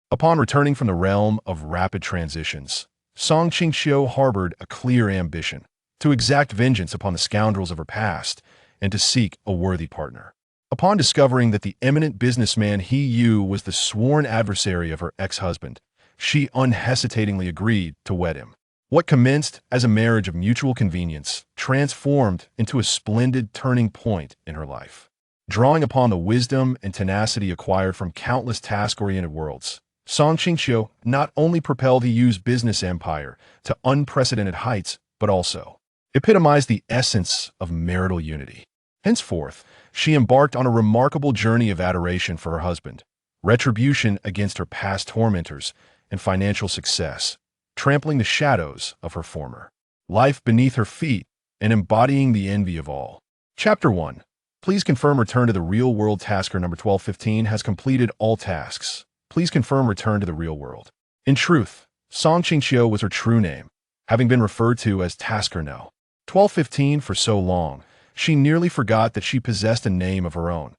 Upon returning from the realm of rapid transitions, Qingqiu harbored a clear ambition to exact vengeance upon the scoundrels of her past and to seek a worthy partner. Upon discovering that the eminent businessman He Yu was the sworn adversary of her ex-husband, she unhesitatingly agreed to wed him. What commenced as a marriage of mutual convenience transformed into a splendid turning point in her life. Drawing upon the wisdom and tenacity acquired from countless task-oriented worlds, Qingqiu not only propelled He Yu's business empire to unprecedented heights, but also epitomized the essence of marital unity. Henceforth, she embarked on a remarkable journey of adoration for her husband, retribution against her past tormentors, and financial success, trampling the shadows of her former life beneath her feet and embodying the envy of all. Chapter 1. Please confirm return to the real world. Tasker number 1215 has completed all tasks. Please confirm return to the real world. In truth, Qingqiu was her true name, having been referred to as Tasker No. 1215 for so long, she nearly forgot that she possessed a name of her own.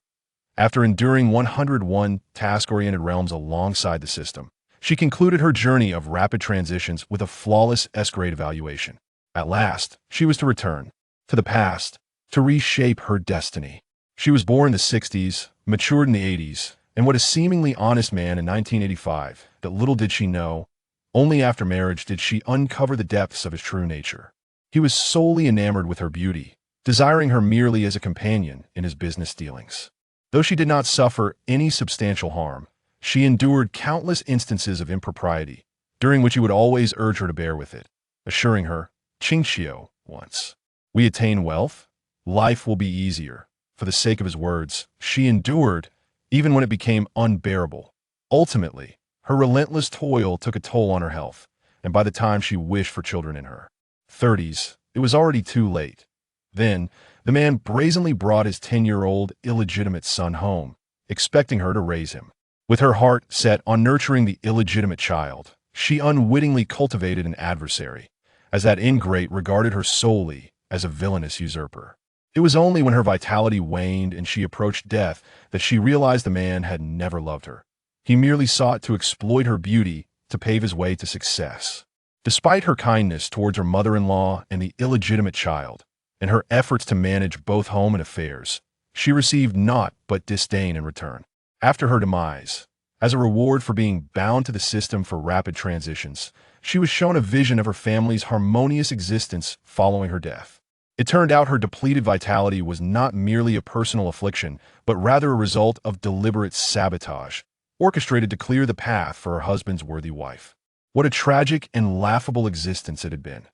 After enduring 101 task-oriented realms alongside the system, she concluded her journey of rapid transitions with a flawless S-grade evaluation. At last, she was to return to the past to reshape her destiny. She was born in the 60s, matured in the 80s, and what a seemingly honest man in 1985, that little did she know, only after marriage did she uncover the depths of his true nature. He was solely enamored with her beauty, desiring her merely as a companion in his business dealings. Though she did not suffer any substantial harm, she endured countless instances of impropriety, during which he would always urge her to bear with it, assuring her, Qingqiu, once we attain wealth, life will be easier. For the sake of his words, she endured, even when it became unbearable. Ultimately, her relentless toil took a toll on her health, and by the time she wished for children in her 30s, it was already too late. Then, the man brazenly brought his 10-year-old illegitimate son home, expecting her to raise him. With her heart set on nurturing the illegitimate child, she unwittingly cultivated an adversary, as that ingrate regarded her solely as a villainous usurper. It was only when her vitality waned and she approached death that she realized the man had never loved her. He merely sought to exploit her beauty to pave his way to success. Despite her kindness towards her mother-in-law and the illegitimate child, and her efforts to manage both home and affairs, she received naught but disdain in return. After her demise, as a reward for being bound to the system for rapid transitions, she was shown a vision of her family's harmonious existence following her death. It turned out her depleted vitality was not merely a personal affliction, but rather a result of deliberate sabotage, orchestrated to clear the path for her husband's worthy wife. What a tragic and laughable existence it had been.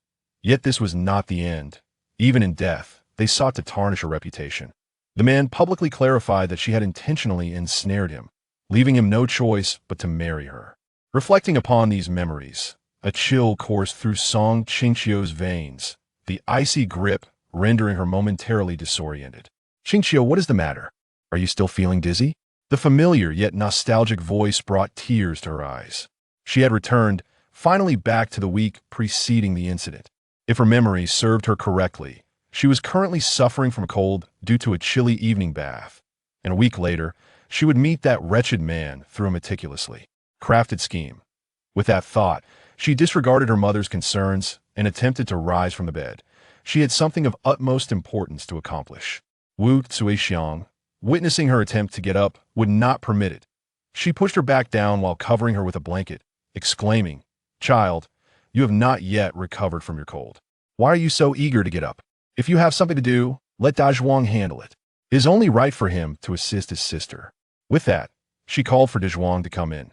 Yet this was not the end. Even in death, they sought to tarnish her reputation. The man publicly clarified that she had intentionally ensnared him, leaving him no choice but to marry her. Reflecting upon these memories, a chill coursed through Qingqiu's veins, the icy grip rendering her momentarily disoriented. Qingqiu, what is the matter? Are you still feeling dizzy? The familiar yet nostalgic voice brought tears to her eyes. She had returned, finally back to the week preceding the incident. If her memory served her correctly, she was currently suffering from a cold due to a chilly evening bath, and a week later, she would meet that wretched man through a meticulously crafted scheme. With that thought, she disregarded her mother's concerns and attempted to rise from the bed. She had something of utmost importance to accomplish. Wu Zuixiang, witnessing her attempt to get up, would not permit it. She pushed her back down while covering her with a blanket, exclaiming, "Child, you have not yet recovered from your cold. Why are you so eager to get up? If you have something to do, let Dazhuang handle it. It is only right for him to assist his sister." With that, she called for Dazhuang to come in.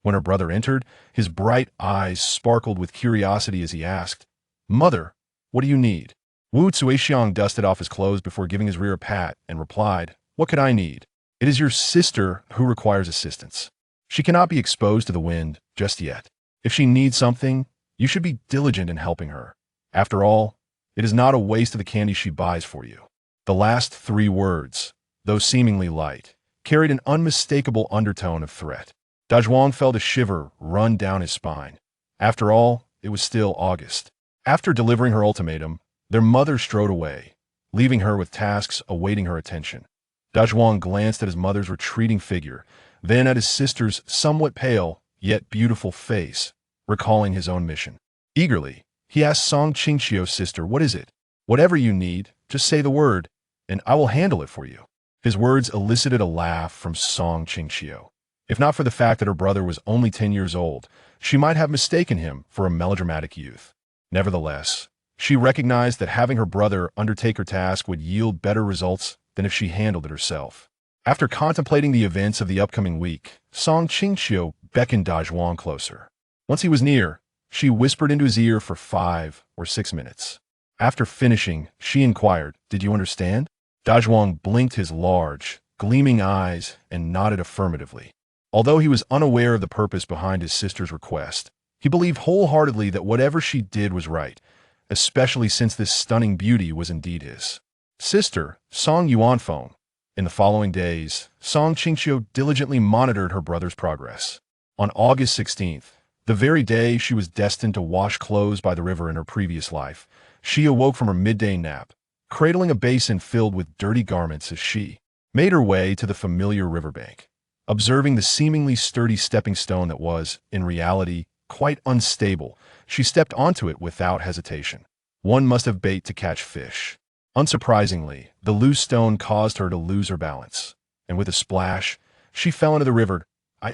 When her brother entered, his bright eyes sparkled with curiosity as he asked, "Mother, what do you need?" Wu Zuixiang dusted off his clothes before giving his rear a pat and replied, "What could I need? It is your sister who requires assistance. She cannot be exposed to the wind just yet. If she needs something, you should be diligent in helping her. After all, it is not a waste of the candy she buys for you." The last 3 words, though seemingly light, carried an unmistakable undertone of threat. Dazhuang felt a shiver run down his spine. After all, it was still August. After delivering her ultimatum, their mother strode away, leaving her with tasks awaiting her attention. Dazhuang glanced at his mother's retreating figure, then at his sister's somewhat pale, yet beautiful face, recalling his own mission. Eagerly, he asked Song Qingqiu's sister, "What is it?" "Whatever you need, just say the word, and I will handle it for you." His words elicited a laugh from Song Qingqiu. If not for the fact that her brother was only 10 years old, she might have mistaken him for a melodramatic youth. Nevertheless, she recognized that having her brother undertake her task would yield better results than if she handled it herself. After contemplating the events of the upcoming week, Song Qingqiu beckoned Dazhuang closer. Once he was near, she whispered into his ear for 5 or 6 minutes. After finishing, she inquired, "Did you understand?" Dazhuang blinked his large, gleaming eyes and nodded affirmatively. Although he was unaware of the purpose behind his sister's request, he believed wholeheartedly that whatever she did was right, especially since this stunning beauty was indeed his sister, Song Yuanfeng. In the following days, Song Qingqiu diligently monitored her brother's progress. On August 16th, the very day she was destined to wash clothes by the river in her previous life, she awoke from her midday nap, cradling a basin filled with dirty garments as she made her way to the familiar riverbank. Observing the seemingly sturdy stepping stone that was, in reality, quite unstable, she stepped onto it without hesitation. One must have bait to catch fish. Unsurprisingly, the loose stone caused her to lose her balance, and with a splash, she fell into the river.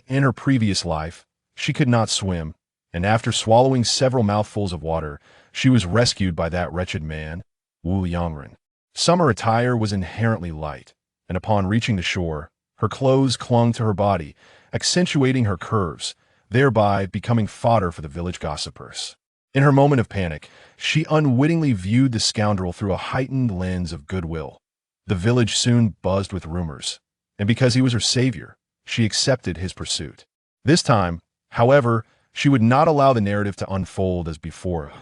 In her previous life, she could not swim, and after swallowing several mouthfuls of water, she was rescued by that wretched man, Wu Yangren. Summer attire was inherently light, and upon reaching the shore, her clothes clung to her body, accentuating her curves, thereby becoming fodder for the village gossipers. In her moment of panic, she unwittingly viewed the scoundrel through a heightened lens of goodwill. The village soon buzzed with rumors, and because he was her savior, she accepted his pursuit. This time, however, she would not allow the narrative to unfold as before.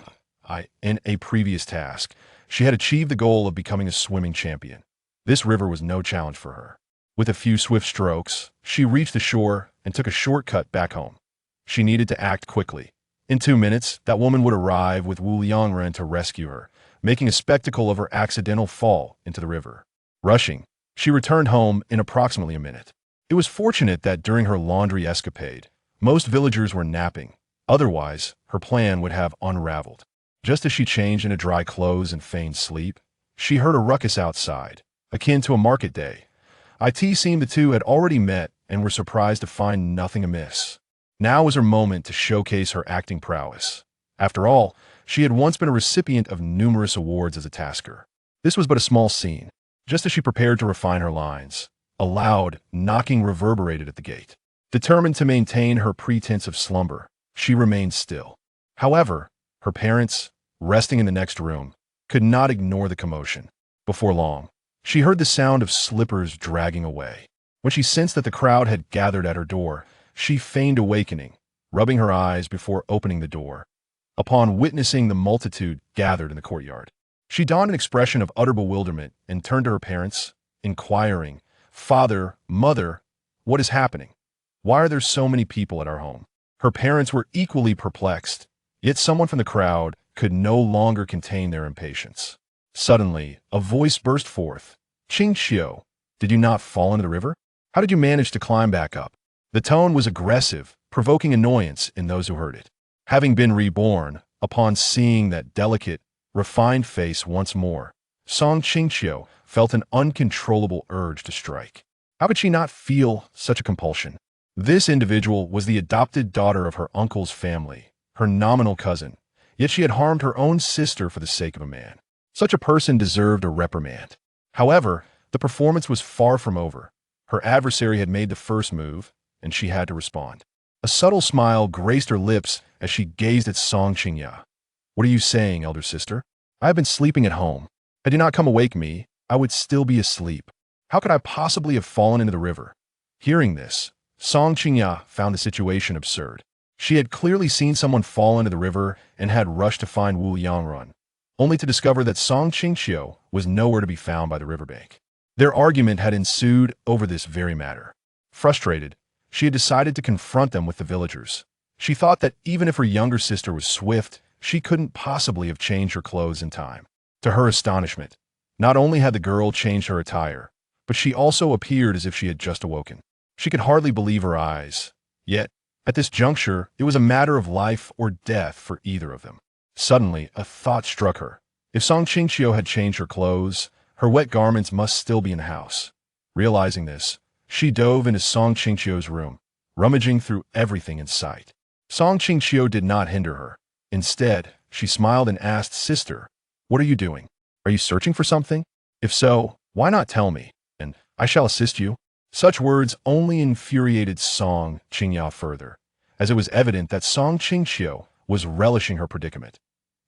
In a previous task, she had achieved the goal of becoming a swimming champion. This river was no challenge for her. With a few swift strokes, she reached the shore and took a shortcut back home. She needed to act quickly. In 2 minutes, that woman would arrive with Wu Liangren to rescue her, making a spectacle of her accidental fall into the river. Rushing, she returned home in approximately a minute. It was fortunate that during her laundry escapade, most villagers were napping. Otherwise, her plan would have unraveled. Just as she changed into dry clothes and feigned sleep, she heard a ruckus outside, akin to a market day. It seemed the two had already met and were surprised to find nothing amiss. Now was her moment to showcase her acting prowess. After all, she had once been a recipient of numerous awards as a tasker. This was but a small scene. Just as she prepared to refine her lines, a loud knocking reverberated at the gate. Determined to maintain her pretense of slumber, she remained still. However, her parents, resting in the next room, could not ignore the commotion. Before long, she heard the sound of slippers dragging away. When she sensed that the crowd had gathered at her door, she feigned awakening, rubbing her eyes before opening the door. Upon witnessing the multitude gathered in the courtyard, she donned an expression of utter bewilderment and turned to her parents, inquiring, "Father, Mother, what is happening? Why are there so many people at our home?" Her parents were equally perplexed, yet someone from the crowd could no longer contain their impatience. Suddenly, a voice burst forth. "Qingqiu, did you not fall into the river? How did you manage to climb back up?" The tone was aggressive, provoking annoyance in those who heard it. Having been reborn, upon seeing that delicate, refined face once more, Song Qingqiu felt an uncontrollable urge to strike. How could she not feel such a compulsion? This individual was the adopted daughter of her uncle's family, her nominal cousin, yet she had harmed her own sister for the sake of a man. Such a person deserved a reprimand. However, the performance was far from over. Her adversary had made the first move, and she had to respond. A subtle smile graced her lips as she gazed at Song Qingya. "What are you saying, elder sister? I have been sleeping at home. Had you not come awake me, I would still be asleep. How could I possibly have fallen into the river?" Hearing this, Song Qingya found the situation absurd. She had clearly seen someone fall into the river and had rushed to find Wu Yangrun, only to discover that Song Qingqiu was nowhere to be found by the riverbank. Their argument had ensued over this very matter. Frustrated, she had decided to confront them with the villagers. She thought that even if her younger sister was swift, she couldn't possibly have changed her clothes in time. To her astonishment, not only had the girl changed her attire, but she also appeared as if she had just awoken. She could hardly believe her eyes. Yet, At this juncture, it was a matter of life or death for either of them. Suddenly, a thought struck her. If Song Qingqiu had changed her clothes, her wet garments must still be in the house. Realizing this, she dove into Song Qingqiu's room, rummaging through everything in sight. Song Qingqiu did not hinder her. Instead, she smiled and asked, "Sister, what are you doing? Are you searching for something? If so, why not tell me, and I shall assist you?" Such words only infuriated Song Qingqiu further, as it was evident that Song Qingqiu was relishing her predicament.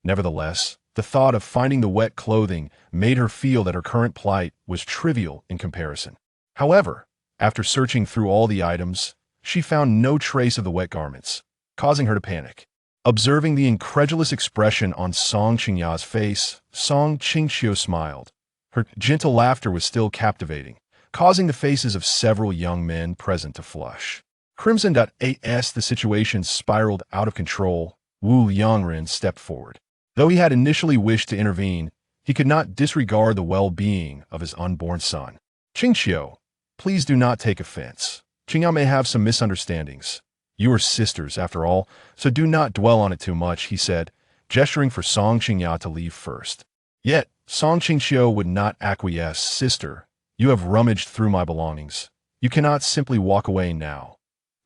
Nevertheless, the thought of finding the wet clothing made her feel that her current plight was trivial in comparison. However, after searching through all the items, she found no trace of the wet garments, causing her to panic. Observing the incredulous expression on Song Qingqiu's face, Song Qingqiu smiled. Her gentle laughter was still captivating, causing the faces of several young men present to flush. Crimsoned as the situation spiraled out of control, Wu Yongren stepped forward. Though he had initially wished to intervene, he could not disregard the well-being of his unborn son. "Qingqiu, please do not take offense. Qingqiu may have some misunderstandings. You are sisters, after all, so do not dwell on it too much," he said, gesturing for Song Qingqiu to leave first. Yet, Song Qingqiu would not acquiesce. "Sister, you have rummaged through my belongings. You cannot simply walk away now."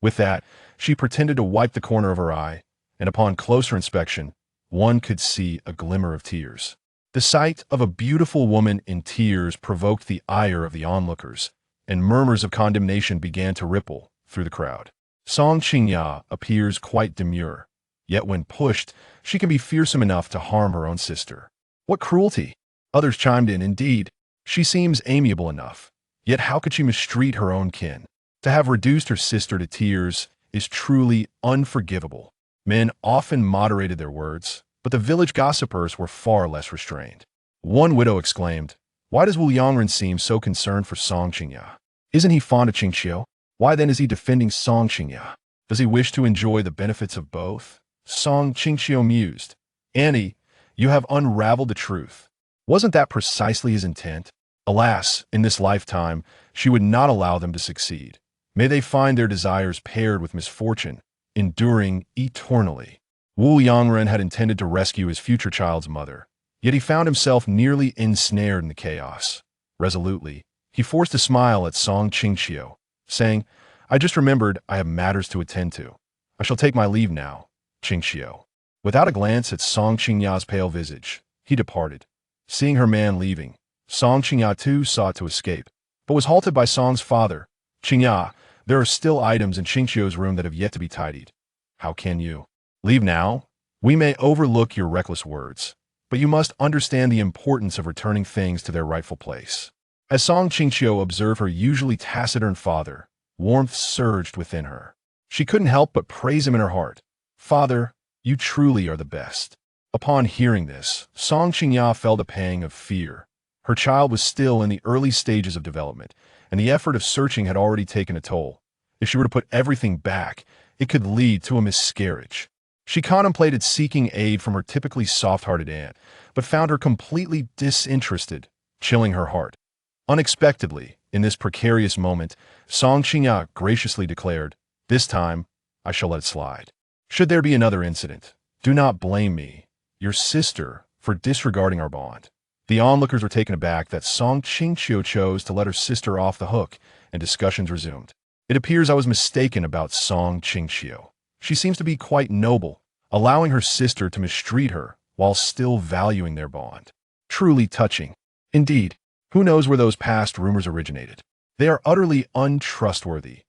With that, she pretended to wipe the corner of her eye, and upon closer inspection, one could see a glimmer of tears. The sight of a beautiful woman in tears provoked the ire of the onlookers, and murmurs of condemnation began to ripple through the crowd. Song Qingqiu appears quite demure, yet when pushed, she can be fearsome enough to harm her own sister. "What cruelty!" Others chimed in. "Indeed, she seems amiable enough, yet how could she mistreat her own kin? To have reduced her sister to tears is truly unforgivable." Men often moderated their words, but the village gossipers were far less restrained. One widow exclaimed, "Why does Wu Yongren seem so concerned for Song Qingqiu? Isn't he fond of Qingqiu? Why then is he defending Song Qingqiu? Does he wish to enjoy the benefits of both?" Song Qingqiu mused. "Annie, you have unraveled the truth. Wasn't that precisely his intent? Alas, in this lifetime, she would not allow them to succeed. May they find their desires paired with misfortune, enduring eternally." Wu Yongren had intended to rescue his future child's mother, yet he found himself nearly ensnared in the chaos. Resolutely, he forced a smile at Song Qingqiu, saying, "I just remembered I have matters to attend to. I shall take my leave now, Qingqiu." Without a glance at Song Qingqiu's pale visage, he departed. Seeing her man leaving, Song Qingqiu too sought to escape, but was halted by Song's father. "Qingqiu, there are still items in Qingqiu's room that have yet to be tidied. How can you leave now? We may overlook your reckless words, but you must understand the importance of returning things to their rightful place." As Song Qingqiu observed her usually taciturn father, warmth surged within her. She couldn't help but praise him in her heart. "Father, you truly are the best." Upon hearing this, Song Qingqiu felt a pang of fear. Her child was still in the early stages of development, and the effort of searching had already taken a toll. If she were to put everything back, it could lead to a miscarriage. She contemplated seeking aid from her typically soft-hearted aunt, but found her completely disinterested, chilling her heart. Unexpectedly, in this precarious moment, Song Qingqiu graciously declared, "This time, I shall let it slide. Should there be another incident, do not blame me, your sister, for disregarding our bond." The onlookers were taken aback that Song Qingqiu chose to let her sister off the hook, and discussions resumed. "It appears I was mistaken about Song Qingqiu. She seems to be quite noble, allowing her sister to mistreat her while still valuing their bond. Truly touching. Indeed, who knows where those past rumors originated? They are utterly untrustworthy.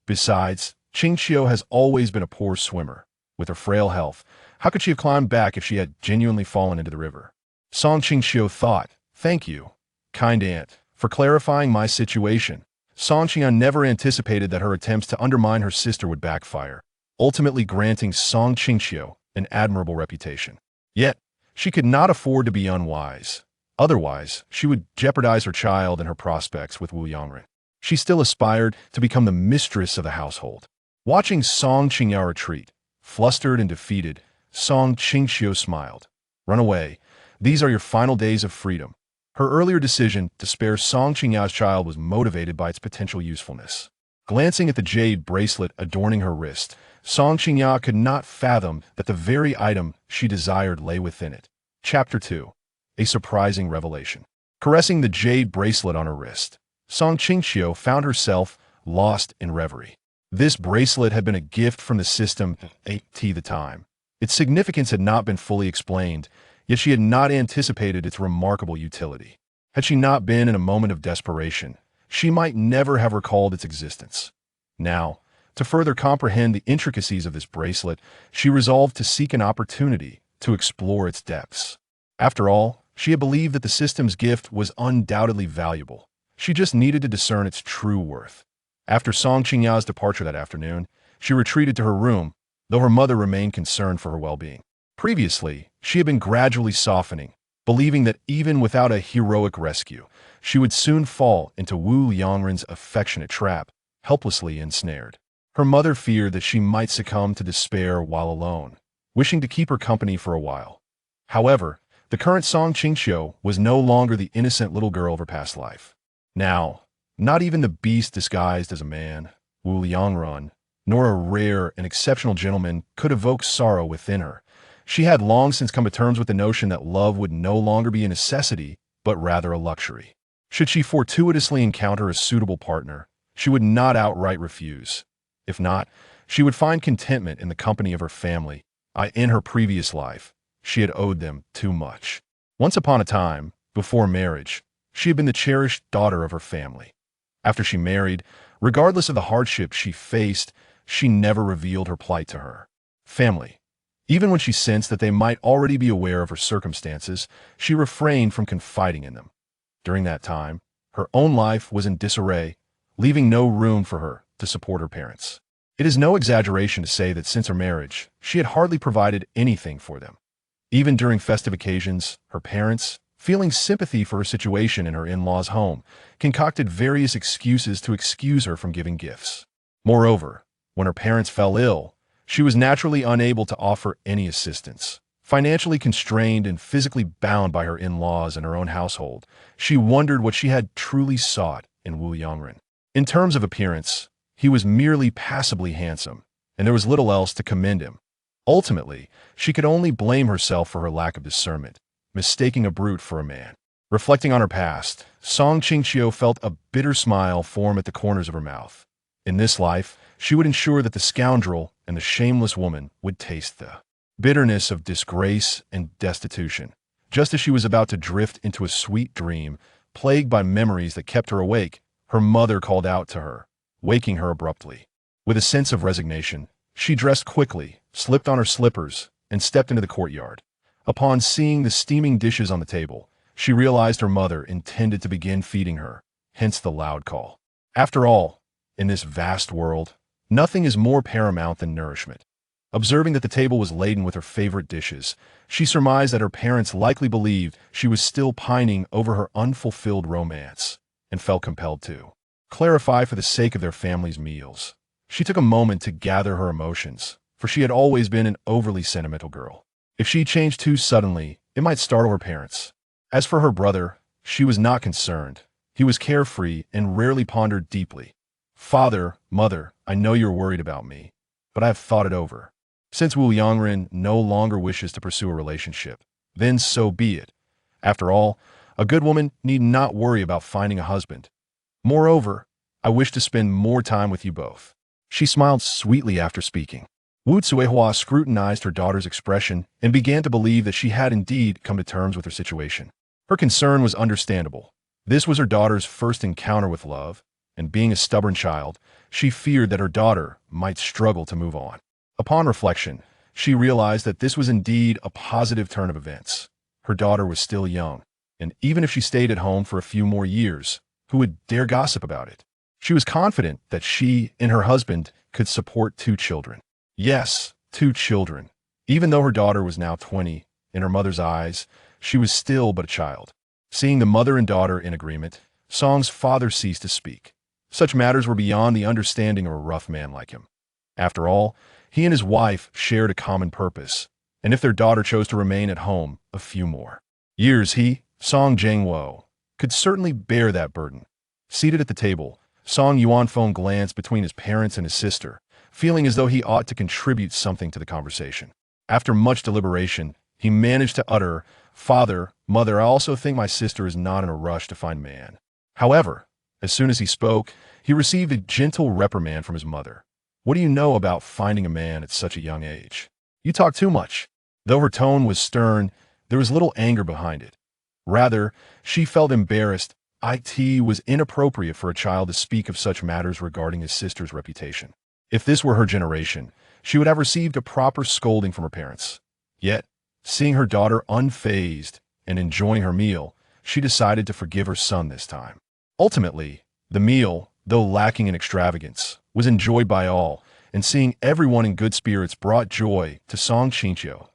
Besides, Qingqiu has always been a poor swimmer. With her frail health, how could she have climbed back if she had genuinely fallen into the river?" Song Qingqiu thought, "Thank you, kind aunt, for clarifying my situation." Song Qingqiu never anticipated that her attempts to undermine her sister would backfire, ultimately granting Song Qingqiu an admirable reputation. Yet, she could not afford to be unwise. Otherwise, she would jeopardize her child and her prospects with Wu Yongren. She still aspired to become the mistress of the household. Watching Song Qingqiu retreat, flustered and defeated, Song Qingqiu smiled. "Run away. These are your final days of freedom." Her earlier decision to spare Song Qingqiu's child was motivated by its potential usefulness. Glancing at the jade bracelet adorning her wrist, Song Qingqiu could not fathom that the very item she desired lay within it. Chapter 2. A surprising revelation. Caressing the jade bracelet on her wrist, Song Qingqiu found herself lost in reverie. This bracelet had been a gift from the system at the time. Its significance had not been fully explained, yet she had not anticipated its remarkable utility. Had she not been in a moment of desperation, she might never have recalled its existence. Now, to further comprehend the intricacies of this bracelet, she resolved to seek an opportunity to explore its depths. After all, she had believed that the system's gift was undoubtedly valuable. She just needed to discern its true worth. After Song Qingqiu's departure that afternoon, she retreated to her room, though her mother remained concerned for her well-being. Previously, she had been gradually softening, believing that even without a heroic rescue, she would soon fall into Wu Yongren's affectionate trap, helplessly ensnared. Her mother feared that she might succumb to despair while alone, wishing to keep her company for a while. However, the current Song Qingqiu was no longer the innocent little girl of her past life. Now, not even the beast disguised as a man, Wu Yongren, nor a rare and exceptional gentleman could evoke sorrow within her. She had long since come to terms with the notion that love would no longer be a necessity, but rather a luxury. Should she fortuitously encounter a suitable partner, she would not outright refuse. If not, she would find contentment in the company of her family. In her previous life, she had owed them too much. Once upon a time, before marriage, she had been the cherished daughter of her family. After she married, regardless of the hardships she faced, she never revealed her plight to her family. Even when she sensed that they might already be aware of her circumstances, she refrained from confiding in them. During that time, her own life was in disarray, leaving no room for her to support her parents. It is no exaggeration to say that since her marriage, she had hardly provided anything for them. Even during festive occasions, her parents, feeling sympathy for her situation in her in-laws' home, concocted various excuses to excuse her from giving gifts. Moreover, when her parents fell ill, she was naturally unable to offer any assistance. Financially constrained and physically bound by her in-laws and her own household, she wondered what she had truly sought in Wu Yongren. In terms of appearance, he was merely passably handsome, and there was little else to commend him. Ultimately, she could only blame herself for her lack of discernment, mistaking a brute for a man. Reflecting on her past, Song Qingqiu felt a bitter smile form at the corners of her mouth. In this life, she would ensure that the scoundrel and the shameless woman would taste the bitterness of disgrace and destitution. Just as she was about to drift into a sweet dream, plagued by memories that kept her awake, her mother called out to her, waking her abruptly. With a sense of resignation, she dressed quickly, slipped on her slippers, and stepped into the courtyard. Upon seeing the steaming dishes on the table, she realized her mother intended to begin feeding her, hence the loud call. After all, in this vast world, nothing is more paramount than nourishment. Observing that the table was laden with her favorite dishes, she surmised that her parents likely believed she was still pining over her unfulfilled romance, and felt compelled to clarify for the sake of their family's meals. She took a moment to gather her emotions, for she had always been an overly sentimental girl. If she changed too suddenly, it might startle her parents. As for her brother, she was not concerned. He was carefree and rarely pondered deeply. Father, mother, I know you're worried about me, but I have thought it over. Since Wu Yongren no longer wishes to pursue a relationship, then so be it. After all, a good woman need not worry about finding a husband. Moreover, I wish to spend more time with you both. She smiled sweetly after speaking. Wu Zuihua scrutinized her daughter's expression and began to believe that she had indeed come to terms with her situation. Her concern was understandable. This was her daughter's first encounter with love, and being a stubborn child, she feared that her daughter might struggle to move on. Upon reflection, she realized that this was indeed a positive turn of events. Her daughter was still young, and even if she stayed at home for a few more years, who would dare gossip about it? She was confident that she and her husband could support 2 children. Yes, 2 children. Even though her daughter was now 20, in her mother's eyes, she was still but a child. Seeing the mother and daughter in agreement, Song's father ceased to speak. Such matters were beyond the understanding of a rough man like him. After all, he and his wife shared a common purpose, and if their daughter chose to remain at home a few more years, he, Song Jiangwo, could certainly bear that burden. Seated at the table, Song Yuanfeng glanced between his parents and his sister, feeling as though he ought to contribute something to the conversation. After much deliberation, he managed to utter, "Father, Mother, I also think my sister is not in a rush to find man." However, as soon as he spoke, he received a gentle reprimand from his mother. "What do you know about finding a man at such a young age? You talk too much." Though her tone was stern, there was little anger behind it. Rather, she felt embarrassed. It was inappropriate for a child to speak of such matters regarding his sister's reputation. If this were her generation, she would have received a proper scolding from her parents. Yet, seeing her daughter unfazed and enjoying her meal, she decided to forgive her son this time. Ultimately, the meal, though lacking in extravagance, was enjoyed by all, and seeing everyone in good spirits brought joy to Qingqiu.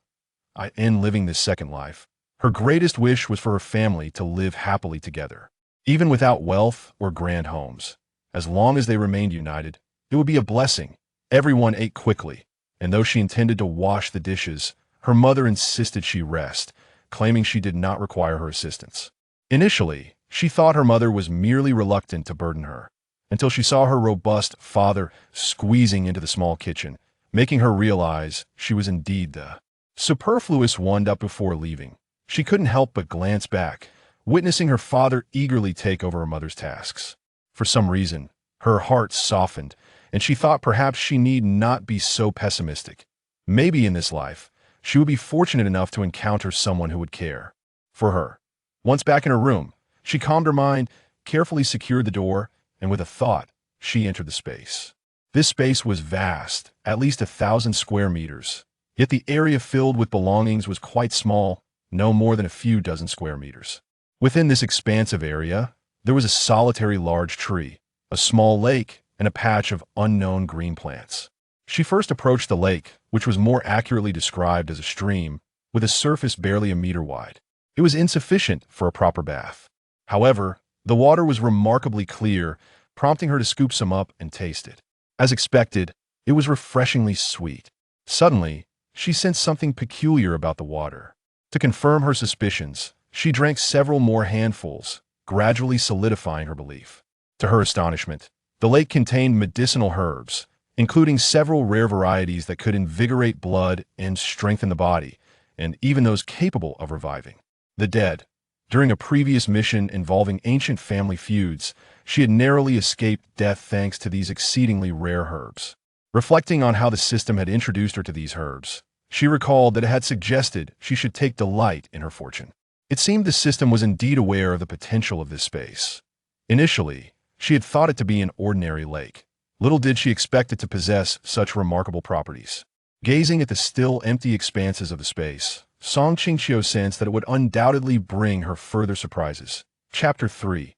In living this second life, her greatest wish was for her family to live happily together. Even without wealth or grand homes, as long as they remained united, it would be a blessing. Everyone ate quickly, and though she intended to wash the dishes, her mother insisted she rest, claiming she did not require her assistance. Initially, she thought her mother was merely reluctant to burden her, until she saw her robust father squeezing into the small kitchen, making her realize she was indeed the superfluous one. Up before leaving, she couldn't help but glance back, witnessing her father eagerly take over her mother's tasks. For some reason, her heart softened, and she thought perhaps she need not be so pessimistic. Maybe in this life, she would be fortunate enough to encounter someone who would care for her. Once back in her room, she calmed her mind, carefully secured the door, and with a thought, she entered the space. This space was vast, at least 1,000 square meters, yet the area filled with belongings was quite small, no more than a few dozen square meters. Within this expansive area, there was a solitary large tree, a small lake, and a patch of unknown green plants. She first approached the lake, which was more accurately described as a stream, with a surface barely a meter wide. It was insufficient for a proper bath. However, the water was remarkably clear, prompting her to scoop some up and taste it. As expected, it was refreshingly sweet. Suddenly, she sensed something peculiar about the water. To confirm her suspicions, she drank several more handfuls, gradually solidifying her belief. To her astonishment, the lake contained medicinal herbs, including several rare varieties that could invigorate blood and strengthen the body, and even those capable of reviving the dead. During a previous mission involving ancient family feuds, she had narrowly escaped death thanks to these exceedingly rare herbs. Reflecting on how the system had introduced her to these herbs, she recalled that it had suggested she should take delight in her fortune. It seemed the system was indeed aware of the potential of this space. Initially, she had thought it to be an ordinary lake. Little did she expect it to possess such remarkable properties. Gazing at the still empty expanses of the space, Qingqiu sensed that it would undoubtedly bring her further surprises. Chapter 3.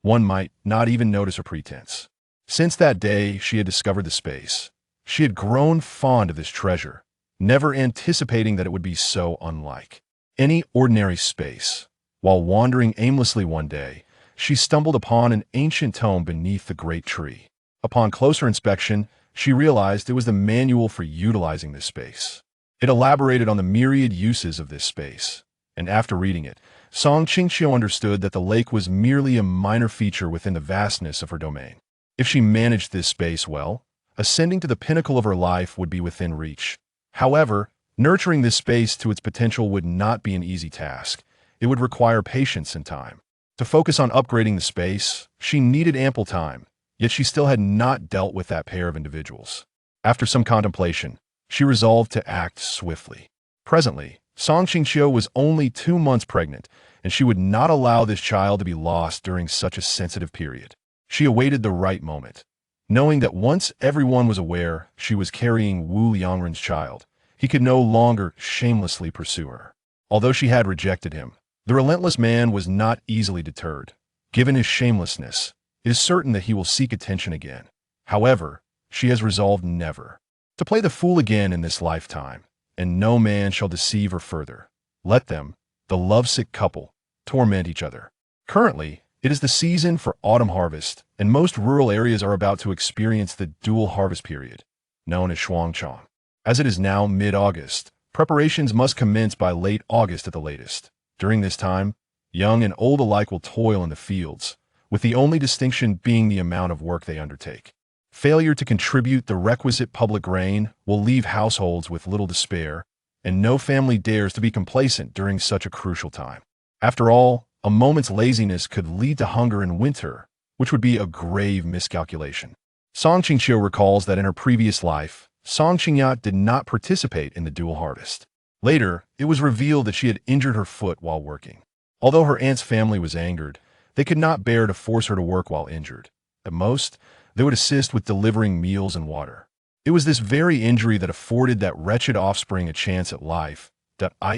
One might not even notice a pretense. Since that day she had discovered the space, she had grown fond of this treasure, never anticipating that it would be so unlike any ordinary space. While wandering aimlessly one day, she stumbled upon an ancient tome beneath the great tree. Upon closer inspection, she realized it was the manual for utilizing this space. It elaborated on the myriad uses of this space, and after reading it, Qingqiu understood that the lake was merely a minor feature within the vastness of her domain. If she managed this space well, ascending to the pinnacle of her life would be within reach. However, nurturing this space to its potential would not be an easy task. It would require patience and time. To focus on upgrading the space, she needed ample time, yet she still had not dealt with that pair of individuals. After some contemplation, she resolved to act swiftly. Presently, Qingqiu was only 2 months pregnant, and she would not allow this child to be lost during such a sensitive period. She awaited the right moment. Knowing that once everyone was aware she was carrying Wu Yangren's child, he could no longer shamelessly pursue her. Although she had rejected him, the relentless man was not easily deterred. Given his shamelessness, it is certain that he will seek attention again. However, she has resolved never to play the fool again in this lifetime, and no man shall deceive her further. Let them, the lovesick couple, torment each other. Currently, it is the season for autumn harvest, and most rural areas are about to experience the dual harvest period, known as Shuangchang. As it is now mid-August, preparations must commence by late August at the latest. During this time, young and old alike will toil in the fields, with the only distinction being the amount of work they undertake. Failure to contribute the requisite public grain will leave households with little to spare, and no family dares to be complacent during such a crucial time. After all, a moment's laziness could lead to hunger in winter, which would be a grave miscalculation. Song Qingqiu recalls that in her previous life, Song Qingya did not participate in the dual harvest. Later, it was revealed that she had injured her foot while working. Although her aunt's family was angered, they could not bear to force her to work while injured. At most, they would assist with delivering meals and water. It was this very injury that afforded that wretched offspring a chance at life,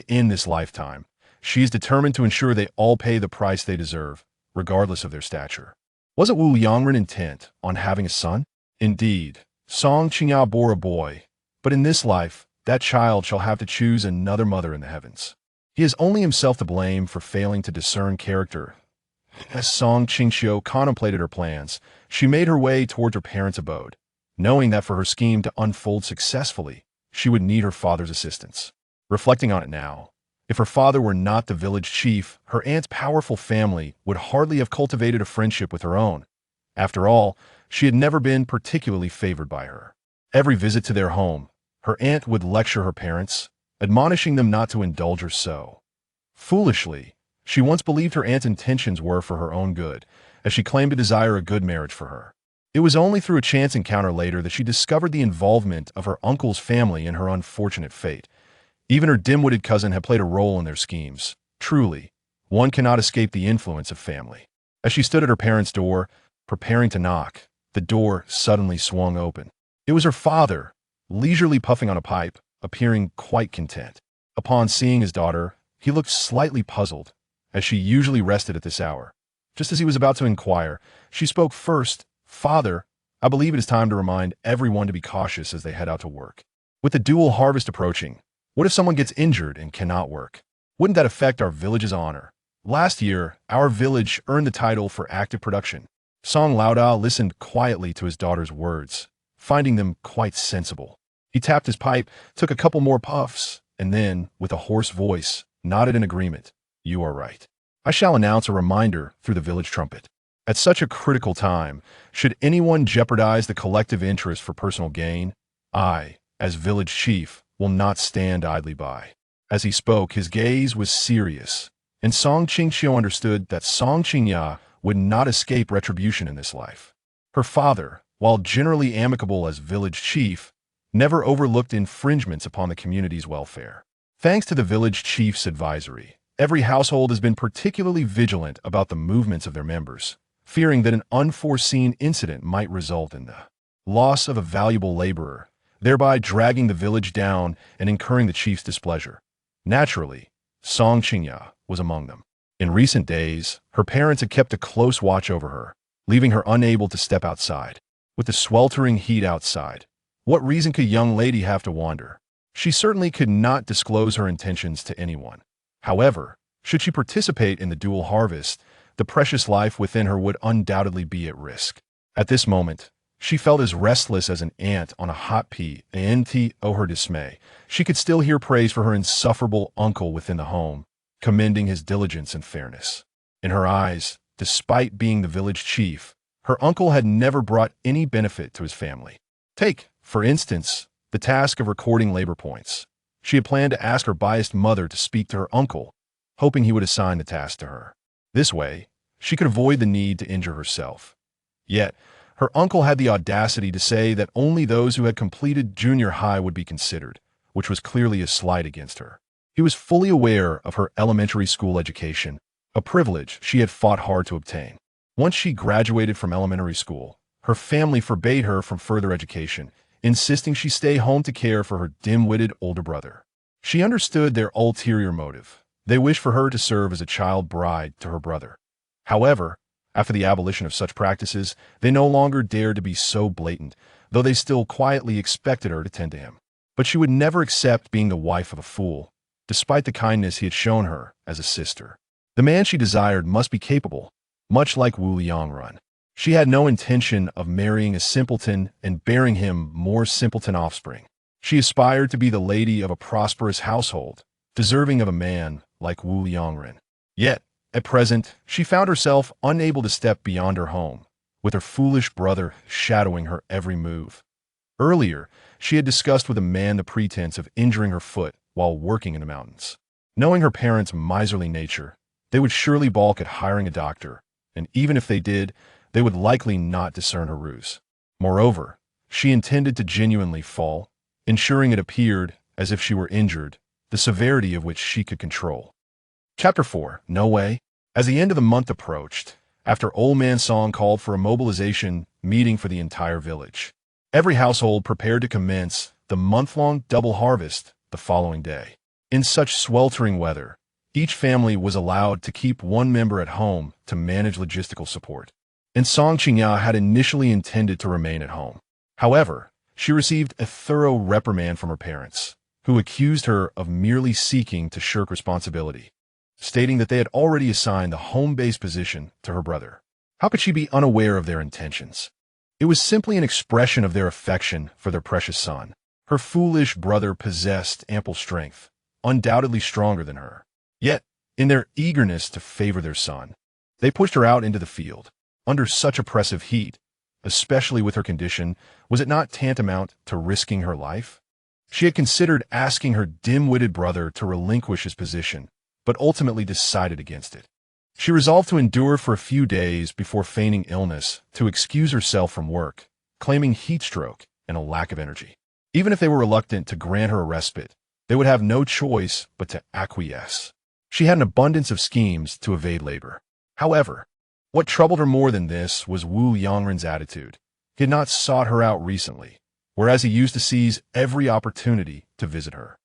in this lifetime. She is determined to ensure they all pay the price they deserve, regardless of their stature. Wasn't Wu Yongren intent on having a son? Indeed, Song Qingya bore a boy, but in this life, that child shall have to choose another mother in the heavens. He has only himself to blame for failing to discern character. As Song Qingqiu contemplated her plans, she made her way towards her parents' abode, knowing that for her scheme to unfold successfully, she would need her father's assistance. Reflecting on it now, if her father were not the village chief, her aunt's powerful family would hardly have cultivated a friendship with her own. After all, she had never been particularly favored by her. Every visit to their home, her aunt would lecture her parents, admonishing them not to indulge her so. Foolishly, she once believed her aunt's intentions were for her own good, as she claimed to desire a good marriage for her. It was only through a chance encounter later that she discovered the involvement of her uncle's family in her unfortunate fate. Even her dim-witted cousin had played a role in their schemes. Truly, one cannot escape the influence of family. As she stood at her parents' door, preparing to knock, the door suddenly swung open. It was her father, leisurely puffing on a pipe, appearing quite content. Upon seeing his daughter, he looked slightly puzzled, as she usually rested at this hour. Just as he was about to inquire, she spoke first. "Father, I believe it is time to remind everyone to be cautious as they head out to work. With the dual harvest approaching, what if someone gets injured and cannot work? Wouldn't that affect our village's honor? Last year, our village earned the title for active production." Song Laoda listened quietly to his daughter's words, finding them quite sensible. He tapped his pipe, took a couple more puffs, and then, with a hoarse voice, nodded in agreement. "You are right. I shall announce a reminder through the village trumpet. At such a critical time, should anyone jeopardize the collective interest for personal gain, I, as village chief, will not stand idly by." As he spoke, his gaze was serious, and Song Qingqiu understood that Song Qingya would not escape retribution in this life. Her father, while generally amicable as village chief, never overlooked infringements upon the community's welfare. Thanks to the village chief's advisory, every household has been particularly vigilant about the movements of their members, fearing that an unforeseen incident might result in the loss of a valuable laborer, thereby dragging the village down and incurring the chief's displeasure. Naturally, Song Qingya was among them. In recent days, her parents had kept a close watch over her, leaving her unable to step outside. With the sweltering heat outside, what reason could young lady have to wander? She certainly could not disclose her intentions to anyone. However, should she participate in the dual harvest, the precious life within her would undoubtedly be at risk. At this moment, she felt as restless as an ant on a hot pea, and oh her dismay. She could still hear praise for her insufferable uncle within the home, commending his diligence and fairness. In her eyes, despite being the village chief, her uncle had never brought any benefit to his family. Take, for instance, the task of recording labor points. She had planned to ask her biased mother to speak to her uncle, hoping he would assign the task to her. This way, she could avoid the need to injure herself. Yet, her uncle had the audacity to say that only those who had completed junior high would be considered, which was clearly a slight against her. He was fully aware of her elementary school education, a privilege she had fought hard to obtain. Once she graduated from elementary school, her family forbade her from further education, insisting she stay home to care for her dim-witted older brother. She understood their ulterior motive. They wished for her to serve as a child bride to her brother. However, after the abolition of such practices, they no longer dared to be so blatant, though they still quietly expected her to tend to him. But she would never accept being the wife of a fool, despite the kindness he had shown her as a sister. The man she desired must be capable, much like Wu Liangrun. She had no intention of marrying a simpleton and bearing him more simpleton offspring. She aspired to be the lady of a prosperous household, deserving of a man like Wu Liangrun. Yet, at present, she found herself unable to step beyond her home, with her foolish brother shadowing her every move. Earlier, she had discussed with a man the pretense of injuring her foot while working in the mountains. Knowing her parents' miserly nature, they would surely balk at hiring a doctor, and even if they did, they would likely not discern her ruse. Moreover, she intended to genuinely fall, ensuring it appeared as if she were injured, the severity of which she could control. Chapter 4. No Way. As the end of the month approached, after Old Man Song called for a mobilization meeting for the entire village, every household prepared to commence the month-long double harvest the following day. In such sweltering weather, each family was allowed to keep one member at home to manage logistical support. And Song Qingqiu had initially intended to remain at home. However, she received a thorough reprimand from her parents, who accused her of merely seeking to shirk responsibility, stating that they had already assigned the home-based position to her brother. How could she be unaware of their intentions? It was simply an expression of their affection for their precious son. Her foolish brother possessed ample strength, undoubtedly stronger than her. Yet, in their eagerness to favor their son, they pushed her out into the field. Under such oppressive heat, especially with her condition, was it not tantamount to risking her life? She had considered asking her dim-witted brother to relinquish his position, but ultimately decided against it. She resolved to endure for a few days before feigning illness to excuse herself from work, claiming heat stroke and a lack of energy. Even if they were reluctant to grant her a respite, they would have no choice but to acquiesce. She had an abundance of schemes to evade labor. However, what troubled her more than this was Wu Yongren's attitude. He had not sought her out recently, whereas he used to seize every opportunity to visit her.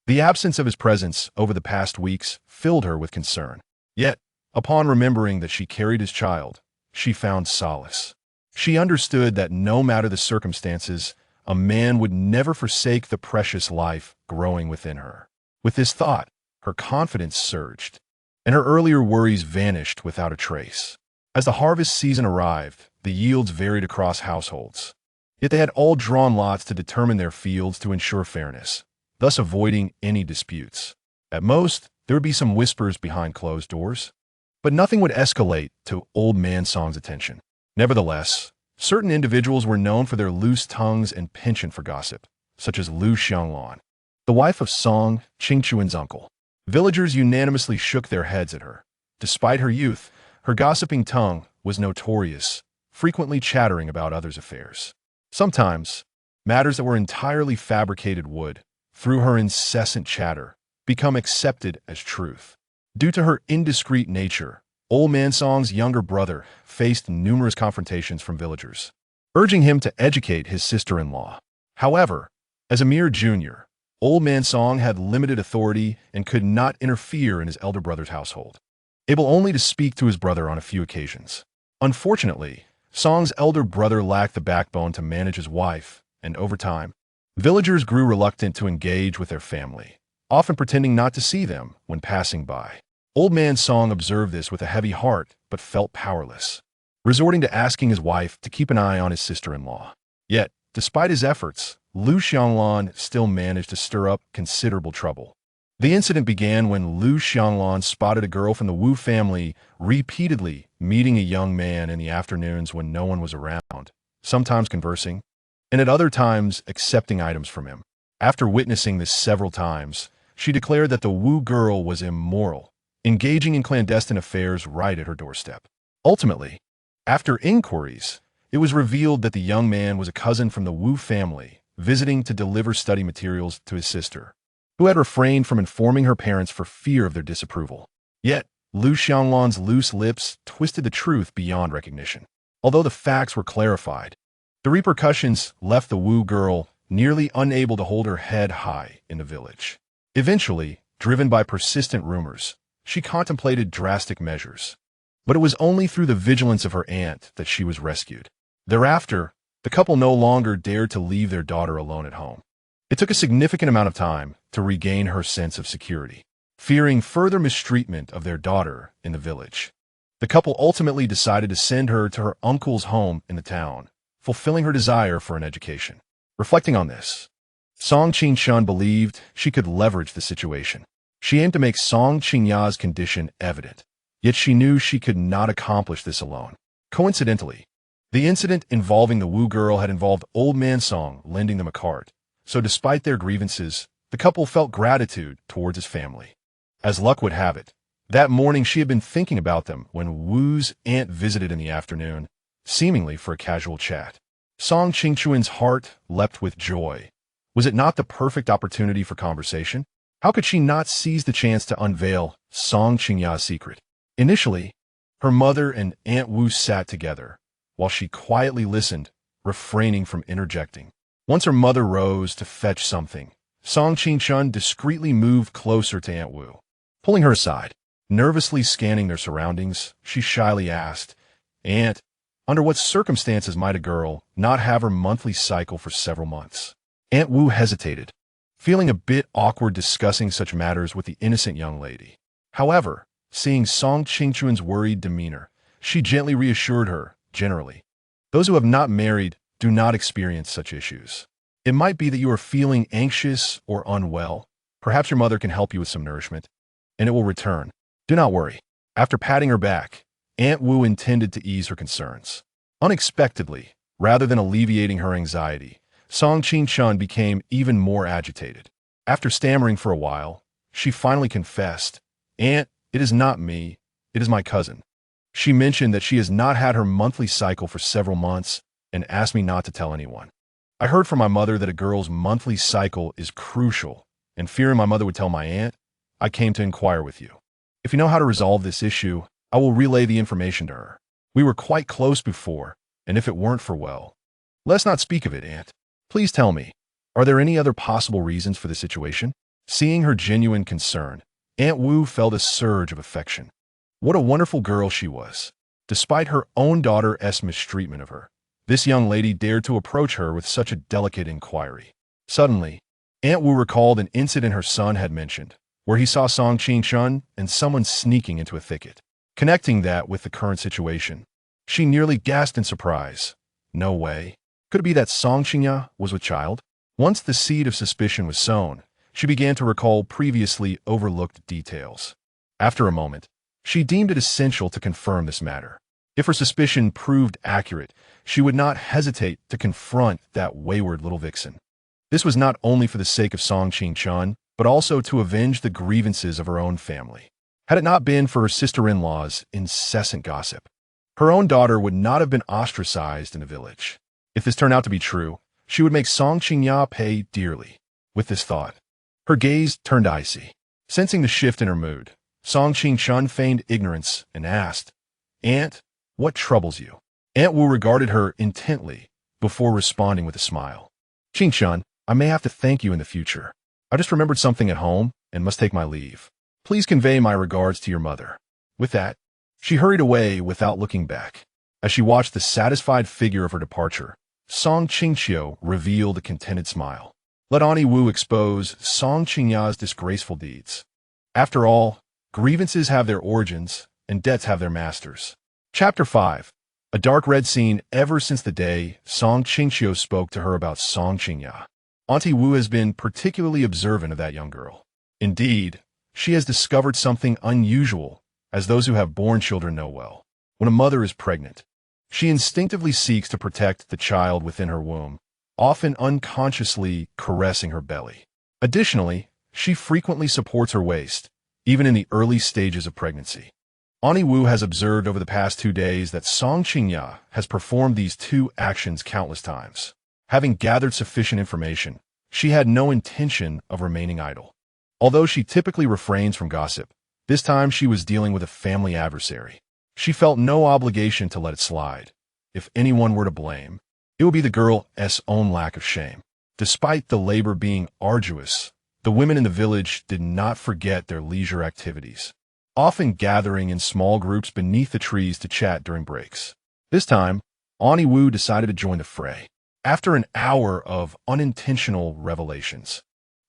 The absence of his presence over the past weeks filled her with concern. Yet, upon remembering that she carried his child, she found solace. She understood that no matter the circumstances, a man would never forsake the precious life growing within her. With this thought, her confidence surged, and her earlier worries vanished without a trace. As the harvest season arrived, the yields varied across households. Yet they had all drawn lots to determine their fields to ensure fairness, thus avoiding any disputes. At most, there would be some whispers behind closed doors, but nothing would escalate to Old Man Song's attention. Nevertheless, certain individuals were known for their loose tongues and penchant for gossip, such as Lu Xianglan, the wife of Song Qingqiu's uncle. Villagers unanimously shook their heads at her. Despite her youth, her gossiping tongue was notorious, frequently chattering about others' affairs. Sometimes, matters that were entirely fabricated would, through her incessant chatter, become accepted as truth. Due to her indiscreet nature, Old Man Song's younger brother faced numerous confrontations from villagers, urging him to educate his sister-in-law. However, as a mere junior, Old Man Song had limited authority and could not interfere in his elder brother's household, able only to speak to his brother on a few occasions. Unfortunately, Song's elder brother lacked the backbone to manage his wife, and over time, villagers grew reluctant to engage with their family, often pretending not to see them when passing by. Old Man Song observed this with a heavy heart but felt powerless, resorting to asking his wife to keep an eye on his sister-in-law. Yet, despite his efforts, Lu Xianglan still managed to stir up considerable trouble. The incident began when Lu Xianglan spotted a girl from the Wu family repeatedly meeting a young man in the afternoons when no one was around, sometimes conversing, and at other times accepting items from him. After witnessing this several times, she declared that the Wu girl was immoral, engaging in clandestine affairs right at her doorstep. Ultimately, after inquiries, it was revealed that the young man was a cousin from the Wu family, visiting to deliver study materials to his sister, who had refrained from informing her parents for fear of their disapproval. Yet, Lu Xianglan's loose lips twisted the truth beyond recognition. Although the facts were clarified, the repercussions left the Wu girl nearly unable to hold her head high in the village. Eventually, driven by persistent rumors, she contemplated drastic measures. But it was only through the vigilance of her aunt that she was rescued. Thereafter, the couple no longer dared to leave their daughter alone at home. It took a significant amount of time to regain her sense of security. Fearing further mistreatment of their daughter in the village, the couple ultimately decided to send her to her uncle's home in the town, fulfilling her desire for an education. Reflecting on this, Song Qingqiu believed she could leverage the situation. She aimed to make Song Qingqiu's condition evident, yet she knew she could not accomplish this alone. Coincidentally, The incident involving the Wu girl had involved Old Man Song lending them a cart, so despite their grievances, the couple felt gratitude towards his family. As luck would have it, that morning she had been thinking about them when Wu's aunt visited in the afternoon, seemingly for a casual chat. Song Qingqiu's heart leapt with joy. Was it not the perfect opportunity for conversation? How could she not seize the chance to unveil Song Qingya's secret? Initially, her mother and Aunt Wu sat together, while she quietly listened, refraining from interjecting. Once her mother rose to fetch something, Song Qingqiu discreetly moved closer to Aunt Wu. Pulling her aside, nervously scanning their surroundings, she shyly asked, "Aunt, under what circumstances might a girl not have her monthly cycle for several months?" Aunt Wu hesitated, feeling a bit awkward discussing such matters with the innocent young lady. However, seeing Song Qingqiu's worried demeanor, she gently reassured her, generally, those who have not married do not experience such issues. It might be that you are feeling anxious or unwell. Perhaps your mother can help you with some nourishment, and it will return. Do not worry. After patting her back, Aunt Wu intended to ease her concerns. Unexpectedly, rather than alleviating her anxiety, Song Qingqiu became even more agitated. After stammering for a while, she finally confessed, "Aunt, it is not me, it is my cousin." She mentioned that she has not had her monthly cycle for several months and asked me not to tell anyone. I heard from my mother that a girl's monthly cycle is crucial, and fearing my mother would tell my aunt, I came to inquire with you. If you know how to resolve this issue, I will relay the information to her. We were quite close before, and if it weren't for well. Let's not speak of it, Aunt. Please tell me, are there any other possible reasons for the situation? Seeing her genuine concern, Aunt Wu felt a surge of affection. What a wonderful girl she was. Despite her own daughter's mistreatment of her, this young lady dared to approach her with such a delicate inquiry. Suddenly, Aunt Wu recalled an incident her son had mentioned, where he saw Song Qingqiu and someone sneaking into a thicket. Connecting that with the current situation, she nearly gasped in surprise. No way. Could it be that Song Qingqiu was with child? Once the seed of suspicion was sown, she began to recall previously overlooked details. After a moment, she deemed it essential to confirm this matter. If her suspicion proved accurate, she would not hesitate to confront that wayward little vixen. This was not only for the sake of Song Qingqiu, but also to avenge the grievances of her own family. Had it not been for her sister-in-law's incessant gossip, her own daughter would not have been ostracized in the village. If this turned out to be true, she would make Song Qingqiu pay dearly. With this thought, her gaze turned icy. Sensing the shift in her mood, Song Qingqiu feigned ignorance and asked, "Aunt, what troubles you?" Aunt Wu regarded her intently before responding with a smile. "Qingqiu, I may have to thank you in the future. I just remembered something at home and must take my leave. Please convey my regards to your mother." With that, she hurried away without looking back. As she watched the satisfied figure of her departure, Song Qingqiu revealed a contented smile. Let Aunt Wu expose Song Qingya's disgraceful deeds. After all, grievances have their origins, and debts have their masters. Chapter 5. A dark red scene ever since the day Song Qingqiu spoke to her about Song Qingya. Auntie Wu has been particularly observant of that young girl. Indeed, she has discovered something unusual, as those who have born children know well. When a mother is pregnant, she instinctively seeks to protect the child within her womb, often unconsciously caressing her belly. Additionally, she frequently supports her waist, even in the early stages of pregnancy. Auntie Wu has observed over the past 2 days that Song Qingya has performed these two actions countless times. Having gathered sufficient information, she had no intention of remaining idle. Although she typically refrains from gossip, this time she was dealing with a family adversary. She felt no obligation to let it slide. If anyone were to blame, it would be the girl's own lack of shame. Despite the labor being arduous, the women in the village did not forget their leisure activities, often gathering in small groups beneath the trees to chat during breaks. This time, Auntie Wu decided to join the fray. After an hour of unintentional revelations,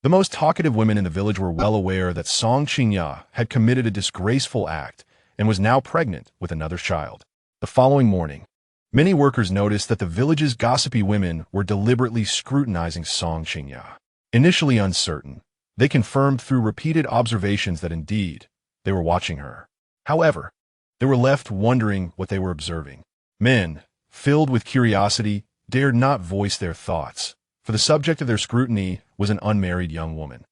the most talkative women in the village were well aware that Song Qingya had committed a disgraceful act and was now pregnant with another child. The following morning, many workers noticed that the village's gossipy women were deliberately scrutinizing Song Qingya. Initially uncertain, they confirmed through repeated observations that indeed, they were watching her. However, they were left wondering what they were observing. Men, filled with curiosity, dared not voice their thoughts, for the subject of their scrutiny was an unmarried young woman.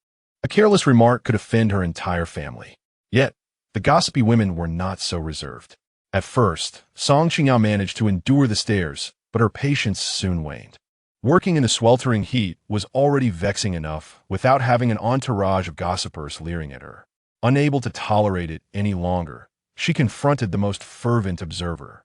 A careless remark could offend her entire family. Yet, the gossipy women were not so reserved. At first, Song Qingya managed to endure the stares, but her patience soon waned. Working in the sweltering heat was already vexing enough without having an entourage of gossipers leering at her. Unable to tolerate it any longer, she confronted the most fervent observer.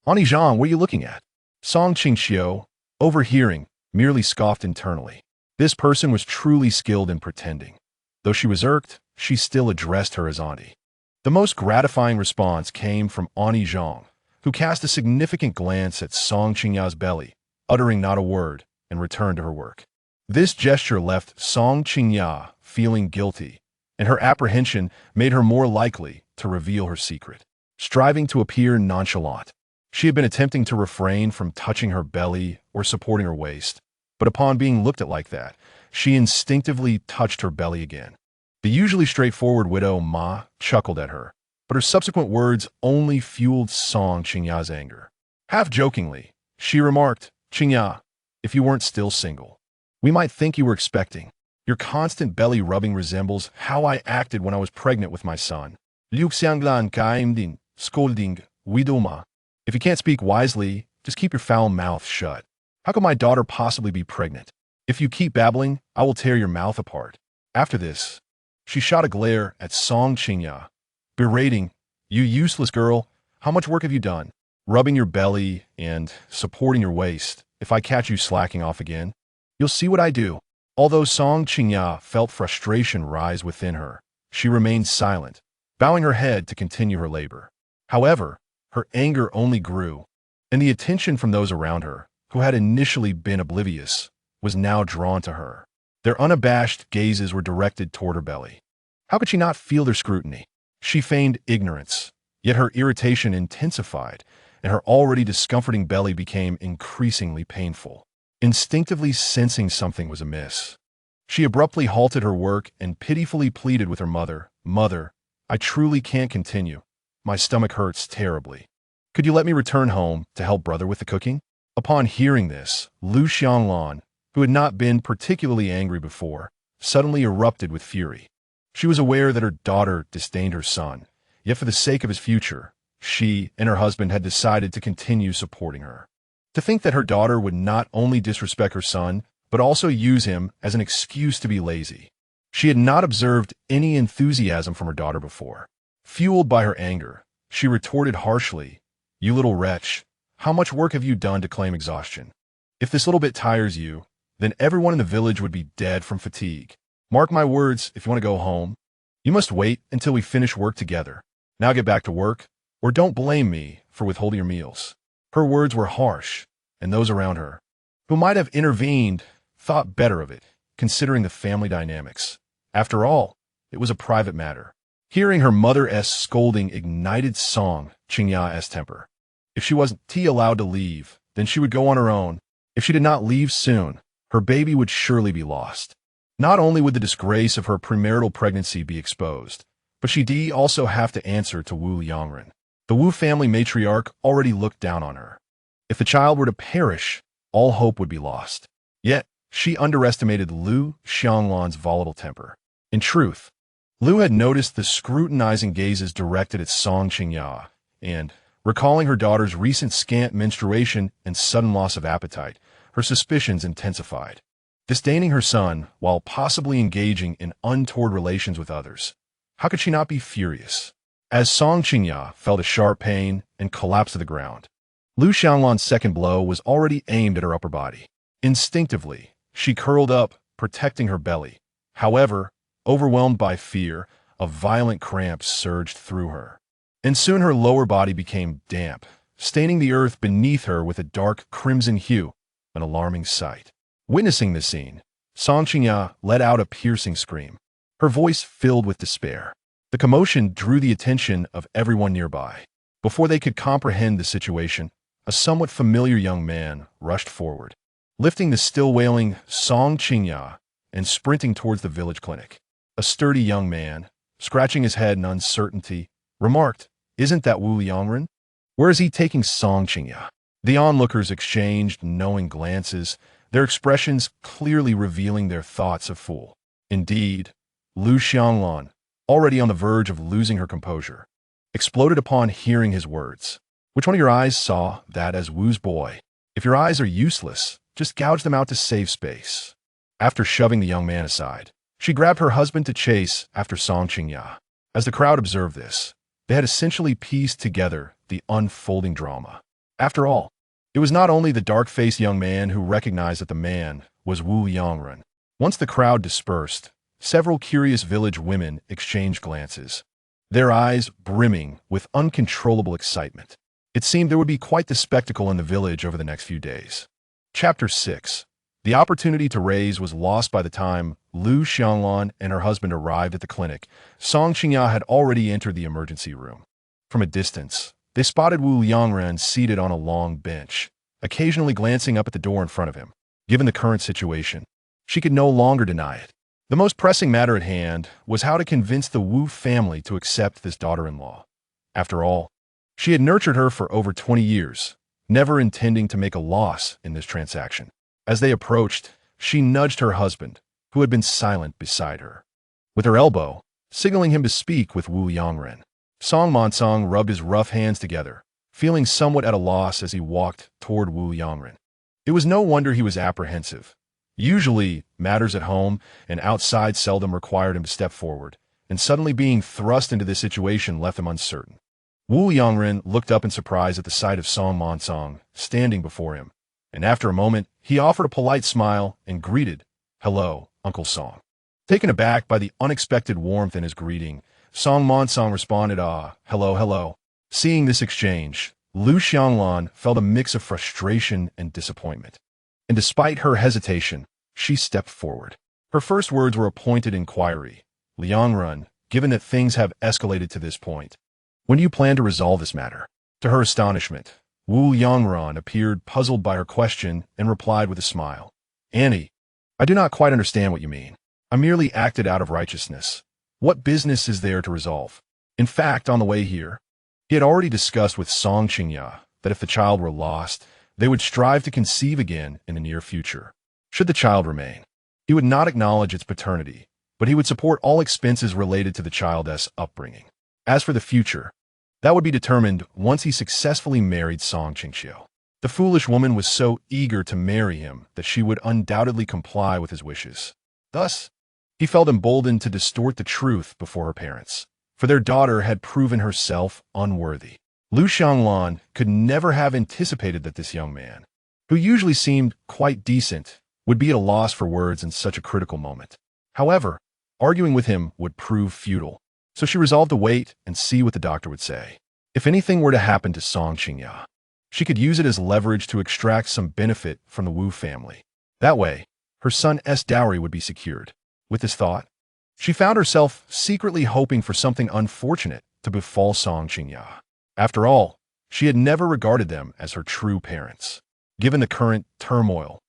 "Ani Zhang, what are you looking at?" Song Qingqiu, overhearing, merely scoffed internally. This person was truly skilled in pretending. Though she was irked, she still addressed her as auntie. The most gratifying response came from Ani Zhang, who cast a significant glance at Song Qingya's belly, uttering not a word, and returned to her work. This gesture left Song Qingya feeling guilty, and her apprehension made her more likely to reveal her secret. Striving to appear nonchalant, she had been attempting to refrain from touching her belly or supporting her waist, but upon being looked at like that, she instinctively touched her belly again. The usually straightforward widow Ma chuckled at her, but her subsequent words only fueled Song Qingya's anger. Half jokingly, she remarked, "Qingya, if you weren't still single, we might think you were expecting. Your constant belly rubbing resembles how I acted when I was pregnant with my son. Liu Xianglan Kaimding, scolding, widow Ma. If you can't speak wisely, just keep your foul mouth shut. How could my daughter possibly be pregnant? If you keep babbling, I will tear your mouth apart." After this, she shot a glare at Song Qingya, berating, "You useless girl, how much work have you done? Rubbing your belly and supporting your waist. If I catch you slacking off again, you'll see what I do." Although Song Qingya felt frustration rise within her, she remained silent, bowing her head to continue her labor. However, her anger only grew, and the attention from those around her, who had initially been oblivious, was now drawn to her. Their unabashed gazes were directed toward her belly. How could she not feel their scrutiny? She feigned ignorance, yet her irritation intensified, and her already discomforting belly became increasingly painful. Instinctively sensing something was amiss, she abruptly halted her work and pitifully pleaded with her mother, "Mother, I truly can't continue. My stomach hurts terribly. Could you let me return home to help brother with the cooking?" Upon hearing this, Liu Xianglan, who had not been particularly angry before, suddenly erupted with fury. She was aware that her daughter disdained her son, yet for the sake of his future, she and her husband had decided to continue supporting her. To think that her daughter would not only disrespect her son, but also use him as an excuse to be lazy. She had not observed any enthusiasm from her daughter before. Fueled by her anger, she retorted harshly, "You little wretch, how much work have you done to claim exhaustion? If this little bit tires you, then everyone in the village would be dead from fatigue. Mark my words, if you want to go home, you must wait until we finish work together. Now get back to work, or don't blame me for withholding your meals." Her words were harsh, and those around her, who might have intervened, thought better of it, considering the family dynamics. After all, it was a private matter. Hearing her mother-esque scolding ignited Song Qingya's temper. If she wasn't allowed to leave, then she would go on her own. If she did not leave soon, her baby would surely be lost. Not only would the disgrace of her premarital pregnancy be exposed, but she'd also have to answer to Wu Yangren. The Wu family matriarch already looked down on her. If the child were to perish, all hope would be lost. Yet, she underestimated Liu Xianglan's volatile temper. In truth, Liu had noticed the scrutinizing gazes directed at Song Qingya, and, recalling her daughter's recent scant menstruation and sudden loss of appetite, her suspicions intensified. Disdaining her son while possibly engaging in untoward relations with others, how could she not be furious? As Song Qingya felt a sharp pain and collapsed to the ground, Liu Xianglan's second blow was already aimed at her upper body. Instinctively, she curled up, protecting her belly. However, overwhelmed by fear, a violent cramp surged through her, and soon her lower body became damp, staining the earth beneath her with a dark crimson hue, an alarming sight. Witnessing this scene, Song Qingya let out a piercing scream, her voice filled with despair. The commotion drew the attention of everyone nearby. Before they could comprehend the situation, a somewhat familiar young man rushed forward, lifting the still wailing Song Qingya and sprinting towards the village clinic. A sturdy young man, scratching his head in uncertainty, remarked, "Isn't that Wu Yangren? Where is he taking Song Qingya?" The onlookers exchanged knowing glances, their expressions clearly revealing their thoughts of fool. Indeed, Lu Xianglan, already on the verge of losing her composure, exploded upon hearing his words. Which one of your eyes saw that as Wu's boy? If your eyes are useless, just gouge them out to save space. After shoving the young man aside, she grabbed her husband to chase after Song Qingya. As the crowd observed this, they had essentially pieced together the unfolding drama. After all, it was not only the dark-faced young man who recognized that the man was Wu Yongren. Once the crowd dispersed, several curious village women exchanged glances, their eyes brimming with uncontrollable excitement. It seemed there would be quite the spectacle in the village over the next few days. Chapter 6. The opportunity to raise was lost by the time Lu Xianglan and her husband arrived at the clinic. Song Qingya had already entered the emergency room. From a distance, they spotted Wu Yongren seated on a long bench, occasionally glancing up at the door in front of him. Given the current situation, she could no longer deny it. The most pressing matter at hand was how to convince the Wu family to accept this daughter-in-law. After all, she had nurtured her for over 20 years, never intending to make a loss in this transaction. As they approached, she nudged her husband, who had been silent beside her, with her elbow, signaling him to speak with Wu Yongren. Song Monsong rubbed his rough hands together, feeling somewhat at a loss as he walked toward Wu Yongren. It was no wonder he was apprehensive. Usually, matters at home and outside seldom required him to step forward, and suddenly being thrust into this situation left him uncertain. Wu Yongren looked up in surprise at the sight of Song Monsong standing before him, and after a moment, he offered a polite smile and greeted, "Hello, Uncle Song." Taken aback by the unexpected warmth in his greeting, Song Monsong responded, hello, hello." Seeing this exchange, Lu Xianglan felt a mix of frustration and disappointment. And despite her hesitation, she stepped forward. Her first words were a pointed inquiry. "Liangrun, given that things have escalated to this point, when do you plan to resolve this matter?" To her astonishment, Wu Yongran appeared puzzled by her question and replied with a smile. "Annie, I do not quite understand what you mean. I merely acted out of righteousness. What business is there to resolve? In fact, on the way here, he had already discussed with Song Qingya that if the child were lost, they would strive to conceive again in the near future. Should the child remain, he would not acknowledge its paternity, but he would support all expenses related to the child's upbringing. As for the future, that would be determined once he successfully married Song Qingqiu. The foolish woman was so eager to marry him that she would undoubtedly comply with his wishes. Thus, he felt emboldened to distort the truth before her parents, for their daughter had proven herself unworthy. Lu Xianglan could never have anticipated that this young man, who usually seemed quite decent, would be at a loss for words in such a critical moment. However, arguing with him would prove futile, so she resolved to wait and see what the doctor would say. If anything were to happen to Song Qingya, she could use it as leverage to extract some benefit from the Wu family. That way, her son's dowry would be secured. With this thought, she found herself secretly hoping for something unfortunate to befall Song Qingya. After all, she had never regarded them as her true parents. Given the current turmoil,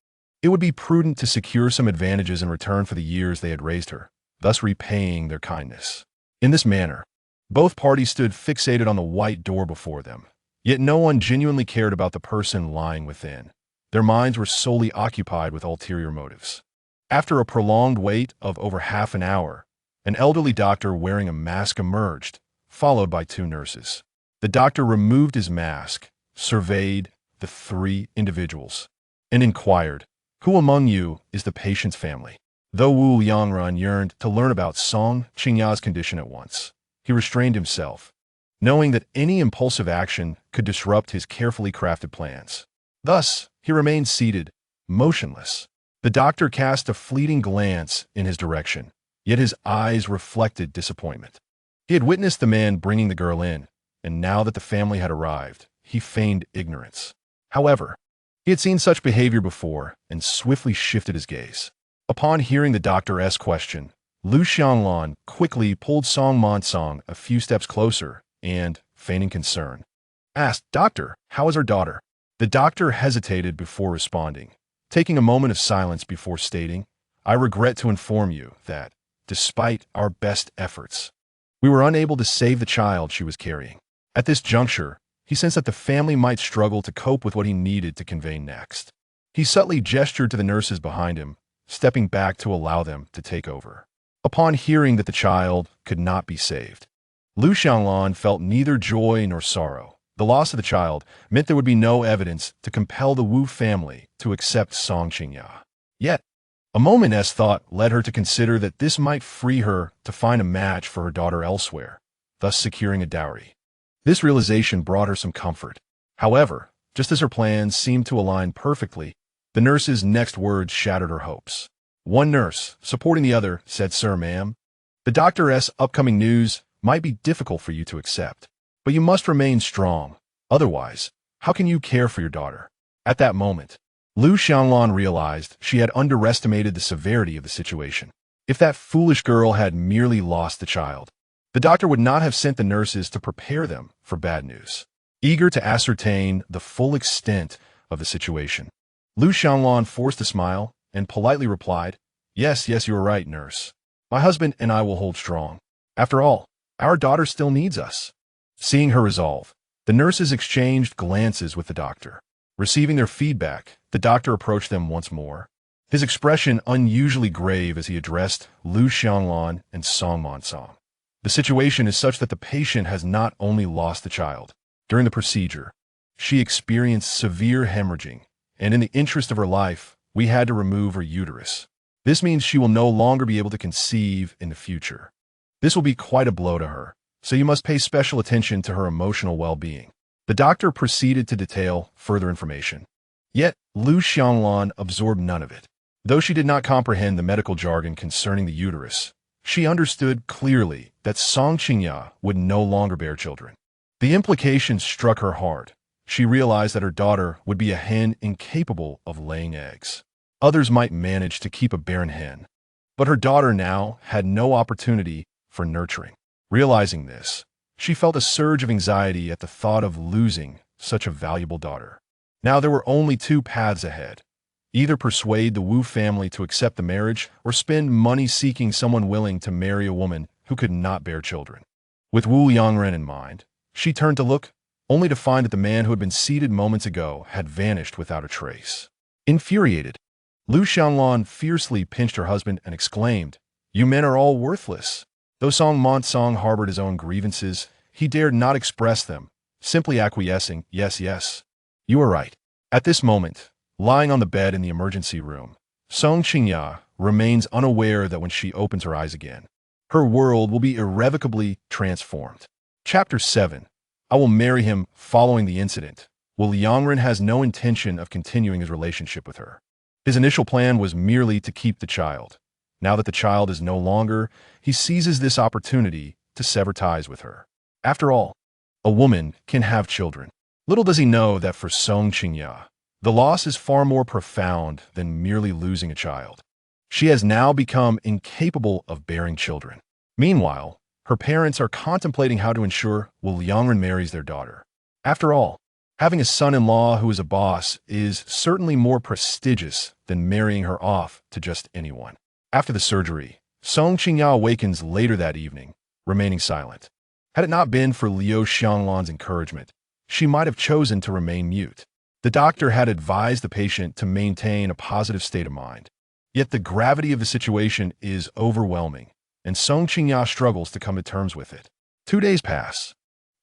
it would be prudent to secure some advantages in return for the years they had raised her, thus repaying their kindness. In this manner, both parties stood fixated on the white door before them, yet no one genuinely cared about the person lying within. Their minds were solely occupied with ulterior motives. After a prolonged wait of over half an hour, an elderly doctor wearing a mask emerged, followed by 2 nurses. The doctor removed his mask, surveyed the 3 individuals, and inquired, "Who among you is the patient's family?" Though Wu Yongran yearned to learn about Song Qingya's condition at once, he restrained himself, knowing that any impulsive action could disrupt his carefully crafted plans. Thus, he remained seated, motionless. The doctor cast a fleeting glance in his direction, yet his eyes reflected disappointment. He had witnessed the man bringing the girl in, and now that the family had arrived, he feigned ignorance. However, he had seen such behavior before and swiftly shifted his gaze. Upon hearing the doctor's question, Lu Xianglan quickly pulled Song Monsong a few steps closer and, feigning concern, asked, "Doctor, how is our daughter?" The doctor hesitated before responding, taking a moment of silence before stating, "I regret to inform you that, despite our best efforts, we were unable to save the child she was carrying." At this juncture, He sensed that the family might struggle to cope with what he needed to convey next. He subtly gestured to the nurses behind him, stepping back to allow them to take over. Upon hearing that the child could not be saved, Lu Xianglan felt neither joy nor sorrow. The loss of the child meant there would be no evidence to compel the Wu family to accept Song Qingqiu. Yet, a moment's thought led her to consider that this might free her to find a match for her daughter elsewhere, thus securing a dowry. This realization brought her some comfort. However, just as her plans seemed to align perfectly, the nurse's next words shattered her hopes. One nurse, supporting the other, said, "Sir, ma'am, the doctor's upcoming news might be difficult for you to accept, but you must remain strong. Otherwise, how can you care for your daughter?" At that moment, Lu Xianglan realized she had underestimated the severity of the situation. If that foolish girl had merely lost the child, the doctor would not have sent the nurses to prepare them for bad news. Eager to ascertain the full extent of the situation, Lu Xianglan forced a smile and politely replied, Yes, you are right, nurse. My husband and I will hold strong. After all, our daughter still needs us." Seeing her resolve, the nurses exchanged glances with the doctor. Receiving their feedback, the doctor approached them once more, his expression unusually grave as he addressed Lu Xianglan and Song Monsong. "The situation is such that the patient has not only lost the child. During the procedure, she experienced severe hemorrhaging, and in the interest of her life, we had to remove her uterus. This means she will no longer be able to conceive in the future. This will be quite a blow to her, so you must pay special attention to her emotional well-being." The doctor proceeded to detail further information. Yet, Lu Xianglan absorbed none of it. Though she did not comprehend the medical jargon concerning the uterus, she understood clearly that Song Qingqiu would no longer bear children. The implications struck her hard. She realized that her daughter would be a hen incapable of laying eggs. Others might manage to keep a barren hen, but her daughter now had no opportunity for nurturing. Realizing this, she felt a surge of anxiety at the thought of losing such a valuable daughter. Now there were only two paths ahead. Either persuade the Wu family to accept the marriage or spend money seeking someone willing to marry a woman who could not bear children. With Wu Yangren in mind, she turned to look, only to find that the man who had been seated moments ago had vanished without a trace. Infuriated, Lu Xianglan fiercely pinched her husband and exclaimed, "You men are all worthless." Though Song Monsong harbored his own grievances, he dared not express them, simply acquiescing, Yes, you are right." At this moment, lying on the bed in the emergency room, Song Qingqiu remains unaware that when she opens her eyes again, her world will be irrevocably transformed. Chapter 7. I will marry him. Following the incident, Wu Yangren has no intention of continuing his relationship with her. His initial plan was merely to keep the child. Now that the child is no longer, he seizes this opportunity to sever ties with her. After all, a woman can have children. Little does he know that for Song Qingqiu, the loss is far more profound than merely losing a child. She has now become incapable of bearing children. Meanwhile, her parents are contemplating how to ensure Wu Yangren marries their daughter. After all, having a son-in-law who is a boss is certainly more prestigious than marrying her off to just anyone. After the surgery, Song Qingqiu awakens later that evening, remaining silent. Had it not been for Liu Xianglan's encouragement, she might have chosen to remain mute. The doctor had advised the patient to maintain a positive state of mind. Yet the gravity of the situation is overwhelming, and Song Qingqiu struggles to come to terms with it. 2 days pass,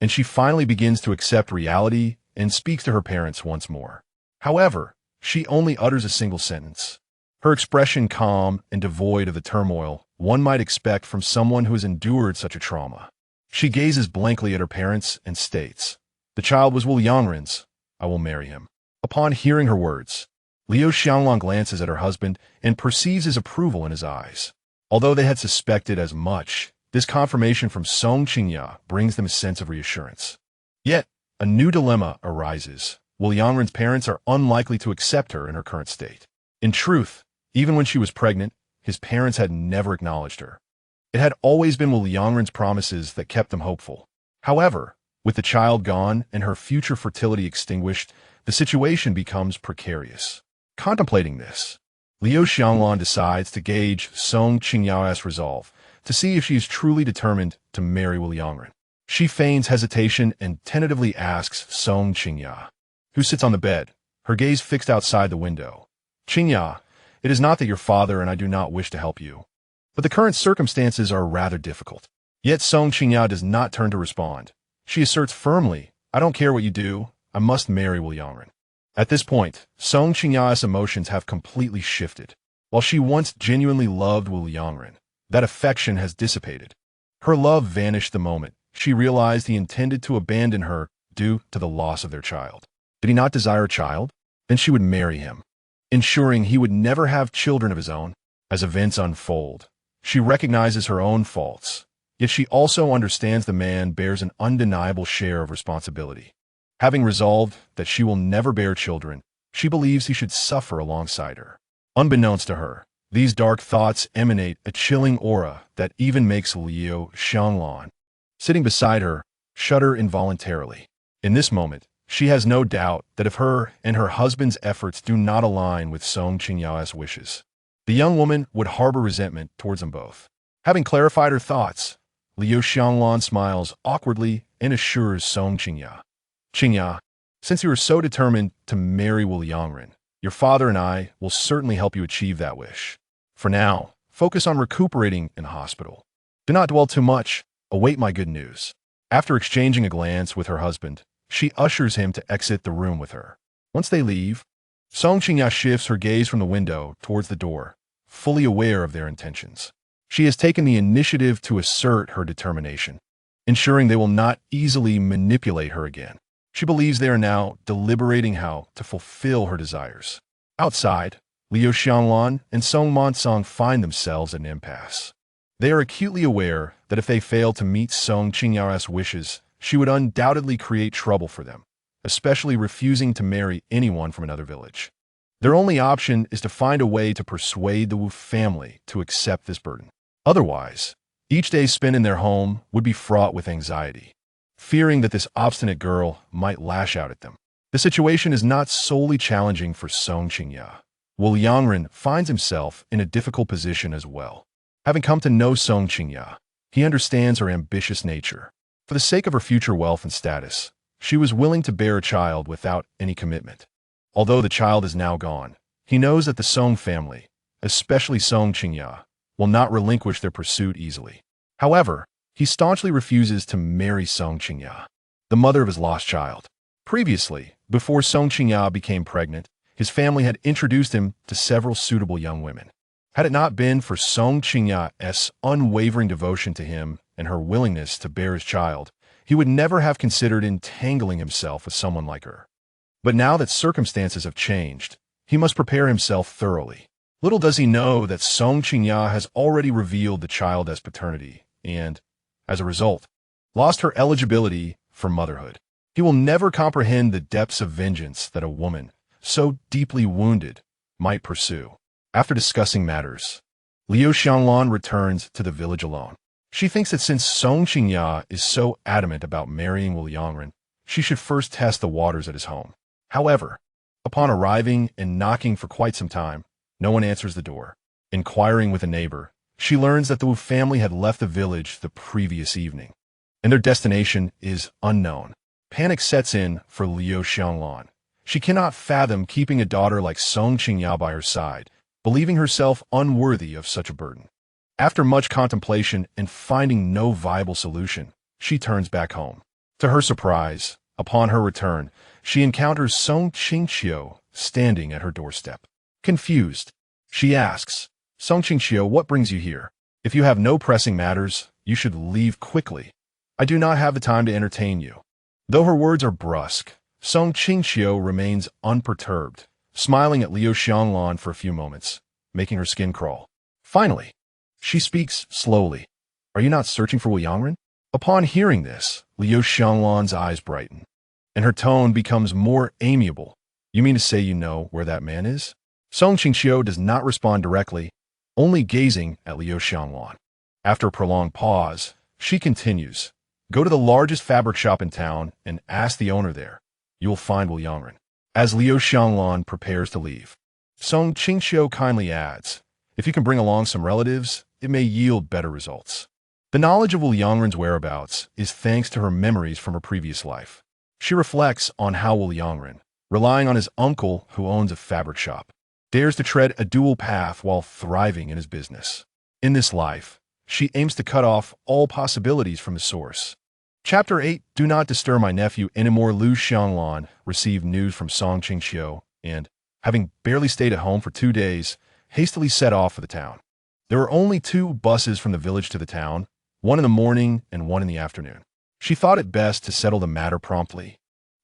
and she finally begins to accept reality and speaks to her parents once more. However, she only utters a single sentence. Her expression calm and devoid of the turmoil one might expect from someone who has endured such a trauma. She gazes blankly at her parents and states, "The child was Wu Yangren's. I will marry him." Upon hearing her words, Liu Xianglan glances at her husband and perceives his approval in his eyes. Although they had suspected as much, this confirmation from Song Qingqiu brings them a sense of reassurance. Yet, a new dilemma arises. Wu Yangren's parents are unlikely to accept her in her current state. In truth, even when she was pregnant, his parents had never acknowledged her. It had always been Wu Yangren's promises that kept them hopeful. However, with the child gone and her future fertility extinguished, the situation becomes precarious. Contemplating this, Liu Xianglan decides to gauge Song Qingqiu's resolve to see if she is truly determined to marry Wu Yangren. She feigns hesitation and tentatively asks Song Qingqiu, who sits on the bed, her gaze fixed outside the window. Qingqiu, it is not that your father and I do not wish to help you, but the current circumstances are rather difficult. Yet Song Qingqiu does not turn to respond. She asserts firmly, I don't care what you do, I must marry Wu Yangren. At this point, Song Qingqiu's emotions have completely shifted. While she once genuinely loved Wu Yangren, that affection has dissipated. Her love vanished the moment she realized he intended to abandon her due to the loss of their child. Did he not desire a child? Then she would marry him, ensuring he would never have children of his own. As events unfold, she recognizes her own faults, yet she also understands the man bears an undeniable share of responsibility. Having resolved that she will never bear children, she believes he should suffer alongside her. Unbeknownst to her, these dark thoughts emanate a chilling aura that even makes Liu Xianglan, sitting beside her, shudder involuntarily. In this moment, she has no doubt that if her and her husband's efforts do not align with Song Qingqiu's wishes, the young woman would harbor resentment towards them both. Having clarified her thoughts, Liu Xianglan smiles awkwardly and assures Song Qingqiu, Qingqiu, since you are so determined to marry Wu Yangren, your father and I will certainly help you achieve that wish. For now, focus on recuperating in hospital. Do not dwell too much. Await my good news. After exchanging a glance with her husband, she ushers him to exit the room with her. Once they leave, Song Qingqiu shifts her gaze from the window towards the door, fully aware of their intentions. She has taken the initiative to assert her determination, ensuring they will not easily manipulate her again. She believes they are now deliberating how to fulfill her desires. Outside, Liu Xianglan and Song Monsong find themselves at an impasse. They are acutely aware that if they fail to meet Song Qingqiu's wishes, she would undoubtedly create trouble for them, especially refusing to marry anyone from another village. Their only option is to find a way to persuade the Wu family to accept this burden. Otherwise, each day spent in their home would be fraught with anxiety, fearing that this obstinate girl might lash out at them. The situation is not solely challenging for Song Qingqiu. Wu Yangren finds himself in a difficult position as well. Having come to know Song Qingqiu, he understands her ambitious nature. For the sake of her future wealth and status, she was willing to bear a child without any commitment. Although the child is now gone, he knows that the Song family, especially Song Qingqiu, will not relinquish their pursuit easily. However, he staunchly refuses to marry Song Qingqiu, the mother of his lost child. Previously, before Song Qingqiu became pregnant, his family had introduced him to several suitable young women. Had it not been for Song Qingqiu's unwavering devotion to him and her willingness to bear his child, he would never have considered entangling himself with someone like her. But now that circumstances have changed, he must prepare himself thoroughly. Little does he know that Song Qingqiu has already revealed the child as paternity and, as a result, lost her eligibility for motherhood. He will never comprehend the depths of vengeance that a woman, so deeply wounded, might pursue. After discussing matters, Liu Xianglan returns to the village alone. She thinks that since Song Qingqiu is so adamant about marrying Wu Yangren, she should first test the waters at his home. However, upon arriving and knocking for quite some time, no one answers the door. Inquiring with a neighbor, she learns that the Wu family had left the village the previous evening, and their destination is unknown. Panic sets in for Liu Xianglan. She cannot fathom keeping a daughter like Song Qingqiu by her side, believing herself unworthy of such a burden. After much contemplation and finding no viable solution, she turns back home. To her surprise, upon her return, she encounters Song Qingqiu standing at her doorstep. Confused, she asks, Song Qingqiu, what brings you here? If you have no pressing matters, you should leave quickly. I do not have the time to entertain you. Though her words are brusque, Song Qingqiu remains unperturbed, smiling at Liu Xianglan for a few moments, making her skin crawl. Finally, she speaks slowly. Are you not searching for Wu Yangren? Upon hearing this, Liu Xianglan's eyes brighten, and her tone becomes more amiable. You mean to say you know where that man is? Song Qingqiu does not respond directly, only gazing at Liu Xianglan. After a prolonged pause, she continues, Go to the largest fabric shop in town and ask the owner there. You will find Wu Yangren. As Liu Xianglan prepares to leave, Song Qingqiu kindly adds, If you can bring along some relatives, it may yield better results. The knowledge of Wu Yangren's whereabouts is thanks to her memories from her previous life. She reflects on how Wu Yangren, relying on his uncle who owns a fabric shop, dares to tread a dual path while thriving in his business. In this life, she aims to cut off all possibilities from the source. Chapter 8, Do Not Disturb My Nephew Anymore. Lu Xianglan received news from Song Qingqiu and, having barely stayed at home for 2 days, hastily set off for the town. There were only 2 buses from the village to the town, one in the morning and one in the afternoon. She thought it best to settle the matter promptly.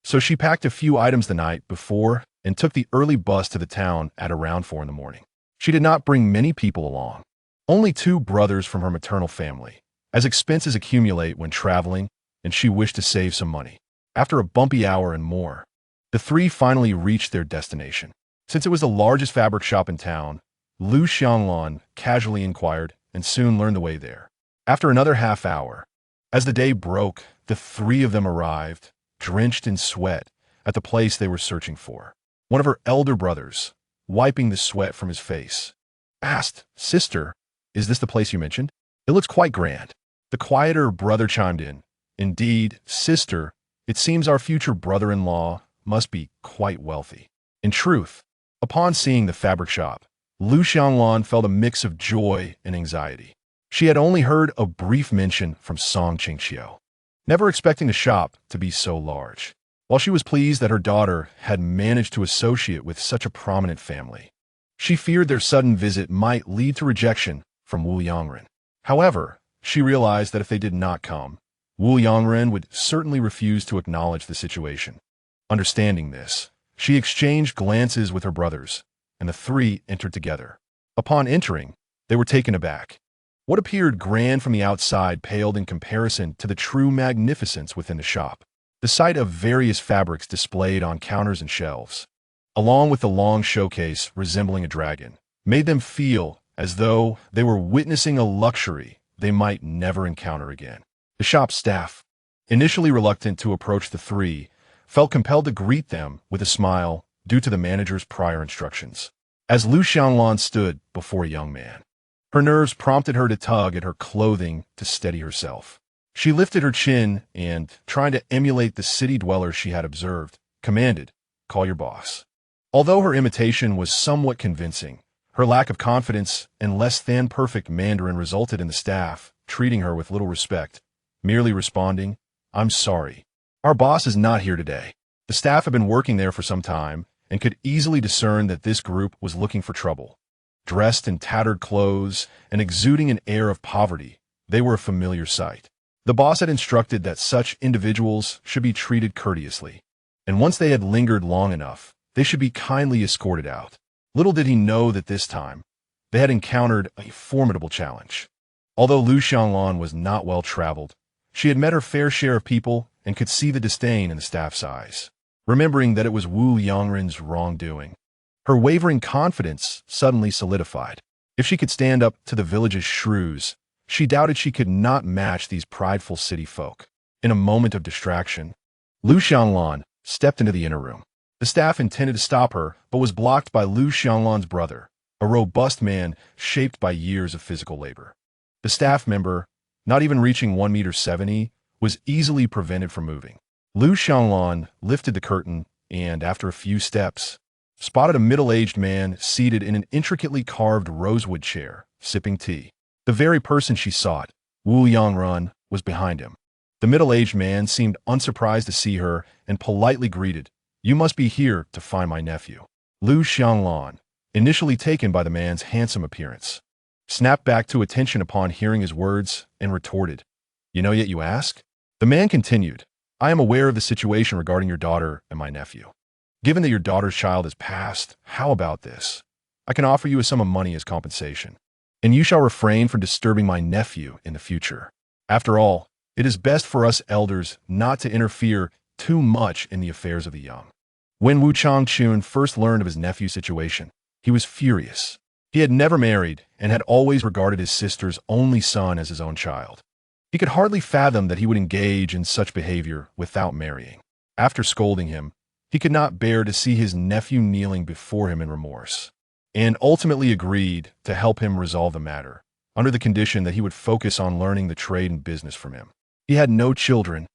So she packed a few items the night before and took the early bus to the town at around 4 in the morning. She did not bring many people along. Only 2 brothers from her maternal family, as expenses accumulate when traveling, and she wished to save some money. After a bumpy hour and more, the 3 finally reached their destination. Since it was the largest fabric shop in town, Lu Xianglan casually inquired and soon learned the way there. After another half hour, as the day broke, the 3 of them arrived, drenched in sweat, at the place they were searching for. One of her elder brothers, wiping the sweat from his face, asked, "Sister, is this the place you mentioned? It looks quite grand." The quieter brother chimed in, "Indeed, sister, it seems our future brother-in-law must be quite wealthy." In truth, upon seeing the fabric shop, Lu Xianglan felt a mix of joy and anxiety. She had only heard a brief mention from Song Qingqiu, never expecting the shop to be so large. While she was pleased that her daughter had managed to associate with such a prominent family, she feared their sudden visit might lead to rejection from Wu Yangren. However, she realized that if they did not come, Wu Yangren would certainly refuse to acknowledge the situation. Understanding this, she exchanged glances with her brothers, and the 3 entered together. Upon entering, they were taken aback. What appeared grand from the outside paled in comparison to the true magnificence within the shop. The sight of various fabrics displayed on counters and shelves, along with the long showcase resembling a dragon, made them feel as though they were witnessing a luxury they might never encounter again. The shop staff, initially reluctant to approach the 3, felt compelled to greet them with a smile due to the manager's prior instructions. As Lu Xianglan stood before a young man, her nerves prompted her to tug at her clothing to steady herself. She lifted her chin and, trying to emulate the city dweller she had observed, commanded, "Call your boss." Although her imitation was somewhat convincing, her lack of confidence and less than perfect Mandarin resulted in the staff treating her with little respect, merely responding, "I'm sorry. Our boss is not here today." The staff had been working there for some time and could easily discern that this group was looking for trouble. Dressed in tattered clothes and exuding an air of poverty, they were a familiar sight. The boss had instructed that such individuals should be treated courteously, and once they had lingered long enough, they should be kindly escorted out. Little did he know that this time, they had encountered a formidable challenge. Although Lu Xianglan was not well-traveled, she had met her fair share of people and could see the disdain in the staff's eyes. Remembering that it was Wu Yangren's wrongdoing, her wavering confidence suddenly solidified. If she could stand up to the village's shrews, she doubted she could not match these prideful city folk. In a moment of distraction, Lu Xianglan stepped into the inner room. The staff intended to stop her, but was blocked by Lu Xianglan's brother, a robust man shaped by years of physical labor. The staff member, not even reaching 1.70 meters, was easily prevented from moving. Lu Xianglan lifted the curtain and, after a few steps, spotted a middle-aged man seated in an intricately carved rosewood chair, sipping tea. The very person she sought, Wu Yangren, was behind him. The middle-aged man seemed unsurprised to see her and politely greeted, "You must be here to find my nephew." Lu Xianglan, initially taken by the man's handsome appearance, snapped back to attention upon hearing his words and retorted, "You know yet you ask?" The man continued, "I am aware of the situation regarding your daughter and my nephew. Given that your daughter's child has passed, how about this? I can offer you a sum of money as compensation, and you shall refrain from disturbing my nephew in the future. After all, it is best for us elders not to interfere too much in the affairs of the young." When Wu Changchun first learned of his nephew's situation, he was furious. He had never married and had always regarded his sister's only son as his own child. He could hardly fathom that he would engage in such behavior without marrying. After scolding him, he could not bear to see his nephew kneeling before him in remorse, and ultimately agreed to help him resolve the matter, under the condition that he would focus on learning the trade and business from him. He had no children,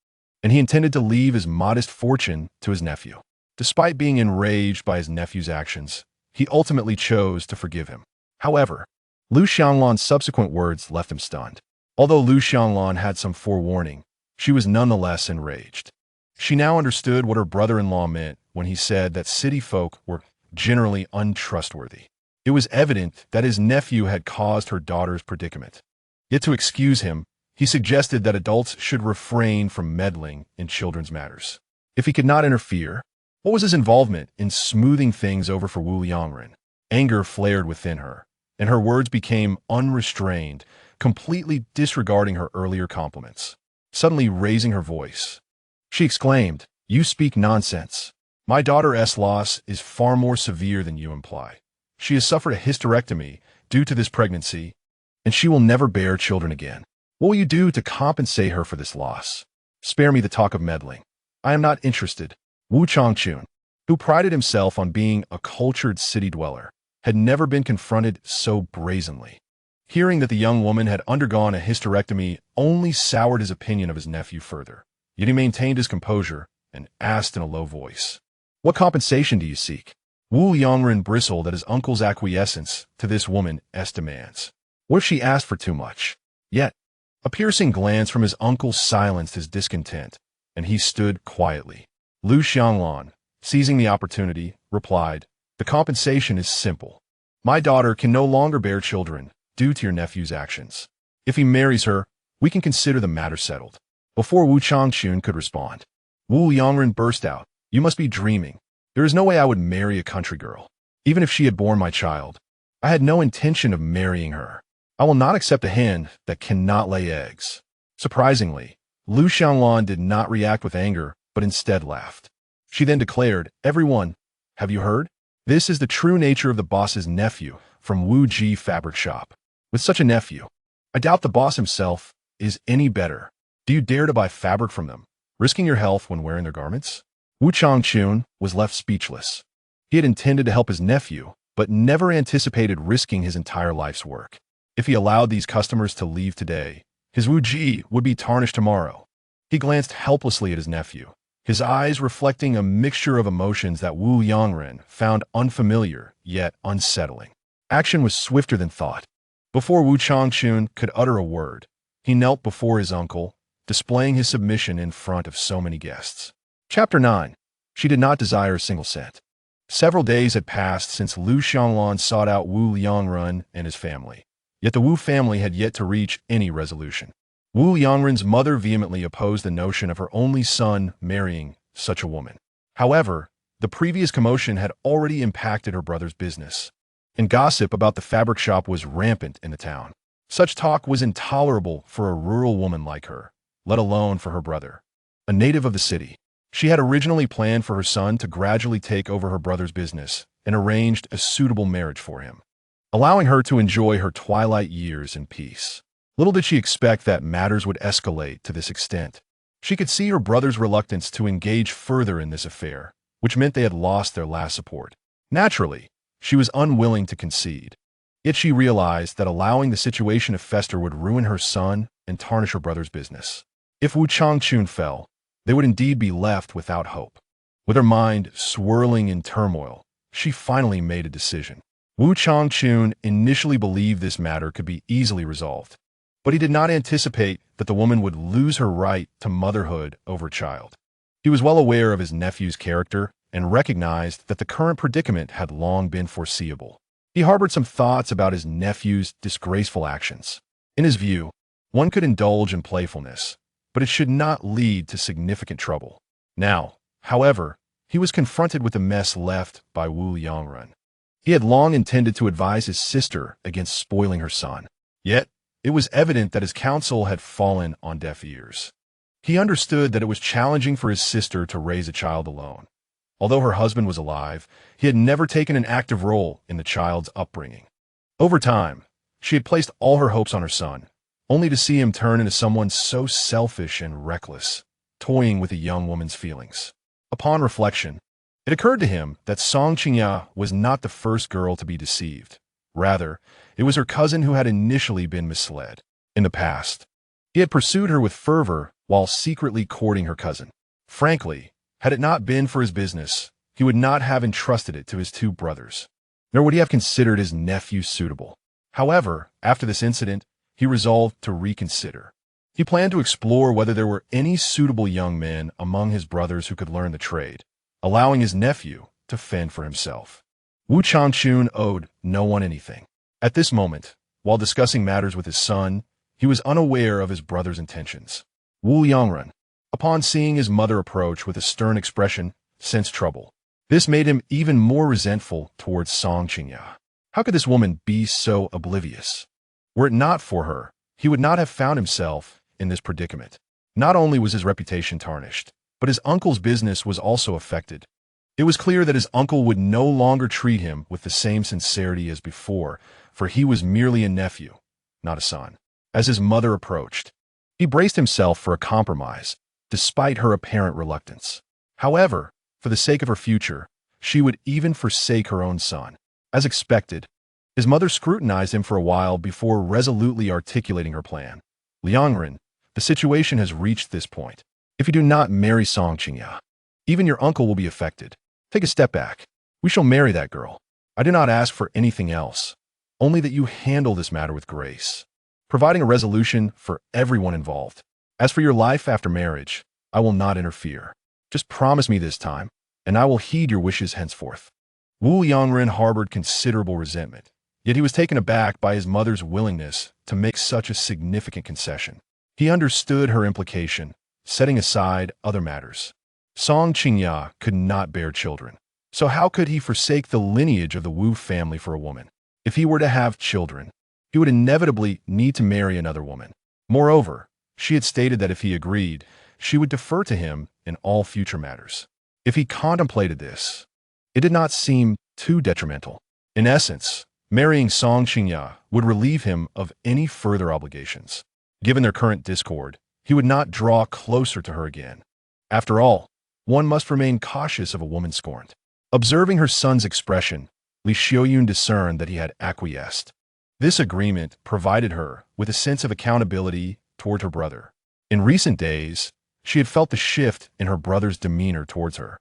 and he intended to leave his modest fortune to his nephew. Despite being enraged by his nephew's actions, he ultimately chose to forgive him. However, Lu Xianglan's subsequent words left him stunned. Although Lu Xianglan had some forewarning, she was nonetheless enraged. She now understood what her brother-in-law meant when he said that city folk were generally untrustworthy. It was evident that his nephew had caused her daughter's predicament. Yet to excuse him, he suggested that adults should refrain from meddling in children's matters. If he could not interfere, what was his involvement in smoothing things over for Wu Yongren? Anger flared within her, and her words became unrestrained, completely disregarding her earlier compliments. Suddenly raising her voice, she exclaimed, "You speak nonsense. My daughter's loss is far more severe than you imply. She has suffered a hysterectomy due to this pregnancy, and she will never bear children again. What will you do to compensate her for this loss? Spare me the talk of meddling. I am not interested." Wu Changchun, who prided himself on being a cultured city dweller, had never been confronted so brazenly. Hearing that the young woman had undergone a hysterectomy only soured his opinion of his nephew further. Yet he maintained his composure and asked in a low voice, "What compensation do you seek?" Wu Yongren bristled at his uncle's acquiescence to this woman's demands. What if she asked for too much? Yet, a piercing glance from his uncle silenced his discontent, and he stood quietly. Lu Xianglan, seizing the opportunity, replied, "The compensation is simple. My daughter can no longer bear children due to your nephew's actions. If he marries her, we can consider the matter settled." Before Wu Changchun could respond, Wu Yongren burst out, "You must be dreaming. There is no way I would marry a country girl. Even if she had borne my child, I had no intention of marrying her. I will not accept a hen that cannot lay eggs." Surprisingly, Lu Xianglan did not react with anger, but instead laughed. She then declared, "Everyone, have you heard? This is the true nature of the boss's nephew from Wu Ji Fabric Shop. With such a nephew, I doubt the boss himself is any better. Do you dare to buy fabric from them, risking your health when wearing their garments?" Wu Changchun was left speechless. He had intended to help his nephew, but never anticipated risking his entire life's work. If he allowed these customers to leave today, his Wu Ji would be tarnished tomorrow. He glanced helplessly at his nephew, his eyes reflecting a mixture of emotions that Wu Yongren found unfamiliar yet unsettling. Action was swifter than thought. Before Wu Changchun could utter a word, he knelt before his uncle, displaying his submission in front of so many guests. Chapter 9. She did not desire a single cent. Several days had passed since Lu Xianglan sought out Wu Yongren and his family. Yet the Wu family had yet to reach any resolution. Wu Yongren's mother vehemently opposed the notion of her only son marrying such a woman. However, the previous commotion had already impacted her brother's business, and gossip about the fabric shop was rampant in the town. Such talk was intolerable for a rural woman like her, let alone for her brother, a native of the city. She had originally planned for her son to gradually take over her brother's business and arranged a suitable marriage for him, allowing her to enjoy her twilight years in peace. Little did she expect that matters would escalate to this extent. She could see her brother's reluctance to engage further in this affair, which meant they had lost their last support. Naturally, she was unwilling to concede. Yet she realized that allowing the situation to fester would ruin her son and tarnish her brother's business. If Wu Changchun fell, they would indeed be left without hope. With her mind swirling in turmoil, she finally made a decision. Wu Changchun initially believed this matter could be easily resolved, but he did not anticipate that the woman would lose her right to motherhood over a child. He was well aware of his nephew's character and recognized that the current predicament had long been foreseeable. He harbored some thoughts about his nephew's disgraceful actions. In his view, one could indulge in playfulness, but it should not lead to significant trouble. Now, however, he was confronted with the mess left by Wu Yongren. He had long intended to advise his sister against spoiling her son. Yet, it was evident that his counsel had fallen on deaf ears. He understood that it was challenging for his sister to raise a child alone. Although her husband was alive, he had never taken an active role in the child's upbringing. Over time, she had placed all her hopes on her son, only to see him turn into someone so selfish and reckless, toying with a young woman's feelings. Upon reflection, it occurred to him that Song Qingqiu was not the first girl to be deceived. Rather, it was her cousin who had initially been misled. In the past, he had pursued her with fervor while secretly courting her cousin. Frankly, had it not been for his business, he would not have entrusted it to his two brothers, nor would he have considered his nephew suitable. However, after this incident, he resolved to reconsider. He planned to explore whether there were any suitable young men among his brothers who could learn the trade, allowing his nephew to fend for himself. Wu Changchun owed no one anything. At this moment, while discussing matters with his son, he was unaware of his brother's intentions. Wu Yongren, upon seeing his mother approach with a stern expression, sensed trouble. This made him even more resentful towards Song Qingqiu. How could this woman be so oblivious? Were it not for her, he would not have found himself in this predicament. Not only was his reputation tarnished, but his uncle's business was also affected. It was clear that his uncle would no longer treat him with the same sincerity as before, for he was merely a nephew, not a son. As his mother approached, he braced himself for a compromise, despite her apparent reluctance. However, for the sake of her future, she would even forsake her own son. As expected, his mother scrutinized him for a while before resolutely articulating her plan. Liangren, the situation has reached this point. If you do not marry Song Qingqiu, even your uncle will be affected. Take a step back. We shall marry that girl. I do not ask for anything else, only that you handle this matter with grace, providing a resolution for everyone involved. As for your life after marriage, I will not interfere. Just promise me this time, and I will heed your wishes henceforth. Wu Yongren harbored considerable resentment, yet he was taken aback by his mother's willingness to make such a significant concession. He understood her implication, setting aside other matters. Song Qingqiu could not bear children, so how could he forsake the lineage of the Wu family for a woman? If he were to have children, he would inevitably need to marry another woman. Moreover, she had stated that if he agreed, she would defer to him in all future matters. If he contemplated this, it did not seem too detrimental. In essence, marrying Song Qingqiu would relieve him of any further obligations. Given their current discord, he would not draw closer to her again. After all, one must remain cautious of a woman scorned. Observing her son's expression, Li Xiaoyun discerned that he had acquiesced. This agreement provided her with a sense of accountability toward her brother. In recent days, she had felt the shift in her brother's demeanor towards her,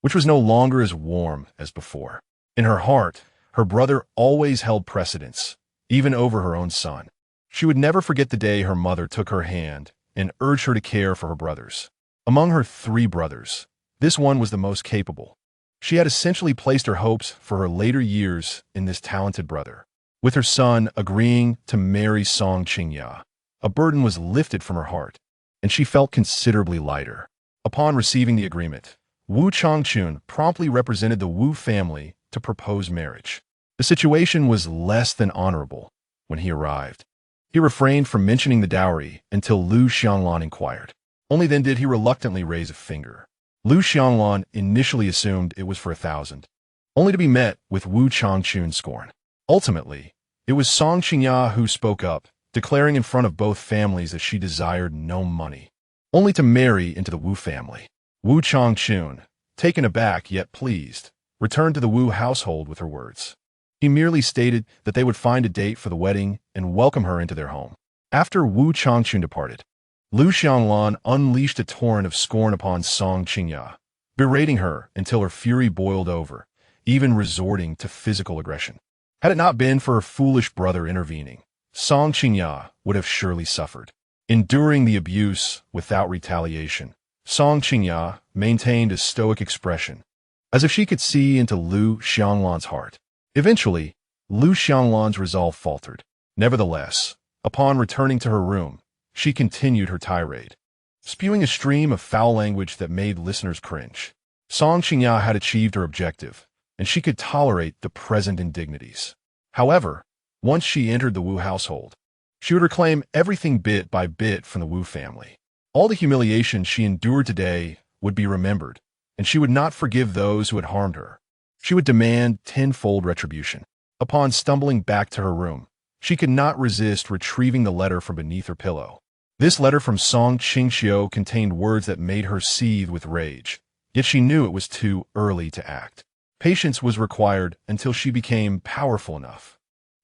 which was no longer as warm as before. In her heart, her brother always held precedence, even over her own son. She would never forget the day her mother took her hand and urged her to care for her brothers. Among her 3 brothers, this one was the most capable. She had essentially placed her hopes for her later years in this talented brother. With her son agreeing to marry Song Qingqiu, a burden was lifted from her heart, and she felt considerably lighter. Upon receiving the agreement, Wu Changchun promptly represented the Wu family to propose marriage. The situation was less than honorable when he arrived. He refrained from mentioning the dowry until Lu Xianglan inquired. Only then did he reluctantly raise a finger. Lu Xianglan initially assumed it was for 1,000, only to be met with Wu Changchun's scorn. Ultimately, it was Song Qingqiu who spoke up, declaring in front of both families that she desired no money, only to marry into the Wu family. Wu Changchun, taken aback yet pleased, returned to the Wu household with her words. He merely stated that they would find a date for the wedding and welcome her into their home. After Wu Changchun departed, Lu Xianglan unleashed a torrent of scorn upon Song Qingqiu, berating her until her fury boiled over, even resorting to physical aggression. Had it not been for her foolish brother intervening, Song Qingqiu would have surely suffered. Enduring the abuse without retaliation, Song Qingqiu maintained a stoic expression, as if she could see into Lu Xianglan's heart. Eventually, Lu Xianglan's resolve faltered. Nevertheless, upon returning to her room, she continued her tirade, spewing a stream of foul language that made listeners cringe. Song Qingqiu had achieved her objective, and she could tolerate the present indignities. However, once she entered the Wu household, she would reclaim everything bit by bit from the Wu family. All the humiliation she endured today would be remembered, and she would not forgive those who had harmed her. She would demand tenfold retribution. Upon stumbling back to her room, she could not resist retrieving the letter from beneath her pillow. This letter from Song Qingqiu contained words that made her seethe with rage, yet she knew it was too early to act. Patience was required until she became powerful enough.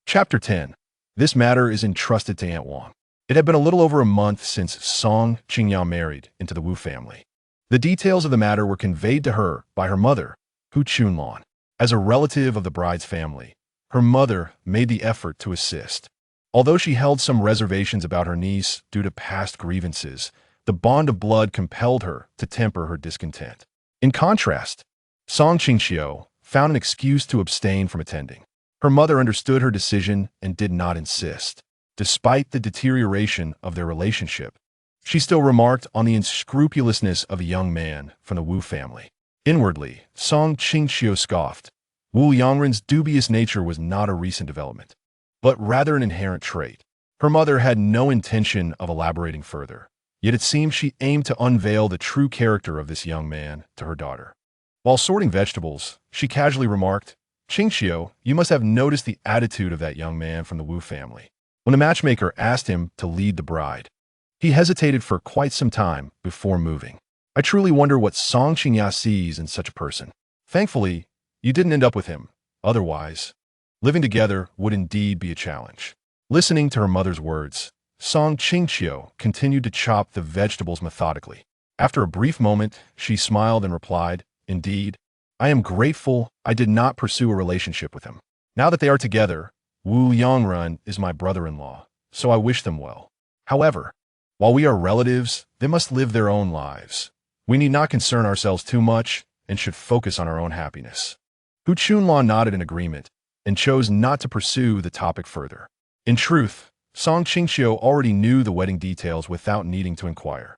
Chapter 10. This matter is entrusted to Aunt Wang. It had been a little over a month since Song Qingqiu married into the Wu family. The details of the matter were conveyed to her by her mother, Hu Chunlan. As a relative of the bride's family, her mother made the effort to assist. Although she held some reservations about her niece due to past grievances, the bond of blood compelled her to temper her discontent. In contrast, Song Qingqiu found an excuse to abstain from attending. Her mother understood her decision and did not insist. Despite the deterioration of their relationship, she still remarked on the unscrupulousness of a young man from the Wu family. Inwardly, Song Qingqiu scoffed. Wu Yongren's dubious nature was not a recent development, but rather an inherent trait. Her mother had no intention of elaborating further, yet it seemed she aimed to unveil the true character of this young man to her daughter. While sorting vegetables, she casually remarked, "Qingqiu, you must have noticed the attitude of that young man from the Wu family." When the matchmaker asked him to lead the bride, he hesitated for quite some time before moving. "I truly wonder what Song Qingqiu sees in such a person. Thankfully, you didn't end up with him. Otherwise, living together would indeed be a challenge." Listening to her mother's words, Song Qingqiu continued to chop the vegetables methodically. After a brief moment, she smiled and replied, "Indeed, I am grateful I did not pursue a relationship with him. Now that they are together, Wu Yongren is my brother-in-law, so I wish them well. However, while we are relatives, they must live their own lives. We need not concern ourselves too much and should focus on our own happiness." Hu Chunlan nodded in agreement and chose not to pursue the topic further. In truth, Song Qingqiu already knew the wedding details without needing to inquire.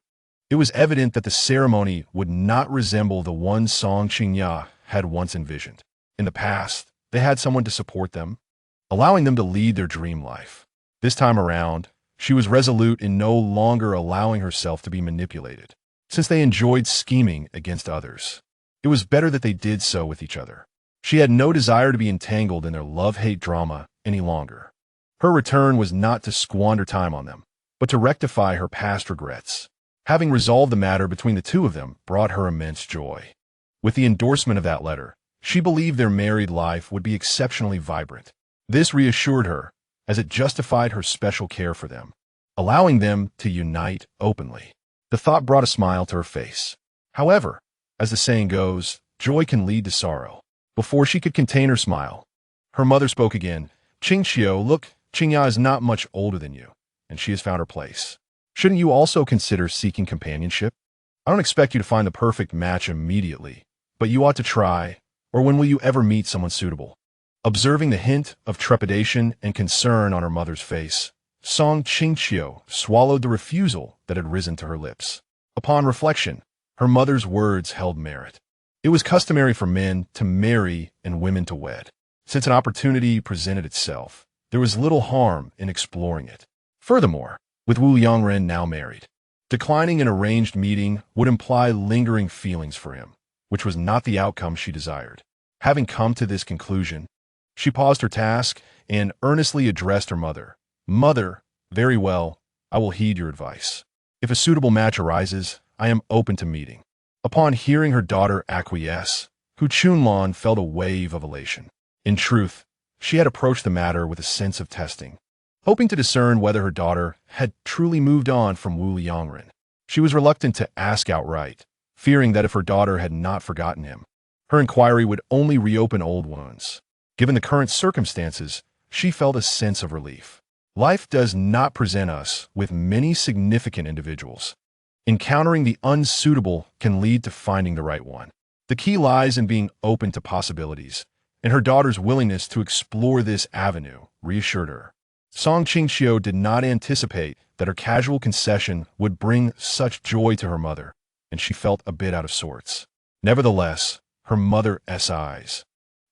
It was evident that the ceremony would not resemble the one Song Qingqiu had once envisioned. In the past, they had someone to support them, allowing them to lead their dream life. This time around, she was resolute in no longer allowing herself to be manipulated. Since they enjoyed scheming against others, it was better that they did so with each other. She had no desire to be entangled in their love-hate drama any longer. Her return was not to squander time on them, but to rectify her past regrets. Having resolved the matter between the two of them brought her immense joy. With the endorsement of that letter, she believed their married life would be exceptionally vibrant. This reassured her, as it justified her special care for them, allowing them to unite openly. The thought brought a smile to her face. However, as the saying goes, joy can lead to sorrow. Before she could contain her smile, her mother spoke again. "Qingqiu, look, Qingqiu is not much older than you, and she has found her place. Shouldn't you also consider seeking companionship? I don't expect you to find the perfect match immediately, but you ought to try, or when will you ever meet someone suitable?" Observing the hint of trepidation and concern on her mother's face, Song Qingqiu swallowed the refusal that had risen to her lips. Upon reflection, her mother's words held merit. It was customary for men to marry and women to wed. Since an opportunity presented itself, there was little harm in exploring it. Furthermore, with Wu Yongren now married, declining an arranged meeting would imply lingering feelings for him, which was not the outcome she desired. Having come to this conclusion, she paused her task and earnestly addressed her mother. "Mother, very well, I will heed your advice. If a suitable match arises, I am open to meeting." Upon hearing her daughter acquiesce, Hu Chunlan felt a wave of elation. In truth, she had approached the matter with a sense of testing, hoping to discern whether her daughter had truly moved on from Wu Yongren. She was reluctant to ask outright, fearing that if her daughter had not forgotten him, her inquiry would only reopen old wounds. Given the current circumstances, she felt a sense of relief. Life does not present us with many significant individuals. Encountering the unsuitable can lead to finding the right one. The key lies in being open to possibilities, and her daughter's willingness to explore this avenue reassured her. Song Qingqiu did not anticipate that her casual concession would bring such joy to her mother, and she felt a bit out of sorts. Nevertheless, her mother's eyes,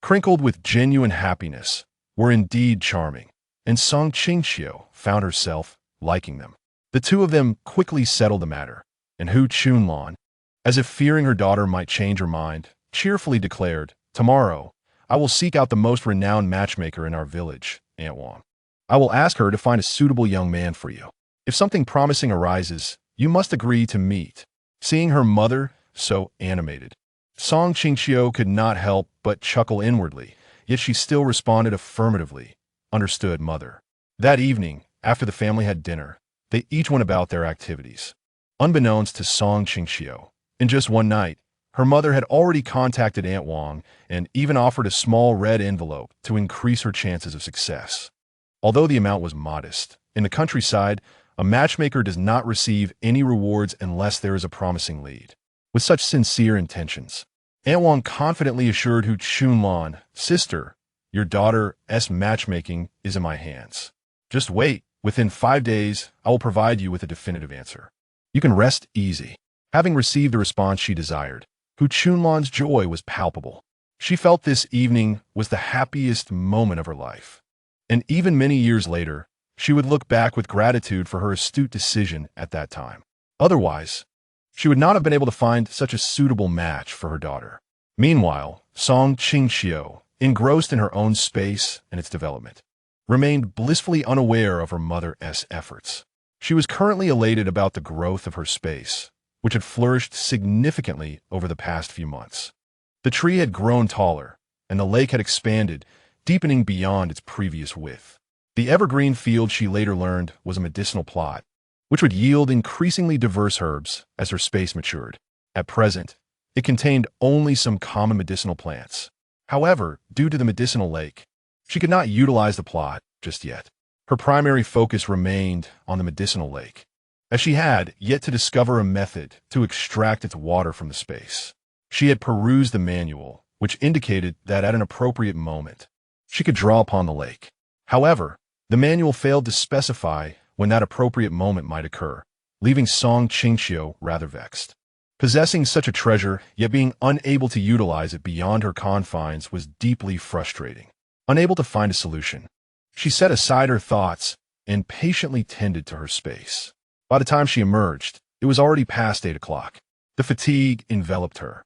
crinkled with genuine happiness, were indeed charming, and Song Qingqiu found herself liking them. The two of them quickly settled the matter, and Hu Chunlan, as if fearing her daughter might change her mind, cheerfully declared, "Tomorrow, I will seek out the most renowned matchmaker in our village, Aunt Wang. I will ask her to find a suitable young man for you. If something promising arises, you must agree to meet." Seeing her mother so animated, Song Qingqiu could not help but chuckle inwardly, yet she still responded affirmatively. Understood, mother. That evening, after the family had dinner, they each went about their activities. Unbeknownst to Qingqiu, in just one night, her mother had already contacted Aunt Wang and even offered a small red envelope to increase her chances of success. Although the amount was modest, in the countryside, a matchmaker does not receive any rewards unless there is a promising lead. With such sincere intentions, Aunt Wang confidently assured Hu Chunlan, "Sister, your daughter's matchmaking is in my hands. Just wait. Within 5 days, I will provide you with a definitive answer. You can rest easy." Having received the response she desired, Hu Chunlan's joy was palpable. She felt this evening was the happiest moment of her life. And even many years later, she would look back with gratitude for her astute decision at that time. Otherwise, she would not have been able to find such a suitable match for her daughter. Meanwhile, Qingqiu, engrossed in her own space and its development, remained blissfully unaware of her mother's efforts. She was currently elated about the growth of her space, which had flourished significantly over the past few months. The tree had grown taller, and the lake had expanded, deepening beyond its previous width. The evergreen field, she later learned, was a medicinal plot, which would yield increasingly diverse herbs as her space matured. At present, it contained only some common medicinal plants. However, due to the medicinal lake, she could not utilize the plot just yet. Her primary focus remained on the medicinal lake, as she had yet to discover a method to extract its water from the space. She had perused the manual, which indicated that at an appropriate moment, she could draw upon the lake. However, the manual failed to specify when that appropriate moment might occur, leaving Qingqiu rather vexed. Possessing such a treasure, yet being unable to utilize it beyond her confines, was deeply frustrating. Unable to find a solution, she set aside her thoughts and patiently tended to her space. By the time she emerged, it was already past 8 o'clock. The fatigue enveloped her,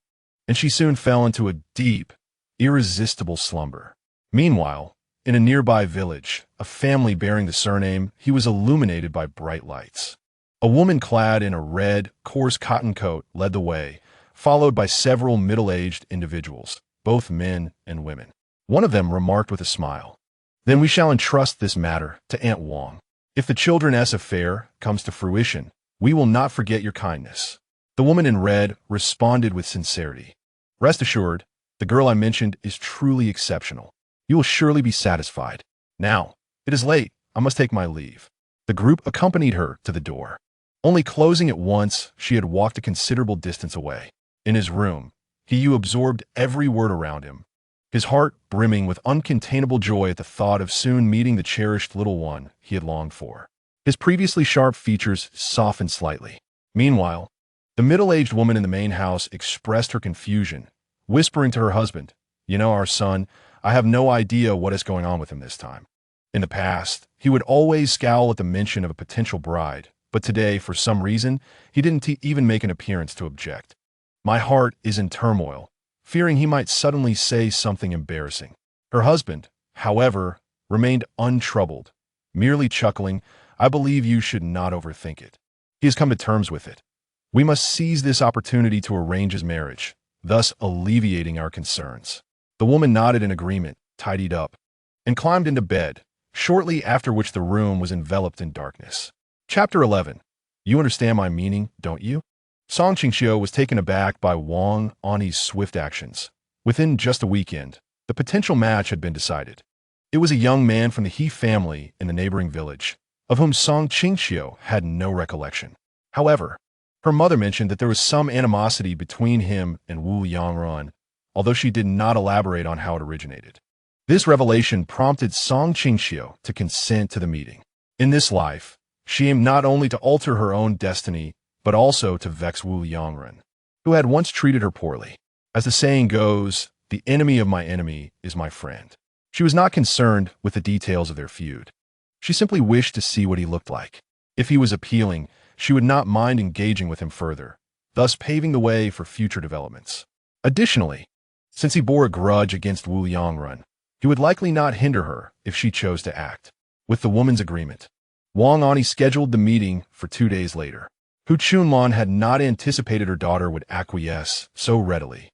and she soon fell into a deep, irresistible slumber. Meanwhile, in a nearby village, a family bearing the surname, he was illuminated by bright lights. A woman clad in a red, coarse cotton coat led the way, followed by several middle-aged individuals, both men and women. One of them remarked with a smile, "Then we shall entrust this matter to Aunt Wang. If the children's affair comes to fruition, we will not forget your kindness." The woman in red responded with sincerity, "Rest assured, the girl I mentioned is truly exceptional. You will surely be satisfied. Now, it is late. I must take my leave." The group accompanied her to the door. Only closing it once, she had walked a considerable distance away. In his room, Qingqiu absorbed every word around him, his heart brimming with uncontainable joy at the thought of soon meeting the cherished little one he had longed for. His previously sharp features softened slightly. Meanwhile, the middle-aged woman in the main house expressed her confusion, whispering to her husband, "You know, our son, I have no idea what is going on with him this time. In the past, he would always scowl at the mention of a potential bride, but today, for some reason, he didn't even make an appearance to object. My heart is in turmoil, fearing he might suddenly say something embarrassing." Her husband, however, remained untroubled, merely chuckling, "I believe you should not overthink it. He has come to terms with it. We must seize this opportunity to arrange his marriage, thus alleviating our concerns." The woman nodded in agreement, tidied up, and climbed into bed, shortly after which the room was enveloped in darkness. Chapter 11. You understand my meaning, don't you? Qingqiu was taken aback by Wang Ani's swift actions. Within just a weekend, the potential match had been decided. It was a young man from the He family in the neighboring village, of whom Qingqiu had no recollection. However, her mother mentioned that there was some animosity between him and Wu Yangrun, although she did not elaborate on how it originated. This revelation prompted Qingqiu to consent to the meeting. In this life, she aimed not only to alter her own destiny, but also to vex Wu Yangrun, who had once treated her poorly. As the saying goes, the enemy of my enemy is my friend. She was not concerned with the details of their feud. She simply wished to see what he looked like. If he was appealing, she would not mind engaging with him further, thus paving the way for future developments. Additionally, since he bore a grudge against Wu Yangrun, he would likely not hinder her if she chose to act. With the woman's agreement, Wang Ani scheduled the meeting for 2 days later. Hu Chunlan had not anticipated her daughter would acquiesce so readily,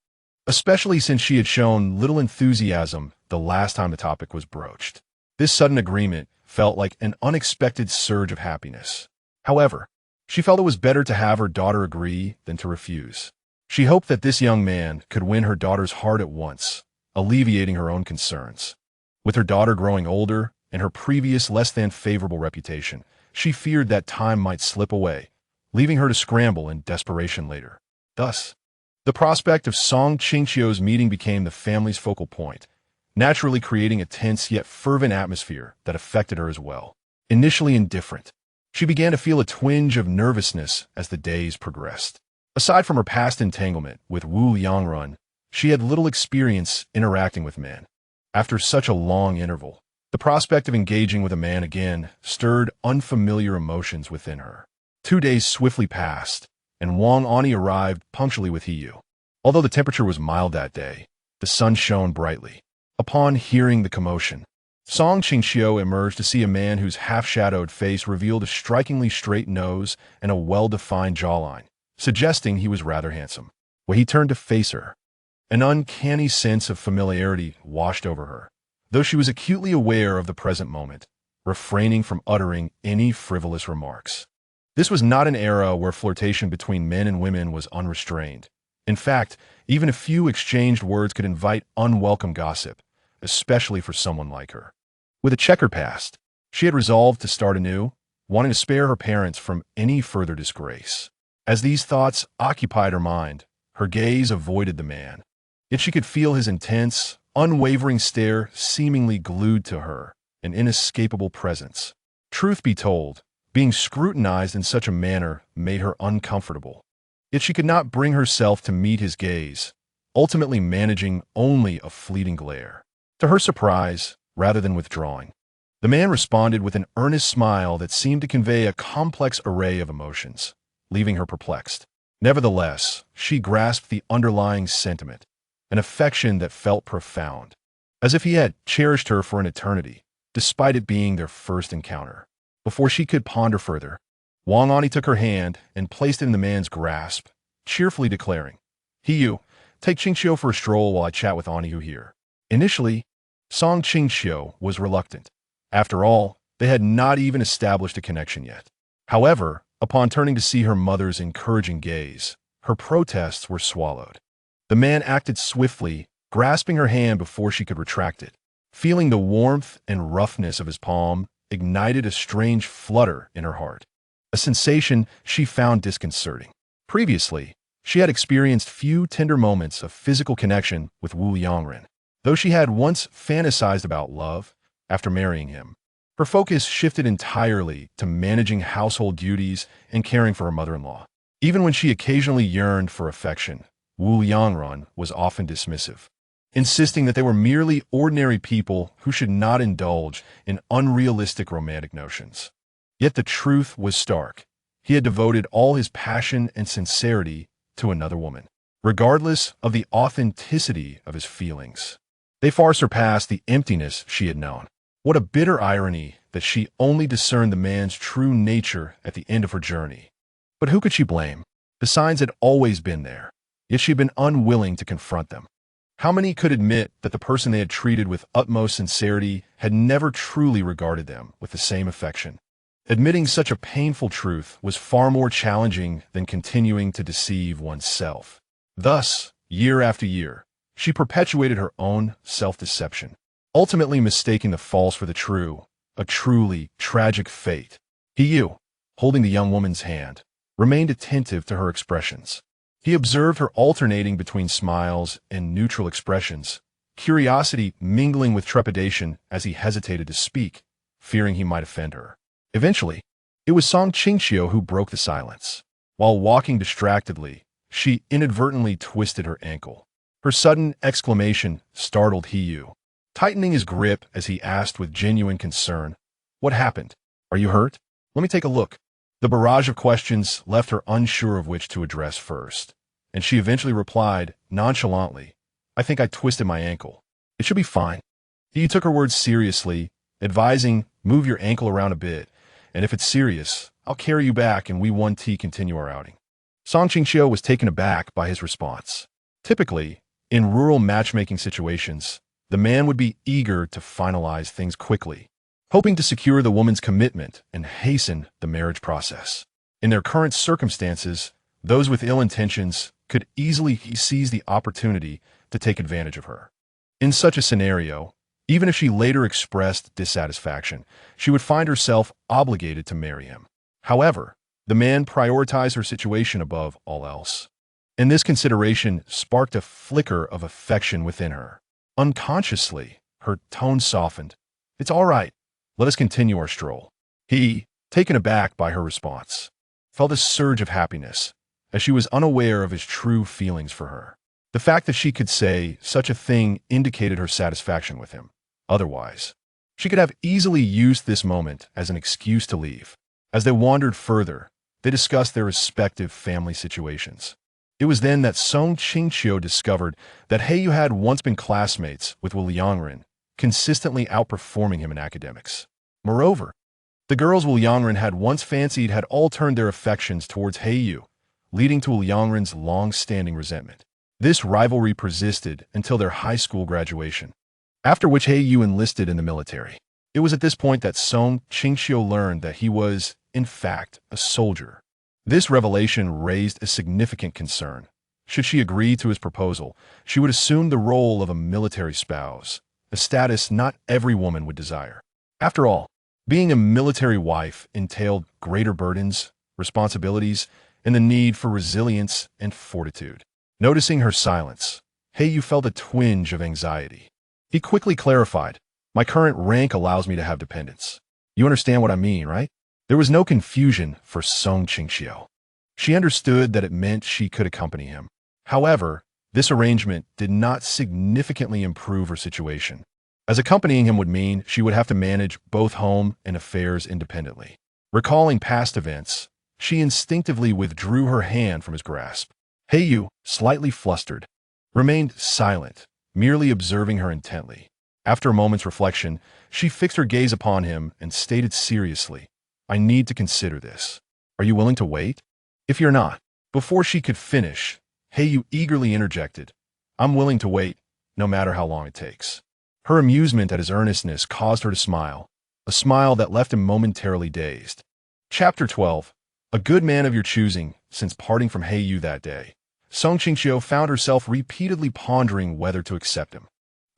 especially since she had shown little enthusiasm the last time the topic was broached. This sudden agreement felt like an unexpected surge of happiness. However, she felt it was better to have her daughter agree than to refuse. She hoped that this young man could win her daughter's heart at once, alleviating her own concerns. With her daughter growing older and her previous less-than-favorable reputation, she feared that time might slip away, leaving her to scramble in desperation later. Thus, the prospect of Song Qingqiu's meeting became the family's focal point, naturally creating a tense yet fervent atmosphere that affected her as well. Initially indifferent, she began to feel a twinge of nervousness as the days progressed. Aside from her past entanglement with Wu Liangrun, she had little experience interacting with men. After such a long interval, the prospect of engaging with a man again stirred unfamiliar emotions within her. 2 days swiftly passed, and Wang Ani arrived punctually with Hiyu. Although the temperature was mild that day, the sun shone brightly. Upon hearing the commotion, Song Qingqiu emerged to see a man whose half-shadowed face revealed a strikingly straight nose and a well-defined jawline, suggesting he was rather handsome. When he turned to face her, an uncanny sense of familiarity washed over her, though she was acutely aware of the present moment, refraining from uttering any frivolous remarks. This was not an era where flirtation between men and women was unrestrained. In fact, even a few exchanged words could invite unwelcome gossip, especially for someone like her. With a checkered past, she had resolved to start anew, wanting to spare her parents from any further disgrace. As these thoughts occupied her mind, her gaze avoided the man. Yet she could feel his intense, unwavering stare seemingly glued to her, an inescapable presence. Truth be told, being scrutinized in such a manner made her uncomfortable. Yet she could not bring herself to meet his gaze, ultimately managing only a fleeting glare. To her surprise, rather than withdrawing, the man responded with an earnest smile that seemed to convey a complex array of emotions, leaving her perplexed. Nevertheless, she grasped the underlying sentiment, an affection that felt profound, as if he had cherished her for an eternity, despite it being their first encounter. Before she could ponder further, Wang Ani took her hand and placed it in the man's grasp, cheerfully declaring, "Hiyu, take Qingqiu for a stroll while I chat with Anihu here." Initially, Song Qingqiu was reluctant. After all, they had not even established a connection yet. However, upon turning to see her mother's encouraging gaze, her protests were swallowed. The man acted swiftly, grasping her hand before she could retract it. Feeling the warmth and roughness of his palm ignited a strange flutter in her heart, a sensation she found disconcerting. Previously, she had experienced few tender moments of physical connection with Wu Liangrun. Though she had once fantasized about love after marrying him, her focus shifted entirely to managing household duties and caring for her mother-in-law. Even when she occasionally yearned for affection, Wu Liangrun was often dismissive, insisting that they were merely ordinary people who should not indulge in unrealistic romantic notions. Yet the truth was stark. He had devoted all his passion and sincerity to another woman, regardless of the authenticity of his feelings. They far surpassed the emptiness she had known. What a bitter irony that she only discerned the man's true nature at the end of her journey. But who could she blame? The signs had always been there, yet she had been unwilling to confront them. How many could admit that the person they had treated with utmost sincerity had never truly regarded them with the same affection? Admitting such a painful truth was far more challenging than continuing to deceive oneself. Thus, year after year, she perpetuated her own self-deception, ultimately mistaking the false for the true, a truly tragic fate. Hiyu, holding the young woman's hand, remained attentive to her expressions. He observed her alternating between smiles and neutral expressions, curiosity mingling with trepidation as he hesitated to speak, fearing he might offend her. Eventually, it was Song Qingqiu who broke the silence. While walking distractedly, she inadvertently twisted her ankle. Her sudden exclamation startled Hiyu, tightening his grip as he asked with genuine concern, "What happened? Are you hurt? Let me take a look." The barrage of questions left her unsure of which to address first, and she eventually replied nonchalantly, "I think I twisted my ankle. It should be fine." He took her words seriously, advising, "Move your ankle around a bit, and if it's serious, I'll carry you back and we 1T continue our outing." Song Qingqiu was taken aback by his response. Typically, in rural matchmaking situations, the man would be eager to finalize things quickly, hoping to secure the woman's commitment and hasten the marriage process. In their current circumstances, those with ill intentions could easily seize the opportunity to take advantage of her. In such a scenario, even if she later expressed dissatisfaction, she would find herself obligated to marry him. However, the man prioritized her situation above all else. And this consideration sparked a flicker of affection within her. Unconsciously, her tone softened. "It's all right. Let us continue our stroll." He, taken aback by her response, felt a surge of happiness, as she was unaware of his true feelings for her. The fact that she could say such a thing indicated her satisfaction with him. Otherwise, she could have easily used this moment as an excuse to leave. As they wandered further, they discussed their respective family situations. It was then that Qingqiu discovered that Heiyu had once been classmates with Wu Liangren, consistently outperforming him in academics. Moreover, the girls Wu Liangren had once fancied had all turned their affections towards Heiyu, leading to Wu Liangren's long-standing resentment. This rivalry persisted until their high school graduation, after which Heiyu enlisted in the military. It was at this point that Qingqiu learned that he was, in fact, a soldier. This revelation raised a significant concern. Should she agree to his proposal, she would assume the role of a military spouse, a status not every woman would desire. After all, being a military wife entailed greater burdens, responsibilities, and the need for resilience and fortitude. Noticing her silence, Heiyu felt a twinge of anxiety. He quickly clarified, "My current rank allows me to have dependents. You understand what I mean, right?" There was no confusion for Qingqiu. She understood that it meant she could accompany him. However, this arrangement did not significantly improve her situation, as accompanying him would mean she would have to manage both home and affairs independently. Recalling past events, she instinctively withdrew her hand from his grasp. Heiyu, slightly flustered, remained silent, merely observing her intently. After a moment's reflection, she fixed her gaze upon him and stated seriously, "I need to consider this. Are you willing to wait?" "If you're not." Before she could finish, Heiyu eagerly interjected, "I'm willing to wait, no matter how long it takes." Her amusement at his earnestness caused her to smile, a smile that left him momentarily dazed. Chapter 12. A good man of your choosing. Since parting from Heiyu that day, Qingqiu found herself repeatedly pondering whether to accept him.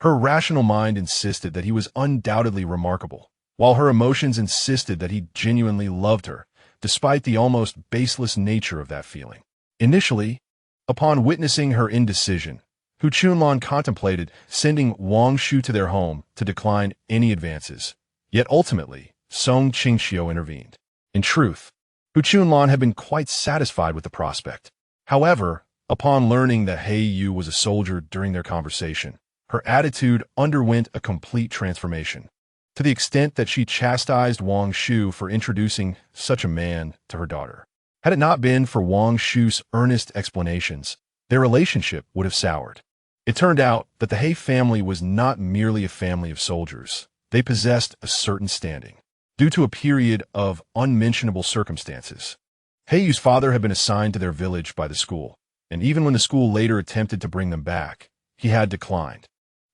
Her rational mind insisted that he was undoubtedly remarkable, while her emotions insisted that he genuinely loved her, despite the almost baseless nature of that feeling. Initially, upon witnessing her indecision, Hu Chunlan contemplated sending Wang Shu to their home to decline any advances. Yet ultimately, Qingqiu intervened. In truth, Hu Chunlan had been quite satisfied with the prospect. However, upon learning that Heiyu was a soldier during their conversation, her attitude underwent a complete transformation, to the extent that she chastised Wang Shu for introducing such a man to her daughter. Had it not been for Wang Shu's earnest explanations, their relationship would have soured. It turned out that the He family was not merely a family of soldiers. They possessed a certain standing, due to a period of unmentionable circumstances. Heiyu's father had been assigned to their village by the school, and even when the school later attempted to bring them back, he had declined.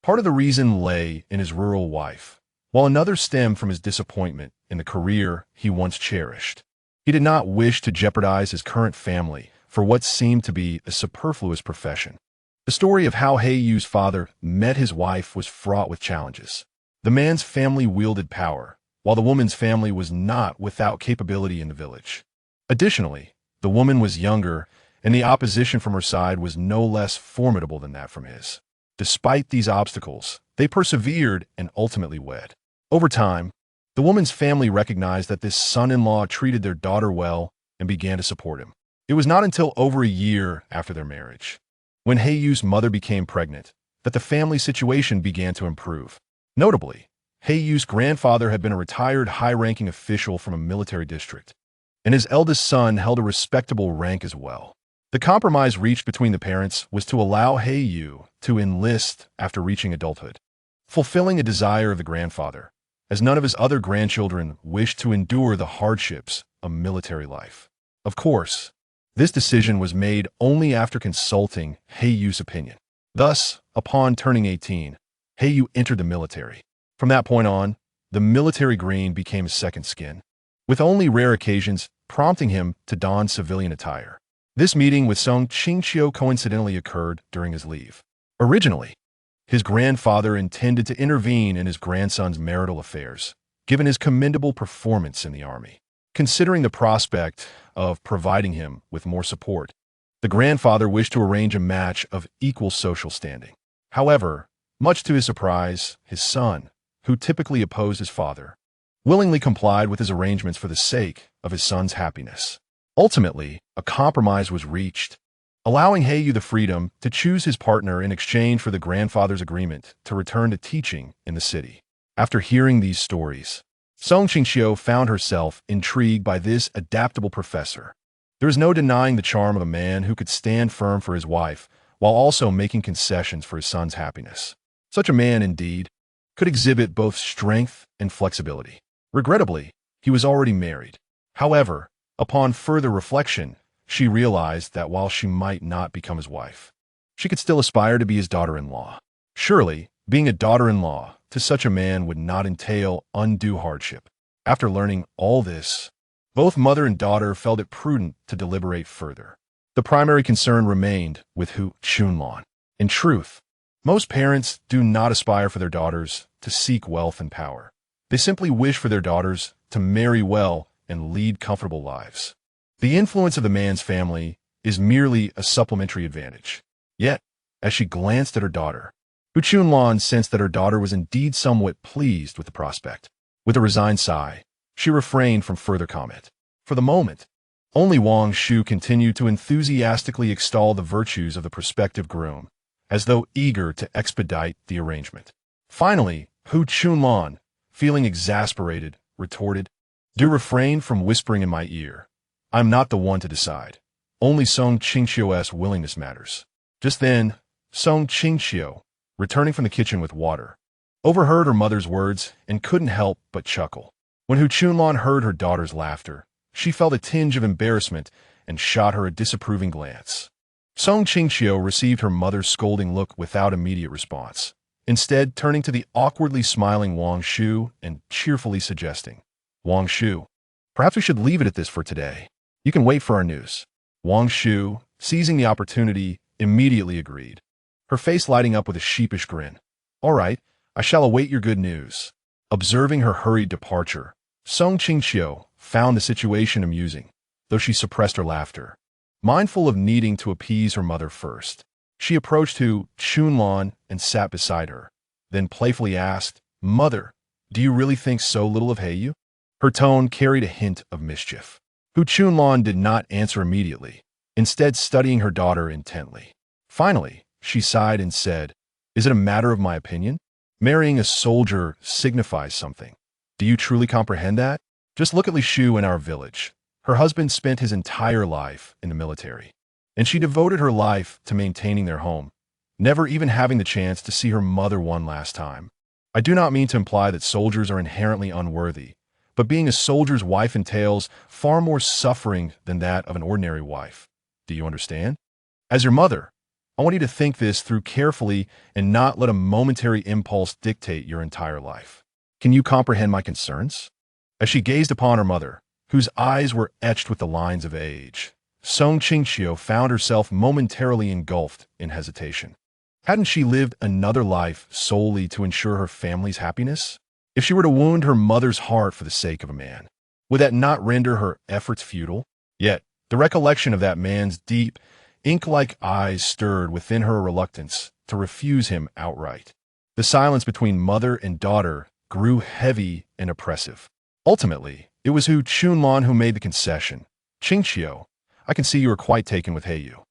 Part of the reason lay in his rural wife, while another stemmed from his disappointment in the career he once cherished. He did not wish to jeopardize his current family for what seemed to be a superfluous profession. The story of how Heiyu's father met his wife was fraught with challenges. The man's family wielded power, while the woman's family was not without capability in the village. Additionally, the woman was younger, and the opposition from her side was no less formidable than that from his. Despite these obstacles, they persevered and ultimately wed. Over time, the woman's family recognized that this son-in-law treated their daughter well and began to support him. It was not until over a year after their marriage, when Heiyu's mother became pregnant, that the family situation began to improve. Notably, Heiyu's grandfather had been a retired high-ranking official from a military district, and his eldest son held a respectable rank as well. The compromise reached between the parents was to allow Heiyu to enlist after reaching adulthood, fulfilling a desire of the grandfather, as none of his other grandchildren wished to endure the hardships of military life. Of course, this decision was made only after consulting Heiyu's opinion. Thus, upon turning 18, Heyu entered the military. From that point on, the military green became his second skin, with only rare occasions prompting him to don civilian attire. This meeting with Song Qingqiu coincidentally occurred during his leave. Originally, his grandfather intended to intervene in his grandson's marital affairs, given his commendable performance in the army. Considering the prospect of providing him with more support, the grandfather wished to arrange a match of equal social standing. However, much to his surprise, his son, who typically opposed his father, willingly complied with his arrangements for the sake of his son's happiness. Ultimately, a compromise was reached, allowing Heyu the freedom to choose his partner in exchange for the grandfather's agreement to return to teaching in the city. After hearing these stories, Song Qingqiu found herself intrigued by this adaptable professor. There is no denying the charm of a man who could stand firm for his wife while also making concessions for his son's happiness. Such a man, indeed, could exhibit both strength and flexibility. Regrettably, he was already married. However, upon further reflection, she realized that while she might not become his wife, she could still aspire to be his daughter-in-law. Surely, being a daughter-in-law to such a man would not entail undue hardship. After learning all this, both mother and daughter felt it prudent to deliberate further. The primary concern remained with Hu Chunlan. In truth, most parents do not aspire for their daughters to seek wealth and power. They simply wish for their daughters to marry well and lead comfortable lives. The influence of the man's family is merely a supplementary advantage. Yet, as she glanced at her daughter, Hu Chunlan sensed that her daughter was indeed somewhat pleased with the prospect. With a resigned sigh, she refrained from further comment. For the moment, only Wang Shu continued to enthusiastically extol the virtues of the prospective groom, as though eager to expedite the arrangement. Finally, Hu Chunlan, feeling exasperated, retorted, "Do refrain from whispering in my ear. I'm not the one to decide. Only Song Qingqiu's willingness matters." Just then, Song Qingqiu, returning from the kitchen with water, overheard her mother's words and couldn't help but chuckle. When Hu Chunlan heard her daughter's laughter, she felt a tinge of embarrassment and shot her a disapproving glance. Song Qingqiu received her mother's scolding look without immediate response, instead turning to the awkwardly smiling Wang Shu and cheerfully suggesting, "Wang Shu, perhaps we should leave it at this for today. You can wait for our news." Wang Shu, seizing the opportunity, immediately agreed, her face lighting up with a sheepish grin. "All right, I shall await your good news." Observing her hurried departure, Song Qingqiu found the situation amusing, though she suppressed her laughter. Mindful of needing to appease her mother first, she approached Hu Chunlan and sat beside her, then playfully asked, "Mother, do you really think so little of Heyu?" Her tone carried a hint of mischief. Hu Chunlan did not answer immediately, instead studying her daughter intently. Finally, she sighed and said, "Is it a matter of my opinion? Marrying a soldier signifies something. Do you truly comprehend that? Just look at Li Shu in our village. Her husband spent his entire life in the military, and she devoted her life to maintaining their home, never even having the chance to see her mother one last time. I do not mean to imply that soldiers are inherently unworthy, but being a soldier's wife entails far more suffering than that of an ordinary wife. Do you understand? As your mother, I want you to think this through carefully and not let a momentary impulse dictate your entire life. Can you comprehend my concerns?" As she gazed upon her mother, whose eyes were etched with the lines of age, Song Qingqiu found herself momentarily engulfed in hesitation. Hadn't she lived another life solely to ensure her family's happiness? If she were to wound her mother's heart for the sake of a man, would that not render her efforts futile? Yet, the recollection of that man's deep, ink-like eyes stirred within her a reluctance to refuse him outright. The silence between mother and daughter grew heavy and oppressive. Ultimately, it was Hu Chunlan who made the concession. "Qingqiu, I can see you are quite taken with Heyu.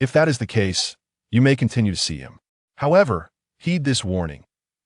If that is the case, you may continue to see him. However, heed this warning.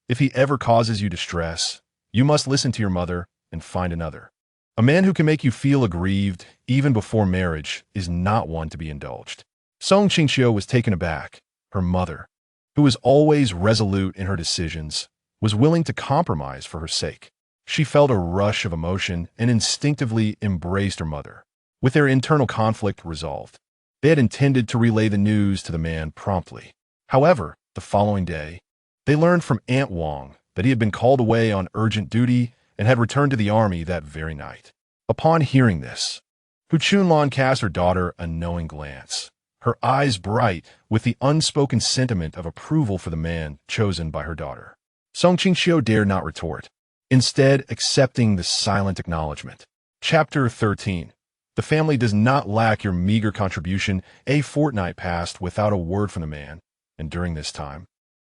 If he ever causes you distress, you must listen to your mother and find another. A man who can make you feel aggrieved, even before marriage, is not one to be indulged." Song Qingqiu was taken aback. Her mother, who was always resolute in her decisions, was willing to compromise for her sake. She felt a rush of emotion and instinctively embraced her mother. With their internal conflict resolved, they had intended to relay the news to the man promptly. However, the following day, They learned from Aunt Wang that he had been called away on urgent duty and had returned to the army that very night. Upon hearing this, Hu Chunlan cast her daughter a knowing glance, her eyes bright with the unspoken sentiment of approval for the man chosen by her daughter. Song Qingqiu dared not retort, instead accepting the silent acknowledgement. Chapter 13. The family does not lack your meager contribution. A fortnight passed without a word from the man, and during this time,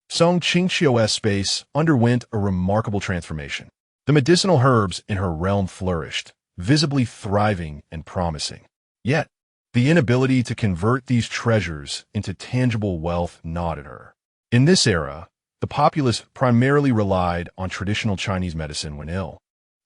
Song Qingqiu's space underwent a remarkable transformation. The medicinal herbs in her realm flourished, visibly thriving and promising. Yet, the inability to convert these treasures into tangible wealth gnawed at her. In this era, the populace primarily relied on traditional Chinese medicine when ill.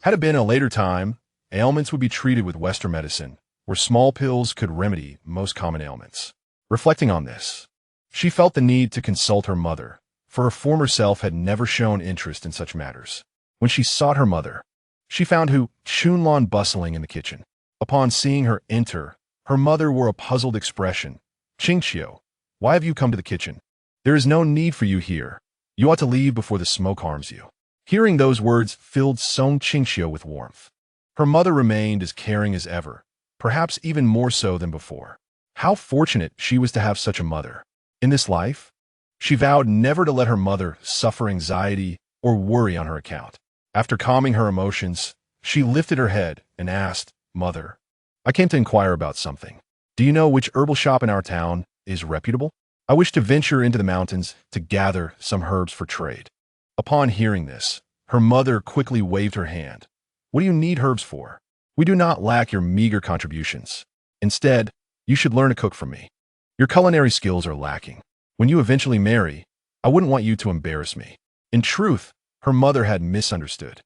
Had it been a later time, ailments would be treated with Western medicine, where small pills could remedy most common ailments. Reflecting on this, she felt the need to consult her mother, for her former self had never shown interest in such matters. When she sought her mother, she found Hu Chunlan bustling in the kitchen. Upon seeing her enter, her mother wore a puzzled expression. "Qingqiu, why have you come to the kitchen? There is no need for you here. You ought to leave before the smoke harms you." Hearing those words filled Song Qingqiu with warmth. Her mother remained as caring as ever, perhaps even more so than before. How fortunate she was to have such a mother. In this life, she vowed never to let her mother suffer anxiety or worry on her account. After calming her emotions, she lifted her head and asked, "Mother, I came to inquire about something. Do you know which herbal shop in our town is reputable? I wish to venture into the mountains to gather some herbs for trade." Upon hearing this, her mother quickly waved her hand. "What do you need herbs for? We do not lack your meager contributions. Instead, you should learn to cook from me. Your culinary skills are lacking. When you eventually marry, I wouldn't want you to embarrass me." In truth, her mother had misunderstood.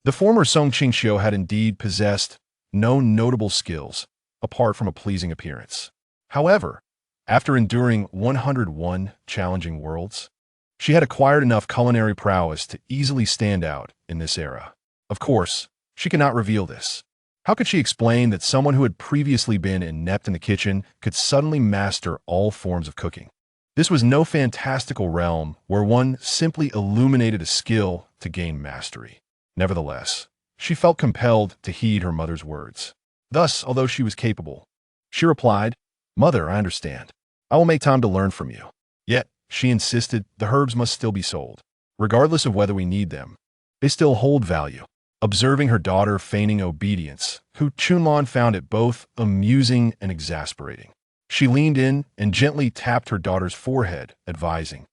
The former Song Qingqiu had indeed possessed no notable skills, apart from a pleasing appearance. However, after enduring 101 challenging worlds, she had acquired enough culinary prowess to easily stand out in this era. Of course, she could not reveal this. How could she explain that someone who had previously been inept in the kitchen could suddenly master all forms of cooking? This was no fantastical realm where one simply illuminated a skill to gain mastery. Nevertheless, she felt compelled to heed her mother's words. Thus, although she was capable, she replied, "Mother, I understand. I will make time to learn from you." Yet, she insisted the herbs must still be sold. Regardless of whether we need them, they still hold value. Observing her daughter feigning obedience, Hu Chunlan found it both amusing and exasperating. She leaned in and gently tapped her daughter's forehead, advising,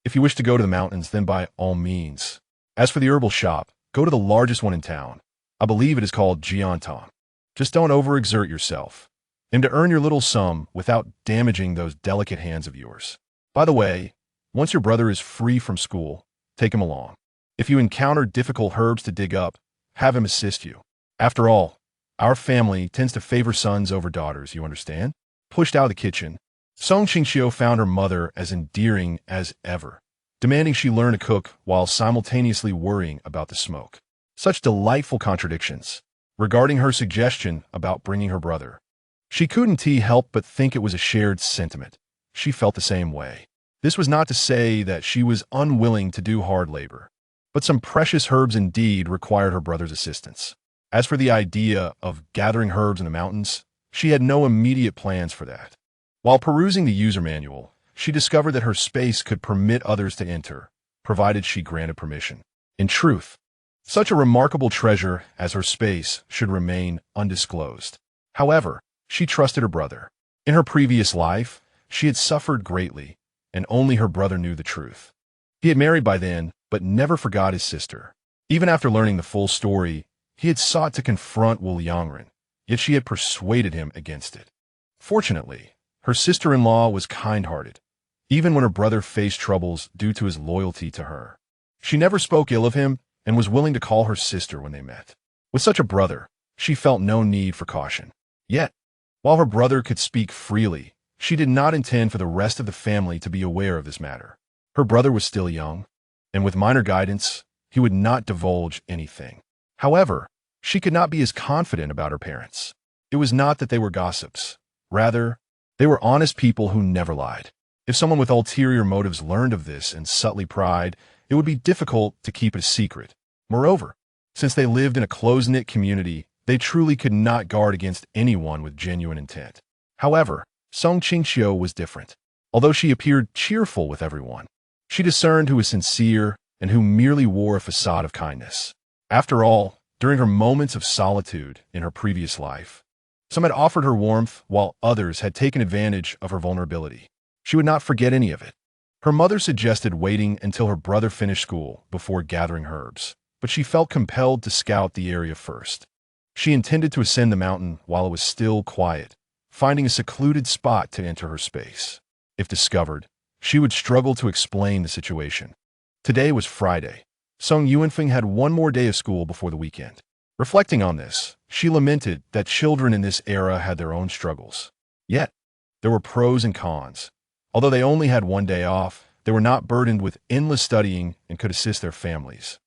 "If you wish to go to the mountains, then by all means. As for the herbal shop, go to the largest one in town. I believe it is called Jiantong. Just don't overexert yourself. Aim to earn your little sum without damaging those delicate hands of yours. By the way, once your brother is free from school, take him along. If you encounter difficult herbs to dig up, have him assist you. After all, our family tends to favor sons over daughters, you understand?" Pushed out of the kitchen, Song Qingqiu found her mother as endearing as ever, demanding she learn to cook while simultaneously worrying about the smoke. Such delightful contradictions. Regarding her suggestion about bringing her brother, she couldn't help but think it was a shared sentiment. She felt the same way. This was not to say that she was unwilling to do hard labor, but some precious herbs indeed required her brother's assistance. As for the idea of gathering herbs in the mountains, she had no immediate plans for that. While perusing the user manual, she discovered that her space could permit others to enter, provided she granted permission. In truth, such a remarkable treasure as her space should remain undisclosed. However, she trusted her brother. In her previous life, she had suffered greatly, and only her brother knew the truth. He had married by then, but never forgot his sister. Even after learning the full story, he had sought to confront Wu Yangren, yet she had persuaded him against it. Fortunately, her sister-in-law was kind-hearted, even when her brother faced troubles due to his loyalty to her. She never spoke ill of him and was willing to call her sister when they met. With such a brother, she felt no need for caution. Yet, while her brother could speak freely, she did not intend for the rest of the family to be aware of this matter. Her brother was still young, and with minor guidance, he would not divulge anything. However, she could not be as confident about her parents. It was not that they were gossips. Rather, they were honest people who never lied. If someone with ulterior motives learned of this and subtly pried, it would be difficult to keep it a secret. Moreover, since they lived in a close-knit community, they truly could not guard against anyone with genuine intent. However, Song Qingqiu was different. Although she appeared cheerful with everyone, she discerned who was sincere and who merely wore a facade of kindness. After all, during her moments of solitude in her previous life, some had offered her warmth while others had taken advantage of her vulnerability. She would not forget any of it. Her mother suggested waiting until her brother finished school before gathering herbs, but she felt compelled to scout the area first. She intended to ascend the mountain while it was still quiet, finding a secluded spot to enter her space. If discovered, she would struggle to explain the situation. Today was Friday. Song Yuanfeng had one more day of school before the weekend. Reflecting on this, she lamented that children in this era had their own struggles. Yet, there were pros and cons. Although they only had one day off, they were not burdened with endless studying and could assist their families,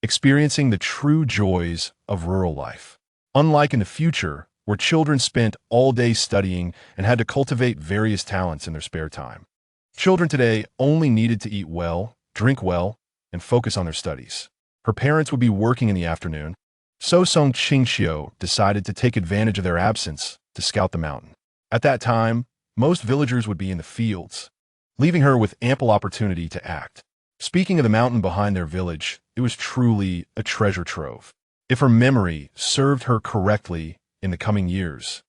experiencing the true joys of rural life. Unlike in the future, where children spent all day studying and had to cultivate various talents in their spare time. Children today only needed to eat well, drink well, and focus on their studies. Her parents would be working in the afternoon, so Song Qingqiu decided to take advantage of their absence to scout the mountain. At that time, most villagers would be in the fields, leaving her with ample opportunity to act. Speaking of the mountain behind their village, it was truly a treasure trove. If her memory served her correctly in the coming years,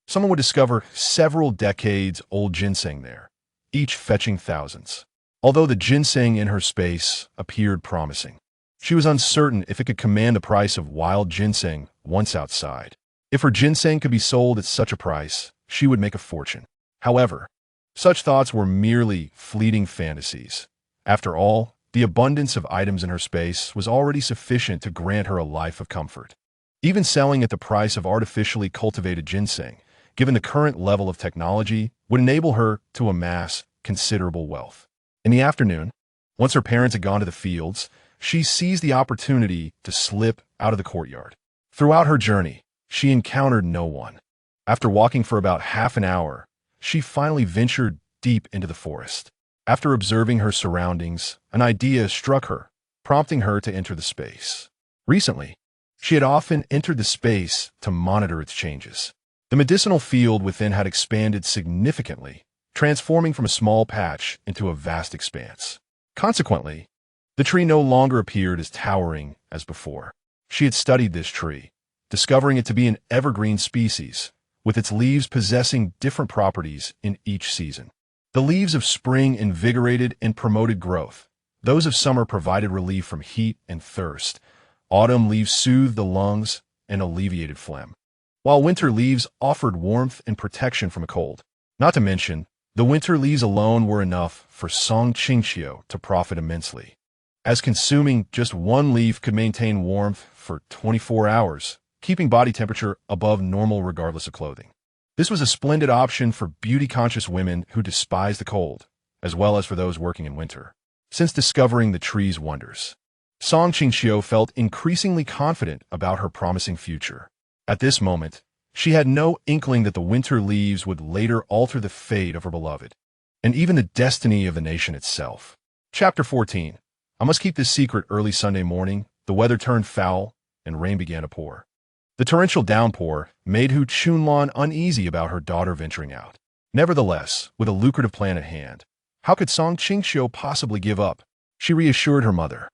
someone would discover several decades-old ginseng there, each fetching thousands. Although the ginseng in her space appeared promising, she was uncertain if it could command the price of wild ginseng once outside. If her ginseng could be sold at such a price, she would make a fortune. However, such thoughts were merely fleeting fantasies. After all, the abundance of items in her space was already sufficient to grant her a life of comfort. Even selling at the price of artificially cultivated ginseng, given the current level of technology, would enable her to amass considerable wealth. In the afternoon, once her parents had gone to the fields, she seized the opportunity to slip out of the courtyard. Throughout her journey, she encountered no one. After walking for about half an hour, she finally ventured deep into the forest. After observing her surroundings, an idea struck her, prompting her to enter the space. Recently, she had often entered the space to monitor its changes. The medicinal field within had expanded significantly, transforming from a small patch into a vast expanse. Consequently, the tree no longer appeared as towering as before. She had studied this tree, discovering it to be an evergreen species, with its leaves possessing different properties in each season. The leaves of spring invigorated and promoted growth. Those of summer provided relief from heat and thirst. Autumn leaves soothed the lungs and alleviated phlegm, while winter leaves offered warmth and protection from a cold. Not to mention, the winter leaves alone were enough for Song Qingqiu to profit immensely, as consuming just one leaf could maintain warmth for 24 hours, keeping body temperature above normal regardless of clothing. This was a splendid option for beauty-conscious women who despise the cold, as well as for those working in winter. Since discovering the tree's wonders, Song Qingqiu felt increasingly confident about her promising future. At this moment, she had no inkling that the winter leaves would later alter the fate of her beloved, and even the destiny of the nation itself. Chapter 14. I must keep this secret. Early Sunday morning, the weather turned foul, and rain began to pour. The torrential downpour made Hu Chunlan uneasy about her daughter venturing out. Nevertheless, with a lucrative plan at hand, how could Song Qingqiu possibly give up? She reassured her mother,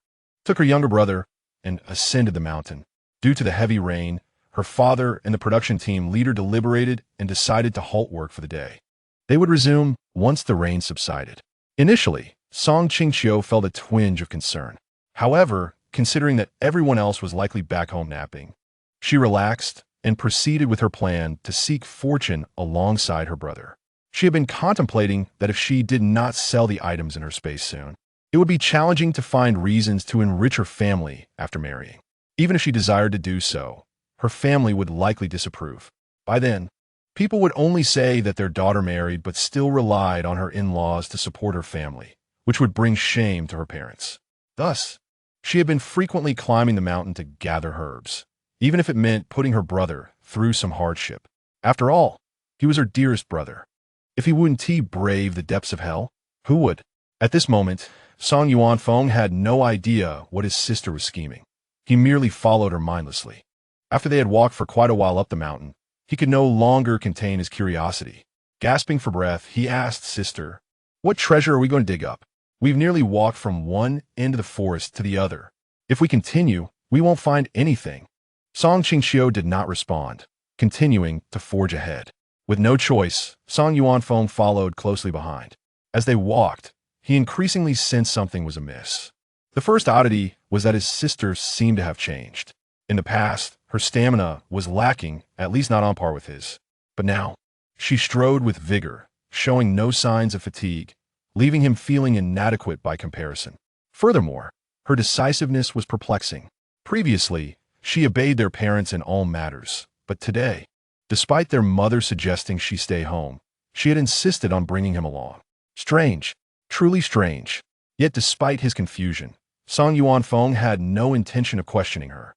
took her younger brother, and ascended the mountain. Due to the heavy rain, her father and the production team leader deliberated and decided to halt work for the day. They would resume once the rain subsided. Initially, Song Qingqiu felt a twinge of concern. However, considering that everyone else was likely back home napping, she relaxed and proceeded with her plan to seek fortune alongside her brother. She had been contemplating that if she did not sell the items in her space soon, it would be challenging to find reasons to enrich her family after marrying. Even if she desired to do so, her family would likely disapprove. By then, people would only say that their daughter married but still relied on her in-laws to support her family, which would bring shame to her parents. Thus, she had been frequently climbing the mountain to gather herbs, even if it meant putting her brother through some hardship. After all, he was her dearest brother. If he wouldn't brave the depths of hell, who would? At this moment, Song Yuanfeng had no idea what his sister was scheming. He merely followed her mindlessly. After they had walked for quite a while up the mountain, he could no longer contain his curiosity. Gasping for breath, he asked Sister, "What treasure are we going to dig up? We've nearly walked from one end of the forest to the other. If we continue, we won't find anything." Song Qingqiu did not respond, continuing to forge ahead. With no choice, Song Yuanfeng followed closely behind. As they walked, he increasingly sensed something was amiss. The first oddity was that his sister seemed to have changed. In the past, her stamina was lacking, at least not on par with his. But now, she strode with vigor, showing no signs of fatigue, leaving him feeling inadequate by comparison. Furthermore, her decisiveness was perplexing. Previously, she obeyed their parents in all matters, but today, despite their mother suggesting she stay home, she had insisted on bringing him along. Strange, truly strange. Yet despite his confusion, Song Yuanfeng had no intention of questioning her.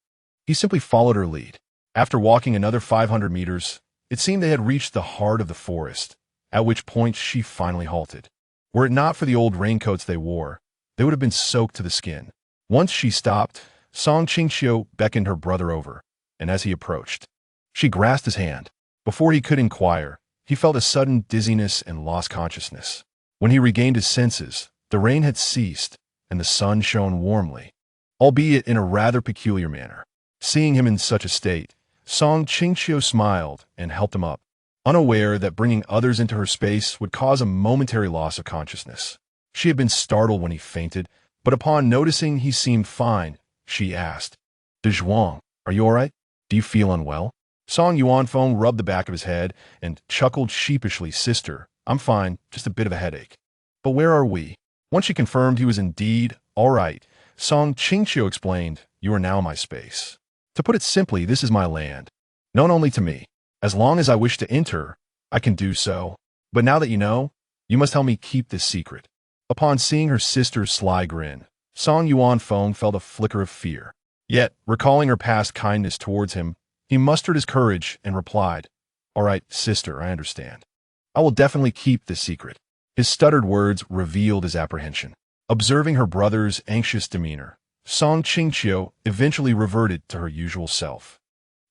He simply followed her lead. After walking another 500 meters, it seemed they had reached the heart of the forest, at which point she finally halted. Were it not for the old raincoats they wore, they would have been soaked to the skin. Once she stopped, Song Qingqiu beckoned her brother over, and as he approached, she grasped his hand. Before he could inquire, he felt a sudden dizziness and lost consciousness. When he regained his senses, the rain had ceased, and the sun shone warmly, albeit in a rather peculiar manner. Seeing him in such a state, Song Qingqiu smiled and helped him up, unaware that bringing others into her space would cause a momentary loss of consciousness. She had been startled when he fainted, but upon noticing he seemed fine, she asked, "De Zhuang, are you all right? Do you feel unwell?" Song Yuanfeng rubbed the back of his head and chuckled sheepishly. "Sister, I'm fine, just a bit of a headache." "But where are we?" Once she confirmed he was indeed all right, Song Qingqiu explained, "You are now my space. To put it simply, this is my land, known only to me. As long as I wish to enter, I can do so. But now that you know, you must help me keep this secret." Upon seeing her sister's sly grin, Song Yuanfeng felt a flicker of fear. Yet, recalling her past kindness towards him, he mustered his courage and replied, "All right, sister, I understand. I will definitely keep this secret." His stuttered words revealed his apprehension. Observing her brother's anxious demeanor, Song Qingqiu eventually reverted to her usual self.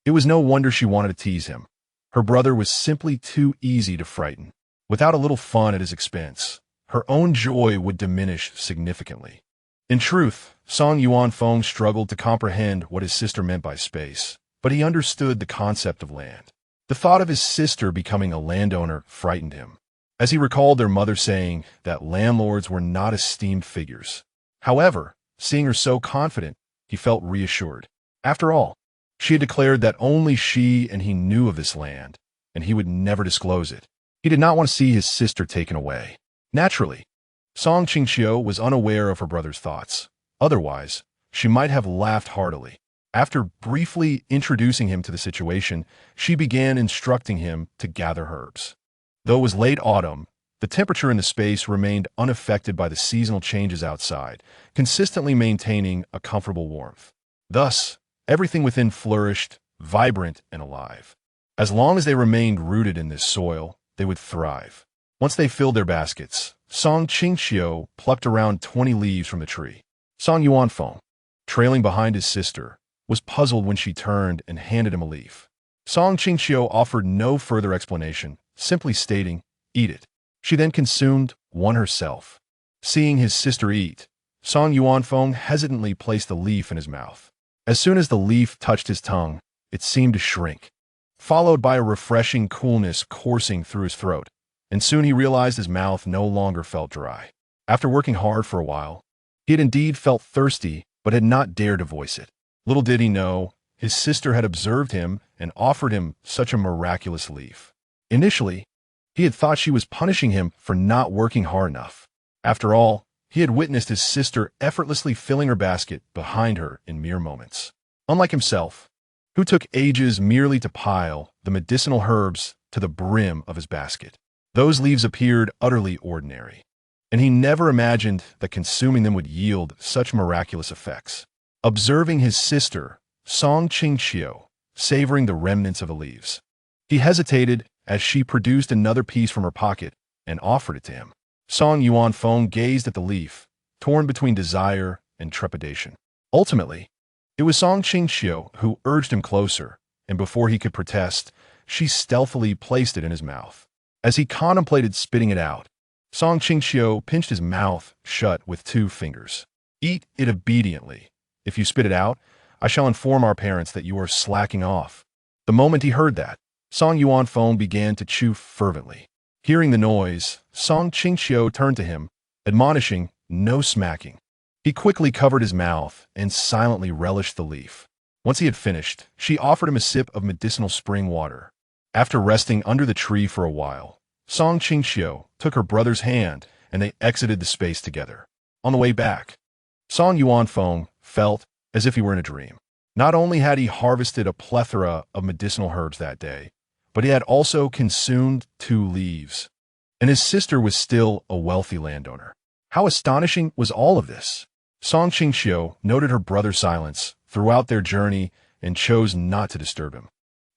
It was no wonder she wanted to tease him. Her brother was simply too easy to frighten. Without a little fun at his expense, her own joy would diminish significantly. In truth, Song Yuanfeng struggled to comprehend what his sister meant by space, but he understood the concept of land. The thought of his sister becoming a landowner frightened him, as he recalled their mother saying that landlords were not esteemed figures. However, seeing her so confident, he felt reassured. After all, she had declared that only she and he knew of this land, and he would never disclose it. He did not want to see his sister taken away. Naturally, Song Qingqiu was unaware of her brother's thoughts. Otherwise, she might have laughed heartily. After briefly introducing him to the situation, she began instructing him to gather herbs. Though it was late autumn, the temperature in the space remained unaffected by the seasonal changes outside, consistently maintaining a comfortable warmth. Thus, everything within flourished, vibrant and alive. As long as they remained rooted in this soil, they would thrive. Once they filled their baskets, Song Qingqiu plucked around 20 leaves from the tree. Song Yuanfeng, trailing behind his sister, was puzzled when she turned and handed him a leaf. Song Qingqiu offered no further explanation, simply stating, "Eat it." She then consumed one herself. Seeing his sister eat, Song Yuanfeng hesitantly placed the leaf in his mouth. As soon as the leaf touched his tongue, it seemed to shrink, followed by a refreshing coolness coursing through his throat, and soon he realized his mouth no longer felt dry. After working hard for a while, he had indeed felt thirsty, but had not dared to voice it. Little did he know, his sister had observed him and offered him such a miraculous leaf. Initially, he had thought she was punishing him for not working hard enough. After all, he had witnessed his sister effortlessly filling her basket behind her in mere moments. Unlike himself, who took ages merely to pile the medicinal herbs to the brim of his basket. Those leaves appeared utterly ordinary, and he never imagined that consuming them would yield such miraculous effects. Observing his sister, Song Qingqiu, savoring the remnants of the leaves, he hesitated as she produced another piece from her pocket and offered it to him. Song Yuanfeng gazed at the leaf, torn between desire and trepidation. Ultimately, it was Song Qingqiu who urged him closer, and before he could protest, she stealthily placed it in his mouth. As he contemplated spitting it out, Song Qingqiu pinched his mouth shut with 2 fingers. "Eat it obediently. If you spit it out, I shall inform our parents that you are slacking off." The moment he heard that, Song Yuanfeng began to chew fervently. Hearing the noise, Song Qingqiu turned to him, admonishing, "No smacking." He quickly covered his mouth and silently relished the leaf. Once he had finished, she offered him a sip of medicinal spring water. After resting under the tree for a while, Song Qingqiu took her brother's hand and they exited the space together. On the way back, Song Yuanfeng felt as if he were in a dream. Not only had he harvested a plethora of medicinal herbs that day, but he had also consumed 2 leaves. And his sister was still a wealthy landowner. How astonishing was all of this? Song Qingqiu noted her brother's silence throughout their journey and chose not to disturb him,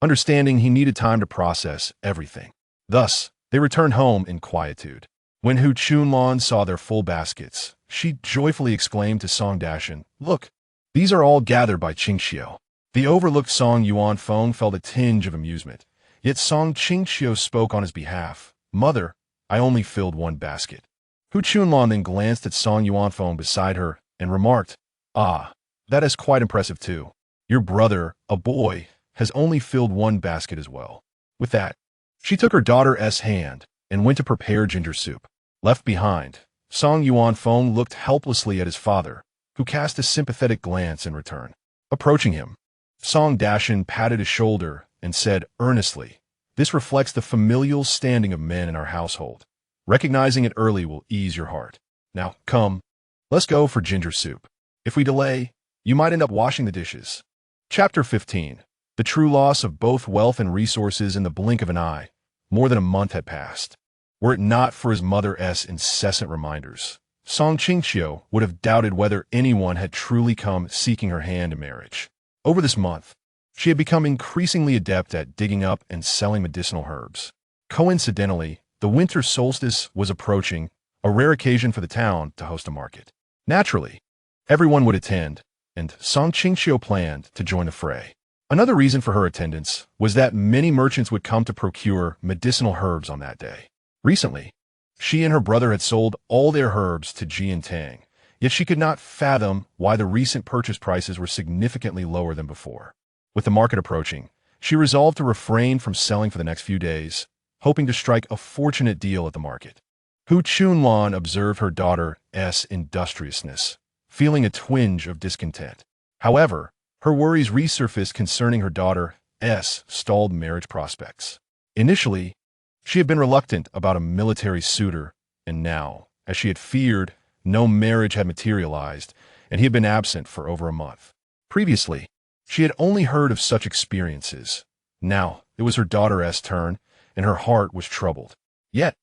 understanding he needed time to process everything. Thus, they returned home in quietude. When Hu Chunlan saw their full baskets, she joyfully exclaimed to Song Dashan, "Look, these are all gathered by Qingqiu." The overlooked Song Yuanfeng felt a tinge of amusement, yet Song Qingqiu spoke on his behalf. "Mother, I only filled 1 basket." Hu Chunlan then glanced at Song Yuanfeng beside her and remarked, "Ah, that is quite impressive too. Your brother, a boy, has only filled 1 basket as well." With that, she took her daughter's hand and went to prepare ginger soup. Left behind, Song Yuanfeng looked helplessly at his father, who cast a sympathetic glance in return. Approaching him, Song Dashan patted his shoulder and said earnestly, "This reflects the familial standing of men in our household. Recognizing it early will ease your heart. Now, come, let's go for ginger soup. If we delay, you might end up washing the dishes." Chapter 15. The true loss of both wealth and resources in the blink of an eye. More than a month had passed. Were it not for his mother's incessant reminders, Song Qingqiu would have doubted whether anyone had truly come seeking her hand in marriage. Over this month, she had become increasingly adept at digging up and selling medicinal herbs. Coincidentally, the winter solstice was approaching, a rare occasion for the town to host a market. Naturally, everyone would attend, and Song Qingqiu planned to join the fray. Another reason for her attendance was that many merchants would come to procure medicinal herbs on that day. Recently, she and her brother had sold all their herbs to Jiantang, yet she could not fathom why the recent purchase prices were significantly lower than before. With the market approaching, she resolved to refrain from selling for the next few days, hoping to strike a fortunate deal at the market. Hu Chunlan observed her daughter's industriousness, feeling a twinge of discontent. However, her worries resurfaced concerning her daughter's stalled marriage prospects. Initially, she had been reluctant about a military suitor, and now, as she had feared, no marriage had materialized, and he had been absent for over a month. Previously, she had only heard of such experiences. Now, it was her daughter's turn, and her heart was troubled. Yet,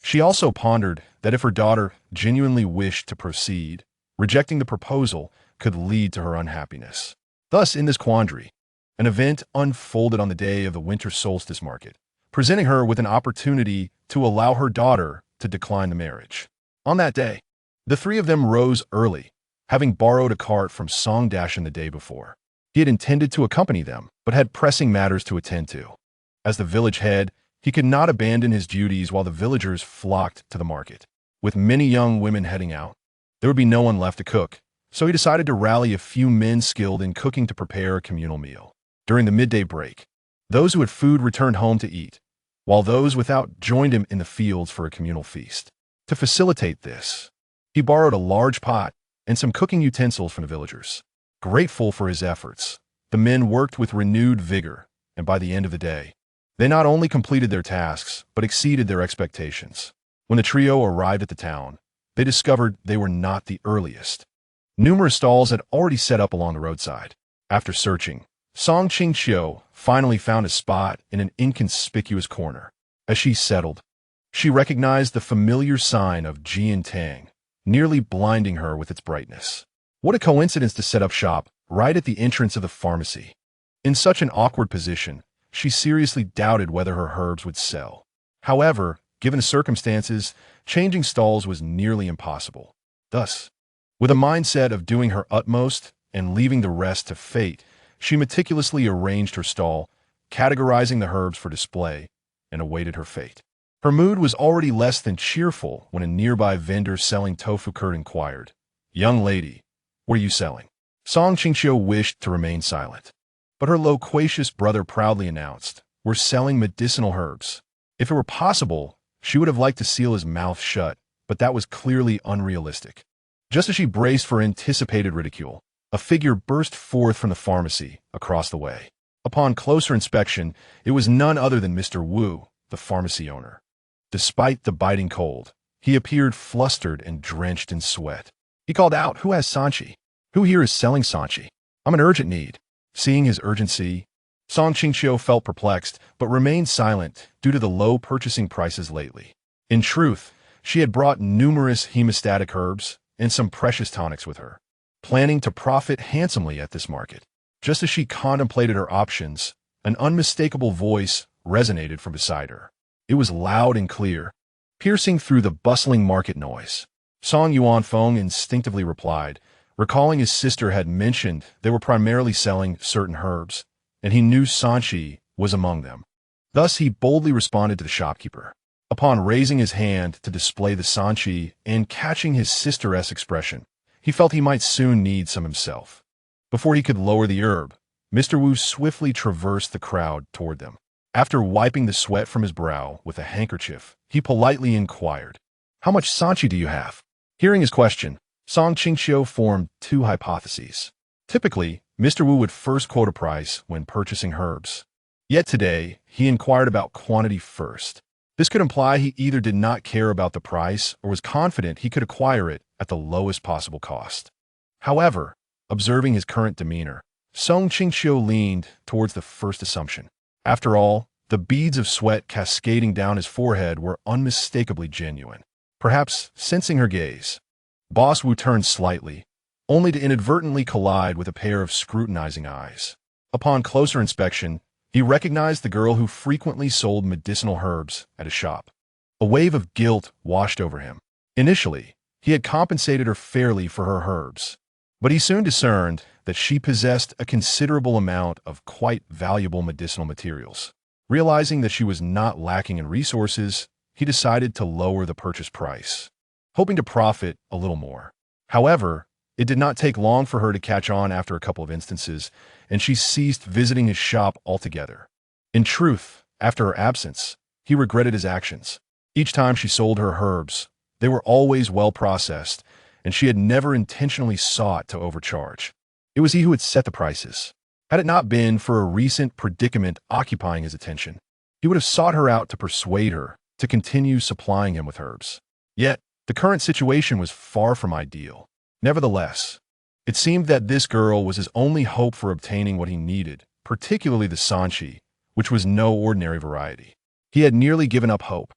she also pondered that if her daughter genuinely wished to proceed, rejecting the proposal could lead to her unhappiness. Thus, in this quandary, an event unfolded on the day of the winter solstice market, presenting her with an opportunity to allow her daughter to decline the marriage. On that day, the 3 of them rose early, having borrowed a cart from Song Dashan the day before. He had intended to accompany them, but had pressing matters to attend to. As the village head, he could not abandon his duties while the villagers flocked to the market. With many young women heading out, there would be no one left to cook, so he decided to rally a few men skilled in cooking to prepare a communal meal. During the midday break, those who had food returned home to eat, while those without joined him in the fields for a communal feast. To facilitate this, he borrowed a large pot and some cooking utensils from the villagers. Grateful for his efforts, the men worked with renewed vigor, and by the end of the day, they not only completed their tasks, but exceeded their expectations. When the trio arrived at the town, they discovered they were not the earliest. Numerous stalls had already set up along the roadside. After searching, Song Qingqiu finally found a spot in an inconspicuous corner. As she settled, she recognized the familiar sign of Jiantang, nearly blinding her with its brightness. What a coincidence to set up shop right at the entrance of the pharmacy. In such an awkward position, she seriously doubted whether her herbs would sell. However, given the circumstances, changing stalls was nearly impossible. Thus, With a mindset of doing her utmost and leaving the rest to fate, she meticulously arranged her stall, categorizing the herbs for display, and awaited her fate. Her mood was already less than cheerful when a nearby vendor selling tofu curd inquired, "Young lady, what are you selling?" Song Qingqiu wished to remain silent, but her loquacious brother proudly announced, "We're selling medicinal herbs." If it were possible, she would have liked to seal his mouth shut, but that was clearly unrealistic. Just as she braced for anticipated ridicule, a figure burst forth from the pharmacy across the way. Upon closer inspection, it was none other than Mr. Wu, the pharmacy owner. Despite the biting cold, he appeared flustered and drenched in sweat. He called out, "Who has Sanchi? Who here is selling Sanchi? I'm in urgent need." Seeing his urgency, Song Qingqiu felt perplexed, but remained silent due to the low purchasing prices lately. In truth, she had brought numerous hemostatic herbs and some precious tonics with her, planning to profit handsomely at this market. Just as she contemplated her options, an unmistakable voice resonated from beside her. It was loud and clear, piercing through the bustling market noise. Song Yuanfeng instinctively replied, recalling his sister had mentioned they were primarily selling certain herbs, and he knew Sanchi was among them. Thus he boldly responded to the shopkeeper. Upon raising his hand to display the Sanchi and catching his sister's expression, he felt he might soon need some himself. Before he could lower the herb, Mr. Wu swiftly traversed the crowd toward them. After wiping the sweat from his brow with a handkerchief, he politely inquired, "How much Sanchi do you have?" Hearing his question, Song Qingqiu formed two hypotheses. Typically, Mr. Wu would first quote a price when purchasing herbs. Yet today, he inquired about quantity first. This could imply he either did not care about the price or was confident he could acquire it at the lowest possible cost. However, observing his current demeanor, Song Qingqiu leaned towards the first assumption. After all, the beads of sweat cascading down his forehead were unmistakably genuine. Perhaps sensing her gaze, Boss Wu turned slightly, only to inadvertently collide with a pair of scrutinizing eyes. Upon closer inspection, he recognized the girl who frequently sold medicinal herbs at his shop. A wave of guilt washed over him. Initially, he had compensated her fairly for her herbs, but he soon discerned that she possessed a considerable amount of quite valuable medicinal materials. Realizing that she was not lacking in resources, he decided to lower the purchase price, hoping to profit a little more. However, it did not take long for her to catch on after a couple of instances, and she ceased visiting his shop altogether. In truth, after her absence, he regretted his actions. Each time she sold her herbs, they were always well processed, and she had never intentionally sought to overcharge. It was he who had set the prices. Had it not been for a recent predicament occupying his attention, he would have sought her out to persuade her to continue supplying him with herbs. Yet, the current situation was far from ideal. Nevertheless, it seemed that this girl was his only hope for obtaining what he needed, particularly the Sanchi, which was no ordinary variety. He had nearly given up hope.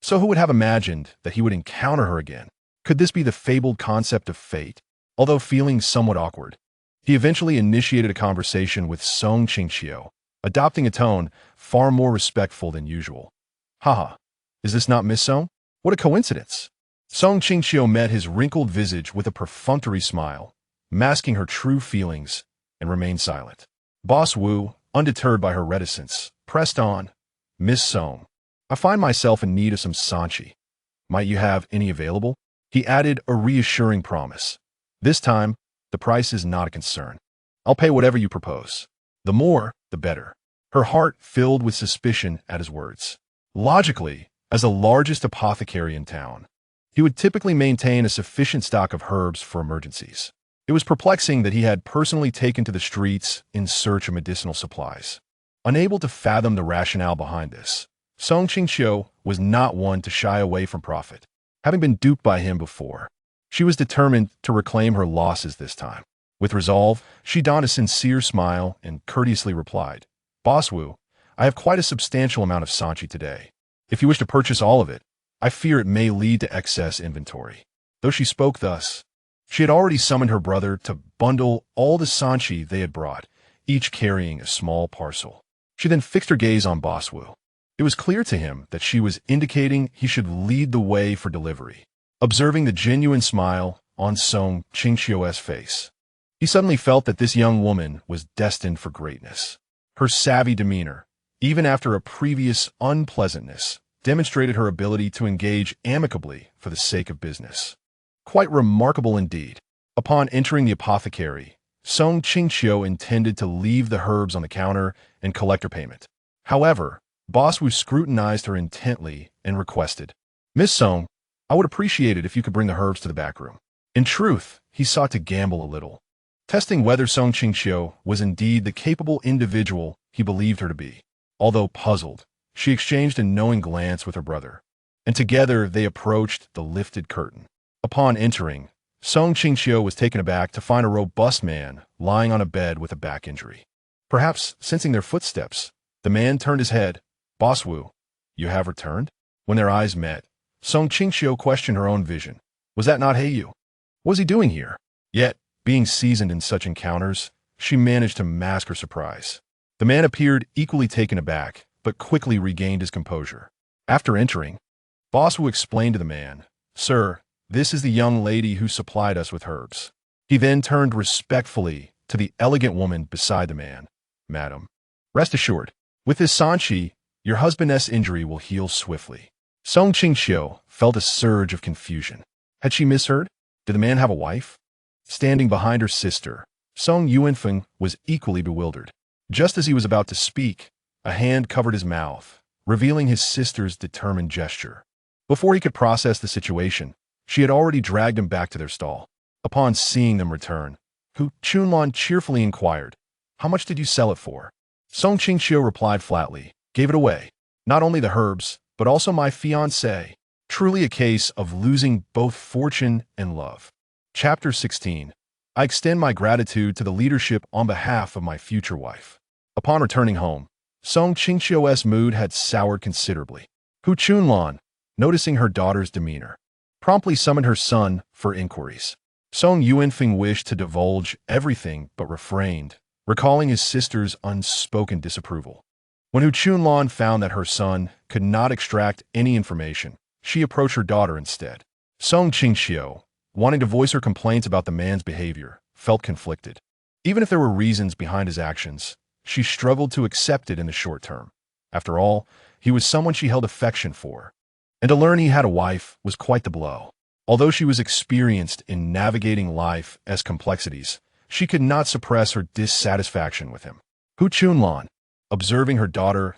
So who would have imagined that he would encounter her again? Could this be the fabled concept of fate? Although feeling somewhat awkward, he eventually initiated a conversation with Song Qingqiu, adopting a tone far more respectful than usual. "Haha, is this not Miss Song? What a coincidence!" Song Qingqiu met his wrinkled visage with a perfunctory smile, masking her true feelings, and remained silent. Boss Wu, undeterred by her reticence, pressed on, "Miss Song, I find myself in need of some Sanchi. Might you have any available?" He added a reassuring promise. "This time, the price is not a concern. I'll pay whatever you propose. The more, the better." Her heart filled with suspicion at his words. Logically, as the largest apothecary in town, he would typically maintain a sufficient stock of herbs for emergencies. It was perplexing that he had personally taken to the streets in search of medicinal supplies. Unable to fathom the rationale behind this, Song Qingqiu was not one to shy away from profit. Having been duped by him before, she was determined to reclaim her losses this time. With resolve, she donned a sincere smile and courteously replied, "Boss Wu, I have quite a substantial amount of Sanchi today. If you wish to purchase all of it, I fear it may lead to excess inventory." Though she spoke thus, she had already summoned her brother to bundle all the Sanchi they had brought, each carrying a small parcel. She then fixed her gaze on Boss Wu. It was clear to him that she was indicating he should lead the way for delivery. Observing the genuine smile, on Song Qingqiu's face. He suddenly felt that this young woman was destined for greatness. Her savvy demeanor, even after a previous unpleasantness, demonstrated her ability to engage amicably for the sake of business. Quite remarkable indeed. Upon entering the apothecary, Song Qingqiu intended to leave the herbs on the counter and collect her payment. However, Boss Wu scrutinized her intently and requested, "Miss Song, I would appreciate it if you could bring the herbs to the back room." In truth, he sought to gamble a little, testing whether Song Qingqiu was indeed the capable individual he believed her to be. Although puzzled, she exchanged a knowing glance with her brother, and together they approached the lifted curtain. Upon entering, Song Qingqiu was taken aback to find a robust man lying on a bed with a back injury. Perhaps sensing their footsteps, the man turned his head. "Boss Wu, you have returned?" When their eyes met, Song Qingqiu questioned her own vision. Was that not Heiyu? What was he doing here? Yet, being seasoned in such encounters, she managed to mask her surprise. The man appeared equally taken aback, but quickly regained his composure. After entering, Boss Wu explained to the man, "Sir, this is the young lady who supplied us with herbs." He then turned respectfully to the elegant woman beside the man. "Madam, rest assured, with this sanchi, your husband's injury will heal swiftly." Song Qingqiu felt a surge of confusion. Had she misheard? Did the man have a wife? Standing behind her sister, Song Yuanfeng was equally bewildered. Just as he was about to speak, a hand covered his mouth, revealing his sister's determined gesture. Before he could process the situation, she had already dragged him back to their stall. Upon seeing them return, Hu Chunlan cheerfully inquired, "How much did you sell it for?" Song Qingqiu replied flatly, "Gave it away. Not only the herbs, but also my fiancée." Truly a case of losing both fortune and love. Chapter 16. I extend my gratitude to the leadership on behalf of my future wife. Upon returning home, Song Qingqiu's mood had soured considerably. Hu Chunlan, noticing her daughter's demeanor, promptly summoned her son for inquiries. Song Yuanfeng wished to divulge everything but refrained, recalling his sister's unspoken disapproval. When Hu Chunlan found that her son could not extract any information, she approached her daughter instead. Song Qingqiu, wanting to voice her complaints about the man's behavior, felt conflicted. Even if there were reasons behind his actions, she struggled to accept it in the short term. After all, he was someone she held affection for, and to learn he had a wife was quite the blow. Although she was experienced in navigating life as complexities, she could not suppress her dissatisfaction with him. Hu Chunlan, observing her daughter's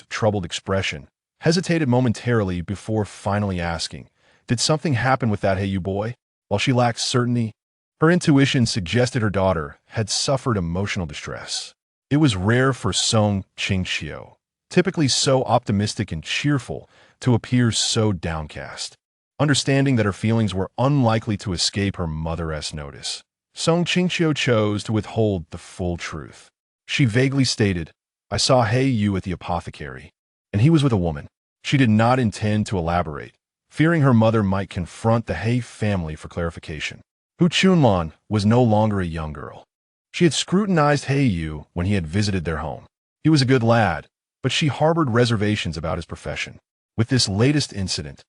troubled expression, hesitated momentarily before finally asking, "Did something happen with that Heiyu boy?" While she lacked certainty, her intuition suggested her daughter had suffered emotional distress. It was rare for Song Qingqiu, typically so optimistic and cheerful, to appear so downcast. Understanding that her feelings were unlikely to escape her mother's notice, Song Qingqiu chose to withhold the full truth. She vaguely stated, "I saw Heiyu at the apothecary, and he was with a woman." She did not intend to elaborate, fearing her mother might confront the Hei family for clarification. Hu Chunlan was no longer a young girl. She had scrutinized Heiyu when he had visited their home. He was a good lad, but she harbored reservations about his profession. With this latest incident,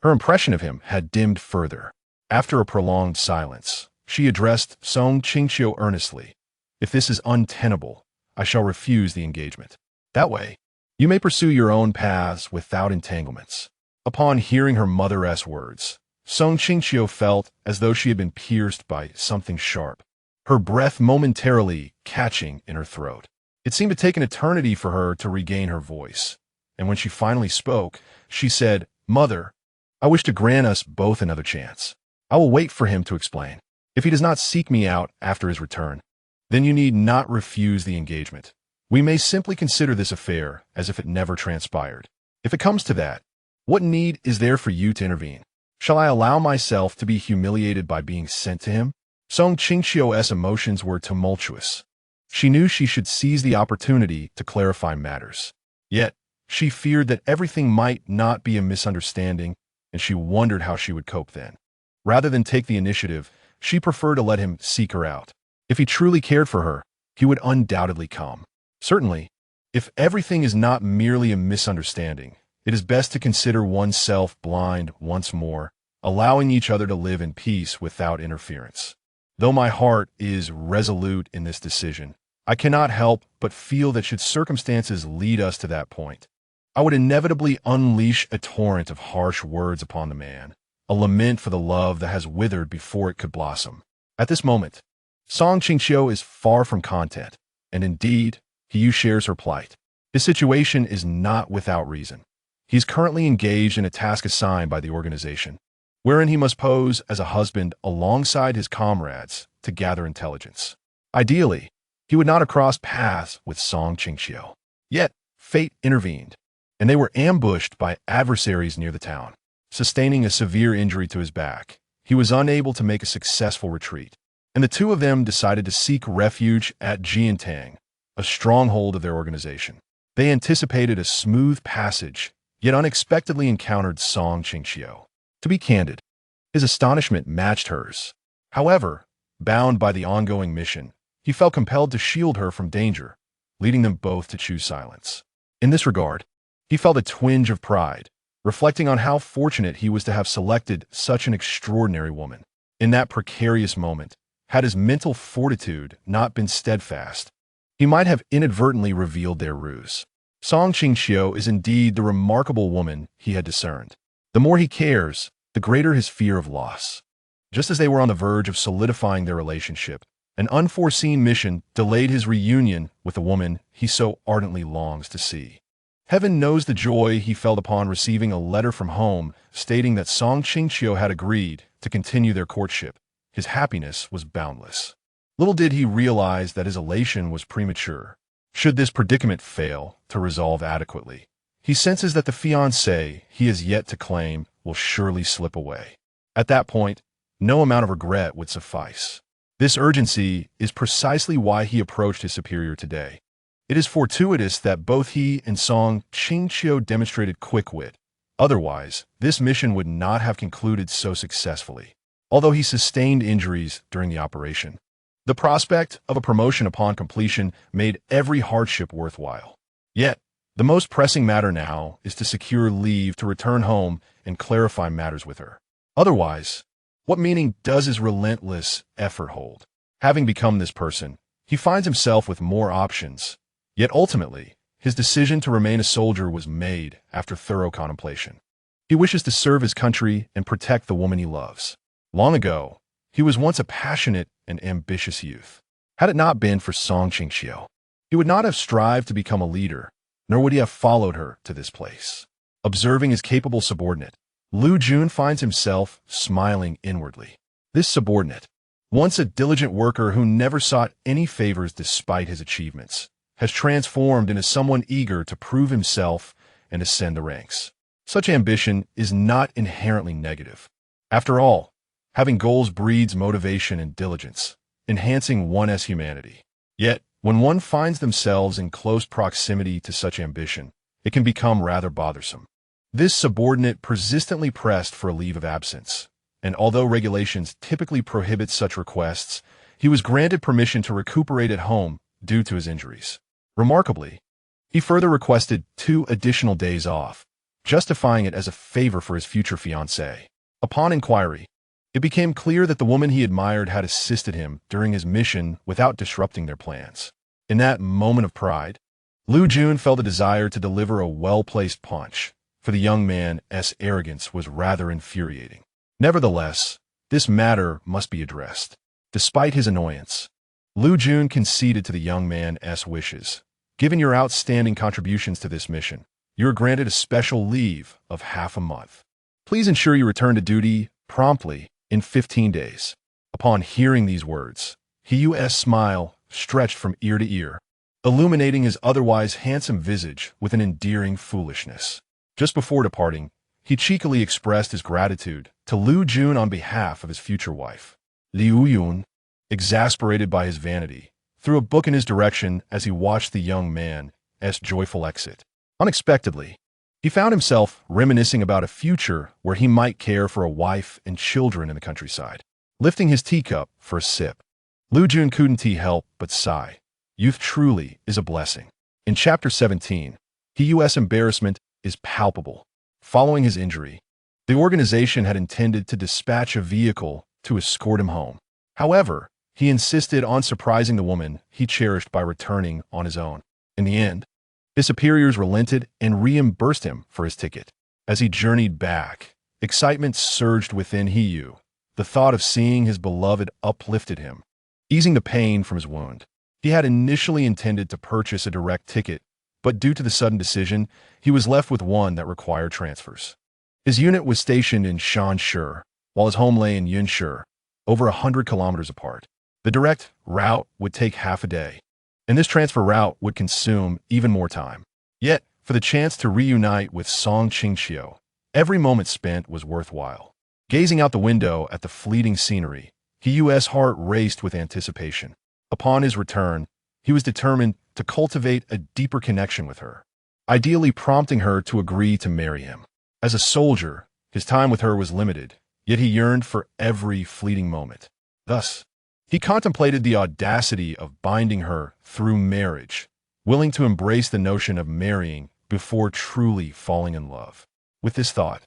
her impression of him had dimmed further. After a prolonged silence, she addressed Song Qingqiu earnestly, "If this is untenable, I shall refuse the engagement. That way, you may pursue your own paths without entanglements." Upon hearing her mother's words, Song Qingqiu felt as though she had been pierced by something sharp, her breath momentarily catching in her throat. It seemed to take an eternity for her to regain her voice, and when she finally spoke, she said, "Mother, I wish to grant us both another chance. I will wait for him to explain. If he does not seek me out after his return, then you need not refuse the engagement. We may simply consider this affair as if it never transpired. If it comes to that, what need is there for you to intervene? Shall I allow myself to be humiliated by being sent to him?" Song Qingqiu's emotions were tumultuous. She knew she should seize the opportunity to clarify matters. Yet, she feared that everything might not be a misunderstanding, and she wondered how she would cope then. Rather than take the initiative, she preferred to let him seek her out. If he truly cared for her, he would undoubtedly come. Certainly, if everything is not merely a misunderstanding, it is best to consider oneself blind once more allowing each other to live in peace without interference. Though my heart is resolute in this decision, I cannot help but feel that should circumstances lead us to that point, I would inevitably unleash a torrent of harsh words upon the man, a lament for the love that has withered before it could blossom. At this moment, Song Qingqiu is far from content, and indeed, he shares her plight. His situation is not without reason. He is currently engaged in a task assigned by the organization, wherein he must pose as a husband alongside his comrades to gather intelligence. Ideally, he would not have crossed paths with Song Qingqiu. Yet, fate intervened, and they were ambushed by adversaries near the town. Sustaining a severe injury to his back, he was unable to make a successful retreat, and the two of them decided to seek refuge at Jiantang, a stronghold of their organization. They anticipated a smooth passage, yet unexpectedly encountered Song Qingqiu. To be candid, his astonishment matched hers. However, bound by the ongoing mission, he felt compelled to shield her from danger, leading them both to choose silence. In this regard, he felt a twinge of pride, reflecting on how fortunate he was to have selected such an extraordinary woman. In that precarious moment, had his mental fortitude not been steadfast, he might have inadvertently revealed their ruse. Song Qingqiu is indeed the remarkable woman he had discerned. The more he cares, the greater his fear of loss. Just as they were on the verge of solidifying their relationship, an unforeseen mission delayed his reunion with the woman he so ardently longs to see. Heaven knows the joy he felt upon receiving a letter from home stating that Song Qingqiu had agreed to continue their courtship. His happiness was boundless. Little did he realize that his elation was premature. Should this predicament fail to resolve adequately, he senses that the fiancée he is yet to claim will surely slip away. At that point, no amount of regret would suffice. This urgency is precisely why he approached his superior today. It is fortuitous that both he and Song Qingqiu demonstrated quick wit. Otherwise, this mission would not have concluded so successfully. Although he sustained injuries during the operation, the prospect of a promotion upon completion made every hardship worthwhile. Yet, the most pressing matter now is to secure leave to return home and clarify matters with her. Otherwise, what meaning does his relentless effort hold? Having become this person, he finds himself with more options. Yet ultimately, his decision to remain a soldier was made after thorough contemplation. He wishes to serve his country and protect the woman he loves. Long ago, he was once a passionate and ambitious youth. Had it not been for Song Qingqiu, he would not have strived to become a leader, nor would he have followed her to this place. Observing his capable subordinate, Lu Jun finds himself smiling inwardly. This subordinate, once a diligent worker who never sought any favors despite his achievements, has transformed into someone eager to prove himself and ascend the ranks. Such ambition is not inherently negative. After all, having goals breeds motivation and diligence, enhancing one's humanity. Yet, when one finds themselves in close proximity to such ambition, it can become rather bothersome. This subordinate persistently pressed for a leave of absence, and although regulations typically prohibit such requests, he was granted permission to recuperate at home due to his injuries. Remarkably, he further requested 2 additional days off, justifying it as a favor for his future fiancée. Upon inquiry, it became clear that the woman he admired had assisted him during his mission without disrupting their plans. In that moment of pride, Lu Jun felt a desire to deliver a well-placed punch, for the young man's arrogance was rather infuriating. Nevertheless, this matter must be addressed. Despite his annoyance, Lu Jun conceded to the young man's wishes. Given your outstanding contributions to this mission, you are granted a special leave of half a month. Please ensure you return to duty promptly in 15 days. Upon hearing these words, Hiyu's smile stretched from ear to ear, illuminating his otherwise handsome visage with an endearing foolishness. Just before departing, he cheekily expressed his gratitude to Lu Jun on behalf of his future wife. Liu Yun, exasperated by his vanity, threw a book in his direction as he watched the young man's joyful exit. Unexpectedly, he found himself reminiscing about a future where he might care for a wife and children in the countryside. Lifting his teacup for a sip, Lu Jun couldn't help but sigh. Youth truly is a blessing. In Chapter 17, Hiyu's embarrassment is palpable. Following his injury, The organization had intended to dispatch a vehicle to escort him home. However, he insisted on surprising the woman he cherished by returning on his own. In the end, his superiors relented and reimbursed him for his ticket. As he journeyed back, excitement surged within Qingqiu. The thought of seeing his beloved uplifted him, easing the pain from his wound. He had initially intended to purchase a direct ticket, but due to the sudden decision, he was left with one that required transfers. His unit was stationed in Shanshi, while his home lay in Yunshi, over 100 kilometers apart. The direct route would take half a day, and this transfer route would consume even more time. Yet, for the chance to reunite with Song Qingqiu, every moment spent was worthwhile. Gazing out the window at the fleeting scenery, Qingqiu's heart raced with anticipation. Upon his return, he was determined to cultivate a deeper connection with her, ideally prompting her to agree to marry him. As a soldier, his time with her was limited, yet he yearned for every fleeting moment. Thus, he contemplated the audacity of binding her through marriage, willing to embrace the notion of marrying before truly falling in love. With this thought,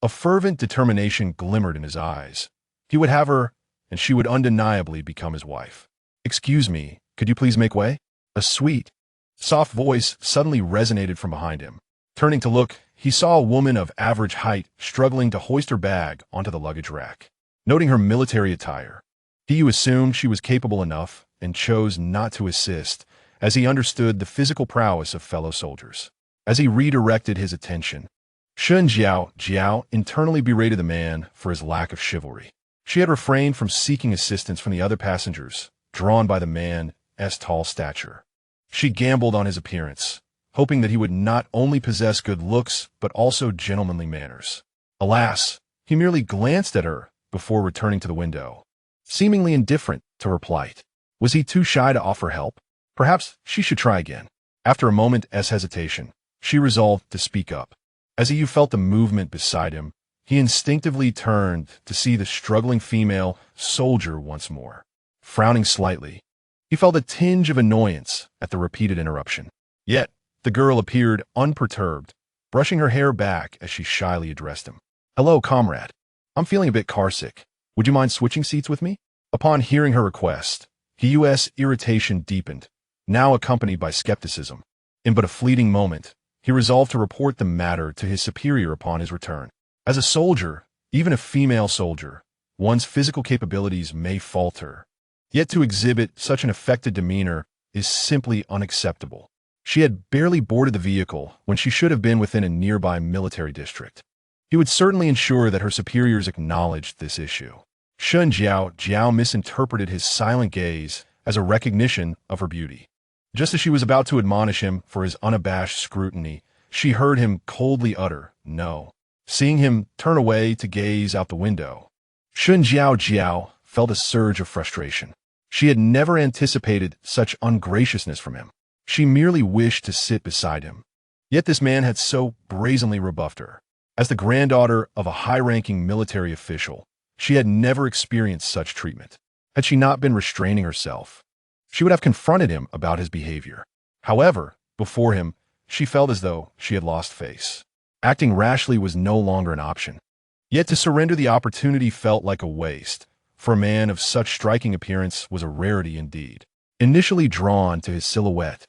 a fervent determination glimmered in his eyes. He would have her, and she would undeniably become his wife. "Excuse me, could you please make way?" A sweet, soft voice suddenly resonated from behind him. Turning to look, he saw a woman of average height struggling to hoist her bag onto the luggage rack. Noting her military attire, he assumed she was capable enough and chose not to assist, as he understood the physical prowess of fellow soldiers. As he redirected his attention, Jiao internally berated the man for his lack of chivalry. She had refrained from seeking assistance from the other passengers, drawn by the man's tall stature. She gambled on his appearance, hoping that he would not only possess good looks, but also gentlemanly manners. Alas, he merely glanced at her before returning to the window, seemingly indifferent to her plight. Was he too shy to offer help? Perhaps she should try again. After a moment's hesitation, she resolved to speak up. As he felt the movement beside him, he instinctively turned to see the struggling female soldier once more. Frowning slightly, he felt a tinge of annoyance at the repeated interruption. Yet, the girl appeared unperturbed, brushing her hair back as she shyly addressed him. "Hello, comrade. I'm feeling a bit carsick. Would you mind switching seats with me?" Upon hearing her request, Qingqiu's irritation deepened, now accompanied by skepticism. In but a fleeting moment, he resolved to report the matter to his superior upon his return. As a soldier, even a female soldier, one's physical capabilities may falter. Yet to exhibit such an affected demeanor is simply unacceptable. She had barely boarded the vehicle when she should have been within a nearby military district. He would certainly ensure that her superiors acknowledged this issue. Jiao misinterpreted his silent gaze as a recognition of her beauty. Just as she was about to admonish him for his unabashed scrutiny, she heard him coldly utter, "No." Seeing him turn away to gaze out the window, Jiao felt a surge of frustration. She had never anticipated such ungraciousness from him. She merely wished to sit beside him. Yet this man had so brazenly rebuffed her. As the granddaughter of a high-ranking military official, she had never experienced such treatment. Had she not been restraining herself, she would have confronted him about his behavior. However, before him, she felt as though she had lost face. Acting rashly was no longer an option. Yet to surrender the opportunity felt like a waste, for a man of such striking appearance was a rarity indeed. Initially drawn to his silhouette,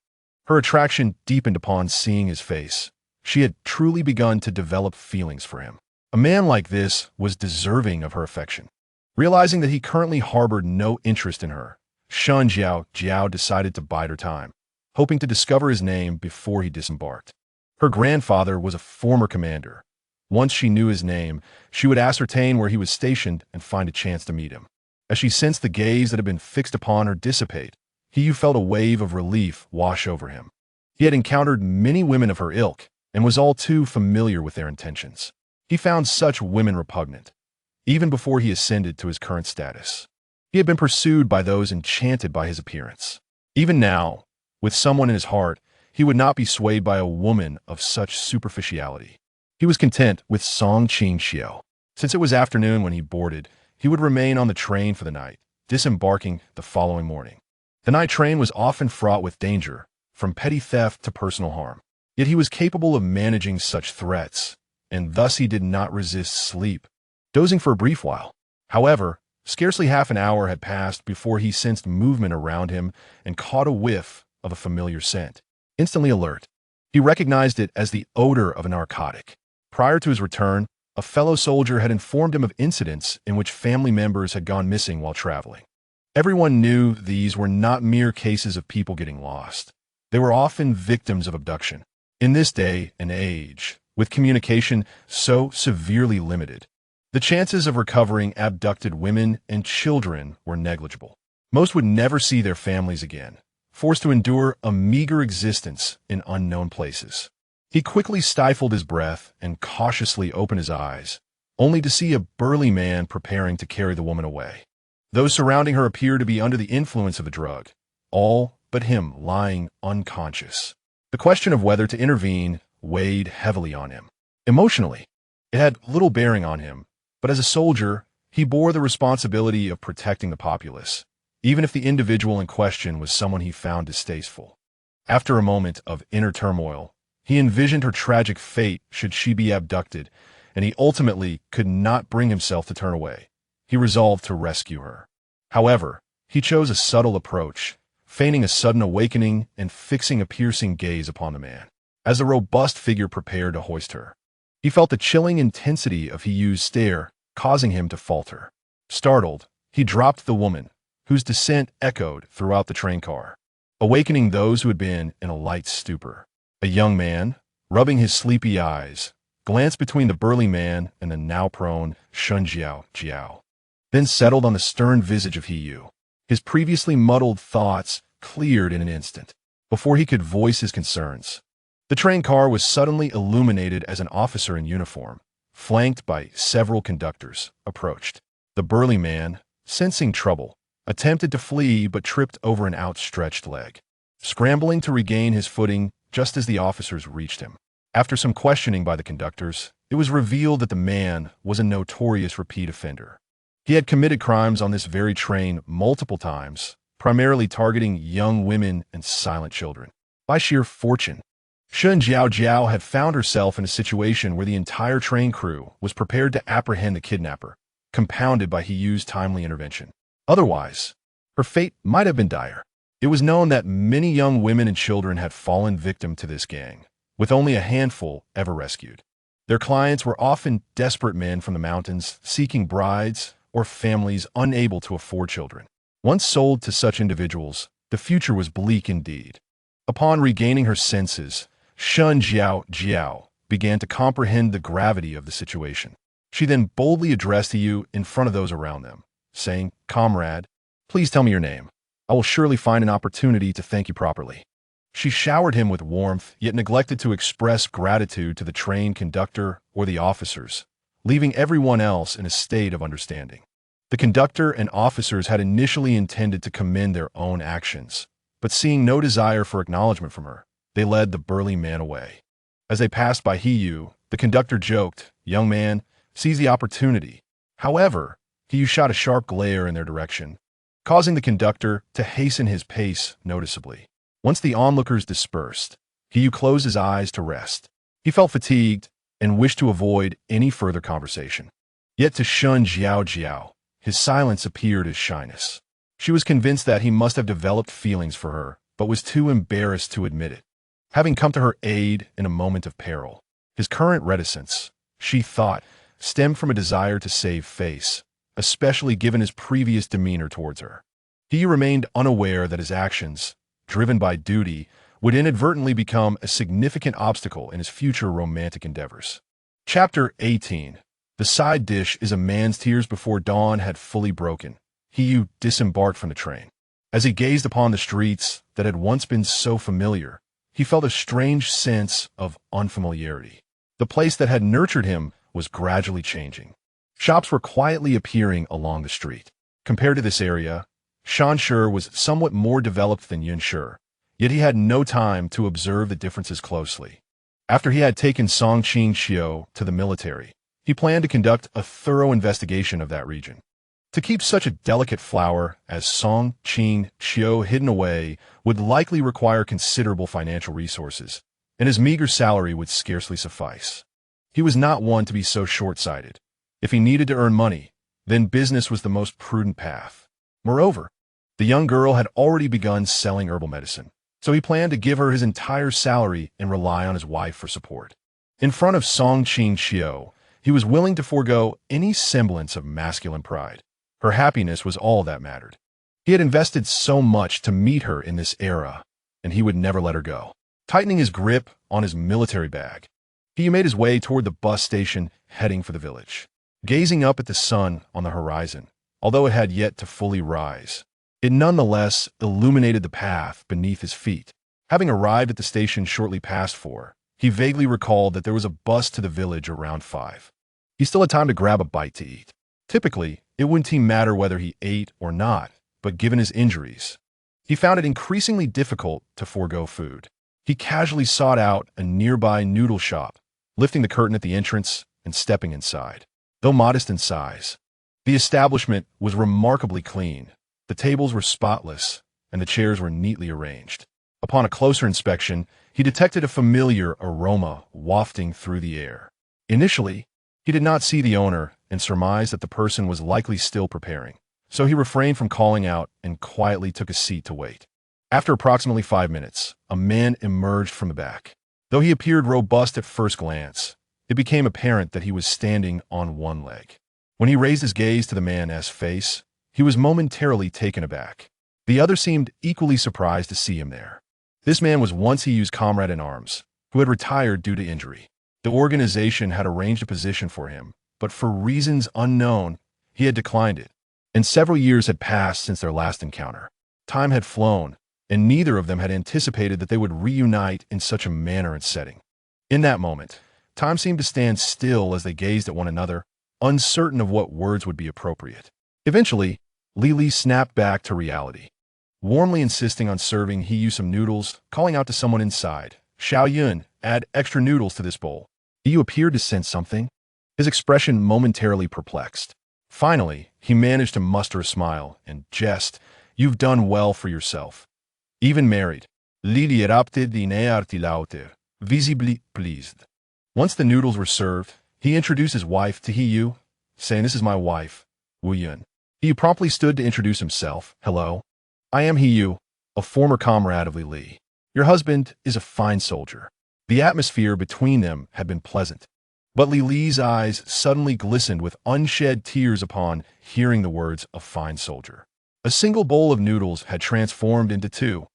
her attraction deepened upon seeing his face. She had truly begun to develop feelings for him. A man like this was deserving of her affection. Realizing that he currently harbored no interest in her, Jiao decided to bide her time, hoping to discover his name before he disembarked. Her grandfather was a former commander. Once she knew his name, she would ascertain where he was stationed and find a chance to meet him. As she sensed the gaze that had been fixed upon her dissipate, he felt a wave of relief wash over him. He had encountered many women of her ilk and was all too familiar with their intentions. He found such women repugnant, even before he ascended to his current status. He had been pursued by those enchanted by his appearance. Even now, with someone in his heart, he would not be swayed by a woman of such superficiality. He was content with Song Qingqiu. Since it was afternoon when he boarded, he would remain on the train for the night, disembarking the following morning. The night train was often fraught with danger, from petty theft to personal harm. Yet he was capable of managing such threats, and thus he did not resist sleep, dozing for a brief while. However, scarcely half an hour had passed before he sensed movement around him and caught a whiff of a familiar scent. Instantly alert, he recognized it as the odor of a narcotic. Prior to his return, a fellow soldier had informed him of incidents in which family members had gone missing while traveling. Everyone knew these were not mere cases of people getting lost. They were often victims of abduction. In this day and age, with communication so severely limited, the chances of recovering abducted women and children were negligible. Most would never see their families again, forced to endure a meager existence in unknown places. He quickly stifled his breath and cautiously opened his eyes, only to see a burly man preparing to carry the woman away. Those surrounding her appeared to be under the influence of a drug, all but him lying unconscious. The question of whether to intervene weighed heavily on him. Emotionally, it had little bearing on him, but as a soldier, he bore the responsibility of protecting the populace, even if the individual in question was someone he found distasteful. After a moment of inner turmoil, he envisioned her tragic fate should she be abducted, and he ultimately could not bring himself to turn away. He resolved to rescue her. However, he chose a subtle approach, feigning a sudden awakening and fixing a piercing gaze upon the man. As the robust figure prepared to hoist her, he felt the chilling intensity of Hiyu's stare, causing him to falter. Startled, he dropped the woman, whose descent echoed throughout the train car, awakening those who had been in a light stupor. A young man, rubbing his sleepy eyes, glanced between the burly man and the now-prone Qingqiu, then settled on the stern visage of Hiyu. His previously muddled thoughts cleared in an instant, before he could voice his concerns. The train car was suddenly illuminated as an officer in uniform, flanked by several conductors, approached. The burly man, sensing trouble, attempted to flee but tripped over an outstretched leg, scrambling to regain his footing just as the officers reached him. After some questioning by the conductors, it was revealed that the man was a notorious repeat offender. He had committed crimes on this very train multiple times, primarily targeting young women and silent children. By sheer fortune, Qingqiu had found herself in a situation where the entire train crew was prepared to apprehend the kidnapper, compounded by Hiyu's timely intervention. Otherwise, her fate might have been dire. It was known that many young women and children had fallen victim to this gang, with only a handful ever rescued. Their clients were often desperate men from the mountains seeking brides or families unable to afford children. Once sold to such individuals, the future was bleak indeed. Upon regaining her senses, Qingqiu began to comprehend the gravity of the situation. She then boldly addressed Hiyu in front of those around them, saying, "Comrade, please tell me your name. I will surely find an opportunity to thank you properly." She showered him with warmth, yet neglected to express gratitude to the train conductor or the officers, leaving everyone else in a state of understanding. The conductor and officers had initially intended to commend their own actions, but seeing no desire for acknowledgement from her, they led the burly man away. As they passed by Hiyu, the conductor joked, "Young man, seize the opportunity." However, Hiyu shot a sharp glare in their direction, causing the conductor to hasten his pace noticeably. Once the onlookers dispersed, Hiyu closed his eyes to rest. He felt fatigued and wished to avoid any further conversation. Yet to Qingqiu, his silence appeared as shyness. She was convinced that he must have developed feelings for her, but was too embarrassed to admit it. Having come to her aid in a moment of peril, his current reticence, she thought, stemmed from a desire to save face, especially given his previous demeanor towards her. He remained unaware that his actions, driven by duty, would inadvertently become a significant obstacle in his future romantic endeavors. Chapter 18. The side dish is a man's tears before dawn had fully broken. Hiyu disembarked from the train. As he gazed upon the streets that had once been so familiar, he felt a strange sense of unfamiliarity. The place that had nurtured him was gradually changing. Shops were quietly appearing along the street. Compared to this area, Shanshi was somewhat more developed than Yunshi, yet he had no time to observe the differences closely. After he had taken Song Qingqiu to the military, he planned to conduct a thorough investigation of that region. To keep such a delicate flower as Song Qingqiu hidden away would likely require considerable financial resources, and his meager salary would scarcely suffice. He was not one to be so short-sighted. If he needed to earn money, then business was the most prudent path. Moreover, the young girl had already begun selling herbal medicine, so he planned to give her his entire salary and rely on his wife for support. In front of Qingqiu, he was willing to forego any semblance of masculine pride. Her happiness was all that mattered. He had invested so much to meet her in this era, and he would never let her go. Tightening his grip on his military bag, he made his way toward the bus station, heading for the village. Gazing up at the sun on the horizon, although it had yet to fully rise, it nonetheless illuminated the path beneath his feet. Having arrived at the station shortly past 4, he vaguely recalled that there was a bus to the village around 5. He still had time to grab a bite to eat. Typically, it wouldn't even matter whether he ate or not, but given his injuries, he found it increasingly difficult to forego food. He casually sought out a nearby noodle shop, lifting the curtain at the entrance and stepping inside. Though modest in size, the establishment was remarkably clean. The tables were spotless, and the chairs were neatly arranged. Upon a closer inspection, he detected a familiar aroma wafting through the air. Initially, he did not see the owner and surmised that the person was likely still preparing, so he refrained from calling out and quietly took a seat to wait. After approximately 5 minutes, a man emerged from the back. Though he appeared robust at first glance, it became apparent that he was standing on one leg. When he raised his gaze to the man's face, he was momentarily taken aback. The other seemed equally surprised to see him there. This man was once Hiyu's comrade in arms, who had retired due to injury. The organization had arranged a position for him, but for reasons unknown, he had declined it. And several years had passed since their last encounter. Time had flown, and neither of them had anticipated that they would reunite in such a manner and setting. In that moment, time seemed to stand still as they gazed at one another, uncertain of what words would be appropriate. Eventually, Li snapped back to reality, warmly insisting on serving Hiyu some noodles, calling out to someone inside, "Xiao Yun, add extra noodles to this bowl." Hiyu appeared to sense something, his expression momentarily perplexed. Finally, he managed to muster a smile and jest, "You've done well for yourself. Even married." Li erupted in artilauter, visibly pleased. Once the noodles were served, he introduced his wife to Hiyu, saying, "This is my wife, Wu Yun." Hiyu promptly stood to introduce himself. "Hello. I am Hiyu, a former comrade of Li. Your husband is a fine soldier." The atmosphere between them had been pleasant, but Li's eyes suddenly glistened with unshed tears upon hearing the words "a fine soldier." A single bowl of noodles had transformed into 2,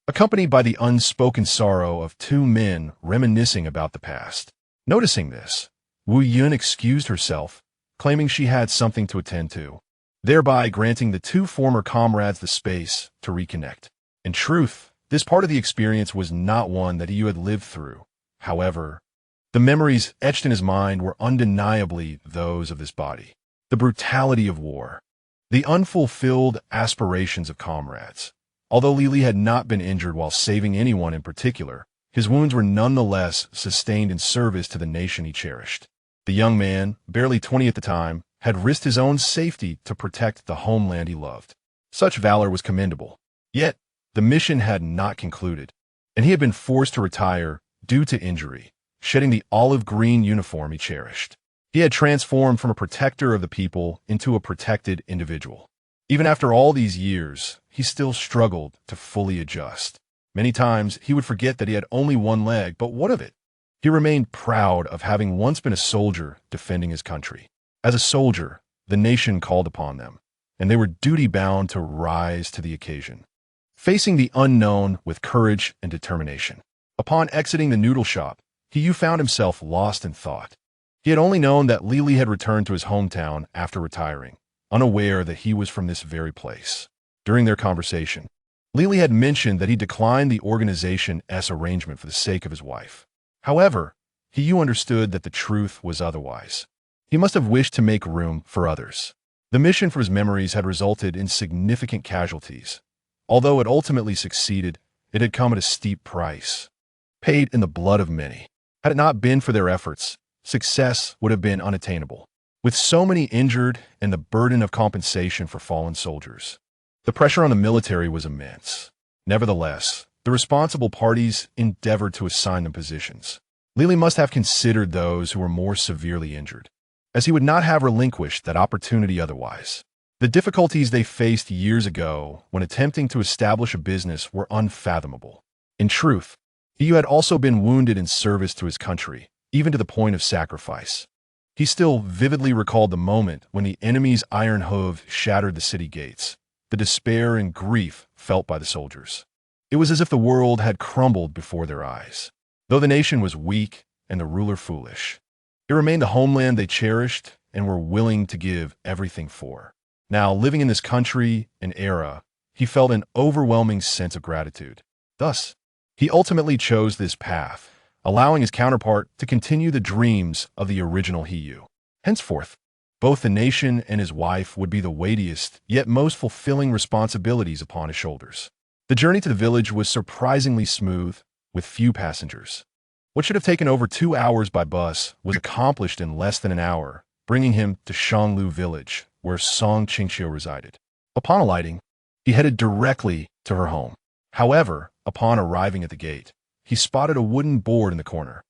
accompanied by the unspoken sorrow of 2 men reminiscing about the past. Noticing this, Wu Yun excused herself, claiming she had something to attend to, thereby granting the 2 former comrades the space to reconnect. In truth, this part of the experience was not one that Yu had lived through. However, the memories etched in his mind were undeniably those of this body. The brutality of war, the unfulfilled aspirations of comrades. Although Li had not been injured while saving anyone in particular, his wounds were nonetheless sustained in service to the nation he cherished. The young man, barely 20 at the time, had risked his own safety to protect the homeland he loved. Such valor was commendable. Yet, the mission had not concluded, and he had been forced to retire due to injury, shedding the olive-green uniform he cherished. He had transformed from a protector of the people into a protected individual. Even after all these years, he still struggled to fully adjust. Many times, he would forget that he had only one leg, but what of it? He remained proud of having once been a soldier defending his country. As a soldier, the nation called upon them, and they were duty-bound to rise to the occasion, facing the unknown with courage and determination. Upon exiting the noodle shop, Hiyu found himself lost in thought. He had only known that Li had returned to his hometown after retiring, unaware that he was from this very place. During their conversation, Li had mentioned that he declined the organization's arrangement for the sake of his wife. However, Hiyu understood that the truth was otherwise. He must have wished to make room for others. The mission for his memories had resulted in significant casualties. Although it ultimately succeeded, it had come at a steep price, paid in the blood of many. Had it not been for their efforts, success would have been unattainable. With so many injured and the burden of compensation for fallen soldiers, the pressure on the military was immense. Nevertheless, the responsible parties endeavored to assign them positions. Lily must have considered those who were more severely injured, as he would not have relinquished that opportunity otherwise. The difficulties they faced years ago when attempting to establish a business were unfathomable. In truth, he had also been wounded in service to his country, even to the point of sacrifice. He still vividly recalled the moment when the enemy's iron hoof shattered the city gates, the despair and grief felt by the soldiers. It was as if the world had crumbled before their eyes. Though the nation was weak and the ruler foolish, it remained the homeland they cherished and were willing to give everything for. Now, living in this country and era, he felt an overwhelming sense of gratitude. Thus, he ultimately chose this path, allowing his counterpart to continue the dreams of the original Qingqiu. Henceforth, both the nation and his wife would be the weightiest, yet most fulfilling responsibilities upon his shoulders. The journey to the village was surprisingly smooth, with few passengers. What should have taken over 2 hours by bus was accomplished in less than an hour, bringing him to Shanglu village, where Song Qingqiu resided. Upon alighting, he headed directly to her home. However, upon arriving at the gate, he spotted a wooden board in the corner,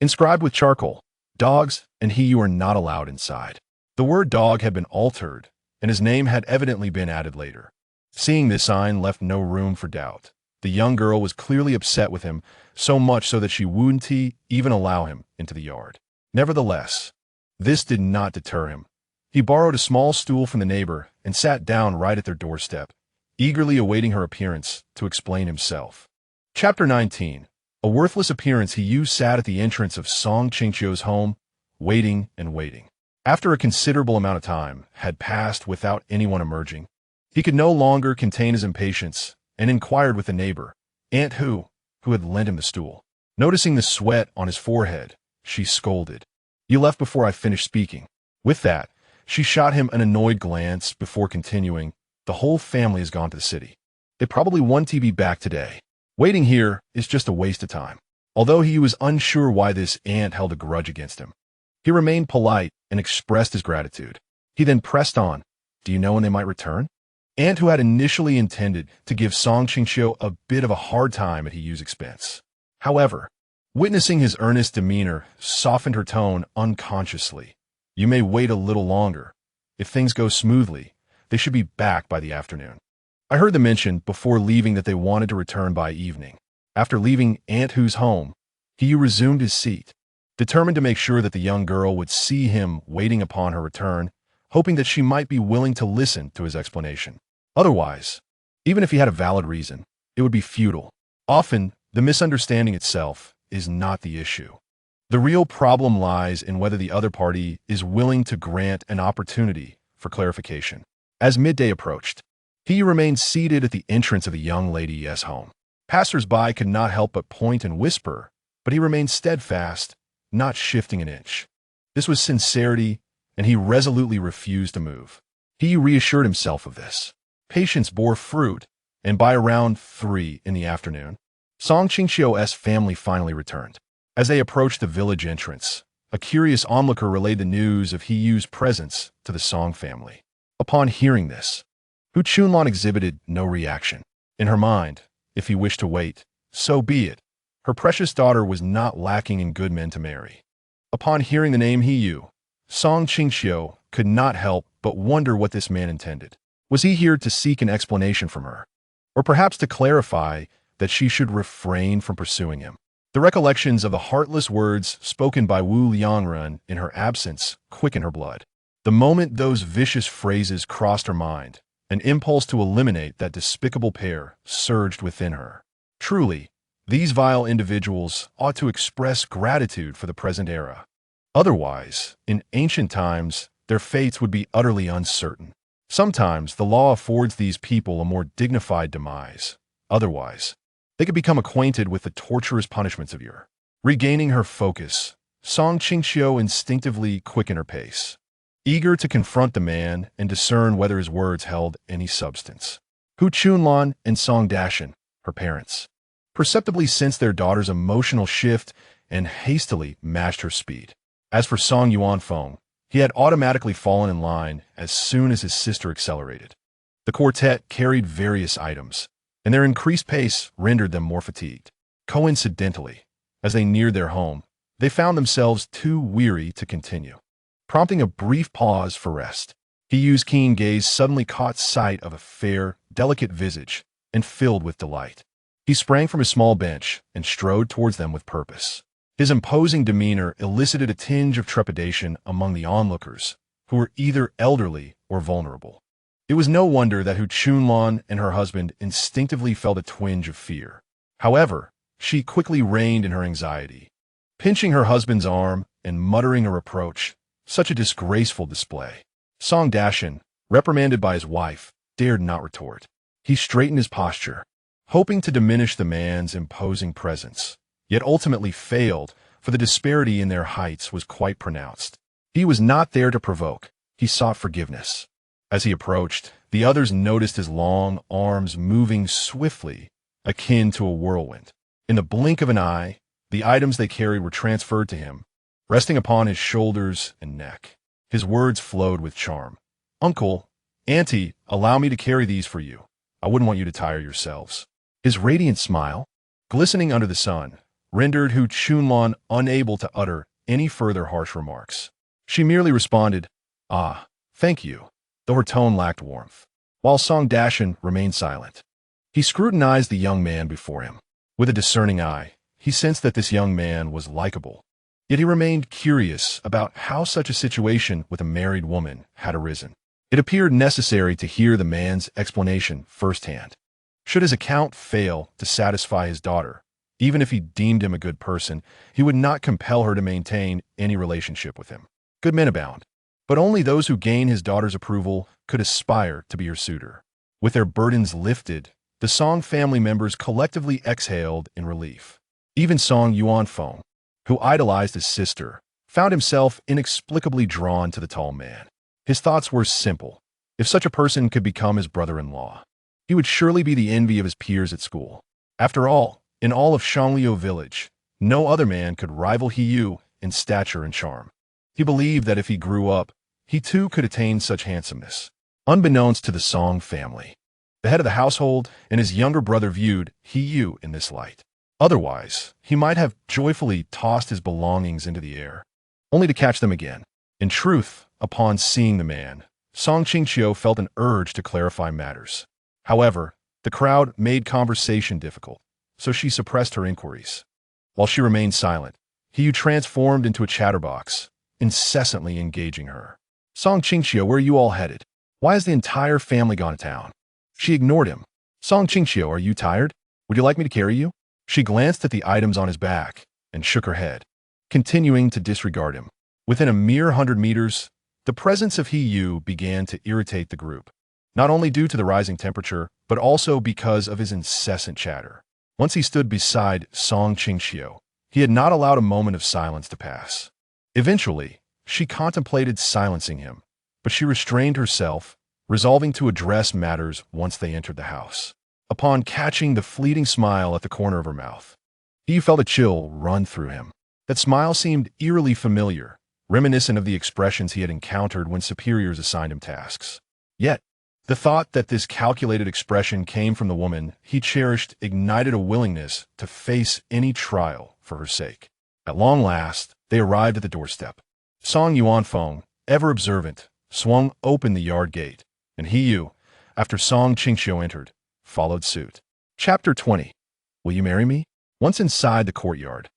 inscribed with charcoal, "Dogs and Qingqiu are not allowed inside." The word dog had been altered, and his name had evidently been added later. Seeing this sign left no room for doubt. The young girl was clearly upset with him, so much so that she wouldn't even allow him into the yard. Nevertheless, this did not deter him. He borrowed a small stool from the neighbor and sat down right at their doorstep, eagerly awaiting her appearance to explain himself. Chapter 19. A worthless appearance. Qingqiu sat at the entrance of Song Qingqiu's home, waiting and waiting. After a considerable amount of time had passed without anyone emerging, he could no longer contain his impatience and inquired with the neighbor, Aunt who had lent him the stool. Noticing the sweat on his forehead, she scolded, "You left before I finished speaking." With that, she shot him an annoyed glance before continuing, "The whole family has gone to the city. They probably won't be back today. Waiting here is just a waste of time." Although he was unsure why this aunt held a grudge against him, he remained polite and expressed his gratitude. He then pressed on, "Do you know when they might return?" Aunt who had initially intended to give Song Qingqiu a bit of a hard time at Qingqiu's expense. However, witnessing his earnest demeanor softened her tone unconsciously. "You may wait a little longer. If things go smoothly, they should be back by the afternoon. I heard them mention before leaving that they wanted to return by evening." After leaving Aunt Hu's home, Qingqiu resumed his seat, determined to make sure that the young girl would see him waiting upon her return, hoping that she might be willing to listen to his explanation. Otherwise, even if he had a valid reason, it would be futile. Often, the misunderstanding itself is not the issue. The real problem lies in whether the other party is willing to grant an opportunity for clarification. As midday approached, he remained seated at the entrance of the young lady's home. Passers-by could not help but point and whisper, but he remained steadfast, not shifting an inch. This was sincerity, and he resolutely refused to move. He reassured himself of this. Patience bore fruit, and by around 3 in the afternoon, Song Qingqiu's family finally returned. As they approached the village entrance, a curious onlooker relayed the news of Qingqiu's presence to the Song family. Upon hearing this, Qingqiu exhibited no reaction. In her mind, if he wished to wait, so be it. Her precious daughter was not lacking in good men to marry. Upon hearing the name Qingqiu, Song Qingqiu could not help but wonder what this man intended. Was he here to seek an explanation from her? Or perhaps to clarify that she should refrain from pursuing him? The recollections of the heartless words spoken by Wu Liangren in her absence quickened her blood. The moment those vicious phrases crossed her mind, an impulse to eliminate that despicable pair surged within her. Truly, these vile individuals ought to express gratitude for the present era. Otherwise, in ancient times, their fates would be utterly uncertain. Sometimes the law affords these people a more dignified demise. Otherwise, they could become acquainted with the torturous punishments of your. Regaining her focus, Song Qingqiu instinctively quickened her pace, eager to confront the man and discern whether his words held any substance. Qingqiu and Song Dashan, her parents, perceptibly sensed their daughter's emotional shift and hastily matched her speed. As for Song Yuanfeng, he had automatically fallen in line as soon as his sister accelerated. The quartet carried various items, and their increased pace rendered them more fatigued. Coincidentally, as they neared their home, they found themselves too weary to continue. Prompting a brief pause for rest, Qingqiu's keen gaze suddenly caught sight of a fair, delicate visage and filled with delight. He sprang from his small bench and strode towards them with purpose. His imposing demeanor elicited a tinge of trepidation among the onlookers, who were either elderly or vulnerable. It was no wonder that Qingqiu and her husband instinctively felt a twinge of fear. However, she quickly reined in her anxiety. Pinching her husband's arm and muttering a reproach, such a disgraceful display. Song Dashin, reprimanded by his wife, dared not retort. He straightened his posture, hoping to diminish the man's imposing presence, yet ultimately failed, for the disparity in their heights was quite pronounced. He was not there to provoke, he sought forgiveness. As he approached, the others noticed his long arms moving swiftly, akin to a whirlwind. In the blink of an eye, the items they carried were transferred to him, resting upon his shoulders and neck. His words flowed with charm. "Uncle, Auntie, allow me to carry these for you. I wouldn't want you to tire yourselves." His radiant smile, glistening under the sun, rendered Qingqiu unable to utter any further harsh remarks. She merely responded, "Ah, thank you," though her tone lacked warmth. While Song Dashin remained silent, he scrutinized the young man before him. With a discerning eye, he sensed that this young man was likable. Yet he remained curious about how such a situation with a married woman had arisen. It appeared necessary to hear the man's explanation firsthand. Should his account fail to satisfy his daughter, even if he deemed him a good person, he would not compel her to maintain any relationship with him. Good men abound, but only those who gain his daughter's approval could aspire to be her suitor. With their burdens lifted, the Song family members collectively exhaled in relief. Even Song Yuanfeng, who idolized his sister, found himself inexplicably drawn to the tall man. His thoughts were simple. If such a person could become his brother-in-law, he would surely be the envy of his peers at school. After all, in all of Qingqiu village, no other man could rival Qingqiu in stature and charm. He believed that if he grew up, he too could attain such handsomeness. Unbeknownst to the Song family, the head of the household and his younger brother viewed Qingqiu in this light. Otherwise, he might have joyfully tossed his belongings into the air, only to catch them again. In truth, upon seeing the man, Song Qingqiu felt an urge to clarify matters. However, the crowd made conversation difficult, so she suppressed her inquiries. While she remained silent, Qingqiu transformed into a chatterbox, incessantly engaging her. "Song Qingqiu, where are you all headed? Why has the entire family gone to town?" She ignored him. "Song Qingqiu, are you tired? Would you like me to carry you?" She glanced at the items on his back and shook her head, continuing to disregard him. Within a mere 100 meters, the presence of Qingqiu began to irritate the group, not only due to the rising temperature, but also because of his incessant chatter. Once he stood beside Song Qingqiu, he had not allowed a moment of silence to pass. Eventually, she contemplated silencing him, but she restrained herself, resolving to address matters once they entered the house. Upon catching the fleeting smile at the corner of her mouth, he felt a chill run through him. That smile seemed eerily familiar, reminiscent of the expressions he had encountered when superiors assigned him tasks. Yet, the thought that this calculated expression came from the woman he cherished ignited a willingness to face any trial for her sake. At long last, they arrived at the doorstep. Song Yuanfeng, ever observant, swung open the yard gate, and Qingqiu, after Song Qingqiu entered, followed suit. Chapter 20. Will you marry me? Once inside the courtyard,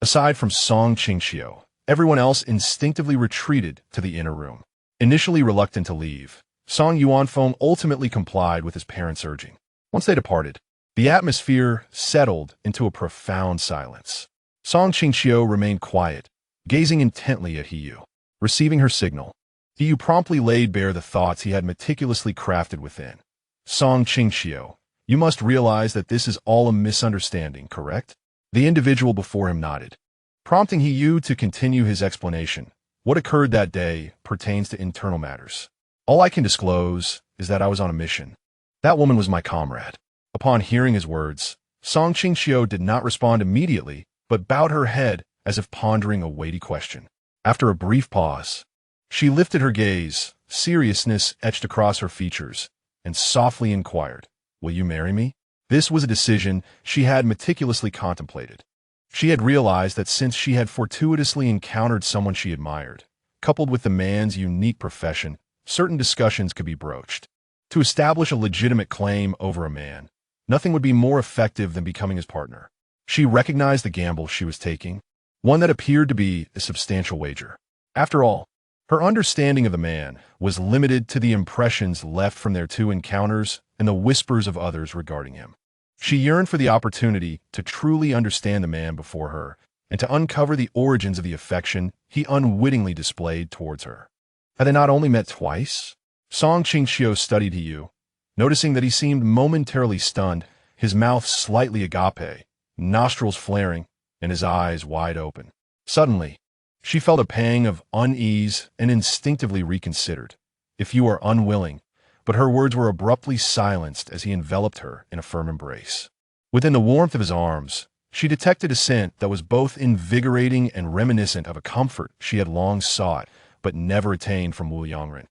aside from Song Qingqiu, everyone else instinctively retreated to the inner room. Initially reluctant to leave, Song Yuanfeng ultimately complied with his parents' urging. Once they departed, the atmosphere settled into a profound silence. Song Qingqiu remained quiet, gazing intently at Qingqiu. Receiving her signal, Qingqiu promptly laid bare the thoughts he had meticulously crafted within. "Song Qingqiu, you must realize that this is all a misunderstanding, correct?" The individual before him nodded, prompting Qingqiu to continue his explanation. "What occurred that day pertains to internal matters. All I can disclose is that I was on a mission. That woman was my comrade." Upon hearing his words, Song Qingqiu did not respond immediately, but bowed her head as if pondering a weighty question. After a brief pause, she lifted her gaze, seriousness etched across her features, and softly inquired, "Will you marry me?" This was a decision she had meticulously contemplated. She had realized that since she had fortuitously encountered someone she admired, coupled with the man's unique profession, certain discussions could be broached. To establish a legitimate claim over a man, nothing would be more effective than becoming his partner. She recognized the gamble she was taking, one that appeared to be a substantial wager. After all, her understanding of the man was limited to the impressions left from their two encounters and the whispers of others regarding him. She yearned for the opportunity to truly understand the man before her and to uncover the origins of the affection he unwittingly displayed towards her. Had they not only met twice? Song Qingqiu studied Yu, noticing that he seemed momentarily stunned, his mouth slightly agape, nostrils flaring, and his eyes wide open. Suddenly, she felt a pang of unease and instinctively reconsidered. "If you are unwilling," but her words were abruptly silenced as he enveloped her in a firm embrace. Within the warmth of his arms, she detected a scent that was both invigorating and reminiscent of a comfort she had long sought but never attained from Wu Yongren.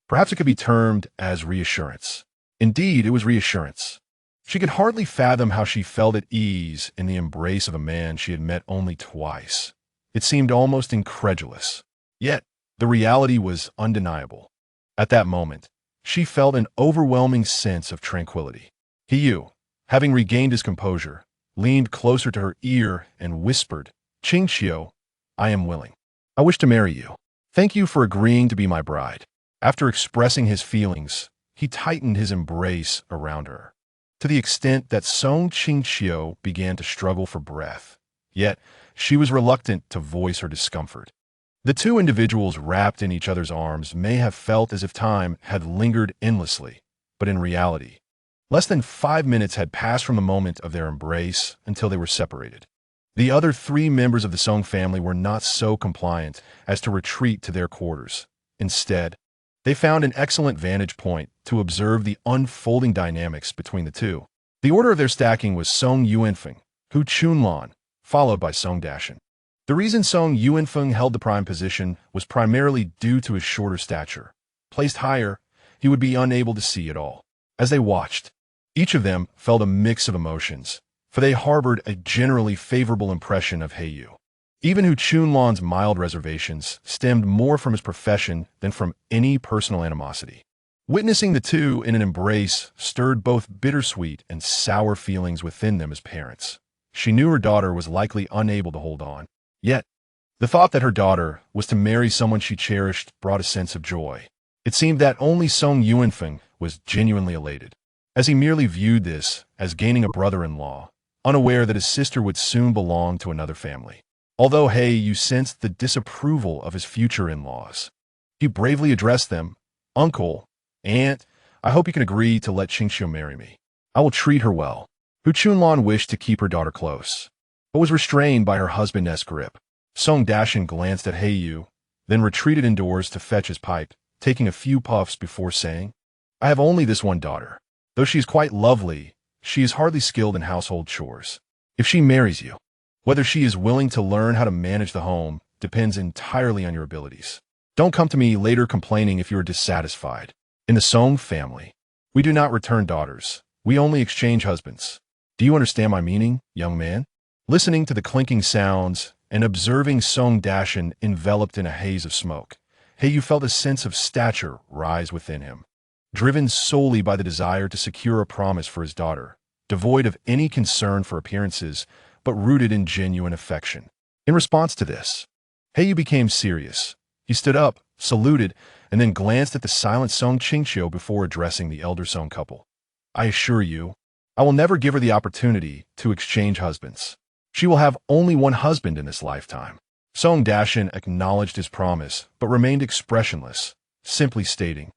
Perhaps it could be termed as reassurance. Indeed, it was reassurance. She could hardly fathom how she felt at ease in the embrace of a man she had met only twice. It seemed almost incredulous. Yet, the reality was undeniable. At that moment, she felt an overwhelming sense of tranquility. Yu, having regained his composure, leaned closer to her ear and whispered, "Qingqiu, I am willing. I wish to marry you. Thank you for agreeing to be my bride." After expressing his feelings, he tightened his embrace around her, to the extent that Song Qingqiu began to struggle for breath. Yet, she was reluctant to voice her discomfort. The two individuals wrapped in each other's arms may have felt as if time had lingered endlessly, but in reality, less than 5 minutes had passed from the moment of their embrace until they were separated. The other 3 members of the Song family were not so compliant as to retreat to their quarters. Instead, they found an excellent vantage point to observe the unfolding dynamics between the two. The order of their stacking was Song Yuanfeng, Hu Chunlan, followed by Song Dashan. The reason Song Yuanfeng held the prime position was primarily due to his shorter stature. Placed higher, he would be unable to see at all. As they watched, each of them felt a mix of emotions, for they harbored a generally favorable impression of Yu. Even Hu Chunlan's mild reservations stemmed more from his profession than from any personal animosity. Witnessing the two in an embrace stirred both bittersweet and sour feelings within them as parents. She knew her daughter was likely unable to hold on. Yet, the thought that her daughter was to marry someone she cherished brought a sense of joy. It seemed that only Song Yuanfeng was genuinely elated, as he merely viewed this as gaining a brother-in-law, unaware that his sister would soon belong to another family. Although Yu sensed the disapproval of his future in-laws, he bravely addressed them, "Uncle, Aunt, I hope you can agree to let Qingqiu marry me. I will treat her well." Hu Chunlan wished to keep her daughter close, but was restrained by her husband's grip. Song Dashan glanced at Yu, then retreated indoors to fetch his pipe, taking a few puffs before saying, "I have only this one daughter. Though she is quite lovely, she is hardly skilled in household chores. If she marries you, whether she is willing to learn how to manage the home depends entirely on your abilities. Don't come to me later complaining if you are dissatisfied. In the Song family, we do not return daughters. We only exchange husbands. Do you understand my meaning, young man?" Listening to the clinking sounds and observing Song Dashan enveloped in a haze of smoke, Yu felt a sense of stature rise within him, driven solely by the desire to secure a promise for his daughter, devoid of any concern for appearances, but rooted in genuine affection. In response to this, Yu became serious. He stood up, saluted, and then glanced at the silent Song Qingqiu before addressing the elder Song couple. "I assure you, I will never give her the opportunity to exchange husbands. She will have only one husband in this lifetime." Song Dashan acknowledged his promise, but remained expressionless, simply stating,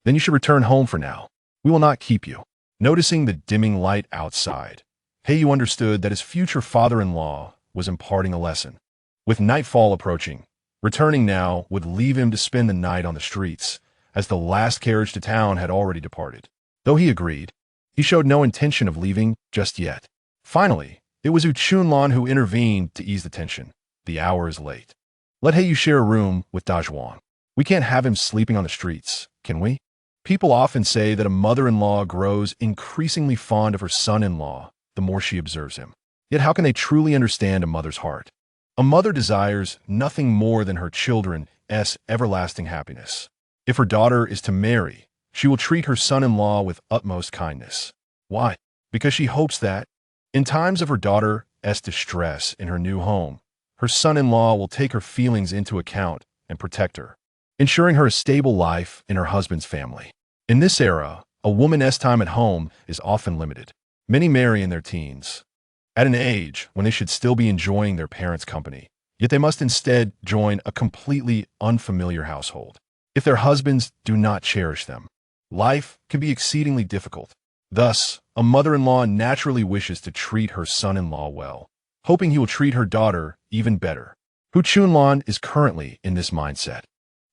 "Then you should return home for now. We will not keep you." Noticing the dimming light outside, Yu understood that his future father-in-law was imparting a lesson. With nightfall approaching, returning now would leave him to spend the night on the streets, as the last carriage to town had already departed. Though he agreed, he showed no intention of leaving just yet. Finally, it was Hu Chunlan who intervened to ease the tension. "The hour is late. Let Yu share a room with Dazhuang. We can't have him sleeping on the streets, can we? People often say that a mother-in-law grows increasingly fond of her son-in-law the more she observes him. Yet how can they truly understand a mother's heart? A mother desires nothing more than her children's everlasting happiness. If her daughter is to marry, she will treat her son-in-law with utmost kindness. Why? Because she hopes that, in times of her daughter's distress in her new home, her son-in-law will take her feelings into account and protect her, ensuring her a stable life in her husband's family. In this era, a woman's time at home is often limited. Many marry in their teens, at an age when they should still be enjoying their parents' company, yet they must instead join a completely unfamiliar household. If their husbands do not cherish them, life can be exceedingly difficult. Thus, a mother-in-law naturally wishes to treat her son-in-law well, hoping he will treat her daughter even better. Hu Chunlan is currently in this mindset.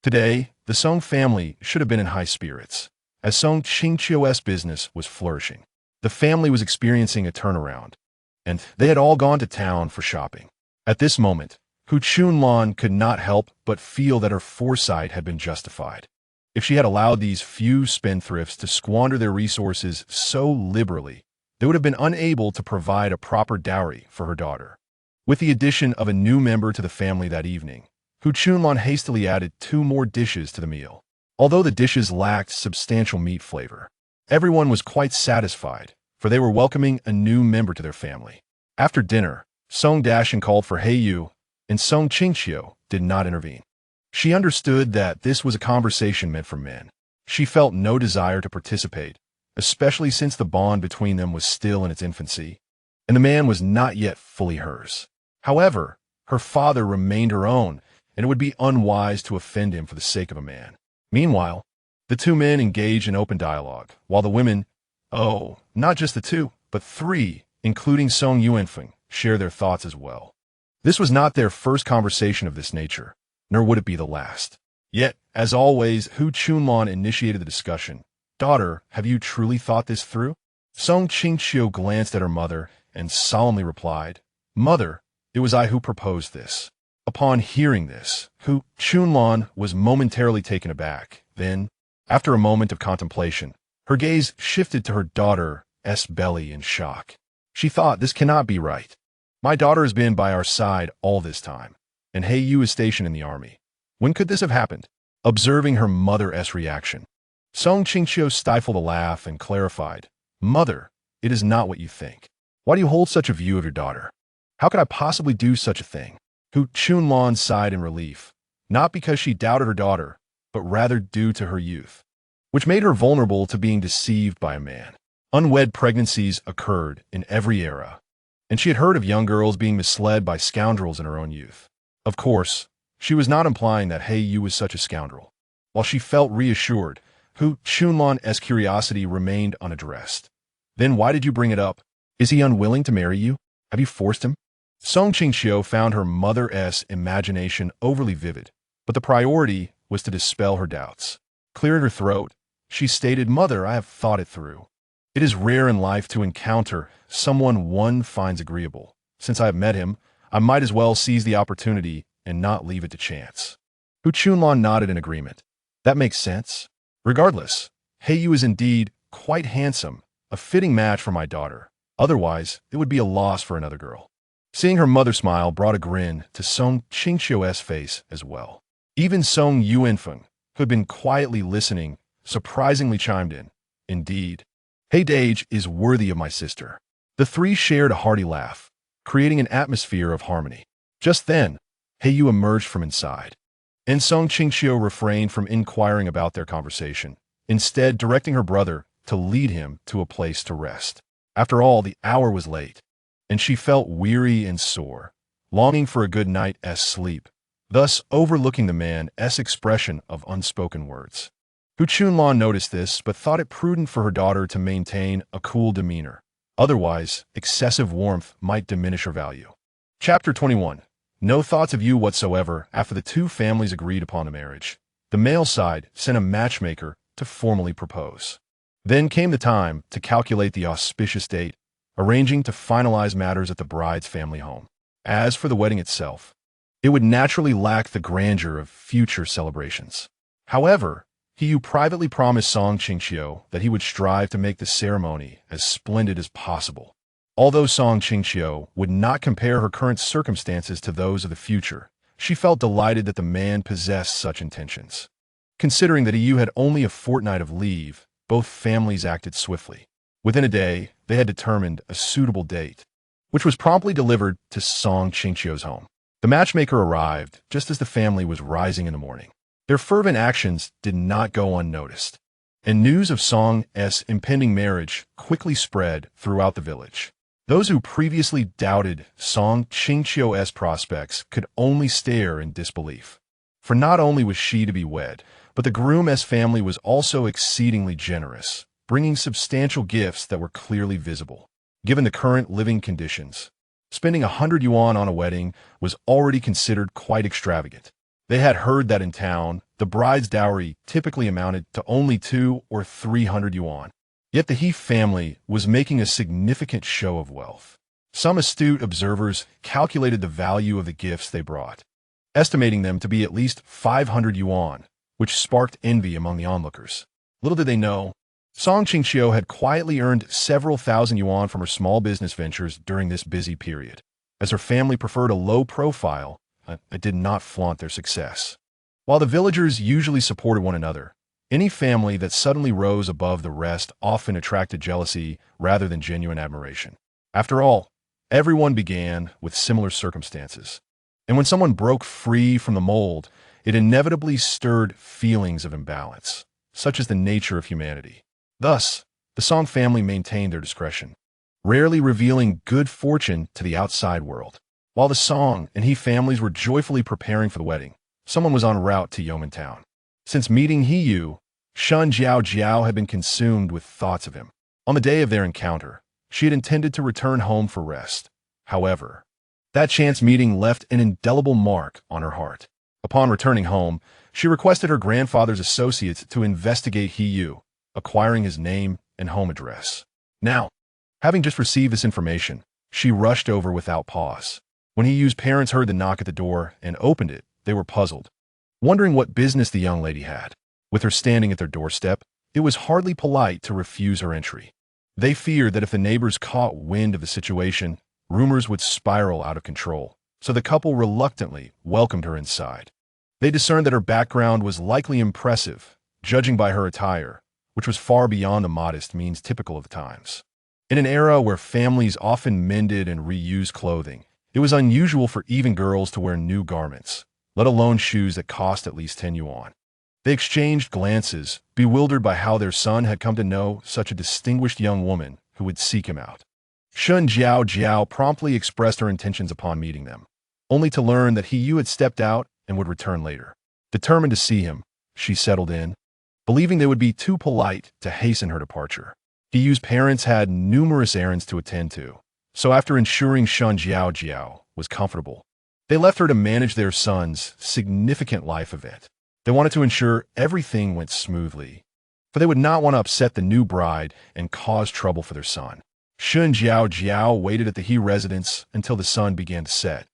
Today, the Song family should have been in high spirits, as Song Qingqiu's business was flourishing. The family was experiencing a turnaround, and they had all gone to town for shopping. At this moment, Hu Chunlan could not help but feel that her foresight had been justified. If she had allowed these few spendthrifts to squander their resources so liberally, they would have been unable to provide a proper dowry for her daughter. With the addition of a new member to the family that evening, Hu Chunlan hastily added 2 more dishes to the meal. Although the dishes lacked substantial meat flavor, everyone was quite satisfied, for they were welcoming a new member to their family. After dinner, Song Dashan called for Heiyu, and Song Qingqiu did not intervene. She understood that this was a conversation meant for men. She felt no desire to participate, especially since the bond between them was still in its infancy, and the man was not yet fully hers. However, her father remained her own, and it would be unwise to offend him for the sake of a man. Meanwhile, the 2 men engaged in open dialogue, while the women, not just the 2, but 3, including Song Yuanfeng, shared their thoughts as well. This was not their first conversation of this nature, nor would it be the last. Yet, as always, Hu Chunlan initiated the discussion. "Daughter, have you truly thought this through?" Song Qingqiu glanced at her mother and solemnly replied, "Mother, it was I who proposed this." Upon hearing this, Hu Chunlan was momentarily taken aback. Then, after a moment of contemplation, her gaze shifted to her daughter's belly in shock. She thought, "This cannot be right. My daughter has been by our side all this time, and Heiyu is stationed in the army. When could this have happened?" Observing her mother's reaction, Song Qingqiu stifled a laugh and clarified, "Mother, it is not what you think. Why do you hold such a view of your daughter? How could I possibly do such a thing?" Hu Chunlan sighed in relief, not because she doubted her daughter, but rather due to her youth, which made her vulnerable to being deceived by a man. Unwed pregnancies occurred in every era, and she had heard of young girls being misled by scoundrels in her own youth. Of course, she was not implying that Heiyu was such a scoundrel. While she felt reassured, Hu Chunlan's curiosity remained unaddressed. "Then why did you bring it up? Is he unwilling to marry you? Have you forced him?" Song Qingqiu found her mother's imagination overly vivid, but the priority was to dispel her doubts. Clearing her throat, she stated, "Mother, I have thought it through. It is rare in life to encounter someone one finds agreeable. Since I have met him, I might as well seize the opportunity and not leave it to chance." Hu Chunlan nodded in agreement. "That makes sense. Regardless, Heiyu is indeed quite handsome, a fitting match for my daughter. Otherwise, it would be a loss for another girl." Seeing her mother smile brought a grin to Song Qingqiu's face as well. Even Song Yuanfeng, who had been quietly listening, surprisingly chimed in. "Indeed, Heidage is worthy of my sister." The 3 shared a hearty laugh, creating an atmosphere of harmony. Just then, Heiyu emerged from inside, and Song Qingqiu refrained from inquiring about their conversation, instead directing her brother to lead him to a place to rest. After all, the hour was late, and she felt weary and sore, longing for a good night's sleep, thus overlooking the man's expression of unspoken words. Hu Chunlan noticed this, but thought it prudent for her daughter to maintain a cool demeanor. Otherwise, excessive warmth might diminish her value. Chapter 21. No thoughts of you whatsoever. After the 2 families agreed upon the marriage, the male side sent a matchmaker to formally propose. Then came the time to calculate the auspicious date, arranging to finalize matters at the bride's family home. As for the wedding itself, it would naturally lack the grandeur of future celebrations. However, he who privately promised Song Qingqiu that he would strive to make the ceremony as splendid as possible. Although Song Qingqiu would not compare her current circumstances to those of the future, she felt delighted that the man possessed such intentions. Considering that Yu had only a fortnight of leave, both families acted swiftly. Within a day, they had determined a suitable date, which was promptly delivered to Song Qingqiu's home. The matchmaker arrived just as the family was rising in the morning. Their fervent actions did not go unnoticed, and news of Song's impending marriage quickly spread throughout the village. Those who previously doubted Song Qingqiu's prospects could only stare in disbelief. For not only was she to be wed, but the groom's family was also exceedingly generous, bringing substantial gifts that were clearly visible. Given the current living conditions, spending 100 yuan on a wedding was already considered quite extravagant. They had heard that in town, the bride's dowry typically amounted to only 200 or 300 yuan. Yet the He family was making a significant show of wealth. Some astute observers calculated the value of the gifts they brought, estimating them to be at least 500 yuan, which sparked envy among the onlookers. Little did they know, Song Qingqiu had quietly earned several thousand yuan from her small business ventures during this busy period. As her family preferred a low profile, it did not flaunt their success. While the villagers usually supported one another, any family that suddenly rose above the rest often attracted jealousy rather than genuine admiration. After all, everyone began with similar circumstances. And when someone broke free from the mold, it inevitably stirred feelings of imbalance, such as the nature of humanity. Thus, the Song family maintained their discretion, rarely revealing good fortune to the outside world. While the Song and He families were joyfully preparing for the wedding, someone was en route to Yeoman Town. Since meeting Yu, Shun Jiao had been consumed with thoughts of him. On the day of their encounter, she had intended to return home for rest. However, that chance meeting left an indelible mark on her heart. Upon returning home, she requested her grandfather's associates to investigate Yu, acquiring his name and home address. Now, having just received this information, she rushed over without pause. When Yu's parents heard the knock at the door and opened it, they were puzzled, wondering what business the young lady had. With her standing at their doorstep, it was hardly polite to refuse her entry. They feared that if the neighbors caught wind of the situation, rumors would spiral out of control, so the couple reluctantly welcomed her inside. They discerned that her background was likely impressive, judging by her attire, which was far beyond the modest means typical of the times. In an era where families often mended and reused clothing, it was unusual for even girls to wear new garments, let alone shoes that cost at least 10 yuan. They exchanged glances, bewildered by how their son had come to know such a distinguished young woman who would seek him out. Shun Jiao promptly expressed her intentions upon meeting them, only to learn that Yu had stepped out and would return later. Determined to see him, she settled in, believing they would be too polite to hasten her departure. Yu's parents had numerous errands to attend to, so after ensuring Shun Jiao was comfortable, they left her to manage their son's significant life event. They wanted to ensure everything went smoothly, for they would not want to upset the new bride and cause trouble for their son. Shun Jiao waited at the He residence until the sun began to set,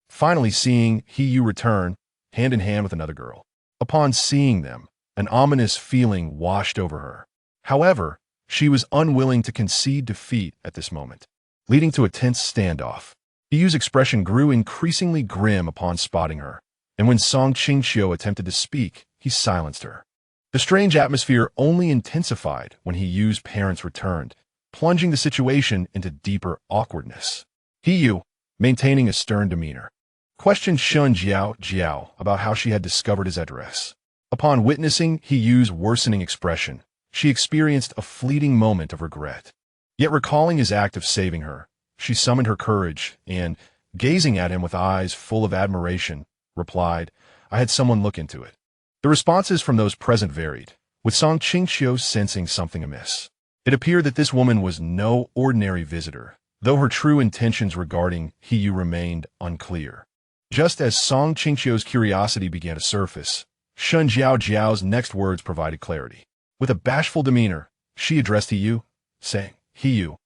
finally seeing Yu return, hand in hand with another girl. Upon seeing them, an ominous feeling washed over her. However, she was unwilling to concede defeat at this moment, leading to a tense standoff. Yu's expression grew increasingly grim upon spotting her, and when Song Qingqiu attempted to speak, he silenced her. The strange atmosphere only intensified when Yu's parents returned, plunging the situation into deeper awkwardness. Yu, maintaining a stern demeanor, questioned Shun Jiao about how she had discovered his address. Upon witnessing Yu's worsening expression, she experienced a fleeting moment of regret. Yet recalling his act of saving her, she summoned her courage and, gazing at him with eyes full of admiration, replied, "I had someone look into it." The responses from those present varied, with Song Qingqiu sensing something amiss. It appeared that this woman was no ordinary visitor, though her true intentions regarding Yu remained unclear. Just as Song Qingqiu's curiosity began to surface, Shun Jiao's next words provided clarity. With a bashful demeanor, she addressed Yu, saying, "Yu,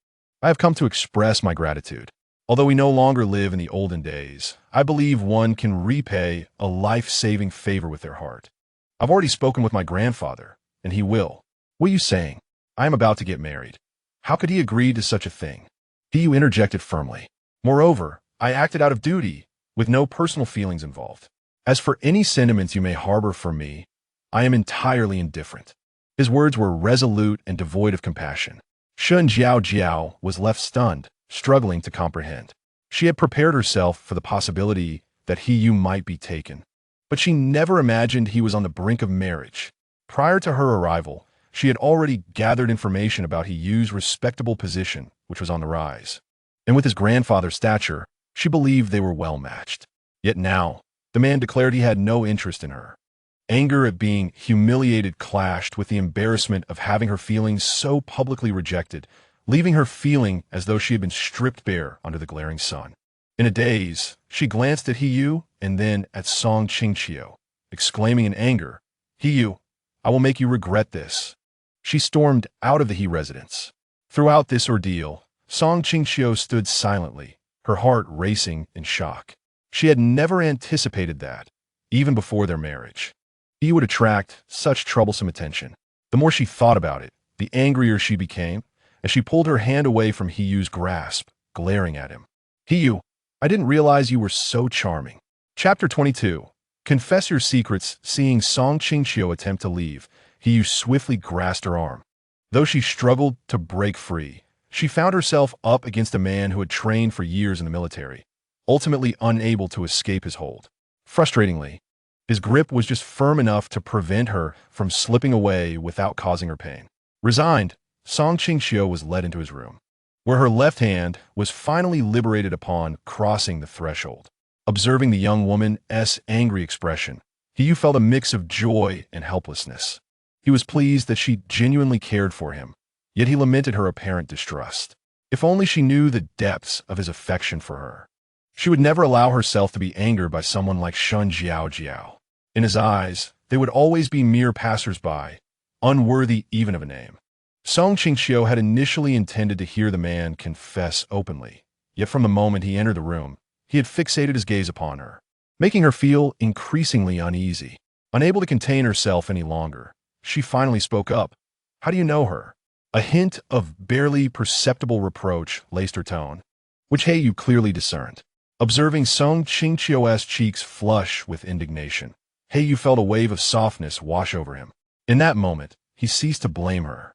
I have come to express my gratitude. Although we no longer live in the olden days, I believe one can repay a life-saving favor with their heart. I've already spoken with my grandfather, and he will. What are you saying? I am about to get married. How could he agree to such a thing?" Qingqiu interjected firmly. Moreover, I acted out of duty, with no personal feelings involved. As for any sentiments you may harbor for me, I am entirely indifferent. His words were resolute and devoid of compassion. Shun Jiao was left stunned, struggling to comprehend. She had prepared herself for the possibility that Qingqiu might be taken, but she never imagined he was on the brink of marriage. Prior to her arrival, she had already gathered information about Qingqiu's respectable position, which was on the rise. And with his grandfather's stature, she believed they were well matched. Yet now, the man declared he had no interest in her. Anger at being humiliated clashed with the embarrassment of having her feelings so publicly rejected, leaving her feeling as though she had been stripped bare under the glaring sun. In a daze, she glanced at Qingqiu and then at Qingqiu, exclaiming in anger, "Qingqiu, I will make you regret this." She stormed out of the He residence. Throughout this ordeal, Qingqiu stood silently, her heart racing in shock. She had never anticipated that, even before their marriage, he would attract such troublesome attention. The more she thought about it, the angrier she became, as she pulled her hand away from Qingqiu's grasp, glaring at him. "Qingqiu, I didn't realize you were so charming." Chapter 22. Confess your secrets. Seeing Qingqiu attempt to leave, Qingqiu swiftly grasped her arm. Though she struggled to break free, she found herself up against a man who had trained for years in the military, ultimately unable to escape his hold. Frustratingly, his grip was just firm enough to prevent her from slipping away without causing her pain. Resigned, Qingqiu was led into his room, where her left hand was finally liberated upon crossing the threshold. Observing the young woman's angry expression, Qingqiu felt a mix of joy and helplessness. He was pleased that she genuinely cared for him, yet he lamented her apparent distrust. If only she knew the depths of his affection for her. She would never allow herself to be angered by someone like Shun Jiao. In his eyes, they would always be mere passers-by, unworthy even of a name. Qingqiu had initially intended to hear the man confess openly, yet from the moment he entered the room, he had fixated his gaze upon her, making her feel increasingly uneasy. Unable to contain herself any longer, she finally spoke up. "How do you know her?" A hint of barely perceptible reproach laced her tone, which Qingqiu clearly discerned. Observing Qingqiu's cheeks flush with indignation, Qingqiu felt a wave of softness wash over him. In that moment, he ceased to blame her.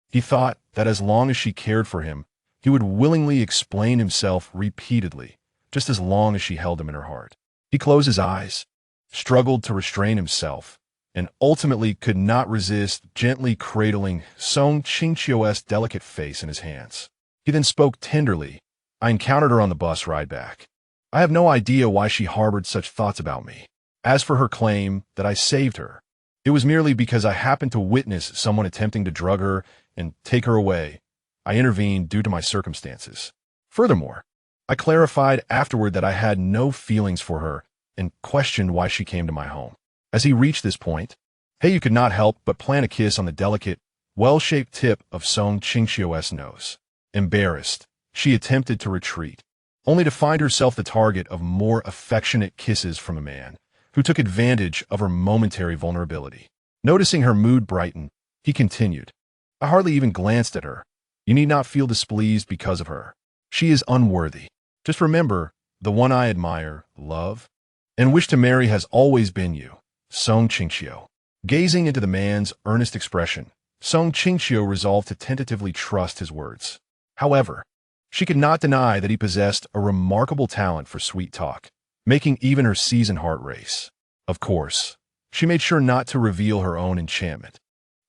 He thought that as long as she cared for him, he would willingly explain himself repeatedly, just as long as she held him in her heart. He closed his eyes, struggled to restrain himself, and ultimately could not resist gently cradling Qingqiu's delicate face in his hands. He then spoke tenderly. "I encountered her on the bus ride back. I have no idea why she harbored such thoughts about me. As for her claim that I saved her, it was merely because I happened to witness someone attempting to drug her and take her away. I intervened due to my circumstances. Furthermore, I clarified afterward that I had no feelings for her and questioned why she came to my home." As he reached this point, Qingqiu could not help but plant a kiss on the delicate, well-shaped tip of Qingqiu's nose. Embarrassed, she attempted to retreat, only to find herself the target of more affectionate kisses from a man who took advantage of her momentary vulnerability. Noticing her mood brighten, he continued, "I hardly even glanced at her. You need not feel displeased because of her. She is unworthy. Just remember, the one I admire, love, and wish to marry has always been you, Qingqiu." Gazing into the man's earnest expression, Qingqiu resolved to tentatively trust his words. However, she could not deny that he possessed a remarkable talent for sweet talk, making even her seasoned heart race. Of course, she made sure not to reveal her own enchantment.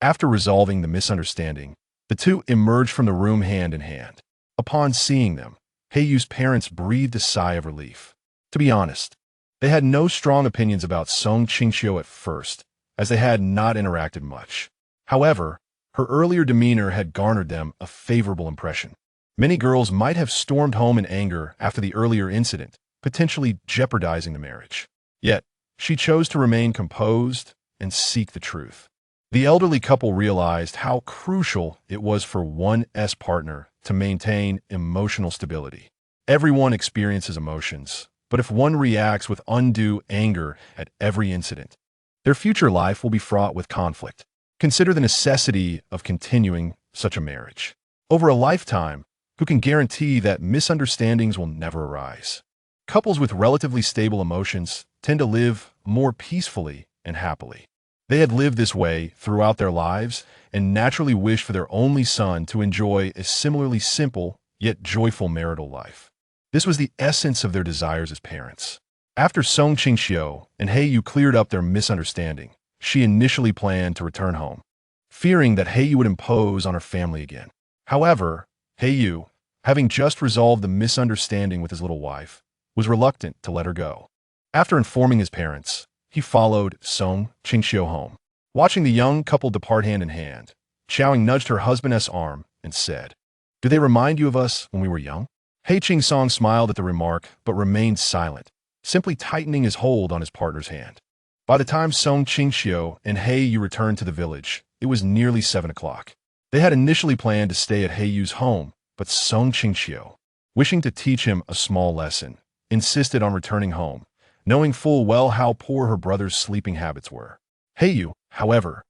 After resolving the misunderstanding, the two emerged from the room hand in hand. Upon seeing them, Qingqiu's parents breathed a sigh of relief. To be honest, they had no strong opinions about Qingqiu at first, as they had not interacted much. However, her earlier demeanor had garnered them a favorable impression. Many girls might have stormed home in anger after the earlier incident, potentially jeopardizing the marriage. Yet, she chose to remain composed and seek the truth. The elderly couple realized how crucial it was for one's partner to maintain emotional stability. Everyone experiences emotions, but if one reacts with undue anger at every incident, their future life will be fraught with conflict. Consider the necessity of continuing such a marriage. Over a lifetime, who can guarantee that misunderstandings will never arise. Couples with relatively stable emotions tend to live more peacefully and happily. They had lived this way throughout their lives and naturally wished for their only son to enjoy a similarly simple yet joyful marital life. This was the essence of their desires as parents. After Qingqiu and Yu cleared up their misunderstanding, she initially planned to return home, fearing that Yu would impose on her family again. However, Yu, having just resolved the misunderstanding with his little wife, was reluctant to let her go. After informing his parents, he followed Qingqiu home. Watching the young couple depart hand in hand, Qiaoying nudged her husband's arm and said, "Do they remind you of us when we were young?" Qingqiu smiled at the remark but remained silent, simply tightening his hold on his partner's hand. By the time Qingqiu and Yu returned to the village, it was nearly 7 o'clock. They had initially planned to stay at Yu's home, but Qingqiu, wishing to teach him a small lesson, insisted on returning home, knowing full well how poor her brother's sleeping habits were. Yu, however,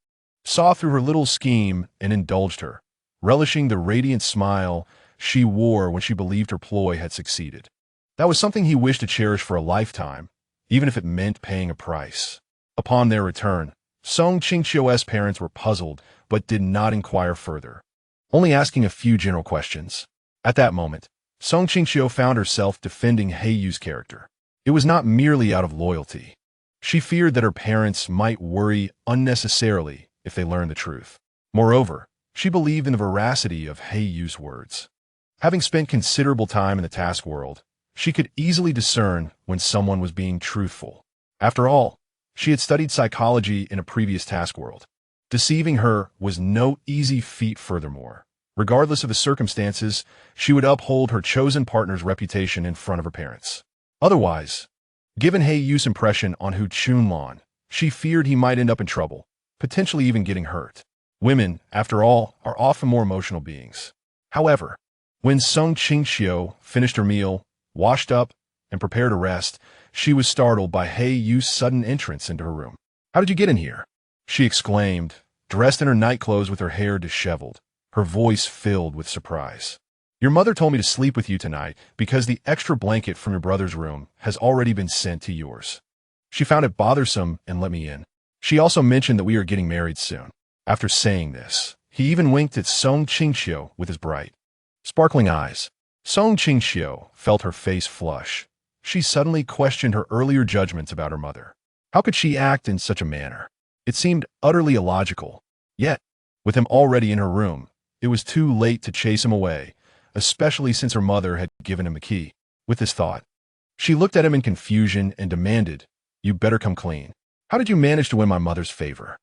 saw through her little scheme and indulged her, relishing the radiant smile she wore when she believed her ploy had succeeded. That was something he wished to cherish for a lifetime, even if it meant paying a price. Upon their return, Qingqiu's parents were puzzled but did not inquire further, only asking a few general questions. At that moment, Qingqiu found herself defending Yu's character. It was not merely out of loyalty. She feared that her parents might worry unnecessarily if they learned the truth. Moreover, she believed in the veracity of Yu's words. Having spent considerable time in the task world, she could easily discern when someone was being truthful. After all, she had studied psychology in a previous task world. Deceiving her was no easy feat furthermore. Regardless of the circumstances, she would uphold her chosen partner's reputation in front of her parents. Otherwise, given Yu's impression on Qingqiu, she feared he might end up in trouble, potentially even getting hurt. Women, after all, are often more emotional beings. However, when Qingqiu finished her meal, washed up, and prepared to rest, she was startled by Yu's sudden entrance into her room. "How did you get in here?" she exclaimed, dressed in her nightclothes with her hair disheveled, her voice filled with surprise. "Your mother told me to sleep with you tonight because the extra blanket from your brother's room has already been sent to yours. She found it bothersome and let me in. She also mentioned that we are getting married soon." After saying this, he even winked at Qingqiu with his bright, sparkling eyes. Qingqiu felt her face flush. She suddenly questioned her earlier judgments about her mother. How could she act in such a manner? It seemed utterly illogical. Yet, with him already in her room, it was too late to chase him away, especially since her mother had given him a key. With this thought, she looked at him in confusion and demanded, "You better come clean. How did you manage to win my mother's favor?"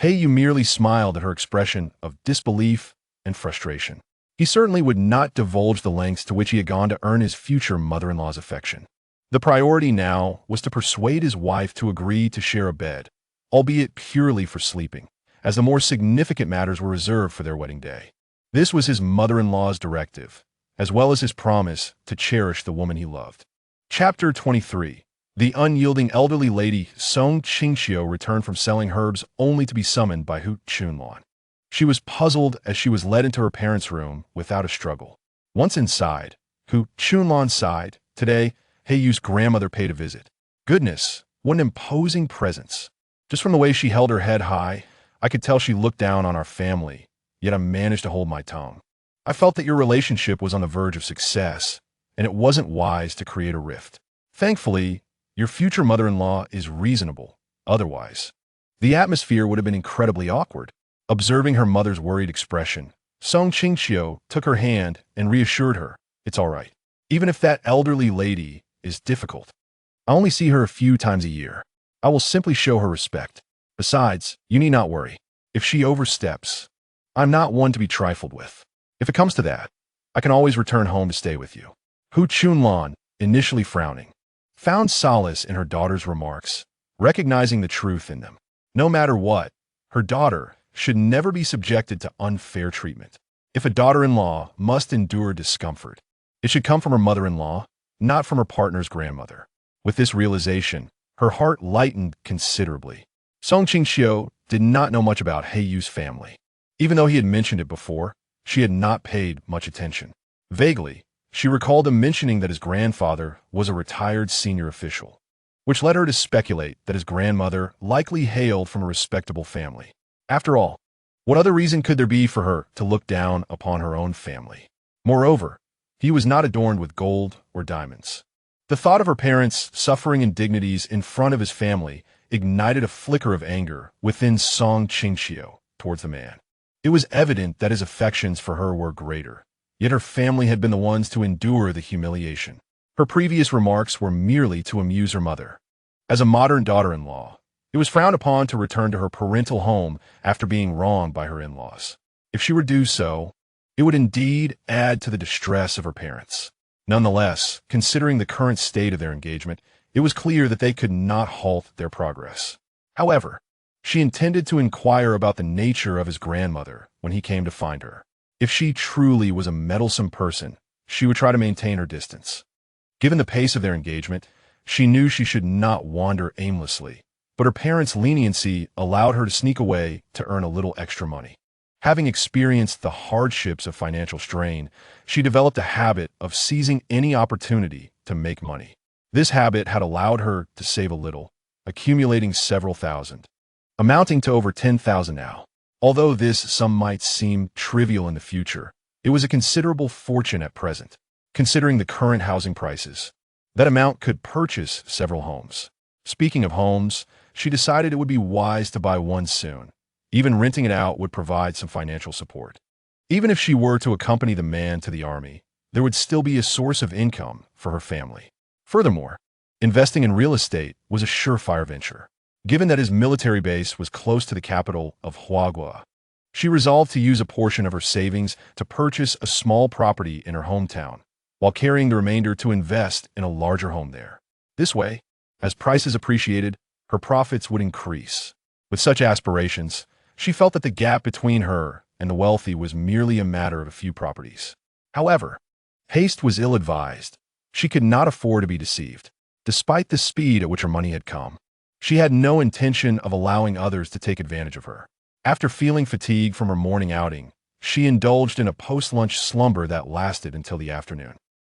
Yu merely smiled at her expression of disbelief and frustration. He certainly would not divulge the lengths to which he had gone to earn his future mother-in-law's affection. The priority now was to persuade his wife to agree to share a bed, albeit purely for sleeping, as the more significant matters were reserved for their wedding day. This was his mother-in-law's directive, as well as his promise to cherish the woman he loved. Chapter 23. The unyielding elderly lady Qingqiu returned from selling herbs only to be summoned by Qingqiu. She was puzzled as she was led into her parents' room without a struggle. Once inside, Qingqiu sighed. Today, Yu's grandmother paid a visit. Goodness, what an imposing presence. Just from the way she held her head high, I could tell she looked down on our family, yet I managed to hold my tongue. I felt that your relationship was on the verge of success, and it wasn't wise to create a rift. Thankfully, your future mother-in-law is reasonable. Otherwise, the atmosphere would have been incredibly awkward. Observing her mother's worried expression, Qingqiu took her hand and reassured her, "It's all right. Even if that elderly lady is difficult, I only see her a few times a year. I will simply show her respect. Besides, you need not worry. If she oversteps, I'm not one to be trifled with. If it comes to that, I can always return home to stay with you." Qingqiu, initially frowning, found solace in her daughter's remarks, recognizing the truth in them. No matter what, her daughter should never be subjected to unfair treatment. If a daughter-in-law must endure discomfort, it should come from her mother-in-law, not from her partner's grandmother. With this realization, her heart lightened considerably. Qingqiu did not know much about Yu's family. Even though he had mentioned it before, she had not paid much attention. Vaguely, she recalled him mentioning that his grandfather was a retired senior official, which led her to speculate that his grandmother likely hailed from a respectable family. After all, what other reason could there be for her to look down upon her own family? Moreover, he was not adorned with gold or diamonds. The thought of her parents suffering indignities in front of his family ignited a flicker of anger within Song Qingqiu towards the man. It was evident that his affections for her were greater, yet her family had been the ones to endure the humiliation. Her previous remarks were merely to amuse her mother. As a modern daughter-in-law, it was frowned upon to return to her parental home after being wronged by her in-laws. If she were to do so, it would indeed add to the distress of her parents. Nonetheless, considering the current state of their engagement, it was clear that they could not halt their progress. However, she intended to inquire about the nature of his grandmother when he came to find her. If she truly was a meddlesome person, she would try to maintain her distance. Given the pace of their engagement, she knew she should not wander aimlessly, but her parents' leniency allowed her to sneak away to earn a little extra money. Having experienced the hardships of financial strain, she developed a habit of seizing any opportunity to make money. This habit had allowed her to save a little, accumulating several thousand, amounting to over 10,000 now. Although this sum might seem trivial in the future, it was a considerable fortune at present. Considering the current housing prices, that amount could purchase several homes. Speaking of homes, she decided it would be wise to buy one soon. Even renting it out would provide some financial support. Even if she were to accompany the man to the army, there would still be a source of income for her family. Furthermore, investing in real estate was a surefire venture. Given that his military base was close to the capital of Huagua, she resolved to use a portion of her savings to purchase a small property in her hometown, while carrying the remainder to invest in a larger home there. This way, as prices appreciated, her profits would increase. With such aspirations, she felt that the gap between her and the wealthy was merely a matter of a few properties. However, haste was ill-advised. She could not afford to be deceived. Despite the speed at which her money had come, she had no intention of allowing others to take advantage of her. After feeling fatigue from her morning outing, she indulged in a post-lunch slumber that lasted until the afternoon.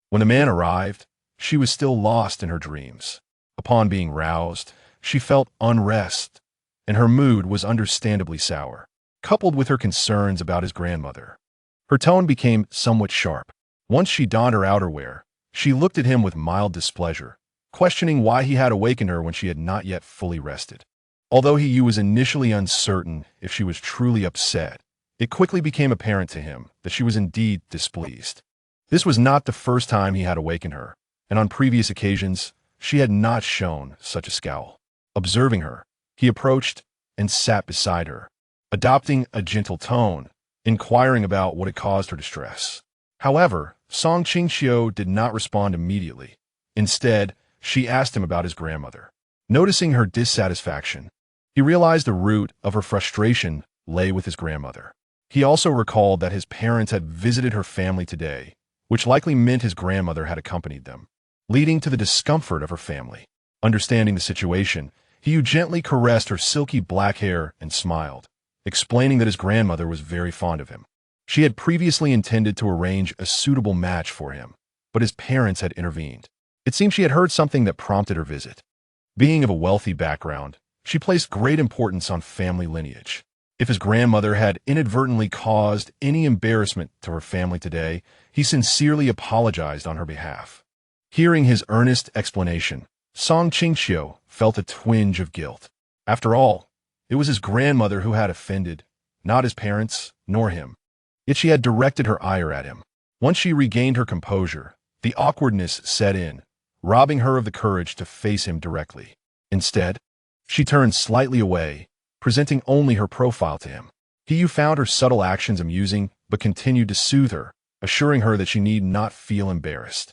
When the man arrived, she was still lost in her dreams. Upon being roused, she felt unrest, and her mood was understandably sour, coupled with her concerns about his grandmother. Her tone became somewhat sharp. Once she donned her outerwear, she looked at him with mild displeasure, questioning why he had awakened her when she had not yet fully rested. Although he was initially uncertain if she was truly upset, it quickly became apparent to him that she was indeed displeased. This was not the first time he had awakened her, and on previous occasions, she had not shown such a scowl. Observing her, he approached and sat beside her, adopting a gentle tone, inquiring about what had caused her distress. However, Song Qingqiu did not respond immediately. Instead, she asked him about his grandmother. Noticing her dissatisfaction, he realized the root of her frustration lay with his grandmother. He also recalled that his parents had visited her family today, which likely meant his grandmother had accompanied them, leading to the discomfort of her family. Understanding the situation, he gently caressed her silky black hair and smiled, explaining that his grandmother was very fond of him. She had previously intended to arrange a suitable match for him, but his parents had intervened. It seemed she had heard something that prompted her visit. Being of a wealthy background, she placed great importance on family lineage. If his grandmother had inadvertently caused any embarrassment to her family today, he sincerely apologized on her behalf. Hearing his earnest explanation, Song Qingqiu felt a twinge of guilt. After all, it was his grandmother who had offended, not his parents, nor him. Yet she had directed her ire at him. Once she regained her composure, the awkwardness set in, robbing her of the courage to face him directly. Instead, she turned slightly away, presenting only her profile to him. He found her subtle actions amusing, but continued to soothe her, assuring her that she need not feel embarrassed.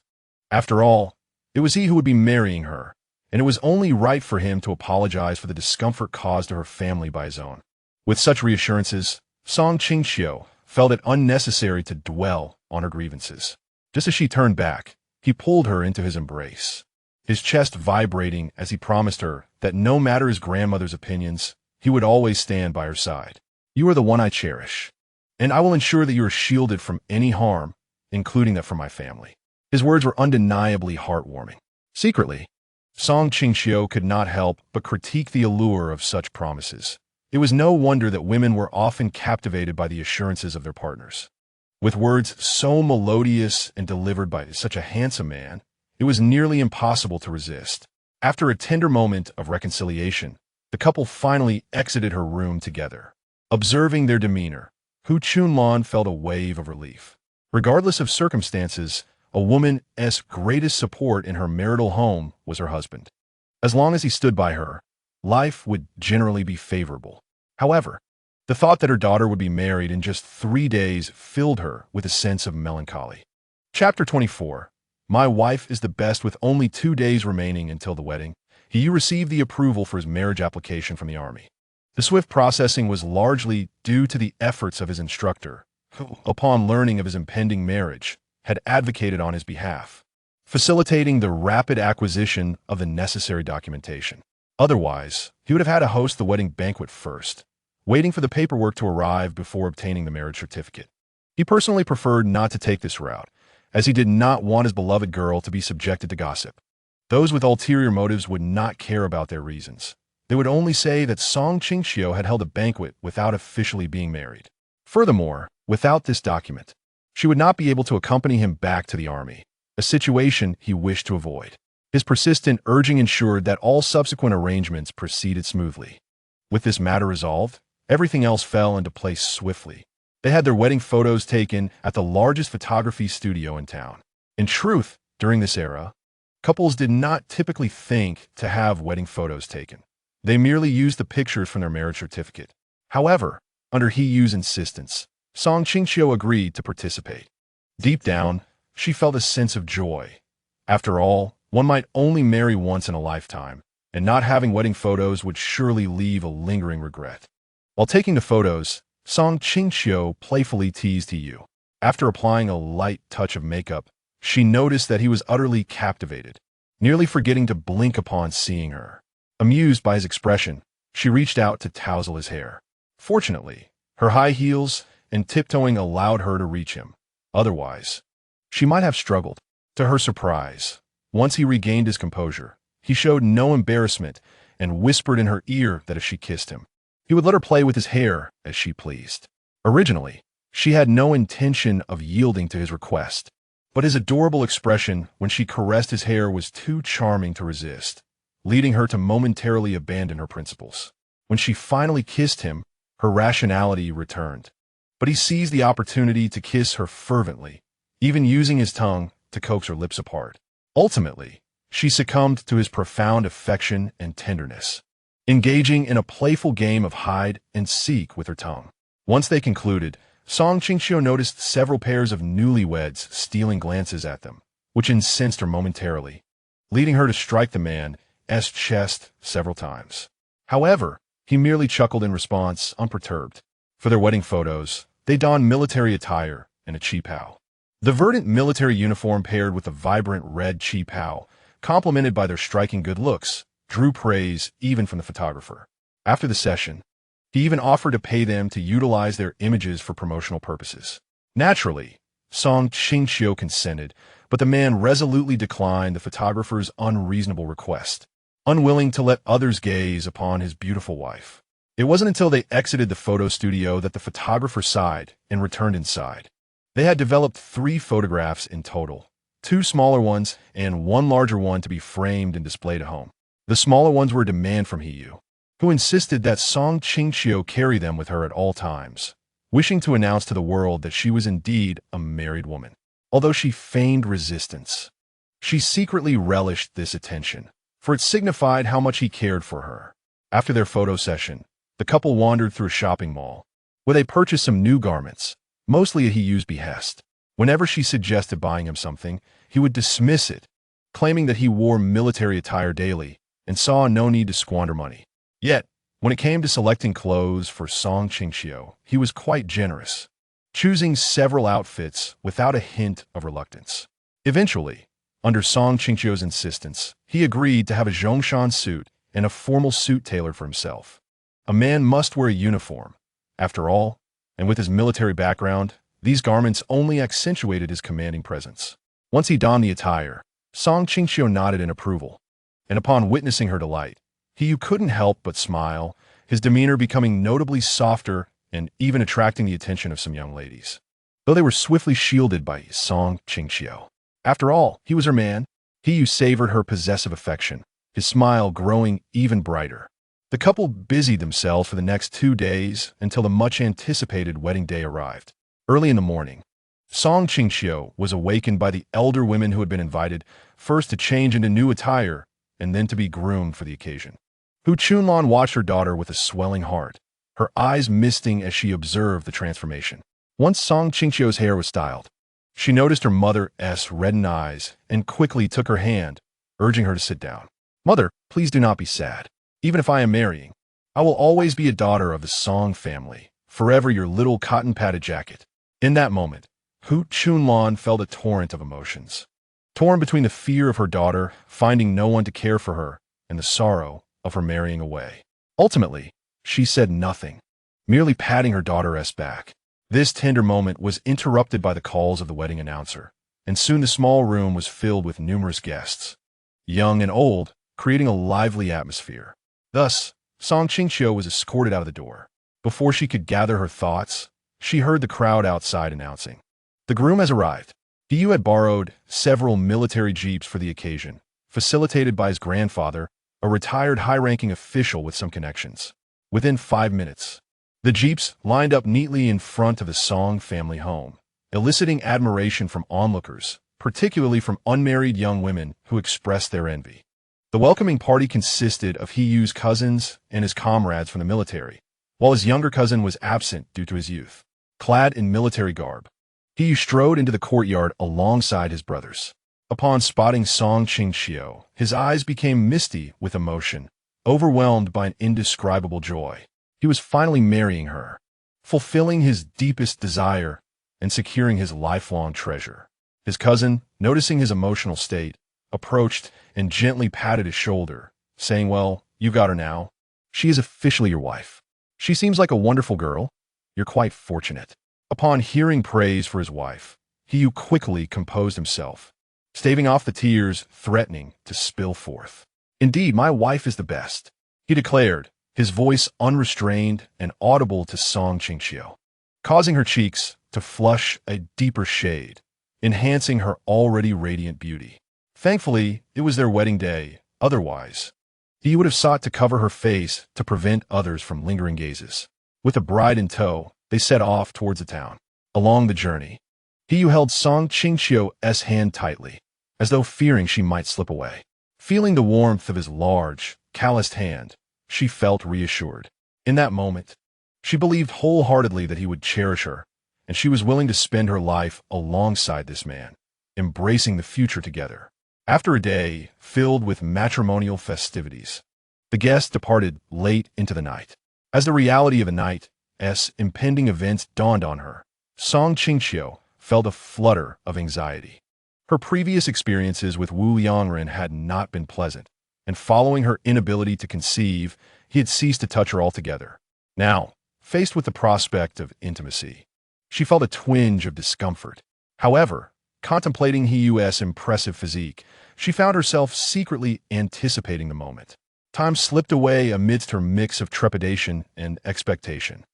After all, it was he who would be marrying her, and it was only right for him to apologize for the discomfort caused to her family by his own. With such reassurances, Song Qingqiu felt it unnecessary to dwell on her grievances. Just as she turned back, he pulled her into his embrace, his chest vibrating as he promised her that no matter his grandmother's opinions, he would always stand by her side. "You are the one I cherish, and I will ensure that you are shielded from any harm including that from my family." His words were undeniably heartwarming. Secretly, Song Qingqiu could not help but critique the allure of such promises. It was no wonder that women were often captivated by the assurances of their partners. With words so melodious and delivered by such a handsome man, it was nearly impossible to resist. After a tender moment of reconciliation, the couple finally exited her room together. Observing their demeanor, Hu Chunlan felt a wave of relief. Regardless of circumstances, a woman's greatest support in her marital home was her husband. As long as he stood by her, life would generally be favorable. However, the thought that her daughter would be married in just 3 days filled her with a sense of melancholy. Chapter 24. My wife is the best. With only 2 days remaining until the wedding, he received the approval for his marriage application from the army. The swift processing was largely due to the efforts of his instructor, who, upon learning of his impending marriage, had advocated on his behalf, facilitating the rapid acquisition of the necessary documentation. Otherwise, he would have had to host the wedding banquet first, waiting for the paperwork to arrive before obtaining the marriage certificate. He personally preferred not to take this route, as he did not want his beloved girl to be subjected to gossip. Those with ulterior motives would not care about their reasons. They would only say that Song Qingqiu had held a banquet without officially being married. Furthermore, without this document, she would not be able to accompany him back to the army, a situation he wished to avoid. His persistent urging ensured that all subsequent arrangements proceeded smoothly. With this matter resolved, everything else fell into place swiftly. They had their wedding photos taken at the largest photography studio in town. In truth, during this era, couples did not typically think to have wedding photos taken. They merely used the pictures from their marriage certificate. However, under Hiyu's insistence, Song Qingqiu agreed to participate. Deep down, she felt a sense of joy. After all, one might only marry once in a lifetime, and not having wedding photos would surely leave a lingering regret. While taking the photos, Song Qingqiu playfully teased Hiyu. After applying a light touch of makeup, she noticed that he was utterly captivated, nearly forgetting to blink upon seeing her. Amused by his expression, she reached out to tousle his hair. Fortunately, her high heels and tiptoeing allowed her to reach him. Otherwise, she might have struggled. To her surprise, once he regained his composure, he showed no embarrassment and whispered in her ear that if she kissed him, he would let her play with his hair as she pleased. Originally, she had no intention of yielding to his request, but his adorable expression when she caressed his hair was too charming to resist, leading her to momentarily abandon her principles. When she finally kissed him, her rationality returned. But he seized the opportunity to kiss her fervently, even using his tongue to coax her lips apart. Ultimately, she succumbed to his profound affection and tenderness, engaging in a playful game of hide and seek with her tongue. Once they concluded, Song Qingqiu noticed several pairs of newlyweds stealing glances at them, which incensed her momentarily, leading her to strike the man's chest several times. However, he merely chuckled in response, unperturbed. For their wedding photos, they donned military attire and a qipao. The verdant military uniform paired with the vibrant red qipao, complemented by their striking good looks, drew praise even from the photographer. After the session, he even offered to pay them to utilize their images for promotional purposes. Naturally, Song Qingqiu consented, but the man resolutely declined the photographer's unreasonable request, unwilling to let others gaze upon his beautiful wife. It wasn't until they exited the photo studio that the photographer sighed and returned inside. They had developed 3 photographs in total, 2 smaller ones and 1 larger one to be framed and displayed at home. The smaller ones were a demand from Hiyu, who insisted that Song Qingqiu carry them with her at all times, wishing to announce to the world that she was indeed a married woman. Although she feigned resistance, she secretly relished this attention, for it signified how much he cared for her. After their photo session, the couple wandered through a shopping mall, where they purchased some new garments, mostly at Hiyu's behest. Whenever she suggested buying him something, he would dismiss it, claiming that he wore military attire daily and saw no need to squander money. Yet, when it came to selecting clothes for Song Qingqiu, he was quite generous, choosing several outfits without a hint of reluctance. Eventually, under Song Qingqiu's insistence, he agreed to have a Zhongshan suit and a formal suit tailored for himself. A man must wear a uniform, after all, and with his military background, These garments only accentuated his commanding presence. Once he donned the attire, Song Qingqiu nodded in approval, and upon witnessing her delight, He couldn't help but smile, his demeanor becoming notably softer and even attracting the attention of some young ladies, though they were swiftly shielded by Song Qingqiu. After all, he was her man. He savored her possessive affection, his smile growing even brighter. The couple busied themselves for the next 2 days until the much-anticipated wedding day arrived. Early in the morning, Song Qingqiu was awakened by the elder women who had been invited, first to change into new attire and then to be groomed for the occasion. Hu Chunlan watched her daughter with a swelling heart, her eyes misting as she observed the transformation. Once Song Qingqiu's hair was styled, she noticed her mother's reddened eyes and quickly took her hand, urging her to sit down. "Mother, please do not be sad. Even if I am marrying, I will always be a daughter of the Song family, forever your little cotton-padded jacket." In that moment, Hu Chunlan felt a torrent of emotions, torn between the fear of her daughter finding no one to care for her and the sorrow of her marrying away. Ultimately, she said nothing, merely patting her daughter's back. This tender moment was interrupted by the calls of the wedding announcer, and soon the small room was filled with numerous guests, young and old, creating a lively atmosphere. Thus, Song Qingqiu was escorted out of the door. Before she could gather her thoughts, she heard the crowd outside announcing, "The groom has arrived." Qingqiu had borrowed several military jeeps for the occasion, facilitated by his grandfather, a retired high-ranking official with some connections. Within 5 minutes, the jeeps lined up neatly in front of the Song family home, eliciting admiration from onlookers, particularly from unmarried young women who expressed their envy. The welcoming party consisted of Qingqiu's cousins and his comrades from the military, while his younger cousin was absent due to his youth. Clad in military garb, Qingqiu strode into the courtyard alongside his brothers. Upon spotting Song Qingqiu, his eyes became misty with emotion, overwhelmed by an indescribable joy. He was finally marrying her, fulfilling his deepest desire and securing his lifelong treasure. His cousin, noticing his emotional state, approached and gently patted his shoulder, saying, "Well, you got her now. She is officially your wife. She seems like a wonderful girl. You're quite fortunate." Upon hearing praise for his wife, Qingqiu quickly composed himself, staving off the tears threatening to spill forth. "Indeed, my wife is the best," he declared, his voice unrestrained and audible to Song Qingqiu, causing her cheeks to flush a deeper shade, enhancing her already radiant beauty. Thankfully, it was their wedding day. Otherwise, he would have sought to cover her face to prevent others from lingering gazes. With the bride in tow, they set off towards the town. Along the journey, Qingqiu held Song Qingqiu's hand tightly, as though fearing she might slip away. Feeling the warmth of his large, calloused hand, she felt reassured. In that moment, she believed wholeheartedly that he would cherish her, and she was willing to spend her life alongside this man, embracing the future together. After a day filled with matrimonial festivities, the guests departed late into the night. As the reality of the night's impending events dawned on her, Song Qingqiu felt a flutter of anxiety. Her previous experiences with Wu Yangren had not been pleasant, and following her inability to conceive, he had ceased to touch her altogether. Now, faced with the prospect of intimacy, she felt a twinge of discomfort. However, contemplating Qingqiu's impressive physique, she found herself secretly anticipating the moment. Time slipped away amidst her mix of trepidation and expectation.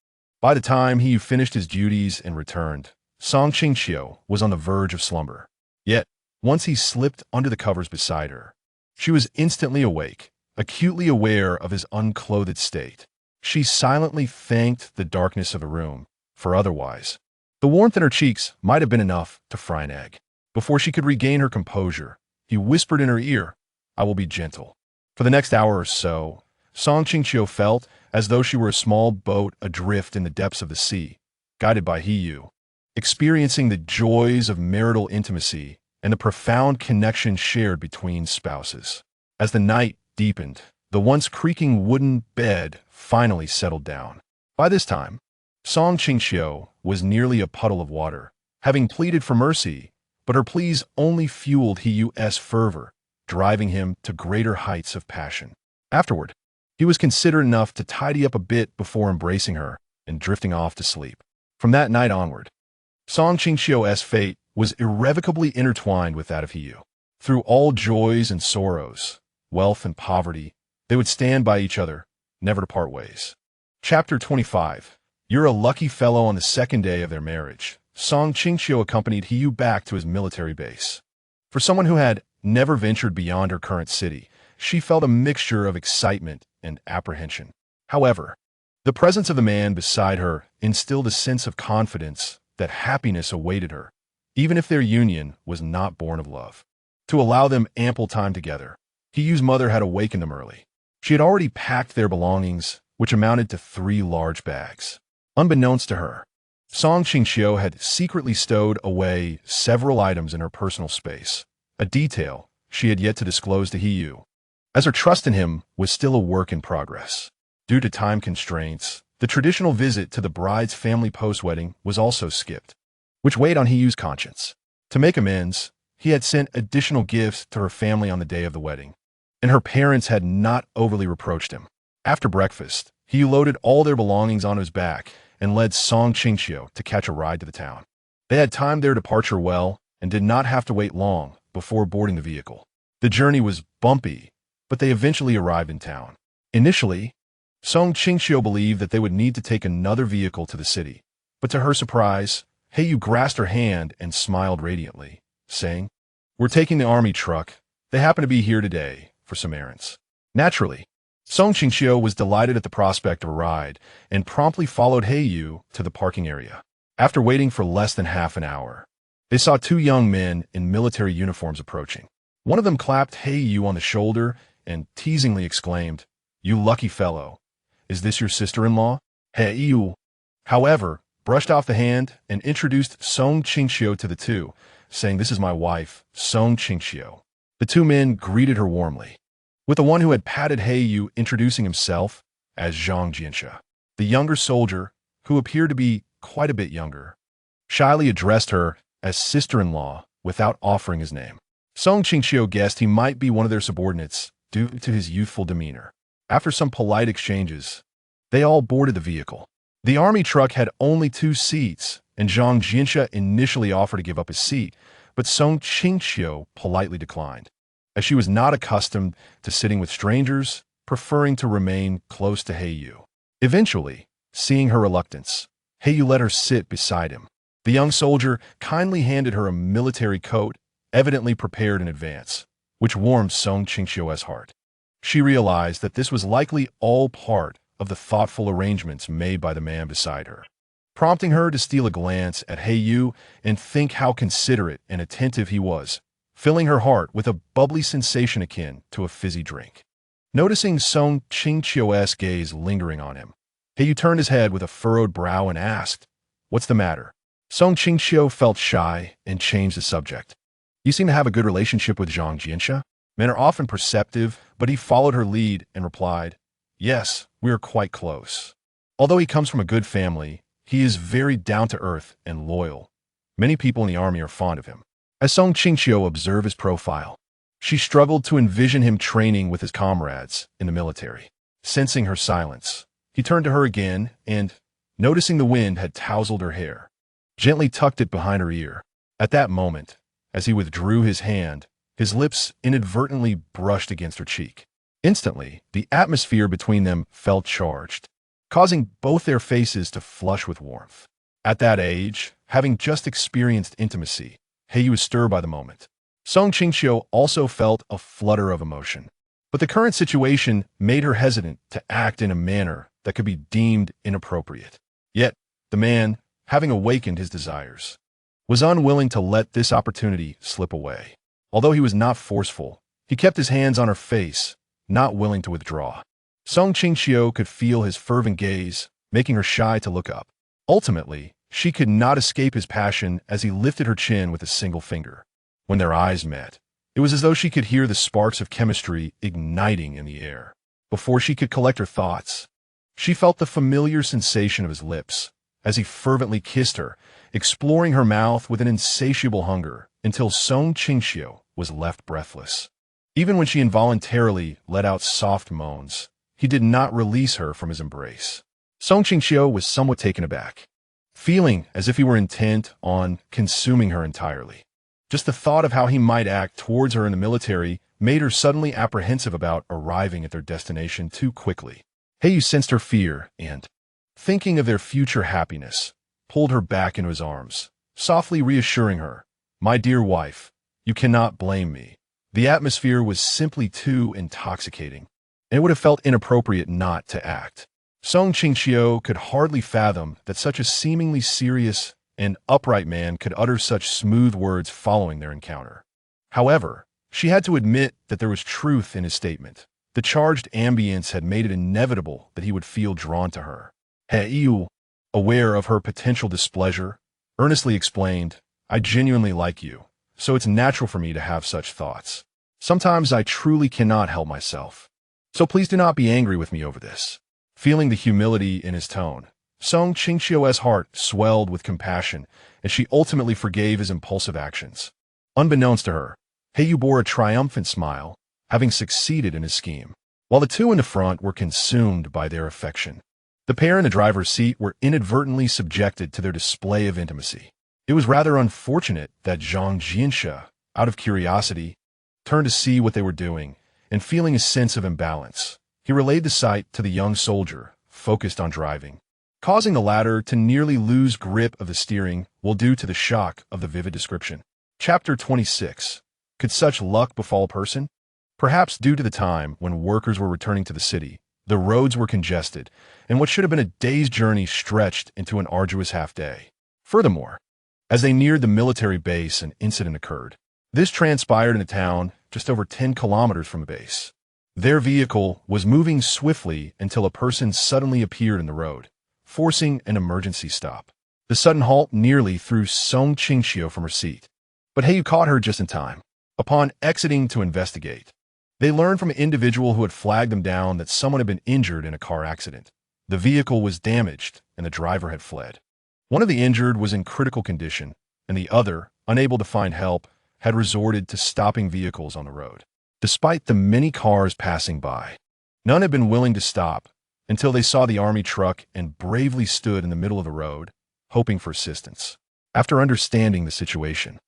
By the time Qingqiu finished his duties and returned, Song Qingqiu was on the verge of slumber. Yet, once he slipped under the covers beside her, she was instantly awake, acutely aware of his unclothed state. She silently thanked the darkness of the room, for otherwise, the warmth in her cheeks might have been enough to fry an egg. Before she could regain her composure, he whispered in her ear, "I will be gentle." For the next hour or so, Song Qingqiu felt as though she were a small boat adrift in the depths of the sea, guided by Qingqiu, experiencing the joys of marital intimacy and the profound connection shared between spouses. As the night deepened, the once creaking wooden bed finally settled down. By this time, Song Qingqiu was nearly a puddle of water, having pleaded for mercy, but her pleas only fueled Qingqiu's fervor, driving him to greater heights of passion. Afterward, he was considerate enough to tidy up a bit before embracing her and drifting off to sleep. From that night onward, Song Qingqiu's fate was irrevocably intertwined with that of Hiyu. Through all joys and sorrows, wealth and poverty, they would stand by each other, never to part ways. Chapter 25. You're a lucky fellow. On the second day of their marriage, Song Qingqiu accompanied Hiyu back to his military base. For someone who had never ventured beyond her current city, she felt a mixture of excitement and apprehension. However, the presence of the man beside her instilled a sense of confidence that happiness awaited her, even if their union was not born of love. To allow them ample time together, Hiyu's mother had awakened them early. She had already packed their belongings, which amounted to 3 large bags. Unbeknownst to her, Song Qingqiu had secretly stowed away several items in her personal space, a detail she had yet to disclose to Hiyu, as her trust in him was still a work in progress. Due to time constraints, the traditional visit to the bride's family post-wedding was also skipped, which weighed on Hiyu's conscience. To make amends, he had sent additional gifts to her family on the day of the wedding, and her parents had not overly reproached him. After breakfast, Hiyu loaded all their belongings on his back and led Song Qingqiu to catch a ride to the town. They had timed their departure well and did not have to wait long before boarding the vehicle. The journey was bumpy, but they eventually arrived in town. Initially, Song Qingqiu believed that they would need to take another vehicle to the city, but to her surprise, Hiyu grasped her hand and smiled radiantly, saying, "We're taking the army truck. They happen to be here today for some errands." Naturally, Song Qingqiu was delighted at the prospect of a ride and promptly followed Hiyu to the parking area. After waiting for less than half an hour, they saw 2 young men in military uniforms approaching. One of them clapped Hiyu on the shoulder and teasingly exclaimed, "You lucky fellow. Is this your sister-in-law?" Hiyu, however, brushed off the hand and introduced Song Qingqiu to the two, saying, "This is my wife, Song Qingqiu." The 2 men greeted her warmly, with the one who had patted Hiyu introducing himself as Zhang Jianxia. The younger soldier, who appeared to be quite a bit younger, shyly addressed her as sister-in-law without offering his name. Song Qingqiu guessed he might be one of their subordinates due to his youthful demeanor. After some polite exchanges, they all boarded the vehicle. The army truck had only 2 seats, and Zhang Jianxia initially offered to give up his seat, but Song Qingqiu politely declined, as she was not accustomed to sitting with strangers, preferring to remain close to Hiyu. Eventually, seeing her reluctance, Hiyu let her sit beside him. The young soldier kindly handed her a military coat, evidently prepared in advance, which warmed Song Qingqiu's heart. She realized that this was likely all part of the thoughtful arrangements made by the man beside her, prompting her to steal a glance at Hiyu and think how considerate and attentive he was, filling her heart with a bubbly sensation akin to a fizzy drink. Noticing Song Qingqiu's gaze lingering on him, Hiyu turned his head with a furrowed brow and asked, "What's the matter?" Song Qingqiu felt shy and changed the subject. "You seem to have a good relationship with Zhang Jianxia." Men are often perceptive, but he followed her lead and replied, "Yes, we are quite close. Although he comes from a good family, he is very down-to-earth and loyal. Many people in the army are fond of him." As Song Qingqiu observed his profile, she struggled to envision him training with his comrades in the military. Sensing her silence, he turned to her again and, noticing the wind had tousled her hair, gently tucked it behind her ear. At that moment, as he withdrew his hand, his lips inadvertently brushed against her cheek. Instantly, the atmosphere between them felt charged, causing both their faces to flush with warmth. At that age, having just experienced intimacy, Hiyu was stirred by the moment. Song Qingqiu also felt a flutter of emotion, but the current situation made her hesitant to act in a manner that could be deemed inappropriate. Yet, the man, having awakened his desires, was unwilling to let this opportunity slip away. Although he was not forceful, he kept his hands on her face, not willing to withdraw. Song Qingqiu could feel his fervent gaze, making her shy to look up. Ultimately, she could not escape his passion as he lifted her chin with a single finger. When their eyes met, it was as though she could hear the sparks of chemistry igniting in the air. Before she could collect her thoughts, she felt the familiar sensation of his lips as he fervently kissed her, exploring her mouth with an insatiable hunger until Song Qingqiu was left breathless. Even when she involuntarily let out soft moans, he did not release her from his embrace. Song Qingqiu was somewhat taken aback, feeling as if he were intent on consuming her entirely. Just the thought of how he might act towards her in the military made her suddenly apprehensive about arriving at their destination too quickly. Heiyu sensed her fear and, thinking of their future happiness, pulled her back into his arms, softly reassuring her, "My dear wife, you cannot blame me." The atmosphere was simply too intoxicating, and it would have felt inappropriate not to act. Qingqiu could hardly fathom that such a seemingly serious and upright man could utter such smooth words following their encounter. However, she had to admit that there was truth in his statement. The charged ambience had made it inevitable that he would feel drawn to her. Heiyu, aware of her potential displeasure, earnestly explained, "I genuinely like you, so it's natural for me to have such thoughts. Sometimes I truly cannot help myself. So please do not be angry with me over this." Feeling the humility in his tone, Qingqiu's heart swelled with compassion, and she ultimately forgave his impulsive actions. Unbeknownst to her, Heiyu bore a triumphant smile, having succeeded in his scheme, while the two in the front were consumed by their affection. The pair in the driver's seat were inadvertently subjected to their display of intimacy. It was rather unfortunate that Zhang Jianxia, out of curiosity, turned to see what they were doing, and feeling a sense of imbalance, he relayed the sight to the young soldier, focused on driving, causing the latter to nearly lose grip of the steering while due to the shock of the vivid description. Chapter 26. Could such luck befall a person? Perhaps due to the time when workers were returning to the city, the roads were congested, and what should have been a day's journey stretched into an arduous half-day. Furthermore, as they neared the military base, an incident occurred. This transpired in a town just over 10 kilometers from the base. Their vehicle was moving swiftly until a person suddenly appeared in the road, forcing an emergency stop. The sudden halt nearly threw Qingqiu from her seat, but Heiyu caught her just in time. Upon exiting to investigate, they learned from an individual who had flagged them down that someone had been injured in a car accident. The vehicle was damaged, and the driver had fled. One of the injured was in critical condition, and the other, unable to find help, had resorted to stopping vehicles on the road. Despite the many cars passing by, none had been willing to stop until they saw the army truck and bravely stood in the middle of the road, hoping for assistance. After understanding the situation,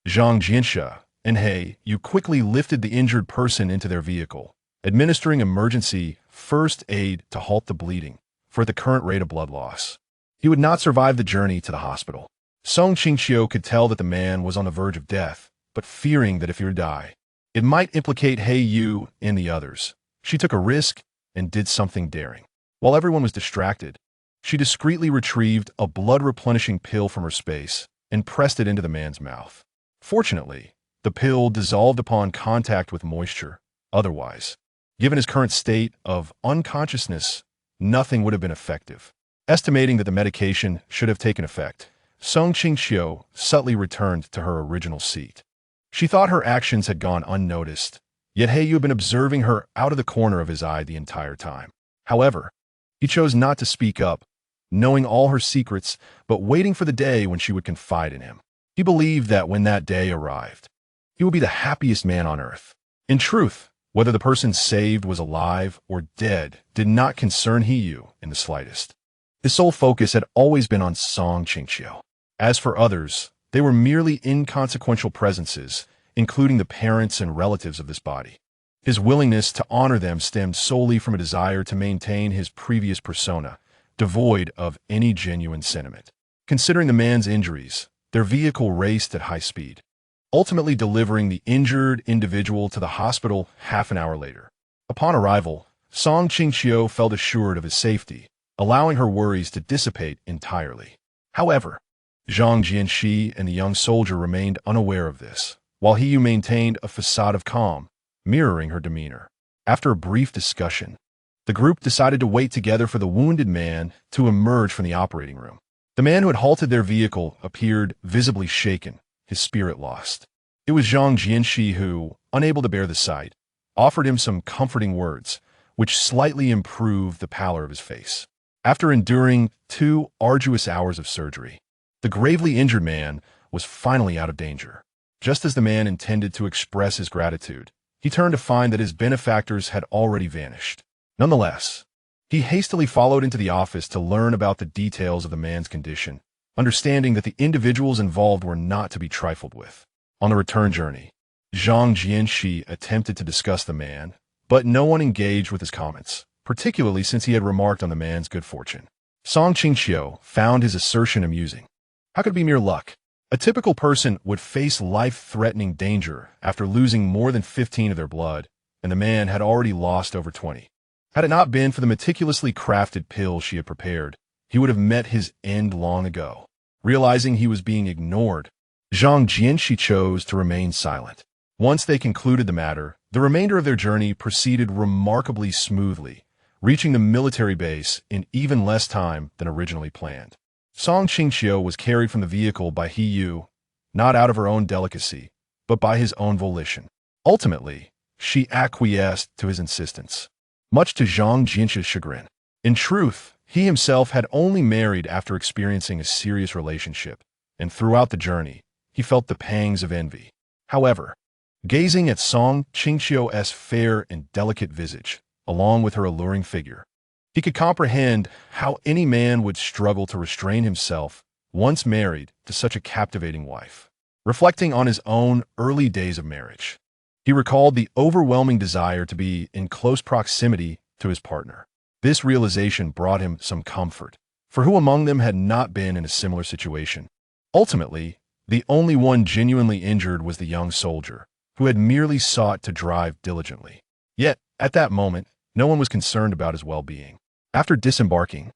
Zhang Jianxia and Heiyu quickly lifted the injured person into their vehicle, administering emergency first aid to halt the bleeding, for at the current rate of blood loss, he would not survive the journey to the hospital. Qingqiu could tell that the man was on the verge of death, but fearing that if he were to die, it might implicate Heiyu and the others, she took a risk and did something daring. While everyone was distracted, she discreetly retrieved a blood-replenishing pill from her space and pressed it into the man's mouth. Fortunately, the pill dissolved upon contact with moisture. Otherwise, given his current state of unconsciousness, nothing would have been effective. Estimating that the medication should have taken effect, Qingqiu subtly returned to her original seat. She thought her actions had gone unnoticed, yet Heiyu had been observing her out of the corner of his eye the entire time. However, he chose not to speak up, knowing all her secrets, but waiting for the day when she would confide in him. He believed that when that day arrived, he would be the happiest man on earth. In truth, whether the person saved was alive or dead did not concern Heiyu in the slightest. His sole focus had always been on Qingqiu. As for others, they were merely inconsequential presences, including the parents and relatives of this body. His willingness to honor them stemmed solely from a desire to maintain his previous persona, devoid of any genuine sentiment. Considering the man's injuries, their vehicle raced at high speed, ultimately delivering the injured individual to the hospital half an hour later. Upon arrival, Qingqiu felt assured of his safety, allowing her worries to dissipate entirely. However, Zhang Jianxi and the young soldier remained unaware of this, while Heiyu maintained a facade of calm, mirroring her demeanor. After a brief discussion, the group decided to wait together for the wounded man to emerge from the operating room. The man who had halted their vehicle appeared visibly shaken, his spirit lost. It was Zhang Jianxi who, unable to bear the sight, offered him some comforting words, which slightly improved the pallor of his face. After enduring 2 arduous hours of surgery, the gravely injured man was finally out of danger. Just as the man intended to express his gratitude, he turned to find that his benefactors had already vanished. Nonetheless, he hastily followed into the office to learn about the details of the man's condition, understanding that the individuals involved were not to be trifled with. On the return journey, Zhang Jianxi attempted to discuss the man, but no one engaged with his comments, particularly since he had remarked on the man's good fortune. Song Qingqiu found his assertion amusing. How could it be mere luck? A typical person would face life-threatening danger after losing more than 15 of their blood, and the man had already lost over 20. Had it not been for the meticulously crafted pill she had prepared, he would have met his end long ago. Realizing he was being ignored, Zhang Jianxi chose to remain silent. Once they concluded the matter, the remainder of their journey proceeded remarkably smoothly, reaching the military base in even less time than originally planned. Song Qingqiu was carried from the vehicle by He Yu, not out of her own delicacy, but by his own volition. Ultimately, she acquiesced to his insistence, much to Zhang Jianxi's chagrin. In truth, he himself had only married after experiencing a serious relationship, and throughout the journey, he felt the pangs of envy. However, gazing at Song Qingqiu's fair and delicate visage, along with her alluring figure, he could comprehend how any man would struggle to restrain himself once married to such a captivating wife. Reflecting on his own early days of marriage, he recalled the overwhelming desire to be in close proximity to his partner. This realization brought him some comfort, for who among them had not been in a similar situation? Ultimately, the only one genuinely injured was the young soldier, who had merely sought to drive diligently. Yet, at that moment, no one was concerned about his well-being. After disembarking,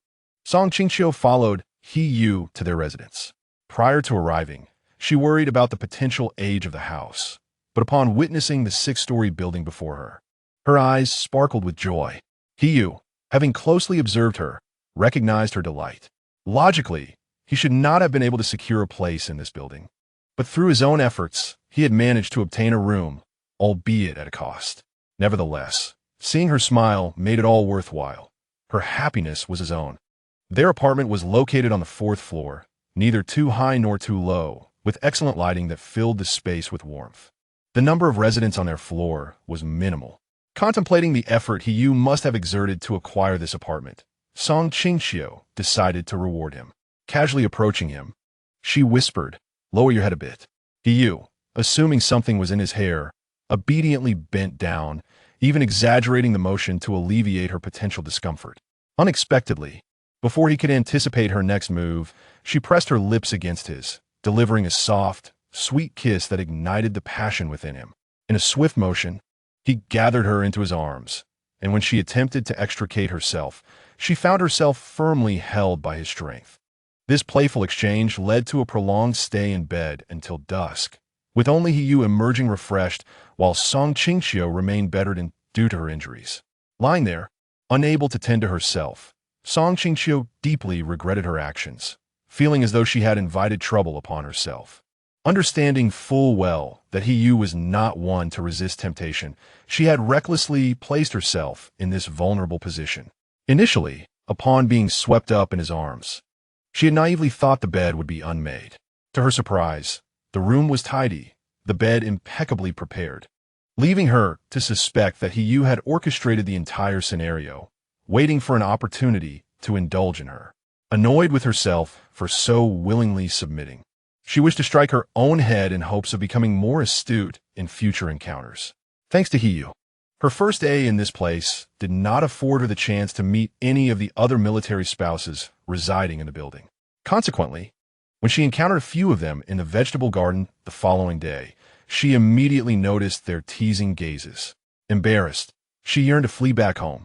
Song Qingqiu followed He Yu to their residence. Prior to arriving, she worried about the potential age of the house, but upon witnessing the 6-story building before her eyes sparkled with joy. He Yu, having closely observed her, recognized her delight. Logically, he should not have been able to secure a place in this building, but through his own efforts, he had managed to obtain a room, albeit at a cost. Nevertheless, seeing her smile made it all worthwhile. Her happiness was his own. Their apartment was located on the 4th floor, neither too high nor too low, with excellent lighting that filled the space with warmth. The number of residents on their floor was minimal. Contemplating the effort He Yu must have exerted to acquire this apartment, Song Qingqiu decided to reward him. Casually approaching him, she whispered, "Lower your head a bit." He Yu, assuming something was in his hair, obediently bent down, even exaggerating the motion to alleviate her potential discomfort. Unexpectedly, before he could anticipate her next move, she pressed her lips against his, delivering a soft, sweet kiss that ignited the passion within him. In a swift motion, he gathered her into his arms, and when she attempted to extricate herself, she found herself firmly held by his strength. This playful exchange led to a prolonged stay in bed until dusk, with only He Yu emerging refreshed while Song Qingqiu remained bettered due to her injuries. Lying there, unable to tend to herself, Song Qingqiu deeply regretted her actions, feeling as though she had invited trouble upon herself. Understanding full well that He Yu was not one to resist temptation, she had recklessly placed herself in this vulnerable position. Initially, upon being swept up in his arms, she had naively thought the bed would be unmade. To her surprise, the room was tidy, the bed impeccably prepared, leaving her to suspect that He Yu had orchestrated the entire scenario, waiting for an opportunity to indulge in her. Annoyed with herself for so willingly submitting, she wished to strike her own head in hopes of becoming more astute in future encounters. Thanks to He Yu, her first day in this place did not afford her the chance to meet any of the other military spouses residing in the building. Consequently, when she encountered a few of them in the vegetable garden the following day, she immediately noticed their teasing gazes. Embarrassed, she yearned to flee back home,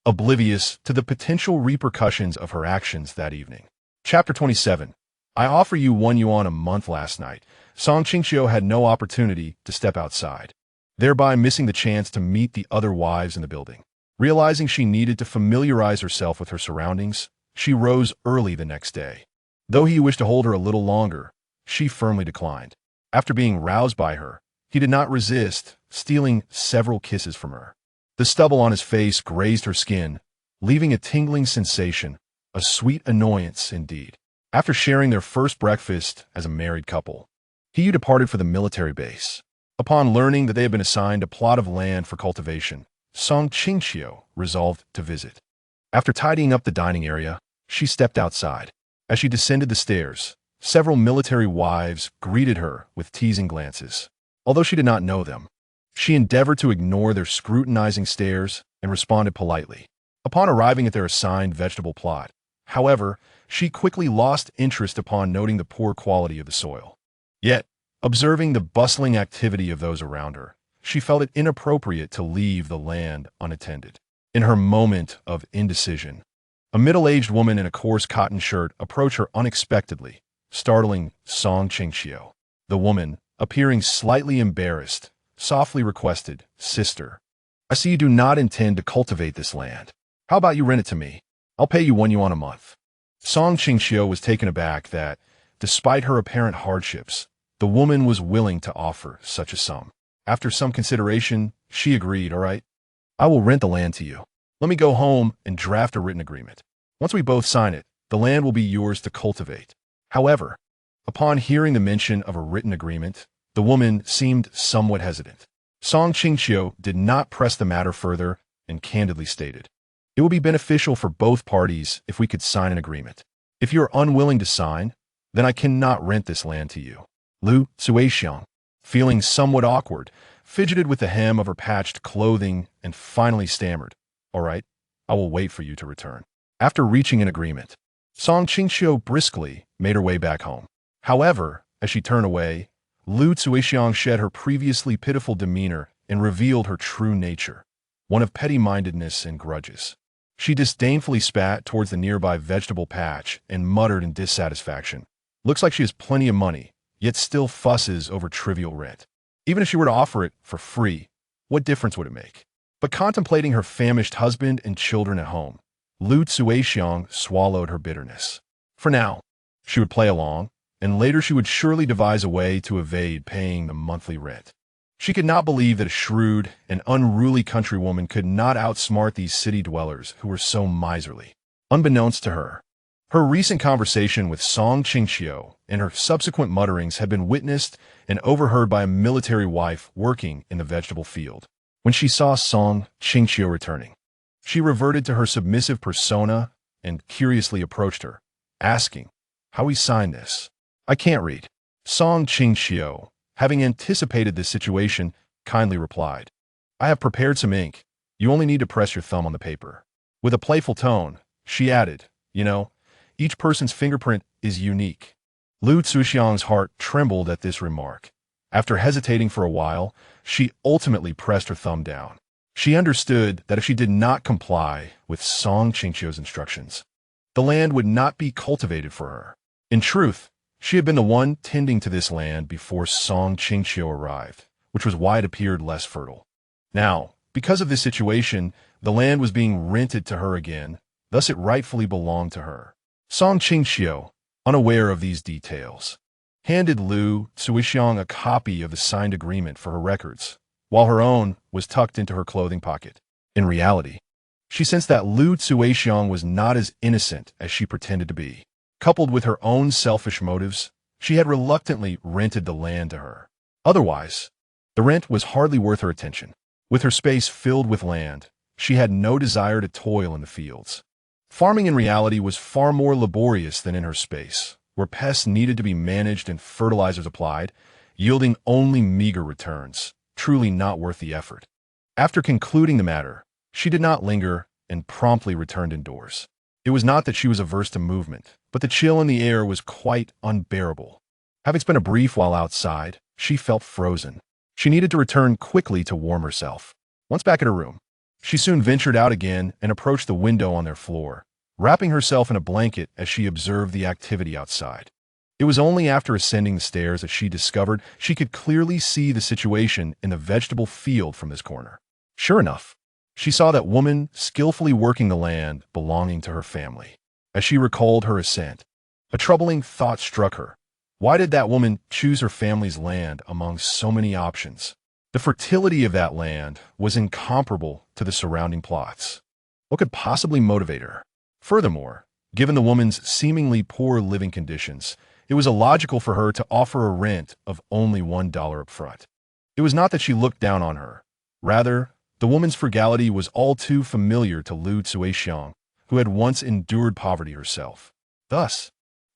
oblivious to the potential repercussions of her actions that evening. Chapter 27. I offer you 1 yuan a month. Last night, Song Qingqiu had no opportunity to step outside, thereby missing the chance to meet the other wives in the building. Realizing she needed to familiarize herself with her surroundings, she rose early the next day. Though he wished to hold her a little longer, she firmly declined. After being roused by her, he did not resist, stealing several kisses from her. The stubble on his face grazed her skin, leaving a tingling sensation, a sweet annoyance indeed. After sharing their first breakfast as a married couple, He Yu departed for the military base. Upon learning that they had been assigned a plot of land for cultivation, Song Qingqiu resolved to visit. After tidying up the dining area, she stepped outside. As she descended the stairs, Several military wives greeted her with teasing glances. Although she did not know them, she endeavored to ignore their scrutinizing stares and responded politely. Upon arriving at their assigned vegetable plot, however, she quickly lost interest upon noting the poor quality of the soil. Yet, observing the bustling activity of those around her, she felt it inappropriate to leave the land unattended. In her moment of indecision, a middle-aged woman in a coarse cotton shirt approached her unexpectedly, startling Qingqiu. The woman, appearing slightly embarrassed, softly requested, "Sister, I see you do not intend to cultivate this land. How about you rent it to me? I'll pay you 1 yuan a month." Qingqiu was taken aback that, despite her apparent hardships, the woman was willing to offer such a sum. After some consideration, she agreed, "All right, I will rent the land to you. Let me go home and draft a written agreement. Once we both sign it, the land will be yours to cultivate." However, upon hearing the mention of a written agreement, the woman seemed somewhat hesitant. Qingqiu did not press the matter further and candidly stated, "It will be beneficial for both parties if we could sign an agreement. If you are unwilling to sign, then I cannot rent this land to you." Lu Suixiang, feeling somewhat awkward, fidgeted with the hem of her patched clothing and finally stammered, "All right, I will wait for you to return." After reaching an agreement, Qingqiu briskly made her way back home. However, as she turned away, Lu Suixiang shed her previously pitiful demeanor and revealed her true nature, one of petty-mindedness and grudges. She disdainfully spat towards the nearby vegetable patch and muttered in dissatisfaction, "Looks like she has plenty of money, yet still fusses over trivial rent. Even if she were to offer it for free, what difference would it make?" But contemplating her famished husband and children at home, Lu Suixiang swallowed her bitterness. For now, she would play along, and later she would surely devise a way to evade paying the monthly rent. She could not believe that a shrewd and unruly countrywoman could not outsmart these city dwellers who were so miserly. Unbeknownst to her, her recent conversation with Qingqiu and her subsequent mutterings had been witnessed and overheard by a military wife working in the vegetable field. When she saw Qingqiu returning, she reverted to her submissive persona and curiously approached her, asking, "How we sign this?" "I can't read." Qingqiu, having anticipated this situation, kindly replied, "I have prepared some ink. You only need to press your thumb on the paper." With a playful tone, she added, "You know, each person's fingerprint is unique." Lu Suixiang's heart trembled at this remark. After hesitating for a while, she ultimately pressed her thumb down. She understood that if she did not comply with Qingqiu's instructions, the land would not be cultivated for her. In truth, she had been the one tending to this land before Qingqiu arrived, which was why it appeared less fertile. Now, because of this situation, the land was being rented to her again, thus it rightfully belonged to her. Qingqiu, unaware of these details, handed Lu Suixiang a copy of the signed agreement for her records, while her own was tucked into her clothing pocket. In reality, she sensed that Lu Suixiang was not as innocent as she pretended to be. Coupled with her own selfish motives, she had reluctantly rented the land to her. Otherwise, the rent was hardly worth her attention. With her space filled with land, she had no desire to toil in the fields. Farming in reality was far more laborious than in her space, where pests needed to be managed and fertilizers applied, yielding only meager returns, truly not worth the effort. After concluding the matter, she did not linger and promptly returned indoors. It was not that she was averse to movement, but the chill in the air was quite unbearable. Having spent a brief while outside, she felt frozen. She needed to return quickly to warm herself. Once back at her room, she soon ventured out again and approached the window on their floor, wrapping herself in a blanket as she observed the activity outside. It was only after ascending the stairs that she discovered she could clearly see the situation in the vegetable field from this corner. Sure enough, she saw that woman skillfully working the land belonging to her family. As she recalled her ascent, a troubling thought struck her. Why did that woman choose her family's land among so many options? The fertility of that land was incomparable to the surrounding plots. What could possibly motivate her? Furthermore, given the woman's seemingly poor living conditions, it was illogical for her to offer a rent of only $1 up front. It was not that she looked down on her. Rather, the woman's frugality was all too familiar to Lu Suixiang, who had once endured poverty herself. Thus,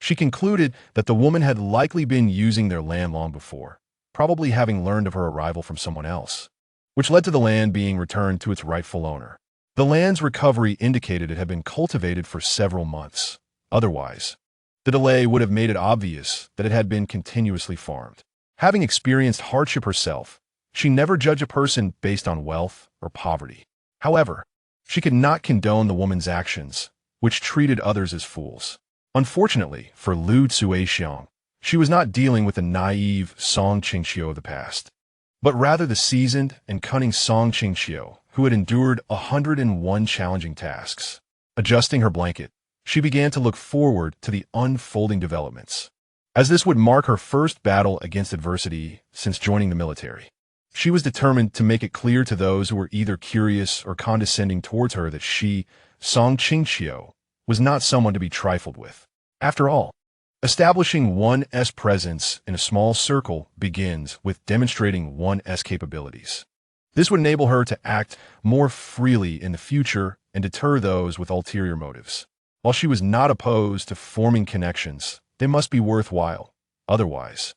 She concluded that the woman had likely been using their land long before, probably having learned of her arrival from someone else, which led to the land being returned to its rightful owner. The land's recovery indicated it had been cultivated for several months. Otherwise, the delay would have made it obvious that it had been continuously farmed. Having experienced hardship herself, she never judged a person based on wealth or poverty. However, she could not condone the woman's actions, which treated others as fools. Unfortunately for Lu Zuixiang, she was not dealing with the naive Song Qingqiu of the past, but rather the seasoned and cunning Song Qingqiu who had endured 101 challenging tasks. Adjusting her blanket, she began to look forward to the unfolding developments, as this would mark her first battle against adversity since joining the military. She was determined to make it clear to those who were either curious or condescending towards her that she, Song Qingqiu, was not someone to be trifled with. After all, establishing one's presence in a small circle begins with demonstrating one's capabilities. This would enable her to act more freely in the future and deter those with ulterior motives. While she was not opposed to forming connections, they must be worthwhile. Otherwise,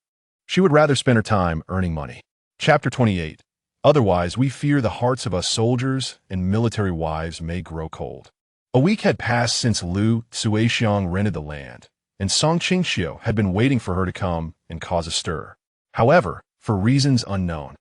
she would rather spend her time earning money. Chapter 28. Otherwise, we fear the hearts of us soldiers and military wives may grow cold. A week had passed since Lu Zuixiang rented the land, and Song Qingqiu had been waiting for her to come and cause a stir. However, for reasons unknown,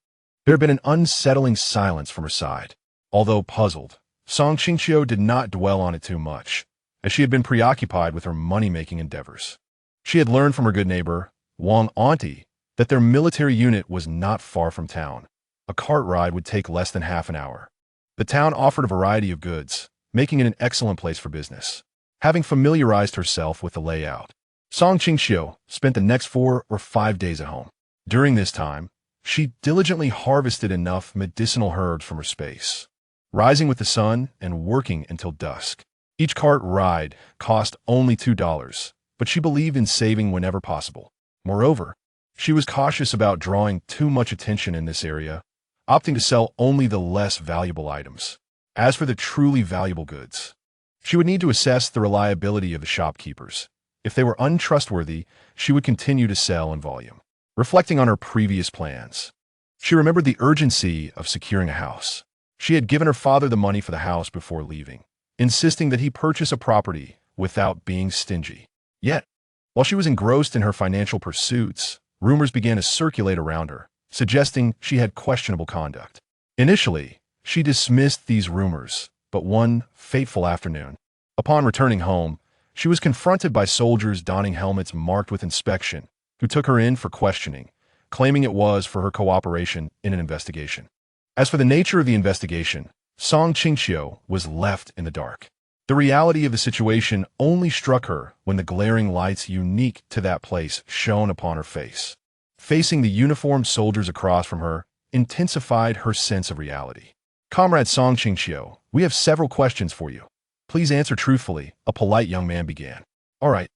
there had been an unsettling silence from her side. Although puzzled, Song Qingqiu did not dwell on it too much, as she had been preoccupied with her money-making endeavors. She had learned from her good neighbor, Wang Auntie, that their military unit was not far from town. A cart ride would take less than half an hour. The town offered a variety of goods, making it an excellent place for business. Having familiarized herself with the layout, Song Qingqiu spent the next 4 or 5 days at home. During this time, she diligently harvested enough medicinal herbs from her space, rising with the sun and working until dusk. Each cart ride cost only $2, but she believed in saving whenever possible. Moreover, she was cautious about drawing too much attention in this area, opting to sell only the less valuable items. As for the truly valuable goods, she would need to assess the reliability of the shopkeepers. If they were untrustworthy, she would continue to sell in volume. Reflecting on her previous plans, she remembered the urgency of securing a house. She had given her father the money for the house before leaving, insisting that he purchase a property without being stingy. Yet, while she was engrossed in her financial pursuits, rumors began to circulate around her, suggesting she had questionable conduct. Initially, she dismissed these rumors, but one fateful afternoon, upon returning home, she was confronted by soldiers donning helmets marked with inspection, who took her in for questioning, claiming it was for her cooperation in an investigation. As for the nature of the investigation, Song Qingqiu was left in the dark. The reality of the situation only struck her when the glaring lights unique to that place shone upon her face. Facing the uniformed soldiers across from her intensified her sense of reality. "Comrade Song Qingqiu, we have several questions for you. Please answer truthfully," a polite young man began. "All right,"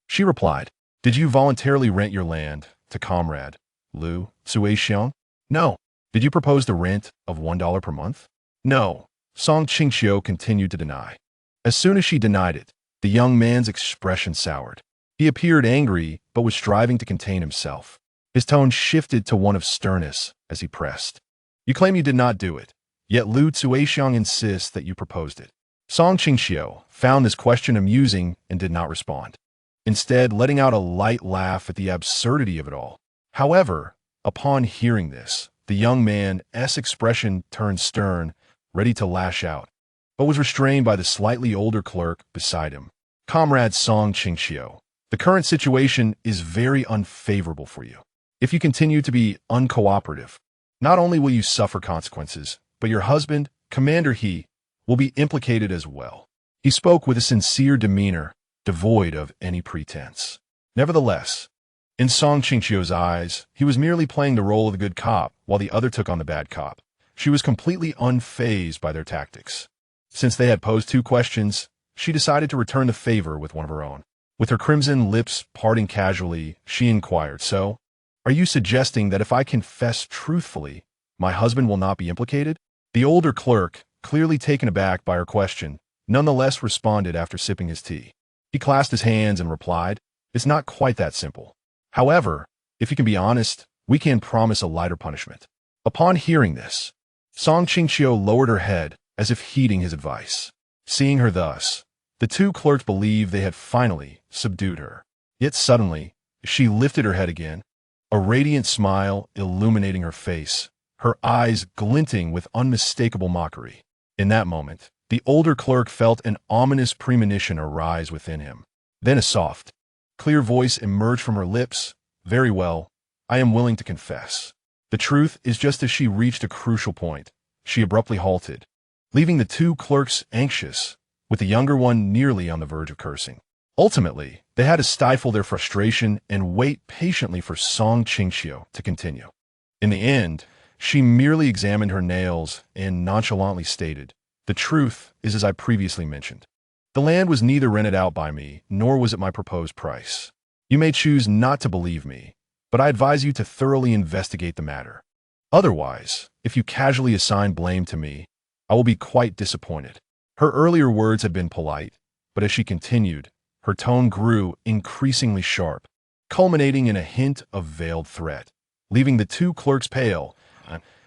she replied. "Did you voluntarily rent your land to Comrade Lu Zuixiang?" "No." "Did you propose the rent of $1 per month?" "No." Song Qingqiu continued to deny. As soon as she denied it, the young man's expression soured. He appeared angry, but was striving to contain himself. His tone shifted to one of sternness as he pressed. "You claim you did not do it, yet Lu Zuixiang insists that you proposed it." Song Qingqiu found this question amusing and did not respond, instead letting out a light laugh at the absurdity of it all. However, upon hearing this, the young man's expression turned stern, ready to lash out, but was restrained by the slightly older clerk beside him. "Comrade Song Qingqiu, the current situation is very unfavorable for you. If you continue to be uncooperative, not only will you suffer consequences, but your husband, Commander He, will be implicated as well." He spoke with a sincere demeanor, devoid of any pretense. Nevertheless, in Song Qingqiu's eyes, he was merely playing the role of the good cop while the other took on the bad cop. She was completely unfazed by their tactics. Since they had posed 2 questions, she decided to return the favor with one of her own. With her crimson lips parting casually, she inquired, "So, are you suggesting that if I confess truthfully, my husband will not be implicated?" The older clerk, clearly taken aback by her question, nonetheless responded after sipping his tea. He clasped his hands and replied, It's not quite that simple. However, if you can be honest, we can promise a lighter punishment." Upon hearing this, Song Qingqiu lowered her head as if heeding his advice. Seeing her thus, the two clerks believed they had finally subdued her. Yet suddenly, she lifted her head again, a radiant smile illuminating her face, her eyes glinting with unmistakable mockery. In that moment, the older clerk felt an ominous premonition arise within him. Then a soft, clear voice emerged from her lips. "Very well, I am willing to confess." The truth is, just as she reached a crucial point, she abruptly halted, leaving the two clerks anxious, with the younger one nearly on the verge of cursing. Ultimately, they had to stifle their frustration and wait patiently for Song Qingqiu to continue. In the end, she merely examined her nails and nonchalantly stated, "The truth is as I previously mentioned. The land was neither rented out by me, nor was it my proposed price. You may choose not to believe me, but I advise you to thoroughly investigate the matter. Otherwise, if you casually assign blame to me, I will be quite disappointed." Her earlier words had been polite, but as she continued, her tone grew increasingly sharp, culminating in a hint of veiled threat, leaving the two clerks pale,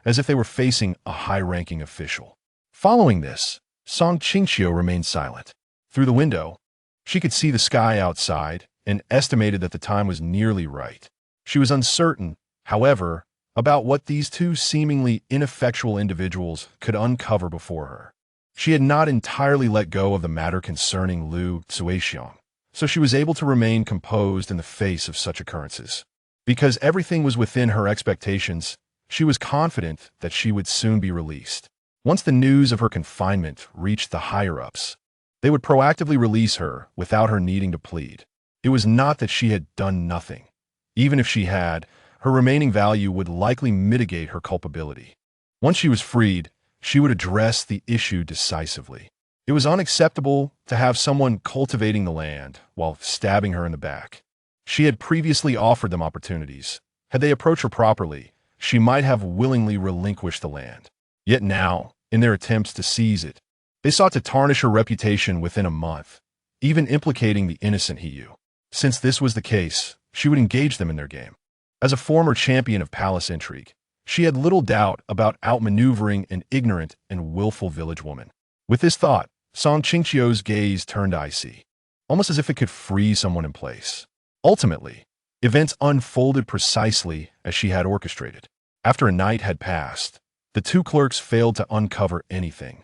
as if they were facing a high-ranking official. Following this, Song Qingqiu remained silent. Through the window, she could see the sky outside and estimated that the time was nearly right. She was uncertain, however, about what these two seemingly ineffectual individuals could uncover before her. She had not entirely let go of the matter concerning Lu Zuixiang, so she was able to remain composed in the face of such occurrences. Because everything was within her expectations, she was confident that she would soon be released. Once the news of her confinement reached the higher-ups, they would proactively release her without her needing to plead. It was not that she had done nothing. Even if she had, her remaining value would likely mitigate her culpability. Once she was freed, she would address the issue decisively. It was unacceptable to have someone cultivating the land while stabbing her in the back. She had previously offered them opportunities. Had they approached her properly, she might have willingly relinquished the land. Yet now, in their attempts to seize it, they sought to tarnish her reputation within a month, even implicating the innocent Hiyu. Since this was the case, she would engage them in their game. As a former champion of palace intrigue, she had little doubt about outmaneuvering an ignorant and willful village woman. With this thought, Song Qingqiu's gaze turned icy, almost as if it could freeze someone in place. Ultimately, events unfolded precisely as she had orchestrated. After a night had passed, the two clerks failed to uncover anything,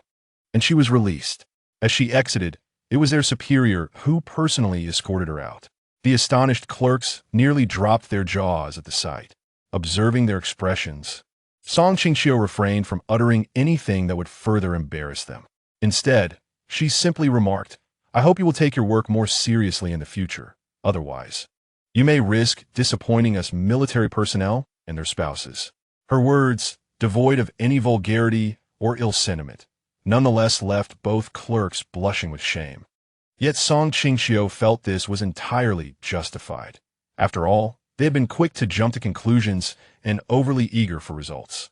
and she was released. As she exited, it was their superior who personally escorted her out. The astonished clerks nearly dropped their jaws at the sight. Observing their expressions, Song Qingqiu refrained from uttering anything that would further embarrass them. Instead, she simply remarked, "I hope you will take your work more seriously in the future. Otherwise, you may risk disappointing us military personnel and their spouses." Her words, devoid of any vulgarity or ill sentiment, nonetheless left both clerks blushing with shame. Yet Song Qingqiu felt this was entirely justified. After all, they had been quick to jump to conclusions and overly eager for results.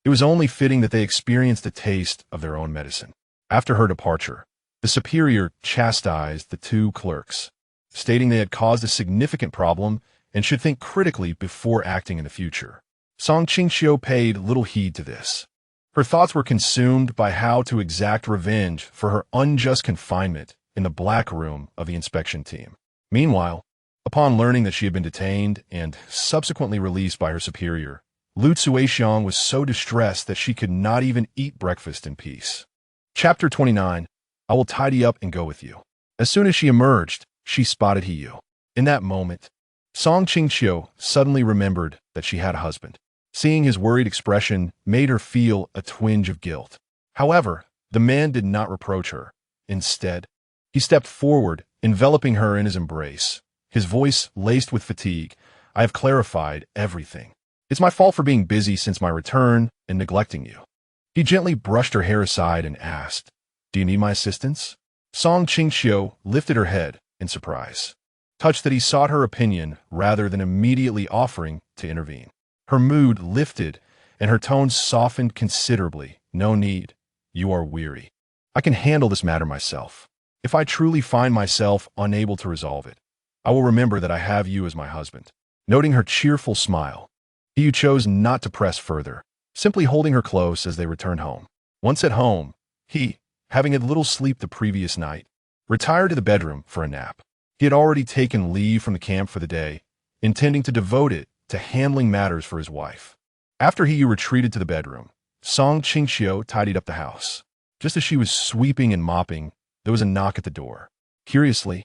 It was only fitting that they experienced a taste of their own medicine. After her departure, the superior chastised the two clerks, stating they had caused a significant problem and should think critically before acting in the future. Song Qingqiu paid little heed to this. Her thoughts were consumed by how to exact revenge for her unjust confinement in the black room of the inspection team. Meanwhile, upon learning that she had been detained and subsequently released by her superior, Lu Zuixiang was so distressed that she could not even eat breakfast in peace. Chapter 29. I will tidy up and go with you. As soon as she emerged, she spotted Hiyu. In that moment, Song Qingqiu suddenly remembered that she had a husband. Seeing his worried expression made her feel a twinge of guilt. However, the man did not reproach her. Instead, he stepped forward, enveloping her in his embrace. His voice laced with fatigue. "I have clarified everything. It's my fault for being busy since my return and neglecting you." He gently brushed her hair aside and asked, "Do you need my assistance?" Song Qingqiu lifted her head in surprise, touched that he sought her opinion rather than immediately offering to intervene. Her mood lifted and her tone softened considerably. "No need. You are weary. I can handle this matter myself. If I truly find myself unable to resolve it, I will remember that I have you as my husband. Noting her cheerful smile, Qingqiu chose not to press further, simply holding her close as they returned home. Once at home, he, having had little sleep the previous night, retired to the bedroom for a nap. He had already taken leave from the camp for the day, intending to devote it to handling matters for his wife. After he retreated to the bedroom, Qingqiu tidied up the house. Just as she was sweeping and mopping, there was a knock at the door. Curiously,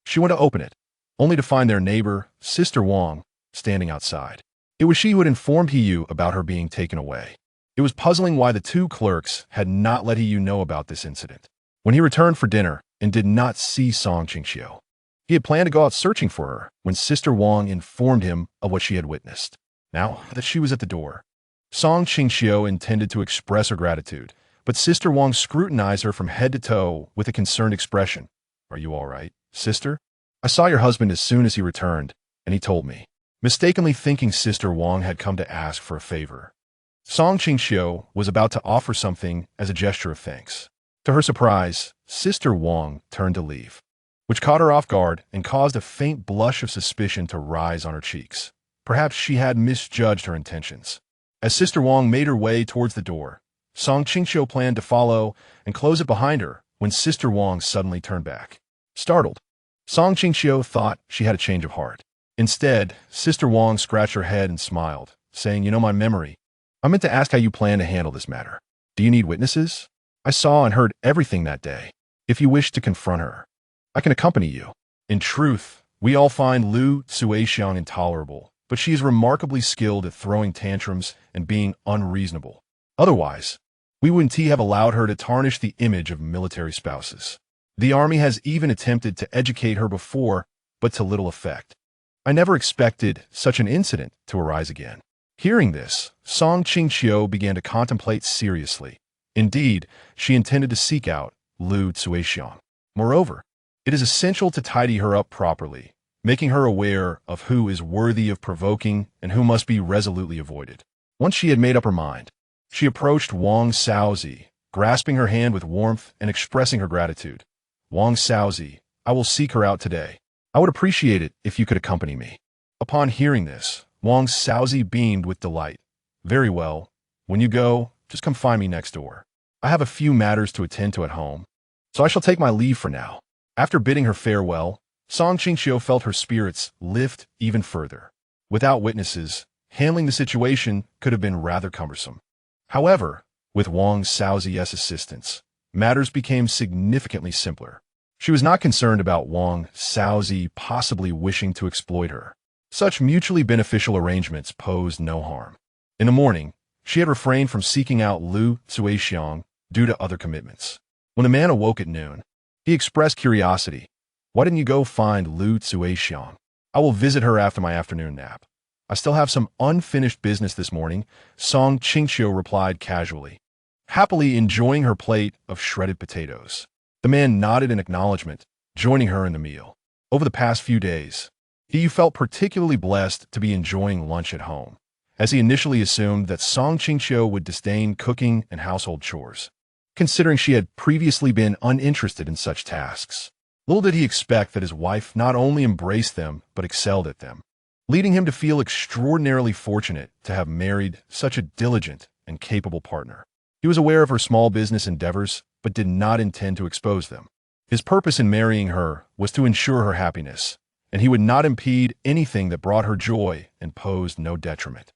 she went to open it, only to find their neighbor, Sister Wang, standing outside. It was she who had informed Qingqiu about her being taken away. It was puzzling why the two clerks had not let Qingqiu know about this incident. When he returned for dinner and did not see Qingqiu, he had planned to go out searching for her when Sister Wang informed him of what she had witnessed. Now that she was at the door, Qingqiu intended to express her gratitude, but Sister Wang scrutinized her from head to toe with a concerned expression. "Are you all right, sister? I saw your husband as soon as he returned, and he told me." Mistakenly thinking Sister Wang had come to ask for a favor, Qingqiu was about to offer something as a gesture of thanks. To her surprise, Sister Wang turned to leave, which caught her off guard and caused a faint blush of suspicion to rise on her cheeks. Perhaps she had misjudged her intentions. As Sister Wang made her way towards the door, Qingqiu planned to follow and close it behind her when Sister Wang suddenly turned back. Startled, Qingqiu thought she had a change of heart. Instead, Sister Wang scratched her head and smiled, saying, "You know my memory. I meant to ask how you plan to handle this matter. Do you need witnesses? I saw and heard everything that day. If you wish to confront her, I can accompany you." In truth, we all find Lu Suixiang intolerable, but she is remarkably skilled at throwing tantrums and being unreasonable. Otherwise, we wouldn't have allowed her to tarnish the image of military spouses. The army has even attempted to educate her before, but to little effect. I never expected such an incident to arise again. Hearing this, Qingqiu began to contemplate seriously. Indeed, she intended to seek out Lu Suixiang. Moreover, it is essential to tidy her up properly, making her aware of who is worthy of provoking and who must be resolutely avoided. Once she had made up her mind, she approached Wang Xiaozi, grasping her hand with warmth and expressing her gratitude. "Wang Xiaozi, I will seek her out today. I would appreciate it if you could accompany me." Upon hearing this, Wang Xiaozi beamed with delight. "Very well. When you go, just come find me next door. I have a few matters to attend to at home, so I shall take my leave for now." After bidding her farewell, Qingqiu felt her spirits lift even further. Without witnesses, handling the situation could have been rather cumbersome. However, with Wang Xiaozi's assistance, matters became significantly simpler. She was not concerned about Wang Xiaozi possibly wishing to exploit her. Such mutually beneficial arrangements posed no harm. In the morning, she had refrained from seeking out Lu Suixiang due to other commitments. When the man awoke at noon, he expressed curiosity. "Why didn't you go find Lu Suixiang? I will visit her after my afternoon nap. I still have some unfinished business this morning," Qingqiu replied casually, happily enjoying her plate of shredded potatoes. The man nodded in acknowledgement, joining her in the meal. Over the past few days, he felt particularly blessed to be enjoying lunch at home, as he initially assumed that Qingqiu would disdain cooking and household chores, considering she had previously been uninterested in such tasks. Little did he expect that his wife not only embraced them, but excelled at them, leading him to feel extraordinarily fortunate to have married such a diligent and capable partner. He was aware of her small business endeavors, but did not intend to expose them. His purpose in marrying her was to ensure her happiness, and he would not impede anything that brought her joy and posed no detriment.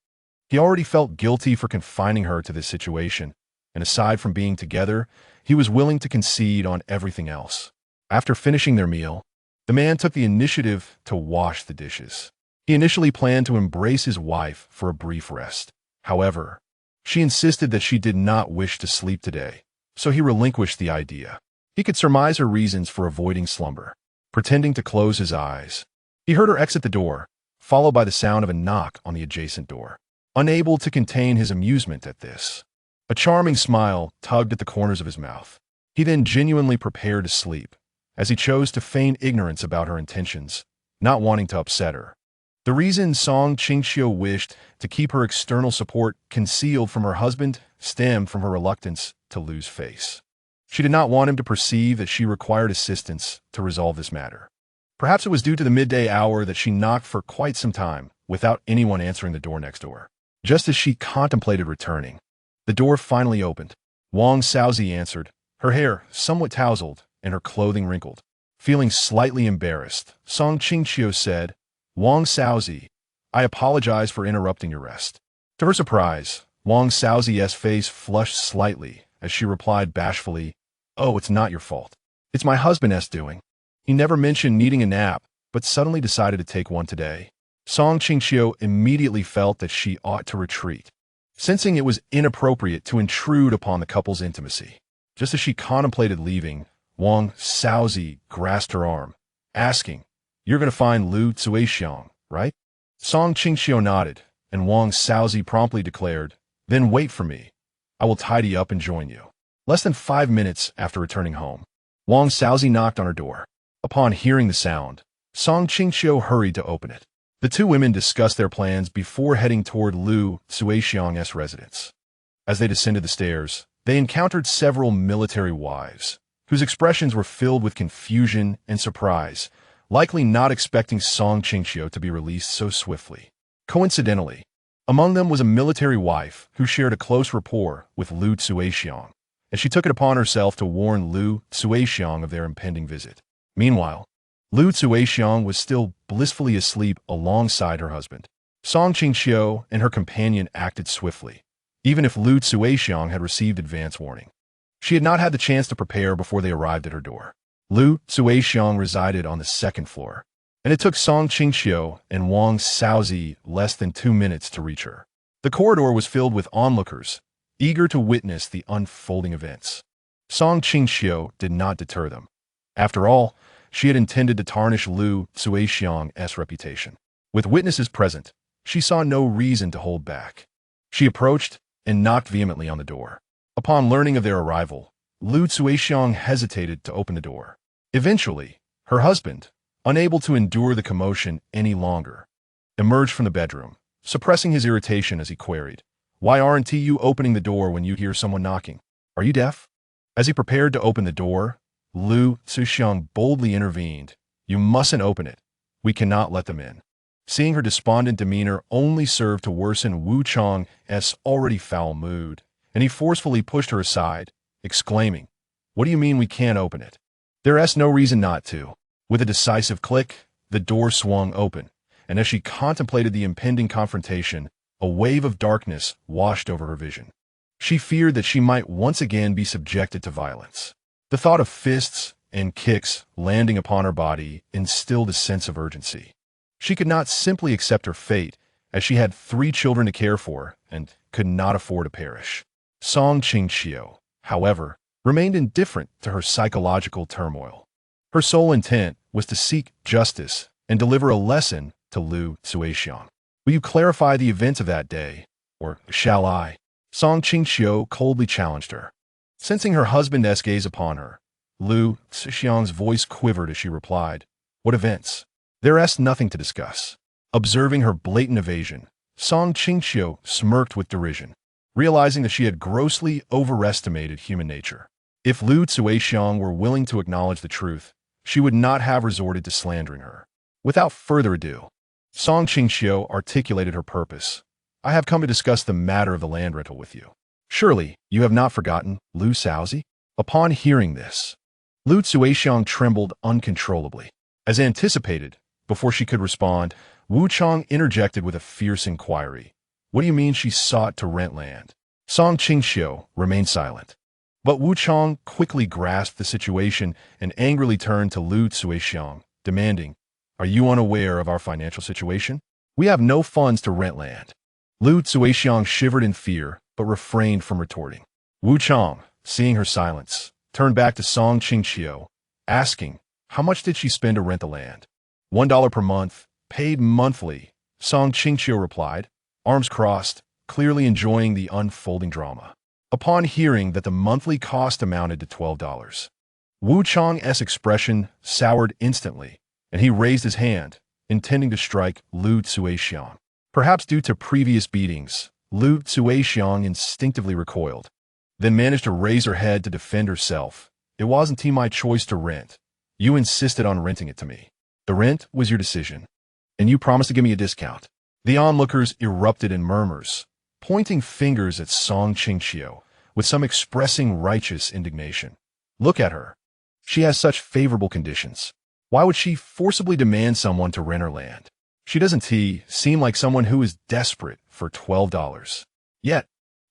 He already felt guilty for confining her to this situation, and aside from being together, he was willing to concede on everything else. After finishing their meal, the man took the initiative to wash the dishes. He initially planned to embrace his wife for a brief rest. However, she insisted that she did not wish to sleep today, so he relinquished the idea. He could surmise her reasons for avoiding slumber. Pretending to close his eyes, he heard her exit the door, followed by the sound of a knock on the adjacent door. Unable to contain his amusement at this, a charming smile tugged at the corners of his mouth. He then genuinely prepared to sleep, as he chose to feign ignorance about her intentions, not wanting to upset her. The reason Qingqiu wished to keep her external support concealed from her husband stemmed from her reluctance to lose face. She did not want him to perceive that she required assistance to resolve this matter. Perhaps it was due to the midday hour that she knocked for quite some time without anyone answering the door next door. Just as she contemplated returning, the door finally opened. Wang Xiaozi answered, her hair somewhat tousled and her clothing wrinkled. Feeling slightly embarrassed, Song Qingqiu said, Wang Xiaozi, I apologize for interrupting your rest. To her surprise, Wang Xiaozi's face flushed slightly as she replied bashfully, oh, it's not your fault. It's my husband's doing. He never mentioned needing a nap, but suddenly decided to take one today. Song Qingqiu immediately felt that she ought to retreat, sensing it was inappropriate to intrude upon the couple's intimacy. Just as she contemplated leaving, Wang Xiaozi grasped her arm, asking, you're going to find Lu Zuixiang, right? Song Qingqiu nodded, and Wang Xiaozi promptly declared, then wait for me. I will tidy up and join you. Less than 5 minutes after returning home, Wang Xiaozi knocked on her door. Upon hearing the sound, Song Qingqiu hurried to open it. The two women discussed their plans before heading toward Lu Zuixiang's residence. As they descended the stairs, they encountered several military wives, whose expressions were filled with confusion and surprise, likely not expecting Song Qingqiu to be released so swiftly. Coincidentally, among them was a military wife who shared a close rapport with Lu Zuixiang, and she took it upon herself to warn Lu Zuixiang of their impending visit. Meanwhile, Lu Zuixiang was still blissfully asleep alongside her husband. Song Qingqiu and her companion acted swiftly, even if Lu Zuixiang had received advance warning. She had not had the chance to prepare before they arrived at her door. Lu Zuixiang resided on the second floor, and it took Song Qingqiu and Wang Xiaozi less than 2 minutes to reach her. The corridor was filled with onlookers, eager to witness the unfolding events. Song Qingqiu did not deter them. After all, she had intended to tarnish Lu Zuixiang's reputation. With witnesses present, she saw no reason to hold back. She approached and knocked vehemently on the door. Upon learning of their arrival, Lu Zuixiang hesitated to open the door. Eventually, her husband, unable to endure the commotion any longer, emerged from the bedroom, suppressing his irritation as he queried, why aren't you opening the door when you hear someone knocking? Are you deaf? As he prepared to open the door, Lu Zuixiang boldly intervened. You mustn't open it. We cannot let them in. Seeing her despondent demeanor only served to worsen Wu Chang's already foul mood, and he forcefully pushed her aside, exclaiming, what do you mean we can't open it? There's no reason not to. With a decisive click, the door swung open, and as she contemplated the impending confrontation, a wave of darkness washed over her vision. She feared that she might once again be subjected to violence. The thought of fists and kicks landing upon her body instilled a sense of urgency. She could not simply accept her fate, as she had 3 children to care for and could not afford to perish. Song Qingqiu, however, remained indifferent to her psychological turmoil. Her sole intent was to seek justice and deliver a lesson to Lu Zuixiang. Will you clarify the events of that day, or shall I? Song Qingqiu coldly challenged her. Sensing her husband's gaze upon her, Lu Zuixiang's voice quivered as she replied, what events? There's nothing to discuss. Observing her blatant evasion, Song Qingqiu smirked with derision, realizing that she had grossly overestimated human nature. If Lu Zuixiang were willing to acknowledge the truth, she would not have resorted to slandering her. Without further ado, Song Qingqiu articulated her purpose. I have come to discuss the matter of the land rental with you. Surely, you have not forgotten Lu Xiaozi? Upon hearing this, Lu Zuixiang trembled uncontrollably. As anticipated, before she could respond, Wu Chang interjected with a fierce inquiry. What do you mean she sought to rent land? Song Qingqiu remained silent. But Wu Chang quickly grasped the situation and angrily turned to Lu Zuixiang, demanding, are you unaware of our financial situation? We have no funds to rent land. Lu Zuixiang shivered in fear, but refrained from retorting. Wu Chang, seeing her silence, turned back to Song Qingqiu, asking, how much did she spend to rent the land? $1 per month, paid monthly, Song Qingqiu replied, arms crossed, clearly enjoying the unfolding drama. Upon hearing that the monthly cost amounted to $12, Wu Chang's expression soured instantly, and he raised his hand, intending to strike Lu Zuixiang. Perhaps due to previous beatings, Lu Zuixiang instinctively recoiled, then managed to raise her head to defend herself. It wasn't my choice to rent. You insisted on renting it to me. The rent was your decision, and you promised to give me a discount. The onlookers erupted in murmurs, pointing fingers at Song Qingqiu, with some expressing righteous indignation. Look at her. She has such favorable conditions. Why would she forcibly demand someone to rent her land? She doesn't seem like someone who is desperate for $12. Yet,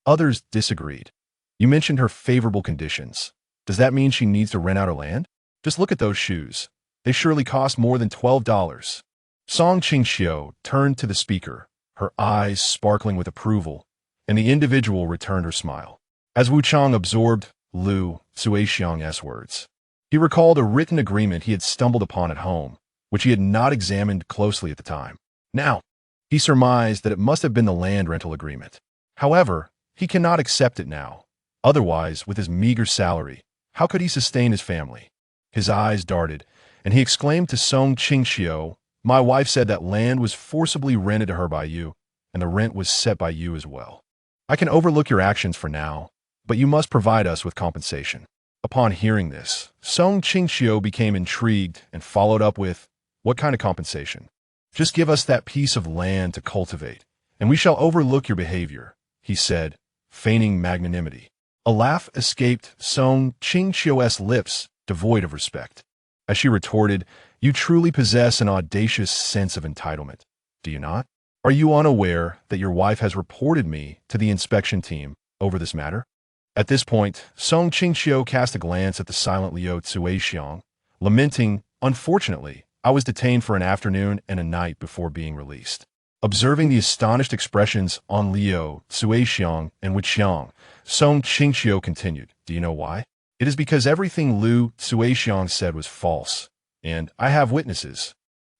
others disagreed. You mentioned her favorable conditions. Does that mean she needs to rent out her land? Just look at those shoes. They surely cost more than $12. Song Qingqiu turned to the speaker, her eyes sparkling with approval, and the individual returned her smile. As Wu Chang absorbed Lu Zuixiang's words, he recalled a written agreement he had stumbled upon at home, which he had not examined closely at the time. Now, he surmised that it must have been the land rental agreement. However, he cannot accept it now. Otherwise, with his meager salary, how could he sustain his family? His eyes darted, and he exclaimed to Song Qingqiu, "My wife said that land was forcibly rented to her by you, and the rent was set by you as well. I can overlook your actions for now, but you must provide us with compensation." Upon hearing this, Song Qingqiu became intrigued and followed up with, "What kind of compensation?" "Just give us that piece of land to cultivate, and we shall overlook your behavior," he said, feigning magnanimity. A laugh escaped Song Qingqiu's lips, devoid of respect. As she retorted, "You truly possess an audacious sense of entitlement, do you not? Are you unaware that your wife has reported me to the inspection team over this matter?" At this point, Song Qingqiu cast a glance at the silent Liu Zuixiang, lamenting, "Unfortunately, I was detained for an afternoon and a night before being released." Observing the astonished expressions on Liu Zuixiang and Wuqiang, Song Qingqiu continued, "Do you know why? It is because everything Liu Zuixiang said was false, and I have witnesses."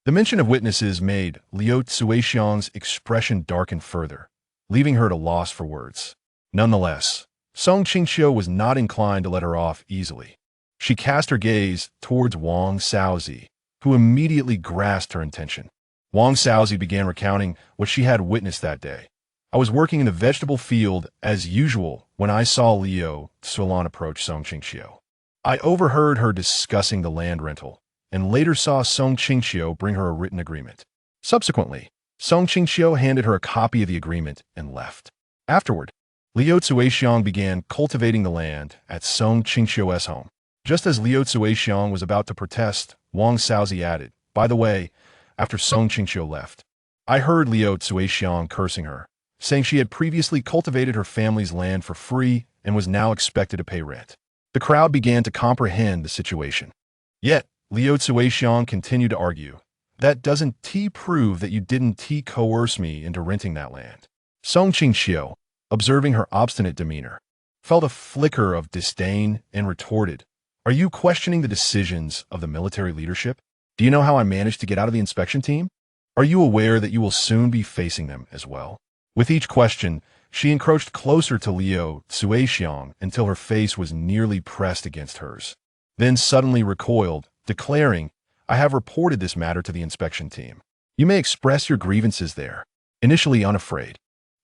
The mention of witnesses made Liu Zuixiang's expression darken further, leaving her at a loss for words. Nonetheless, Song Qingqiu was not inclined to let her off easily. She cast her gaze towards Wang Xiaozi, who immediately grasped her intention. Wang Xiaozi began recounting what she had witnessed that day. "I was working in the vegetable field as usual when I saw Liu Zuilan approach Song Qingqiu. I overheard her discussing the land rental, and later saw Song Qingqiu bring her a written agreement. Subsequently, Song Qingqiu handed her a copy of the agreement and left. Afterward, Liu Zuixiang began cultivating the land at Song Qingqiu's home. Just as Liu Zuixiang was about to protest, Wang Xiaozi added, 'By the way, after Song Qingqiu left, I heard Liu Zuixiang cursing her, saying she had previously cultivated her family's land for free and was now expected to pay rent.' The crowd began to comprehend the situation. Yet, Liu Zuixiang continued to argue, 'That doesn't prove that you didn't coerce me into renting that land.' Song Qingqiu, observing her obstinate demeanor, felt a flicker of disdain and retorted, 'Are you questioning the decisions of the military leadership? Do you know how I managed to get out of the inspection team? Are you aware that you will soon be facing them as well?' With each question, she encroached closer to Liu Zuixiang until her face was nearly pressed against hers, then suddenly recoiled, declaring, 'I have reported this matter to the inspection team. You may express your grievances there.' Initially unafraid,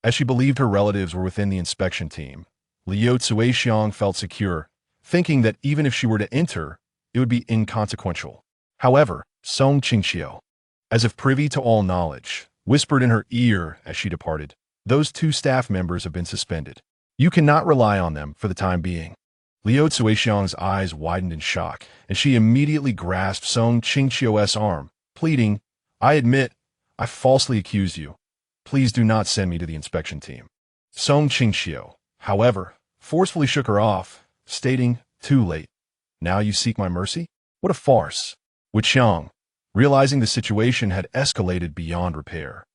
as she believed her relatives were within the inspection team, Liu Zuixiang felt secure, thinking that even if she were to enter, it would be inconsequential. However, Song Qingqiu, as if privy to all knowledge, whispered in her ear as she departed, 'Those 2 staff members have been suspended. You cannot rely on them for the time being.' Liu Zuixiang's eyes widened in shock, and she immediately grasped Song Qingqiu's arm, pleading, 'I admit, I falsely accused you. Please do not send me to the inspection team.' Song Qingqiu, however, forcefully shook her off, stating, 'Too late. Now you seek my mercy? What a farce.' Wuqiang, realizing the situation had escalated beyond repair,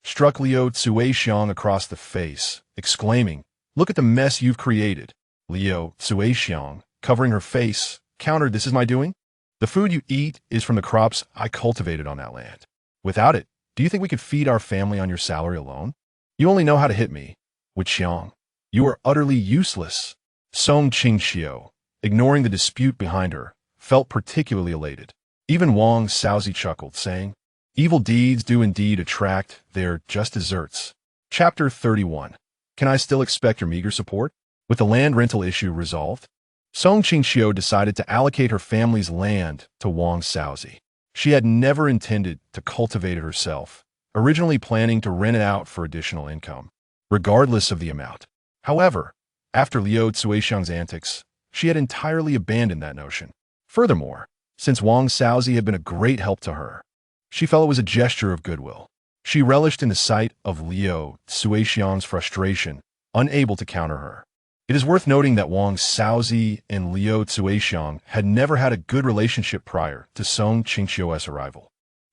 struck Liu Zuixiang across the face, exclaiming, 'Look at the mess you've created.' Liu Zuixiang, covering her face, countered, 'This is my doing? The food you eat is from the crops I cultivated on that land. Without it, do you think we could feed our family on your salary alone? You only know how to hit me. Wuqiang, you are utterly useless.' Song Qingqiu, ignoring the dispute behind her, felt particularly elated. Even Wang Xiaozi chuckled, saying, 'Evil deeds do indeed attract their just deserts.' Chapter 31. Can I still expect your meager support? With the land rental issue resolved, Song Qingqiu decided to allocate her family's land to Wang Xiaozi. She had never intended to cultivate it herself, originally planning to rent it out for additional income, regardless of the amount. However, after Liu Zuixiang's antics, she had entirely abandoned that notion. Furthermore, since Wang Xiaozi had been a great help to her, she felt it was a gesture of goodwill. She relished in the sight of Liu Zuixiang's frustration, unable to counter her. It is worth noting that Wang Xiaozi and Liu Zuixiang had never had a good relationship prior to Song Qingqiu's arrival,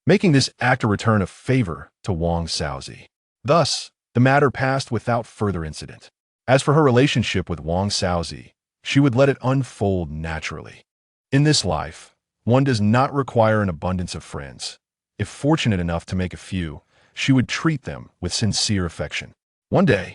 making this act a return of favor to Wang Xiaozi. Thus, the matter passed without further incident. As for her relationship with Wang Xiaozi, she would let it unfold naturally. In this life, one does not require an abundance of friends. If fortunate enough to make a few, she would treat them with sincere affection. One day,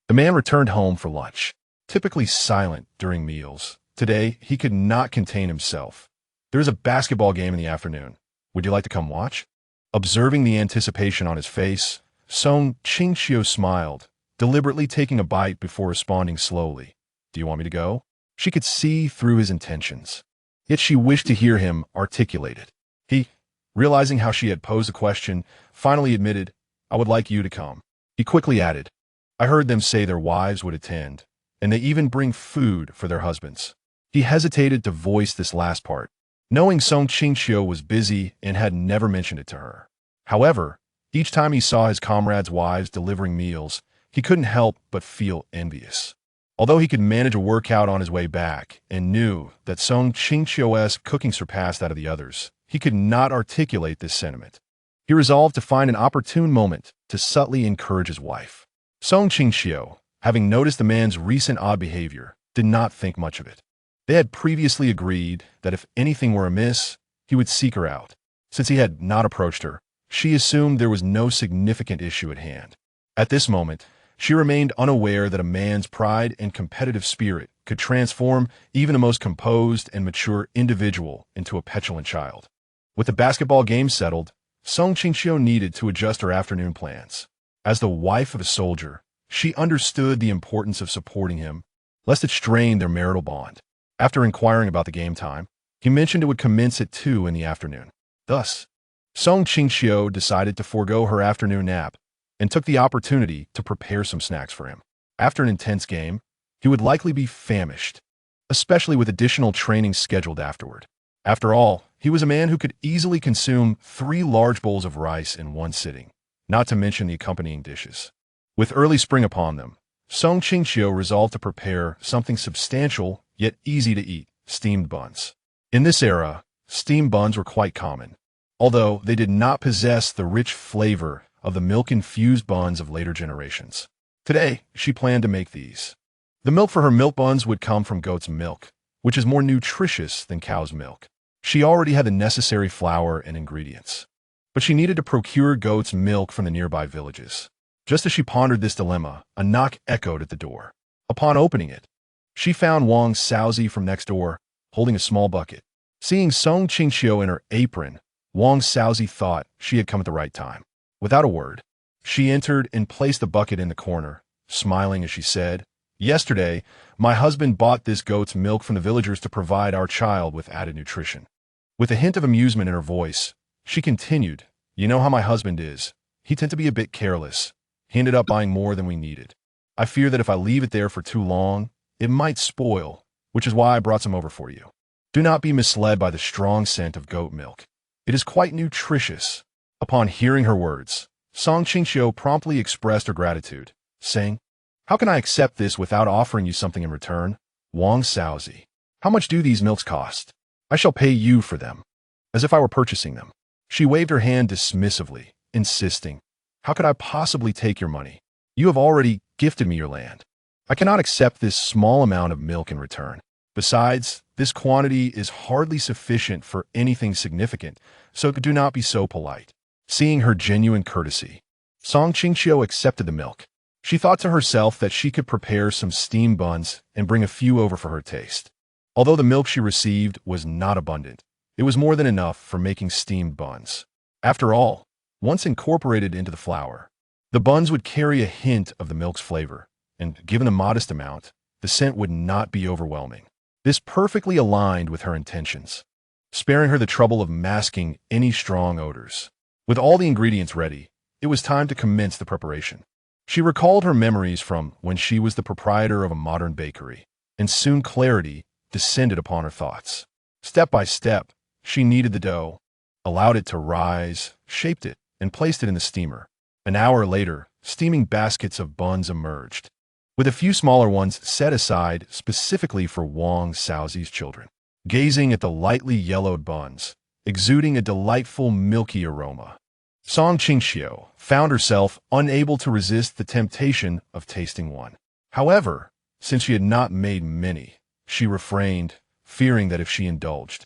the man returned home for lunch. Typically silent during meals, today he could not contain himself. "There is a basketball game in the afternoon. Would you like to come watch?" Observing the anticipation on his face, Song Qingqiu smiled, deliberately taking a bite before responding slowly. "Do you want me to go?" She could see through his intentions, yet she wished to hear him articulate it. He, realizing how she had posed the question, finally admitted, "I would like you to come." He quickly added, "I heard them say their wives would attend, and they even bring food for their husbands." He hesitated to voice this last part, knowing Song Qingqiu was busy and had never mentioned it to her. However, each time he saw his comrades' wives delivering meals, he couldn't help but feel envious. Although he could manage a workout on his way back and knew that Song Qingqiu's cooking surpassed that of the others, he could not articulate this sentiment. He resolved to find an opportune moment to subtly encourage his wife. Song Qingqiu, having noticed the man's recent odd behavior, did not think much of it. They had previously agreed that if anything were amiss, he would seek her out. Since he had not approached her, she assumed there was no significant issue at hand. At this moment, she remained unaware that a man's pride and competitive spirit could transform even the most composed and mature individual into a petulant child. With the basketball game settled, Song Qingqiu needed to adjust her afternoon plans. As the wife of a soldier, she understood the importance of supporting him, lest it strain their marital bond. After inquiring about the game time, he mentioned it would commence at 2 in the afternoon. Thus, Song Qingqiu decided to forego her afternoon nap and took the opportunity to prepare some snacks for him. After an intense game, he would likely be famished, especially with additional training scheduled afterward. After all, he was a man who could easily consume 3 large bowls of rice in one sitting, not to mention the accompanying dishes. With early spring upon them, Song Qingqiu resolved to prepare something substantial yet easy to eat: steamed buns. In this era, steamed buns were quite common, although they did not possess the rich flavor of the milk-infused buns of later generations. Today, she planned to make these. The milk for her milk buns would come from goat's milk, which is more nutritious than cow's milk. She already had the necessary flour and ingredients, but she needed to procure goat's milk from the nearby villages. Just as she pondered this dilemma, a knock echoed at the door. Upon opening it, she found Wang Xiaozi from next door, holding a small bucket. Seeing Song Qingqiu in her apron, Wang Xiaozi thought she had come at the right time. Without a word, she entered and placed the bucket in the corner, smiling as she said, "Yesterday, my husband bought this goat's milk from the villagers to provide our child with added nutrition." With a hint of amusement in her voice, she continued, "You know how my husband is. He tended to be a bit careless. He ended up buying more than we needed. I fear that if I leave it there for too long, it might spoil, which is why I brought some over for you. Do not be misled by the strong scent of goat milk. It is quite nutritious." Upon hearing her words, Song Qingqiu promptly expressed her gratitude, saying, "How can I accept this without offering you something in return? Wang Xiaozi, how much do these milks cost? I shall pay you for them, as if I were purchasing them." She waved her hand dismissively, insisting, "How could I possibly take your money? You have already gifted me your land. I cannot accept this small amount of milk in return. Besides, this quantity is hardly sufficient for anything significant, so do not be so polite." Seeing her genuine courtesy, Song Qingqiu accepted the milk. She thought to herself that she could prepare some steamed buns and bring a few over for her taste. Although the milk she received was not abundant, it was more than enough for making steamed buns. After all, once incorporated into the flour, the buns would carry a hint of the milk's flavor, and given a modest amount, the scent would not be overwhelming. This perfectly aligned with her intentions. sparing her the trouble of masking any strong odors. With all the ingredients ready, it was time to commence the preparation. She recalled her memories from when she was the proprietor of a modern bakery, and soon clarity descended upon her thoughts. Step by step, she kneaded the dough, allowed it to rise, shaped it, and placed it in the steamer. An hour later, steaming baskets of buns emerged, with a few smaller ones set aside specifically for Wang Xiaozi's children. Gazing at the lightly yellowed buns, exuding a delightful milky aroma, Song Qingqiu found herself unable to resist the temptation of tasting one. However, since she had not made many, she refrained, fearing that if she indulged,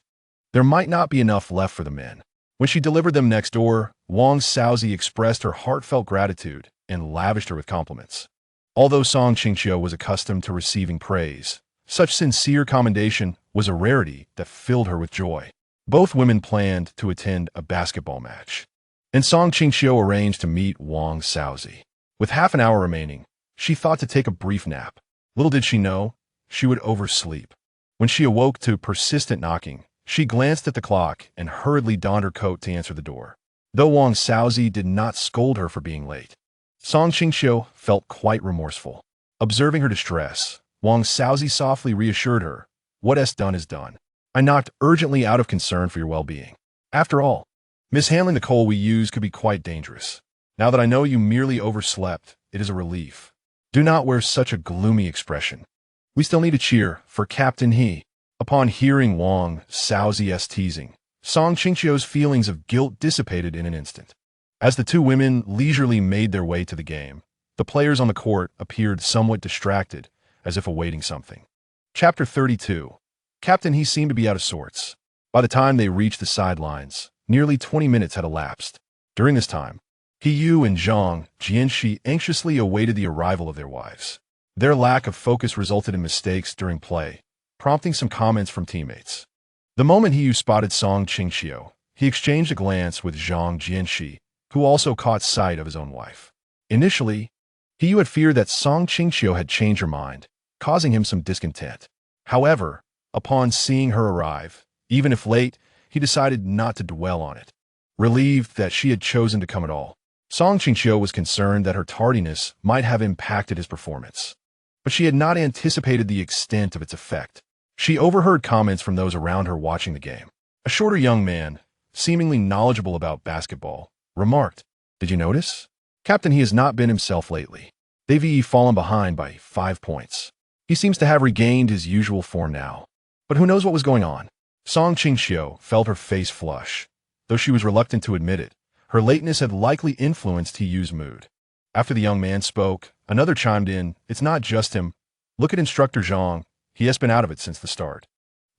there might not be enough left for the men. When she delivered them next door, Wang Xiaozi expressed her heartfelt gratitude and lavished her with compliments. Although Song Qingqiu was accustomed to receiving praise, such sincere commendation was a rarity that filled her with joy. Both women planned to attend a basketball match, and Song Qingqiu arranged to meet Wang Xiaozi. With half an hour remaining, she thought to take a brief nap. Little did she know, she would oversleep. When she awoke to persistent knocking, she glanced at the clock and hurriedly donned her coat to answer the door. Though Wang Xiaozi did not scold her for being late, Song Qingqiu felt quite remorseful. Observing her distress, Wang Xiaozi softly reassured her, "What is done is done. I knocked urgently out of concern for your well-being. After all, mishandling the coal we use could be quite dangerous. Now that I know you merely overslept, it is a relief. Do not wear such a gloomy expression. We still need a cheer for Captain He." Upon hearing Wang Xiaozi's teasing, Song Qingqiu's feelings of guilt dissipated in an instant. As the two women leisurely made their way to the game, the players on the court appeared somewhat distracted, as if awaiting something. Chapter 32. Captain He seemed to be out of sorts. By the time they reached the sidelines, nearly 20 minutes had elapsed. During this time, Qingqiu and Zhang Jianxi anxiously awaited the arrival of their wives. Their lack of focus resulted in mistakes during play, prompting some comments from teammates. The moment Qingqiu spotted Song Qingqiu, he exchanged a glance with Zhang Jianxi, who also caught sight of his own wife. Initially, Qingqiu had feared that Song Qingqiu had changed her mind, causing him some discontent. However, upon seeing her arrive, even if late, he decided not to dwell on it. Relieved that she had chosen to come at all, Song Qingqiu was concerned that her tardiness might have impacted his performance. But she had not anticipated the extent of its effect. She overheard comments from those around her watching the game. A shorter young man, seemingly knowledgeable about basketball, remarked, "Did you notice? Captain He has not been himself lately. They've fallen behind by 5 points. He seems to have regained his usual form now. But who knows what was going on?" Song Qingqiu felt her face flush. Though she was reluctant to admit it, her lateness had likely influenced Qingqiu's mood. After the young man spoke, another chimed in, "It's not just him. Look at instructor Zhang. He has been out of it since the start."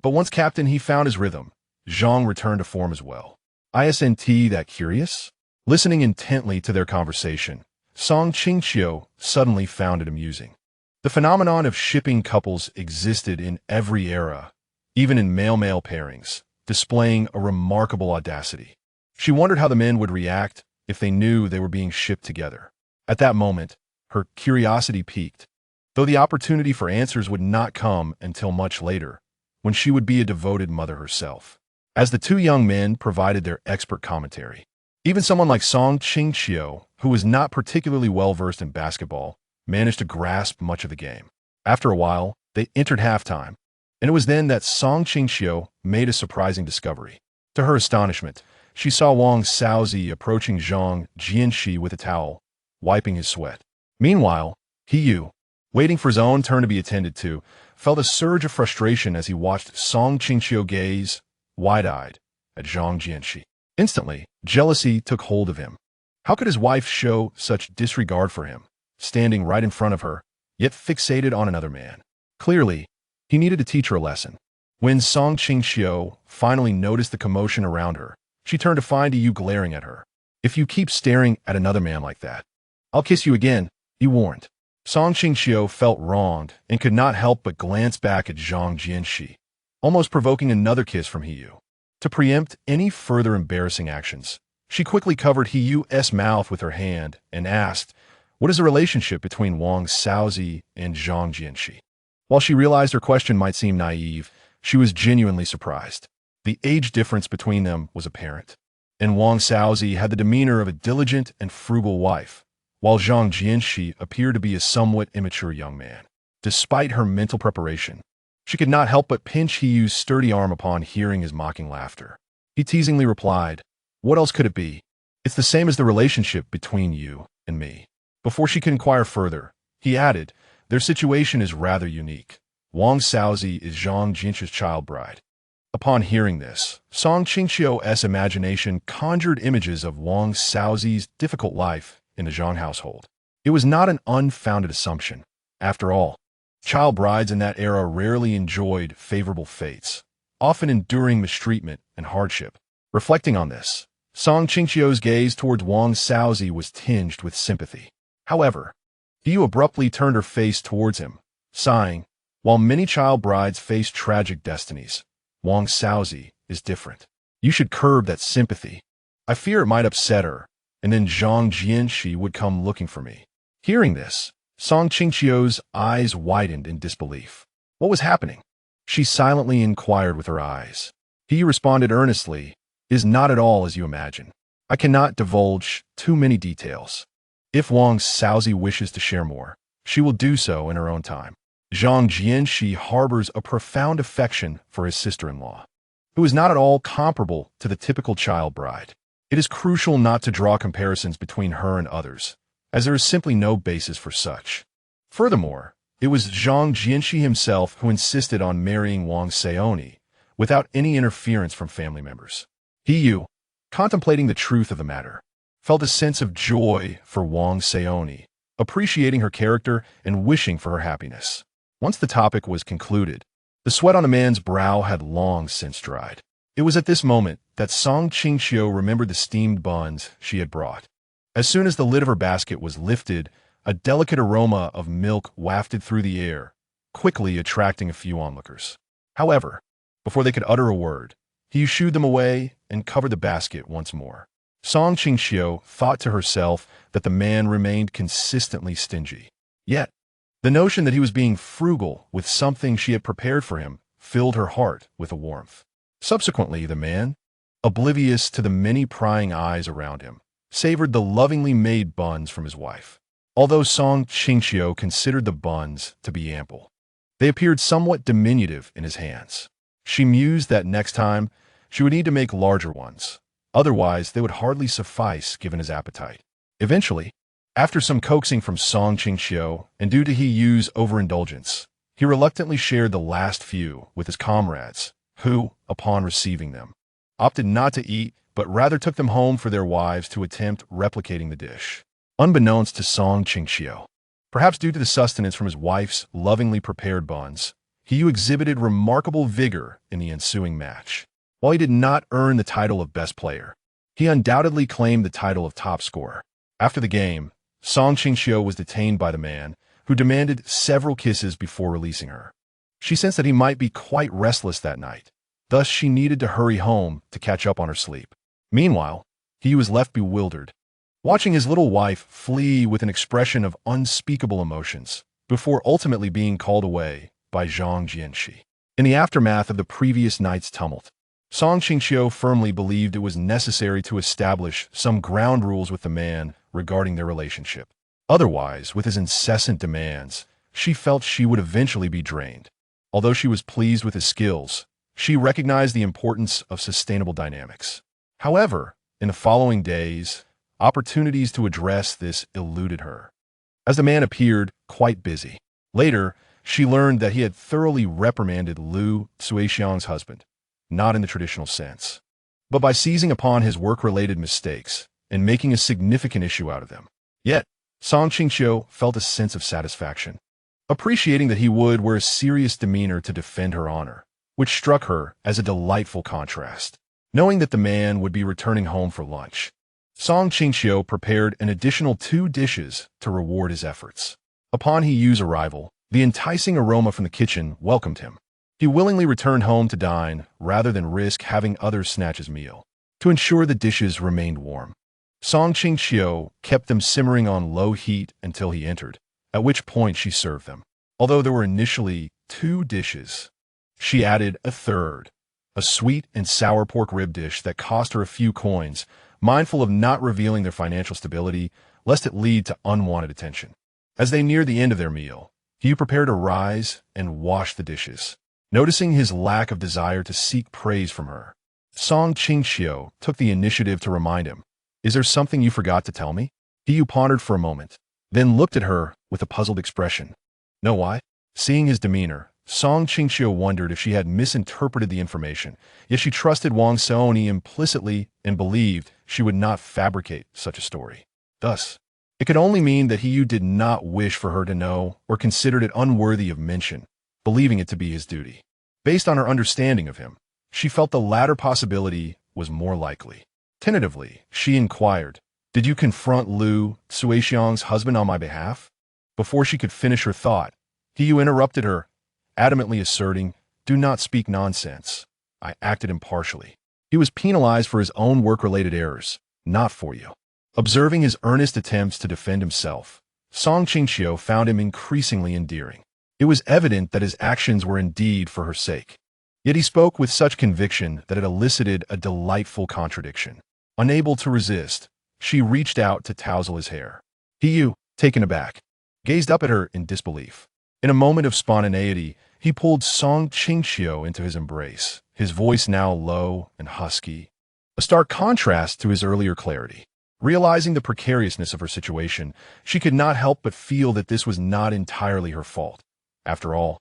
But once Captain He found his rhythm, Zhang returned to form as well. Isn't that curious? Listening intently to their conversation, Song Qingqiu suddenly found it amusing. The phenomenon of shipping couples existed in every era, even in male-male pairings, displaying a remarkable audacity. She wondered how the men would react if they knew they were being shipped together. At that moment, her curiosity piqued, though the opportunity for answers would not come until much later, when she would be a devoted mother herself. As the two young men provided their expert commentary, even someone like Song Qingqiu, who was not particularly well-versed in basketball, managed to grasp much of the game. After a while, they entered halftime, and it was then that Song Qingqiu made a surprising discovery. To her astonishment, she saw Wang Xiaozi approaching Zhang Jianxi with a towel, wiping his sweat. Meanwhile, Qingqiu, waiting for his own turn to be attended to, felt a surge of frustration as he watched Song Qingqiu gaze, wide-eyed, at Zhang Jianxi. Instantly, jealousy took hold of him. How could his wife show such disregard for him, standing right in front of her, yet fixated on another man? Clearly, he needed to teach her a lesson. When Song Qingqiu finally noticed the commotion around her, she turned to find Qingqiu glaring at her. "If you keep staring at another man like that, I'll kiss you again," he warned. Song Qingqiu felt wronged and could not help but glance back at Zhang Jianxi, almost provoking another kiss from Qingqiu. To preempt any further embarrassing actions, she quickly covered Qingqiu's mouth with her hand and asked, "What is the relationship between Wang Xiaozi and Zhang Jianxi?" While she realized her question might seem naive, she was genuinely surprised. The age difference between them was apparent, and Wang Xiaozi had the demeanor of a diligent and frugal wife, while Zhang Jianxi appeared to be a somewhat immature young man. Despite her mental preparation, she could not help but pinch Hiyu's sturdy arm upon hearing his mocking laughter. He teasingly replied, "What else could it be? It's the same as the relationship between you and me." Before she could inquire further, he added, "Their situation is rather unique. Wang Xiaozi is Zhang Jianxi's child bride." Upon hearing this, Song Qingqiu's imagination conjured images of Wang Xiaozi's difficult life in the Zhang household. It was not an unfounded assumption. After all, child brides in that era rarely enjoyed favorable fates, often enduring mistreatment and hardship. Reflecting on this, Song Qingqiu's gaze towards Wang Xiaozi was tinged with sympathy. However, Yu abruptly turned her face towards him, sighing, "While many child brides face tragic destinies, Wang Xiaozi is different. You should curb that sympathy. I fear it might upset her, and then Zhang Jianxi would come looking for me." Hearing this, Song Qingqiu's eyes widened in disbelief. What was happening? She silently inquired with her eyes. He responded earnestly, "It is not at all as you imagine. I cannot divulge too many details. If Wang Xiaozi wishes to share more, she will do so in her own time. Zhang Jianxi harbors a profound affection for his sister-in-law, who is not at all comparable to the typical child bride. It is crucial not to draw comparisons between her and others, as there is simply no basis for such. Furthermore, it was Zhang Jianxi himself who insisted on marrying Wang Xiaozi without any interference from family members." Yu, contemplating the truth of the matter, felt a sense of joy for Wang Xiaozi, appreciating her character and wishing for her happiness. Once the topic was concluded, the sweat on the man's brow had long since dried. It was at this moment that Song Qingqiu remembered the steamed buns she had brought. As soon as the lid of her basket was lifted, a delicate aroma of milk wafted through the air, quickly attracting a few onlookers. However, before they could utter a word, he shooed them away and covered the basket once more. Song Qingqiu thought to herself that the man remained consistently stingy. Yet, the notion that he was being frugal with something she had prepared for him filled her heart with a warmth. Subsequently, the man, oblivious to the many prying eyes around him, savored the lovingly made buns from his wife. Although Song Qingqiu considered the buns to be ample, they appeared somewhat diminutive in his hands. She mused that next time she would need to make larger ones. Otherwise, they would hardly suffice given his appetite. Eventually, after some coaxing from Song Qingqiu and due to Hiyu's overindulgence, he reluctantly shared the last few with his comrades, who, upon receiving them, opted not to eat but rather took them home for their wives to attempt replicating the dish. Unbeknownst to Song Qingqiu, perhaps due to the sustenance from his wife's lovingly prepared buns, Hiyu exhibited remarkable vigor in the ensuing match. While he did not earn the title of best player, he undoubtedly claimed the title of top scorer. After the game, Song Qingqiu was detained by the man, who demanded several kisses before releasing her. She sensed that he might be quite restless that night, thus she needed to hurry home to catch up on her sleep. Meanwhile, he was left bewildered, watching his little wife flee with an expression of unspeakable emotions, before ultimately being called away by Zhang Jianxi. In the aftermath of the previous night's tumult, Song Qingqiu firmly believed it was necessary to establish some ground rules with the man regarding their relationship. Otherwise, with his incessant demands, she felt she would eventually be drained. Although she was pleased with his skills, she recognized the importance of sustainable dynamics. However, in the following days, opportunities to address this eluded her, as the man appeared quite busy. Later, she learned that he had thoroughly reprimanded Lu Suixiang's husband, not in the traditional sense, but by seizing upon his work-related mistakes and making a significant issue out of them. Yet, Song Qingqiu felt a sense of satisfaction, appreciating that he would wear a serious demeanor to defend her honor, which struck her as a delightful contrast. Knowing that the man would be returning home for lunch, Song Qingqiu prepared an additional 2 dishes to reward his efforts. Upon Hiyu's arrival, the enticing aroma from the kitchen welcomed him. He willingly returned home to dine rather than risk having others snatch his meal. To ensure the dishes remained warm, Song Qingqiu kept them simmering on low heat until he entered, at which point she served them. Although there were initially 2 dishes, she added a third, a sweet and sour pork rib dish that cost her a few coins, mindful of not revealing their financial stability lest it lead to unwanted attention. As they neared the end of their meal, Qingqiu prepared to rise and wash the dishes. Noticing his lack of desire to seek praise from her, Qingqiu took the initiative to remind him, "Is there something you forgot to tell me?" Qingqiu pondered for a moment, then looked at her with a puzzled expression. "No, why?" Seeing his demeanor, Qingqiu wondered if she had misinterpreted the information, yet she trusted Wang Xiaoni implicitly and believed she would not fabricate such a story. Thus, it could only mean that Qingqiu did not wish for her to know or considered it unworthy of mention, believing it to be his duty. Based on her understanding of him, she felt the latter possibility was more likely. Tentatively, she inquired, "Did you confront Lu Suixiang's husband on my behalf?" Before she could finish her thought, Qingqiu interrupted her, adamantly asserting, "Do not speak nonsense. I acted impartially. He was penalized for his own work-related errors, not for you." Observing his earnest attempts to defend himself, Qingqiu found him increasingly endearing. It was evident that his actions were indeed for her sake. Yet he spoke with such conviction that it elicited a delightful contradiction. Unable to resist, she reached out to touzle his hair. Qingqiu, taken aback, gazed up at her in disbelief. In a moment of spontaneity, he pulled Qingqiu into his embrace, his voice now low and husky, a stark contrast to his earlier clarity. Realizing the precariousness of her situation, she could not help but feel that this was not entirely her fault. After all,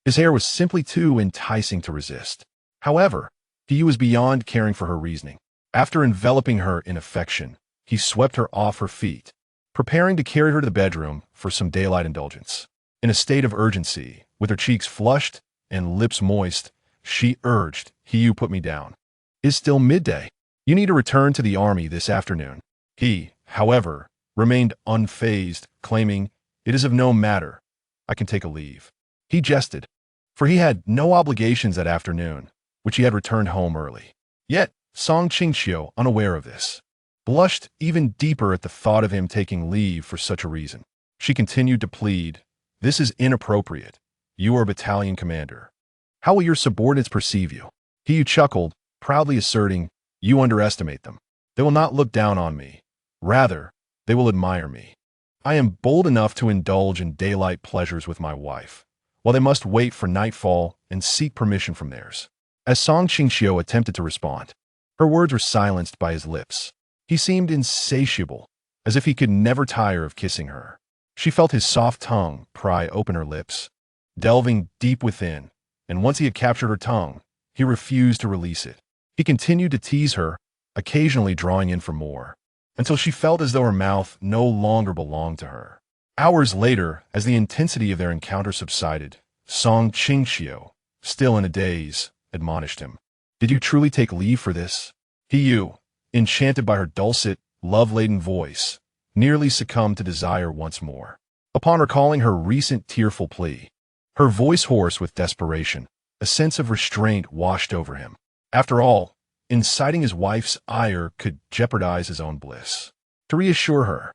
his hair was simply too enticing to resist. However, Qingqiu was beyond caring for her reasoning. After enveloping her in affection, he swept her off her feet, preparing to carry her to the bedroom for some daylight indulgence. In a state of urgency, with her cheeks flushed and lips moist, she urged, "Qingqiu, put me down. It's still midday. You need to return to the army this afternoon." He, however, remained unfazed, claiming, "It is of no matter. I can take a leave." He jested, for he had no obligations that afternoon, which he had returned home early. Yet, Qingqiu, unaware of this, blushed even deeper at the thought of him taking leave for such a reason. She continued to plead, "This is inappropriate. You are a battalion commander. How will your subordinates perceive you?" Qingqiu chuckled, proudly asserting, "You underestimate them. They will not look down on me. Rather, they will admire me. I am bold enough to indulge in daylight pleasures with my wife, while they must wait for nightfall and seek permission from theirs." As Qingqiu attempted to respond, her words were silenced by his lips. He seemed insatiable, as if he could never tire of kissing her. She felt his soft tongue pry open her lips, delving deep within, and once he had captured her tongue, he refused to release it. He continued to tease her, occasionally drawing in for more, until she felt as though her mouth no longer belonged to her. Hours later, as the intensity of their encounter subsided, Qingqiu, still in a daze, admonished him, "Did you truly take leave for this?" Qingqiu, enchanted by her dulcet, love-laden voice, nearly succumbed to desire once more. Upon recalling her recent tearful plea, her voice hoarse with desperation, a sense of restraint washed over him. After all, inciting his wife's ire could jeopardize his own bliss. To reassure her,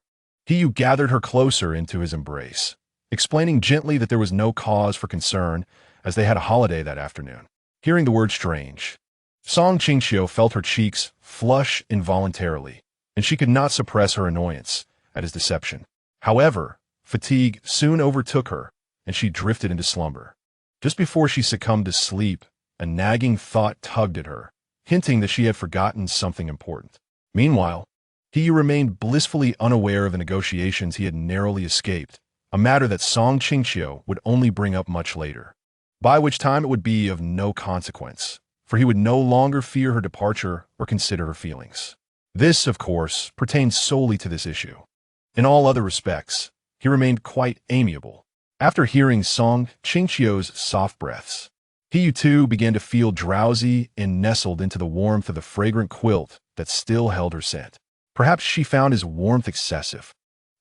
Qingqiu gathered her closer into his embrace, explaining gently that there was no cause for concern as they had a holiday that afternoon. Hearing the word strange, Qingqiu felt her cheeks flush involuntarily, and she could not suppress her annoyance at his deception. However, fatigue soon overtook her, and she drifted into slumber. Just before she succumbed to sleep, a nagging thought tugged at her, hinting that she had forgotten something important. Meanwhile, Qingqiu remained blissfully unaware of the negotiations he had narrowly escaped, a matter that Qingqiu would only bring up much later, by which time it would be of no consequence, for he would no longer fear her departure or consider her feelings. This, of course, pertained solely to this issue. In all other respects, he remained quite amiable. After hearing Qingqiu's soft breaths, Qingqiu too began to feel drowsy and nestled into the warmth of the fragrant quilt that still held her scent. Perhaps she found his warmth excessive,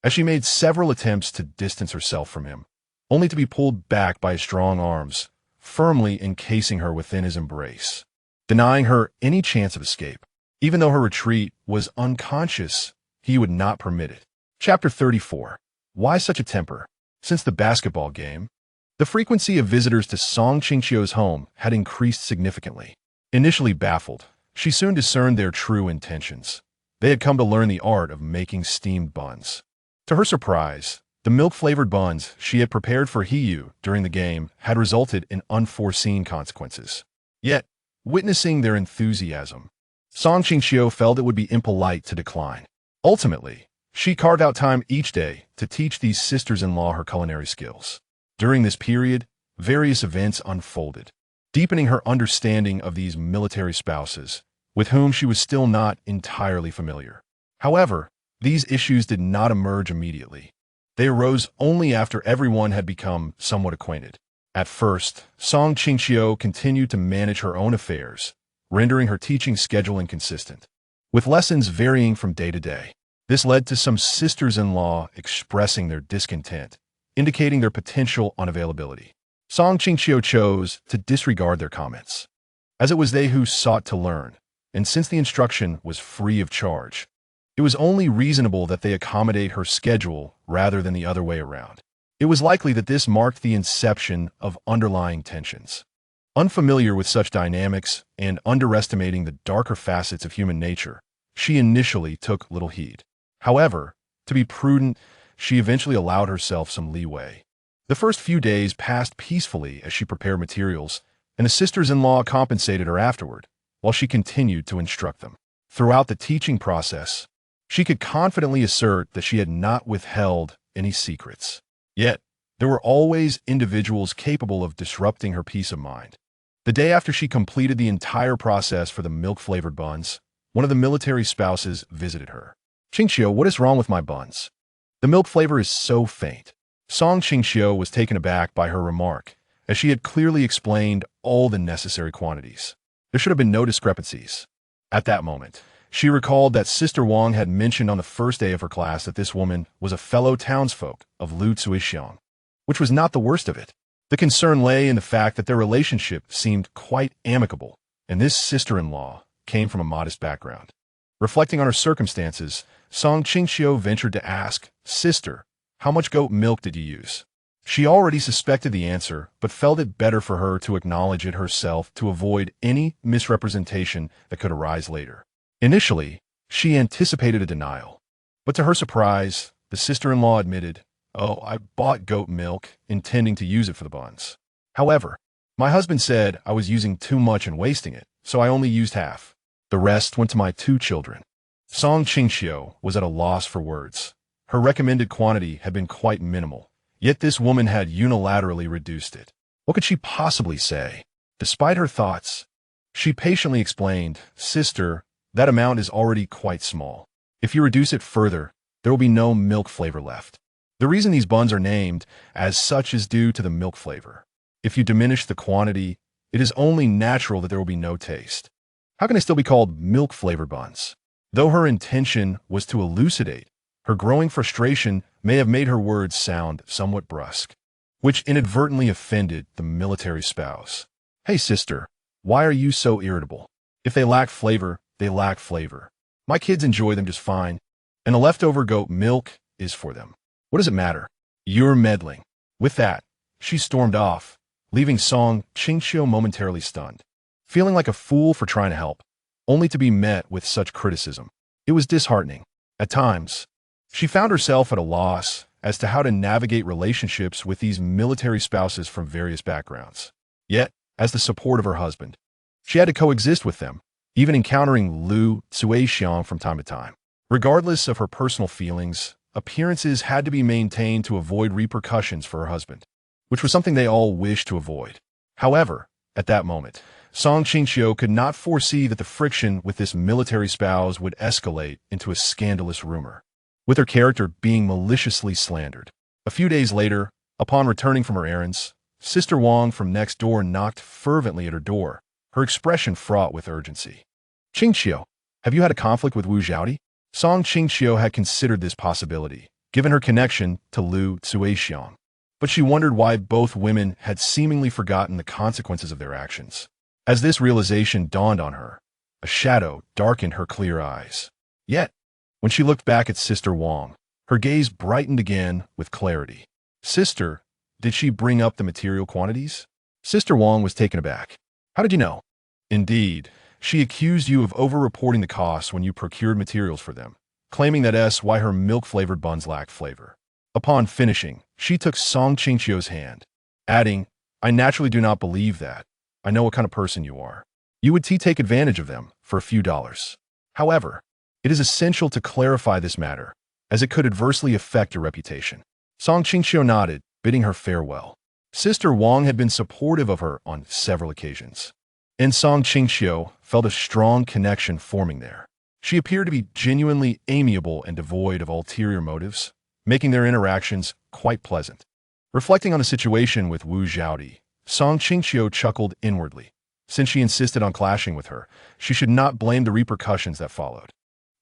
as she made several attempts to distance herself from him, only to be pulled back by his strong arms, firmly encasing her within his embrace, denying her any chance of escape. Even though her retreat was unconscious, he would not permit it. Chapter 34. Why such a temper? Since the basketball game, the frequency of visitors to Qingqiu's home had increased significantly. Initially baffled, she soon discerned their true intentions. They had come to learn the art of making steamed buns. To her surprise, the milk-flavored buns she had prepared for Qingqiu during the game had resulted in unforeseen consequences. Yet, witnessing their enthusiasm, Qingqiu felt it would be impolite to decline. Ultimately, she carved out time each day to teach these sisters-in-law her culinary skills. During this period, various events unfolded, deepening her understanding of these military spouses, with whom she was still not entirely familiar. However, these issues did not emerge immediately. They arose only after everyone had become somewhat acquainted. At first, Qingqiu continued to manage her own affairs, rendering her teaching schedule inconsistent, with lessons varying from day to day. This led to some sisters-in-law expressing their discontent, indicating their potential unavailability. Qingqiu chose to disregard their comments, as it was they who sought to learn, and since the instruction was free of charge, it was only reasonable that they accommodate her schedule rather than the other way around. It was likely that this marked the inception of underlying tensions. Unfamiliar with such dynamics and underestimating the darker facets of human nature, she initially took little heed. However, to be prudent, she eventually allowed herself some leeway. The first few days passed peacefully as she prepared materials, and the sisters-in-law compensated her afterward, while she continued to instruct them. Throughout the teaching process, she could confidently assert that she had not withheld any secrets. Yet, there were always individuals capable of disrupting her peace of mind. The day after she completed the entire process for the milk-flavored buns, one of the military spouses visited her. "Qingqiu, what is wrong with my buns? The milk flavor is so faint." Qingqiu was taken aback by her remark, as she had clearly explained all the necessary quantities. There should have been no discrepancies. At that moment, she recalled that Sister Wang had mentioned on the first day of her class that this woman was a fellow townsfolk of Lu Zuixiang, which was not the worst of it. The concern lay in the fact that their relationship seemed quite amicable, and this sister-in-law came from a modest background. Reflecting on her circumstances, Qingqiu ventured to ask, "Sister, how much goat milk did you use?" She already suspected the answer, but felt it better for her to acknowledge it herself to avoid any misrepresentation that could arise later. Initially, she anticipated a denial, but to her surprise, the sister-in-law admitted, "Oh, I bought goat milk, intending to use it for the buns. However, my husband said I was using too much and wasting it, so I only used half. The rest went to my 2 children." Qingqiu was at a loss for words. Her recommended quantity had been quite minimal, yet this woman had unilaterally reduced it. What could she possibly say? Despite her thoughts, she patiently explained, "Sister, that amount is already quite small. If you reduce it further, there will be no milk flavor left. The reason these buns are named as such is due to the milk flavor. If you diminish the quantity, it is only natural that there will be no taste. How can they still be called milk-flavored buns?" Though her intention was to elucidate, her growing frustration may have made her words sound somewhat brusque, which inadvertently offended the military spouse. "Hey, sister, why are you so irritable? If they lack flavor, they lack flavor. My kids enjoy them just fine, and the leftover goat milk is for them. What does it matter? You're meddling." With that, she stormed off, leaving Qingqiu momentarily stunned, feeling like a fool for trying to help, only to be met with such criticism. It was disheartening. At times, she found herself at a loss as to how to navigate relationships with these military spouses from various backgrounds. Yet, as the support of her husband, she had to coexist with them, even encountering Lu Zuixiang from time to time. Regardless of her personal feelings, appearances had to be maintained to avoid repercussions for her husband, which was something they all wished to avoid. However, at that moment, Qingqiu could not foresee that the friction with this military spouse would escalate into a scandalous rumor, with her character being maliciously slandered. A few days later, upon returning from her errands, Sister Wang from next door knocked fervently at her door, her expression fraught with urgency. "Qingqiu, have you had a conflict with Wu Zhaodi?" Qingqiu had considered this possibility, given her connection to Lu Zuixiang, but she wondered why both women had seemingly forgotten the consequences of their actions. As this realization dawned on her, a shadow darkened her clear eyes. Yet, when she looked back at Sister Wang, her gaze brightened again with clarity. "Sister, did she bring up the material quantities?" Sister Wang was taken aback. "How did you know?" Indeed, she accused you of over-reporting the costs when you procured materials for them, claiming that why her milk-flavored buns lacked flavor. Upon finishing, she took Song Qingqiu's hand, adding, "I naturally do not believe that. I know what kind of person you are. You would take advantage of them for a few dollars. However, it is essential to clarify this matter, as it could adversely affect your reputation." Song Qingqiu nodded, bidding her farewell. Sister Wang had been supportive of her on several occasions, and Song Qingqiu felt a strong connection forming there. She appeared to be genuinely amiable and devoid of ulterior motives, making their interactions quite pleasant. Reflecting on the situation with Wu Zhaodi, Song Qingqiu chuckled inwardly. Since she insisted on clashing with her, she should not blame the repercussions that followed.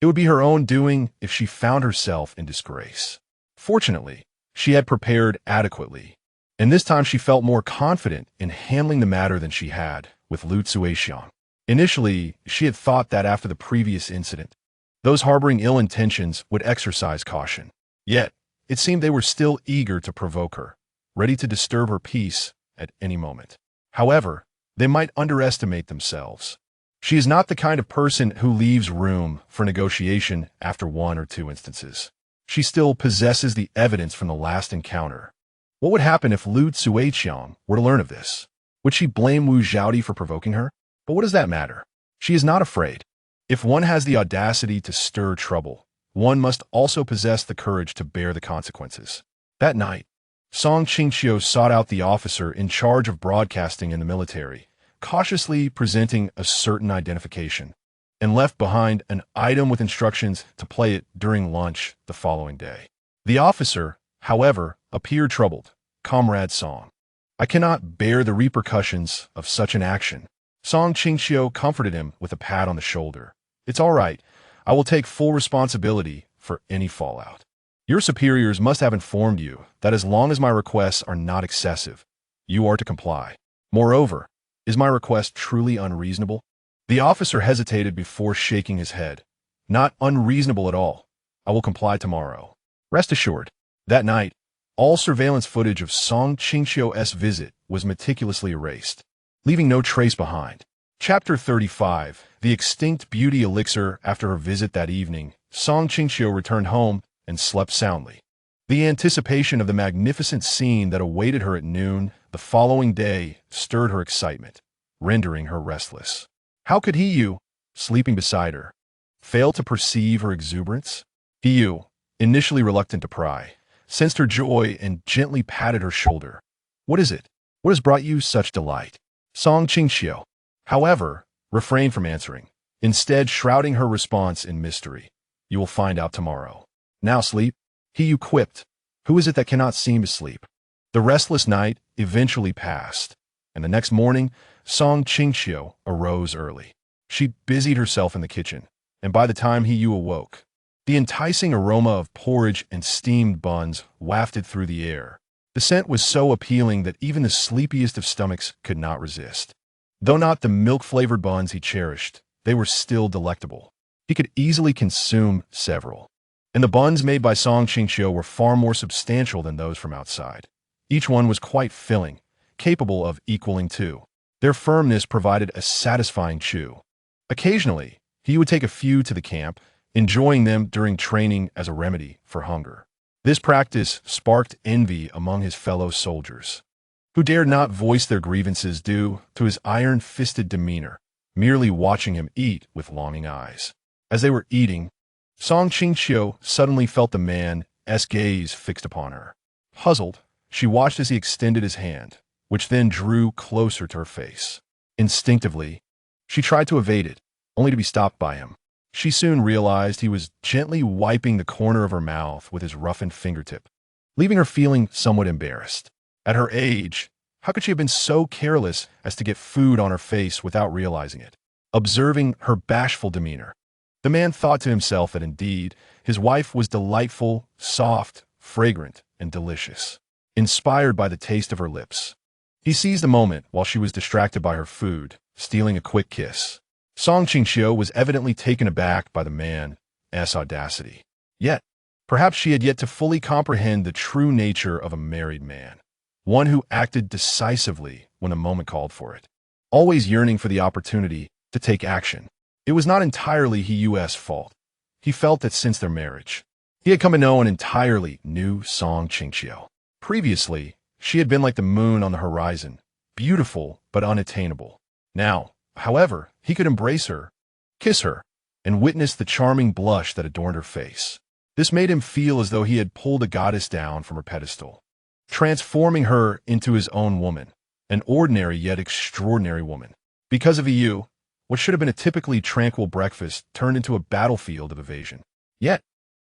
It would be her own doing if she found herself in disgrace. Fortunately, she had prepared adequately, and this time she felt more confident in handling the matter than she had with Lu Zuixiang. Initially, she had thought that after the previous incident, those harboring ill intentions would exercise caution. Yet, it seemed they were still eager to provoke her, ready to disturb her peace at any moment. However, they might underestimate themselves. She is not the kind of person who leaves room for negotiation after one or two instances. She still possesses the evidence from the last encounter. What would happen if Lu Zuixiang were to learn of this? Would she blame Wu Zhaodi for provoking her? But what does that matter? She is not afraid. If one has the audacity to stir trouble, one must also possess the courage to bear the consequences. That night, Song Qingqiu sought out the officer in charge of broadcasting in the military, cautiously presenting a certain identification, and left behind an item with instructions to play it during lunch the following day. The officer, however, appeared troubled. "Comrade Song, I cannot bear the repercussions of such an action." Song Qingqiu comforted him with a pat on the shoulder. "It's all right. I will take full responsibility for any fallout. Your superiors must have informed you that as long as my requests are not excessive, you are to comply. Moreover, is my request truly unreasonable?" The officer hesitated before shaking his head. "Not unreasonable at all. I will comply tomorrow." Rest assured. That night, all surveillance footage of Song Qingqiu's visit was meticulously erased, leaving no trace behind. Chapter 35. The Extinct Beauty Elixir. After her visit that evening, Song Qingqiu returned home and slept soundly. The anticipation of the magnificent scene that awaited her at noon the following day stirred her excitement, rendering her restless. How could Qingqiu, sleeping beside her, fail to perceive her exuberance? Qingqiu, initially reluctant to pry, sensed her joy and gently patted her shoulder. "What is it? What has brought you such delight?" Song Qingqiu, however, refrained from answering, instead shrouding her response in mystery. "You will find out tomorrow. Now sleep." Qingqiu quipped. Who is it that cannot seem to sleep? The restless night eventually passed, and the next morning, Song Qingqiu arose early. She busied herself in the kitchen, and by the time Qingqiu awoke, the enticing aroma of porridge and steamed buns wafted through the air. The scent was so appealing that even the sleepiest of stomachs could not resist. Though not the milk-flavored buns he cherished, they were still delectable. He could easily consume several. And the buns made by Song Qingqiu were far more substantial than those from outside. Each one was quite filling, capable of equaling two. Their firmness provided a satisfying chew. Occasionally, he would take a few to the camp, enjoying them during training as a remedy for hunger. This practice sparked envy among his fellow soldiers, who dared not voice their grievances due to his iron-fisted demeanor, merely watching him eat with longing eyes. As they were eating, Song Qingqiu suddenly felt the man's gaze fixed upon her. Puzzled, she watched as he extended his hand, which then drew closer to her face. Instinctively, she tried to evade it, only to be stopped by him. She soon realized he was gently wiping the corner of her mouth with his roughened fingertip, leaving her feeling somewhat embarrassed. At her age, how could she have been so careless as to get food on her face without realizing it? Observing her bashful demeanor, the man thought to himself that indeed his wife was delightful, soft, fragrant, and delicious, inspired by the taste of her lips. He seized a moment while she was distracted by her food, stealing a quick kiss. Song Qingqiu was evidently taken aback by the man's audacity. Yet, perhaps she had yet to fully comprehend the true nature of a married man, one who acted decisively when the moment called for it. always yearning for the opportunity to take action. It was not entirely Qingqiu's fault. He felt that since their marriage, he had come to know an entirely new Song Qingqiu. Previously, she had been like the moon on the horizon, beautiful but unattainable. Now, however, he could embrace her, kiss her, and witness the charming blush that adorned her face. This made him feel as though he had pulled a goddess down from her pedestal, transforming her into his own woman, an ordinary yet extraordinary woman. Because of Qingqiu, what should have been a typically tranquil breakfast turned into a battlefield of evasion. Yet,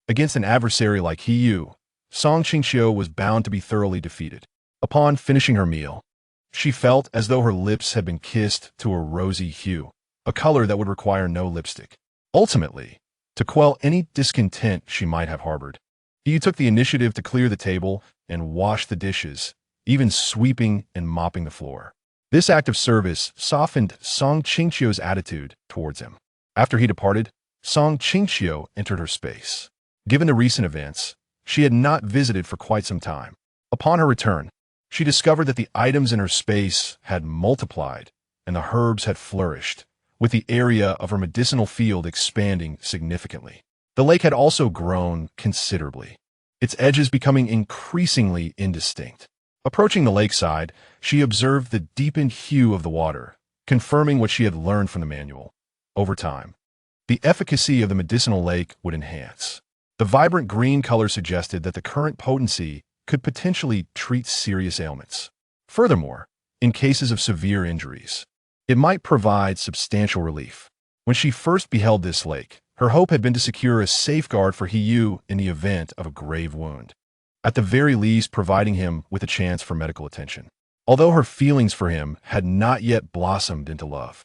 against an adversary like Qingqiu, Song Qingqiu was bound to be thoroughly defeated. Upon finishing her meal, she felt as though her lips had been kissed to a rosy hue, a color that would require no lipstick. Ultimately, to quell any discontent she might have harbored, Qingqiu took the initiative to clear the table and wash the dishes, even sweeping and mopping the floor. This act of service softened Song Qingqiu's attitude towards him. After he departed, Song Qingqiu entered her space. Given the recent events, she had not visited for quite some time. Upon her return, she discovered that the items in her space had multiplied and the herbs had flourished, with the area of her medicinal field expanding significantly. The lake had also grown considerably, its edges becoming increasingly indistinct. Approaching the lakeside, she observed the deepened hue of the water, confirming what she had learned from the manual. Over time, the efficacy of the medicinal lake would enhance. The vibrant green color suggested that the current potency could potentially treat serious ailments. Furthermore, in cases of severe injuries, it might provide substantial relief. When she first beheld this lake, her hope had been to secure a safeguard for Qingqiu in the event of a grave wound, at the very least providing him with a chance for medical attention. Although her feelings for him had not yet blossomed into love,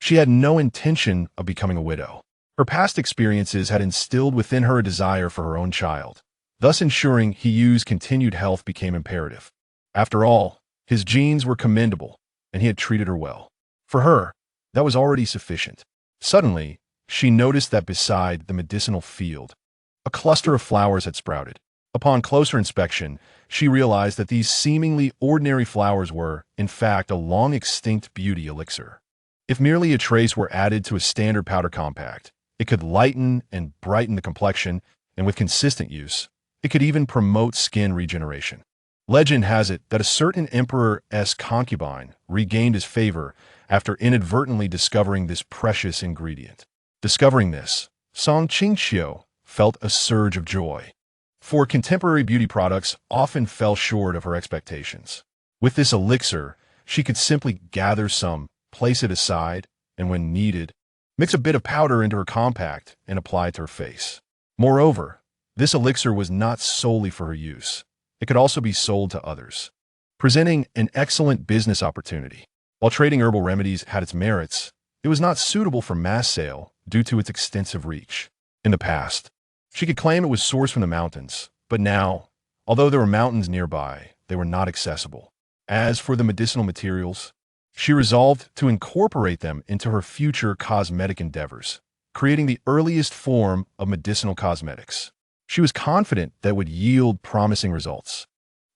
she had no intention of becoming a widow. Her past experiences had instilled within her a desire for her own child, thus ensuring Qingqiu's continued health became imperative. After all, his genes were commendable, and he had treated her well. For her, that was already sufficient. Suddenly, she noticed that beside the medicinal field, a cluster of flowers had sprouted. Upon closer inspection, she realized that these seemingly ordinary flowers were, in fact, a long-extinct beauty elixir. If merely a trace were added to a standard powder compact, it could lighten and brighten the complexion, and with consistent use, it could even promote skin regeneration. Legend has it that a certain emperor's concubine regained his favor after inadvertently discovering this precious ingredient. Discovering this, Song Qingqiu felt a surge of joy. For contemporary beauty products often fell short of her expectations. With this elixir, she could simply gather some, place it aside, and when needed, mix a bit of powder into her compact and apply it to her face. Moreover, this elixir was not solely for her use. It could also be sold to others, presenting an excellent business opportunity. While trading herbal remedies had its merits, it was not suitable for mass sale due to its extensive reach. In the past, she could claim it was sourced from the mountains, but now, although there were mountains nearby, they were not accessible. As for the medicinal materials, she resolved to incorporate them into her future cosmetic endeavors, creating the earliest form of medicinal cosmetics. She was confident that would yield promising results.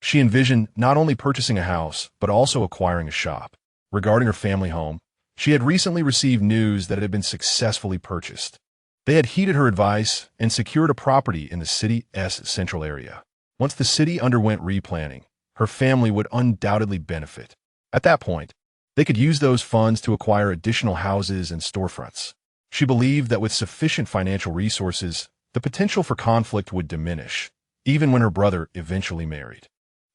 She envisioned not only purchasing a house, but also acquiring a shop. Regarding her family home, she had recently received news that it had been successfully purchased. They had heeded her advice and secured a property in the city's central area. Once the city underwent replanning, her family would undoubtedly benefit. At that point, they could use those funds to acquire additional houses and storefronts. She believed that with sufficient financial resources, the potential for conflict would diminish, even when her brother eventually married.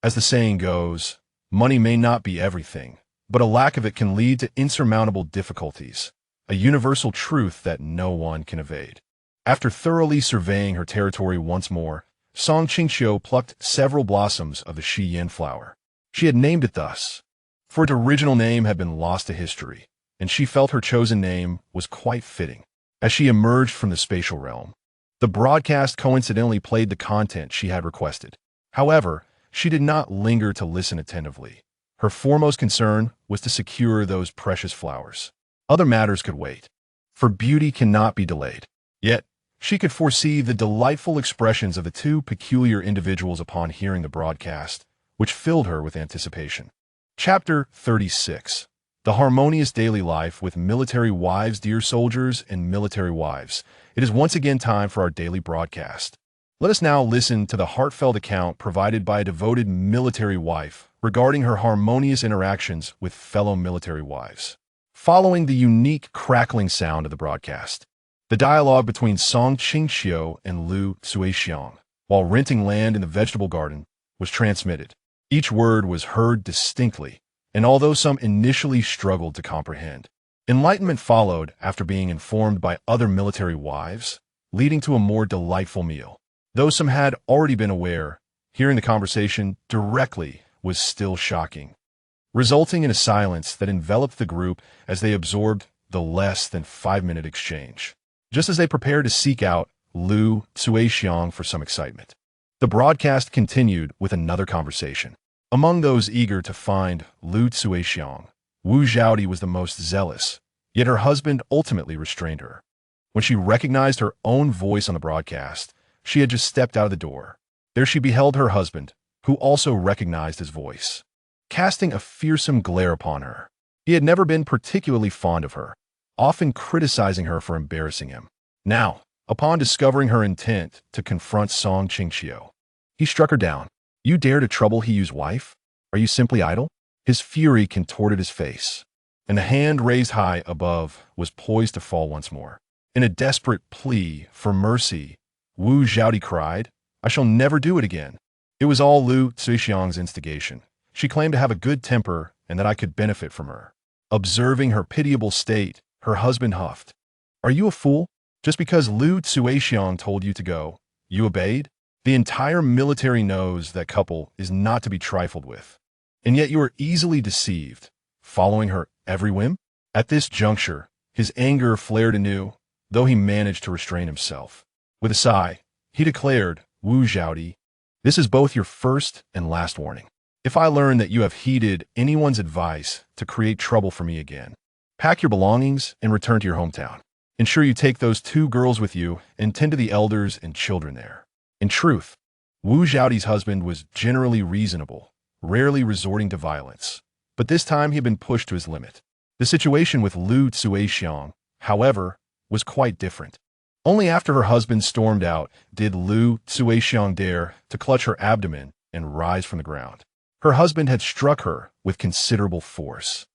As the saying goes, money may not be everything, but a lack of it can lead to insurmountable difficulties, a universal truth that no one can evade. After thoroughly surveying her territory once more, Song Qingqiu plucked several blossoms of the Shiyin flower. She had named it thus, for its original name had been lost to history, and she felt her chosen name was quite fitting. As she emerged from the spatial realm, the broadcast coincidentally played the content she had requested. However, she did not linger to listen attentively. Her foremost concern was to secure those precious flowers. Other matters could wait, for beauty cannot be delayed. Yet, she could foresee the delightful expressions of the two peculiar individuals upon hearing the broadcast, which filled her with anticipation. Chapter 36. The harmonious daily life with military wives, dear soldiers and military wives. It is once again time for our daily broadcast. Let us now listen to the heartfelt account provided by a devoted military wife regarding her harmonious interactions with fellow military wives. Following the unique crackling sound of the broadcast, the dialogue between Song Qingqiu and Lu Zuixiang, while renting land in the vegetable garden, was transmitted. Each word was heard distinctly, and although some initially struggled to comprehend, enlightenment followed after being informed by other military wives, leading to a more delightful meal. Though some had already been aware, hearing the conversation directly was still shocking, resulting in a silence that enveloped the group as they absorbed the less than 5-minute exchange. Just as they prepared to seek out Lu Zuixiang for some excitement, the broadcast continued with another conversation. Among those eager to find Lu Zuixiang, Wu Zhaodi was the most zealous, yet her husband ultimately restrained her. When she recognized her own voice on the broadcast, she had just stepped out of the door. There she beheld her husband, who also recognized his voice, casting a fearsome glare upon her. He had never been particularly fond of her, often criticizing her for embarrassing him. Now, upon discovering her intent to confront Song Qingqiu, he struck her down. "You dare to trouble He's wife? Are you simply idle?" His fury contorted his face, and the hand raised high above was poised to fall once more. In a desperate plea for mercy, Wu Zhaodi cried, "I shall never do it again." It was all Lu Zuixiang's instigation. She claimed to have a good temper and that I could benefit from her. Observing her pitiable state, her husband huffed, "Are you a fool? Just because Lu Zuixiang told you to go, you obeyed? The entire military knows that couple is not to be trifled with. And yet you are easily deceived, following her every whim?" At this juncture, his anger flared anew, though he managed to restrain himself. With a sigh, he declared, "Wu Zhaodi, this is both your first and last warning. If I learn that you have heeded anyone's advice to create trouble for me again, pack your belongings and return to your hometown. Ensure you take those 2 girls with you and tend to the elders and children there." In truth, Wu Zhaodi's husband was generally reasonable, rarely resorting to violence, but this time he had been pushed to his limit. The situation with Lu Zuixiang, however, was quite different. Only after her husband stormed out did Lu Zuixiang dare to clutch her abdomen and rise from the ground. Her husband had struck her with considerable force,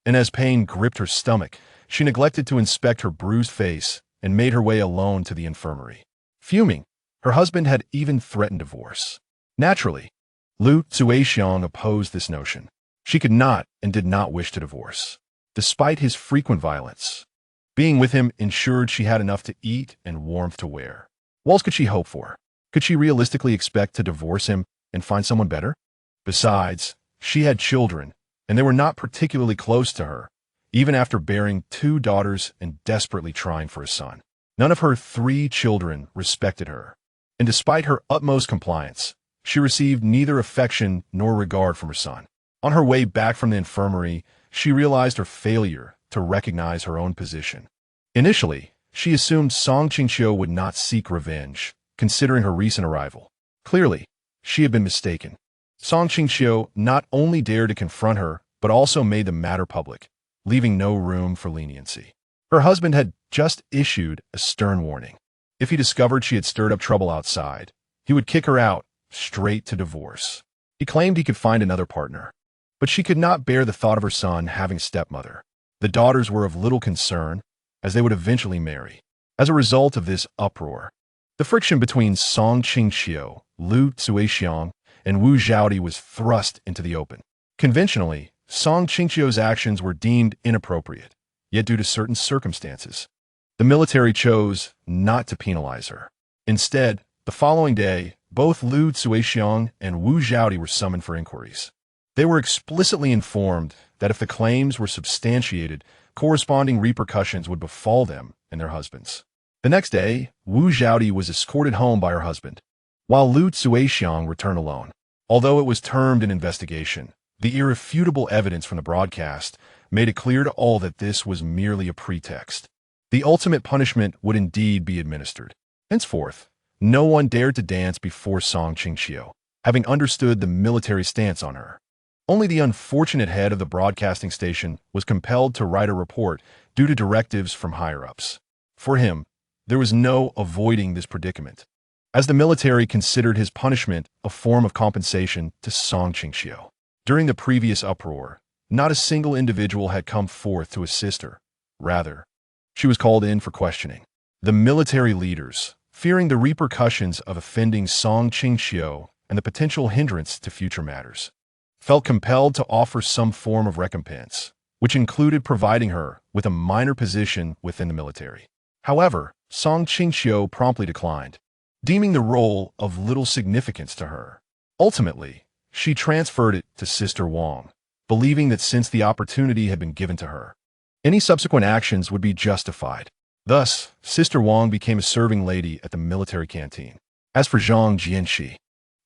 and as pain gripped her stomach, she neglected to inspect her bruised face and made her way alone to the infirmary. Fuming, her husband had even threatened divorce. Naturally, Lu Zuixiang opposed this notion. She could not and did not wish to divorce, despite his frequent violence. Being with him ensured she had enough to eat and warmth to wear. What else could she hope for? Could she realistically expect to divorce him and find someone better? Besides, she had children, and they were not particularly close to her, even after bearing 2 daughters and desperately trying for a son. None of her 3 children respected her, and despite her utmost compliance, she received neither affection nor regard from her son. On her way back from the infirmary, she realized her failure to recognize her own position. Initially, she assumed Song Qingqiu would not seek revenge, considering her recent arrival. Clearly, she had been mistaken. Song Qingqiu not only dared to confront her, but also made the matter public, leaving no room for leniency. Her husband had just issued a stern warning. If he discovered she had stirred up trouble outside, he would kick her out, straight to divorce. He claimed he could find another partner, but she could not bear the thought of her son having a stepmother. The daughters were of little concern, as they would eventually marry. As a result of this uproar, the friction between Song Qingqiu, Lu Zuixiang, and Wu Zhaodi was thrust into the open. Conventionally, Song Qingqiu's actions were deemed inappropriate, yet due to certain circumstances, the military chose not to penalize her. Instead, the following day, both Lu Zuixiang and Wu Zhaodi were summoned for inquiries. They were explicitly informed that if the claims were substantiated, corresponding repercussions would befall them and their husbands. The next day, Wu Zhaodi was escorted home by her husband, while Lu Zuixiang returned alone. Although it was termed an investigation, the irrefutable evidence from the broadcast made it clear to all that this was merely a pretext. The ultimate punishment would indeed be administered. Henceforth, no one dared to dance before Song Qingqiu, having understood the military stance on her. Only the unfortunate head of the broadcasting station was compelled to write a report due to directives from higher-ups. For him, there was no avoiding this predicament, as the military considered his punishment a form of compensation to Qingqiu. During the previous uproar, not a single individual had come forth to assist her. Rather, she was called in for questioning. The military leaders, fearing the repercussions of offending Qingqiu and the potential hindrance to future matters, felt compelled to offer some form of recompense, which included providing her with a minor position within the military. However, Qingqiu promptly declined, deeming the role of little significance to her. Ultimately, she transferred it to Sister Wang, believing that since the opportunity had been given to her, any subsequent actions would be justified. Thus, Sister Wang became a serving lady at the military canteen. As for Zhang Jianxi,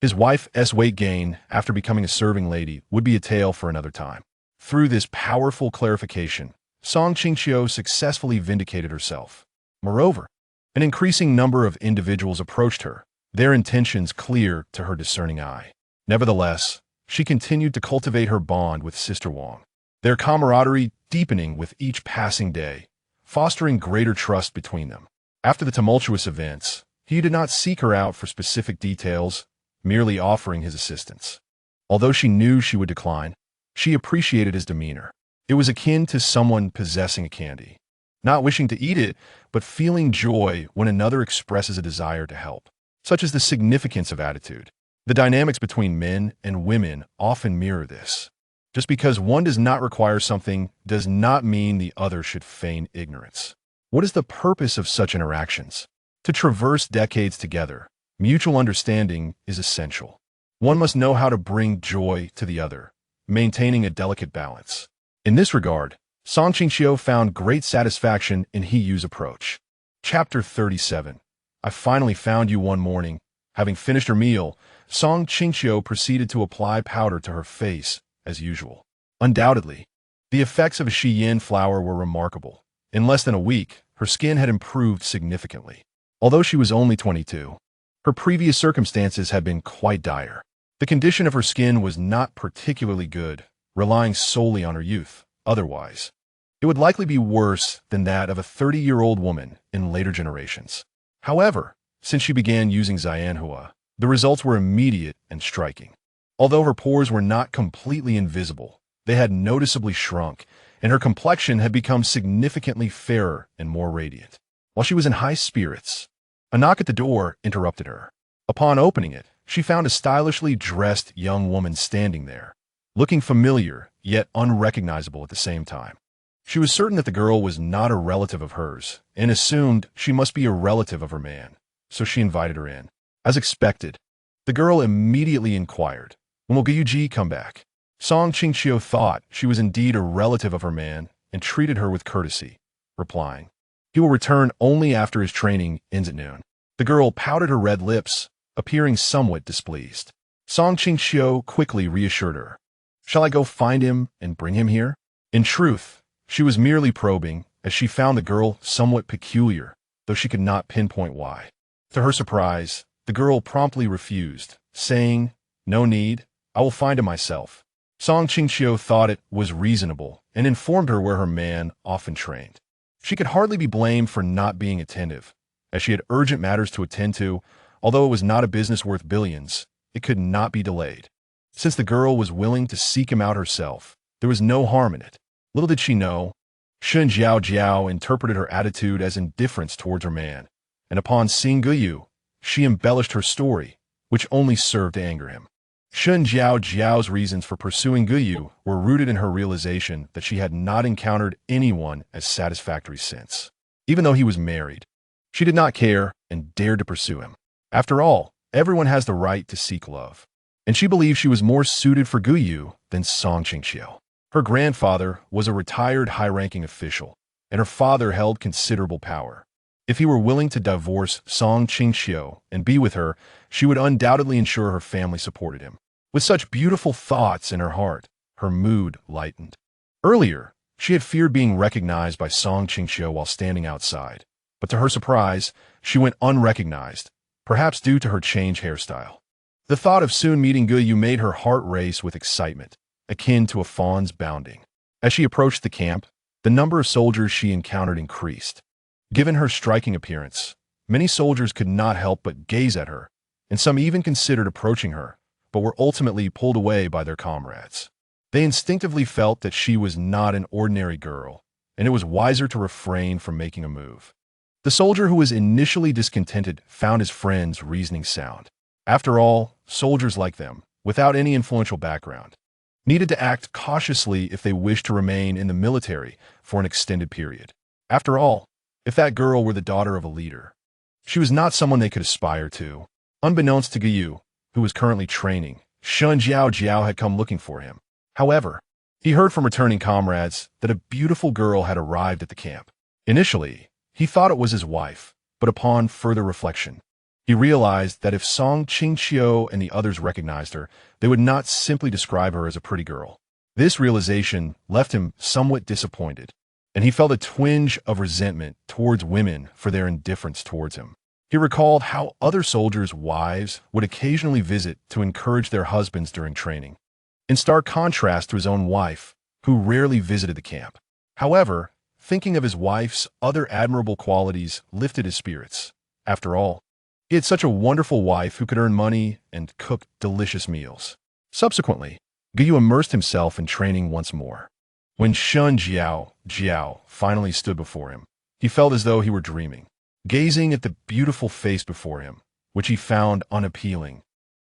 his wife's weight gain after becoming a serving lady would be a tale for another time. Through this powerful clarification, Qingqiu successfully vindicated herself. Moreover, an increasing number of individuals approached her, their intentions clear to her discerning eye. Nevertheless, she continued to cultivate her bond with Sister Wang, their camaraderie deepening with each passing day, fostering greater trust between them. After the tumultuous events, he did not seek her out for specific details, merely offering his assistance. Although she knew she would decline, she appreciated his demeanor. It was akin to someone possessing a candy, not wishing to eat it, but feeling joy when another expresses a desire to help. Such is the significance of attitude. The dynamics between men and women often mirror this. Just because one does not require something does not mean the other should feign ignorance. What is the purpose of such interactions? To traverse decades together, mutual understanding is essential. One must know how to bring joy to the other, maintaining a delicate balance. In this regard, Qingqiu found great satisfaction in Hiyu's approach. Chapter 37. I finally found you one morning. Having finished her meal, Qingqiu proceeded to apply powder to her face, as usual. Undoubtedly, the effects of a Shiyin flower were remarkable. In less than a week, her skin had improved significantly. Although she was only 22, her previous circumstances had been quite dire. The condition of her skin was not particularly good, relying solely on her youth. Otherwise, it would likely be worse than that of a 30-year-old woman in later generations. However, since she began using Xianhua, the results were immediate and striking. Although her pores were not completely invisible, they had noticeably shrunk, and her complexion had become significantly fairer and more radiant. While she was in high spirits, a knock at the door interrupted her. Upon opening it, she found a stylishly dressed young woman standing there, looking familiar yet unrecognizable at the same time. She was certain that the girl was not a relative of hers, and assumed she must be a relative of her man, so she invited her in. As expected, the girl immediately inquired, "When will Guyu come back?" Qingqiu thought she was indeed a relative of her man and treated her with courtesy, replying, "He will return only after his training ends at noon." The girl pouted her red lips, appearing somewhat displeased. Qingqiu quickly reassured her. "Shall I go find him and bring him here?" In truth, she was merely probing, as she found the girl somewhat peculiar, though she could not pinpoint why. To her surprise, the girl promptly refused, saying, "No need, I will find him myself." Qingqiu thought it was reasonable and informed her where her man often trained. She could hardly be blamed for not being attentive, as she had urgent matters to attend to. Although it was not a business worth billions, it could not be delayed. Since the girl was willing to seek him out herself, there was no harm in it. Little did she know, Shun Jiao interpreted her attitude as indifference towards her man, and upon seeing Guyu, she embellished her story, which only served to anger him. Shun Jiao's reasons for pursuing Guyu were rooted in her realization that she had not encountered anyone as satisfactory since. Even though he was married, she did not care and dared to pursue him. After all, everyone has the right to seek love, and she believed she was more suited for Guyu than Qingqiu. Her grandfather was a retired high-ranking official, and her father held considerable power. If he were willing to divorce Qingqiu and be with her, she would undoubtedly ensure her family supported him. With such beautiful thoughts in her heart, her mood lightened. Earlier, she had feared being recognized by Qingqiu while standing outside, but to her surprise, she went unrecognized, perhaps due to her changed hairstyle. The thought of soon meeting Guyu made her heart race with excitement, akin to a fawn's bounding. As she approached the camp, the number of soldiers she encountered increased. Given her striking appearance, many soldiers could not help but gaze at her, and some even considered approaching her, but were ultimately pulled away by their comrades. They instinctively felt that she was not an ordinary girl, and it was wiser to refrain from making a move. The soldier who was initially discontented found his friends' reasoning sound. After all, soldiers like them, without any influential background, needed to act cautiously if they wished to remain in the military for an extended period. After all, if that girl were the daughter of a leader, she was not someone they could aspire to. Unbeknownst to Qingqiu, who was currently training, Shun Jiao had come looking for him. However, he heard from returning comrades that a beautiful girl had arrived at the camp. Initially, he thought it was his wife, but upon further reflection, he realized that if Qingqiu and the others recognized her, they would not simply describe her as a pretty girl. This realization left him somewhat disappointed, and he felt a twinge of resentment towards women for their indifference towards him. He recalled how other soldiers' wives would occasionally visit to encourage their husbands during training, in stark contrast to his own wife, who rarely visited the camp. However, thinking of his wife's other admirable qualities lifted his spirits. After all, he had such a wonderful wife who could earn money and cook delicious meals. Subsequently, Qingqiu immersed himself in training once more. When Shun Jiao finally stood before him, he felt as though he were dreaming. Gazing at the beautiful face before him, which he found unappealing,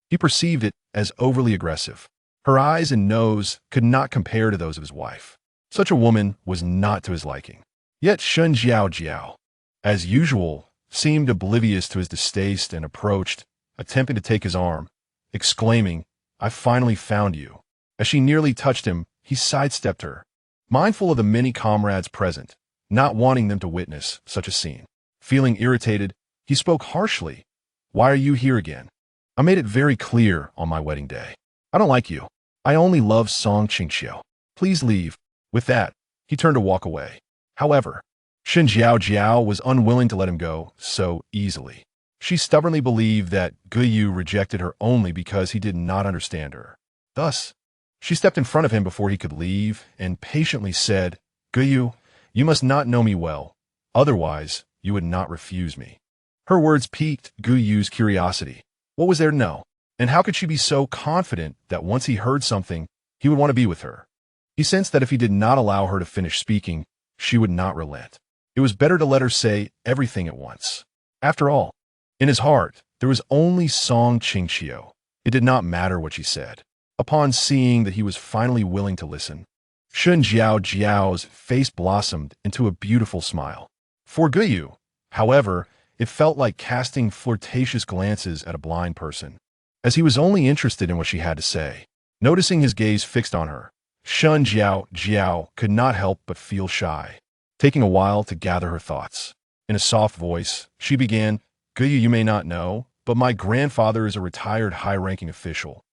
he perceived it as overly aggressive. Her eyes and nose could not compare to those of his wife. Such a woman was not to his liking. Yet Shun Jiao, as usual, seemed oblivious to his distaste and approached, attempting to take his arm, exclaiming, "I finally found you." As she nearly touched him, he sidestepped her, mindful of the many comrades present, not wanting them to witness such a scene. Feeling irritated, he spoke harshly. "Why are you here again? I made it very clear on my wedding day. I don't like you. I only love Qingqiu. Please leave." With that, he turned to walk away. However, Shun Jiao was unwilling to let him go so easily. She stubbornly believed that Qingqiu rejected her only because he did not understand her. Thus, she stepped in front of him before he could leave and patiently said, "Qingqiu, you must not know me well. Otherwise, you would not refuse me." Her words piqued Qingqiu's curiosity. What was there to know? And how could she be so confident that once he heard something, he would want to be with her? He sensed that if he did not allow her to finish speaking, she would not relent. It was better to let her say everything at once. After all, in his heart, there was only Qingqiu. It did not matter what she said. Upon seeing that he was finally willing to listen, Shun Jiao's face blossomed into a beautiful smile. For Qingqiu, however, it felt like casting flirtatious glances at a blind person, as he was only interested in what she had to say. Noticing his gaze fixed on her, Shun Jiao could not help but feel shy, taking a while to gather her thoughts. In a soft voice, she began, "Qingqiu, you may not know, but my grandfather is a retired high-ranking official,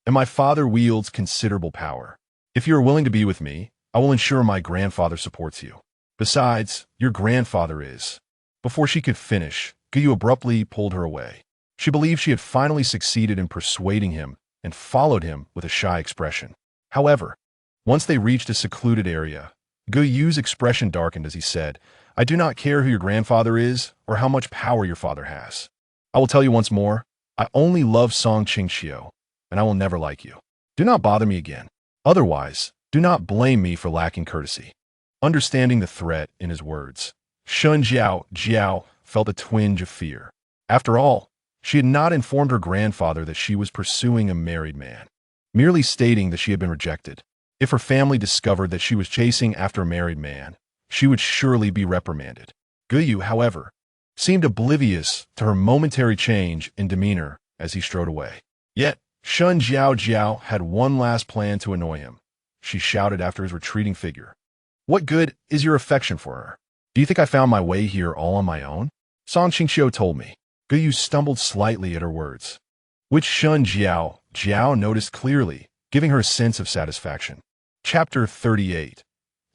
and my father wields considerable power. If you are willing to be with me, I will ensure my grandfather supports you. Besides, your grandfather is." Before she could finish, Qingqiu abruptly pulled her away. She believed she had finally succeeded in persuading him and followed him with a shy expression. However, once they reached a secluded area, Qingqiu's expression darkened as he said, "I do not care who your grandfather is or how much power your father has. I will tell you once more, I only love Qingqiu, and I will never like you. Do not bother me again. Otherwise, do not blame me for lacking courtesy." Understanding the threat in his words, Shun Jiao felt a twinge of fear. After all, she had not informed her grandfather that she was pursuing a married man, merely stating that she had been rejected. If her family discovered that she was chasing after a married man, she would surely be reprimanded. Qingqiu, however, seemed oblivious to her momentary change in demeanor as he strode away. Yet, Shun Jiao had one last plan to annoy him. She shouted after his retreating figure, "What good is your affection for her? Do you think I found my way here all on my own? Qingqiu told me." Qingqiu stumbled slightly at her words, which Shun Jiao noticed clearly, giving her a sense of satisfaction. Chapter 38.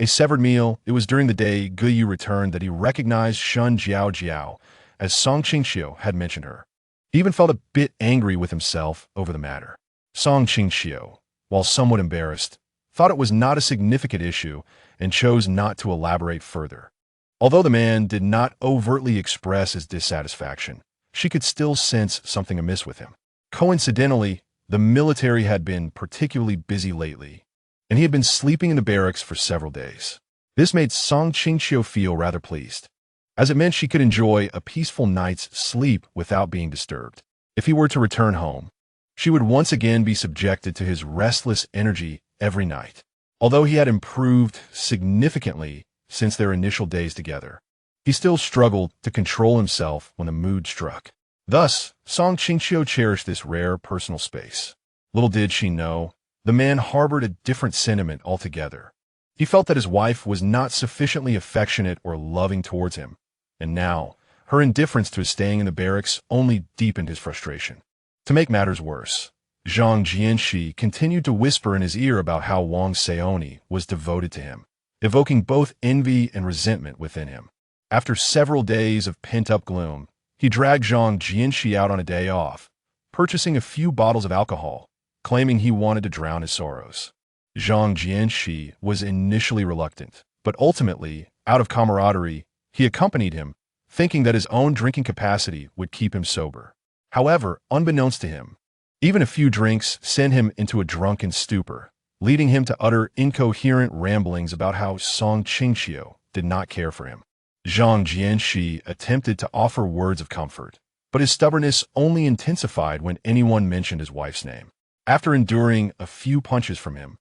A severed meal. It was during the day Qingqiu returned that he recognized Shun Jiao as Qingqiu had mentioned her. He even felt a bit angry with himself over the matter. Qingqiu, while somewhat embarrassed, thought it was not a significant issue and chose not to elaborate further. Although the man did not overtly express his dissatisfaction, she could still sense something amiss with him. Coincidentally, the military had been particularly busy lately, and he had been sleeping in the barracks for several days. This made Qingqiu feel rather pleased, as it meant she could enjoy a peaceful night's sleep without being disturbed. If he were to return home, she would once again be subjected to his restless energy every night. Although he had improved significantly since their initial days together, he still struggled to control himself when the mood struck. Thus, Qingqiu cherished this rare personal space. Little did she know, the man harbored a different sentiment altogether. He felt that his wife was not sufficiently affectionate or loving towards him, and now, her indifference to his staying in the barracks only deepened his frustration. To make matters worse, Zhang Jianxi continued to whisper in his ear about how Wang Xiaoni was devoted to him, evoking both envy and resentment within him. After several days of pent-up gloom, he dragged Zhang Jianxi out on a day off, purchasing a few bottles of alcohol, claiming he wanted to drown his sorrows. Zhang Jianxi was initially reluctant, but ultimately, out of camaraderie, he accompanied him, thinking that his own drinking capacity would keep him sober. However, unbeknownst to him, even a few drinks sent him into a drunken stupor, leading him to utter incoherent ramblings about how Qingqiu did not care for him. Zhang Jianxi attempted to offer words of comfort, but his stubbornness only intensified when anyone mentioned his wife's name. After enduring a few punches from him,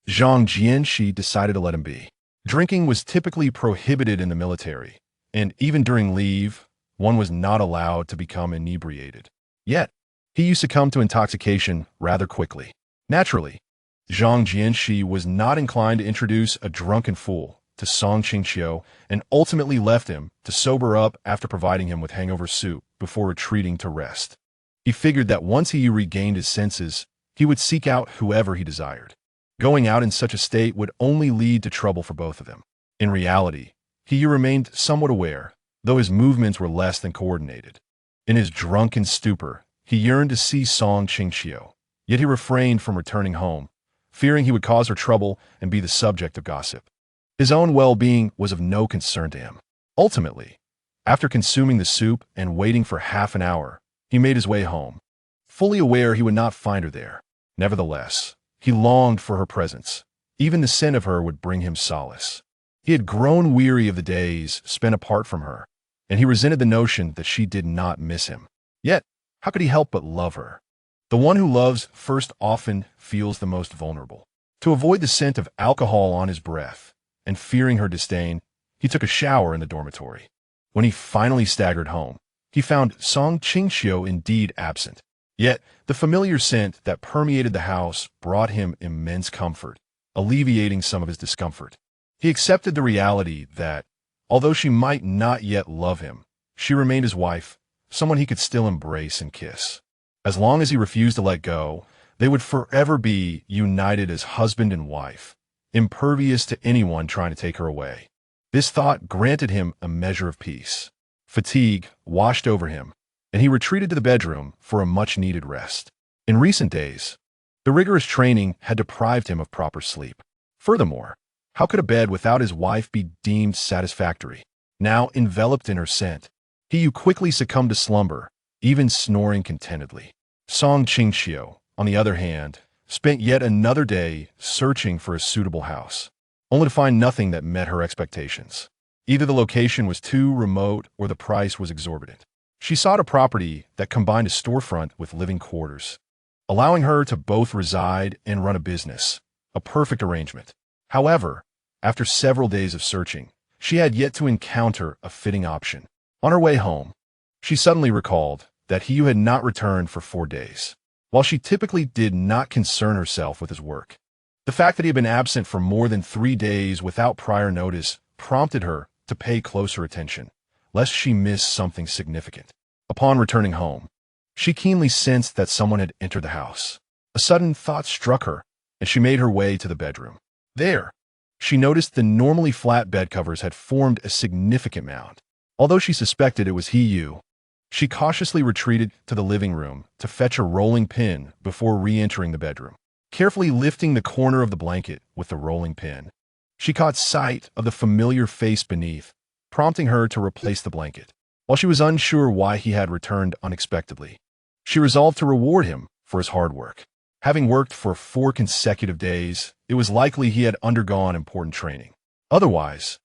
Zhang Jianxi decided to let him be. Drinking was typically prohibited in the military, and even during leave, one was not allowed to become inebriated. Yet, he succumbed to intoxication rather quickly. Naturally, Zhang Jianxi was not inclined to introduce a drunken fool to Qingqiu and ultimately left him to sober up after providing him with hangover soup before retreating to rest. He figured that once he regained his senses, he would seek out whoever he desired. Going out in such a state would only lead to trouble for both of them. In reality, he remained somewhat aware, though his movements were less than coordinated. In his drunken stupor, he yearned to see Qingqiu, yet he refrained from returning home, fearing he would cause her trouble and be the subject of gossip. His own well-being was of no concern to him. Ultimately, after consuming the soup and waiting for half an hour, he made his way home, fully aware he would not find her there. Nevertheless, he longed for her presence. Even the scent of her would bring him solace. He had grown weary of the days spent apart from her, and he resented the notion that she did not miss him. Yet, how could he help but love her? The one who loves first often feels the most vulnerable. To avoid the scent of alcohol on his breath, and fearing her disdain, he took a shower in the dormitory. When he finally staggered home, he found Qingqiu indeed absent. Yet, the familiar scent that permeated the house brought him immense comfort, alleviating some of his discomfort. He accepted the reality that, although she might not yet love him, she remained his wife, someone he could still embrace and kiss. As long as he refused to let go, they would forever be united as husband and wife, impervious to anyone trying to take her away. This thought granted him a measure of peace. Fatigue washed over him, and he retreated to the bedroom for a much-needed rest. In recent days, the rigorous training had deprived him of proper sleep. Furthermore, how could a bed without his wife be deemed satisfactory? Now enveloped in her scent, he quickly succumbed to slumber, even snoring contentedly. Qingqiu, on the other hand, spent yet another day searching for a suitable house, only to find nothing that met her expectations. Either the location was too remote or the price was exorbitant. She sought a property that combined a storefront with living quarters, allowing her to both reside and run a business, a perfect arrangement. However, after several days of searching, she had yet to encounter a fitting option. On her way home, she suddenly recalled that he had not returned for 4 days. While she typically did not concern herself with his work, the fact that he had been absent for more than 3 days without prior notice prompted her to pay closer attention, lest she miss something significant. Upon returning home, she keenly sensed that someone had entered the house. A sudden thought struck her, and she made her way to the bedroom. There, she noticed the normally flat bed covers had formed a significant mound. Although she suspected it was she cautiously retreated to the living room to fetch a rolling pin before re-entering the bedroom. carefully lifting the corner of the blanket with the rolling pin. She caught sight of the familiar face beneath, prompting her to replace the blanket. While she was unsure why he had returned unexpectedly, she resolved to reward him for his hard work. Having worked for 4 consecutive days, it was likely he had undergone important training. Otherwise,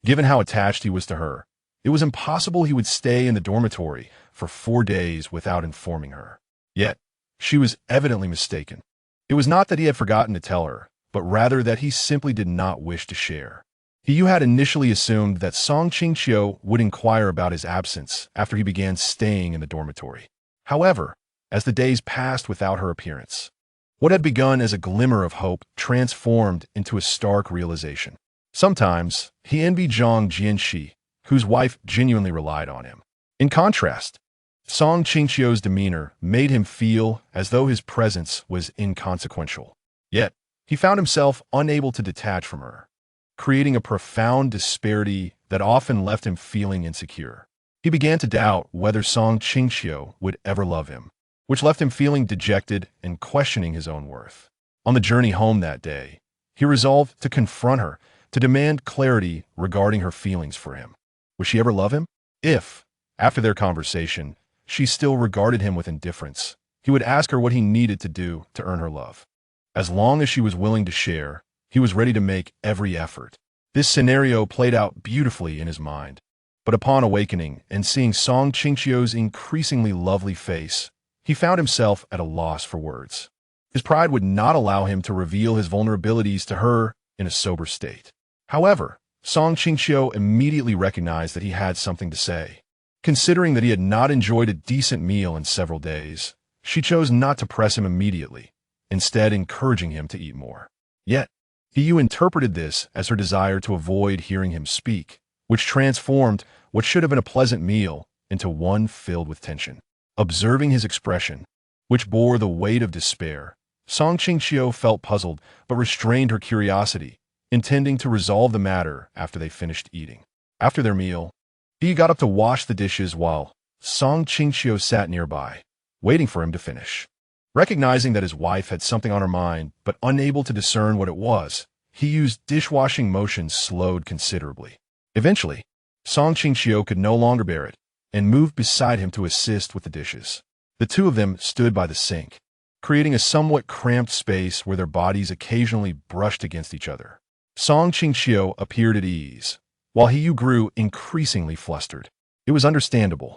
given how attached he was to her, it was impossible he would stay in the dormitory for 4 days without informing her. Yet, she was evidently mistaken. It was not that he had forgotten to tell her, but rather that he simply did not wish to share. He had initially assumed that Qingqiu would inquire about his absence after he began staying in the dormitory. However, as the days passed without her appearance, what had begun as a glimmer of hope transformed into a stark realization. Sometimes, he envied Zhang Jianxi, whose wife genuinely relied on him. In contrast, Qingqiu's demeanor made him feel as though his presence was inconsequential. Yet, he found himself unable to detach from her, creating a profound disparity that often left him feeling insecure. He began to doubt whether Qingqiu would ever love him, which left him feeling dejected and questioning his own worth. On the journey home that day, he resolved to confront her, to demand clarity regarding her feelings for him. Would she ever love him? If, after their conversation, she still regarded him with indifference, he would ask her what he needed to do to earn her love. As long as she was willing to share, he was ready to make every effort. This scenario played out beautifully in his mind. But upon awakening and seeing Qingqiu's increasingly lovely face, he found himself at a loss for words. His pride would not allow him to reveal his vulnerabilities to her in a sober state. However, Qingqiu immediately recognized that he had something to say. Considering that he had not enjoyed a decent meal in several days, she chose not to press him immediately, instead encouraging him to eat more. Yet, Qingqiu interpreted this as her desire to avoid hearing him speak, which transformed what should have been a pleasant meal into one filled with tension. Observing his expression, which bore the weight of despair, Qingqiu felt puzzled but restrained her curiosity, intending to resolve the matter after they finished eating. After their meal, he got up to wash the dishes while Qingqiu sat nearby, waiting for him to finish. Recognizing that his wife had something on her mind but unable to discern what it was, he used dishwashing motions slowed considerably. Eventually, Qingqiu could no longer bear it and moved beside him to assist with the dishes. The two of them stood by the sink, creating a somewhat cramped space where their bodies occasionally brushed against each other. Qingqiu appeared at ease, while Qingqiu grew increasingly flustered. It was understandable.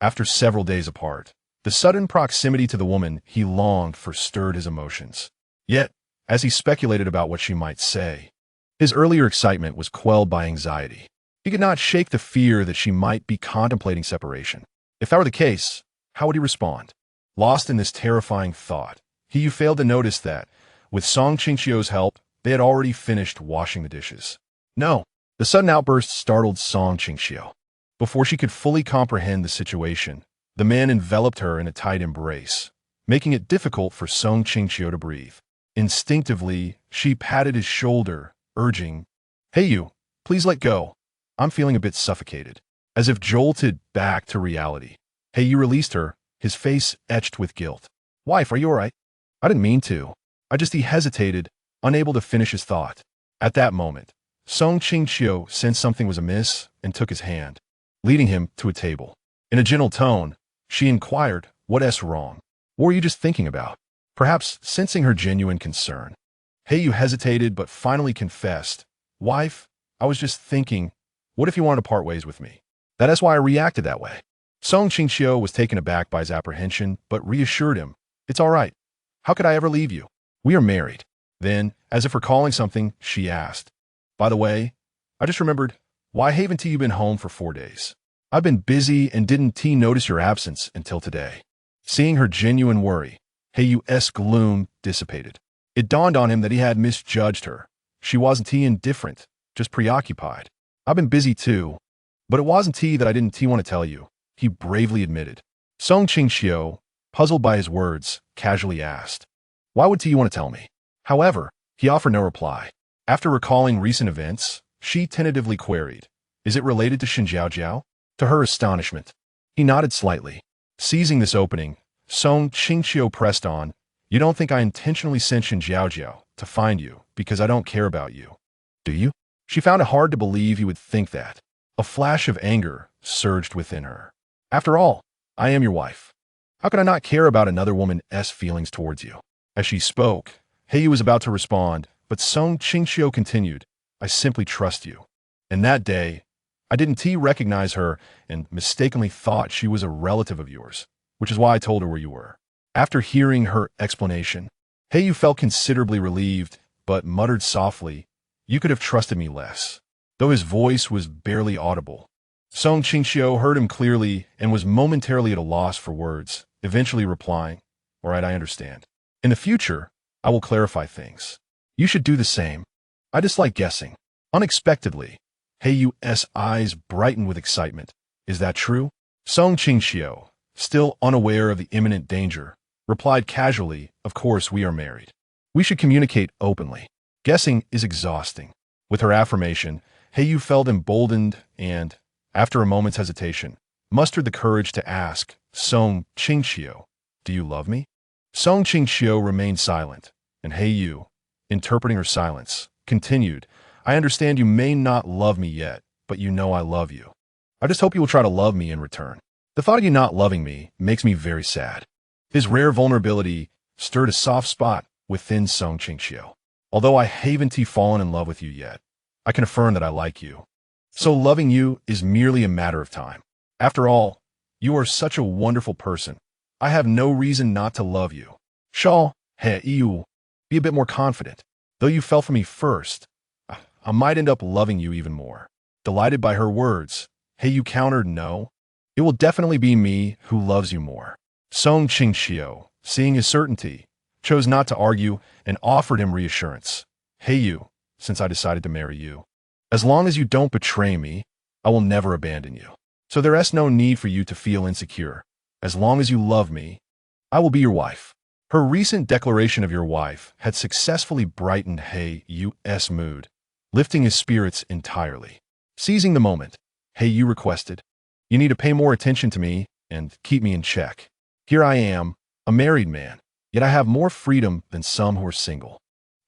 After several days apart, the sudden proximity to the woman he longed for stirred his emotions. Yet, as he speculated about what she might say, his earlier excitement was quelled by anxiety. He could not shake the fear that she might be contemplating separation. If that were the case, how would he respond? Lost in this terrifying thought, Qingqiu failed to notice that, with Qingqiu's help, they had already finished washing the dishes. No, the sudden outburst startled Qingqiu. Before she could fully comprehend the situation, the man enveloped her in a tight embrace, making it difficult for Qingqiu to breathe. Instinctively, she patted his shoulder, urging, "Hey you, please let go. I'm feeling a bit suffocated." As if jolted back to reality, Qingqiu released her, his face etched with guilt. "Wife, are you all right?" "I didn't mean to." He hesitated, unable to finish his thought. At that moment, Qingqiu sensed something was amiss and took his hand, leading him to a table. In a gentle tone, she inquired, "What's wrong? What were you just thinking about?" Perhaps sensing her genuine concern, Qingqiu hesitated but finally confessed, "Wife, I was just thinking, what if you wanted to part ways with me? That's why I reacted that way." Qingqiu was taken aback by his apprehension but reassured him, "It's all right. How could I ever leave you? We are married." Then, as if recalling something, she asked, "By the way, I just remembered, why haven't you been home for 4 days? I've been busy and didn't notice your absence until today." Seeing her genuine worry, Qingqiu's gloom dissipated. It dawned on him that he had misjudged her. She wasn't indifferent, just preoccupied. "I've been busy too, but it wasn't that I didn't want to tell you," he bravely admitted. Qingqiu, puzzled by his words, casually asked, "Why would you want to tell me?" However, he offered no reply. After recalling recent events, she tentatively queried, "Is it related to Xinjiao?" To her astonishment, he nodded slightly. Seizing this opening, Qingqiu pressed on, You don't think I intentionally sent Jiao to find you because I don't care about you, do you? She found it hard to believe he would think that. A flash of anger surged within her. After all, I am your wife. How could I not care about another woman's feelings towards you? As she spoke, Heiyu was about to respond, but Qingqiu continued, I simply trust you. And that day, I didn't recognize her and mistakenly thought she was a relative of yours, which is why I told her where you were. After hearing her explanation, Heiyu felt considerably relieved, but muttered softly, you could have trusted me less. Though his voice was barely audible, Qingqiu heard him clearly and was momentarily at a loss for words, eventually replying, all right, I understand. In the future, I will clarify things. You should do the same. I dislike guessing. Unexpectedly, Heiyu's eyes brightened with excitement. Is that true? Qingqiu, still unaware of the imminent danger, replied casually, of course we are married. We should communicate openly. Guessing is exhausting. With her affirmation, Heiyu felt emboldened and, after a moment's hesitation, mustered the courage to ask, Qingqiu, do you love me? Qingqiu remained silent, and Heiyu, interpreting her silence, continued, I understand you may not love me yet, but you know I love you. I just hope you will try to love me in return. The thought of you not loving me makes me very sad. His rare vulnerability stirred a soft spot within Qingqiu. Although I haven't fallen in love with you yet, I can affirm that I like you. So loving you is merely a matter of time. After all, you are such a wonderful person. I have no reason not to love you. Heiyu, be a bit more confident. Though you fell for me first, I might end up loving you even more. Delighted by her words, Heiyu countered, no, it will definitely be me who loves you more. Qingqiu, seeing his certainty, chose not to argue and offered him reassurance. Heiyu, since I decided to marry you, as long as you don't betray me, I will never abandon you. So there is no need for you to feel insecure. As long as you love me, I will be your wife. Her recent declaration of your wife had successfully brightened Heiyu's mood, lifting his spirits entirely. Seizing the moment, Heiyu requested, you need to pay more attention to me and keep me in check. Here I am, a married man, yet I have more freedom than some who are single.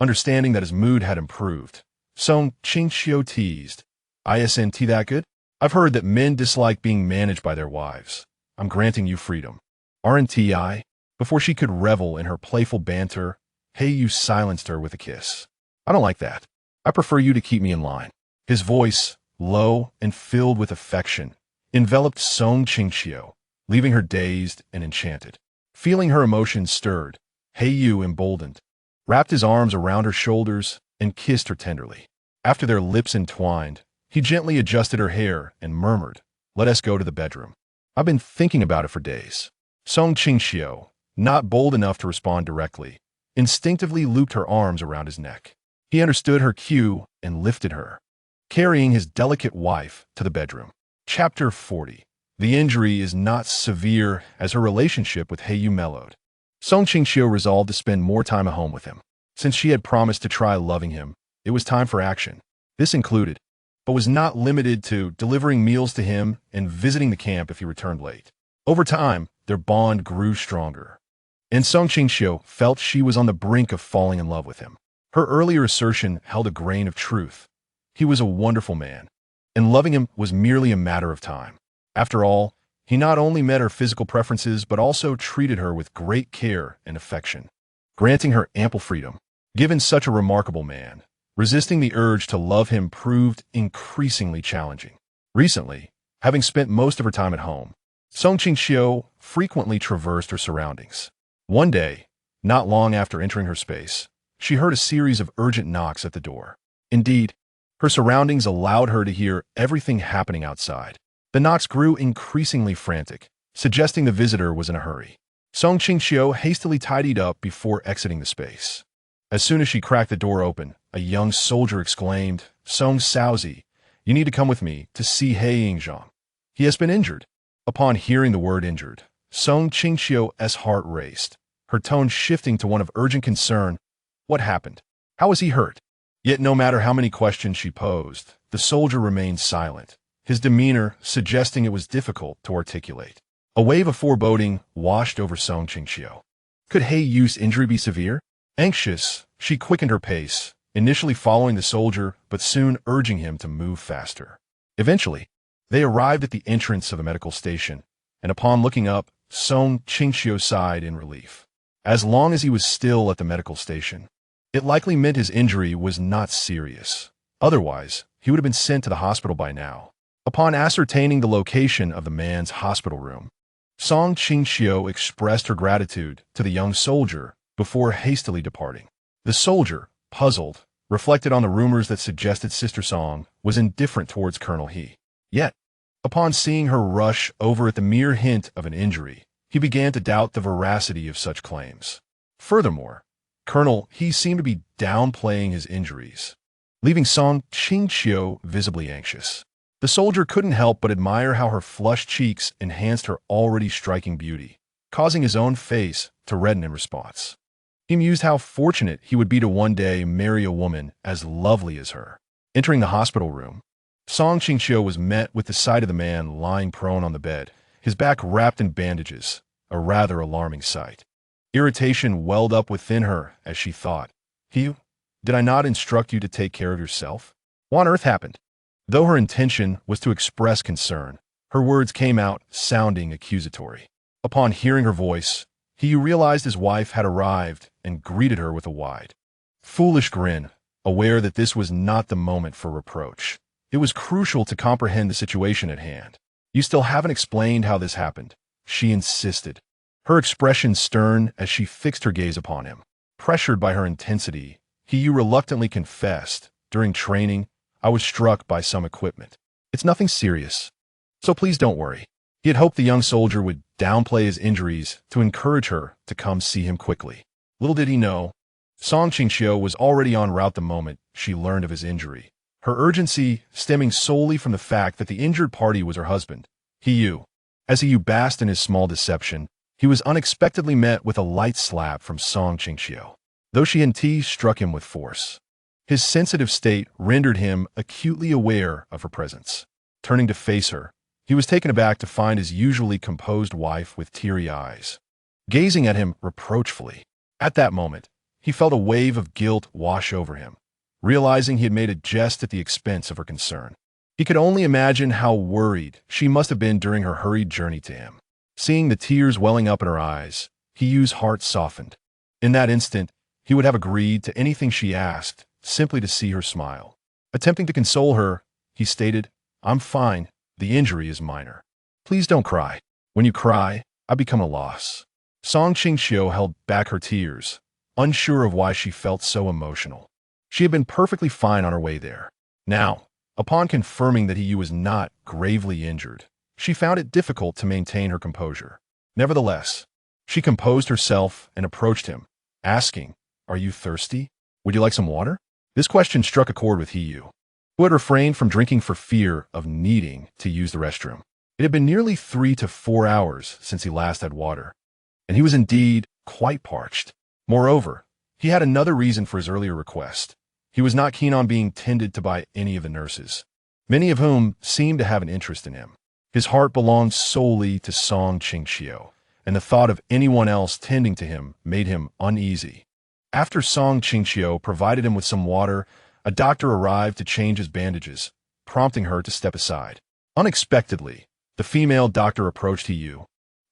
Understanding that his mood had improved, Qingqiu teased, isn't that good? I've heard that men dislike being managed by their wives. I'm granting you freedom. Aren't I? Before she could revel in her playful banter, Heiyu silenced her with a kiss. I don't like that. I prefer you to keep me in line. His voice, low and filled with affection, enveloped Qingqiu, leaving her dazed and enchanted. Feeling her emotions stirred, Heiyu, emboldened, wrapped his arms around her shoulders and kissed her tenderly. After their lips entwined, he gently adjusted her hair and murmured, let us go to the bedroom. I've been thinking about it for days. Qingqiu, not bold enough to respond directly, instinctively looped her arms around his neck. He understood her cue and lifted her, carrying his delicate wife to the bedroom. Chapter 40. The injury is not severe as her relationship with Heiyu mellowed. Qingqiu resolved to spend more time at home with him. Since she had promised to try loving him, it was time for action. This included, but was not limited to, delivering meals to him and visiting the camp if he returned late. Over time, their bond grew stronger, and Qingqiu felt she was on the brink of falling in love with him. Her earlier assertion held a grain of truth. He was a wonderful man, and loving him was merely a matter of time. After all, he not only met her physical preferences but also treated her with great care and affection, granting her ample freedom. Given such a remarkable man, resisting the urge to love him proved increasingly challenging. Recently, having spent most of her time at home, Qingqiu frequently traversed her surroundings. One day, not long after entering her space, she heard a series of urgent knocks at the door. Indeed, her surroundings allowed her to hear everything happening outside. The knocks grew increasingly frantic, suggesting the visitor was in a hurry. Qingqiu hastily tidied up before exiting the space. As soon as she cracked the door open, a young soldier exclaimed, Saozi, you need to come with me to see Heiyingzhang. He has been injured. Upon hearing the word injured, Qingqiu's heart raced, her tone shifting to one of urgent concern. What happened? How was he hurt? Yet no matter how many questions she posed, the soldier remained silent, his demeanor suggesting it was difficult to articulate. A wave of foreboding washed over Qingqiu. Could He Yu's injury be severe? Anxious, she quickened her pace, initially following the soldier, but soon urging him to move faster. Eventually, they arrived at the entrance of the medical station, and upon looking up, Qingqiu sighed in relief. As long as he was still at the medical station, it likely meant his injury was not serious. Otherwise, he would have been sent to the hospital by now. Upon ascertaining the location of the man's hospital room, Qingqiu expressed her gratitude to the young soldier before hastily departing. The soldier, puzzled, reflected on the rumors that suggested Sister Song was indifferent towards Colonel He. Yet, upon seeing her rush over at the mere hint of an injury, he began to doubt the veracity of such claims. Furthermore, Colonel He seemed to be downplaying his injuries, leaving Qingqiu visibly anxious. The soldier couldn't help but admire how her flushed cheeks enhanced her already striking beauty, causing his own face to redden in response. He mused how fortunate he would be to one day marry a woman as lovely as her. Entering the hospital room, Qingqiu was met with the sight of the man lying prone on the bed, his back wrapped in bandages, a rather alarming sight. Irritation welled up within her as she thought, "He, did I not instruct you to take care of yourself? What on earth happened?" Though her intention was to express concern, her words came out sounding accusatory. Upon hearing her voice, he realized his wife had arrived and greeted her with a wide, foolish grin, aware that this was not the moment for reproach. It was crucial to comprehend the situation at hand. "You still haven't explained how this happened," she insisted, her expression stern as she fixed her gaze upon him. Pressured by her intensity, he reluctantly confessed, "During training, I was struck by some equipment. It's nothing serious, so please don't worry." He had hoped the young soldier would downplay his injuries to encourage her to come see him quickly. Little did he know, Qingqiu was already en route the moment she learned of his injury, her urgency stemming solely from the fact that the injured party was her husband, He. As He basked in his small deception, he was unexpectedly met with a light slap from Qingqiu, though she and T struck him with force. His sensitive state rendered him acutely aware of her presence. Turning to face her, he was taken aback to find his usually composed wife with teary eyes, gazing at him reproachfully. At that moment, he felt a wave of guilt wash over him, realizing he had made a jest at the expense of her concern. He could only imagine how worried she must have been during her hurried journey to him. Seeing the tears welling up in her eyes, Hi's heart softened. In that instant, he would have agreed to anything she asked, simply to see her smile. Attempting to console her, he stated, "I'm fine. The injury is minor. Please don't cry. When you cry, I become a loss." Qingqiu held back her tears, unsure of why she felt so emotional. She had been perfectly fine on her way there. Now, upon confirming that He was not gravely injured, she found it difficult to maintain her composure. Nevertheless, she composed herself and approached him, asking, "Are you thirsty? Would you like some water?" This question struck a chord with He, who had refrained from drinking for fear of needing to use the restroom. It had been nearly 3 to 4 hours since he last had water, and he was indeed quite parched. Moreover, he had another reason for his earlier request. He was not keen on being tended to by any of the nurses, many of whom seemed to have an interest in him. His heart belonged solely to Qingqiu, and the thought of anyone else tending to him made him uneasy. After Qingqiu provided him with some water, a doctor arrived to change his bandages, prompting her to step aside. Unexpectedly, the female doctor approached He,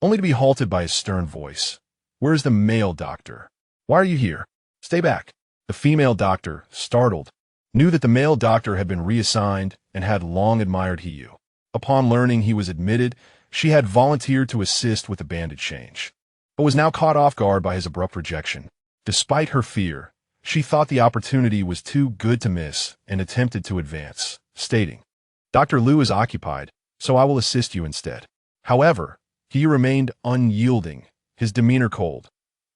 only to be halted by his stern voice. "Where is the male doctor? Why are you here? Stay back." The female doctor, startled, knew that the male doctor had been reassigned and had long admired He. Upon learning he was admitted, she had volunteered to assist with the bandage change, but was now caught off guard by his abrupt rejection. Despite her fear, she thought the opportunity was too good to miss and attempted to advance, stating, "Dr. Liu is occupied, so I will assist you instead." However, he remained unyielding, his demeanor cold.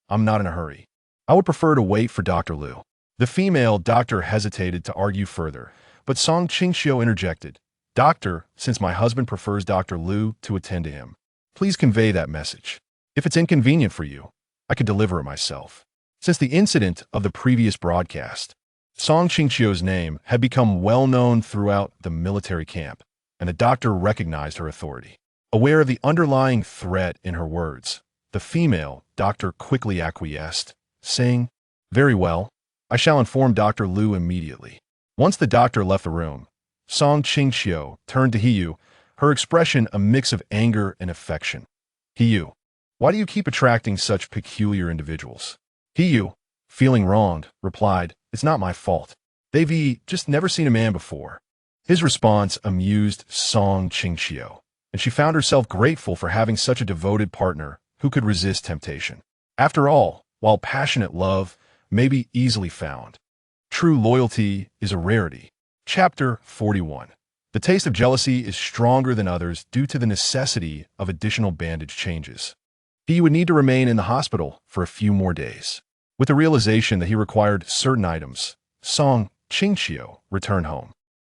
"I'm not in a hurry. I would prefer to wait for Dr. Liu." The female doctor hesitated to argue further, but Qingqiu interjected, "Doctor, since my husband prefers Dr. Liu to attend to him, please convey that message. If it's inconvenient for you, I could deliver it myself." Since the incident of the previous broadcast, Qingqiu's name had become well known throughout the military camp, and the doctor recognized her authority. Aware of the underlying threat in her words, The female doctor quickly acquiesced, saying, "Very well. I shall inform Dr. Liu immediately." Once the doctor left the room, Qingqiu turned to Hiyu, her expression a mix of anger and affection. "Hiyu, why do you keep attracting such peculiar individuals?" Hiyu, feeling wronged, replied, "It's not my fault. They've just never seen a man before." His response amused Qingqiu, and she found herself grateful for having such a devoted partner who could resist temptation. After all, while passionate love may be easily found, true loyalty is a rarity. Chapter 41. The taste of jealousy is stronger than others due to the necessity of additional bandage changes. He would need to remain in the hospital for a few more days. With the realization that he required certain items, Qingqiu returned home.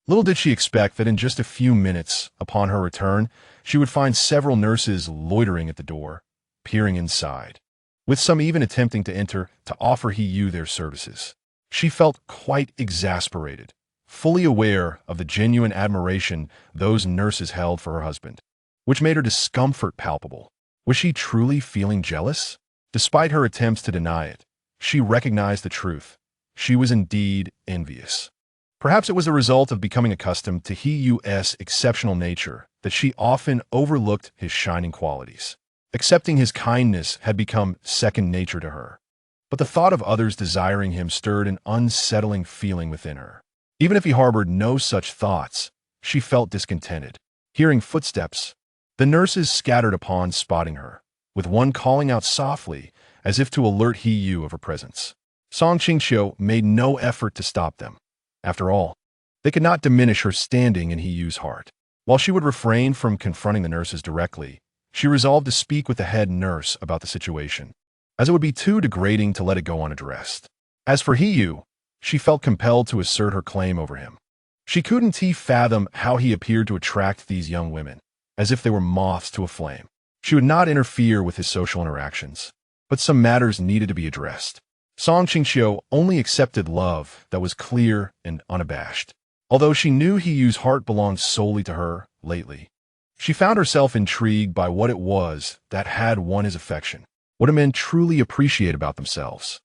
Little did she expect that in just a few minutes upon her return, she would find several nurses loitering at the door, peering inside, with some even attempting to enter to offer Hiyu their services. She felt quite exasperated, fully aware of the genuine admiration those nurses held for her husband, which made her discomfort palpable. Was she truly feeling jealous? Despite her attempts to deny it, she recognized the truth. She was indeed envious. Perhaps it was a result of becoming accustomed to Hiyu's exceptional nature that she often overlooked his shining qualities. Accepting his kindness had become second nature to her. But the thought of others desiring him stirred an unsettling feeling within her. Even if he harbored no such thoughts, she felt discontented. Hearing footsteps, the nurses scattered upon spotting her, with one calling out softly as if to alert Hiyu of her presence. Qingqiu made no effort to stop them. After all, they could not diminish her standing in Hiyu's heart. While she would refrain from confronting the nurses directly, she resolved to speak with the head nurse about the situation, as it would be too degrading to let it go unaddressed. As for Hiyu, she felt compelled to assert her claim over him. She couldn't fathom how he appeared to attract these young women, as if they were moths to a flame. She would not interfere with his social interactions, but some matters needed to be addressed. Qingqiu only accepted love that was clear and unabashed. Although she knew Hiyu's heart belonged solely to her lately, she found herself intrigued by what it was that had won his affection. What do men truly appreciate about themselves?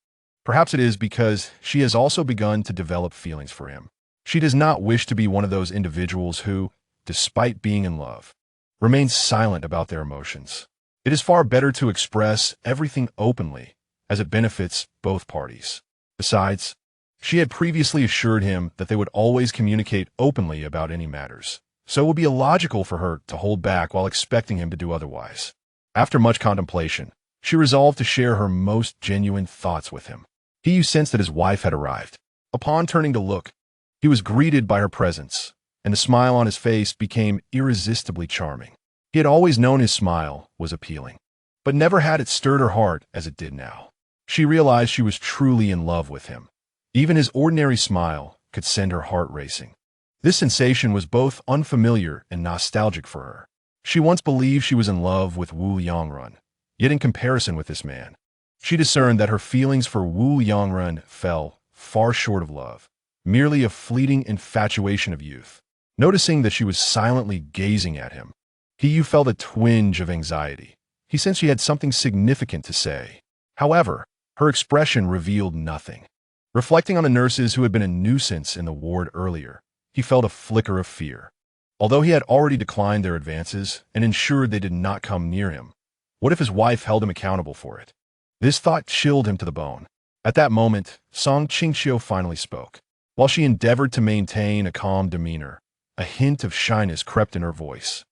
Perhaps it is because she has also begun to develop feelings for him. She does not wish to be one of those individuals who, despite being in love, remain silent about their emotions. It is far better to express everything openly, as it benefits both parties. Besides, she had previously assured him that they would always communicate openly about any matters, so it would be illogical for her to hold back while expecting him to do otherwise. After much contemplation, she resolved to share her most genuine thoughts with him. He sensed that his wife had arrived. Upon turning to look, he was greeted by her presence, and the smile on his face became irresistibly charming. He had always known his smile was appealing, but never had it stirred her heart as it did now. She realized she was truly in love with him. Even his ordinary smile could send her heart racing. This sensation was both unfamiliar and nostalgic for her. She once believed she was in love with Wu Yongrun, yet in comparison with this man, she discerned that her feelings for Wu Yongrun fell far short of love, merely a fleeting infatuation of youth. Noticing that she was silently gazing at him, Hiyu felt a twinge of anxiety. He sensed she had something significant to say. However, her expression revealed nothing. Reflecting on the nurses who had been a nuisance in the ward earlier, he felt a flicker of fear. Although he had already declined their advances and ensured they did not come near him, what if his wife held him accountable for it? This thought chilled him to the bone. At that moment, Qingqiu finally spoke. While she endeavored to maintain a calm demeanor, a hint of shyness crept in her voice,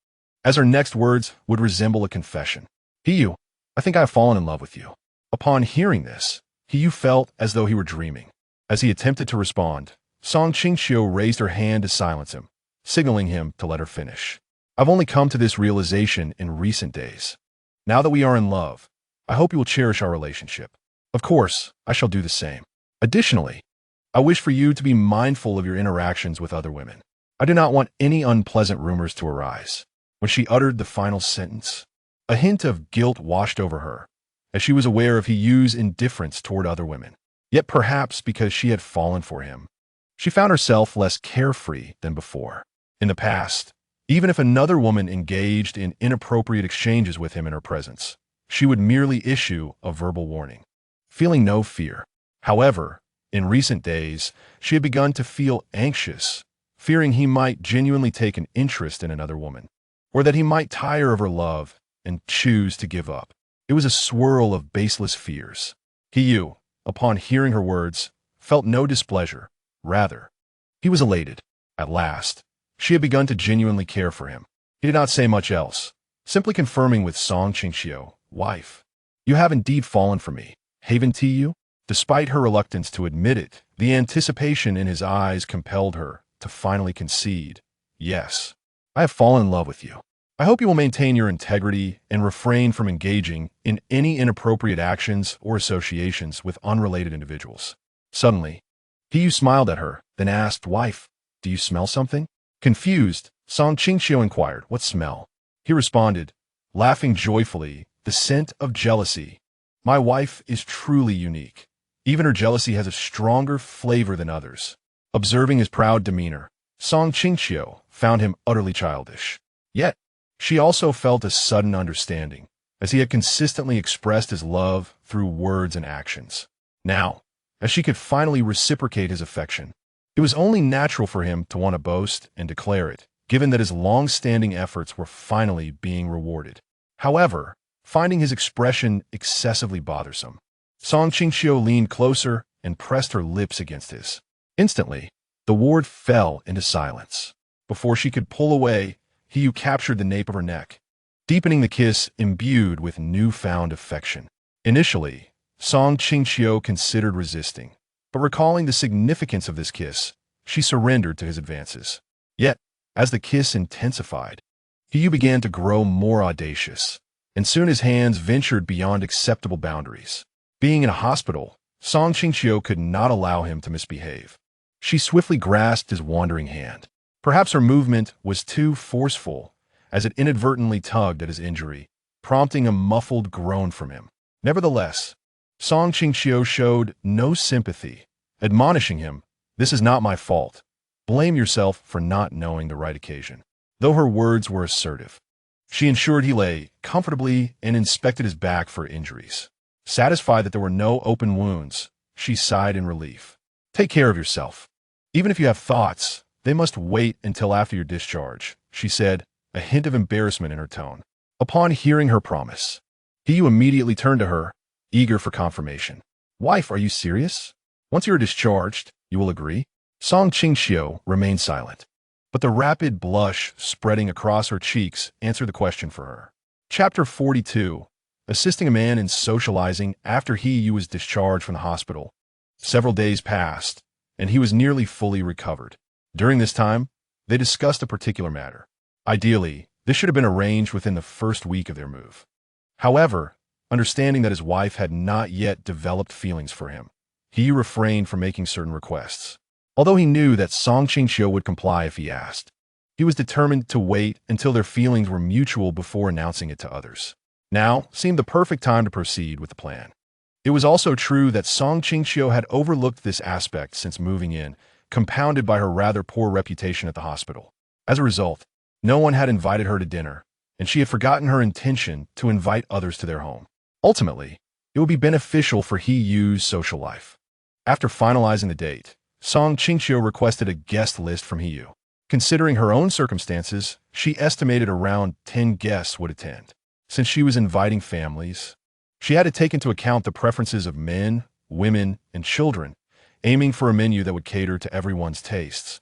as her next words would resemble a confession. "Hiyu, I think I have fallen in love with you." Upon hearing this, Hiyu felt as though he were dreaming. As he attempted to respond, Qingqiu raised her hand to silence him, signaling him to let her finish. "I've only come to this realization in recent days. Now that we are in love, I hope you will cherish our relationship. Of course, I shall do the same. Additionally, I wish for you to be mindful of your interactions with other women. I do not want any unpleasant rumors to arise." When she uttered the final sentence, a hint of guilt washed over her, as she was aware of Hiyu's indifference toward other women. Yet perhaps because she had fallen for him, she found herself less carefree than before. In the past, even if another woman engaged in inappropriate exchanges with him in her presence, she would merely issue a verbal warning, feeling no fear. However, in recent days, she had begun to feel anxious, fearing he might genuinely take an interest in another woman, or that he might tire of her love and choose to give up. It was a swirl of baseless fears. Qingqiu, upon hearing her words, felt no displeasure. Rather, he was elated. At last, she had begun to genuinely care for him. He did not say much else, simply confirming with Qingqiu, "Wife, you have indeed fallen for me, haven't you?" Despite her reluctance to admit it, the anticipation in his eyes compelled her to finally concede, "Yes, I have fallen in love with you. I hope you will maintain your integrity and refrain from engaging in any inappropriate actions or associations with unrelated individuals." Suddenly, Qingqiu smiled at her, then asked, "Wife, do you smell something?" Confused, Qingqiu inquired, "What smell?" He responded, laughing joyfully, "The scent of jealousy. My wife is truly unique. Even her jealousy has a stronger flavor than others." Observing his proud demeanor, Qingqiu found him utterly childish. Yet, she also felt a sudden understanding, as he had consistently expressed his love through words and actions. Now, as she could finally reciprocate his affection, it was only natural for him to want to boast and declare it, given that his long-standing efforts were finally being rewarded. However, finding his expression excessively bothersome, Qingqiu leaned closer and pressed her lips against his. Instantly, the ward fell into silence. Before she could pull away, Qingqiu captured the nape of her neck, deepening the kiss imbued with newfound affection. Initially, Qingqiu considered resisting, but recalling the significance of this kiss, she surrendered to his advances. Yet, as the kiss intensified, Qingqiu began to grow more audacious, and soon his hands ventured beyond acceptable boundaries. Being in a hospital, Qingqiu could not allow him to misbehave. She swiftly grasped his wandering hand. Perhaps her movement was too forceful, as it inadvertently tugged at his injury, prompting a muffled groan from him. Nevertheless, Qingqiu showed no sympathy, admonishing him, "This is not my fault. Blame yourself for not knowing the right occasion." Though her words were assertive, she ensured he lay comfortably and inspected his back for injuries. Satisfied that there were no open wounds, she sighed in relief. "Take care of yourself. Even if you have thoughts, they must wait until after your discharge," she said, a hint of embarrassment in her tone. Upon hearing her promise, Qingqiu immediately turned to her, eager for confirmation. "Wife, are you serious? Once you are discharged, you will agree?" Qingqiu remained silent, but the rapid blush spreading across her cheeks answered the question for her. Chapter 42. Assisting a man in socializing after he was discharged from the hospital. Several days passed, and he was nearly fully recovered. During this time, they discussed a particular matter. Ideally, this should have been arranged within the first week of their move. However, understanding that his wife had not yet developed feelings for him, he refrained from making certain requests. Although he knew that Qingqiu would comply if he asked, he was determined to wait until their feelings were mutual before announcing it to others. Now seemed the perfect time to proceed with the plan. It was also true that Qingqiu had overlooked this aspect since moving in, compounded by her rather poor reputation at the hospital. As a result, no one had invited her to dinner, and she had forgotten her intention to invite others to their home. Ultimately, it would be beneficial for Qingqiu's social life. After finalizing the date, Qingqiu requested a guest list from Qingqiu. Considering her own circumstances, she estimated around 10 guests would attend. Since she was inviting families, she had to take into account the preferences of men, women, and children, aiming for a menu that would cater to everyone's tastes,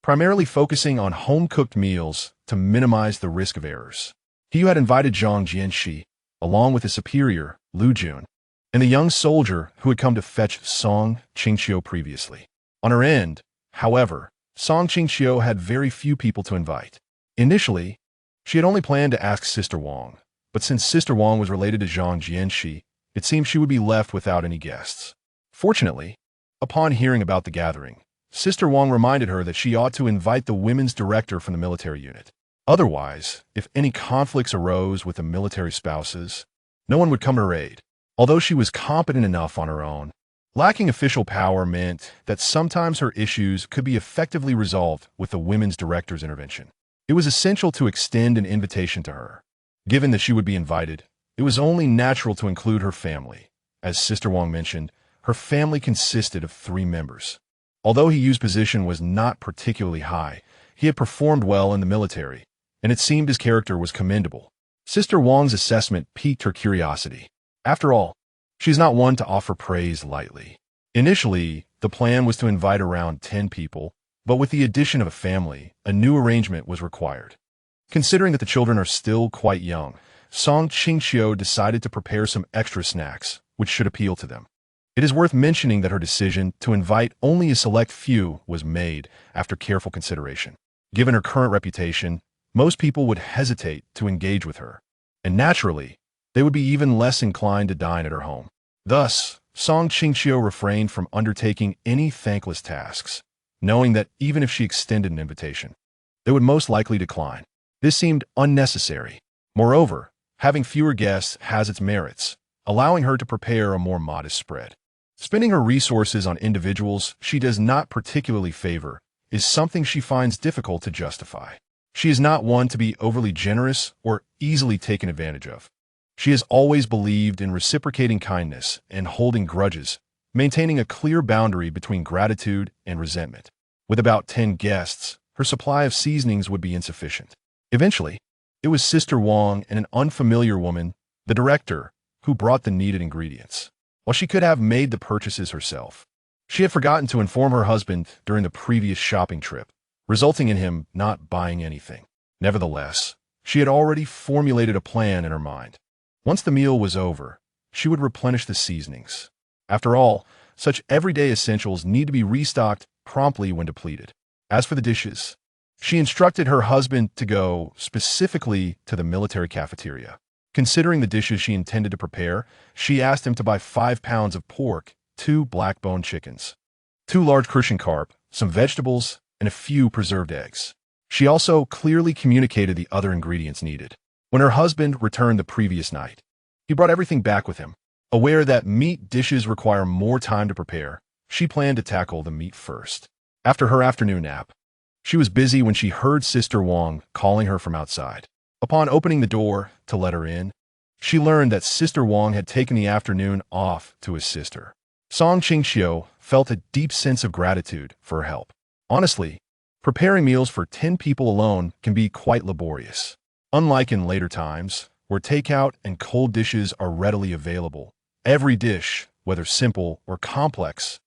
primarily focusing on home-cooked meals to minimize the risk of errors. Qingqiu had invited Zhang Jianxi, along with his superior, Lu Jun, and the young soldier who had come to fetch Qingqiu previously. On her end, however, Qingqiu had very few people to invite. Initially, she had only planned to ask Sister Wang, but since Sister Wang was related to Zhang Jianxi, it seemed she would be left without any guests. Fortunately, upon hearing about the gathering, Sister Wang reminded her that she ought to invite the women's director from the military unit. Otherwise, if any conflicts arose with the military spouses, no one would come to her aid. Although she was competent enough on her own, lacking official power meant that sometimes her issues could be effectively resolved with the women's director's intervention. It was essential to extend an invitation to her. Given that she would be invited, It was only natural to include her family. As Sister Wang mentioned, her family consisted of 3 members. Although his Yu's position was not particularly high, he had performed well in the military, and it seemed his character was commendable. Sister Wang's assessment piqued her curiosity. After all, she's not one to offer praise lightly. Initially, the plan was to invite around 10 people, but with the addition of a family, a new arrangement was required. Considering that the children are still quite young, Qingqiu decided to prepare some extra snacks, which should appeal to them. It is worth mentioning that her decision to invite only a select few was made after careful consideration. Given her current reputation, most people would hesitate to engage with her, and naturally, they would be even less inclined to dine at her home. Thus, Qingqiu refrained from undertaking any thankless tasks, knowing that even if she extended an invitation, they would most likely decline. This seemed unnecessary. Moreover, having fewer guests has its merits, allowing her to prepare a more modest spread. Spending her resources on individuals she does not particularly favor is something she finds difficult to justify. She is not one to be overly generous or easily taken advantage of. She has always believed in reciprocating kindness and holding grudges, maintaining a clear boundary between gratitude and resentment. With about 10 guests, her supply of seasonings would be insufficient. Eventually, it was Sister Wang and an unfamiliar woman, the director, who brought the needed ingredients. While she could have made the purchases herself, she had forgotten to inform her husband during the previous shopping trip, resulting in him not buying anything. Nevertheless, she had already formulated a plan in her mind. Once the meal was over, she would replenish the seasonings. After all, such everyday essentials need to be restocked promptly when depleted. As for the dishes, she instructed her husband to go specifically to the military cafeteria. Considering the dishes she intended to prepare, she asked him to buy 5 pounds of pork, 2 black-bone chickens, 2 large Crucian carp, some vegetables, and a few preserved eggs. She also clearly communicated the other ingredients needed. When her husband returned the previous night, he brought everything back with him. Aware that meat dishes require more time to prepare, she planned to tackle the meat first. After her afternoon nap, she was busy when she heard Sister Wang calling her from outside. Upon opening the door to let her in, she learned that Sister Wang had taken the afternoon off to assist her. Qingqiu felt a deep sense of gratitude for her help. Honestly, preparing meals for 10 people alone can be quite laborious. Unlike in later times, where takeout and cold dishes are readily available, every dish, whether simple or complex,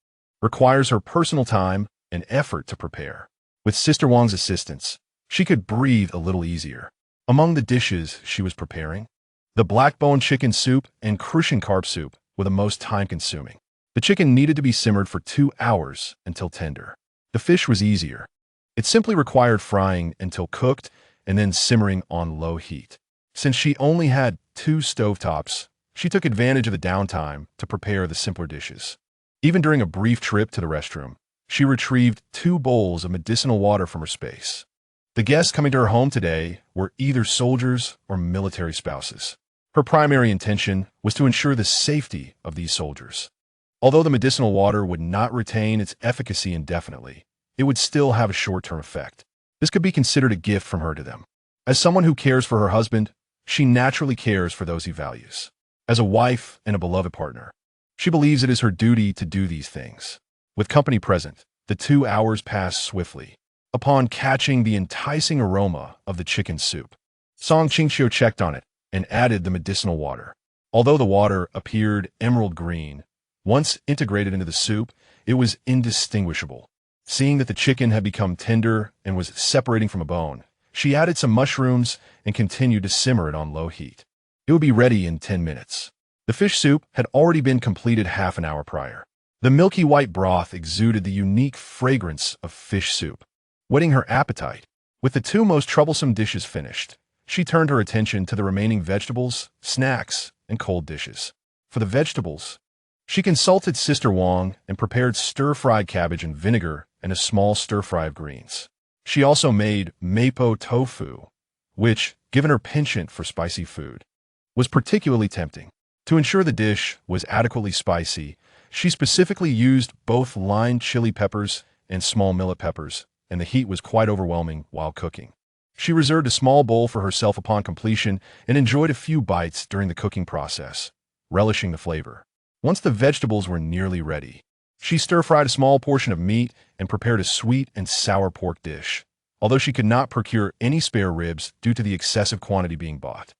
requires her personal time and effort to prepare. With Sister Wang's assistance, she could breathe a little easier. Among the dishes she was preparing, the black-bone chicken soup and Crucian carp soup were the most time-consuming. The chicken needed to be simmered for 2 hours until tender. The fish was easier. It simply required frying until cooked and then simmering on low heat. Since she only had 2 stovetops, she took advantage of the downtime to prepare the simpler dishes. Even during a brief trip to the restroom, she retrieved 2 bowls of medicinal water from her space. The guests coming to her home today were either soldiers or military spouses. Her primary intention was to ensure the safety of these soldiers. Although the medicinal water would not retain its efficacy indefinitely, it would still have a short-term effect. This could be considered a gift from her to them. As someone who cares for her husband, she naturally cares for those he values. As a wife and a beloved partner, she believes it is her duty to do these things. With company present, the 2 hours passed swiftly. Upon catching the enticing aroma of the chicken soup, Qingqiu checked on it and added the medicinal water. Although the water appeared emerald green, once integrated into the soup, it was indistinguishable. Seeing that the chicken had become tender and was separating from a bone, she added some mushrooms and continued to simmer it on low heat. It would be ready in 10 minutes. The fish soup had already been completed half an hour prior. The milky white broth exuded the unique fragrance of fish soup, whetting her appetite. With the 2 most troublesome dishes finished, she turned her attention to the remaining vegetables, snacks, and cold dishes. For the vegetables, she consulted Sister Wang and prepared stir-fried cabbage and vinegar and a small stir-fry of greens. She also made mapo tofu, which, given her penchant for spicy food, was particularly tempting. To ensure the dish was adequately spicy, she specifically used both line chili peppers and small millet peppers, and the heat was quite overwhelming while cooking. She reserved a small bowl for herself upon completion and enjoyed a few bites during the cooking process, relishing the flavor. Once the vegetables were nearly ready, she stir-fried a small portion of meat and prepared a sweet and sour pork dish, although she could not procure any spare ribs due to the excessive quantity being bought.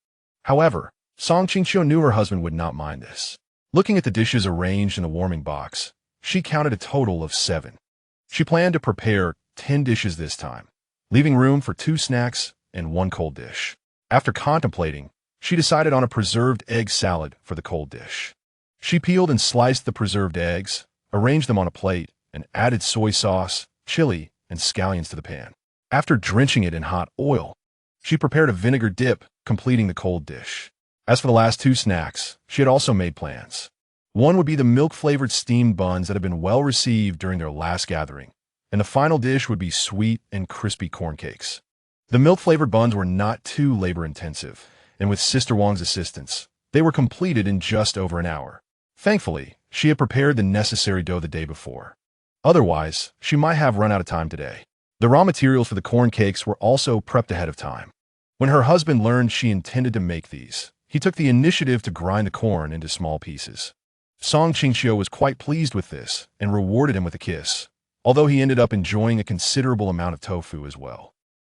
However, Qingqiu knew her husband would not mind this. Looking at the dishes arranged in the warming box, she counted a total of 7. She planned to prepare 10 dishes this time, leaving room for 2 snacks and 1 cold dish. After contemplating, she decided on a preserved egg salad for the cold dish. She peeled and sliced the preserved eggs, arranged them on a plate, and added soy sauce, chili, and scallions to the pan. After drenching it in hot oil, she prepared a vinegar dip, completing the cold dish. As for the last 2 snacks, she had also made plans. One would be the milk-flavored steamed buns that had been well received during their last gathering, and the final dish would be sweet and crispy corn cakes. The milk-flavored buns were not too labor-intensive, and with Sister Wang's assistance, they were completed in just over an hour. Thankfully, she had prepared the necessary dough the day before. Otherwise, she might have run out of time today. The raw materials for the corn cakes were also prepped ahead of time. When her husband learned she intended to make these, he took the initiative to grind the corn into small pieces. Qingqiu was quite pleased with this and rewarded him with a kiss, although he ended up enjoying a considerable amount of tofu as well.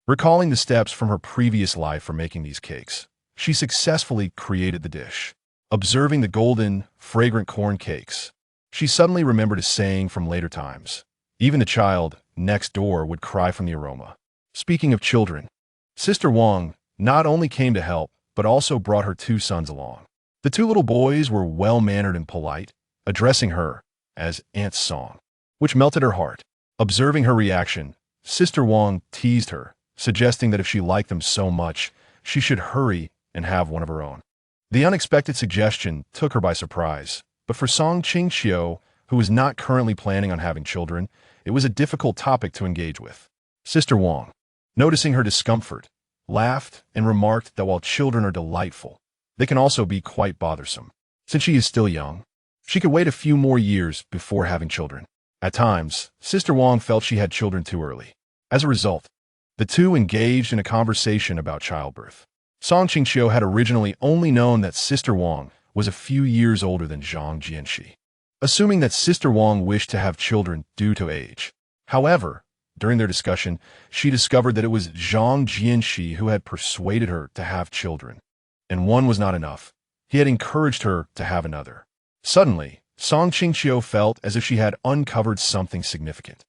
Recalling the steps from her previous life for making these cakes, she successfully created the dish. Observing the golden, fragrant corn cakes, she suddenly remembered a saying from later times. Even the child next door would cry from the aroma. Speaking of children, Sister Wang not only came to help, but also brought her 2 sons along. The 2 little boys were well-mannered and polite, addressing her as Aunt Song, which melted her heart. Observing her reaction, Sister Wang teased her, suggesting that if she liked them so much, she should hurry and have one of her own. The unexpected suggestion took her by surprise, but for Qingqiu, who was not currently planning on having children, it was a difficult topic to engage with. Sister Wang, noticing her discomfort, laughed and remarked that while children are delightful, they can also be quite bothersome. Since she is still young, she could wait a few more years before having children. At times, Sister Wang felt she had children too early. As a result, the 2 engaged in a conversation about childbirth. Qingqiu had originally only known that Sister Wang was a few years older than Zhang Jianxi, assuming that Sister Wang wished to have children due to age. However, during their discussion, she discovered that it was Zhang Jianxi who had persuaded her to have children. And one was not enough. He had encouraged her to have another. Suddenly, Qingqiu felt as if she had uncovered something significant.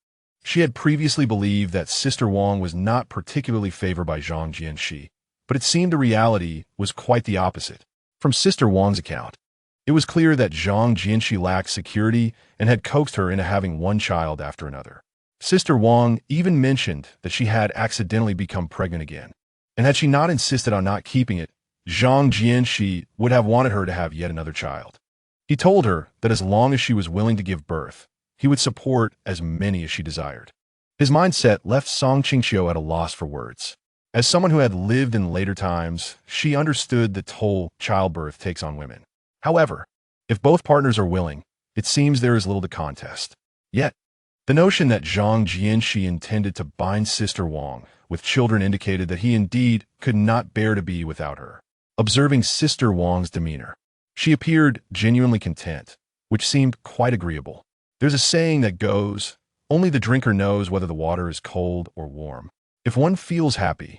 She had previously believed that Sister Wang was not particularly favored by Zhang Jianxi, but it seemed the reality was quite the opposite. From Sister Wang's account, it was clear that Zhang Jianxi lacked security and had coaxed her into having one child after another. Sister Wang even mentioned that she had accidentally become pregnant again, and had she not insisted on not keeping it, Zhang Jianxi would have wanted her to have yet another child. He told her that as long as she was willing to give birth, he would support as many as she desired. His mindset left Qingqiu at a loss for words. As someone who had lived in later times, she understood the toll childbirth takes on women. However, if both partners are willing, it seems there is little to contest. Yet, the notion that Zhang Jianxi intended to bind Sister Wang with children indicated that he indeed could not bear to be without her. Observing Sister Wang's demeanor, she appeared genuinely content, which seemed quite agreeable. There's a saying that goes, only the drinker knows whether the water is cold or warm. If one feels happy,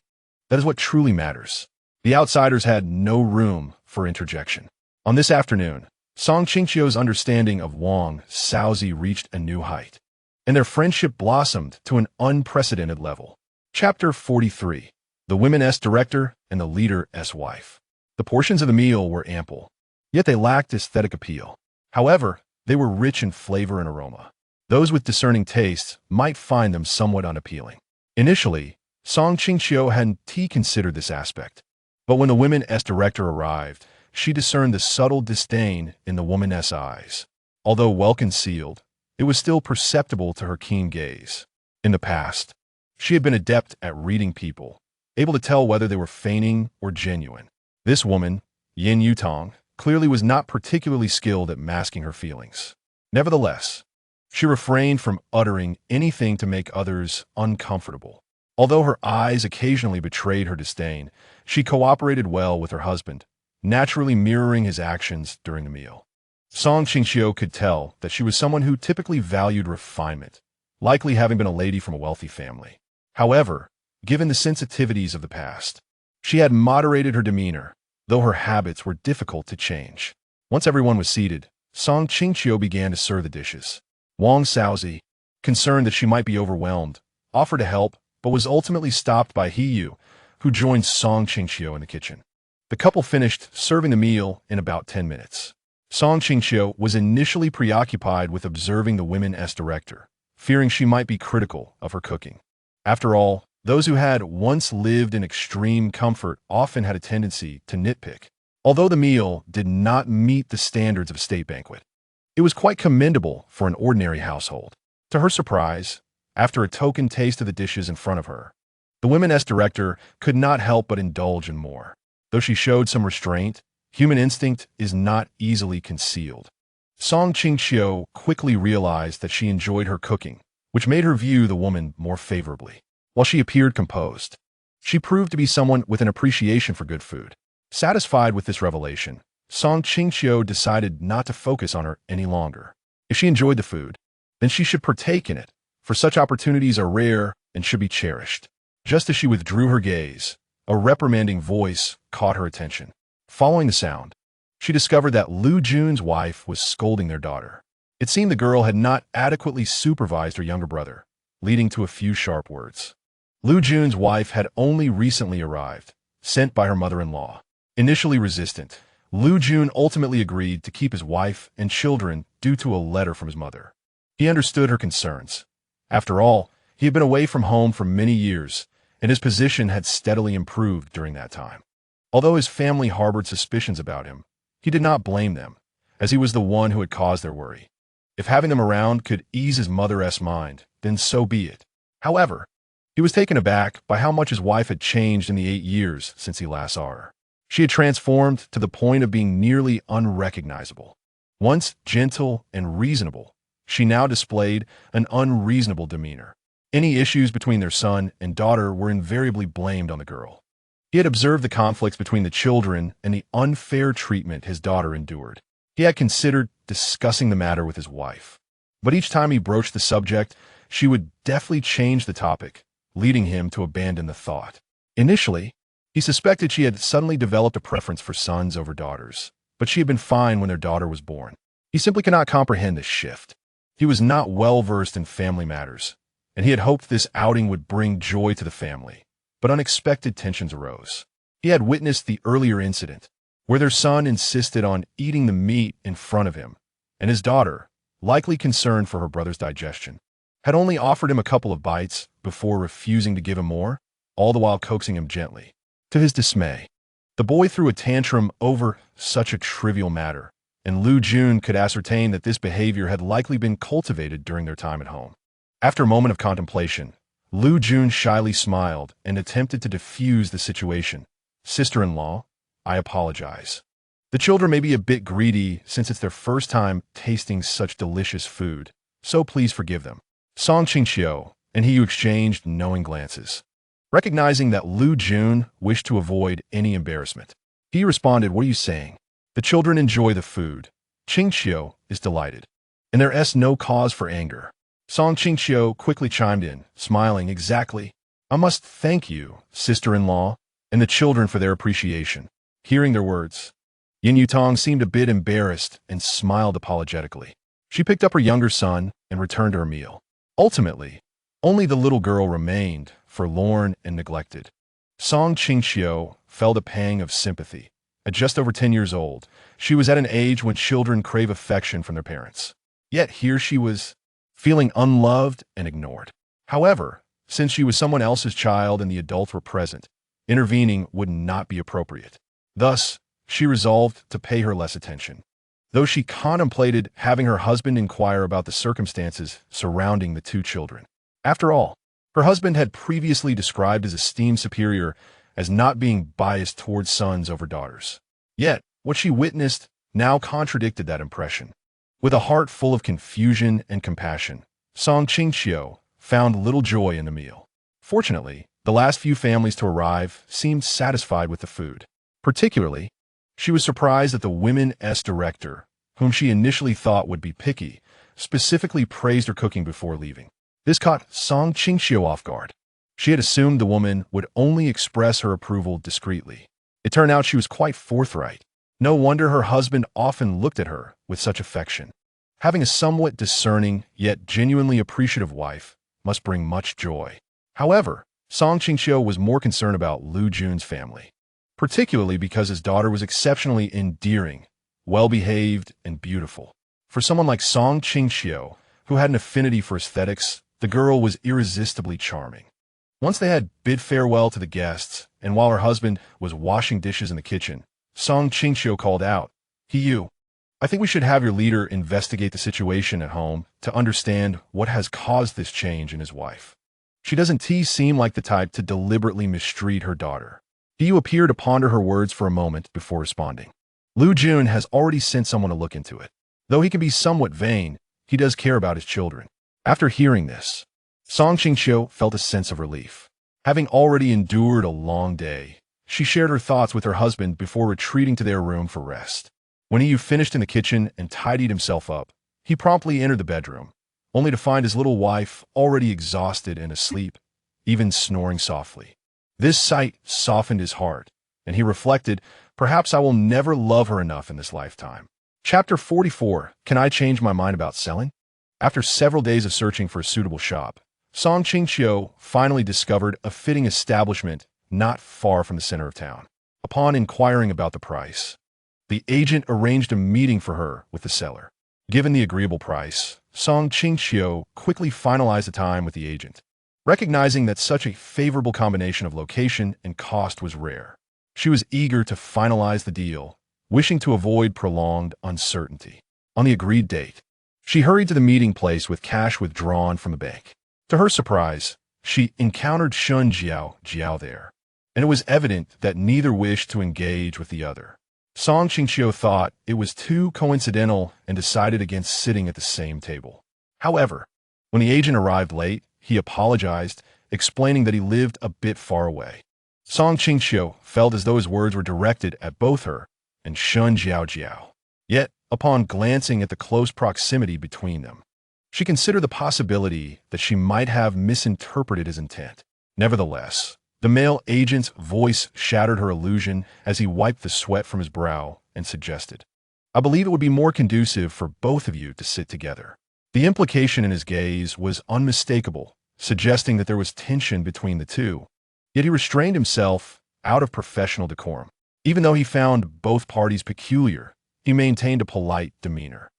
that is what truly matters. The outsiders had no room for interjection. On this afternoon, Qingqiu's understanding of Wang Shaozi reached a new height, and their friendship blossomed to an unprecedented level. Chapter 43. The Women's Director and the Leader's Wife. The portions of the meal were ample, yet they lacked aesthetic appeal. However, they were rich in flavor and aroma. Those with discerning tastes might find them somewhat unappealing. Initially, Qingqiu hadn't considered this aspect, but when the Women's Director arrived, she discerned the subtle disdain in the woman's eyes. Although well concealed, it was still perceptible to her keen gaze. In the past, she had been adept at reading people, able to tell whether they were feigning or genuine. This woman, Yin Yutong, clearly was not particularly skilled at masking her feelings. Nevertheless, she refrained from uttering anything to make others uncomfortable. Although her eyes occasionally betrayed her disdain, she cooperated well with her husband, naturally mirroring his actions during the meal. Song Qingqiu could tell that she was someone who typically valued refinement, likely having been a lady from a wealthy family. However, given the sensitivities of the past, she had moderated her demeanor, though her habits were difficult to change. Once everyone was seated, Song Qingqiu began to serve the dishes. Wang Xiaozi, concerned that she might be overwhelmed, offered to help, but was ultimately stopped by He Yu, who joined Song Qingqiu in the kitchen. The couple finished serving the meal in about 10 minutes. Song Qingqiu was initially preoccupied with observing the women's director, fearing she might be critical of her cooking. After all, those who had once lived in extreme comfort often had a tendency to nitpick. Although the meal did not meet the standards of a state banquet, it was quite commendable for an ordinary household. To her surprise, after a token taste of the dishes in front of her, the women's director could not help but indulge in more. Though she showed some restraint, human instinct is not easily concealed. Song Qingqiu quickly realized that she enjoyed her cooking, which made her view the woman more favorably. While she appeared composed, she proved to be someone with an appreciation for good food. Satisfied with this revelation, Song Qingqiu decided not to focus on her any longer. If she enjoyed the food, then she should partake in it, for such opportunities are rare and should be cherished. Just as she withdrew her gaze, a reprimanding voice caught her attention. Following the sound, she discovered that Lu Jun's wife was scolding their daughter. It seemed the girl had not adequately supervised her younger brother, leading to a few sharp words. Lu Jun's wife had only recently arrived, sent by her mother-in-law. Initially resistant, Lu Jun ultimately agreed to keep his wife and children due to a letter from his mother. He understood her concerns. After all, he had been away from home for many years, and his position had steadily improved during that time. Although his family harbored suspicions about him, he did not blame them, as he was the one who had caused their worry. If having them around could ease his mother's mind, then so be it. However, he was taken aback by how much his wife had changed in the 8 years since he last saw her. She had transformed to the point of being nearly unrecognizable. Once gentle and reasonable, she now displayed an unreasonable demeanor. Any issues between their son and daughter were invariably blamed on the girl. He had observed the conflicts between the children and the unfair treatment his daughter endured. He had considered discussing the matter with his wife. But each time he broached the subject, she would deftly change the topic, leading him to abandon the thought. Initially, he suspected she had suddenly developed a preference for sons over daughters, but she had been fine when their daughter was born. He simply could not comprehend this shift. He was not well-versed in family matters, and he had hoped this outing would bring joy to the family. But unexpected tensions arose. He had witnessed the earlier incident, where their son insisted on eating the meat in front of him, and his daughter, likely concerned for her brother's digestion, had only offered him a couple of bites before refusing to give him more, all the while coaxing him gently. To his dismay, the boy threw a tantrum over such a trivial matter, and Lu Jun could ascertain that this behavior had likely been cultivated during their time at home. After a moment of contemplation, Lu Jun shyly smiled and attempted to diffuse the situation. "Sister-in-law, I apologize. The children may be a bit greedy since it's their first time tasting such delicious food, so please forgive them." Song Qingqiu and He exchanged knowing glances. Recognizing that Lu Jun wished to avoid any embarrassment, he responded, "What are you saying? The children enjoy the food. Qingqiu is delighted, and there is no cause for anger." Song Qingqiu quickly chimed in, smiling, "Exactly. I must thank you, sister-in-law, and the children for their appreciation." Hearing their words, Yin Yutong seemed a bit embarrassed and smiled apologetically. She picked up her younger son and returned to her meal. Ultimately, only the little girl remained, forlorn and neglected. Song Qingqiu felt a pang of sympathy. At just over 10 years old, she was at an age when children crave affection from their parents. Yet here she was, feeling unloved and ignored. However, since she was someone else's child and the adults were present, intervening would not be appropriate. Thus, she resolved to pay her less attention. Though she contemplated having her husband inquire about the circumstances surrounding the two children. After all, her husband had previously described his esteemed superior as not being biased towards sons over daughters. Yet, what she witnessed now contradicted that impression. With a heart full of confusion and compassion, Song Qingqiu found little joy in the meal. Fortunately, the last few families to arrive seemed satisfied with the food. Particularly, she was surprised that the women's director, whom she initially thought would be picky, specifically praised her cooking before leaving. This caught Qingqiu off guard. She had assumed the woman would only express her approval discreetly. It turned out she was quite forthright. No wonder her husband often looked at her with such affection. Having a somewhat discerning yet genuinely appreciative wife must bring much joy. However, Qingqiu was more concerned about Lu Jun's family, particularly because his daughter was exceptionally endearing, well-behaved, and beautiful. For someone like Qingqiu, who had an affinity for aesthetics, the girl was irresistibly charming. Once they had bid farewell to the guests, and while her husband was washing dishes in the kitchen, Qingqiu called out, "Qingqiu, I think we should have your leader investigate the situation at home to understand what has caused this change in his wife. She doesn't seem like the type to deliberately mistreat her daughter." Qingqiu appeared to ponder her words for a moment before responding. Lu Jun has already sent someone to look into it. Though he can be somewhat vain, he does care about his children. After hearing this, Qingqiu felt a sense of relief. Having already endured a long day, she shared her thoughts with her husband before retreating to their room for rest. When he finished in the kitchen and tidied himself up, he promptly entered the bedroom, only to find his little wife already exhausted and asleep, even snoring softly. This sight softened his heart, and he reflected, perhaps I will never love her enough in this lifetime. Chapter 44, Can I Change My Mind About Selling? After several days of searching for a suitable shop, Qingqiu finally discovered a fitting establishment not far from the center of town. Upon inquiring about the price, the agent arranged a meeting for her with the seller. Given the agreeable price, Qingqiu quickly finalized the time with the agent. Recognizing that such a favorable combination of location and cost was rare, she was eager to finalize the deal, wishing to avoid prolonged uncertainty. On the agreed date, she hurried to the meeting place with cash withdrawn from the bank. To her surprise, she encountered Jiao there, and it was evident that neither wished to engage with the other. Qingqiu thought it was too coincidental and decided against sitting at the same table. However, when the agent arrived late, he apologized, explaining that he lived a bit far away. Qingqiu felt as though his words were directed at both her and Jiao. Yet, upon glancing at the close proximity between them, she considered the possibility that she might have misinterpreted his intent. Nevertheless, the male agent's voice shattered her illusion as he wiped the sweat from his brow and suggested, "I believe it would be more conducive for both of you to sit together." The implication in his gaze was unmistakable, suggesting that there was tension between the two. Yet he restrained himself out of professional decorum. Even though he found both parties peculiar, he maintained a polite demeanor.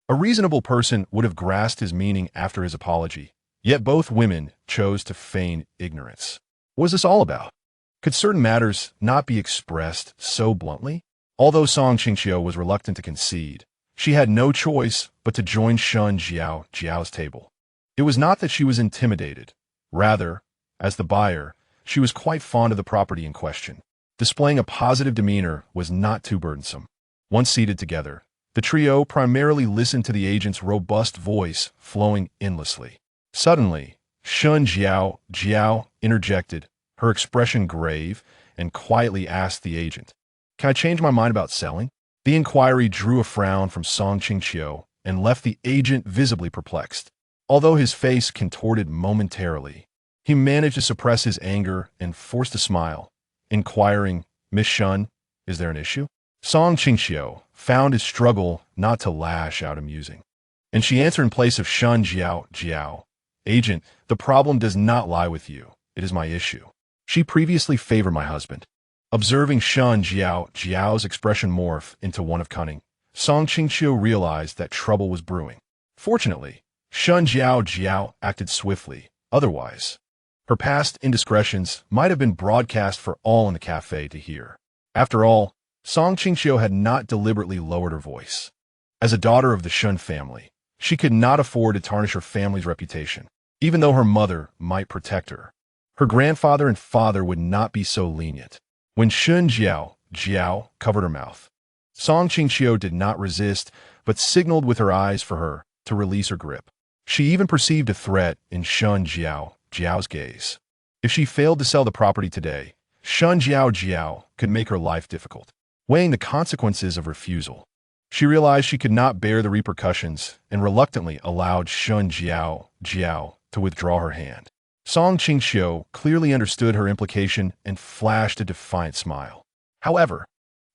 A reasonable person would have grasped his meaning after his apology, yet both women chose to feign ignorance. What was this all about? Could certain matters not be expressed so bluntly? Although Qingqiu was reluctant to concede, she had no choice but to join Jiao's table. It was not that she was intimidated. Rather, as the buyer, she was quite fond of the property in question. Displaying a positive demeanor was not too burdensome. Once seated together, the trio primarily listened to the agent's robust voice flowing endlessly. Suddenly, Jiao interjected, her expression grave, and quietly asked the agent, "Can I change my mind about selling?" The inquiry drew a frown from Qingqiu and left the agent visibly perplexed. Although his face contorted momentarily, he managed to suppress his anger and forced a smile, inquiring, "Miss Shun, is there an issue?" Qingqiu found his struggle not to lash out amusing, and she answered in place of Jiao, "Agent, the problem does not lie with you. It is my issue. She previously favored my husband." Observing Jiao's expression morph into one of cunning, Qingqiu realized that trouble was brewing. Fortunately, Jiao acted swiftly. Otherwise, her past indiscretions might have been broadcast for all in the cafe to hear. After all, Qingqiu had not deliberately lowered her voice. As a daughter of the Shun family, she could not afford to tarnish her family's reputation, even though her mother might protect her. Her grandfather and father would not be so lenient. When Jiao covered her mouth, Qingqiu did not resist, but signaled with her eyes for her to release her grip. She even perceived a threat in Jiao's gaze. If she failed to sell the property today, Shun Jiao could make her life difficult. Weighing the consequences of refusal, she realized she could not bear the repercussions and reluctantly allowed Shun Jiao to withdraw her hand. Song Qingqiu clearly understood her implication and flashed a defiant smile. However,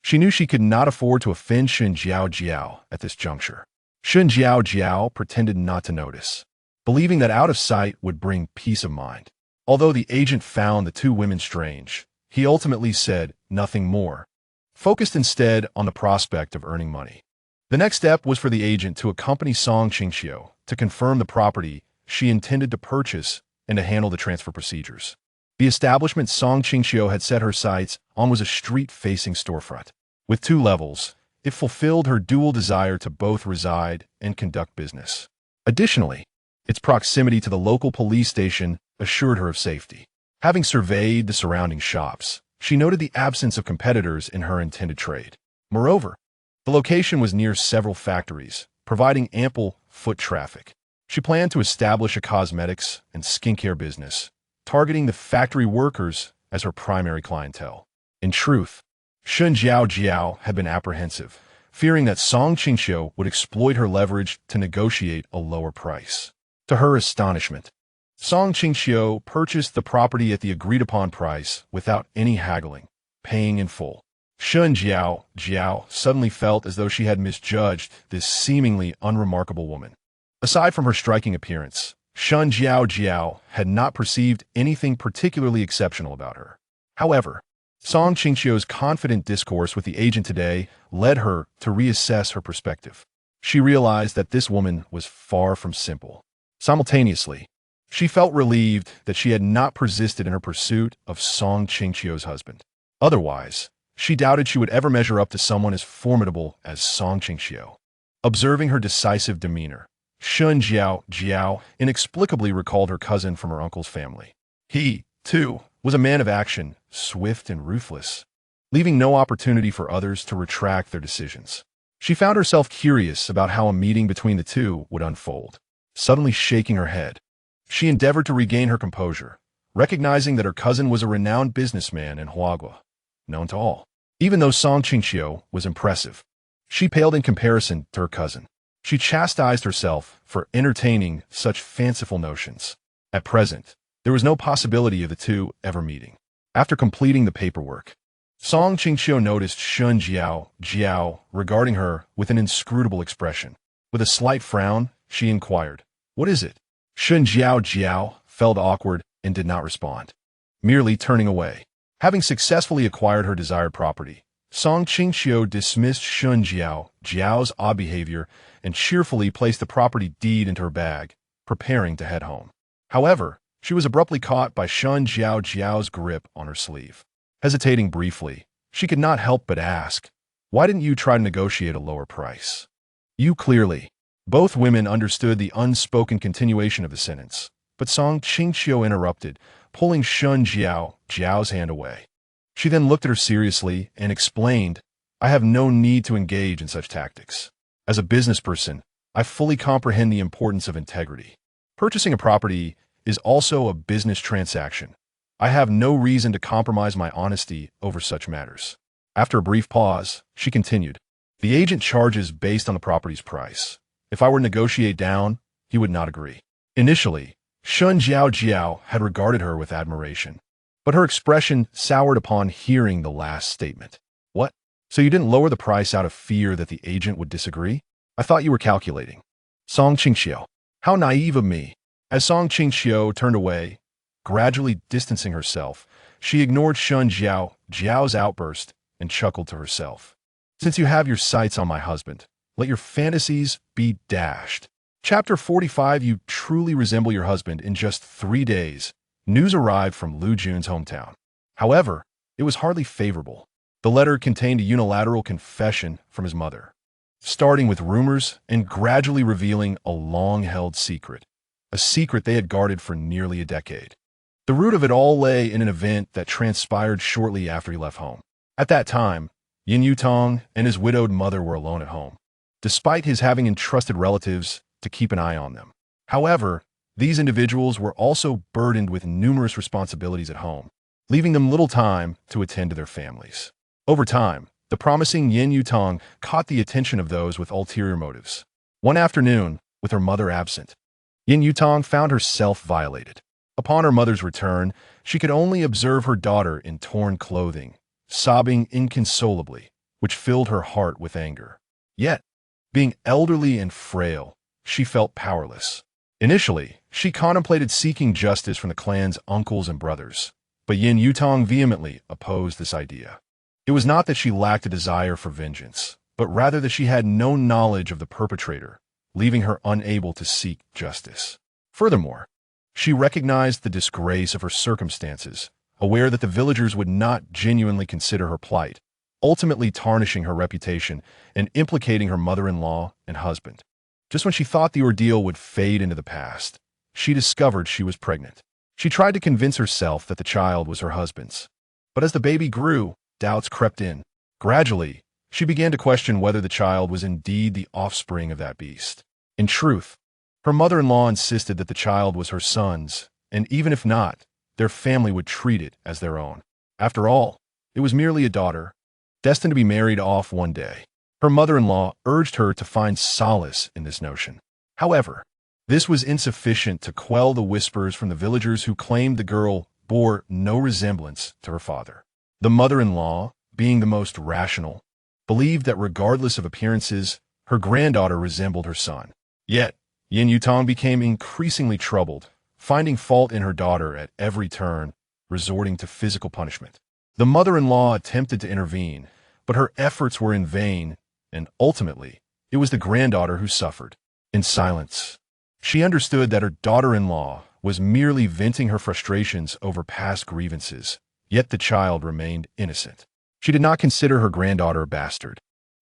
she knew she could not afford to offend Shun Jiao at this juncture. Shun Jiao pretended not to notice, believing that out of sight would bring peace of mind. Although the agent found the two women strange, he ultimately said nothing more, focused instead on the prospect of earning money. The next step was for the agent to accompany Song Qingqiu to confirm the property she intended to purchase and to handle the transfer procedures. The establishment Song Qingqiu had set her sights on was a street-facing storefront. With 2 levels, it fulfilled her dual desire to both reside and conduct business. Additionally, its proximity to the local police station assured her of safety. Having surveyed the surrounding shops, she noted the absence of competitors in her intended trade. Moreover, the location was near several factories, providing ample foot traffic. She planned to establish a cosmetics and skincare business, targeting the factory workers as her primary clientele. In truth, Shun Jiao had been apprehensive, fearing that Song Qingqiu would exploit her leverage to negotiate a lower price. To her astonishment, Song Qingqiu purchased the property at the agreed-upon price without any haggling, paying in full. Shun Jiao suddenly felt as though she had misjudged this seemingly unremarkable woman. Aside from her striking appearance, Shun Jiao had not perceived anything particularly exceptional about her. However, Song Qingqiu's confident discourse with the agent today led her to reassess her perspective. She realized that this woman was far from simple. Simultaneously, she felt relieved that she had not persisted in her pursuit of Song Qingqiu's husband. Otherwise, she doubted she would ever measure up to someone as formidable as Song Qingqiu. Observing her decisive demeanor, Shun Jiao inexplicably recalled her cousin from her uncle's family. He, too, was a man of action, swift and ruthless, leaving no opportunity for others to retract their decisions. She found herself curious about how a meeting between the two would unfold. Suddenly shaking her head, she endeavored to regain her composure, recognizing that her cousin was a renowned businessman in Huagua, known to all. Even though Song Qingqiu was impressive, she paled in comparison to her cousin. She chastised herself for entertaining such fanciful notions. At present, there was no possibility of the two ever meeting. After completing the paperwork, Song Qingqiu noticed Shun Jiao regarding her with an inscrutable expression. With a slight frown, she inquired, "What is it?" Shun Jiao felt awkward and did not respond, merely turning away. Having successfully acquired her desired property, Song Qingqiu dismissed Shun Jiao's odd behavior and cheerfully placed the property deed into her bag, preparing to head home. However, she was abruptly caught by Shun Jiao's grip on her sleeve. Hesitating briefly, she could not help but ask, "Why didn't you try to negotiate a lower price?" "You clearly." Both women understood the unspoken continuation of the sentence, but Song Qingqiu interrupted, pulling Shun Jiao's hand away. She then looked at her seriously and explained, "I have no need to engage in such tactics. As a business person, I fully comprehend the importance of integrity. Purchasing a property is also a business transaction. I have no reason to compromise my honesty over such matters." After a brief pause, she continued, "The agent charges based on the property's price. If I were to negotiate down, he would not agree." Initially, Shun Jiao had regarded her with admiration, but her expression soured upon hearing the last statement. "What? So you didn't lower the price out of fear that the agent would disagree? I thought you were calculating." Song Qingqiu. How naive of me. As Song Qingqiu turned away, gradually distancing herself, she ignored Shun Jiao's outburst and chuckled to herself. "Since you have your sights on my husband, let your fantasies be dashed." Chapter 45. You truly resemble your husband. In just 3 days, news arrived from Lu Jun's hometown. However, it was hardly favorable. The letter contained a unilateral confession from his mother, starting with rumors and gradually revealing a long-held secret, a secret they had guarded for nearly a decade. The root of it all lay in an event that transpired shortly after he left home. At that time, Yin Yutong and his widowed mother were alone at home, despite his having entrusted relatives to keep an eye on them. However, These individuals were also burdened with numerous responsibilities at home, leaving them little time to attend to their families. Over time, the promising Yin Yutong caught the attention of those with ulterior motives. One afternoon, with her mother absent, Yin Yutong found herself violated. Upon her mother's return, she could only observe her daughter in torn clothing, sobbing inconsolably, which filled her heart with anger. Yet, being elderly and frail, she felt powerless. Initially, she contemplated seeking justice from the clan's uncles and brothers, but Yin Yutong vehemently opposed this idea. It was not that she lacked a desire for vengeance, but rather that she had no knowledge of the perpetrator, leaving her unable to seek justice. Furthermore, she recognized the disgrace of her circumstances, aware that the villagers would not genuinely consider her plight, ultimately tarnishing her reputation and implicating her mother-in-law and husband. Just when she thought the ordeal would fade into the past, she discovered she was pregnant. She tried to convince herself that the child was her husband's. But as the baby grew, doubts crept in. Gradually, she began to question whether the child was indeed the offspring of that beast. In truth, her mother-in-law insisted that the child was her son's, and even if not, their family would treat it as their own. After all, it was merely a daughter, destined to be married off one day. Her mother-in-law urged her to find solace in this notion. However, this was insufficient to quell the whispers from the villagers who claimed the girl bore no resemblance to her father. The mother-in-law, being the most rational, believed that regardless of appearances, her granddaughter resembled her son. Yet, Yin Yutong became increasingly troubled, finding fault in her daughter at every turn, resorting to physical punishment. The mother-in-law attempted to intervene, but her efforts were in vain, and ultimately, it was the granddaughter who suffered. In silence, she understood that her daughter-in-law was merely venting her frustrations over past grievances, yet the child remained innocent. She did not consider her granddaughter a bastard,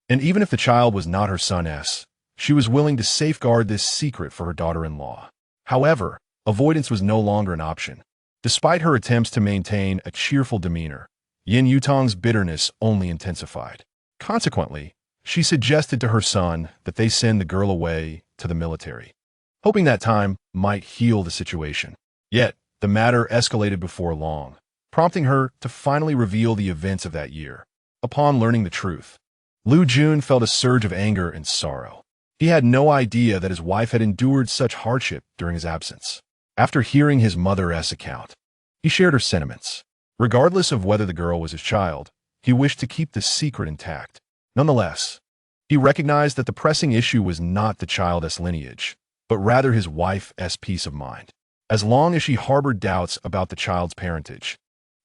and even if the child was not her son's, she was willing to safeguard this secret for her daughter-in-law. However, avoidance was no longer an option. Despite her attempts to maintain a cheerful demeanor, Yin Yutong's bitterness only intensified. Consequently, she suggested to her son that they send the girl away to the military, hoping that time might heal the situation. Yet, the matter escalated before long, prompting her to finally reveal the events of that year. Upon learning the truth, Lu Jun felt a surge of anger and sorrow. He had no idea that his wife had endured such hardship during his absence. After hearing his mother's account, he shared her sentiments. Regardless of whether the girl was his child, he wished to keep the secret intact. Nonetheless, he recognized that the pressing issue was not the child's lineage, but rather his wife's peace of mind. As long as she harbored doubts about the child's parentage,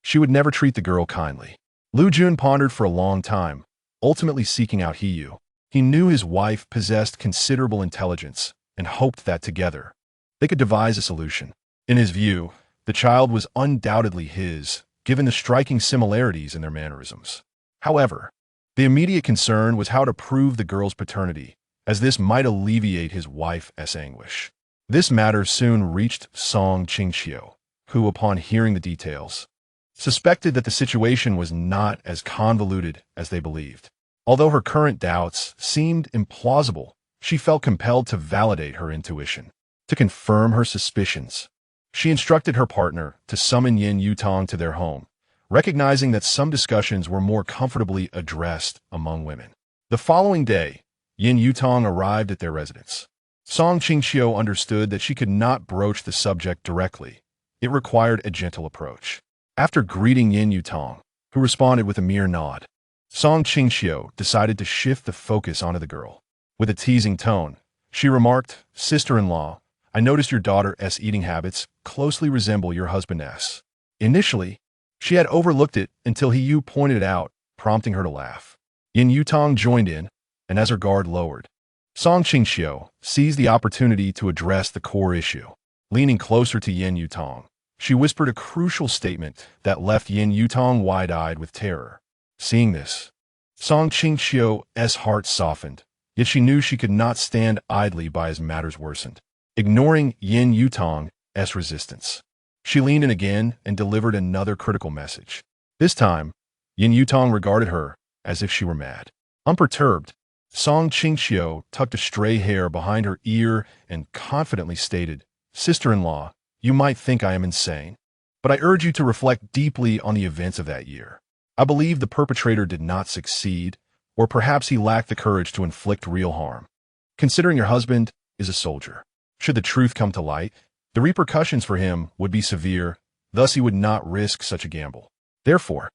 she would never treat the girl kindly. Lu Jun pondered for a long time, ultimately seeking out Hiyu. He knew his wife possessed considerable intelligence and hoped that together, they could devise a solution. In his view, the child was undoubtedly his, given the striking similarities in their mannerisms. However, the immediate concern was how to prove the girl's paternity, as this might alleviate his wife's anguish. This matter soon reached Song Qingqiu, who, upon hearing the details, suspected that the situation was not as convoluted as they believed. Although her current doubts seemed implausible, she felt compelled to validate her intuition. To confirm her suspicions, she instructed her partner to summon Yin Yutong to their home, recognizing that some discussions were more comfortably addressed among women. The following day, Yin Yutong arrived at their residence. Song Qingqiu understood that she could not broach the subject directly. It required a gentle approach. After greeting Yin Yutong, who responded with a mere nod, Song Qingqiu decided to shift the focus onto the girl. With a teasing tone, she remarked, "Sister-in-law, I noticed your daughter's eating habits closely resemble your husband's." Initially, she had overlooked it until Hiyu pointed it out, prompting her to laugh. Yin Yutong joined in, and as her guard lowered, Song Qingqiu seized the opportunity to address the core issue. Leaning closer to Yin Yutong, she whispered a crucial statement that left Yin Yutong wide-eyed with terror. Seeing this, Song Qingqiu's heart softened, yet she knew she could not stand idly by as matters worsened. Ignoring Yin Yutong's resistance, she leaned in again and delivered another critical message. This time, Yin Yutong regarded her as if she were mad. Unperturbed, Song Qingqiu tucked a stray hair behind her ear and confidently stated, Sister-in-law, you might think I am insane, but I urge you to reflect deeply on the events of that year. I believe the perpetrator did not succeed, or perhaps he lacked the courage to inflict real harm. Considering your husband is a soldier, should the truth come to light, the repercussions for him would be severe, thus he would not risk such a gamble. Therefore,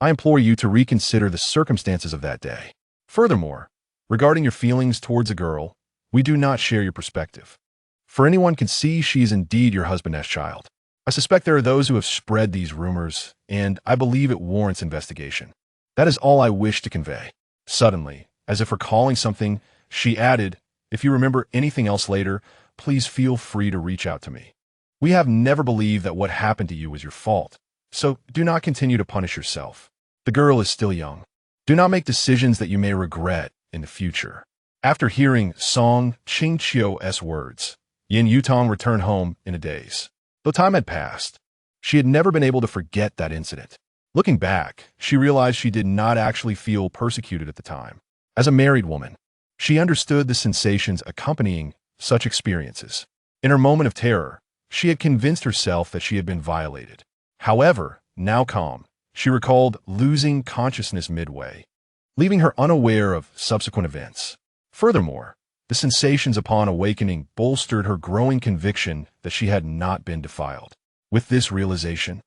I implore you to reconsider the circumstances of that day. Furthermore, regarding your feelings towards a girl, we do not share your perspective. For anyone can see she is indeed your husband's child. I suspect there are those who have spread these rumors, and I believe it warrants investigation. That is all I wish to convey. Suddenly, as if recalling something, she added, if you remember anything else later, please feel free to reach out to me. We have never believed that what happened to you was your fault, so do not continue to punish yourself. The girl is still young. Do not make decisions that you may regret in the future. After hearing Song Qingqiu's words, Yin Yutong returned home in a daze. Though time had passed, she had never been able to forget that incident. Looking back, she realized she did not actually feel persecuted at the time. As a married woman, she understood the sensations accompanying such experiences. In her moment of terror, she had convinced herself that she had been violated. However, now calm, she recalled losing consciousness midway, leaving her unaware of subsequent events. Furthermore, the sensations upon awakening bolstered her growing conviction that she had not been defiled. With this realization,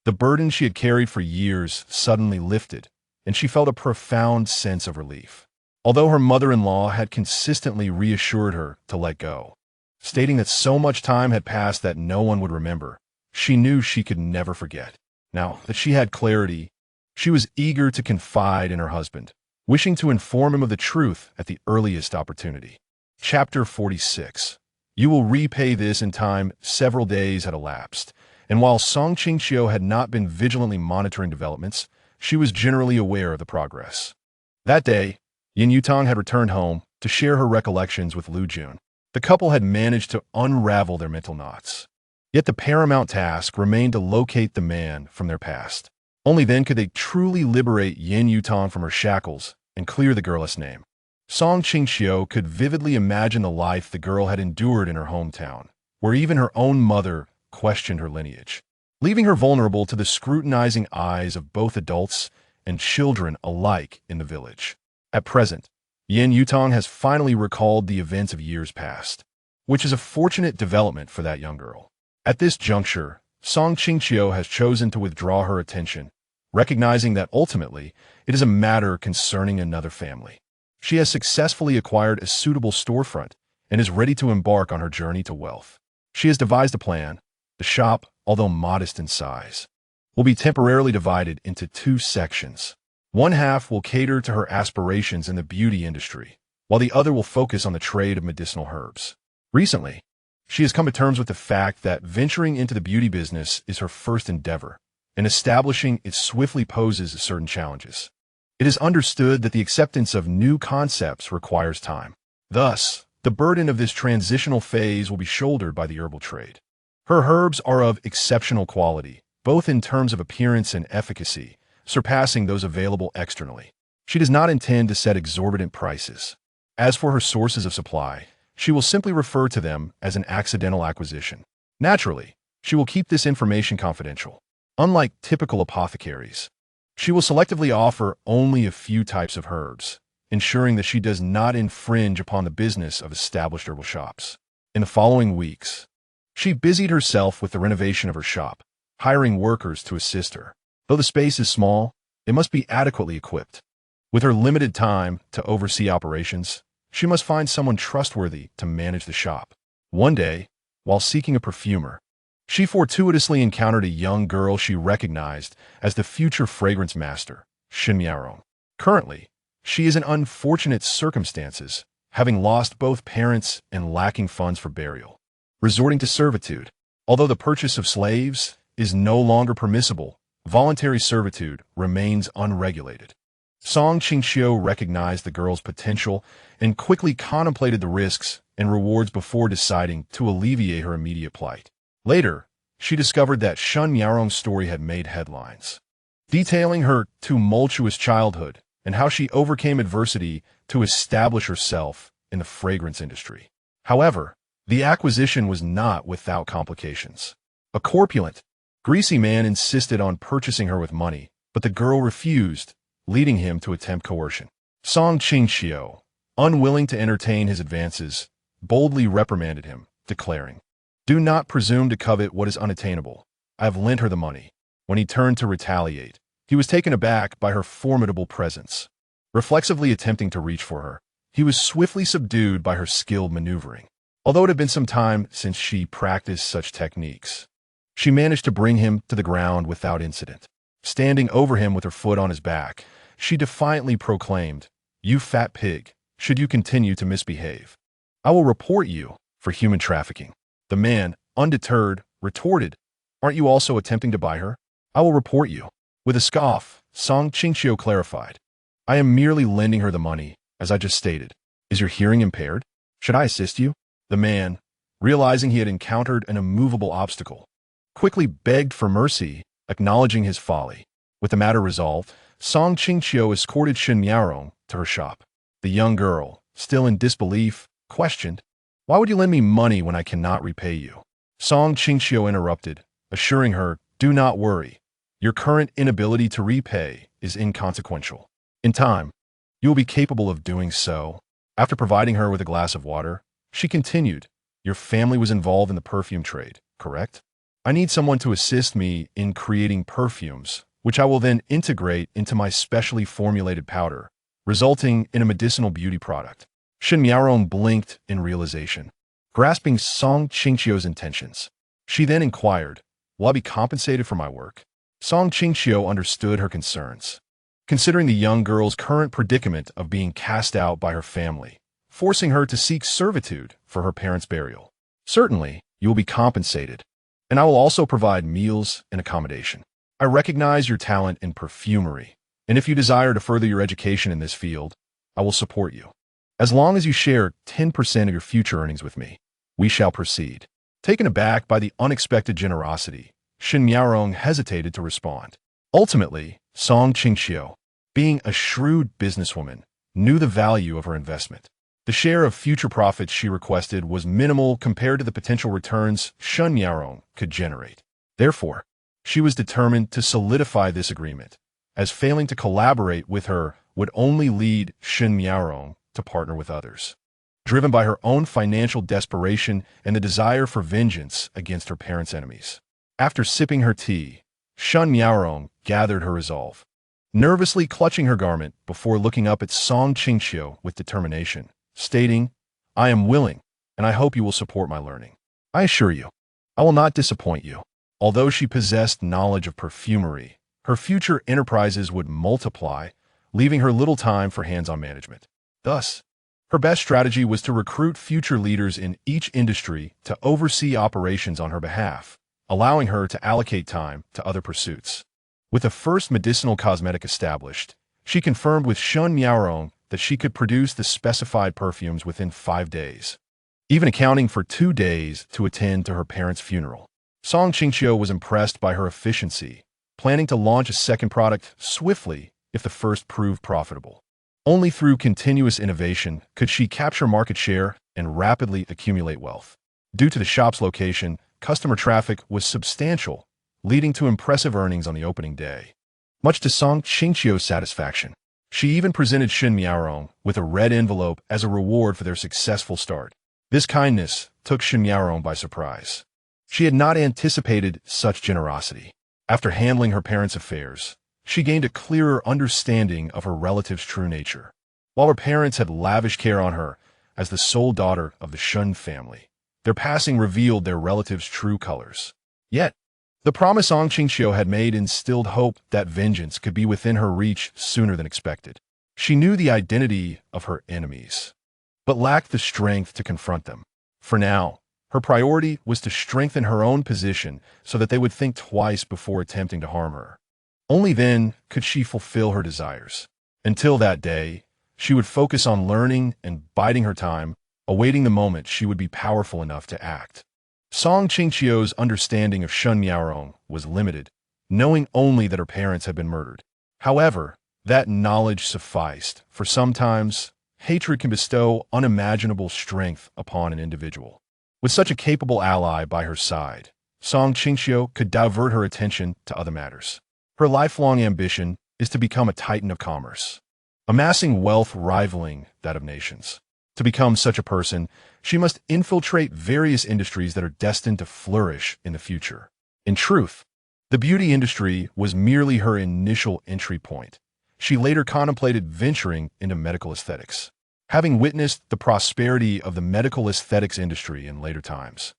the burden she had carried for years suddenly lifted, and she felt a profound sense of relief. Although her mother-in-law had consistently reassured her to let go, stating that so much time had passed that no one would remember, she knew she could never forget. Now that she had clarity, she was eager to confide in her husband, wishing to inform him of the truth at the earliest opportunity. Chapter 46. You will repay this in time. Several days had elapsed, and while Song Qingqiu had not been vigilantly monitoring developments, she was generally aware of the progress. That day, Yin Yutong had returned home to share her recollections with Lu Jun. The couple had managed to unravel their mental knots. Yet the paramount task remained to locate the man from their past. Only then could they truly liberate Yin Yutong from her shackles and clear the girl's name. Song Qingqiu could vividly imagine the life the girl had endured in her hometown, where even her own mother questioned her lineage, leaving her vulnerable to the scrutinizing eyes of both adults and children alike in the village. At present, Yin Yutong has finally recalled the events of years past, which is a fortunate development for that young girl. At this juncture, Song Qingqiu has chosen to withdraw her attention, recognizing that ultimately it is a matter concerning another family. She has successfully acquired a suitable storefront and is ready to embark on her journey to wealth. She has devised a plan. The shop, although modest in size, will be temporarily divided into two sections. One half will cater to her aspirations in the beauty industry, while the other will focus on the trade of medicinal herbs. Recently, she has come to terms with the fact that venturing into the beauty business is her first endeavor, and establishing it swiftly poses certain challenges. It is understood that the acceptance of new concepts requires time. Thus, the burden of this transitional phase will be shouldered by the herbal trade. Her herbs are of exceptional quality, both in terms of appearance and efficacy, surpassing those available externally. She does not intend to set exorbitant prices. As for her sources of supply, she will simply refer to them as an accidental acquisition. Naturally, she will keep this information confidential. Unlike typical apothecaries, she will selectively offer only a few types of herbs, ensuring that she does not infringe upon the business of established herbal shops. In the following weeks, she busied herself with the renovation of her shop, hiring workers to assist her. Though the space is small, it must be adequately equipped. With her limited time to oversee operations, she must find someone trustworthy to manage the shop. One day, while seeking a perfumer, she fortuitously encountered a young girl she recognized as the future fragrance master, Shen Miarong. Currently, she is in unfortunate circumstances, having lost both parents and lacking funds for burial, resorting to servitude. Although the purchase of slaves is no longer permissible, voluntary servitude remains unregulated. Song Qingqiu recognized the girl's potential and quickly contemplated the risks and rewards before deciding to alleviate her immediate plight. Later, she discovered that Shen Miarong's story had made headlines, detailing her tumultuous childhood and how she overcame adversity to establish herself in the fragrance industry. However, The acquisition was not without complications. A corpulent, greasy man insisted on purchasing her with money, but the girl refused, leading him to attempt coercion. Song Qingqiu, unwilling to entertain his advances, boldly reprimanded him, declaring, "Do not presume to covet what is unattainable. I have lent her the money." When he turned to retaliate, he was taken aback by her formidable presence. Reflexively attempting to reach for her, he was swiftly subdued by her skilled maneuvering. Although it had been some time since she practiced such techniques, she managed to bring him to the ground without incident. Standing over him with her foot on his back, she defiantly proclaimed, "You fat pig, should you continue to misbehave, I will report you for human trafficking." The man, undeterred, retorted, "Aren't you also attempting to buy her? I will report you." With a scoff, Song Qingqiu clarified, "I am merely lending her the money, as I just stated. Is your hearing impaired? Should I assist you?" The man, realizing he had encountered an immovable obstacle, quickly begged for mercy, acknowledging his folly. With the matter resolved, Song Qingqiu escorted Shen Miaorong to her shop. The young girl, still in disbelief, questioned, "Why would you lend me money when I cannot repay you?" Song Qingqiu interrupted, assuring her, "Do not worry. Your current inability to repay is inconsequential. In time, you will be capable of doing so." After providing her with a glass of water, she continued, "Your family was involved in the perfume trade, correct? I need someone to assist me in creating perfumes, which I will then integrate into my specially formulated powder, resulting in a medicinal beauty product." Shen Miaorong blinked in realization, grasping Song Qingqiu's intentions. She then inquired, "Will I be compensated for my work?" Song Qingqiu understood her concerns, considering the young girl's current predicament of being cast out by her family, forcing her to seek servitude for her parents' burial. "Certainly, you will be compensated, and I will also provide meals and accommodation. I recognize your talent in perfumery, and if you desire to further your education in this field, I will support you. As long as you share 10% of your future earnings with me, we shall proceed." Taken aback by the unexpected generosity, Shen Miaorong hesitated to respond. Ultimately, Song Qingqiu, being a shrewd businesswoman, knew the value of her investment. The share of future profits she requested was minimal compared to the potential returns Shen Miaorong could generate. Therefore, she was determined to solidify this agreement, as failing to collaborate with her would only lead Shen Miaorong to partner with others. Driven by her own financial desperation and the desire for vengeance against her parents' enemies. After sipping her tea, Shen Miaorong gathered her resolve, nervously clutching her garment before looking up at Song Qingqiu with determination, stating, "I am willing, and I hope you will support my learning. I assure you, I will not disappoint you." Although she possessed knowledge of perfumery, her future enterprises would multiply, leaving her little time for hands-on management. Thus, her best strategy was to recruit future leaders in each industry to oversee operations on her behalf, allowing her to allocate time to other pursuits. With the first medicinal cosmetic established, she confirmed with Shen Miaorong that she could produce the specified perfumes within 5 days, even accounting for 2 days to attend to her parents' funeral. Song Qingqiu was impressed by her efficiency, planning to launch a second product swiftly if the first proved profitable. Only through continuous innovation could she capture market share and rapidly accumulate wealth. Due to the shop's location, customer traffic was substantial, leading to impressive earnings on the opening day. Much to Song Qingqiu's satisfaction, she even presented Shen Miaorong with a red envelope as a reward for their successful start. This kindness took Shen Miaorong by surprise. She had not anticipated such generosity. After handling her parents' affairs, she gained a clearer understanding of her relative's true nature. While her parents had lavish care on her as the sole daughter of the Shen family, their passing revealed their relative's true colors. Yet, the promise Song Qingqiu had made instilled hope that vengeance could be within her reach sooner than expected. She knew the identity of her enemies, but lacked the strength to confront them. For now, her priority was to strengthen her own position so that they would think twice before attempting to harm her. Only then could she fulfill her desires. Until that day, she would focus on learning and biding her time, awaiting the moment she would be powerful enough to act. Song Qingqiu's understanding of Shen Miaorong was limited, knowing only that her parents had been murdered. However, that knowledge sufficed, for sometimes hatred can bestow unimaginable strength upon an individual. With such a capable ally by her side, Song Qingqiu could divert her attention to other matters. Her lifelong ambition is to become a titan of commerce, amassing wealth rivaling that of nations. To become such a person, she must infiltrate various industries that are destined to flourish in the future. In truth, the beauty industry was merely her initial entry point. She later contemplated venturing into medical aesthetics, having witnessed the prosperity of the medical aesthetics industry in later times.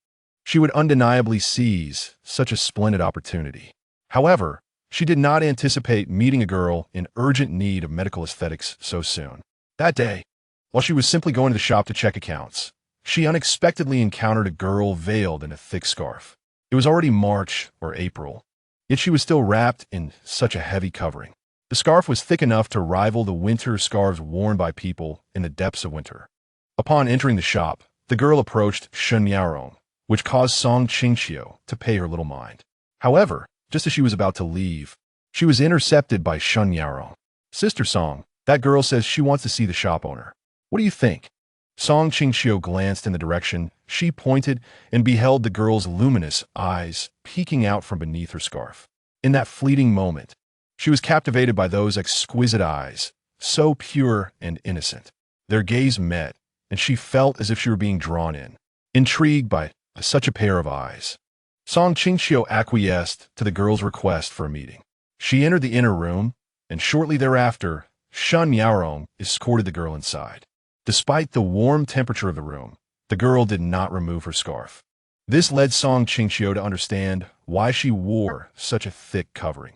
She would undeniably seize such a splendid opportunity. However, she did not anticipate meeting a girl in urgent need of medical aesthetics so soon. That day, while she was simply going to the shop to check accounts, she unexpectedly encountered a girl veiled in a thick scarf. It was already March or April, yet she was still wrapped in such a heavy covering. The scarf was thick enough to rival the winter scarves worn by people in the depths of winter. Upon entering the shop, the girl approached Shen Miaorong, which caused Song Qingqiu to pay her little mind. However, just as she was about to leave, she was intercepted by Shen Miaorong. "Sister Song, that girl says she wants to see the shop owner. What do you think?" Song Qingqiu glanced in the direction she pointed and beheld the girl's luminous eyes peeking out from beneath her scarf. In that fleeting moment, she was captivated by those exquisite eyes, so pure and innocent. Their gaze met, and she felt as if she were being drawn in, intrigued by such a pair of eyes. Song Qingqiu acquiesced to the girl's request for a meeting. She entered the inner room, and shortly thereafter, Shen Miaorong escorted the girl inside. Despite the warm temperature of the room, the girl did not remove her scarf. This led Song Qingqiu to understand why she wore such a thick covering.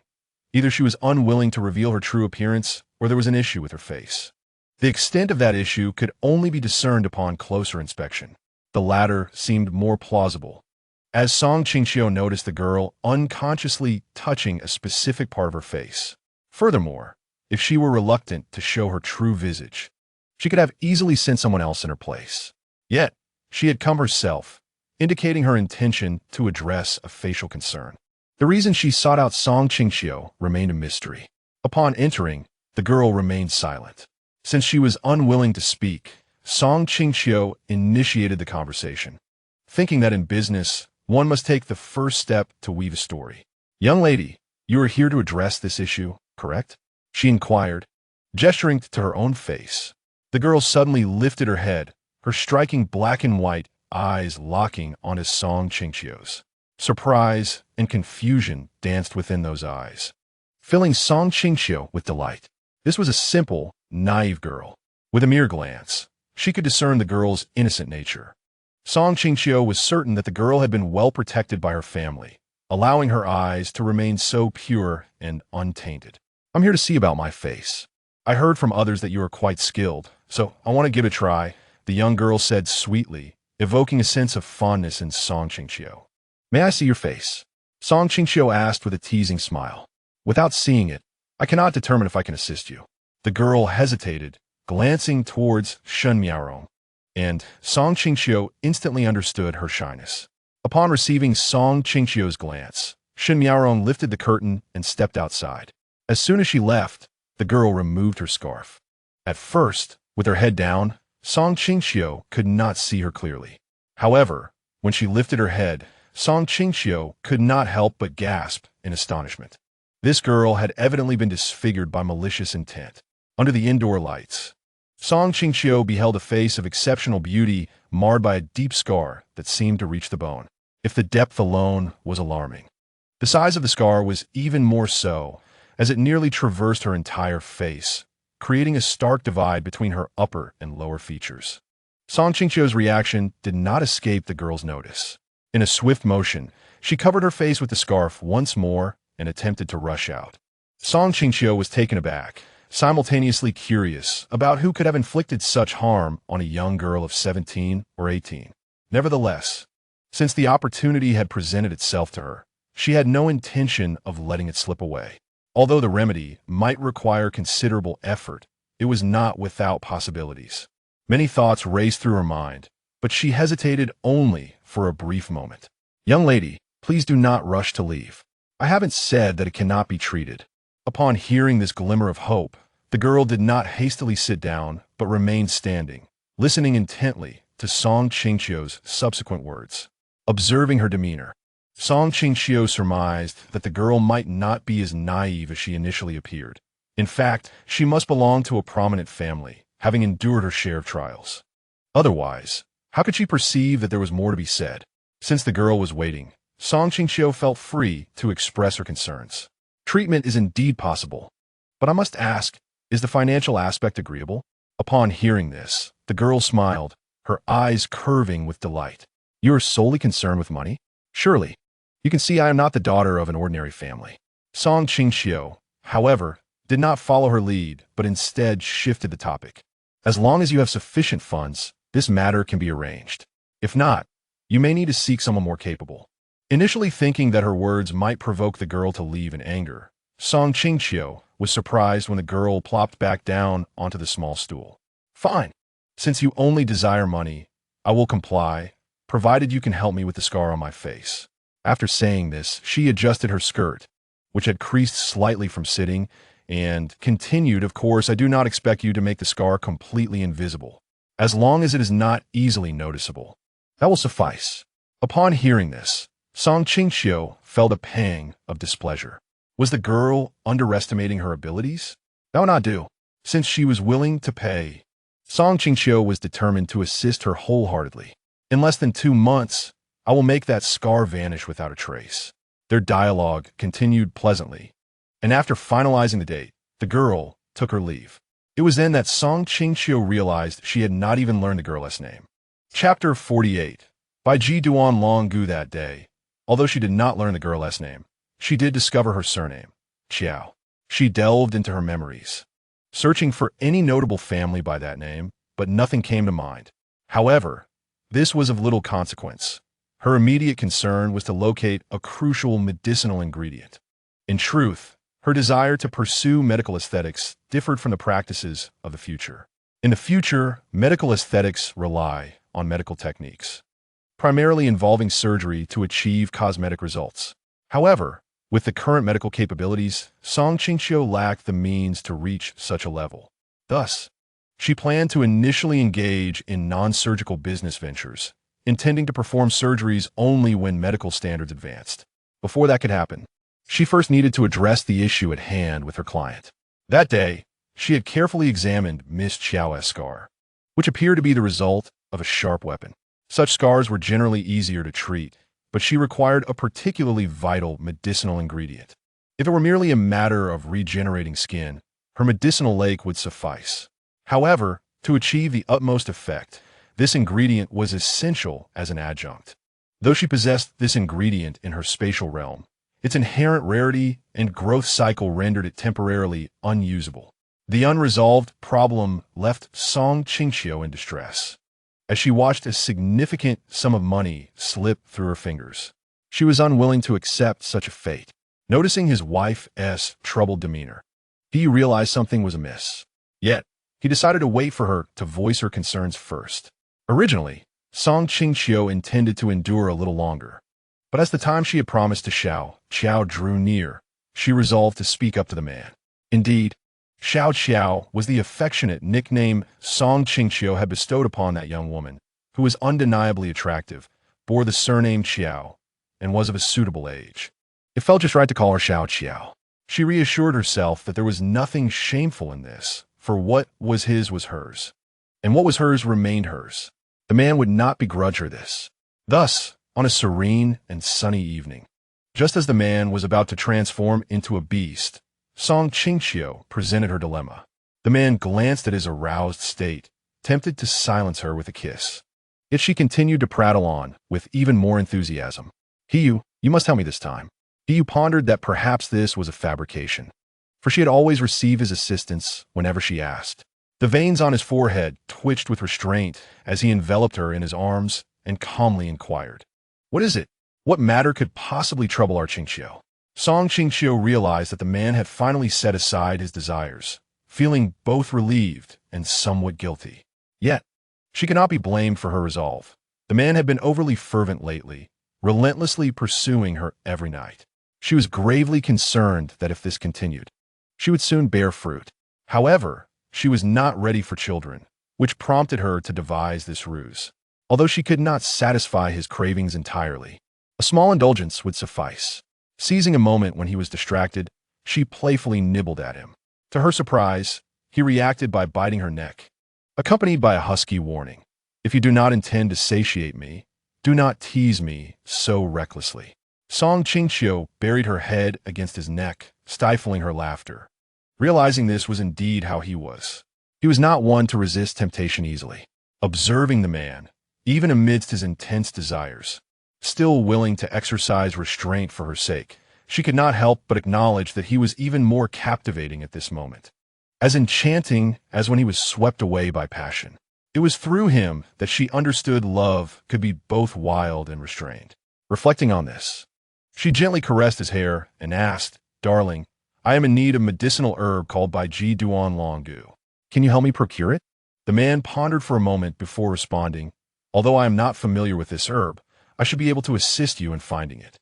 Either she was unwilling to reveal her true appearance, or there was an issue with her face. The extent of that issue could only be discerned upon closer inspection. The latter seemed more plausible, as Song Qingqiu noticed the girl unconsciously touching a specific part of her face. Furthermore, if she were reluctant to show her true visage, she could have easily sent someone else in her place. Yet, she had come herself, indicating her intention to address a facial concern. The reason she sought out Song Qingqiu remained a mystery. Upon entering, the girl remained silent. Since she was unwilling to speak, Song Qingqiu initiated the conversation, thinking that in business, one must take the first step to weave a story. "Young lady, you are here to address this issue, correct?" she inquired, gesturing to her own face. The girl suddenly lifted her head, her striking black and white eyes locking onto Song Qingqiu's. Surprise and confusion danced within those eyes, filling Song Qingqiu with delight. This was a simple, naive girl. With a mere glance, she could discern the girl's innocent nature. Song Qingqiu was certain that the girl had been well protected by her family, allowing her eyes to remain so pure and untainted. "I'm here to see about my face. I heard from others that you are quite skilled, so I want to give it a try," the young girl said sweetly, evoking a sense of fondness in Song Qingqiu. "May I see your face?" Song Qingqiu asked with a teasing smile. "Without seeing it, I cannot determine if I can assist you." The girl hesitated, glancing towards Shen Miaorong, and Song Qingqiu instantly understood her shyness. Upon receiving Song Qingqiu's glance, Shen Miaorong lifted the curtain and stepped outside. As soon as she left, the girl removed her scarf. At first, with her head down, Song Qingqiu could not see her clearly. However, when she lifted her head, Song Qingqiu could not help but gasp in astonishment. This girl had evidently been disfigured by malicious intent. Under the indoor lights, Song Qingqiu beheld a face of exceptional beauty marred by a deep scar that seemed to reach the bone, if the depth alone was alarming. The size of the scar was even more so, as it nearly traversed her entire face, creating a stark divide between her upper and lower features. Song Qingqiu's reaction did not escape the girl's notice. In a swift motion, she covered her face with the scarf once more and attempted to rush out. Song Qingqiu was taken aback, simultaneously curious about who could have inflicted such harm on a young girl of 17 or 18. Nevertheless, since the opportunity had presented itself to her, she had no intention of letting it slip away. Although the remedy might require considerable effort, it was not without possibilities. Many thoughts raced through her mind, but she hesitated only for a brief moment. "Young lady, please do not rush to leave. I haven't said that it cannot be treated." Upon hearing this glimmer of hope, the girl did not hastily sit down, but remained standing, listening intently to Song Qingqiu's subsequent words. Observing her demeanor, Song Qingqiu surmised that the girl might not be as naive as she initially appeared. In fact, she must belong to a prominent family, having endured her share of trials. Otherwise, how could she perceive that there was more to be said? Since the girl was waiting, Song Qingqiu felt free to express her concerns. Treatment is indeed possible, but I must ask, is the financial aspect agreeable? Upon hearing this, the girl smiled, her eyes curving with delight. You are solely concerned with money? Surely. You can see I am not the daughter of an ordinary family. Song Qingqiu, however, did not follow her lead, but instead shifted the topic. As long as you have sufficient funds, this matter can be arranged. If not, you may need to seek someone more capable. Initially thinking that her words might provoke the girl to leave in anger, Song Qingqiu was surprised when the girl plopped back down onto the small stool. Fine. Since you only desire money, I will comply, provided you can help me with the scar on my face. After saying this, she adjusted her skirt, which had creased slightly from sitting, and continued, of course, I do not expect you to make the scar completely invisible, as long as it is not easily noticeable. That will suffice. Upon hearing this, Song Qingqiu felt a pang of displeasure. Was the girl underestimating her abilities? That would not do. Since she was willing to pay, Song Qingqiu was determined to assist her wholeheartedly. In less than 2 months, I will make that scar vanish without a trace. Their dialogue continued pleasantly, and after finalizing the date, the girl took her leave. It was then that Song Qingqiu realized she had not even learned the girl's name. Chapter 48. By Ji Duan Long Gu that day, although she did not learn the girl's name, she did discover her surname, Qiao. She delved into her memories, searching for any notable family by that name, but nothing came to mind. However, this was of little consequence. Her immediate concern was to locate a crucial medicinal ingredient. In truth, her desire to pursue medical aesthetics differed from the practices of the future. In the future, medical aesthetics rely on medical techniques, primarily involving surgery to achieve cosmetic results. However, with the current medical capabilities, Song Qingqiu lacked the means to reach such a level. Thus, she planned to initially engage in non-surgical business ventures, intending to perform surgeries only when medical standards advanced. Before that could happen, she first needed to address the issue at hand with her client. That day, she had carefully examined Miss Qiao's scar, which appeared to be the result of a sharp weapon. Such scars were generally easier to treat, but she required a particularly vital medicinal ingredient. If it were merely a matter of regenerating skin, her medicinal lake would suffice. However, to achieve the utmost effect, this ingredient was essential as an adjunct. Though she possessed this ingredient in her spatial realm, its inherent rarity and growth cycle rendered it temporarily unusable. The unresolved problem left Song Qingqiu in distress, as she watched a significant sum of money slip through her fingers. She was unwilling to accept such a fate. Noticing his wife's troubled demeanor, he realized something was amiss. Yet, he decided to wait for her to voice her concerns first. Originally, Song Qingqiu intended to endure a little longer, but as the time she had promised to Xiao drew near, she resolved to speak up to the man. Indeed, Xiao was the affectionate nickname Song Qingqiu had bestowed upon that young woman, who was undeniably attractive, bore the surname Qiao, and was of a suitable age. It felt just right to call her Xiao. She reassured herself that there was nothing shameful in this, for what was his was hers, and what was hers remained hers. The man would not begrudge her this. Thus, on a serene and sunny evening, just as the man was about to transform into a beast, Song Qingqiu presented her dilemma. The man glanced at his aroused state, tempted to silence her with a kiss. Yet she continued to prattle on, with even more enthusiasm. You must tell me this time. He pondered that perhaps this was a fabrication, for she had always received his assistance whenever she asked. The veins on his forehead twitched with restraint as he enveloped her in his arms and calmly inquired, "What is it? What matter could possibly trouble our Qingqiu?" Song Qingqiu realized that the man had finally set aside his desires, feeling both relieved and somewhat guilty. Yet, she could not be blamed for her resolve. The man had been overly fervent lately, relentlessly pursuing her every night. She was gravely concerned that if this continued, she would soon bear fruit. However, she was not ready for children, which prompted her to devise this ruse. although she could not satisfy his cravings entirely. A small indulgence would suffice. Seizing a moment when he was distracted, she playfully nibbled at him. To her surprise, he reacted by biting her neck, accompanied by a husky warning. "If you do not intend to satiate me, do not tease me so recklessly." Qingqiu buried her head against his neck, stifling her laughter. Realizing this was indeed how he was. He was not one to resist temptation easily. Observing the man, even amidst his intense desires, still willing to exercise restraint for her sake, she could not help but acknowledge that he was even more captivating at this moment. As enchanting as when he was swept away by passion. It was through him that she understood love could be both wild and restrained. Reflecting on this, she gently caressed his hair and asked, "Darling, I am in need of medicinal herb called Bai Ji Duan Long Gu. Can you help me procure it?" The man pondered for a moment before responding, "Although I am not familiar with this herb, I should be able to assist you in finding it."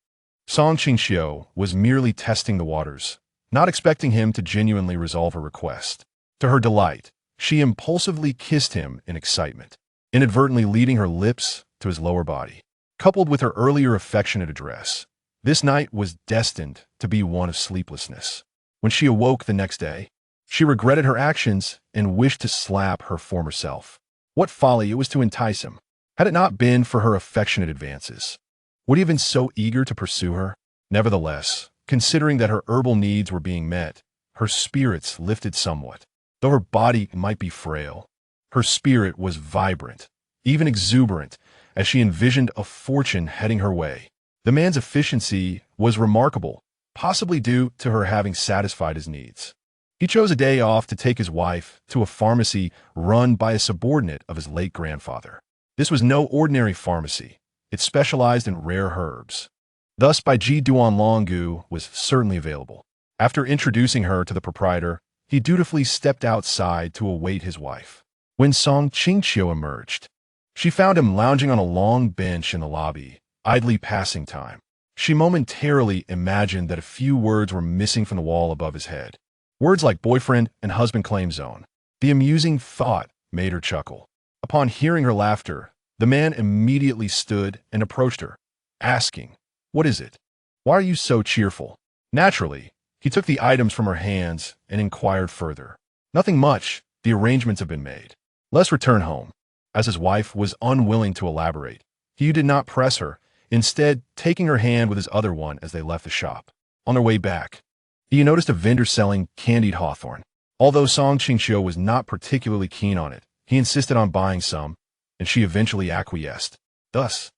Qingqiu was merely testing the waters, not expecting him to genuinely resolve her request. To her delight, she impulsively kissed him in excitement, inadvertently leading her lips to his lower body. Coupled with her earlier affectionate address, this night was destined to be one of sleeplessness. When she awoke the next day, she regretted her actions and wished to slap her former self. What folly it was to entice him. Had it not been for her affectionate advances, would he have been so eager to pursue her? Nevertheless, considering that her herbal needs were being met, her spirits lifted somewhat. Though her body might be frail, her spirit was vibrant, even exuberant, as she envisioned a fortune heading her way. The man's efficiency was remarkable, possibly due to her having satisfied his needs. He chose a day off to take his wife to a pharmacy run by a subordinate of his late grandfather. This was no ordinary pharmacy. It specialized in rare herbs. Thus, Bai Ji Duan Long Gu was certainly available. After introducing her to the proprietor, he dutifully stepped outside to await his wife. When Qingqiu emerged, she found him lounging on a long bench in the lobby, idly passing time. She momentarily imagined that a few words were missing from the wall above his head. Words like boyfriend and husband claim zone. The amusing thought made her chuckle. Upon hearing her laughter, the man immediately stood and approached her, asking, "What is it? Why are you so cheerful?" Naturally, he took the items from her hands and inquired further. "Nothing much. The arrangements have been made. Let's return home." As his wife was unwilling to elaborate, he did not press her, instead taking her hand with his other one as they left the shop. On their way back, he noticed a vendor selling candied hawthorn. Although Qingqiu was not particularly keen on it, he insisted on buying some, and she eventually acquiesced. Thus,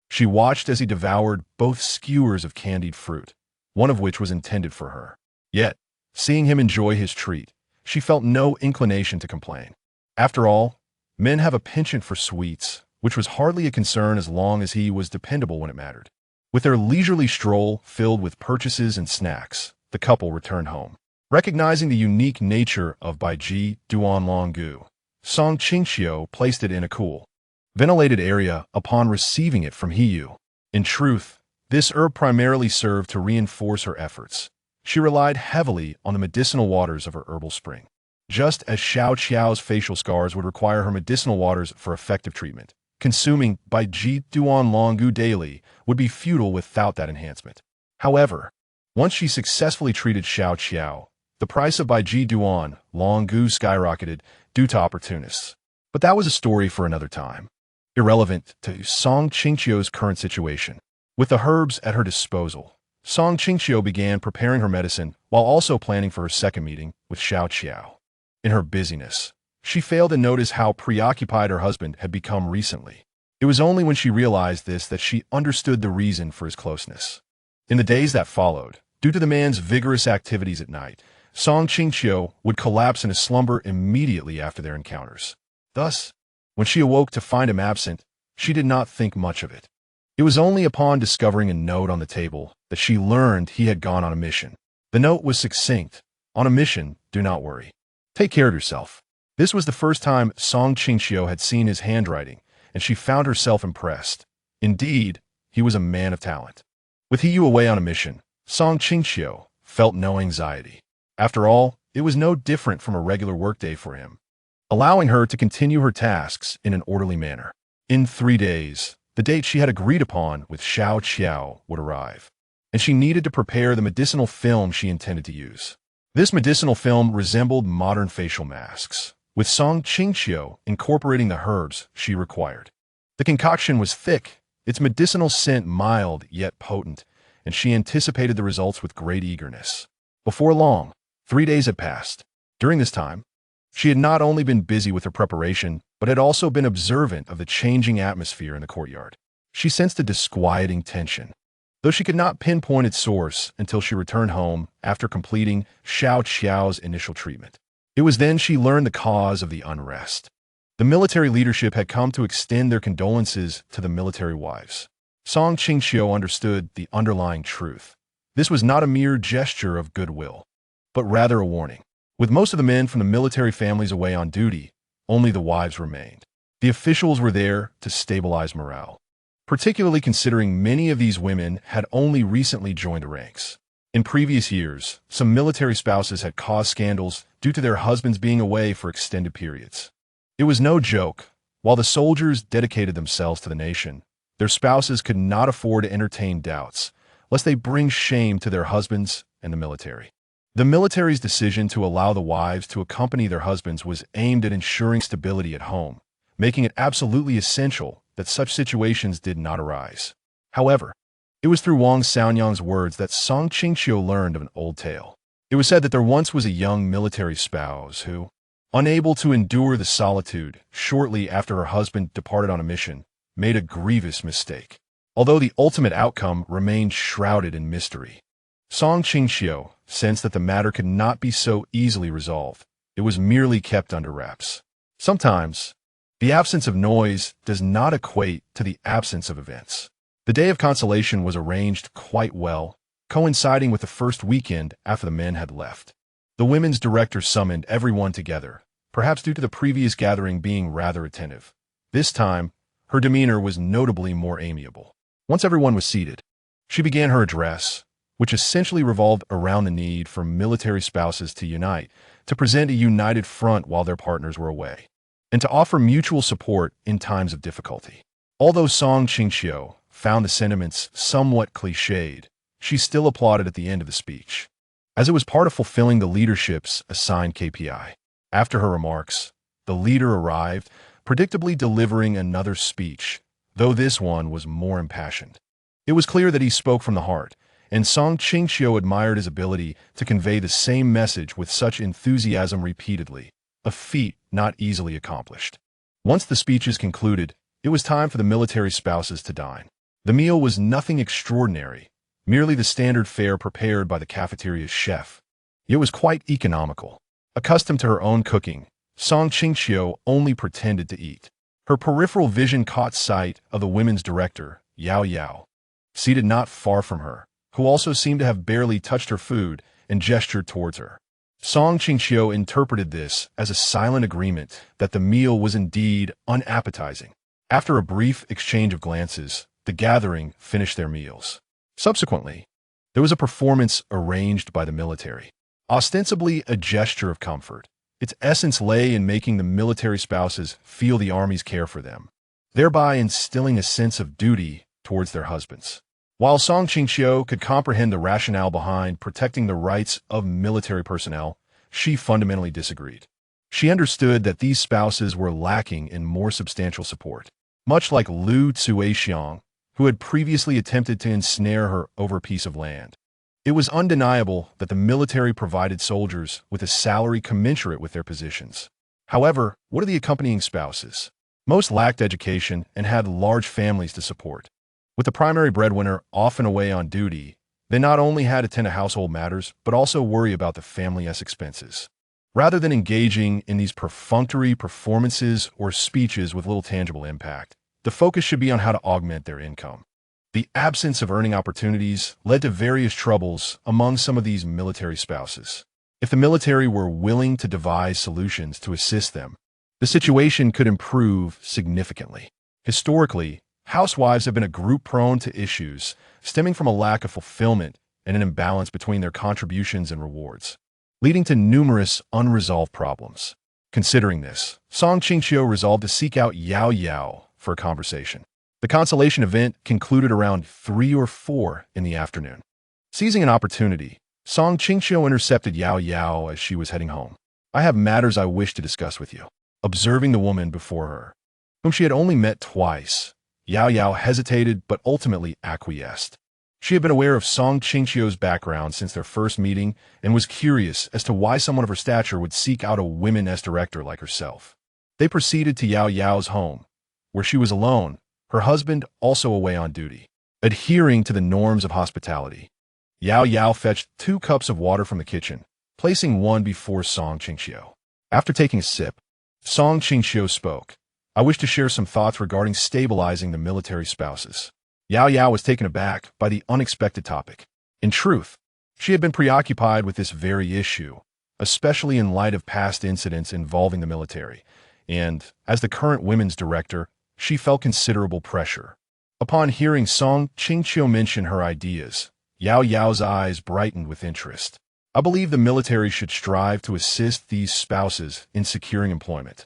she watched as he devoured both skewers of candied fruit, one of which was intended for her. Yet, seeing him enjoy his treat, she felt no inclination to complain. After all, men have a penchant for sweets, which was hardly a concern as long as he was dependable when it mattered. With their leisurely stroll filled with purchases and snacks, the couple returned home. Recognizing the unique nature of Bai Ji Duan Long Gu, Qingqiu placed it in a cool, ventilated area upon receiving it from Hiyu. In truth, this herb primarily served to reinforce her efforts. She relied heavily on the medicinal waters of her herbal spring. Just as Xiao Qiao's facial scars would require her medicinal waters for effective treatment, consuming Bai Ji Duan Long Gu daily would be futile without that enhancement. However, once she successfully treated Xiao Qiao, the price of Bai Ji Duan Long Gu skyrocketed due to opportunists. But that was a story for another time, irrelevant to Qingqiu's current situation. With the herbs at her disposal, Qingqiu began preparing her medicine while also planning for her second meeting with Xiao Qiao. In her busyness, she failed to notice how preoccupied her husband had become recently. It was only when she realized this that she understood the reason for his closeness. In the days that followed, due to the man's vigorous activities at night, Qingqiu would collapse in a slumber immediately after their encounters. Thus, when she awoke to find him absent, she did not think much of it. It was only upon discovering a note on the table that she learned he had gone on a mission. The note was succinct. "On a mission, do not worry. Take care of yourself." This was the first time Qingqiu had seen his handwriting, and she found herself impressed. Indeed, he was a man of talent. With Hiyu away on a mission, Qingqiu felt no anxiety. After all, it was no different from a regular workday for him, allowing her to continue her tasks in an orderly manner. In 3 days, the date she had agreed upon with Qiao would arrive, and she needed to prepare the medicinal film she intended to use. This medicinal film resembled modern facial masks, with Qingqiu incorporating the herbs she required. The concoction was thick, its medicinal scent mild yet potent, and she anticipated the results with great eagerness. Before long, 3 days had passed. During this time, she had not only been busy with her preparation, but had also been observant of the changing atmosphere in the courtyard. She sensed a disquieting tension, though she could not pinpoint its source until she returned home after completing Qiao's initial treatment. It was then she learned the cause of the unrest. The military leadership had come to extend their condolences to the military wives. Qingqiu understood the underlying truth. This was not a mere gesture of goodwill, but rather a warning. With most of the men from the military families away on duty, only the wives remained. The officials were there to stabilize morale, particularly considering many of these women had only recently joined the ranks. In previous years, some military spouses had caused scandals due to their husbands being away for extended periods. It was no joke. While the soldiers dedicated themselves to the nation, their spouses could not afford to entertain doubts, lest they bring shame to their husbands and the military. The military's decision to allow the wives to accompany their husbands was aimed at ensuring stability at home, making it absolutely essential that such situations did not arise. However, it was through Wang Xiaonyang's words that Qingqiu learned of an old tale. It was said that there once was a young military spouse who, unable to endure the solitude shortly after her husband departed on a mission, made a grievous mistake. Although the ultimate outcome remained shrouded in mystery, Qingqiu sensed that the matter could not be so easily resolved. It was merely kept under wraps. Sometimes, the absence of noise does not equate to the absence of events. The day of consolation was arranged quite well, coinciding with the first weekend after the men had left. The women's director summoned everyone together, perhaps due to the previous gathering being rather attentive. This time, her demeanor was notably more amiable. Once everyone was seated, she began her address, which essentially revolved around the need for military spouses to unite, to present a united front while their partners were away, and to offer mutual support in times of difficulty. Although Qingqiu found the sentiments somewhat cliched, she still applauded at the end of the speech, as it was part of fulfilling the leadership's assigned KPI. After her remarks, the leader arrived, predictably delivering another speech, though this one was more impassioned. It was clear that he spoke from the heart, and Qingqiu admired his ability to convey the same message with such enthusiasm repeatedly, a feat not easily accomplished. Once the speeches concluded, it was time for the military spouses to dine. The meal was nothing extraordinary, merely the standard fare prepared by the cafeteria's chef. It was quite economical. Accustomed to her own cooking, Qingqiu only pretended to eat. Her peripheral vision caught sight of the women's director, Yao, seated not far from her, who also seemed to have barely touched her food and gestured towards her. Qingqiu interpreted this as a silent agreement that the meal was indeed unappetizing. After a brief exchange of glances, the gathering finished their meals. Subsequently, there was a performance arranged by the military, ostensibly a gesture of comfort. Its essence lay in making the military spouses feel the army's care for them, thereby instilling a sense of duty towards their husbands. While Qingqiu could comprehend the rationale behind protecting the rights of military personnel, she fundamentally disagreed. She understood that these spouses were lacking in more substantial support, much like Lu Zuixiang, who had previously attempted to ensnare her over a piece of land. It was undeniable that the military provided soldiers with a salary commensurate with their positions. However, what are the accompanying spouses? Most lacked education and had large families to support. With the primary breadwinner often away on duty, they not only had to tend to household matters, but also worry about the family's expenses. Rather than engaging in these perfunctory performances or speeches with little tangible impact, the focus should be on how to augment their income. The absence of earning opportunities led to various troubles among some of these military spouses. If the military were willing to devise solutions to assist them, the situation could improve significantly. Historically, housewives have been a group prone to issues stemming from a lack of fulfillment and an imbalance between their contributions and rewards, leading to numerous unresolved problems. Considering this, Qingqiu resolved to seek out Yao for a conversation. The consolation event concluded around 3 or 4 in the afternoon. Seizing an opportunity, Song Qingqiu intercepted Yao Yao as she was heading home. "I have matters I wish to discuss with you." Observing the woman before her, whom she had only met twice, Yao Yao hesitated but ultimately acquiesced. She had been aware of Song Qingqiu's background since their first meeting and was curious as to why someone of her stature would seek out a women-s director like herself. They proceeded to Yao Yao's home, where she was alone, her husband also away on duty. Adhering to the norms of hospitality, Yao Yao fetched 2 cups of water from the kitchen, placing one before Song Qingqiu. After taking a sip, Song Qingqiu spoke. "I wish to share some thoughts regarding stabilizing the military spouses." Yao Yao was taken aback by the unexpected topic. In truth, she had been preoccupied with this very issue, especially in light of past incidents involving the military, and, as the current women's director, she felt considerable pressure. Upon hearing Song Qingqiu mention her ideas, Yao Yao's eyes brightened with interest. "I believe the military should strive to assist these spouses in securing employment,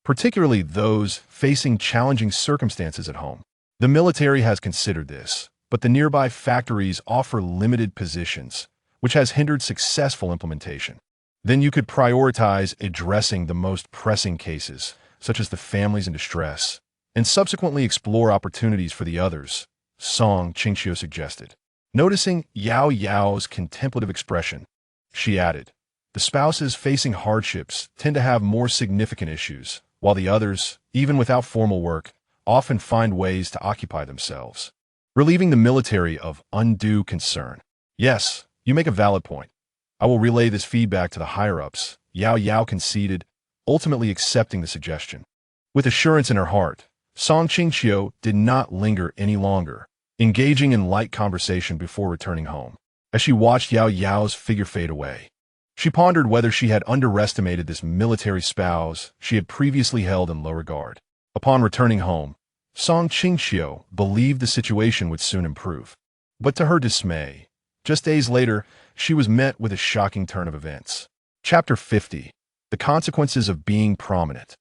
particularly those facing challenging circumstances at home. The military has considered this, but the nearby factories offer limited positions, which has hindered successful implementation. Then you could prioritize addressing the most pressing cases, such as the families in distress, and subsequently explore opportunities for the others," Song Qingqiu suggested. Noticing Yao Yao's contemplative expression, she added, "The spouses facing hardships tend to have more significant issues, while the others, even without formal work, often find ways to occupy themselves, relieving the military of undue concern." "Yes, you make a valid point. I will relay this feedback to the higher-ups," Yao Yao conceded, ultimately accepting the suggestion. With assurance in her heart, Song Qingqiu did not linger any longer, engaging in light conversation before returning home. As she watched Yao Yao's figure fade away, she pondered whether she had underestimated this military spouse she had previously held in low regard. Upon returning home, Song Qingqiu believed the situation would soon improve. But to her dismay, just days later, she was met with a shocking turn of events. Chapter 50. The Consequences of Being Prominent.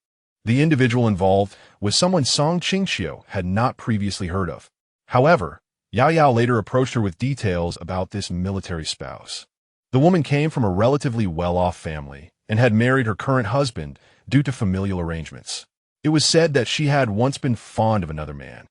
The individual involved was someone Song Qingqiu had not previously heard of. However, Yao Yao later approached her with details about this military spouse. The woman came from a relatively well-off family and had married her current husband due to familial arrangements. It was said that she had once been fond of another man,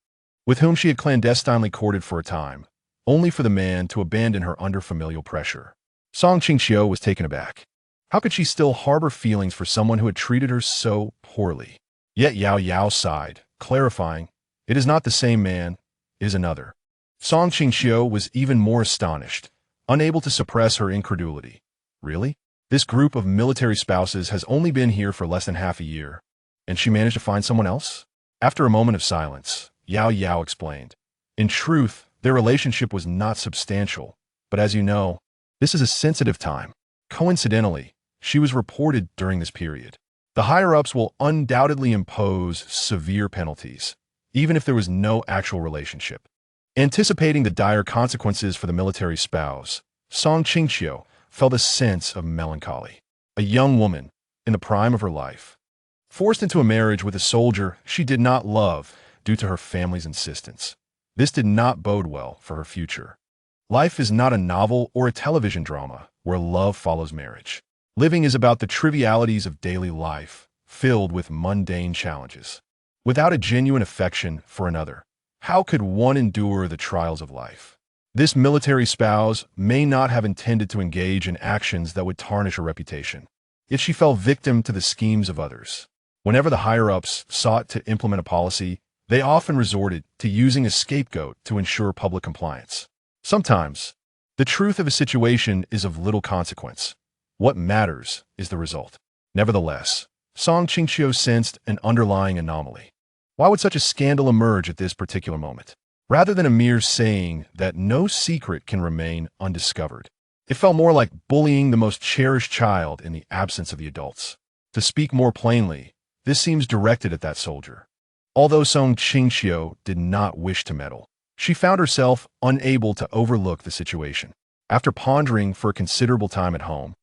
with whom she had clandestinely courted for a time, only for the man to abandon her under familial pressure. Song Qingqiu was taken aback. How could she still harbor feelings for someone who had treated her so poorly? Yet Yao Yao sighed, clarifying, "It is not the same man, it is another." Song Qingqiu was even more astonished, unable to suppress her incredulity. "Really? This group of military spouses has only been here for less than half a year, and she managed to find someone else?" After a moment of silence, Yao Yao explained, "In truth, their relationship was not substantial, but as you know, this is a sensitive time. Coincidentally, she was reported during this period. The higher-ups will undoubtedly impose severe penalties, even if there was no actual relationship." Anticipating the dire consequences for the military spouse, Song Qingqiu felt a sense of melancholy. A young woman, in the prime of her life, forced into a marriage with a soldier she did not love due to her family's insistence. This did not bode well for her future. Life is not a novel or a television drama where love follows marriage. Living is about the trivialities of daily life, filled with mundane challenges. Without a genuine affection for another, how could one endure the trials of life? This military spouse may not have intended to engage in actions that would tarnish her reputation, yet she fell victim to the schemes of others. Whenever the higher-ups sought to implement a policy, they often resorted to using a scapegoat to ensure public compliance. Sometimes, the truth of a situation is of little consequence. What matters is the result. Nevertheless, Song Qingqiu sensed an underlying anomaly. Why would such a scandal emerge at this particular moment? Rather than a mere saying that no secret can remain undiscovered, it felt more like bullying the most cherished child in the absence of the adults. To speak more plainly, this seems directed at that soldier. Although Song Qingqiu did not wish to meddle, she found herself unable to overlook the situation. After pondering for a considerable time at home,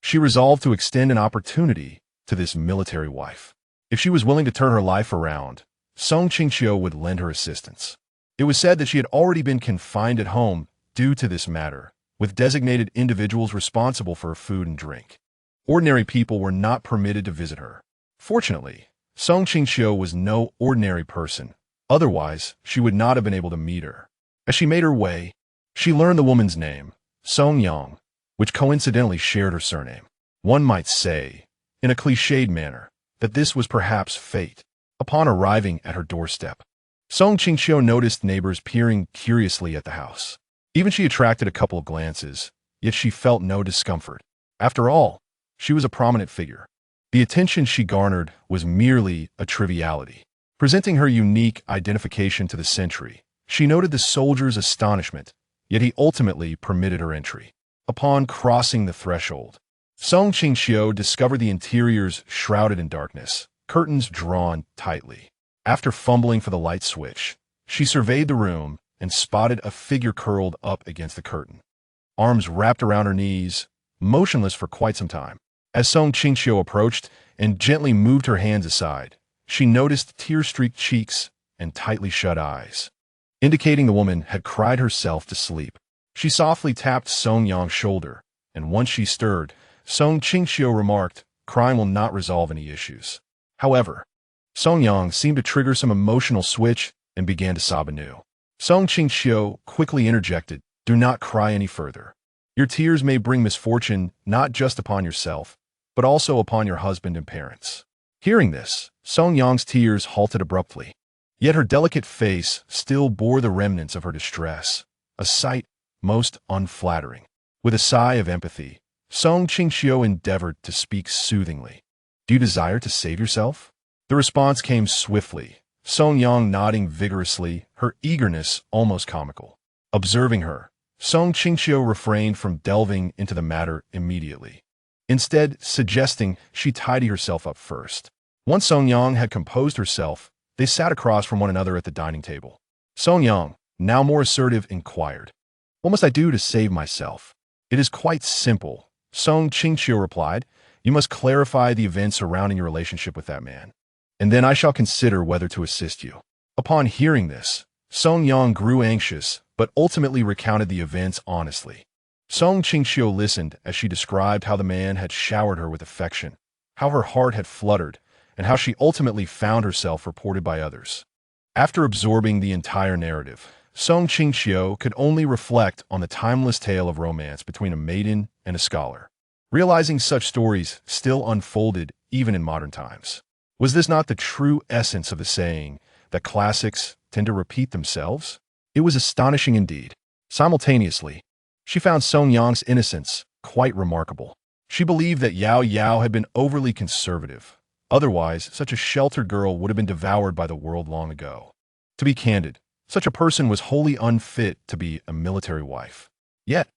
she resolved to extend an opportunity to this military wife. If she was willing to turn her life around, Song Qingqiu would lend her assistance. It was said that she had already been confined at home due to this matter, with designated individuals responsible for her food and drink. Ordinary people were not permitted to visit her. Fortunately, Song Qingqiu was no ordinary person. Otherwise, she would not have been able to meet her. As she made her way, she learned the woman's name, Song Yang, which coincidentally shared her surname. One might say, in a cliched manner, that this was perhaps fate. Upon arriving at her doorstep, Song Qingqiu noticed neighbors peering curiously at the house. Even she attracted a couple of glances, yet she felt no discomfort. After all, she was a prominent figure. The attention she garnered was merely a triviality. Presenting her unique identification to the sentry, she noted the soldier's astonishment, yet he ultimately permitted her entry. Upon crossing the threshold, Song Qingqiu discovered the interiors shrouded in darkness, curtains drawn tightly. After fumbling for the light switch, she surveyed the room and spotted a figure curled up against the curtain, arms wrapped around her knees, motionless for quite some time. As Song Qingqiu approached and gently moved her hands aside, she noticed tear-streaked cheeks and tightly shut eyes, indicating the woman had cried herself to sleep. She softly tapped Song Yang's shoulder, and once she stirred, Song Qingqiu remarked, "Crying will not resolve any issues." However, Song Yang seemed to trigger some emotional switch and began to sob anew. Song Qingqiu quickly interjected, "Do not cry any further. Your tears may bring misfortune not just upon yourself, but also upon your husband and parents." Hearing this, Song Yang's tears halted abruptly. Yet her delicate face still bore the remnants of her distress, a sight most unflattering. With a sigh of empathy, Song Qingqiu endeavored to speak soothingly. "Do you desire to save yourself?" The response came swiftly, Song Yang nodding vigorously, her eagerness almost comical. Observing her, Song Qingqiu refrained from delving into the matter immediately, instead suggesting she tidy herself up first. Once Song Yang had composed herself, they sat across from one another at the dining table. Song Yang, now more assertive, inquired, "What must I do to save myself?" "It is quite simple," Song Qingqiu replied. "You must clarify the events surrounding your relationship with that man, and then I shall consider whether to assist you." Upon hearing this, Song Yang grew anxious, but ultimately recounted the events honestly. Song Qingqiu listened as she described how the man had showered her with affection, how her heart had fluttered, and how she ultimately found herself reported by others. After absorbing the entire narrative, Song Qingqiu could only reflect on the timeless tale of romance between a maiden and a scholar, realizing such stories still unfolded even in modern times. Was this not the true essence of the saying that classics tend to repeat themselves? It was astonishing indeed. Simultaneously, she found Song Yang's innocence quite remarkable. She believed that Yao Yao had been overly conservative. Otherwise, such a sheltered girl would have been devoured by the world long ago. To be candid, such a person was wholly unfit to be a military wife. Yet,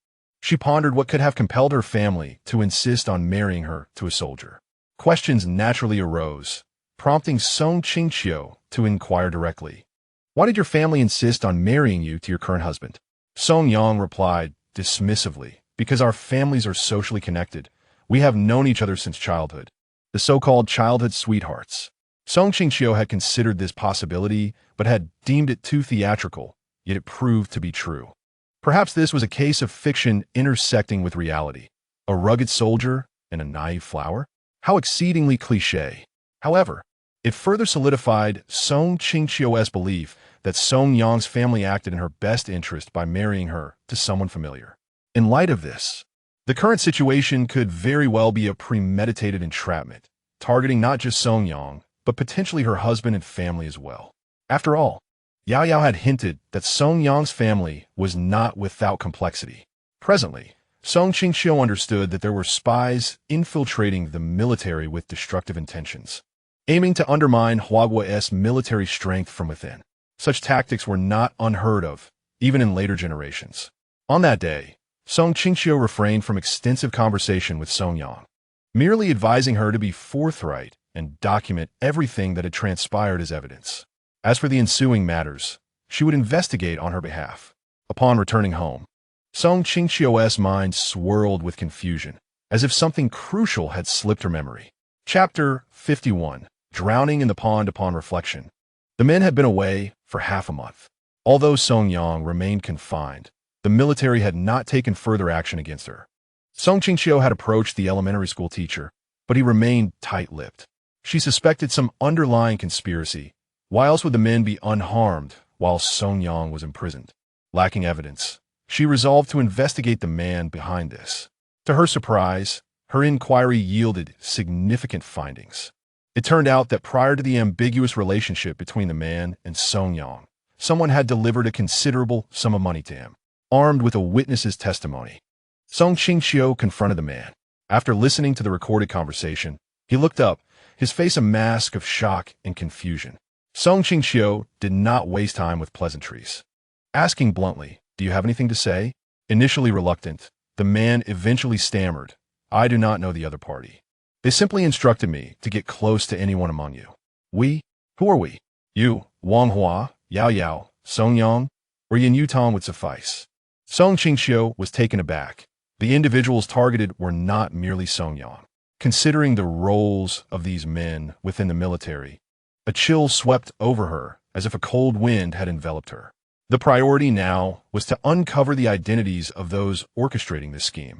she pondered what could have compelled her family to insist on marrying her to a soldier. Questions naturally arose, prompting Song Qingqiu to inquire directly. "Why did your family insist on marrying you to your current husband?" Song Yang replied dismissively, "Because our families are socially connected. We have known each other since childhood." The so-called childhood sweethearts. Song Qingqiu had considered this possibility, but had deemed it too theatrical, yet it proved to be true. Perhaps this was a case of fiction intersecting with reality. A rugged soldier and a naive flower? How exceedingly cliché. However, it further solidified Song Qingqiu's belief that Song Yang's family acted in her best interest by marrying her to someone familiar. In light of this, the current situation could very well be a premeditated entrapment, targeting not just Song Yang, but potentially her husband and family as well. After all, Yao Yao had hinted that Song Yang's family was not without complexity. Presently, Song Qingqiu understood that there were spies infiltrating the military with destructive intentions, aiming to undermine Huaguo's military strength from within. Such tactics were not unheard of, even in later generations. On that day, Song Qingqiu refrained from extensive conversation with Song Yang, merely advising her to be forthright and document everything that had transpired as evidence. As for the ensuing matters, she would investigate on her behalf. Upon returning home, Song Qingqiu's mind swirled with confusion, as if something crucial had slipped her memory. Chapter 51. Drowning in the Pond Upon Reflection. The men had been away for half a month. Although Song Yang remained confined, the military had not taken further action against her. Song Qingqiu had approached the elementary school teacher, but he remained tight-lipped. She suspected some underlying conspiracy. Why else would the men be unharmed while Song Yang was imprisoned? Lacking evidence, she resolved to investigate the man behind this. To her surprise, her inquiry yielded significant findings. It turned out that prior to the ambiguous relationship between the man and Song Yang, someone had delivered a considerable sum of money to him, armed with a witness's testimony. Song Qingqiu confronted the man. After listening to the recorded conversation, he looked up, his face a mask of shock and confusion. Song Qingqiu did not waste time with pleasantries. Asking bluntly, "Do you have anything to say?" Initially reluctant, the man eventually stammered, "I do not know the other party. They simply instructed me to get close to anyone among you." "We? Who are we?" "You, Wang Hua, Yao Yao, Song Yang, or Yin Yutong would suffice." Song Qingqiu was taken aback. The individuals targeted were not merely Song Yang. Considering the roles of these men within the military, a chill swept over her as if a cold wind had enveloped her. The priority now was to uncover the identities of those orchestrating this scheme.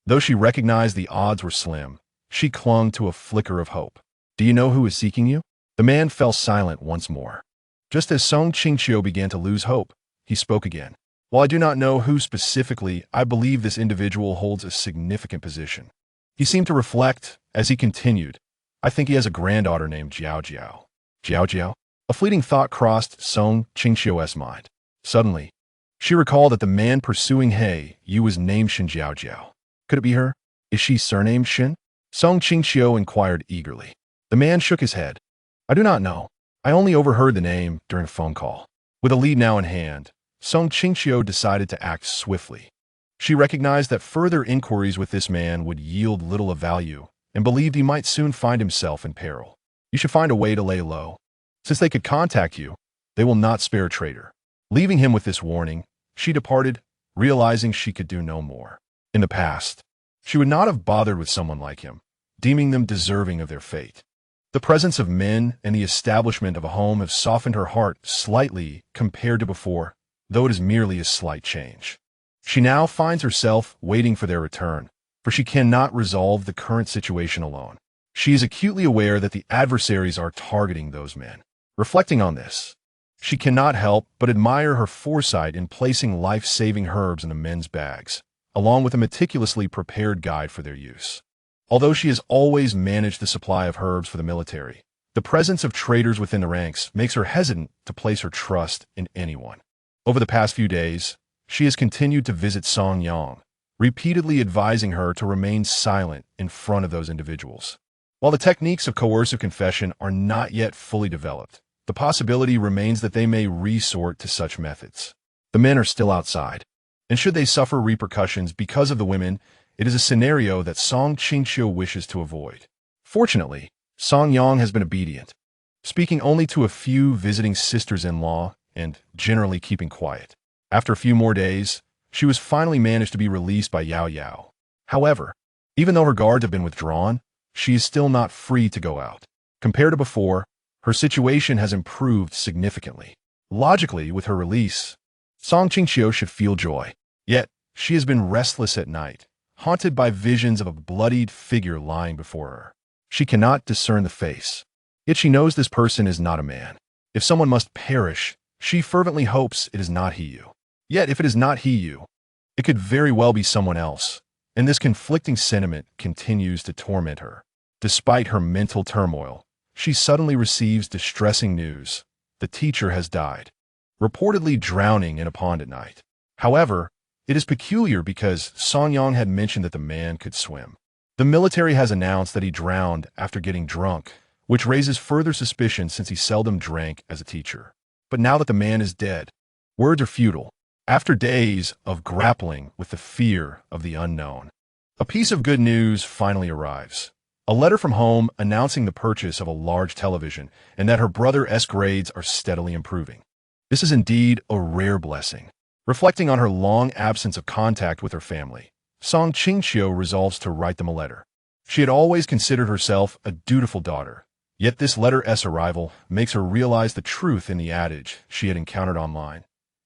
Though she recognized the odds were slim, she clung to a flicker of hope. "Do you know who is seeking you?" The man fell silent once more. Just as Song Qingqiu began to lose hope, he spoke again. "While I do not know who specifically, I believe this individual holds a significant position." He seemed to reflect as he continued. "I think he has a granddaughter named Jiao Jiao." Jiao Jiao? A fleeting thought crossed Song Qingqiu's mind. Suddenly, she recalled that the man pursuing He Yu was named Shin Jiao Jiao. Could it be her? Is she surnamed Shin? Song Qingqiu inquired eagerly. The man shook his head. "I do not know. I only overheard the name during a phone call." With a lead now in hand, Song Qingqiu decided to act swiftly. She recognized that further inquiries with this man would yield little of value and believed he might soon find himself in peril. "You should find a way to lay low. Since they could contact you, they will not spare a traitor." Leaving him with this warning, she departed, realizing she could do no more. In the past, she would not have bothered with someone like him, deeming them deserving of their fate. The presence of men and the establishment of a home have softened her heart slightly compared to before, though it is merely a slight change. She now finds herself waiting for their return, for she cannot resolve the current situation alone. She is acutely aware that the adversaries are targeting those men. Reflecting on this, she cannot help but admire her foresight in placing life-saving herbs in the men's bags, along with a meticulously prepared guide for their use. Although she has always managed the supply of herbs for the military, the presence of traitors within the ranks makes her hesitant to place her trust in anyone. Over the past few days, she has continued to visit Song Yang, repeatedly advising her to remain silent in front of those individuals. While the techniques of coercive confession are not yet fully developed, the possibility remains that they may resort to such methods. The men are still outside, and should they suffer repercussions because of the women, it is a scenario that Song Qingqiu wishes to avoid. Fortunately, Song Yang has been obedient, speaking only to a few visiting sisters-in-law and generally keeping quiet. After a few more days, she was finally managed to be released by Yao Yao. However, even though her guards have been withdrawn, she is still not free to go out. Compared to before, her situation has improved significantly. Logically, with her release, Song Qingqiu should feel joy. Yet, she has been restless at night, haunted by visions of a bloodied figure lying before her. She cannot discern the face, yet she knows this person is not a man. If someone must perish, she fervently hopes it is not He Yu. Yet if it is not He Yu, it could very well be someone else, and this conflicting sentiment continues to torment her. Despite her mental turmoil, she suddenly receives distressing news. The teacher has died, reportedly drowning in a pond at night. However, it is peculiar because Song Yang had mentioned that the man could swim. The military has announced that he drowned after getting drunk, which raises further suspicion since he seldom drank as a teacher. But now that the man is dead, words are futile. After days of grappling with the fear of the unknown, a piece of good news finally arrives. A letter from home announcing the purchase of a large television and that her brother's grades are steadily improving. This is indeed a rare blessing. Reflecting on her long absence of contact with her family, Song Qingqiu resolves to write them a letter. She had always considered herself a dutiful daughter, Yet this letter S arrival makes her realize the truth in the adage she had encountered online.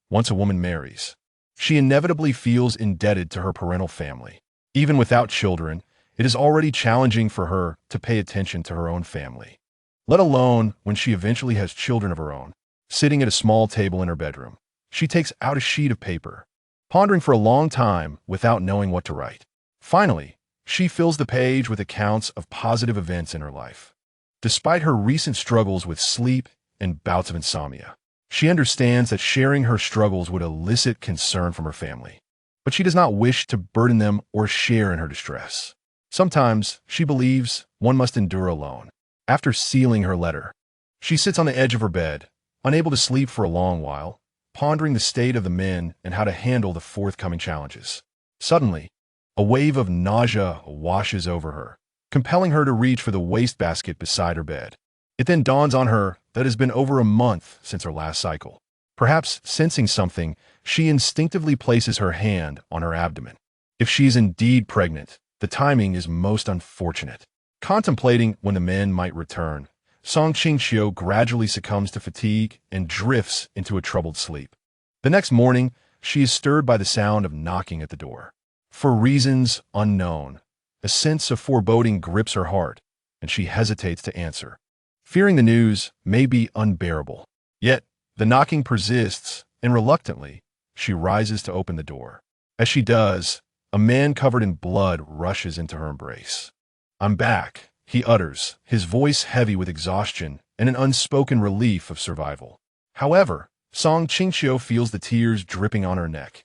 Once a woman marries, she inevitably feels indebted to her parental family. Even without children, it is already challenging for her to pay attention to her own family, let alone when she eventually has children of her own. Sitting at a small table in her bedroom, she takes out a sheet of paper, pondering for a long time without knowing what to write. Finally, she fills the page with accounts of positive events in her life. Despite her recent struggles with sleep and bouts of insomnia, she understands that sharing her struggles would elicit concern from her family, but she does not wish to burden them or share in her distress. Sometimes she believes one must endure alone. After sealing her letter, she sits on the edge of her bed, unable to sleep for a long while, pondering the state of the men and how to handle the forthcoming challenges. Suddenly, a wave of nausea washes over her, compelling her to reach for the wastebasket beside her bed. It then dawns on her that it has been over a month since her last cycle. Perhaps sensing something, she instinctively places her hand on her abdomen. If she is indeed pregnant, the timing is most unfortunate. Contemplating when the men might return, Qingqiu gradually succumbs to fatigue and drifts into a troubled sleep. The next morning, she is stirred by the sound of knocking at the door. For reasons unknown, a sense of foreboding grips her heart, and she hesitates to answer, fearing the news may be unbearable. Yet, the knocking persists, and reluctantly, she rises to open the door. As she does, a man covered in blood rushes into her embrace. "I'm back," he utters, his voice heavy with exhaustion and an unspoken relief of survival. However, Qingqiu feels the tears dripping on her neck,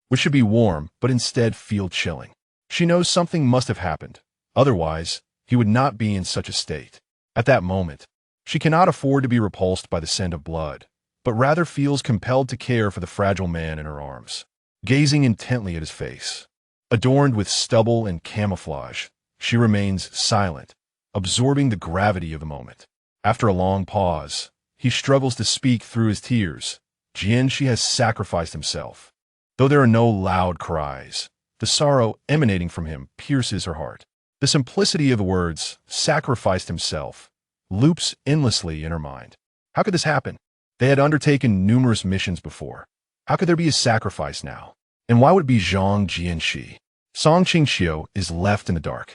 which should be warm but instead feel chilling. She knows something must have happened, otherwise he would not be in such a state. At that moment, she cannot afford to be repulsed by the scent of blood, but rather feels compelled to care for the fragile man in her arms. Gazing intently at his face, adorned with stubble and camouflage, she remains silent, absorbing the gravity of the moment. After a long pause, he struggles to speak through his tears. She has sacrificed himself. Though there are no loud cries, the sorrow emanating from him pierces her heart. The simplicity of the words, sacrificed himself, loops endlessly in her mind. How could this happen? They had undertaken numerous missions before. How could there be a sacrifice now? And why would it be Zhang Jianxi? Qingqiu is left in the dark,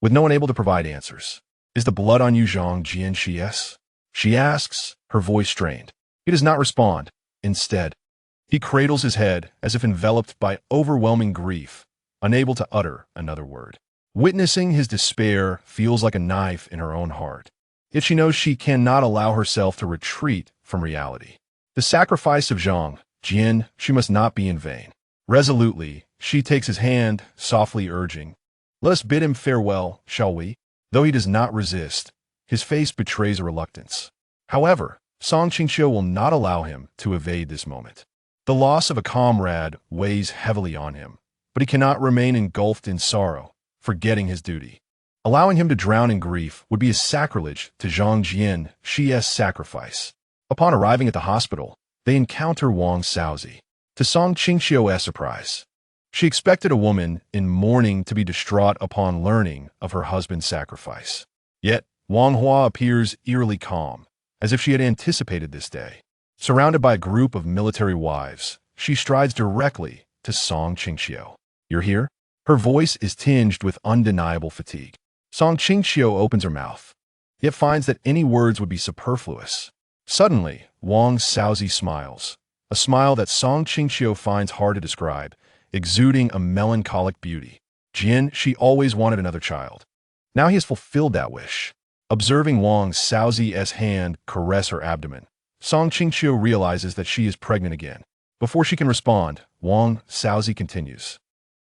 with no one able to provide answers. "Is the blood on you, Zhang Jianxi?" she asks, her voice strained. He does not respond. Instead, he cradles his head as if enveloped by overwhelming grief, unable to utter another word. Witnessing his despair feels like a knife in her own heart. Yet she knows she cannot allow herself to retreat from reality. The sacrifice of Zhang Jian, she must not be in vain. Resolutely, she takes his hand, softly urging, "Let us bid him farewell, shall we?" Though he does not resist, his face betrays a reluctance. However, Qingqiu will not allow him to evade this moment. The loss of a comrade weighs heavily on him, but he cannot remain engulfed in sorrow, forgetting his duty. Allowing him to drown in grief would be a sacrilege to Zhang Jianxi's sacrifice. Upon arriving at the hospital, they encounter Wang Xiaozi. To Qingqiu's surprise, she expected a woman in mourning to be distraught upon learning of her husband's sacrifice. Yet, Wang Hua appears eerily calm, as if she had anticipated this day. Surrounded by a group of military wives, she strides directly to Qingqiu. "You're here?" Her voice is tinged with undeniable fatigue. Qingqiu opens her mouth, yet finds that any words would be superfluous. Suddenly, Wang Xiaozi smiles, a smile that Qingqiu finds hard to describe, exuding a melancholic beauty. She always wanted another child. Now he has fulfilled that wish. Observing Wang Xiaozi's hand caress her abdomen, Qingqiu realizes that she is pregnant again. Before she can respond, Wang Xiaozi continues,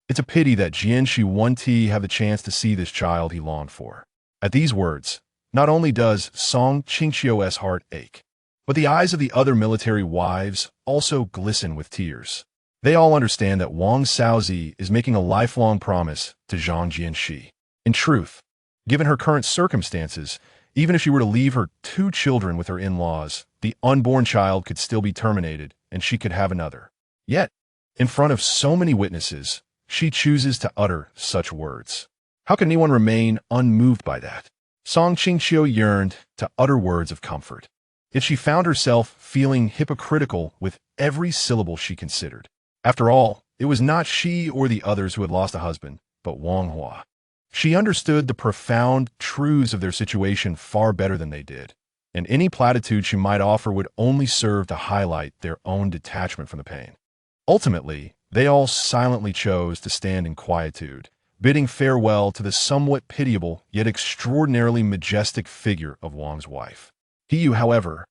"It's a pity that Jianxi won't have the chance to see this child he longed for." At these words, not only does Qingqiu's heart ache, but the eyes of the other military wives also glisten with tears. They all understand that Wang Xiaozi is making a lifelong promise to Zhang Jianxi. In truth, given her current circumstances, even if she were to leave her 2 children with her in-laws, the unborn child could still be terminated and she could have another. Yet, in front of so many witnesses, she chooses to utter such words. How can anyone remain unmoved by that? Song Qingqiu yearned to utter words of comfort, yet she found herself feeling hypocritical with every syllable she considered. After all, it was not she or the others who had lost a husband, but Wang Hua. She understood the profound truths of their situation far better than they did, and any platitude she might offer would only serve to highlight their own detachment from the pain. Ultimately, they all silently chose to stand in quietude, bidding farewell to the somewhat pitiable yet extraordinarily majestic figure of Wang's wife. Qingqiu, however,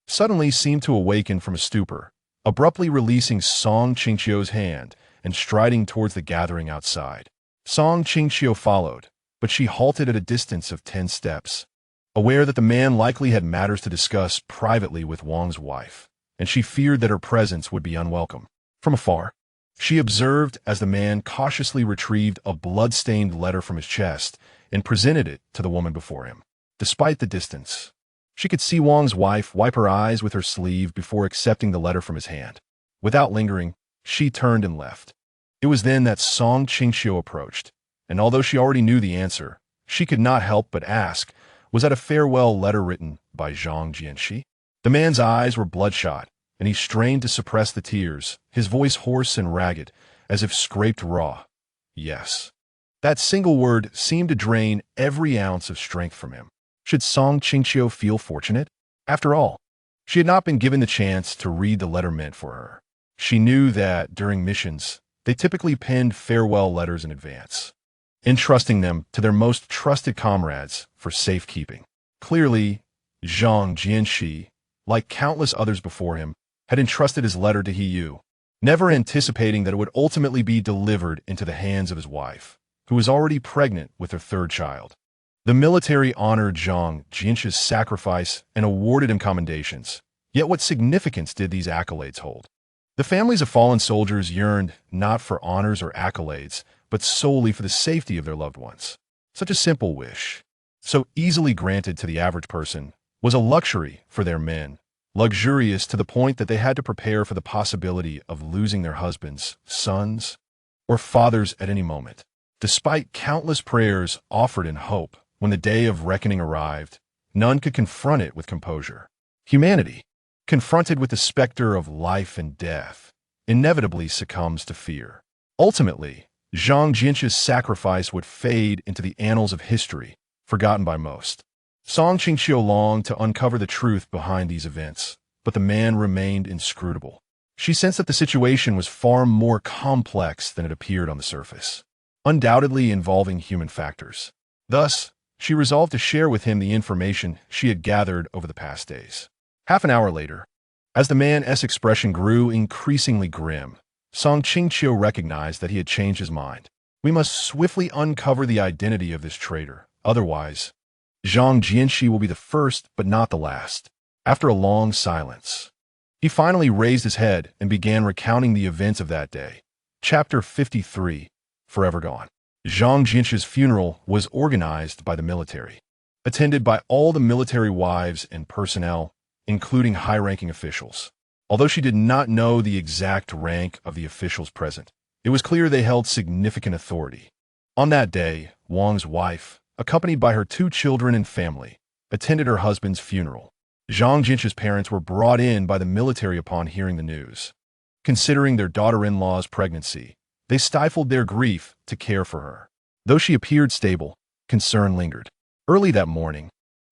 suddenly seemed to awaken from a stupor, abruptly releasing Song Qingqiu's hand and striding towards the gathering outside. Song Qingqiu followed, but she halted at a distance of 10 steps, aware that the man likely had matters to discuss privately with Wang's wife, and she feared that her presence would be unwelcome. From afar, she observed as the man cautiously retrieved a blood-stained letter from his chest and presented it to the woman before him. Despite the distance, she could see Wang's wife wipe her eyes with her sleeve before accepting the letter from his hand. Without lingering, she turned and left. It was then that Song Qingqiu approached, and although she already knew the answer, she could not help but ask, was that a farewell letter written by Zhang Jianxi? The man's eyes were bloodshot, and he strained to suppress the tears, his voice hoarse and ragged, as if scraped raw. Yes. That single word seemed to drain every ounce of strength from him. Should Song Qingqiu feel fortunate? After all, she had not been given the chance to read the letter meant for her. She knew that, during missions, they typically penned farewell letters in advance, entrusting them to their most trusted comrades for safekeeping. Clearly, Zhang Jianxi, like countless others before him, had entrusted his letter to Qingqiu, never anticipating that it would ultimately be delivered into the hands of his wife, who was already pregnant with her third child. The military honored Zhang Jianxi's sacrifice and awarded him commendations. Yet what significance did these accolades hold? The families of fallen soldiers yearned not for honors or accolades, but solely for the safety of their loved ones. Such a simple wish, so easily granted to the average person, was a luxury for their men, luxurious to the point that they had to prepare for the possibility of losing their husbands, sons, or fathers at any moment. Despite countless prayers offered in hope, when the day of reckoning arrived, none could confront it with composure. Humanity, confronted with the specter of life and death, inevitably succumbs to fear. Ultimately, Zhang Jianxi's sacrifice would fade into the annals of history, forgotten by most. Song Qingqiu longed to uncover the truth behind these events, but the man remained inscrutable. She sensed that the situation was far more complex than it appeared on the surface, undoubtedly involving human factors. Thus, she resolved to share with him the information she had gathered over the past days. Half an hour later, as the man's expression grew increasingly grim, Song Qingqiu recognized that he had changed his mind. We must swiftly uncover the identity of this traitor, otherwise, Zhang Jianxi will be the first but not the last. After a long silence, he finally raised his head and began recounting the events of that day. Chapter 53, Forever Gone. Zhang Jianxi's funeral was organized by the military, attended by all the military wives and personnel, including high-ranking officials. Although she did not know the exact rank of the officials present, it was clear they held significant authority. On that day, Wang's wife, accompanied by her 2 children and family, attended her husband's funeral. Zhang Jianxi's parents were brought in by the military upon hearing the news. Considering their daughter-in-law's pregnancy, they stifled their grief to care for her. Though she appeared stable, concern lingered. Early that morning,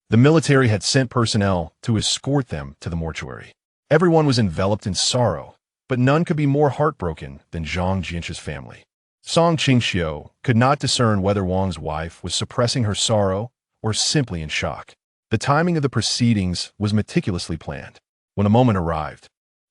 the military had sent personnel to escort them to the mortuary. Everyone was enveloped in sorrow, but none could be more heartbroken than Zhang Jianxi's family. Song Qingqiu could not discern whether Wang's wife was suppressing her sorrow or simply in shock. The timing of the proceedings was meticulously planned. When the moment arrived,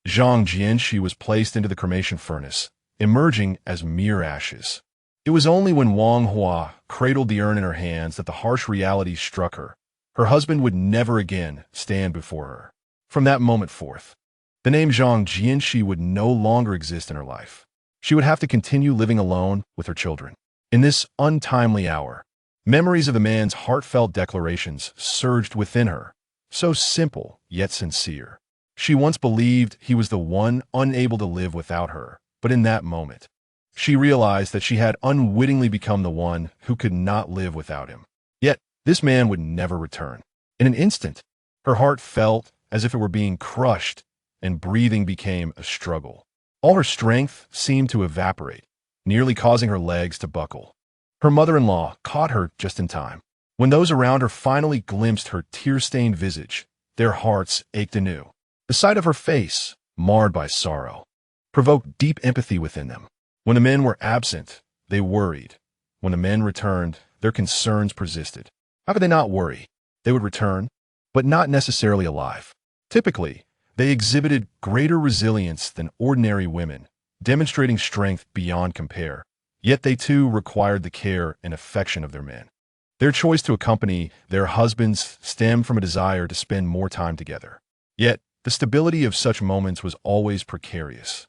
Zhang Jianxi was placed into the cremation furnace, emerging as mere ashes. It was only when Wang Hua cradled the urn in her hands that the harsh reality struck her. Her husband would never again stand before her. From that moment forth, the name Zhang Jianxi would no longer exist in her life. She would have to continue living alone with her children. In this untimely hour, memories of the man's heartfelt declarations surged within her, so simple yet sincere. She once believed he was the one unable to live without her, but in that moment, she realized that she had unwittingly become the one who could not live without him. Yet, This man would never return. In an instant, her heart felt as if it were being crushed, and breathing became a struggle. All her strength seemed to evaporate, nearly causing her legs to buckle. Her mother-in-law caught her just in time. When those around her finally glimpsed her tear-stained visage, their hearts ached anew. The sight of her face, marred by sorrow, provoked deep empathy within them. When the men were absent, they worried. When the men returned, their concerns persisted. How could they not worry? They would return, but not necessarily alive. Typically, they exhibited greater resilience than ordinary women, demonstrating strength beyond compare. Yet they too required the care and affection of their men. Their choice to accompany their husbands stemmed from a desire to spend more time together. Yet, the stability of such moments was always precarious.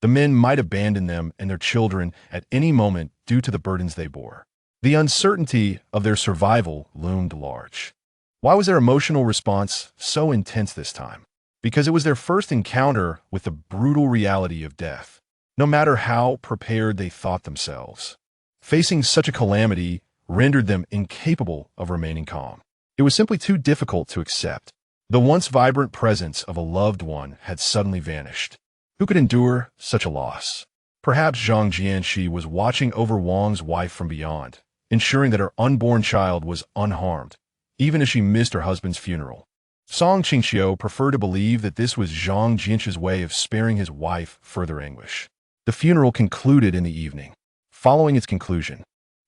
The men might abandon them and their children at any moment due to the burdens they bore. The uncertainty of their survival loomed large. Why was their emotional response so intense this time? Because it was their first encounter with the brutal reality of death, no matter how prepared they thought themselves. Facing such a calamity rendered them incapable of remaining calm. It was simply too difficult to accept. The once vibrant presence of a loved one had suddenly vanished. Who could endure such a loss? Perhaps Zhang Jianxi was watching over Wang's wife from beyond, ensuring that her unborn child was unharmed, even as she missed her husband's funeral. Song Qingqiu preferred to believe that this was Zhang Jianxi's way of sparing his wife further anguish. The funeral concluded in the evening. Following its conclusion,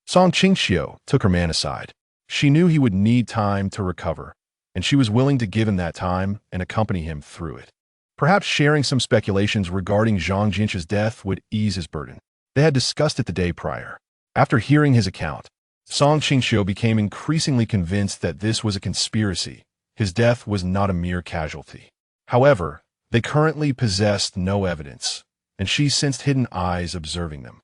Song Qingqiu took her man aside. She knew he would need time to recover, and she was willing to give him that time and accompany him through it. Perhaps sharing some speculations regarding Zhang Jianxi's death would ease his burden. They had discussed it the day prior. After hearing his account, Song Qingqiu became increasingly convinced that this was a conspiracy. His death was not a mere casualty. However, they currently possessed no evidence, and she sensed hidden eyes observing them.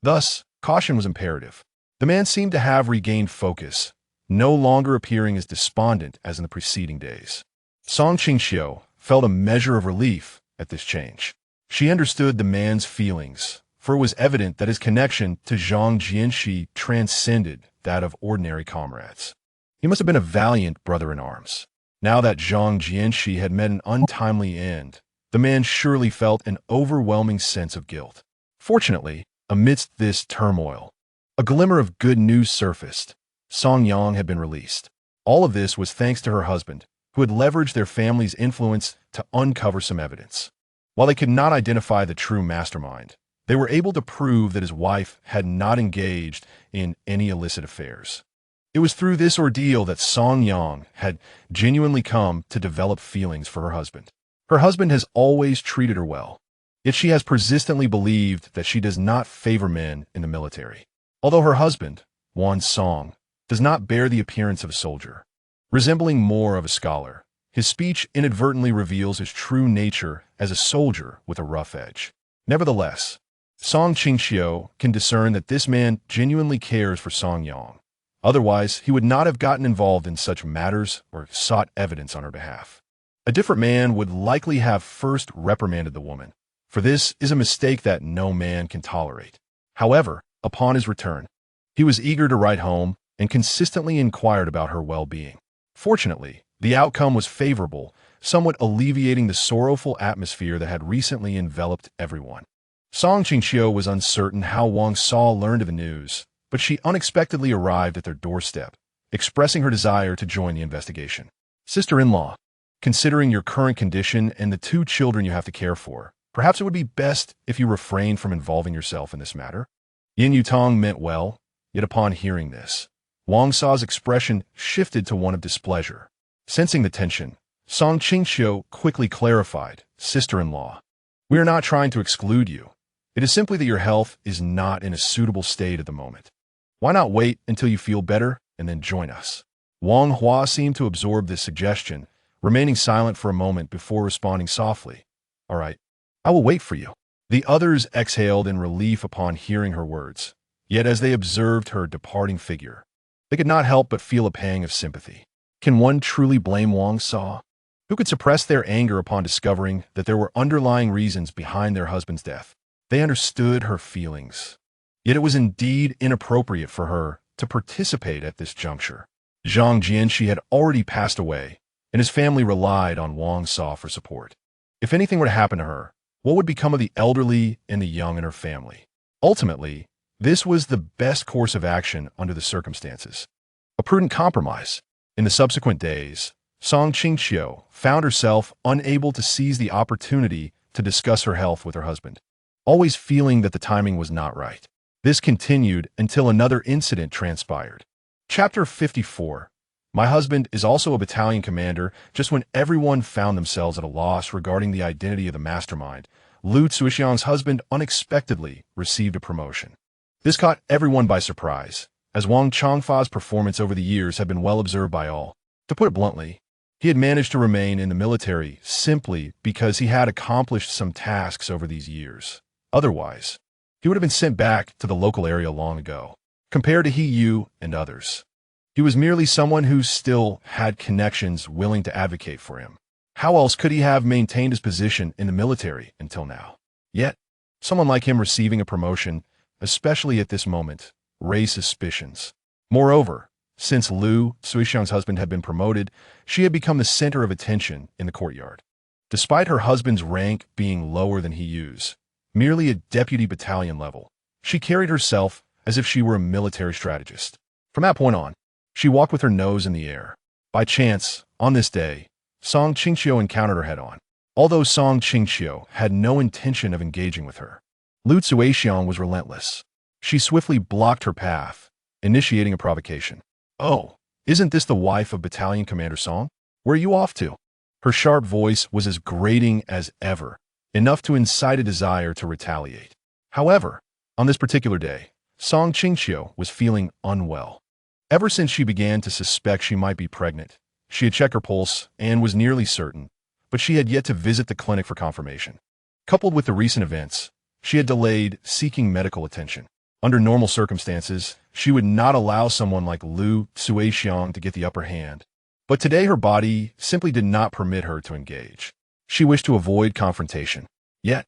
Thus, caution was imperative. The man seemed to have regained focus, no longer appearing as despondent as in the preceding days. Song Qingqiu felt a measure of relief at this change. She understood the man's feelings, for it was evident that his connection to Zhang Jianxi transcended that of ordinary comrades. He must have been a valiant brother-in-arms. Now that Zhang Jianxi had met an untimely end, the man surely felt an overwhelming sense of guilt. Fortunately, amidst this turmoil, a glimmer of good news surfaced. Song Yang had been released. All of this was thanks to her husband, who had leveraged their family's influence to uncover some evidence. While they could not identify the true mastermind, they were able to prove that his wife had not engaged in any illicit affairs. It was through this ordeal that Song Yang had genuinely come to develop feelings for her husband. Her husband has always treated her well, yet she has persistently believed that she does not favor men in the military. Although her husband, Wan Song, does not bear the appearance of a soldier, resembling more of a scholar, his speech inadvertently reveals his true nature as a soldier with a rough edge. Nevertheless, Song Qingqiu can discern that this man genuinely cares for Song Yang. Otherwise, he would not have gotten involved in such matters or sought evidence on her behalf. A different man would likely have first reprimanded the woman, for this is a mistake that no man can tolerate. However, upon his return, he was eager to write home and consistently inquired about her well-being. Fortunately, the outcome was favorable, somewhat alleviating the sorrowful atmosphere that had recently enveloped everyone. Song Qingqiu was uncertain how Wang Sa learned of the news, but she unexpectedly arrived at their doorstep, expressing her desire to join the investigation. Sister-in-law, considering your current condition and the 2 children you have to care for, perhaps it would be best if you refrain from involving yourself in this matter. Yin Yutong meant well, yet upon hearing this, Wang Sa's expression shifted to one of displeasure. Sensing the tension, Song Qingqiu quickly clarified, Sister-in-law, we are not trying to exclude you. It is simply that your health is not in a suitable state at the moment. Why not wait until you feel better and then join us? Wang Hua seemed to absorb this suggestion, remaining silent for a moment before responding softly. All right, I will wait for you. The others exhaled in relief upon hearing her words, yet as they observed her departing figure, they could not help but feel a pang of sympathy. Can one truly blame Wang Sa? Who could suppress their anger upon discovering that there were underlying reasons behind their husband's death? They understood her feelings. Yet it was indeed inappropriate for her to participate at this juncture. Zhang Jianxi had already passed away, and his family relied on Wang Sa for support. If anything were to happen to her, what would become of the elderly and the young in her family? Ultimately, this was the best course of action under the circumstances. A prudent compromise. In the subsequent days, Song Qingqiu found herself unable to seize the opportunity to discuss her health with her husband, always feeling that the timing was not right. This continued until another incident transpired. Chapter 54. My husband is also a battalion commander. Just when everyone found themselves at a loss regarding the identity of the mastermind, Lu Zuoxiang's husband unexpectedly received a promotion. This caught everyone by surprise, as Wang Changfa's performance over the years had been well observed by all. To put it bluntly, he had managed to remain in the military simply because he had accomplished some tasks over these years. Otherwise, he would have been sent back to the local area long ago. Compared to Qingqiu and others, he was merely someone who still had connections willing to advocate for him. How else could he have maintained his position in the military until now? Yet, someone like him receiving a promotion, especially at this moment, raised suspicions. Moreover, since Lu Zuoxiang's husband had been promoted, she had become the center of attention in the courtyard. Despite her husband's rank being lower than Qingqiu's, merely a deputy battalion level, she carried herself as if she were a military strategist. From that point on, she walked with her nose in the air. By chance, on this day, Song Qingqiu encountered her head-on. Although Song Qingqiu had no intention of engaging with her, Lu Zuoxiang was relentless. She swiftly blocked her path, initiating a provocation. "Oh, isn't this the wife of Battalion Commander Song? Where are you off to?" Her sharp voice was as grating as ever, enough to incite a desire to retaliate. However, on this particular day, Song Qingqiu was feeling unwell. Ever since she began to suspect she might be pregnant, she had checked her pulse and was nearly certain, but she had yet to visit the clinic for confirmation. Coupled with the recent events, she had delayed seeking medical attention. Under normal circumstances, she would not allow someone like Lu Zuoxiang to get the upper hand. But today her body simply did not permit her to engage. She wished to avoid confrontation. Yet,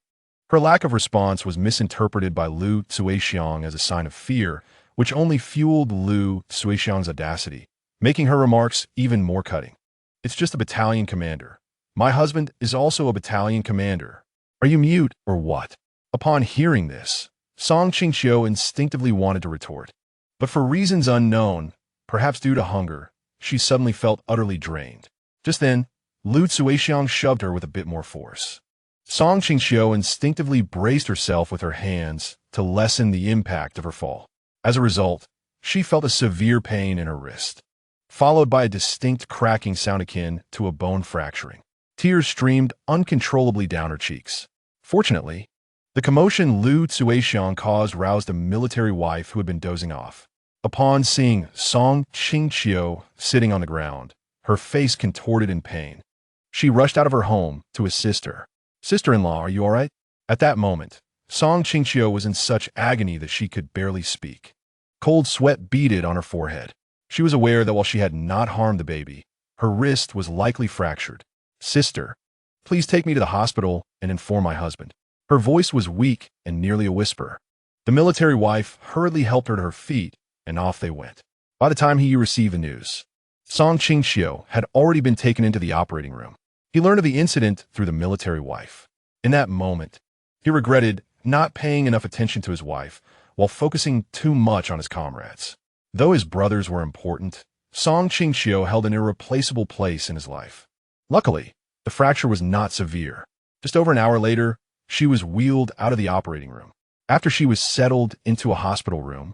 her lack of response was misinterpreted by Lu Zuoxiang as a sign of fear, which only fueled Lu Zuoxiang's audacity, making her remarks even more cutting. "It's just a battalion commander. My husband is also a battalion commander. Are you mute or what?" Upon hearing this, Song Qingqiu instinctively wanted to retort. But for reasons unknown, perhaps due to hunger, she suddenly felt utterly drained. Just then, Lu Zuoxiang shoved her with a bit more force. Song Qingqiu instinctively braced herself with her hands to lessen the impact of her fall. As a result, she felt a severe pain in her wrist, followed by a distinct cracking sound akin to a bone fracturing. Tears streamed uncontrollably down her cheeks. Fortunately, the commotion Lu Zuoxiang caused roused a military wife who had been dozing off. Upon seeing Song Qingqiu sitting on the ground, her face contorted in pain. She rushed out of her home to assist her. "Sister-in-law, are you all right?" At that moment, Song Qingqiu was in such agony that she could barely speak. Cold sweat beaded on her forehead. She was aware that while she had not harmed the baby, her wrist was likely fractured. "Sister, please take me to the hospital and inform my husband." Her voice was weak and nearly a whisper. The military wife hurriedly helped her to her feet, and off they went. By the time he received the news, Song Qingqiu had already been taken into the operating room. He learned of the incident through the military wife. In that moment, he regretted not paying enough attention to his wife while focusing too much on his comrades. Though his brothers were important, Song Qingqiu held an irreplaceable place in his life. Luckily, the fracture was not severe. Just over an hour later, she was wheeled out of the operating room. After she was settled into a hospital room,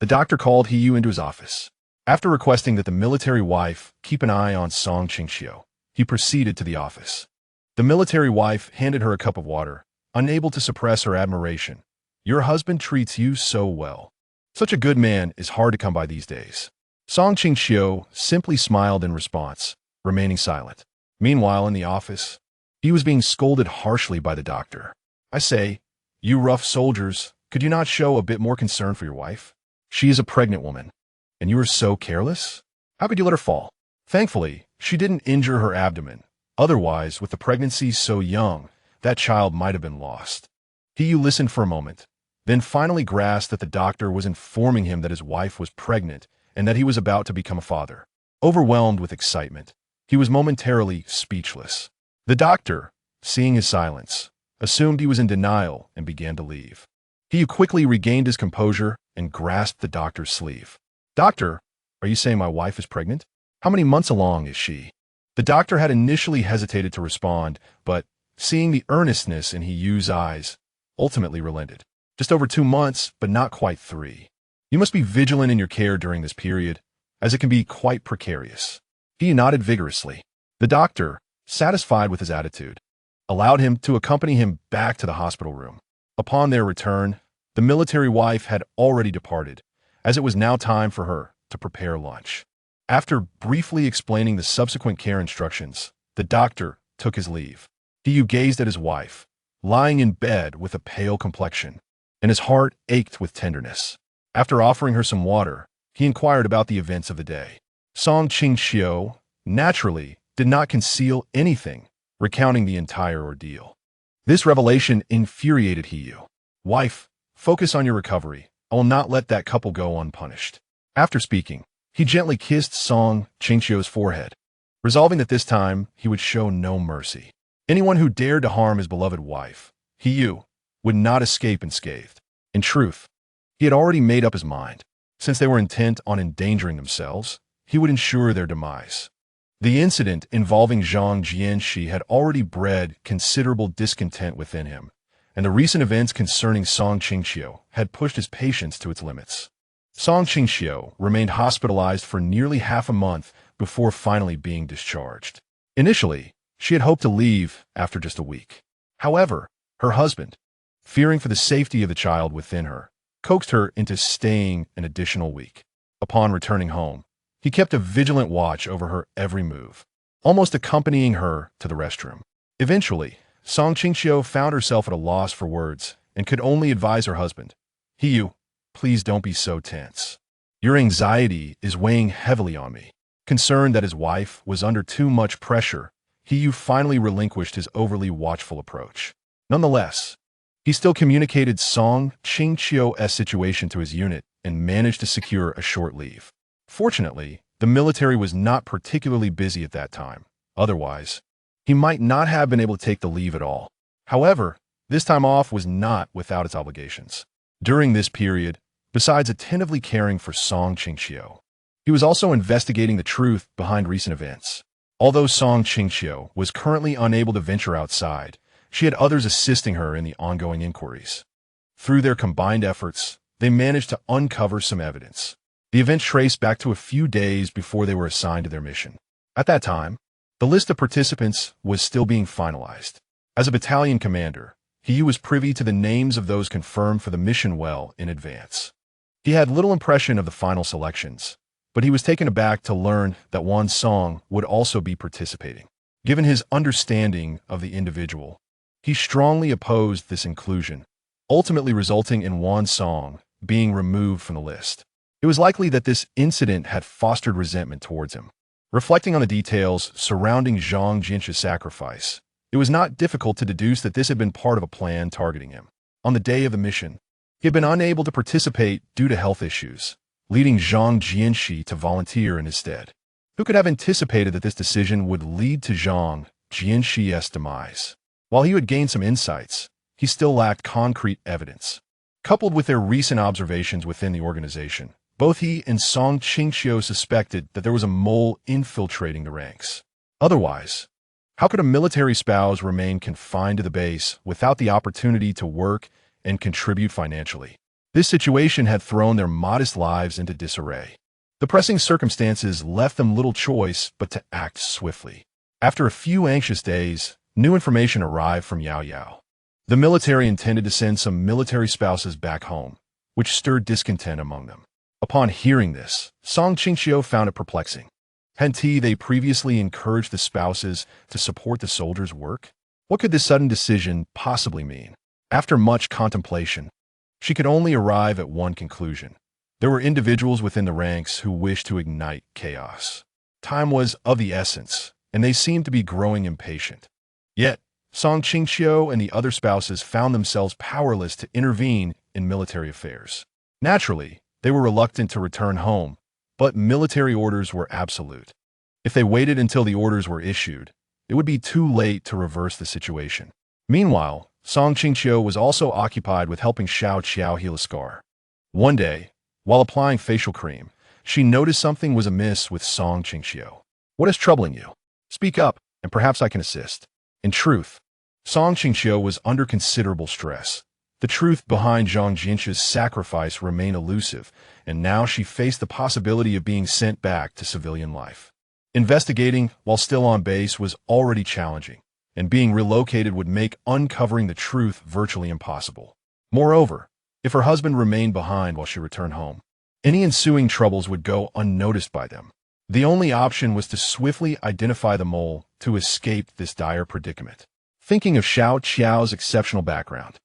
the doctor called Qingqiu into his office. After requesting that the military wife keep an eye on Song Qingqiu, he proceeded to the office. The military wife handed her a cup of water, unable to suppress her admiration. "Your husband treats you so well. Such a good man is hard to come by these days." Song Qingqiu simply smiled in response, remaining silent. Meanwhile, in the office, he was being scolded harshly by the doctor. "I say, you rough soldiers, could you not show a bit more concern for your wife? She is a pregnant woman, and you are so careless? How could you let her fall?" Thankfully, she didn't injure her abdomen. Otherwise, with the pregnancy so young, that child might have been lost. Qingqiu listened for a moment, then finally grasped that the doctor was informing him that his wife was pregnant and that he was about to become a father. Overwhelmed with excitement, he was momentarily speechless. The doctor, seeing his silence, assumed he was in denial and began to leave. He quickly regained his composure and grasped the doctor's sleeve. "Doctor, are you saying my wife is pregnant? How many months along is she?" The doctor had initially hesitated to respond, but, seeing the earnestness in Hiyu's eyes, ultimately relented. "Just over 2 months, but not quite 3. You must be vigilant in your care during this period, as it can be quite precarious." He nodded vigorously. The doctor, satisfied with his attitude, allowed him to accompany him back to the hospital room. Upon their return, the military wife had already departed, as it was now time for her to prepare lunch. After briefly explaining the subsequent care instructions, the doctor took his leave. Hiyu gazed at his wife, lying in bed with a pale complexion, and his heart ached with tenderness. After offering her some water, he inquired about the events of the day. Song Qingqiu, naturally, did not conceal anything, recounting the entire ordeal. This revelation infuriated Hiyu. "Wife, focus on your recovery. I will not let that couple go unpunished." After speaking, he gently kissed Song Qingqiu's forehead, resolving that this time he would show no mercy. Anyone who dared to harm his beloved wife, Hiyu, would not escape unscathed. In truth, he had already made up his mind. Since they were intent on endangering themselves, he would ensure their demise. The incident involving Zhang Jianxi had already bred considerable discontent within him, and the recent events concerning Song Qingqiu had pushed his patience to its limits. Song Qingqiu remained hospitalized for nearly half a month before finally being discharged. Initially, she had hoped to leave after just a week. However, her husband, fearing for the safety of the child within her, coaxed her into staying an additional week. Upon returning home, he kept a vigilant watch over her every move, almost accompanying her to the restroom. Eventually, Song Qingqiu found herself at a loss for words and could only advise her husband, "Hiyu, please don't be so tense. Your anxiety is weighing heavily on me." Concerned that his wife was under too much pressure, Hiyu finally relinquished his overly watchful approach. Nonetheless, he still communicated Song Qingqiu's situation to his unit and managed to secure a short leave. Fortunately, the military was not particularly busy at that time. Otherwise, he might not have been able to take the leave at all. However, this time off was not without its obligations. During this period, besides attentively caring for Song Qingqiu, he was also investigating the truth behind recent events. Although Song Qingqiu was currently unable to venture outside, she had others assisting her in the ongoing inquiries. Through their combined efforts, they managed to uncover some evidence. The event traced back to a few days before they were assigned to their mission. At that time, the list of participants was still being finalized. As a battalion commander, He was privy to the names of those confirmed for the mission well in advance. He had little impression of the final selections, but he was taken aback to learn that Wan Song would also be participating. Given his understanding of the individual, he strongly opposed this inclusion, ultimately resulting in Wan Song being removed from the list. It was likely that this incident had fostered resentment towards him. Reflecting on the details surrounding Zhang Jianxi's sacrifice, it was not difficult to deduce that this had been part of a plan targeting him. On the day of the mission, he had been unable to participate due to health issues, leading Zhang Jianxi to volunteer in his stead. Who could have anticipated that this decision would lead to Zhang Jianxi's demise? While he had gained some insights, he still lacked concrete evidence. Coupled with their recent observations within the organization, both he and Song Qingqiu suspected that there was a mole infiltrating the ranks. Otherwise, how could a military spouse remain confined to the base without the opportunity to work and contribute financially? This situation had thrown their modest lives into disarray. The pressing circumstances left them little choice but to act swiftly. After a few anxious days, new information arrived from Yao Yao. The military intended to send some military spouses back home, which stirred discontent among them. Upon hearing this, Song Qingqiu found it perplexing. Hadn't they previously encouraged the spouses to support the soldiers' work? What could this sudden decision possibly mean? After much contemplation, she could only arrive at one conclusion. There were individuals within the ranks who wished to ignite chaos. Time was of the essence, and they seemed to be growing impatient. Yet, Song Qingqiu and the other spouses found themselves powerless to intervene in military affairs. Naturally, they were reluctant to return home, but military orders were absolute. If they waited until the orders were issued, it would be too late to reverse the situation. Meanwhile, Song Qingqiu was also occupied with helping Xiao Qiao heal a scar. One day, while applying facial cream, she noticed something was amiss with Song Qingqiu. "What is troubling you? Speak up, and perhaps I can assist." In truth, Song Qingqiu was under considerable stress. The truth behind Zhang Jianxi's sacrifice remained elusive, and now she faced the possibility of being sent back to civilian life. Investigating while still on base was already challenging, and being relocated would make uncovering the truth virtually impossible. Moreover, if her husband remained behind while she returned home, any ensuing troubles would go unnoticed by them. The only option was to swiftly identify the mole to escape this dire predicament. Thinking of Xiao Qiao's exceptional background,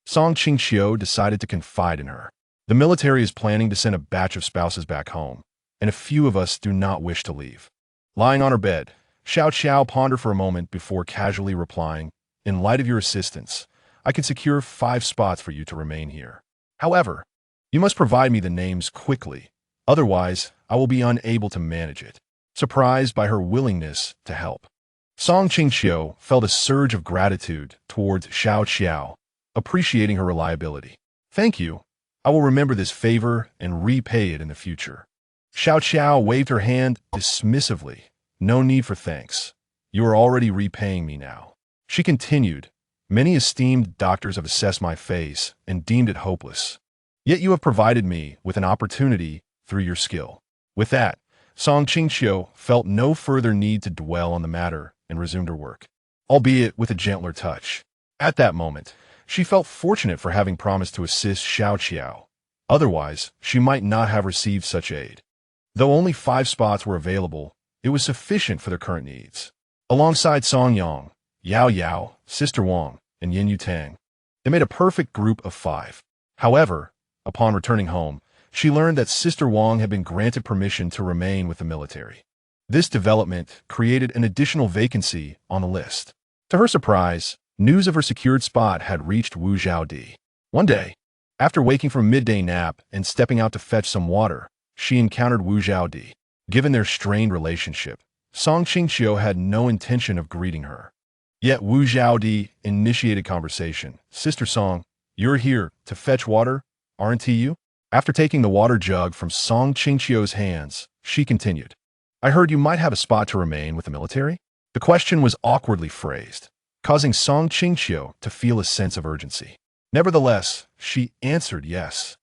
Song Qingqiu decided to confide in her. "The military is planning to send a batch of spouses back home, and a few of us do not wish to leave." Lying on her bed, Xiao Qiao pondered for a moment before casually replying, "In light of your assistance, I can secure 5 spots for you to remain here. However, you must provide me the names quickly, otherwise I will be unable to manage it." Surprised by her willingness to help, Song Qingqiu felt a surge of gratitude towards Xiao Qiao, appreciating her reliability. "Thank you. I will remember this favor and repay it in the future." Xiao Qiao waved her hand dismissively. "No need for thanks. You are already repaying me now." She continued, "Many esteemed doctors have assessed my face and deemed it hopeless. Yet you have provided me with an opportunity through your skill." With that, Song Qingqiu felt no further need to dwell on the matter and resumed her work, albeit with a gentler touch. At that moment, she felt fortunate for having promised to assist Xiao Qiao. Otherwise, she might not have received such aid. Though only 5 spots were available, it was sufficient for their current needs. Alongside Song Yang, Yao Yao, Sister Wang, and Yin Yutang, they made a perfect group of 5. However, upon returning home, she learned that Sister Wang had been granted permission to remain with the military. This development created an additional vacancy on the list. To her surprise, news of her secured spot had reached Wu Zhaodi. One day, after waking from a midday nap and stepping out to fetch some water, she encountered Wu Zhaodi. Given their strained relationship, Song Qingqiu had no intention of greeting her. Yet Wu Zhaodi initiated conversation. "Sister Song, you're here to fetch water, aren't you?" After taking the water jug from Song Qingqiu's hands, she continued, "I heard you might have a spot to remain with the military?" The question was awkwardly phrased, causing Song Qingqiu to feel a sense of urgency. Nevertheless, she answered yes.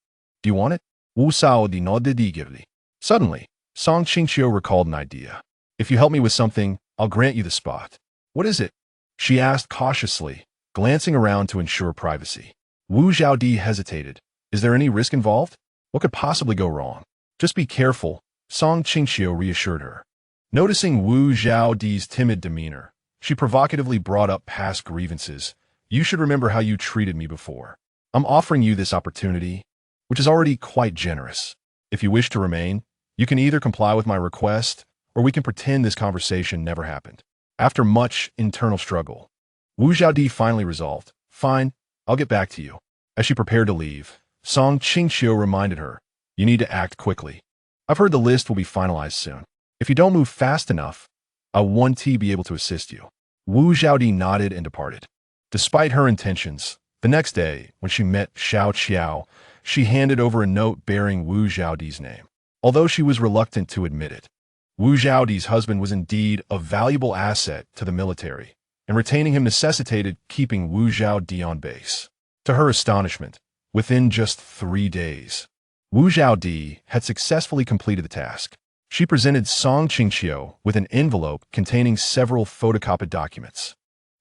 "Do you want it?" Wu Zhaodi nodded eagerly. Suddenly, Song Qingqiu recalled an idea. "If you help me with something, I'll grant you the spot." "What is it?" she asked cautiously, glancing around to ensure privacy. Wu Zhaodi hesitated. "Is there any risk involved? What could possibly go wrong?" "Just be careful," Song Qingqiu reassured her. Noticing Wu Zhaodi's timid demeanor, she provocatively brought up past grievances. "You should remember how you treated me before. I'm offering you this opportunity, which is already quite generous. If you wish to remain, you can either comply with my request, or we can pretend this conversation never happened." After much internal struggle, Wu Zhaodi finally resolved, "Fine, I'll get back to you." As she prepared to leave, Song Qingqiu reminded her, "You need to act quickly. I've heard the list will be finalized soon. If you don't move fast enough, I won't be able to assist you." Wu Zhaodi nodded and departed. Despite her intentions, the next day, when she met Xiao Qiao, she handed over a note bearing Wu Zhaodi's name. Although she was reluctant to admit it, Wu Zhaodi's husband was indeed a valuable asset to the military, and retaining him necessitated keeping Wu Zhaodi on base. To her astonishment, within just 3 days, Wu Zhaodi had successfully completed the task. She presented Song Qingqiu with an envelope containing several photocopied documents.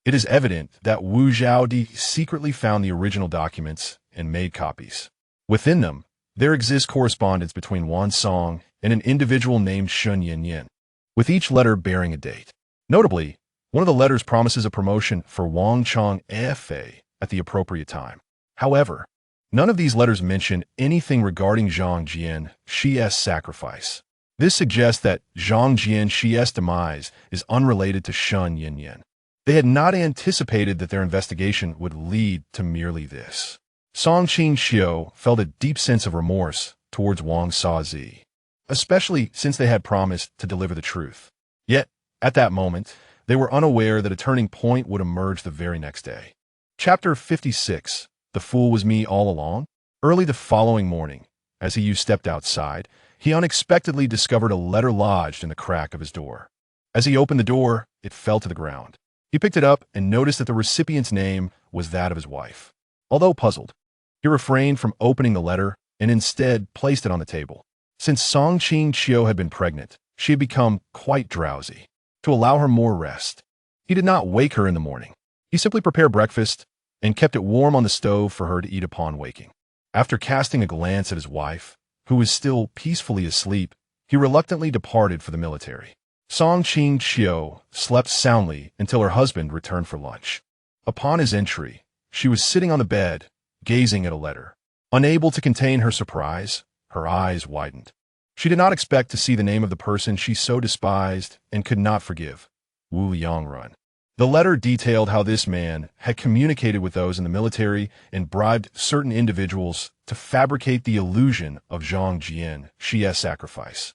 It is evident that Wu Zhaodi secretly found the original documents and made copies. Within them, there exists correspondence between Wan Song and an individual named Shun Yin, with each letter bearing a date. Notably, one of the letters promises a promotion for Wang Chong Fa at the appropriate time. However, none of these letters mention anything regarding Zhang Jianxi's sacrifice. This suggests that Zhang Jianxi's demise is unrelated to Shun Yin. They had not anticipated that their investigation would lead to merely this. Song Qingqiu felt a deep sense of remorse towards Wang Sazi. especially since they had promised to deliver the truth. Yet, at that moment, they were unaware that a turning point would emerge the very next day. Chapter 56. The Fool Was Me All Along? Early the following morning, as Yu stepped outside, he unexpectedly discovered a letter lodged in the crack of his door. As he opened the door, it fell to the ground. He picked it up and noticed that the recipient's name was that of his wife. Although puzzled, he refrained from opening the letter and instead placed it on the table. Since Qingqiu had been pregnant, she had become quite drowsy. To allow her more rest, he did not wake her in the morning. He simply prepared breakfast and kept it warm on the stove for her to eat upon waking. After casting a glance at his wife, who was still peacefully asleep, he reluctantly departed for the military. Qingqiu slept soundly until her husband returned for lunch. Upon his entry, she was sitting on the bed, gazing at a letter. Unable to contain her surprise, her eyes widened. She did not expect to see the name of the person she so despised and could not forgive, Wu Yangrun. The letter detailed how this man had communicated with those in the military and bribed certain individuals to fabricate the illusion of Zhang Jian, Xi's sacrifice.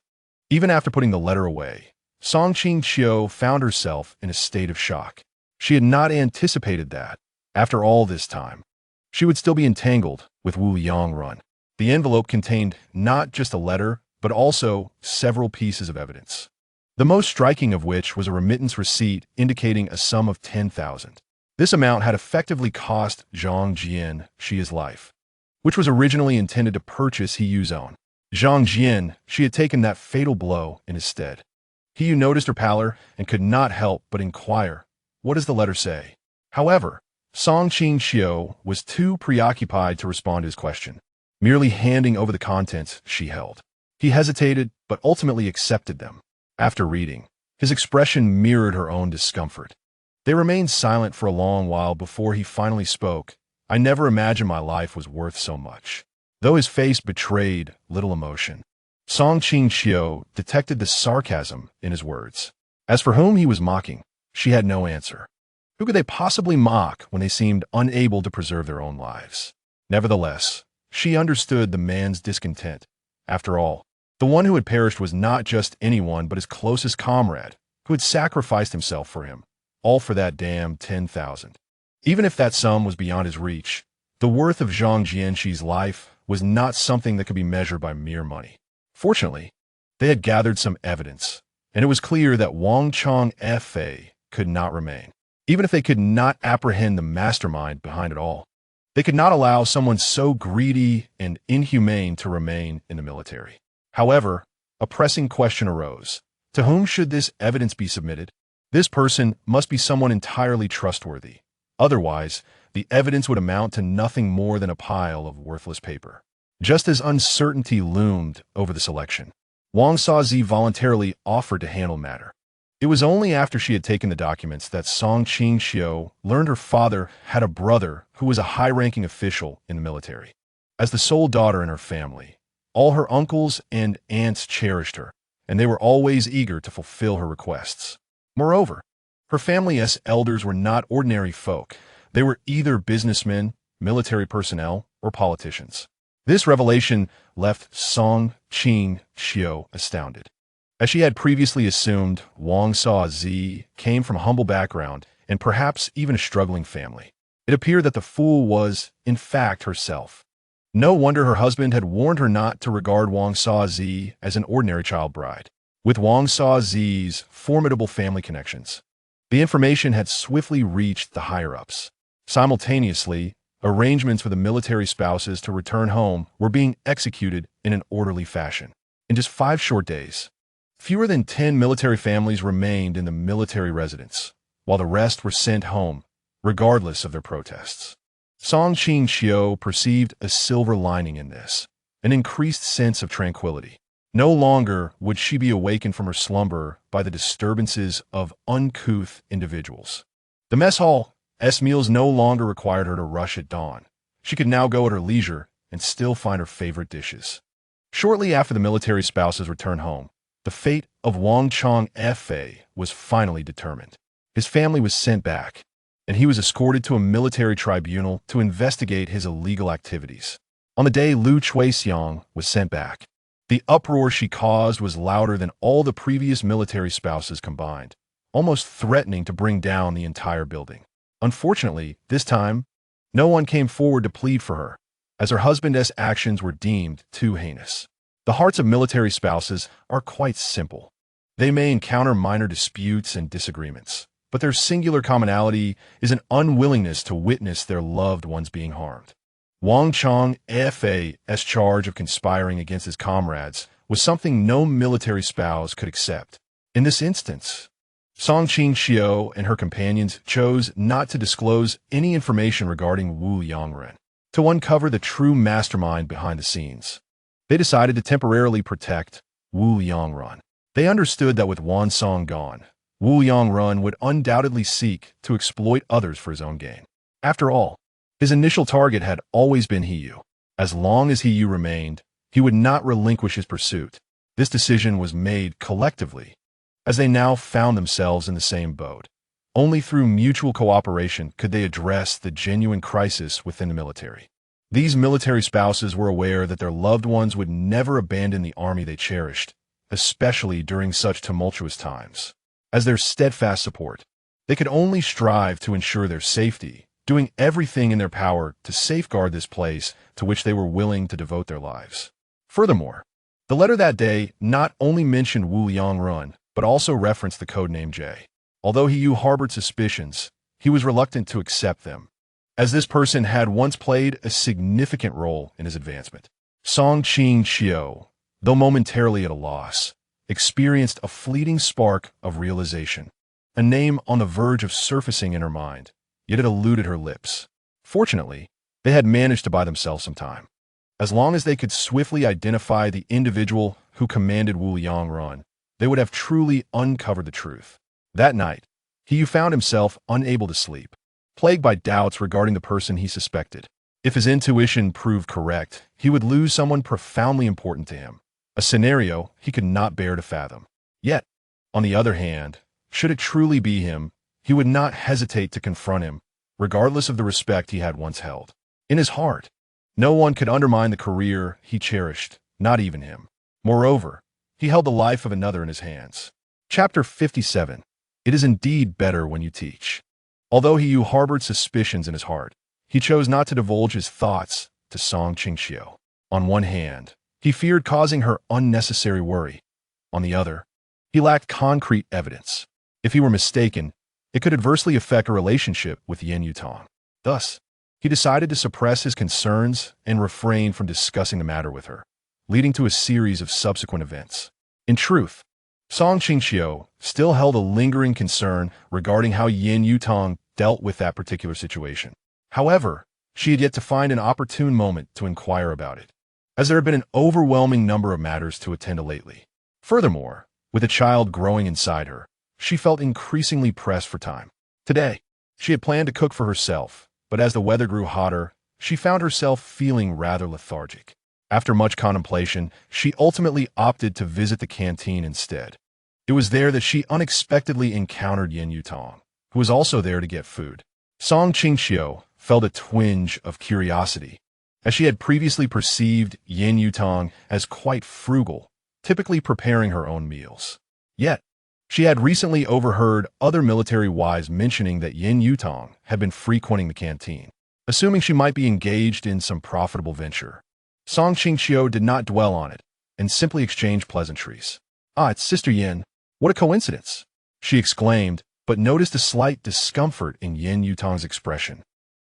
Even after putting the letter away, Qingqiu found herself in a state of shock. She had not anticipated that, after all this time, she would still be entangled with Wu Yangrun. The envelope contained not just a letter, but also several pieces of evidence. The most striking of which was a remittance receipt indicating a sum of 10,000. This amount had effectively cost Zhang Jian Xi's life, which was originally intended to purchase Yu's own. Zhang Jian, she had taken that fatal blow in his stead. Yu noticed her pallor and could not help but inquire, "What does the letter say?" However, Qingqiu was too preoccupied to respond to his question, merely handing over the contents she held. He hesitated, but ultimately accepted them. After reading, his expression mirrored her own discomfort. They remained silent for a long while before he finally spoke. "I never imagined my life was worth so much." Though his face betrayed little emotion, Qingqiu detected the sarcasm in his words. As for whom he was mocking, she had no answer. Who could they possibly mock when they seemed unable to preserve their own lives? Nevertheless, she understood the man's discontent. After all, the one who had perished was not just anyone but his closest comrade, who had sacrificed himself for him, all for that damn 10,000. Even if that sum was beyond his reach, the worth of Zhang Jianxi's life was not something that could be measured by mere money. Fortunately, they had gathered some evidence, and it was clear that Wang Changfei could not remain. Even if they could not apprehend the mastermind behind it all, they could not allow someone so greedy and inhumane to remain in the military. However, a pressing question arose. To whom should this evidence be submitted? This person must be someone entirely trustworthy. Otherwise, the evidence would amount to nothing more than a pile of worthless paper. Just as uncertainty loomed over the selection, Wang Shaozi voluntarily offered to handle the matter. It was only after she had taken the documents that Qingqiu learned her father had a brother who was a high-ranking official in the military. As the sole daughter in her family, all her uncles and aunts cherished her, and they were always eager to fulfill her requests. Moreover, her family's elders were not ordinary folk. They were either businessmen, military personnel, or politicians. This revelation left Qingqiu astounded. As she had previously assumed, Wang Shaozi came from a humble background and perhaps even a struggling family. It appeared that the fool was, in fact, herself. No wonder her husband had warned her not to regard Wang Shaozi as an ordinary child bride. With Wang Shaozi's formidable family connections, the information had swiftly reached the higher-ups. Simultaneously, arrangements for the military spouses to return home were being executed in an orderly fashion. In just 5 short days, fewer than 10 military families remained in the military residence, while the rest were sent home, regardless of their protests. Qingqiu perceived a silver lining in this, an increased sense of tranquility. No longer would she be awakened from her slumber by the disturbances of uncouth individuals. The mess hall's meals no longer required her to rush at dawn. She could now go at her leisure and still find her favorite dishes. Shortly after the military spouses returned home, the fate of Wang Changfei was finally determined. His family was sent back, and he was escorted to a military tribunal to investigate his illegal activities. On the day Lu Chuixiang was sent back, The uproar she caused was louder than all the previous military spouses combined, almost threatening to bring down the entire building. Unfortunately, this time, no one came forward to plead for her, as her husband's actions were deemed too heinous. The hearts of military spouses are quite simple. They may encounter minor disputes and disagreements, but their singular commonality is an unwillingness to witness their loved ones being harmed. Wang Chang's charge of conspiring against his comrades was something no military spouse could accept. In this instance, Qingqiu and her companions chose not to disclose any information regarding Wu Yangren. To uncover the true mastermind behind the scenes, they decided to temporarily protect Wu Yangren. They understood that with Wan Song gone, Wu Yangren would undoubtedly seek to exploit others for his own gain. After all, his initial target had always been Hiyu. As long as Hiyu remained, he would not relinquish his pursuit. This decision was made collectively, as they now found themselves in the same boat. Only through mutual cooperation could they address the genuine crisis within the military. These military spouses were aware that their loved ones would never abandon the army they cherished, especially during such tumultuous times. As their steadfast support, they could only strive to ensure their safety, doing everything in their power to safeguard this place to which they were willing to devote their lives. Furthermore, the letter that day not only mentioned Wu Yangren, but also referenced the codename J. Although Hiyu harbored suspicions, he was reluctant to accept them, as this person had once played a significant role in his advancement. Qingqiu, though momentarily at a loss, experienced a fleeting spark of realization, a name on the verge of surfacing in her mind, yet it eluded her lips. Fortunately, they had managed to buy themselves some time. As long as they could swiftly identify the individual who commanded Wu Yangren, they would have truly uncovered the truth. That night, Hiyu found himself unable to sleep, plagued by doubts regarding the person he suspected. If his intuition proved correct, he would lose someone profoundly important to him, a scenario he could not bear to fathom. Yet, on the other hand, should it truly be him, he would not hesitate to confront him, regardless of the respect he had once held. In his heart, no one could undermine the career he cherished, not even him. Moreover, he held the life of another in his hands. Chapter 57. It is indeed better when you teach. Although Hiyu harbored suspicions in his heart, he chose not to divulge his thoughts to Qingqiu. On one hand, he feared causing her unnecessary worry. On the other, he lacked concrete evidence. If he were mistaken, it could adversely affect her relationship with Yin Yutong. Thus, he decided to suppress his concerns and refrain from discussing the matter with her, leading to a series of subsequent events. In truth, Qingqiu still held a lingering concern regarding how Yin Yutong dealt with that particular situation. However, she had yet to find an opportune moment to inquire about it, as there had been an overwhelming number of matters to attend to lately. Furthermore, with a child growing inside her, she felt increasingly pressed for time. Today, she had planned to cook for herself, but as the weather grew hotter, she found herself feeling rather lethargic. After much contemplation, she ultimately opted to visit the canteen instead. It was there that she unexpectedly encountered Yin Yutong, who was also there to get food. Qingqiu felt a twinge of curiosity, as she had previously perceived Yin Yutong as quite frugal, typically preparing her own meals. Yet, she had recently overheard other military wives mentioning that Yin Yutong had been frequenting the canteen, assuming she might be engaged in some profitable venture. Qingqiu did not dwell on it, and simply exchanged pleasantries. "Ah, it's Sister Yin. What a coincidence!" she exclaimed, but noticed a slight discomfort in Yin Yutong's expression.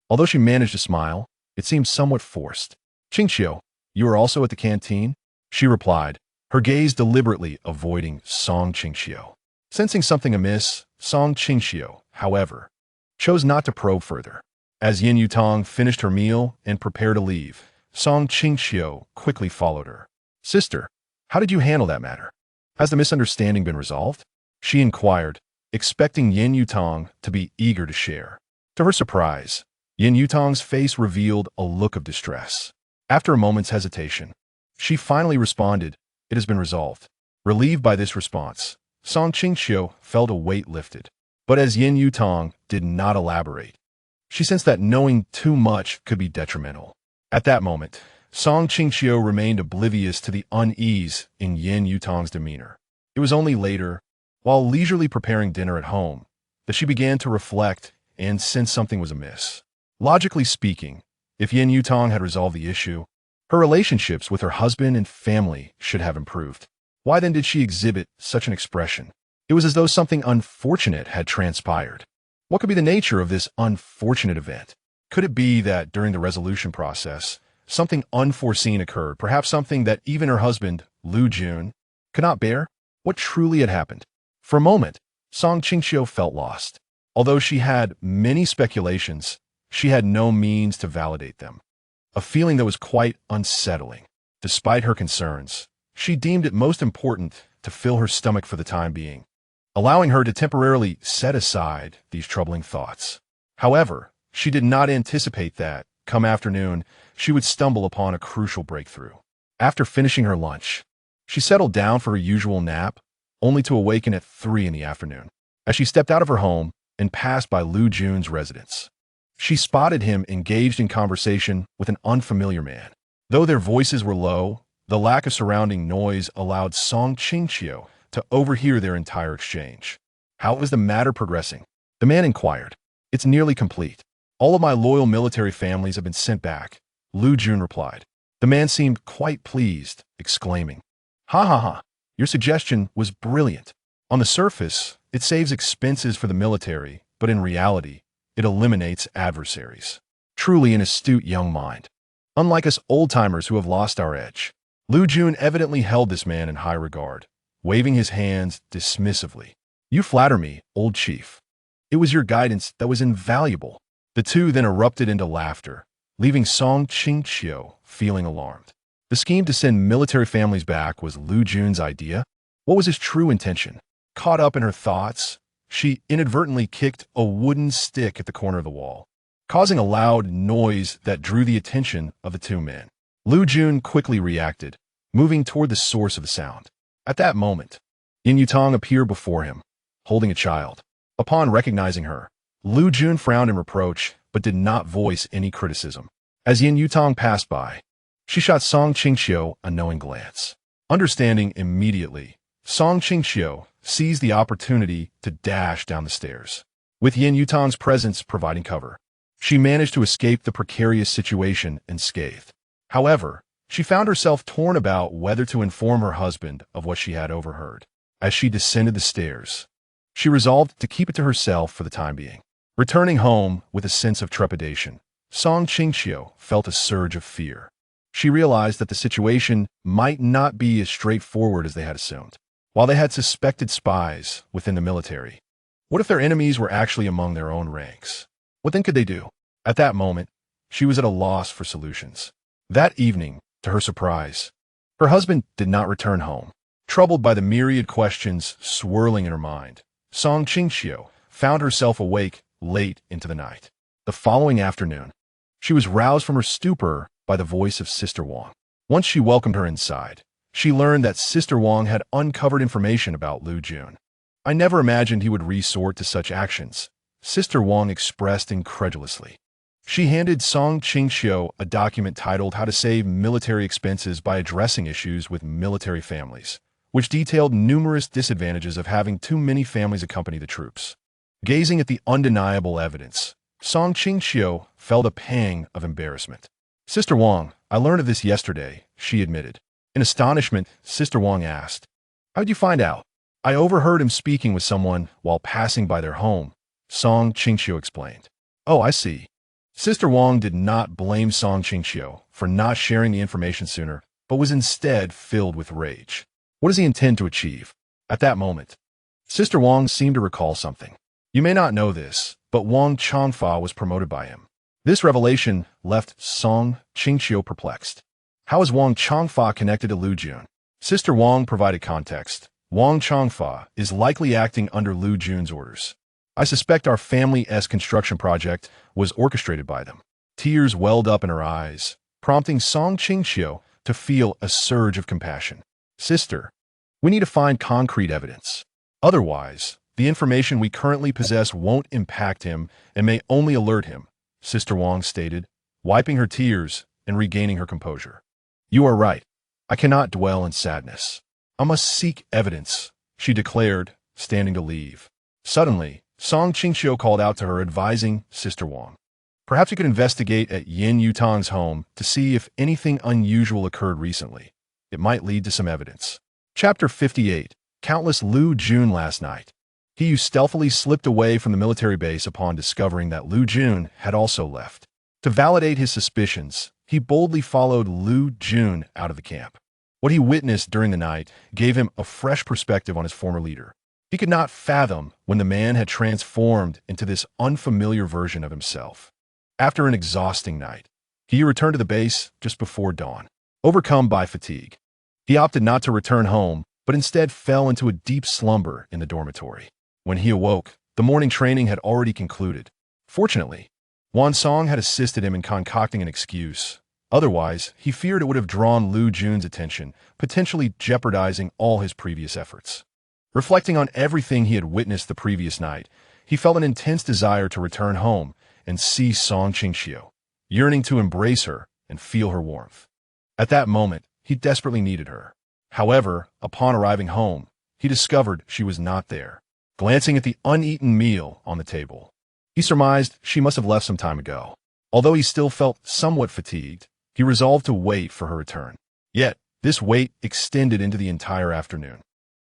Although she managed to smile, it seemed somewhat forced. "Qingqiu, you are also at the canteen?" she replied, her gaze deliberately avoiding Qingqiu. Sensing something amiss, Qingqiu, however, chose not to probe further. As Yin Yutong finished her meal and prepared to leave, Qingqiu quickly followed her. "Sister, how did you handle that matter? Has the misunderstanding been resolved?" she inquired, expecting Yin Yutong to be eager to share. To her surprise, Yin Yutong's face revealed a look of distress. After a moment's hesitation, she finally responded, "It has been resolved." Relieved by this response, Qingqiu felt a weight lifted. But as Yin Yutong did not elaborate, she sensed that knowing too much could be detrimental. At that moment, Song Qingqiu remained oblivious to the unease in Yin Yutong's demeanor. It was only later, while leisurely preparing dinner at home, that she began to reflect and sense something was amiss. Logically speaking, if Yin Yutong had resolved the issue, her relationships with her husband and family should have improved. Why then did she exhibit such an expression? It was as though something unfortunate had transpired. What could be the nature of this unfortunate event? Could it be that during the resolution process, something unforeseen occurred, perhaps something that even her husband, Lu Jun, could not bear? What truly had happened? For a moment, Song Qingqiu felt lost. Although she had many speculations, she had no means to validate them. A feeling that was quite unsettling. Despite her concerns, she deemed it most important to fill her stomach for the time being, allowing her to temporarily set aside these troubling thoughts. However, she did not anticipate that, come afternoon, she would stumble upon a crucial breakthrough. After finishing her lunch, she settled down for her usual nap, only to awaken at 3 in the afternoon. As she stepped out of her home and passed by Lu Jun's residence, she spotted him engaged in conversation with an unfamiliar man. Though their voices were low, the lack of surrounding noise allowed Song Qingqiu to overhear their entire exchange. How is the matter progressing? The man inquired. It's nearly complete. All of my loyal military families have been sent back, Lu Jun replied. The man seemed quite pleased, exclaiming, "Ha ha ha, your suggestion was brilliant. On the surface, it saves expenses for the military, but in reality, it eliminates adversaries. Truly an astute young mind. Unlike us old-timers who have lost our edge." Lu Jun evidently held this man in high regard, waving his hands dismissively. "You flatter me, old chief. It was your guidance that was invaluable." The two then erupted into laughter, leaving Song Qingqiu feeling alarmed. The scheme to send military families back was Lu Jun's idea. What was his true intention? Caught up in her thoughts, she inadvertently kicked a wooden stick at the corner of the wall, causing a loud noise that drew the attention of the two men. Lu Jun quickly reacted, moving toward the source of the sound. At that moment, Yin Yutong appeared before him, holding a child. Upon recognizing her, Lu Jun frowned in reproach, but did not voice any criticism. As Yin Yutong passed by, she shot Song Qingqiu a knowing glance. Understanding immediately, Song Qingqiu seized the opportunity to dash down the stairs. With Yin Yutong's presence providing cover, she managed to escape the precarious situation unscathed. However, she found herself torn about whether to inform her husband of what she had overheard. As she descended the stairs, she resolved to keep it to herself for the time being. Returning home with a sense of trepidation, Song Qingqiu felt a surge of fear. She realized that the situation might not be as straightforward as they had assumed. While they had suspected spies within the military, what if their enemies were actually among their own ranks? What then could they do? At that moment, she was at a loss for solutions. That evening, to her surprise, her husband did not return home. Troubled by the myriad questions swirling in her mind, Song Qingqiu found herself awake late into the night. The following afternoon, she was roused from her stupor by the voice of Sister Wang. Once she welcomed her inside, she learned that Sister Wang had uncovered information about Lu Jun. "I never imagined he would resort to such actions," Sister Wang expressed incredulously. She handed Song Qingqiu a document titled How to Save Military Expenses by Addressing Issues with Military Families, which detailed numerous disadvantages of having too many families accompany the troops. Gazing at the undeniable evidence, Song Qingqiu felt a pang of embarrassment. "Sister Wang, I learned of this yesterday," she admitted. In astonishment, Sister Wang asked, "How'd you find out?" "I overheard him speaking with someone while passing by their home," Song Qingqiu explained. "Oh, I see." Sister Wang did not blame Song Qingqiu for not sharing the information sooner, but was instead filled with rage. What does he intend to achieve? At that moment, Sister Wang seemed to recall something. "You may not know this, but Wang Changfa was promoted by him." This revelation left Song Qingqiu perplexed. How is Wang Changfa connected to Lu Jun? Sister Wang provided context. Wang Changfa is likely acting under Lu Jun's orders. "I suspect our family-esque construction project was orchestrated by them." Tears welled up in her eyes, prompting Song Qingqiu to feel a surge of compassion. "Sister, we need to find concrete evidence. Otherwise, the information we currently possess won't impact him and may only alert him," Sister Wang stated, wiping her tears and regaining her composure. "You are right. I cannot dwell in sadness. I must seek evidence," she declared, standing to leave. Suddenly, Song Qingqiu called out to her, advising Sister Wang. "Perhaps you could investigate at Yin Yutang's home to see if anything unusual occurred recently. It might lead to some evidence." Chapter 58. Countless Lu Jun last night. He stealthily slipped away from the military base upon discovering that Lu Jun had also left. To validate his suspicions, he boldly followed Lu Jun out of the camp. What he witnessed during the night gave him a fresh perspective on his former leader. He could not fathom when the man had transformed into this unfamiliar version of himself. After an exhausting night, he returned to the base just before dawn. Overcome by fatigue, he opted not to return home, but instead fell into a deep slumber in the dormitory. When he awoke, the morning training had already concluded. Fortunately, Wan Song had assisted him in concocting an excuse. Otherwise, he feared it would have drawn Lu Jun's attention, potentially jeopardizing all his previous efforts. Reflecting on everything he had witnessed the previous night, he felt an intense desire to return home and see Song Qingqiu, yearning to embrace her and feel her warmth. At that moment, he desperately needed her. However, upon arriving home, he discovered she was not there. Glancing at the uneaten meal on the table, he surmised she must have left some time ago. Although he still felt somewhat fatigued, he resolved to wait for her return. Yet, this wait extended into the entire afternoon.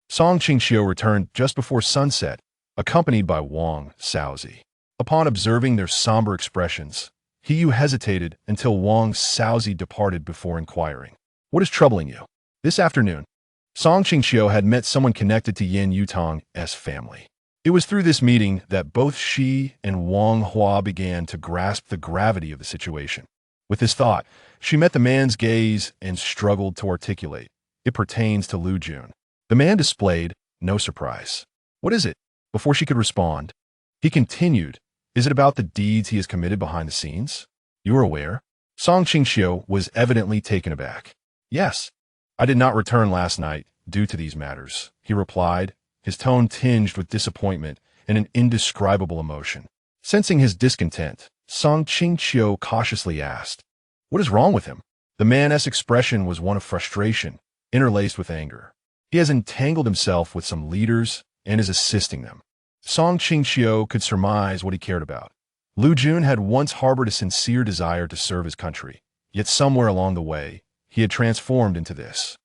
Song Qingqiu returned just before sunset, accompanied by Wang Shaozi. Upon observing their somber expressions, he hesitated until Wang Shaozi departed before inquiring, "What is troubling you?" This afternoon, Song Qingqiu had met someone connected to Yin Yutang's family. It was through this meeting that both she and Wang Hua began to grasp the gravity of the situation. With this thought, she met the man's gaze and struggled to articulate, "It pertains to Lu Jun." The man displayed no surprise. "What is it?" Before she could respond, he continued, "Is it about the deeds he has committed behind the scenes? You are aware?" Song Qingqiu was evidently taken aback. "Yes. I did not return last night due to these matters," he replied, his tone tinged with disappointment and an indescribable emotion. Sensing his discontent, Song Qingqiu cautiously asked, "What is wrong with him?" The man's expression was one of frustration, interlaced with anger. He has entangled himself with some leaders and is assisting them. Song Qingqiu could surmise what he cared about. Lu Jun had once harbored a sincere desire to serve his country, yet somewhere along the way, he had transformed into this.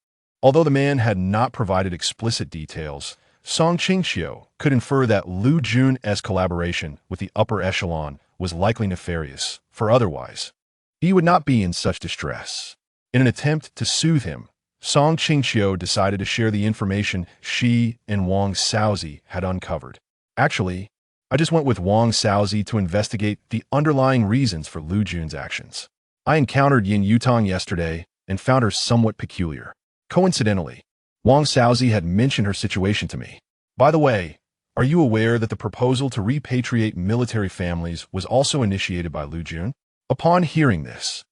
Although the man had not provided explicit details, Song Qingqiu could infer that Lu Jun's collaboration with the upper echelon was likely nefarious, for otherwise, he would not be in such distress. In an attempt to soothe him, Song Qingqiu decided to share the information she and Wang Shaozi had uncovered. "Actually, I just went with Wang Shaozi to investigate the underlying reasons for Lu Jun's actions. I encountered Yin Yutang yesterday and found her somewhat peculiar. Coincidentally, Wang Shaozi had mentioned her situation to me. By the way, are you aware that the proposal to repatriate military families was also initiated by Lu Jun?" Upon hearing this,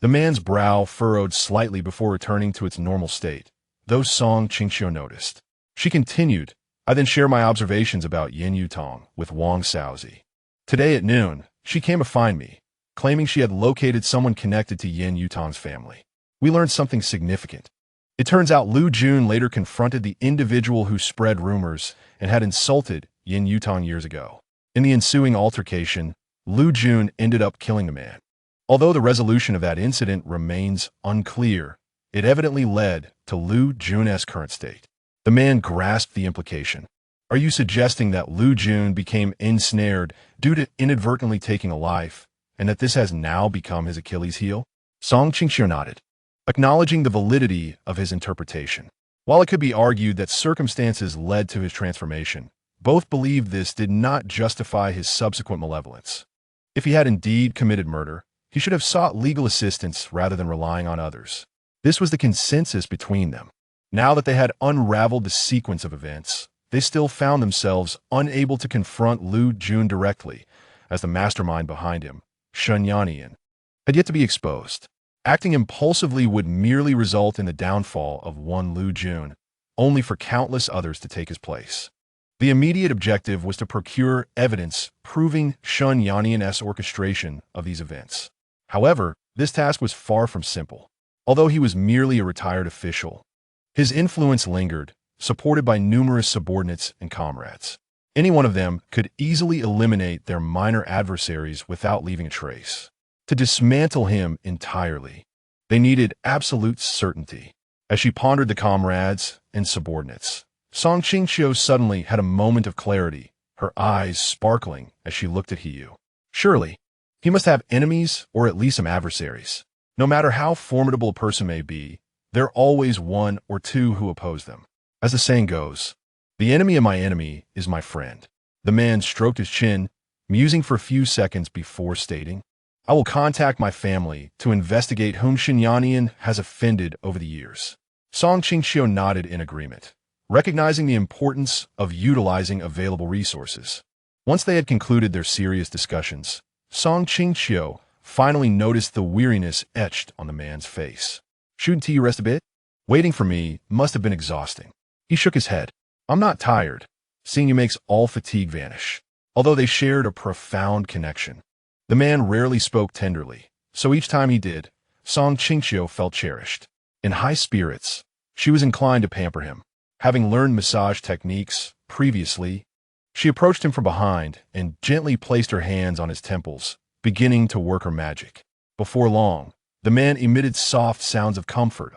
the man's brow furrowed slightly before returning to its normal state, though Song Qingqiu noticed. She continued, "I then shared my observations about Yin Yutang with Wang Shaozi. Today at noon, she came to find me, claiming she had located someone connected to Yin Yutang's family. We learned something significant. It turns out Lu Jun later confronted the individual who spread rumors and had insulted Yin Yutang years ago. In the ensuing altercation, Lu Jun ended up killing the man. Although the resolution of that incident remains unclear, it evidently led to Lu Jun's current state." The man grasped the implication. "Are you suggesting that Lu Jun became ensnared due to inadvertently taking a life, and that this has now become his Achilles heel?" Song Qingqiu nodded, acknowledging the validity of his interpretation. While it could be argued that circumstances led to his transformation, both believed this did not justify his subsequent malevolence. If he had indeed committed murder, he should have sought legal assistance rather than relying on others. This was the consensus between them. Now that they had unraveled the sequence of events, they still found themselves unable to confront Lu Jun directly, as the mastermind behind him, Shen Yannian, had yet to be exposed. Acting impulsively would merely result in the downfall of one Lu Jun, only for countless others to take his place. The immediate objective was to procure evidence proving Shen Yannian's orchestration of these events. However, This task was far from simple. Although he was merely a retired official, his influence lingered, supported by numerous subordinates and comrades. Any one of them could easily eliminate their minor adversaries without leaving a trace. To dismantle him entirely, they needed absolute certainty. As she pondered the comrades and subordinates, Qingqiu suddenly had a moment of clarity, her eyes sparkling as she looked at Qingqiu. Surely, he must have enemies or at least some adversaries. No matter how formidable a person may be, there are always one or two who oppose them. As the saying goes, the enemy of my enemy is my friend. The man stroked his chin, musing for a few seconds before stating, I will contact my family to investigate whom Xinyannian has offended over the years. Qingqiu nodded in agreement, recognizing the importance of utilizing available resources. Once they had concluded their serious discussions, Qingqiu finally noticed the weariness etched on the man's face. Shouldn't you rest a bit? Waiting for me must have been exhausting. He shook his head. I'm not tired. Seeing you makes all fatigue vanish. Although they shared a profound connection, the man rarely spoke tenderly, so each time he did, Qingqiu felt cherished. In high spirits, she was inclined to pamper him. Having learned massage techniques previously, she approached him from behind and gently placed her hands on his temples, beginning to work her magic. Before long, the man emitted soft sounds of comfort.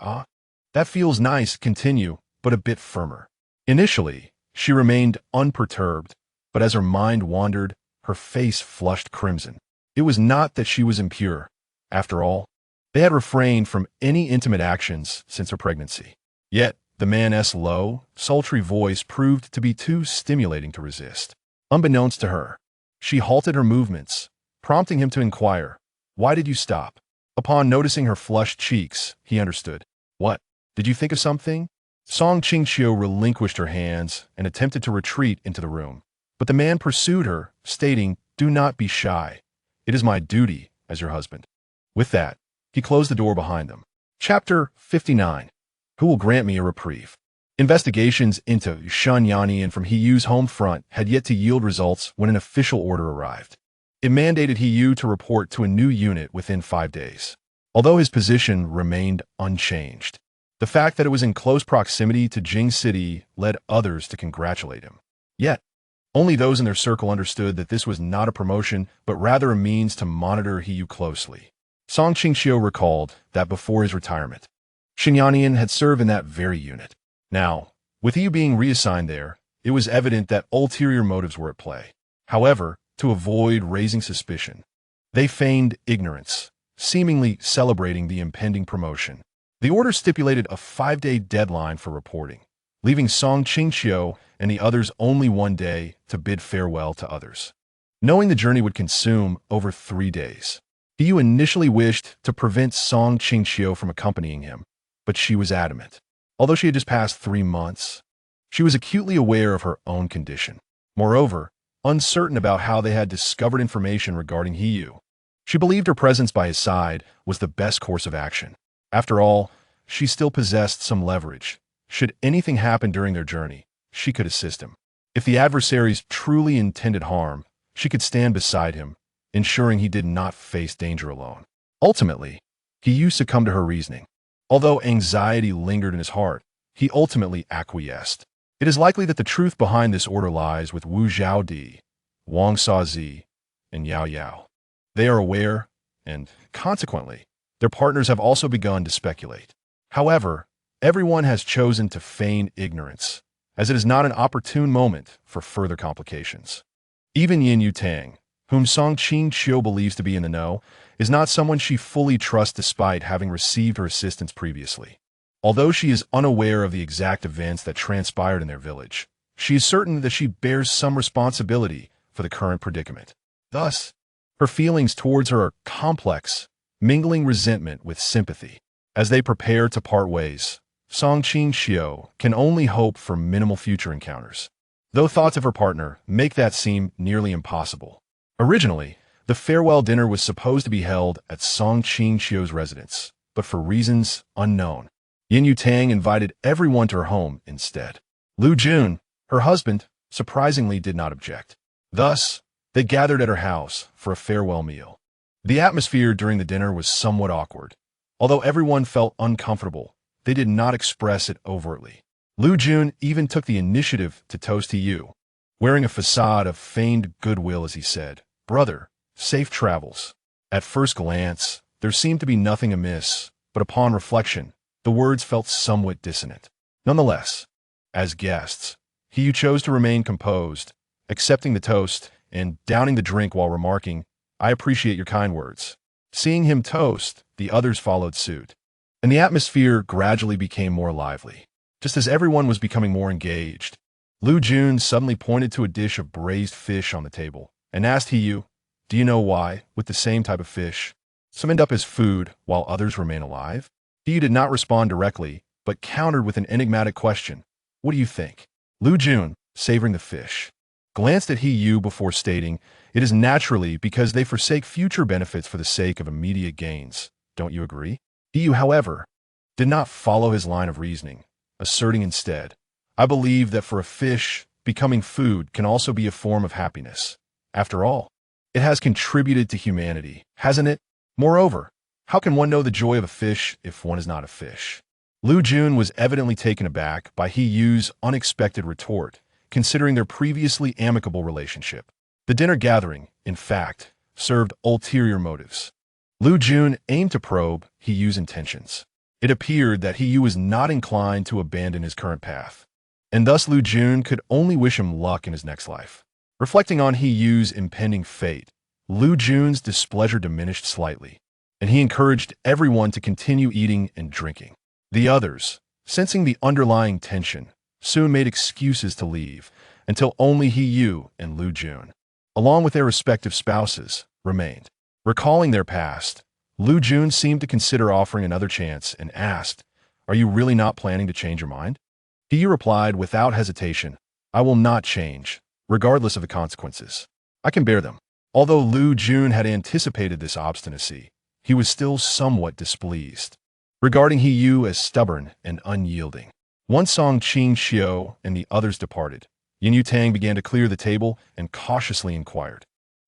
That feels nice, continue, but a bit firmer. Initially, she remained unperturbed, but as her mind wandered, her face flushed crimson. It was not that she was impure. After all, they had refrained from any intimate actions since her pregnancy. Yet, the man's low, sultry voice proved to be too stimulating to resist. Unbeknownst to her, she halted her movements, prompting him to inquire, why did you stop? Upon noticing her flushed cheeks, he understood. What? Did you think of something? Qingqiu relinquished her hands and attempted to retreat into the room. But the man pursued her, stating, do not be shy. It is my duty as your husband. With that, he closed the door behind them. Chapter 59. Who will grant me a reprieve? Investigations into Xinyannian from Qingqiu's home front had yet to yield results when an official order arrived. It mandated Qingqiu to report to a new unit within 5 days. Although his position remained unchanged, the fact that it was in close proximity to Jing City led others to congratulate him. Yet, only those in their circle understood that this was not a promotion, but rather a means to monitor Qingqiu closely. Qingqiu recalled that before his retirement, Xinyannian had served in that very unit. Now, with Qingqiu being reassigned there, it was evident that ulterior motives were at play. However, to avoid raising suspicion, they feigned ignorance, seemingly celebrating the impending promotion. The order stipulated a 5-day deadline for reporting, leaving Qingqiu and the others only 1 day to bid farewell to others. Knowing the journey would consume over 3 days, Qingqiu initially wished to prevent Qingqiu from accompanying him, but she was adamant. Although she had just passed 3 months, she was acutely aware of her own condition. Moreover, uncertain about how they had discovered information regarding Qingqiu, she believed her presence by his side was the best course of action. After all, she still possessed some leverage. Should anything happen during their journey, she could assist him. If the adversaries truly intended harm, she could stand beside him, ensuring he did not face danger alone. Ultimately, Qingqiu succumbed to her reasoning. Although anxiety lingered in his heart, he ultimately acquiesced. It is likely that the truth behind this order lies with Wu Zhaodi, Wang Shazi, and Yao Yao. They are aware, and consequently, their partners have also begun to speculate. However, everyone has chosen to feign ignorance, as it is not an opportune moment for further complications. Even Yin Yutang, whom Qingqiu believes to be in the know, is not someone she fully trusts despite having received her assistance previously. Although she is unaware of the exact events that transpired in their village, she is certain that she bears some responsibility for the current predicament. Thus, her feelings towards her are complex, mingling resentment with sympathy. As they prepare to part ways, Qingqiu can only hope for minimal future encounters, though thoughts of her partner make that seem nearly impossible. Originally, the farewell dinner was supposed to be held at Qingqiu's residence, but for reasons unknown, Yin Yutang invited everyone to her home instead. Lu Jun, her husband, surprisingly did not object. Thus, they gathered at her house for a farewell meal. The atmosphere during the dinner was somewhat awkward. Although everyone felt uncomfortable, they did not express it overtly. Lu Jun even took the initiative to toast Yu, wearing a facade of feigned goodwill as he said, "Brother, safe travels." At first glance, there seemed to be nothing amiss, but upon reflection, the words felt somewhat dissonant. Nonetheless, as guests, Yu chose to remain composed, accepting the toast and downing the drink while remarking, "I appreciate your kind words." Seeing him toast, the others followed suit, and the atmosphere gradually became more lively. Just as everyone was becoming more engaged, Lu Jun suddenly pointed to a dish of braised fish on the table and asked Yu, "Do you know why, with the same type of fish, some end up as food while others remain alive?" Yu did not respond directly, but countered with an enigmatic question, "What do you think?" Lu Jun, savoring the fish, glanced at Yu before stating, "It is naturally because they forsake future benefits for the sake of immediate gains. Don't you agree?" Yu, however, did not follow his line of reasoning, asserting instead, "I believe that for a fish, becoming food can also be a form of happiness. After all, it has contributed to humanity, hasn't it? Moreover, how can one know the joy of a fish if one is not a fish?" Lu Jun was evidently taken aback by Yu's unexpected retort, considering their previously amicable relationship. The dinner gathering, in fact, served ulterior motives. Lu Jun aimed to probe Yu's intentions. It appeared that Yu was not inclined to abandon his current path, and thus Lu Jun could only wish him luck in his next life. Reflecting on Yu's impending fate, Lu Jun's displeasure diminished slightly, and he encouraged everyone to continue eating and drinking. The others, sensing the underlying tension, soon made excuses to leave, until only Yu and Lu Jun, along with their respective spouses, remained. Recalling their past, Lu Jun seemed to consider offering another chance and asked, "Are you really not planning to change your mind?" Yu replied without hesitation, "I will not change, regardless of the consequences. I can bear them." Although Lu Jun had anticipated this obstinacy, he was still somewhat displeased, regarding Yu as stubborn and unyielding. Once Qingqiu and the others departed, Yin Yutang began to clear the table and cautiously inquired,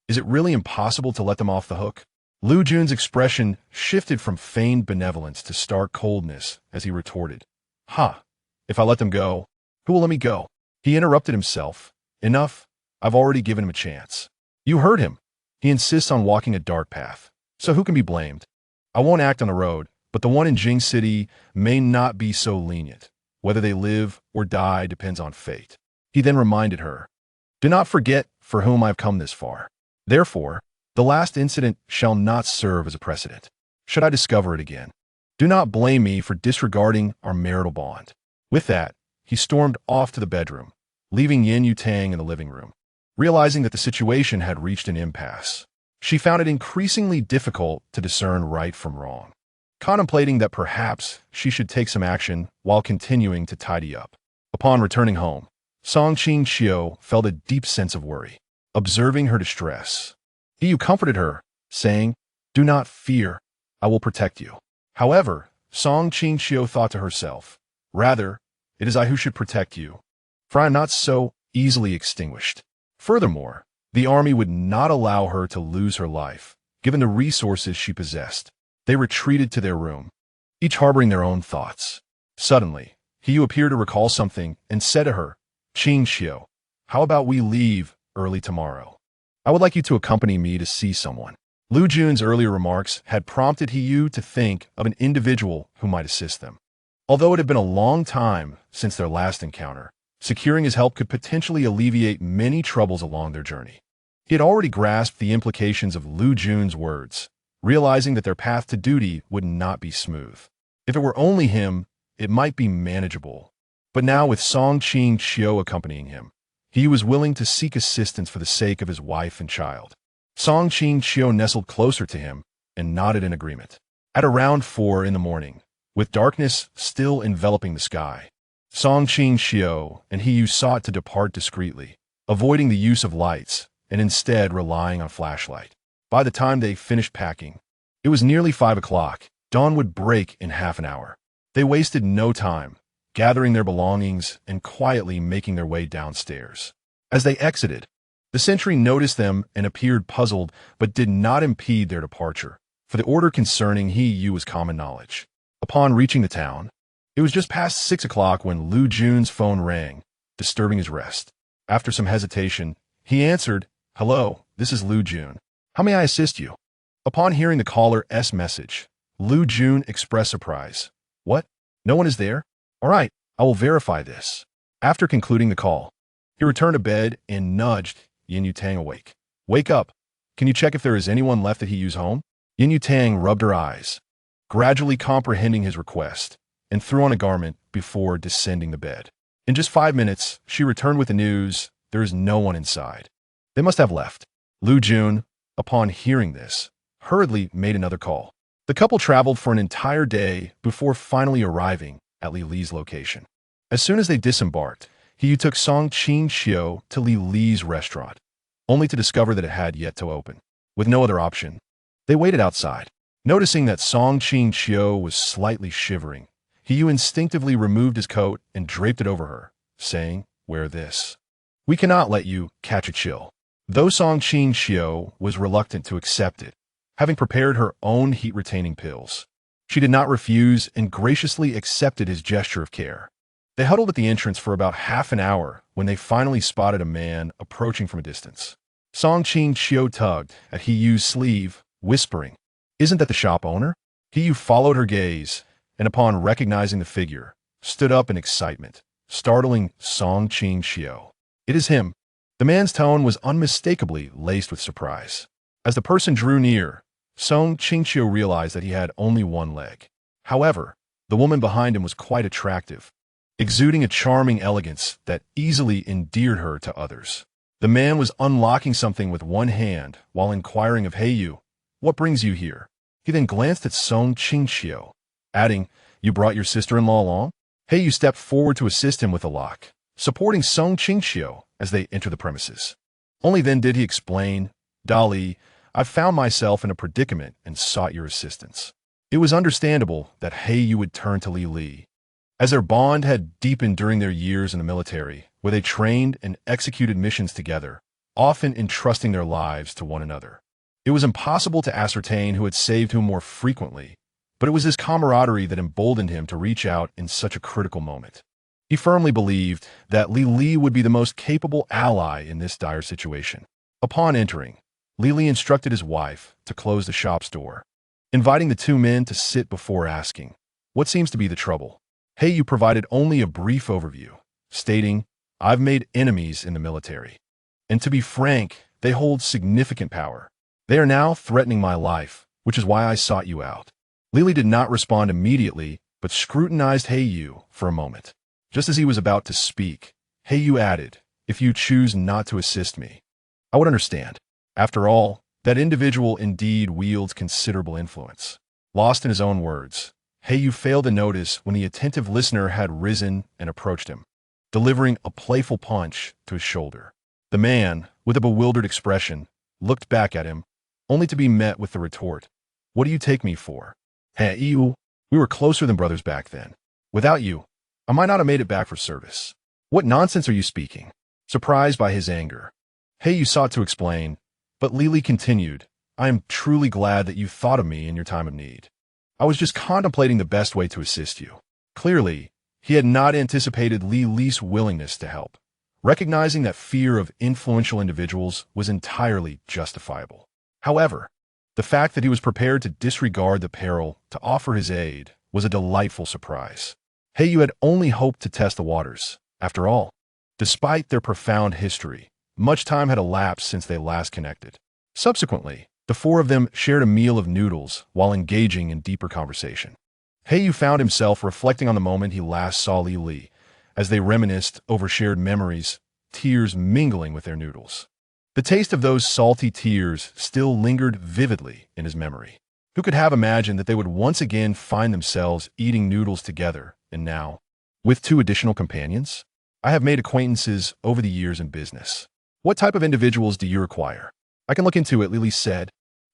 "Is it really impossible to let them off the hook?" Lu Jun's expression shifted from feigned benevolence to stark coldness as he retorted, "Ha! If I let them go, who will let me go?" He interrupted himself, "Enough, I've already given him a chance. You heard him. He insists on walking a dark path, so who can be blamed? I won't act on the road, but the one in Jing City may not be so lenient. Whether they live or die depends on fate." He then reminded her, "Do not forget for whom I have come this far. Therefore, the last incident shall not serve as a precedent. Should I discover it again, do not blame me for disregarding our marital bond." With that, he stormed off to the bedroom, leaving Yin Yutang in the living room. Realizing that the situation had reached an impasse, she found it increasingly difficult to discern right from wrong, contemplating that perhaps she should take some action while continuing to tidy up. Upon returning home, Qingqiu felt a deep sense of worry. Observing her distress, Yu comforted her, saying, "Do not fear, I will protect you." However, Qingqiu thought to herself, "Rather, it is I who should protect you, for I am not so easily extinguished." Furthermore, the army would not allow her to lose her life, given the resources she possessed. They retreated to their room, each harboring their own thoughts. Suddenly, Yu appeared to recall something and said to her, "Qingqiu, how about we leave early tomorrow? I would like you to accompany me to see someone." Lu Jun's earlier remarks had prompted Yu to think of an individual who might assist them. Although it had been a long time since their last encounter, securing his help could potentially alleviate many troubles along their journey. He had already grasped the implications of Lu Jun's words, realizing that their path to duty would not be smooth. If it were only him, it might be manageable. But now with Qingqiu accompanying him, he was willing to seek assistance for the sake of his wife and child. Qingqiu nestled closer to him and nodded in agreement. At around 4 in the morning, with darkness still enveloping the sky, Qingqiu and Yu sought to depart discreetly, avoiding the use of lights and instead relying on flashlight. By the time they finished packing, it was nearly 5 o'clock. Dawn would break in half an hour. They wasted no time, gathering their belongings and quietly making their way downstairs. As they exited, The sentry noticed them and appeared puzzled, but did not impede their departure, for the order concerning He was common knowledge. Upon reaching the town, it was just past 6 o'clock when Lu Jun's phone rang, disturbing his rest. After some hesitation, he answered, "Hello, this is Lu Jun. How may I assist you?" Upon hearing the caller's message, Lu Jun expressed surprise. "What? No one is there? All right, I will verify this." After concluding the call, he returned to bed and nudged Yin Yutang awake. "Wake up. Can you check if there is anyone left at He's home?" Yin Yutang rubbed her eyes, gradually comprehending his request, and threw on a garment before descending the bed. In just 5 minutes, she returned with the news: there is no one inside. They must have left. Lu Jun, upon hearing this, hurriedly made another call. The couple traveled for an entire day before finally arriving at Li Li's location. As soon as they disembarked, he took Qingqiu to Li Li's restaurant, only to discover that it had yet to open. With no other option, they waited outside. Noticing that Qingqiu was slightly shivering, he instinctively removed his coat and draped it over her, saying, "Wear this. We cannot let you catch a chill." Though Qingqiu was reluctant to accept it, having prepared her own heat-retaining pills, she did not refuse and graciously accepted his gesture of care. They huddled at the entrance for about half an hour when they finally spotted a man approaching from a distance. Qingqiu tugged at Hiyu's sleeve, whispering, "Isn't that the shop owner?" Hiyu followed her gaze, and upon recognizing the figure, stood up in excitement, startling Qingqiu. "It is him." The man's tone was unmistakably laced with surprise. As the person drew near, Qingqiu realized that he had only one leg. However, the woman behind him was quite attractive, exuding a charming elegance that easily endeared her to others. The man was unlocking something with one hand while inquiring of Heyu, "What brings you here?" He then glanced at Qingqiu, adding, "You brought your sister-in-law along?" Heyu stepped forward to assist him with the lock, supporting Qingqiu as they entered the premises. Only then did he explain, "Dali, I found myself in a predicament and sought your assistance." It was understandable that Heyu would turn to Li Li, as their bond had deepened during their years in the military, where they trained and executed missions together, often entrusting their lives to one another. It was impossible to ascertain who had saved whom more frequently, but it was this camaraderie that emboldened him to reach out in such a critical moment. He firmly believed that Li Li would be the most capable ally in this dire situation. Upon entering, Li Li instructed his wife to close the shop's door, inviting the two men to sit before asking, "What seems to be the trouble?" Heyu provided only a brief overview, stating, "I've made enemies in the military, and to be frank, they hold significant power. They are now threatening my life, which is why I sought you out." Li did not respond immediately, but scrutinized Heyu for a moment. Just as he was about to speak, Heyu added, "If you choose not to assist me, I would understand. After all, that individual indeed wields considerable influence." Lost in his own words, Heyu failed to notice when the attentive listener had risen and approached him, delivering a playful punch to his shoulder. The man, with a bewildered expression, looked back at him, only to be met with the retort, "What do you take me for?" "Heyu, we were closer than brothers back then. Without you, I might not have made it back for service." "What nonsense are you speaking?" Surprised by his anger, Heyu sought to explain, but Li continued, "I am truly glad that you thought of me in your time of need. I was just contemplating the best way to assist you." Clearly, he had not anticipated Li Li's willingness to help, recognizing that fear of influential individuals was entirely justifiable. However, the fact that he was prepared to disregard the peril to offer his aid was a delightful surprise. Heyu had only hoped to test the waters. After all, despite their profound history, much time had elapsed since they last connected. Subsequently, the four of them shared a meal of noodles while engaging in deeper conversation. Heyu found himself reflecting on the moment he last saw Li Li, as they reminisced over shared memories, tears mingling with their noodles. The taste of those salty tears still lingered vividly in his memory. Who could have imagined that they would once again find themselves eating noodles together, and now, with 2 additional companions? "I have made acquaintances over the years in business. What type of individuals do you require?" "I can look into it," Li Li said,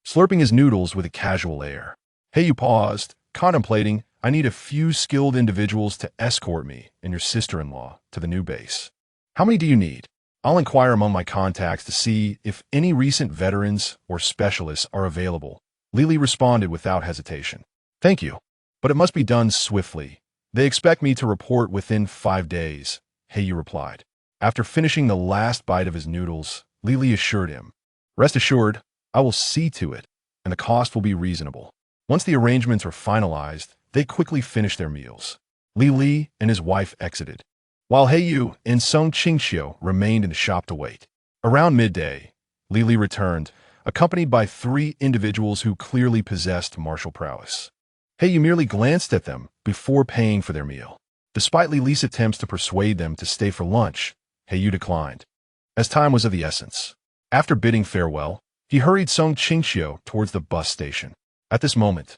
slurping his noodles with a casual air. Heyu paused, contemplating, "I need a few skilled individuals to escort me and your sister-in-law to the new base." "How many do you need?" I'll inquire among my contacts to see if any recent veterans or specialists are available. Li responded without hesitation. Thank you, but it must be done swiftly. They expect me to report within 5 days, Heiyu replied. After finishing the last bite of his noodles, Li assured him, rest assured, I will see to it, and the cost will be reasonable. Once the arrangements were finalized, they quickly finished their meals. Li and his wife exited, while Heiyu and Qingqiu remained in the shop to wait. Around midday, Li returned, accompanied by 3 individuals who clearly possessed martial prowess. Heiyu merely glanced at them before paying for their meal. Despite Li's attempts to persuade them to stay for lunch, Heiyu declined, as time was of the essence. After bidding farewell, he hurried Qingqiu towards the bus station. At this moment,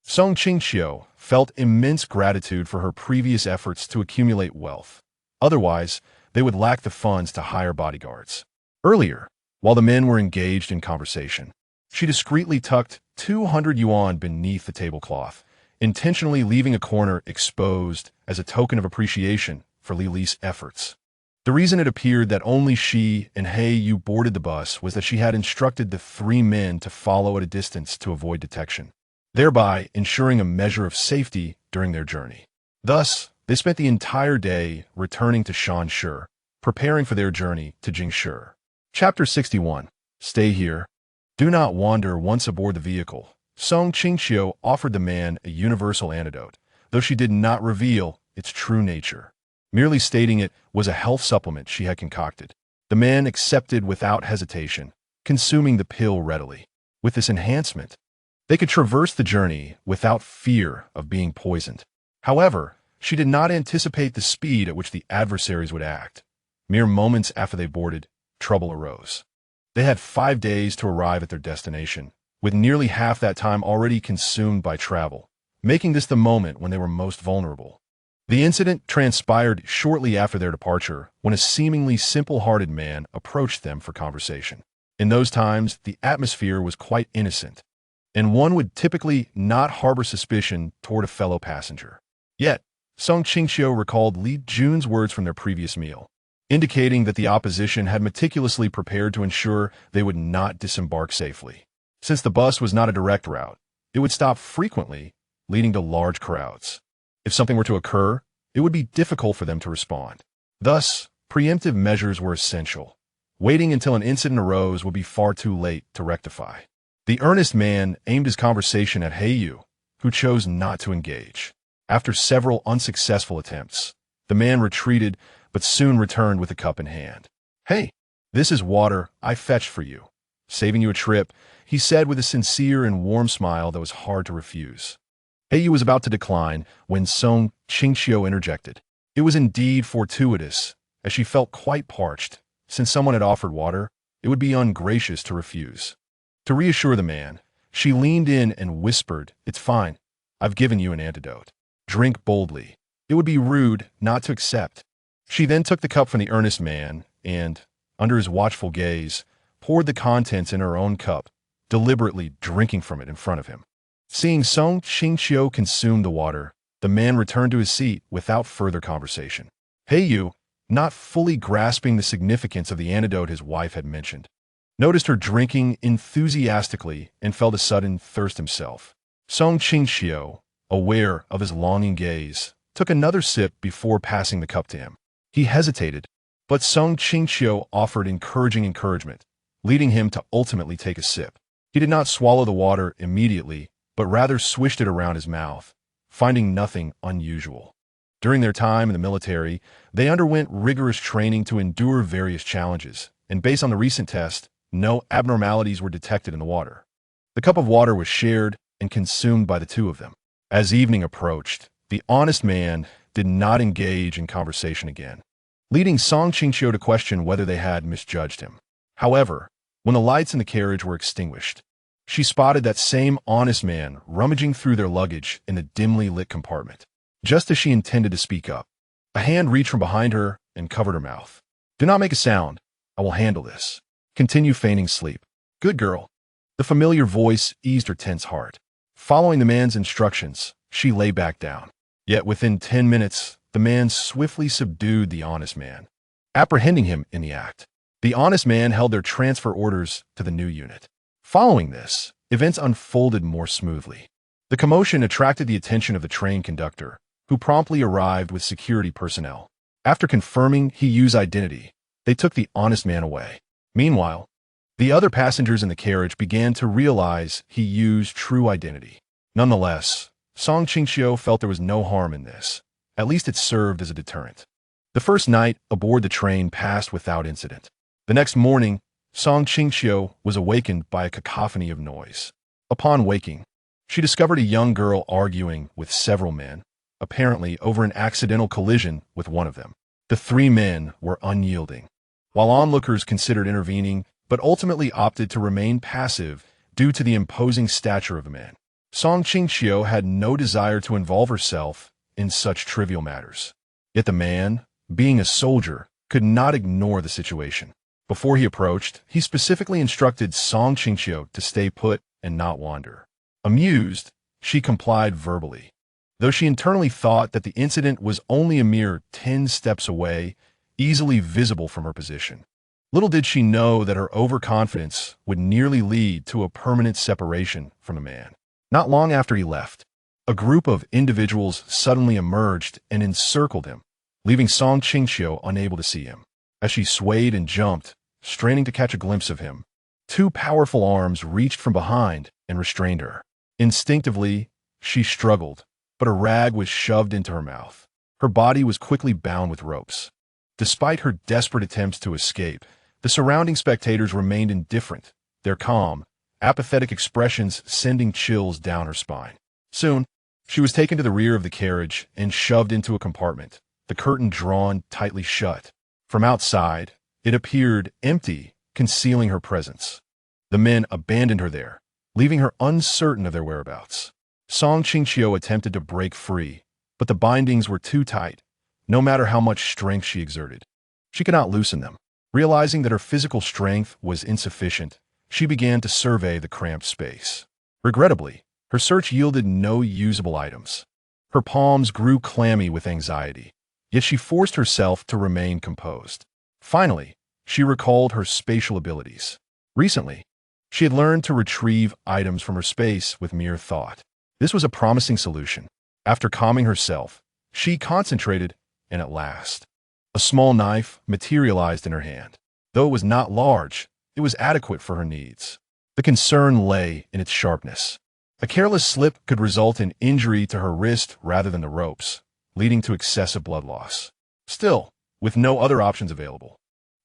Qingqiu felt immense gratitude for her previous efforts to accumulate wealth. Otherwise, they would lack the funds to hire bodyguards. Earlier, while the men were engaged in conversation, she discreetly tucked 200 yuan beneath the tablecloth, intentionally leaving a corner exposed as a token of appreciation for Li's efforts. The reason it appeared that only she and Heiyu boarded the bus was that she had instructed the 3 men to follow at a distance to avoid detection, thereby ensuring a measure of safety during their journey. Thus, they spent the entire day returning to Shanshi, preparing for their journey to Qingqiu. Chapter 61. Stay here. Do not wander. Once aboard the vehicle, Qingqiu offered the man a universal antidote, though she did not reveal its true nature. Merely stating it was a health supplement she had concocted. The man accepted without hesitation, consuming the pill readily. With this enhancement, they could traverse the journey without fear of being poisoned. However, she did not anticipate the speed at which the adversaries would act. Mere moments after they boarded, trouble arose. They had 5 days to arrive at their destination, with nearly half that time already consumed by travel, making this the moment when they were most vulnerable. The incident transpired shortly after their departure, when a seemingly simple-hearted man approached them for conversation. In those times, the atmosphere was quite innocent, and one would typically not harbor suspicion toward a fellow passenger. Yet, Qingqiu recalled Li Jun's words from their previous meal, indicating that the opposition had meticulously prepared to ensure they would not disembark safely. Since the bus was not a direct route, it would stop frequently, leading to large crowds. If something were to occur, it would be difficult for them to respond. Thus, preemptive measures were essential. Waiting until an incident arose would be far too late to rectify. The earnest man aimed his conversation at Heiyu, who chose not to engage. After several unsuccessful attempts, the man retreated but soon returned with a cup in hand. Hey, this is water I fetched for you. Saving you a trip, he said with a sincere and warm smile that was hard to refuse. Heiyu was about to decline when Qingqiu interjected. It was indeed fortuitous, as she felt quite parched. Since someone had offered water, it would be ungracious to refuse. To reassure the man, she leaned in and whispered, "It's fine. I've given you an antidote. Drink boldly. It would be rude not to accept." She then took the cup from the earnest man and, under his watchful gaze, poured the contents in her own cup, deliberately drinking from it in front of him. Seeing Qingqiu consume the water, the man returned to his seat without further conversation. Heiyu, not fully grasping the significance of the antidote his wife had mentioned, noticed her drinking enthusiastically and felt a sudden thirst himself. Qingqiu, aware of his longing gaze, took another sip before passing the cup to him. He hesitated, but Qingqiu offered encouragement, leading him to ultimately take a sip. He did not swallow the water immediately, but rather swished it around his mouth, finding nothing unusual. During their time in the military, they underwent rigorous training to endure various challenges, and based on the recent test, no abnormalities were detected in the water. The cup of water was shared and consumed by the 2 of them. As evening approached, the honest man did not engage in conversation again, leading Qingqiu to question whether they had misjudged him. However, when the lights in the carriage were extinguished, she spotted that same honest man rummaging through their luggage in the dimly lit compartment. Just as she intended to speak up, a hand reached from behind her and covered her mouth. "Do not make a sound. I will handle this. Continue feigning sleep. Good girl." The familiar voice eased her tense heart. Following the man's instructions, she lay back down. Yet within 10 minutes, the man swiftly subdued the honest man, apprehending him in the act. The honest man held their transfer orders to the new unit. Following this, events unfolded more smoothly. The commotion attracted the attention of the train conductor, who promptly arrived with security personnel. After confirming Qingqiu's identity, they took the honest man away. Meanwhile, the other passengers in the carriage began to realize Qingqiu's true identity. Nonetheless, Qingqiu felt there was no harm in this. At least it served as a deterrent. The first night aboard the train passed without incident. The next morning, Qingqiu was awakened by a cacophony of noise. Upon waking, she discovered a young girl arguing with several men, apparently over an accidental collision with one of them. The three men were unyielding. While onlookers considered intervening, but ultimately opted to remain passive due to the imposing stature of the man. Qingqiu had no desire to involve herself in such trivial matters. Yet the man, being a soldier, could not ignore the situation. Before he approached, he specifically instructed Qingqiu to stay put and not wander. Amused, she complied verbally. Though she internally thought that the incident was only a mere 10 steps away, easily visible from her position. Little did she know that her overconfidence would nearly lead to a permanent separation from the man. Not long after he left, a group of individuals suddenly emerged and encircled him, leaving Qingqiu unable to see him. As she swayed and jumped, straining to catch a glimpse of him, two powerful arms reached from behind and restrained her. Instinctively, she struggled, but a rag was shoved into her mouth. Her body was quickly bound with ropes. Despite her desperate attempts to escape, the surrounding spectators remained indifferent, their calm, apathetic expressions sending chills down her spine. Soon, she was taken to the rear of the carriage and shoved into a compartment, the curtain drawn tightly shut. From outside, it appeared empty, concealing her presence. The men abandoned her there, leaving her uncertain of their whereabouts. Qingqiu attempted to break free, but the bindings were too tight, no matter how much strength she exerted. She could not loosen them. Realizing that her physical strength was insufficient, she began to survey the cramped space. Regrettably, her search yielded no usable items. Her palms grew clammy with anxiety, yet she forced herself to remain composed. Finally, she recalled her spatial abilities. Recently, she had learned to retrieve items from her space with mere thought. This was a promising solution. After calming herself, she concentrated, and at last, a small knife materialized in her hand. Though it was not large, it was adequate for her needs. The concern lay in its sharpness. A careless slip could result in injury to her wrist rather than the ropes, leading to excessive blood loss. Still, with no other options available,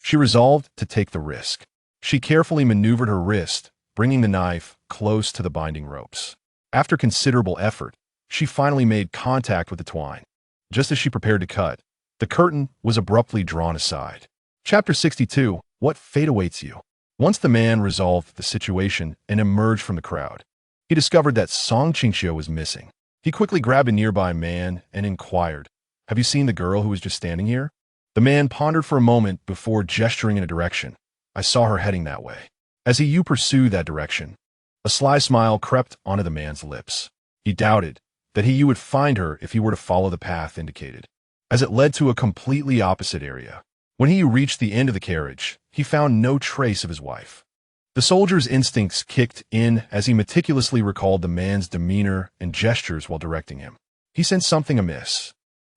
she resolved to take the risk. She carefully maneuvered her wrist, bringing the knife close to the binding ropes. After considerable effort, she finally made contact with the twine. Just as she prepared to cut, the curtain was abruptly drawn aside. Chapter 62, What Fate Awaits You. Once the man resolved the situation and emerged from the crowd, he discovered that Qingqiu was missing. He quickly grabbed a nearby man and inquired, "Have you seen the girl who was just standing here?" The man pondered for a moment before gesturing in a direction. "I saw her heading that way." As he pursued that direction, a sly smile crept onto the man's lips. He doubted that he would find her if he were to follow the path indicated, as it led to a completely opposite area. When he reached the end of the carriage, he found no trace of his wife. The soldier's instincts kicked in as he meticulously recalled the man's demeanor and gestures while directing him. He sensed something amiss.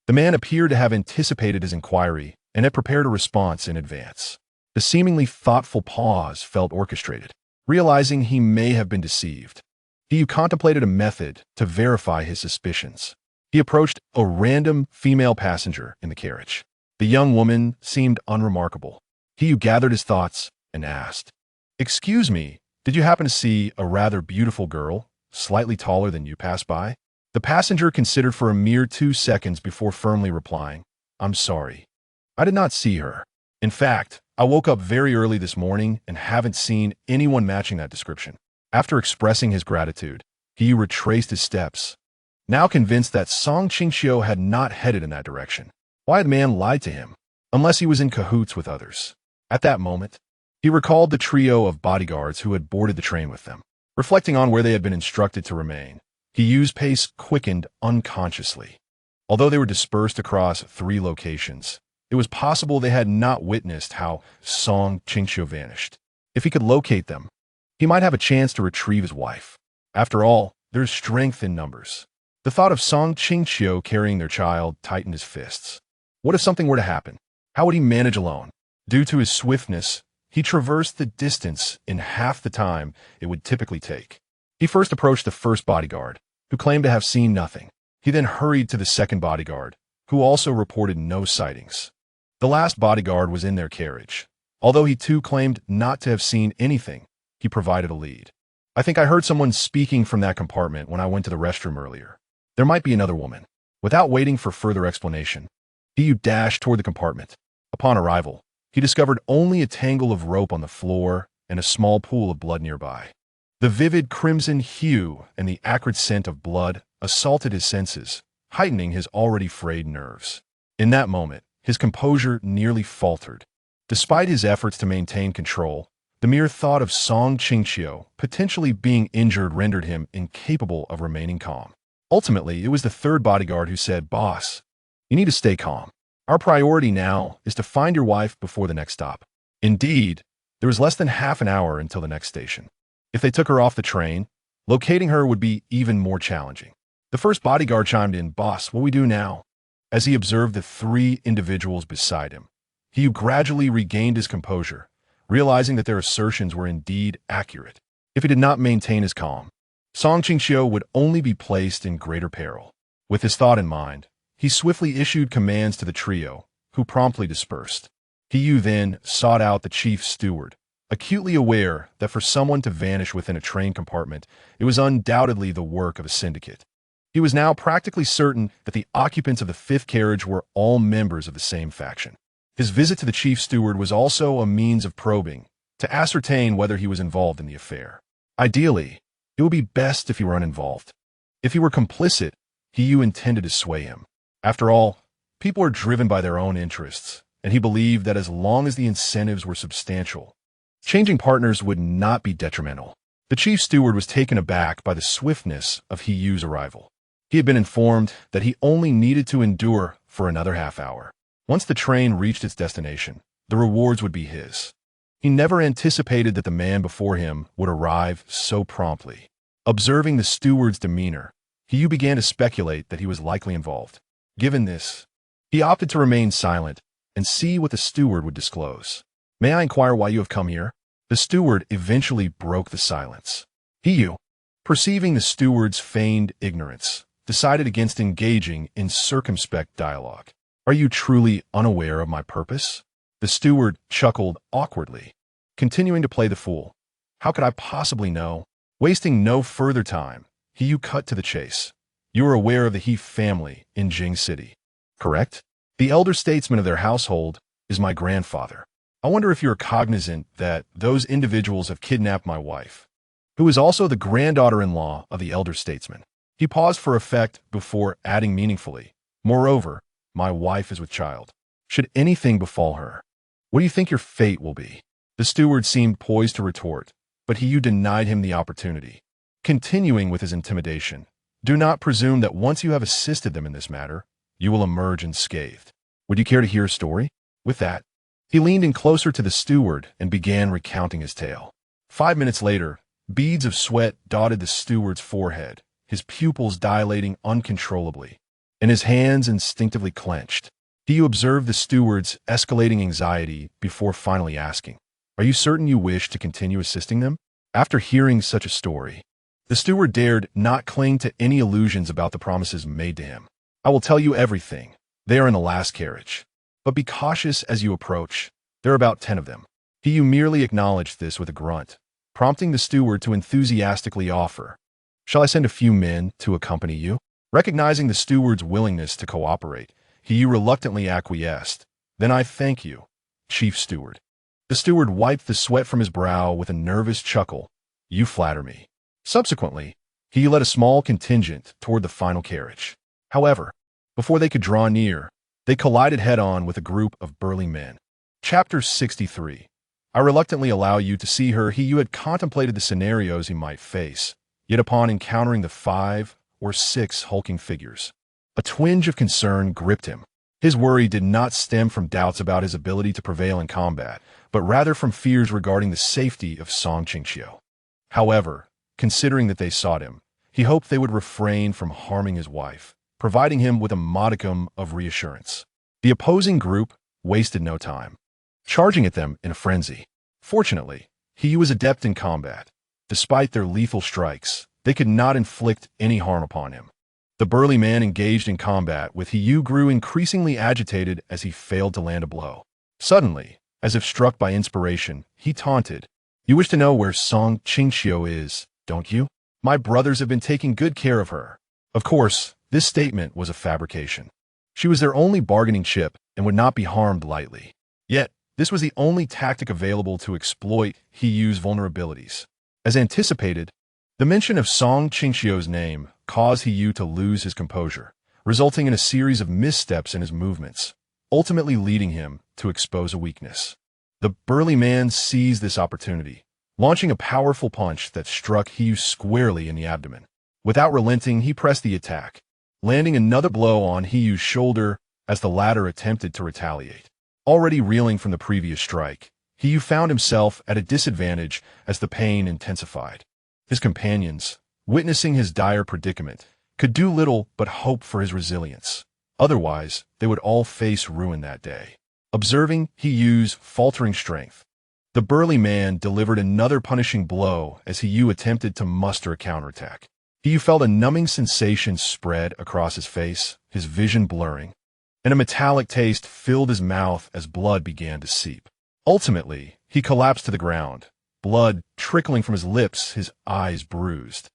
The man appeared to have anticipated his inquiry and had prepared a response in advance. The seemingly thoughtful pause felt orchestrated. Realizing he may have been deceived, he contemplated a method to verify his suspicions. He approached a random female passenger in the carriage. The young woman seemed unremarkable. He gathered his thoughts and asked, "Excuse me, did you happen to see a rather beautiful girl, slightly taller than you, pass by?" The passenger considered for a mere 2 seconds before firmly replying, "I'm sorry. I did not see her. In fact, I woke up very early this morning and haven't seen anyone matching that description." After expressing his gratitude, he retraced his steps, now convinced that Qingqiu had not headed in that direction. Why had the man lied to him, unless he was in cahoots with others? At that moment, he recalled the trio of bodyguards who had boarded the train with them. Reflecting on where they had been instructed to remain, Qingqiu's pace quickened unconsciously. Although they were dispersed across 3 locations, It was possible they had not witnessed how Song Qingqiu vanished. If he could locate them, he might have a chance to retrieve his wife. After all, there's strength in numbers. The thought of Song Qingqiu carrying their child tightened his fists. What if something were to happen? How would he manage alone? Due to his swiftness, he traversed the distance in half the time it would typically take. He first approached the first bodyguard, who claimed to have seen nothing. He then hurried to the second bodyguard, who also reported no sightings. The last bodyguard was in their carriage. Although he too claimed not to have seen anything, he provided a lead. I think I heard someone speaking from that compartment when I went to the restroom earlier. There might be another woman. Without waiting for further explanation, Qingqiu dashed toward the compartment. Upon arrival, he discovered only a tangle of rope on the floor and a small pool of blood nearby. The vivid crimson hue and the acrid scent of blood assaulted his senses, heightening his already frayed nerves. In that moment, his composure nearly faltered. Despite his efforts to maintain control, the mere thought of Song Qingqiu potentially being injured rendered him incapable of remaining calm. Ultimately, it was the third bodyguard who said, "Boss, you need to stay calm. Our priority now is to find your wife before the next stop." Indeed, there was less than half an hour until the next station. If they took her off the train, locating her would be even more challenging. The first bodyguard chimed in, "Boss, what we do now?" As he observed the three individuals beside him, he gradually regained his composure, realizing that their assertions were indeed accurate. If he did not maintain his calm, Song Qingqiu would only be placed in greater peril. With this thought in mind, he swiftly issued commands to the trio, who promptly dispersed. Qingqiu then sought out the chief steward, acutely aware that for someone to vanish within a train compartment, it was undoubtedly the work of a syndicate. He was now practically certain that the occupants of the fifth carriage were all members of the same faction. His visit to the chief steward was also a means of probing, to ascertain whether he was involved in the affair. Ideally, it would be best if he were uninvolved. If he were complicit, Qingqiu intended to sway him. After all, people are driven by their own interests, and he believed that as long as the incentives were substantial, changing partners would not be detrimental. The chief steward was taken aback by the swiftness of Qingqiu's arrival. He had been informed that he only needed to endure for another half hour. Once the train reached its destination, the rewards would be his. He never anticipated that the man before him would arrive so promptly. Observing the steward's demeanor, Qingqiu began to speculate that he was likely involved. Given this, he opted to remain silent and see what the steward would disclose. "May I inquire why you have come here?" The steward eventually broke the silence. Qingqiu, perceiving the steward's feigned ignorance, decided against engaging in circumspect dialogue. "Are you truly unaware of my purpose?" The steward chuckled awkwardly, continuing to play the fool. "How could I possibly know?" Wasting no further time, Qingqiu cut to the chase. "You are aware of the He family in Jing City, correct? The elder statesman of their household is my grandfather. I wonder if you are cognizant that those individuals have kidnapped my wife, who is also the granddaughter-in-law of the elder statesman." He paused for effect before adding meaningfully, "Moreover, my wife is with child. Should anything befall her, what do you think your fate will be?" The steward seemed poised to retort, but Qingqiu denied him the opportunity. Continuing with his intimidation, "Do not presume that once you have assisted them in this matter, you will emerge unscathed. Would you care to hear a story?" With that, he leaned in closer to the steward and began recounting his tale. 5 minutes later, beads of sweat dotted the steward's forehead, his pupils dilating uncontrollably, and his hands instinctively clenched. Qingqiu observed the steward's escalating anxiety before finally asking, "Are you certain you wish to continue assisting them?" After hearing such a story, the steward dared not cling to any illusions about the promises made to him. "I will tell you everything. They are in the last carriage. But be cautious as you approach. There are about 10 of them." Qingqiu merely acknowledged this with a grunt, prompting the steward to enthusiastically offer, "Shall I send a few men to accompany you?" Recognizing the steward's willingness to cooperate, Qingqiu reluctantly acquiesced. "Then I thank you, Chief Steward." The steward wiped the sweat from his brow with a nervous chuckle. "You flatter me." Subsequently, Qingqiu led a small contingent toward the final carriage. However, before they could draw near, they collided head-on with a group of burly men. Chapter 63. I reluctantly allow you to see her. Qingqiu had contemplated the scenarios he might face, yet upon encountering the 5 or 6 hulking figures, a twinge of concern gripped him. His worry did not stem from doubts about his ability to prevail in combat, but rather from fears regarding the safety of Song Qingqiu. However, considering that they sought him, he hoped they would refrain from harming his wife, providing him with a modicum of reassurance. The opposing group wasted no time, charging at them in a frenzy. Fortunately, he was adept in combat. Despite their lethal strikes, they could not inflict any harm upon him. The burly man engaged in combat with Hiyu grew increasingly agitated as he failed to land a blow. Suddenly, as if struck by inspiration, he taunted, "You wish to know where Song Qingqiu is, don't you? My brothers have been taking good care of her." Of course, this statement was a fabrication. She was their only bargaining chip and would not be harmed lightly. Yet, this was the only tactic available to exploit Hiyu's vulnerabilities. As anticipated, the mention of Song Qingqiu's name caused Hiyu to lose his composure, resulting in a series of missteps in his movements, ultimately leading him to expose a weakness. The burly man seized this opportunity, launching a powerful punch that struck Hiyu squarely in the abdomen. Without relenting, he pressed the attack, landing another blow on Hiyu's shoulder as the latter attempted to retaliate. Already reeling from the previous strike, Hiyu found himself at a disadvantage as the pain intensified. His companions, witnessing his dire predicament, could do little but hope for his resilience. Otherwise, they would all face ruin that day. Observing Hiyu's faltering strength, the burly man delivered another punishing blow as Hiyu attempted to muster a counterattack. Hiyu felt a numbing sensation spread across his face, his vision blurring, and a metallic taste filled his mouth as blood began to seep. Ultimately, he collapsed to the ground, blood trickling from his lips, his eyes bruised,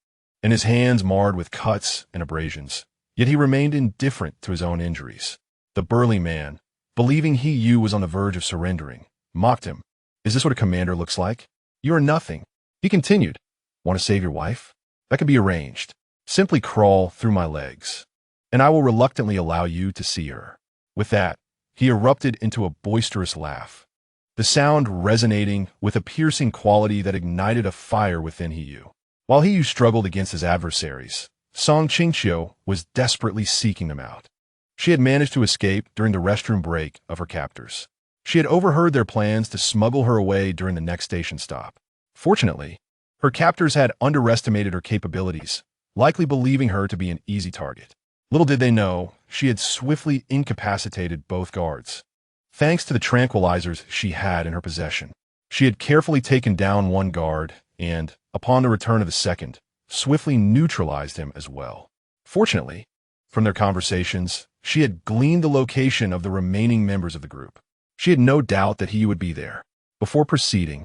and his hands marred with cuts and abrasions. Yet he remained indifferent to his own injuries. The burly man, believing Hiyu was on the verge of surrendering, mocked him. "Is this what a commander looks like? You are nothing." He continued, "Want to save your wife? That can be arranged. Simply crawl through my legs, and I will reluctantly allow you to see her." With that, he erupted into a boisterous laugh, the sound resonating with a piercing quality that ignited a fire within Hiyu. While Hiyu struggled against his adversaries, Song Qingqiu was desperately seeking them out. She had managed to escape during the restroom break of her captors. She had overheard their plans to smuggle her away during the next station stop. Fortunately, her captors had underestimated her capabilities, likely believing her to be an easy target. Little did they know, she had swiftly incapacitated both guards. Thanks to the tranquilizers she had in her possession, she had carefully taken down one guard and, upon the return of the second, swiftly neutralized him as well. Fortunately, from their conversations, she had gleaned the location of the remaining members of the group. She had no doubt that he would be there. Before proceeding,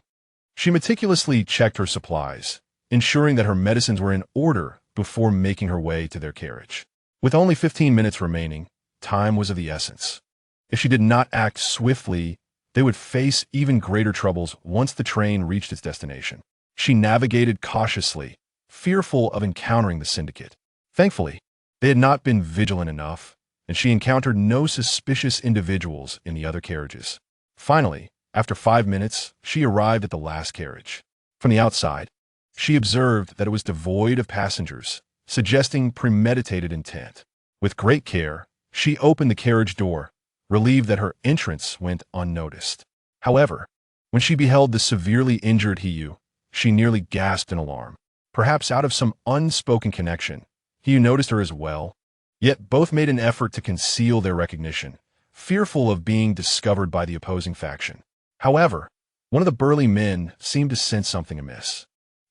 she meticulously checked her supplies, ensuring that her medicines were in order before making her way to their carriage. With only 15 minutes remaining, time was of the essence. If she did not act swiftly, they would face even greater troubles once the train reached its destination. She navigated cautiously, fearful of encountering the syndicate. Thankfully, they had not been vigilant enough, and she encountered no suspicious individuals in the other carriages. Finally, after 5 minutes, she arrived at the last carriage. From the outside, she observed that it was devoid of passengers, suggesting premeditated intent. With great care, she opened the carriage door, relieved that her entrance went unnoticed. However, when she beheld the severely injured Hiyu, she nearly gasped in alarm. Perhaps out of some unspoken connection, Hiyu noticed her as well, yet both made an effort to conceal their recognition, fearful of being discovered by the opposing faction. However, one of the burly men seemed to sense something amiss.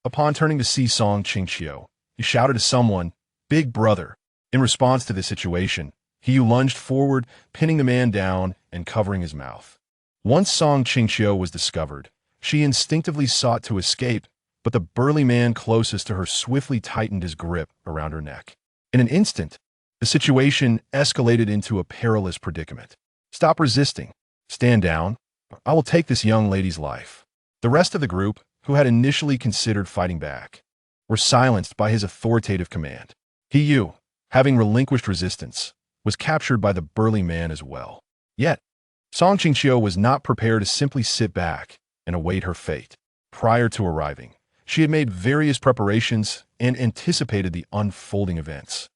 Upon turning to see Song Qingqiu, he shouted to someone, "Big brother." In response to this situation, Hiyu lunged forward, pinning the man down and covering his mouth. Once Song Qingqiu was discovered, she instinctively sought to escape, but the burly man closest to her swiftly tightened his grip around her neck. In an instant, the situation escalated into a perilous predicament. "Stop resisting. Stand down. I will take this young lady's life." The rest of the group, who had initially considered fighting back, were silenced by his authoritative command. Hiyu, having relinquished resistance, was captured by the burly man as well. Yet, Song Qingqiu was not prepared to simply sit back and await her fate. Prior to arriving, she had made various preparations and anticipated the unfolding events.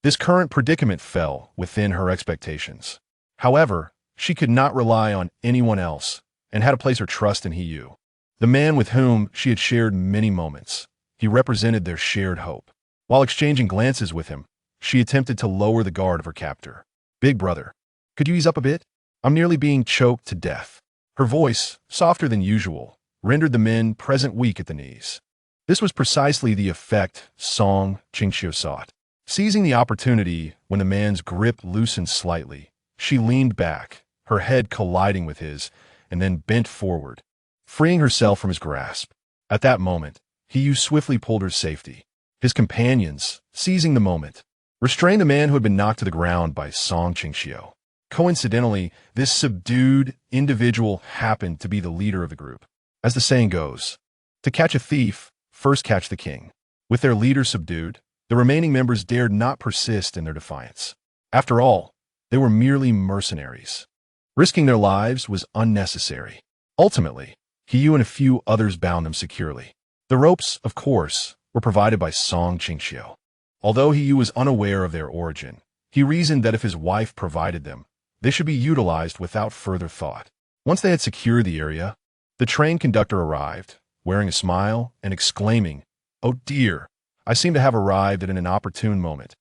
This current predicament fell within her expectations. However, she could not rely on anyone else and had to place her trust in Qingqiu, the man with whom she had shared many moments. He represented their shared hope. While exchanging glances with him, she attempted to lower the guard of her captor. "Big brother, could you ease up a bit? I'm nearly being choked to death." Her voice, softer than usual, rendered the men present weak at the knees. This was precisely the effect Qingqiu sought. Seizing the opportunity when the man's grip loosened slightly, she leaned back, her head colliding with his, and then bent forward, freeing herself from his grasp. At that moment, Qingqiu swiftly pulled her to safety. His companions, seizing the moment, restrained the man who had been knocked to the ground by Qingqiu. Coincidentally, this subdued individual happened to be the leader of the group. As the saying goes, to catch a thief, first catch the king. With their leader subdued, the remaining members dared not persist in their defiance. After all, they were merely mercenaries. Risking their lives was unnecessary. Ultimately, Qingqiu and a few others bound them securely. The ropes, of course, were provided by Qingqiu. Although Qingqiu was unaware of their origin, he reasoned that if his wife provided them, they should be utilized without further thought. Once they had secured the area, the train conductor arrived, wearing a smile and exclaiming, "Oh dear, I seem to have arrived at an inopportune moment.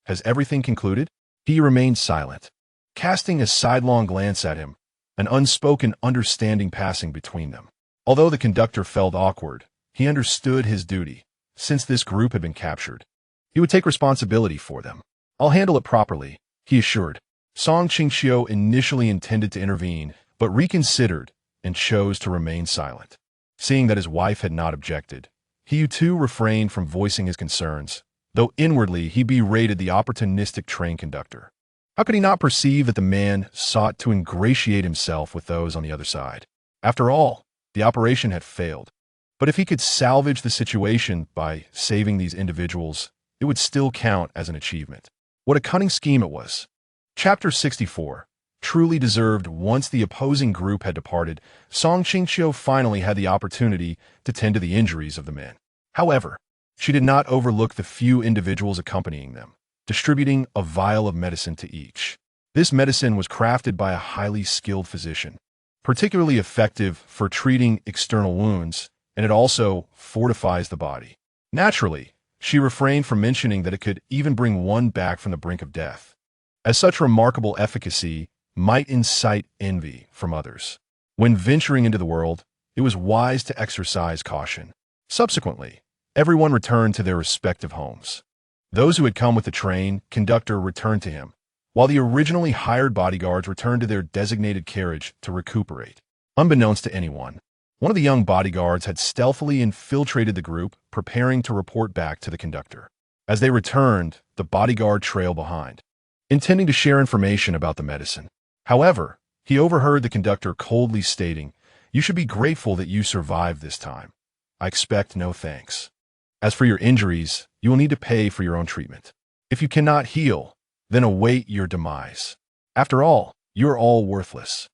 Has everything concluded?" He remained silent, casting a sidelong glance at him, an unspoken understanding passing between them. Although the conductor felt awkward, he understood his duty. Since this group had been captured, he would take responsibility for them. "I'll handle it properly," he assured. Qingqiu initially intended to intervene, but reconsidered and chose to remain silent. Seeing that his wife had not objected, Qingqiu too refrained from voicing his concerns, though inwardly he berated the opportunistic train conductor. How could he not perceive that the man sought to ingratiate himself with those on the other side? After all, the operation had failed. But if he could salvage the situation by saving these individuals, it would still count as an achievement. What a cunning scheme it was. Chapter 64. Truly deserved. Once the opposing group had departed, Qingqiu finally had the opportunity to tend to the injuries of the men. However, she did not overlook the few individuals accompanying them, distributing a vial of medicine to each. This medicine was crafted by a highly skilled physician, particularly effective for treating external wounds, and it also fortifies the body. Naturally, she refrained from mentioning that it could even bring one back from the brink of death, as such remarkable efficacy might incite envy from others. When venturing into the world, it was wise to exercise caution. Subsequently, everyone returned to their respective homes. Those who had come with the train conductor returned to him, while the originally hired bodyguards returned to their designated carriage to recuperate. Unbeknownst to anyone, one of the young bodyguards had stealthily infiltrated the group, preparing to report back to the conductor. As they returned, the bodyguard trailed behind, intending to share information about the medicine. However, he overheard the conductor coldly stating, "You should be grateful that you survived this time. I expect no thanks. As for your injuries, you will need to pay for your own treatment. If you cannot heal, then await your demise. After all, you are all worthless."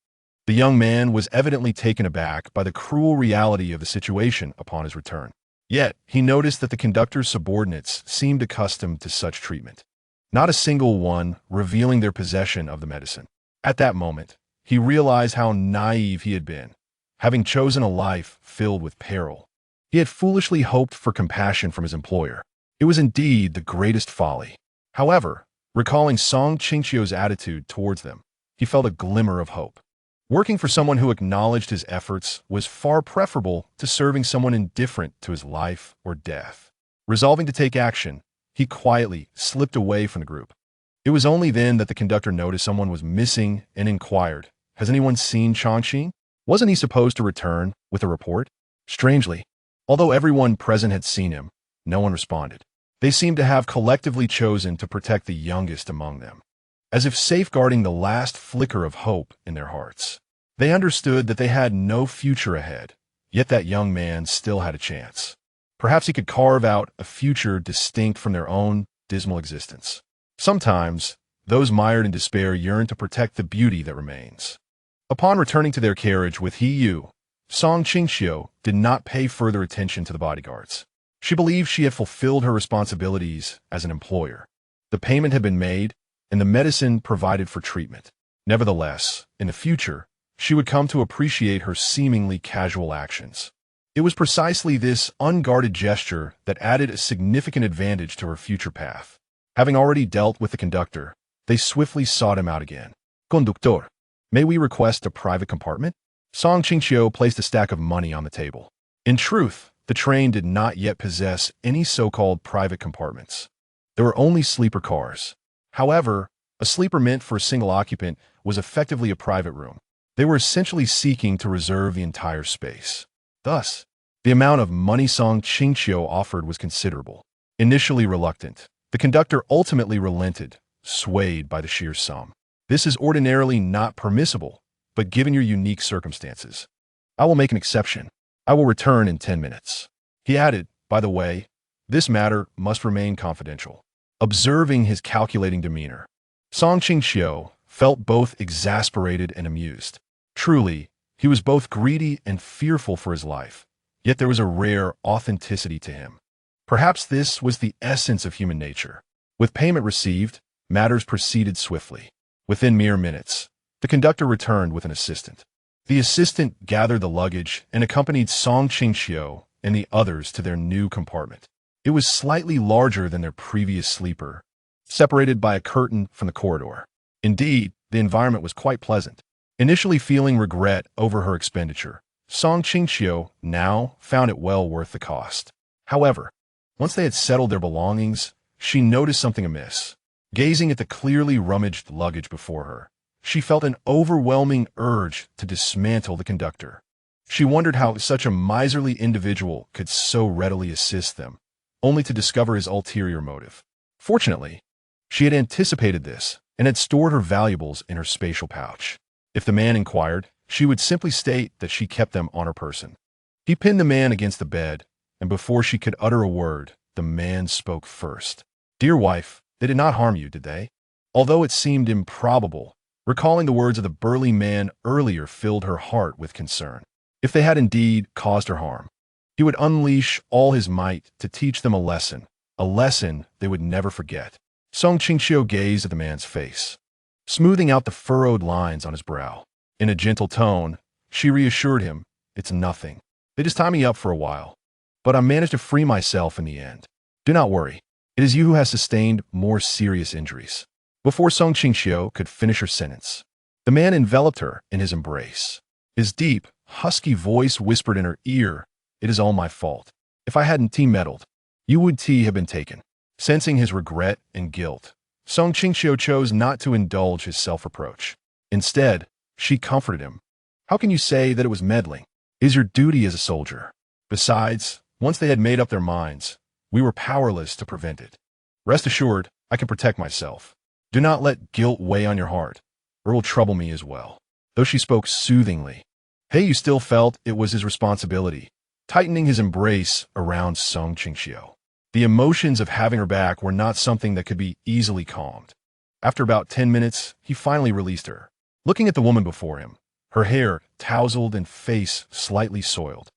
The young man was evidently taken aback by the cruel reality of the situation upon his return. Yet, he noticed that the conductor's subordinates seemed accustomed to such treatment, not a single one revealing their possession of the medicine. At that moment, he realized how naive he had been, having chosen a life filled with peril. He had foolishly hoped for compassion from his employer. It was indeed the greatest folly. However, recalling Qingqiu's attitude towards them, he felt a glimmer of hope. Working for someone who acknowledged his efforts was far preferable to serving someone indifferent to his life or death. Resolving to take action, he quietly slipped away from the group. It was only then that the conductor noticed someone was missing and inquired, "Has anyone seen Qingqiu? Wasn't he supposed to return with a report?" Strangely, although everyone present had seen him, no one responded. They seemed to have collectively chosen to protect the youngest among them, as if safeguarding the last flicker of hope in their hearts. They understood that they had no future ahead, yet that young man still had a chance. Perhaps he could carve out a future distinct from their own dismal existence. Sometimes, those mired in despair yearn to protect the beauty that remains. Upon returning to their carriage with Qingqiu, Qingqiu did not pay further attention to the bodyguards. She believed she had fulfilled her responsibilities as an employer. The payment had been made, and the medicine provided for treatment. Nevertheless, in the future, she would come to appreciate her seemingly casual actions. It was precisely this unguarded gesture that added a significant advantage to her future path. Having already dealt with the conductor, they swiftly sought him out again. Conductor, may we request a private compartment? Qingqiu placed a stack of money on the table. In truth, the train did not yet possess any so-called private compartments. There were only sleeper cars. However, a sleeper meant for a single occupant was effectively a private room. They were essentially seeking to reserve the entire space. Thus, the amount of money Qingqiu offered was considerable. Initially reluctant, the conductor ultimately relented, swayed by the sheer sum. This is ordinarily not permissible, but given your unique circumstances, I will make an exception. I will return in 10 minutes. He added, by the way, this matter must remain confidential. Observing his calculating demeanor, Qingqiu felt both exasperated and amused. Truly, he was both greedy and fearful for his life, yet there was a rare authenticity to him. Perhaps this was the essence of human nature. With payment received, matters proceeded swiftly. Within mere minutes, the conductor returned with an assistant. The assistant gathered the luggage and accompanied Qingqiu and the others to their new compartment. It was slightly larger than their previous sleeper, separated by a curtain from the corridor. Indeed, the environment was quite pleasant. Initially feeling regret over her expenditure, Qingqiu now found it well worth the cost. However, once they had settled their belongings, she noticed something amiss. Gazing at the clearly rummaged luggage before her, she felt an overwhelming urge to dismantle the conductor. She wondered how such a miserly individual could so readily assist them, only to discover his ulterior motive. Fortunately, she had anticipated this and had stored her valuables in her spatial pouch. If the man inquired, she would simply state that she kept them on her person. He pinned the man against the bed, and before she could utter a word, the man spoke first. "Dear wife, they did not harm you, did they?" Although it seemed improbable, recalling the words of the burly man earlier filled her heart with concern. If they had indeed caused her harm, he would unleash all his might to teach them a lesson they would never forget. Qingqiu gazed at the man's face, smoothing out the furrowed lines on his brow. In a gentle tone, she reassured him, "It's nothing. They just tie me up for a while, but I managed to free myself in the end. Do not worry. It is you who has sustained more serious injuries." Before Qingqiu could finish her sentence, the man enveloped her in his embrace. His deep, husky voice whispered in her ear, "It is all my fault. If I hadn't meddled, you would have been taken." Sensing his regret and guilt, Qingqiu chose not to indulge his self-reproach. Instead, she comforted him. "How can you say that it was meddling? It is your duty as a soldier. Besides, once they had made up their minds, we were powerless to prevent it. Rest assured, I can protect myself. Do not let guilt weigh on your heart, or it will trouble me as well." Though she spoke soothingly, He still felt it was his responsibility, tightening his embrace around Qingqiu. The emotions of having her back were not something that could be easily calmed. After about 10 minutes, he finally released her. Looking at the woman before him, her hair tousled and face slightly soiled,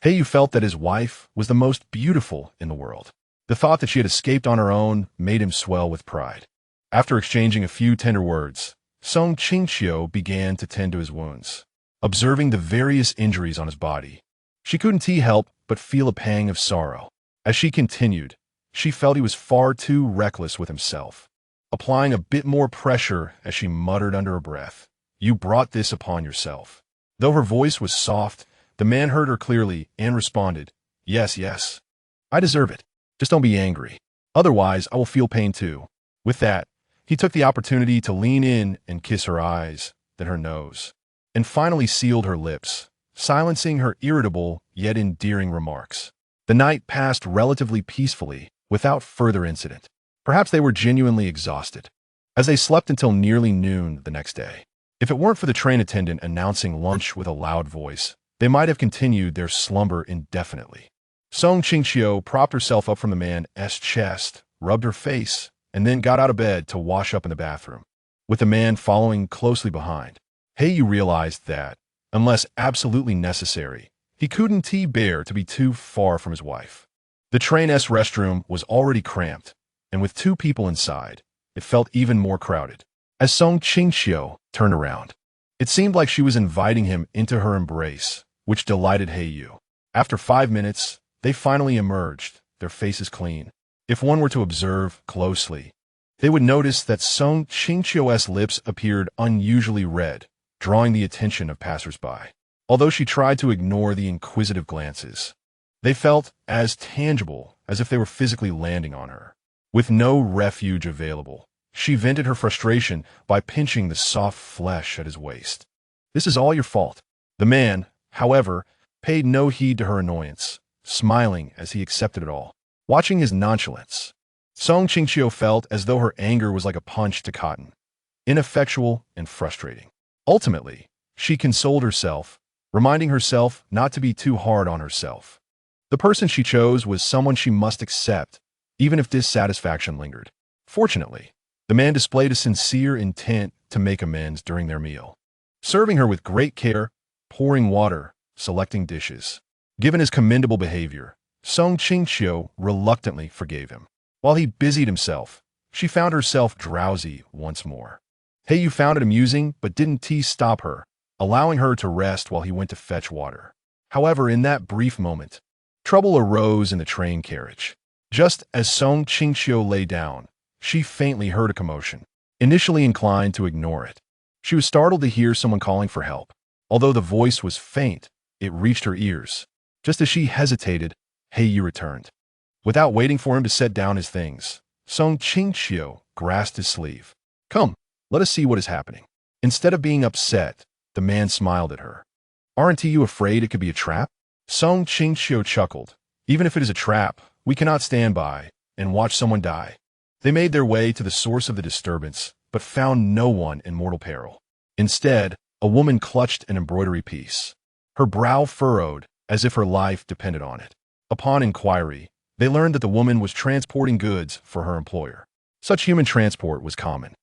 He felt that his wife was the most beautiful in the world. The thought that she had escaped on her own made him swell with pride. After exchanging a few tender words, Qingqiu began to tend to his wounds, observing the various injuries on his body. She couldn't help but feel a pang of sorrow. As she continued, she felt he was far too reckless with himself. Applying a bit more pressure as she muttered under her breath, "You brought this upon yourself." Though her voice was soft, the man heard her clearly and responded, "Yes, yes. I deserve it. Just don't be angry. Otherwise, I will feel pain too." With that, he took the opportunity to lean in and kiss her eyes, then her nose, and finally sealed her lips, silencing her irritable yet endearing remarks. The night passed relatively peacefully, without further incident. Perhaps they were genuinely exhausted, as they slept until nearly noon the next day. If it weren't for the train attendant announcing lunch with a loud voice, they might have continued their slumber indefinitely. Qingqiu propped herself up from the man's chest, rubbed her face, and then got out of bed to wash up in the bathroom. With the man following closely behind, He realized that, unless absolutely necessary, he couldn't bear to be too far from his wife. The train's restroom was already cramped, and with two people inside, it felt even more crowded. As Song Qingqiu turned around, it seemed like she was inviting him into her embrace, which delighted Yu. After 5 minutes, they finally emerged, their faces clean. If one were to observe closely, they would notice that Song Qingqiu's lips appeared unusually red, drawing the attention of passers-by. Although she tried to ignore the inquisitive glances, they felt as tangible as if they were physically landing on her. With no refuge available, she vented her frustration by pinching the soft flesh at his waist. "This is all your fault." The man, however, paid no heed to her annoyance, smiling as he accepted it all. Watching his nonchalance, Song Qingqiu felt as though her anger was like a punch to cotton, ineffectual and frustrating. Ultimately, she consoled herself, reminding herself not to be too hard on herself. The person she chose was someone she must accept, even if dissatisfaction lingered. Fortunately, the man displayed a sincere intent to make amends during their meal, serving her with great care, pouring water, selecting dishes. Given his commendable behavior, Song Qingqiu reluctantly forgave him. While he busied himself, she found herself drowsy once more. Yu found it amusing but didn't stop her, allowing her to rest while he went to fetch water. However, in that brief moment, trouble arose in the train carriage. Just as Song Qingqiu lay down, she faintly heard a commotion. Initially inclined to ignore it, she was startled to hear someone calling for help. Although the voice was faint, it reached her ears. Just as she hesitated, Yu returned. Without waiting for him to set down his things, Song Qingqiu grasped his sleeve. "Come, let us see what is happening." Instead of being upset, the man smiled at her. "Aren't you afraid it could be a trap?" Song Qingqiu chuckled. "Even if it is a trap, we cannot stand by and watch someone die." They made their way to the source of the disturbance, but found no one in mortal peril. Instead, a woman clutched an embroidery piece, her brow furrowed as if her life depended on it. Upon inquiry, they learned that the woman was transporting goods for her employer. Such human transport was common,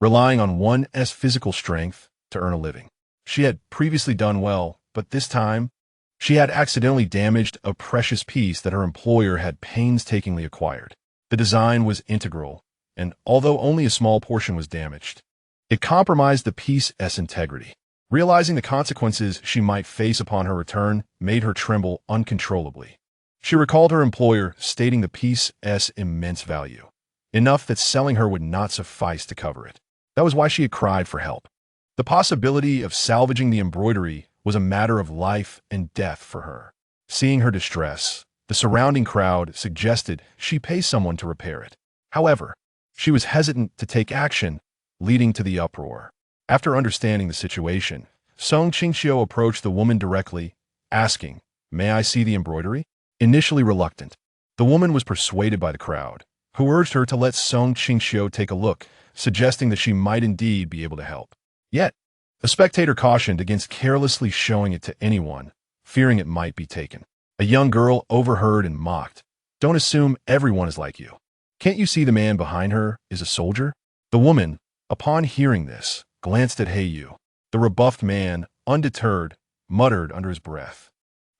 relying on one's physical strength to earn a living. She had previously done well, but this time, she had accidentally damaged a precious piece that her employer had painstakingly acquired. The design was integral, and although only a small portion was damaged, it compromised the piece's integrity. Realizing the consequences she might face upon her return made her tremble uncontrollably. She recalled her employer stating the piece's immense value, enough that selling her would not suffice to cover it. That was why she had cried for help. The possibility of salvaging the embroidery was a matter of life and death for her. Seeing her distress, the surrounding crowd suggested she pay someone to repair it. However, she was hesitant to take action, leading to the uproar. After understanding the situation, Song Qingqiu approached the woman directly, asking, "May I see the embroidery?" Initially reluctant, the woman was persuaded by the crowd, who urged her to let Song Qingqiu take a look, suggesting that she might indeed be able to help. Yet, a spectator cautioned against carelessly showing it to anyone, fearing it might be taken. A young girl overheard and mocked, "Don't assume everyone is like you. Can't you see the man behind her is a soldier?" The woman, upon hearing this, glanced at Yu. The rebuffed man, undeterred, muttered under his breath,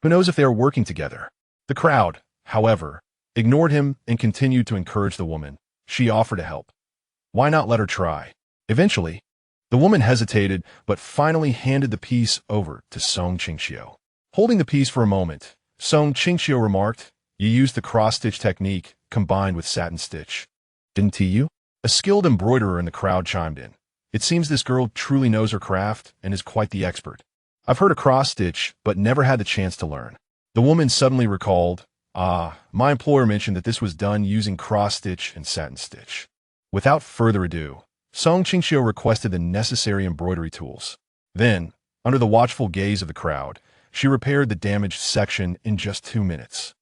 "Who knows if they are working together?" The crowd, however, ignored him and continued to encourage the woman. She offered to help. Why not let her try? Eventually, the woman hesitated but finally handed the piece over to Song Qingqiu. Holding the piece for a moment, Song Qingqiu remarked, "You used the cross-stitch technique combined with satin stitch, didn't you?" A skilled embroiderer in the crowd chimed in. "It seems this girl truly knows her craft and is quite the expert. I've heard of cross-stitch, but never had the chance to learn." The woman suddenly recalled, my employer mentioned that this was done using cross-stitch and satin stitch." Without further ado, Song Qingqiu requested the necessary embroidery tools. Then, under the watchful gaze of the crowd, she repaired the damaged section in just 2 minutes.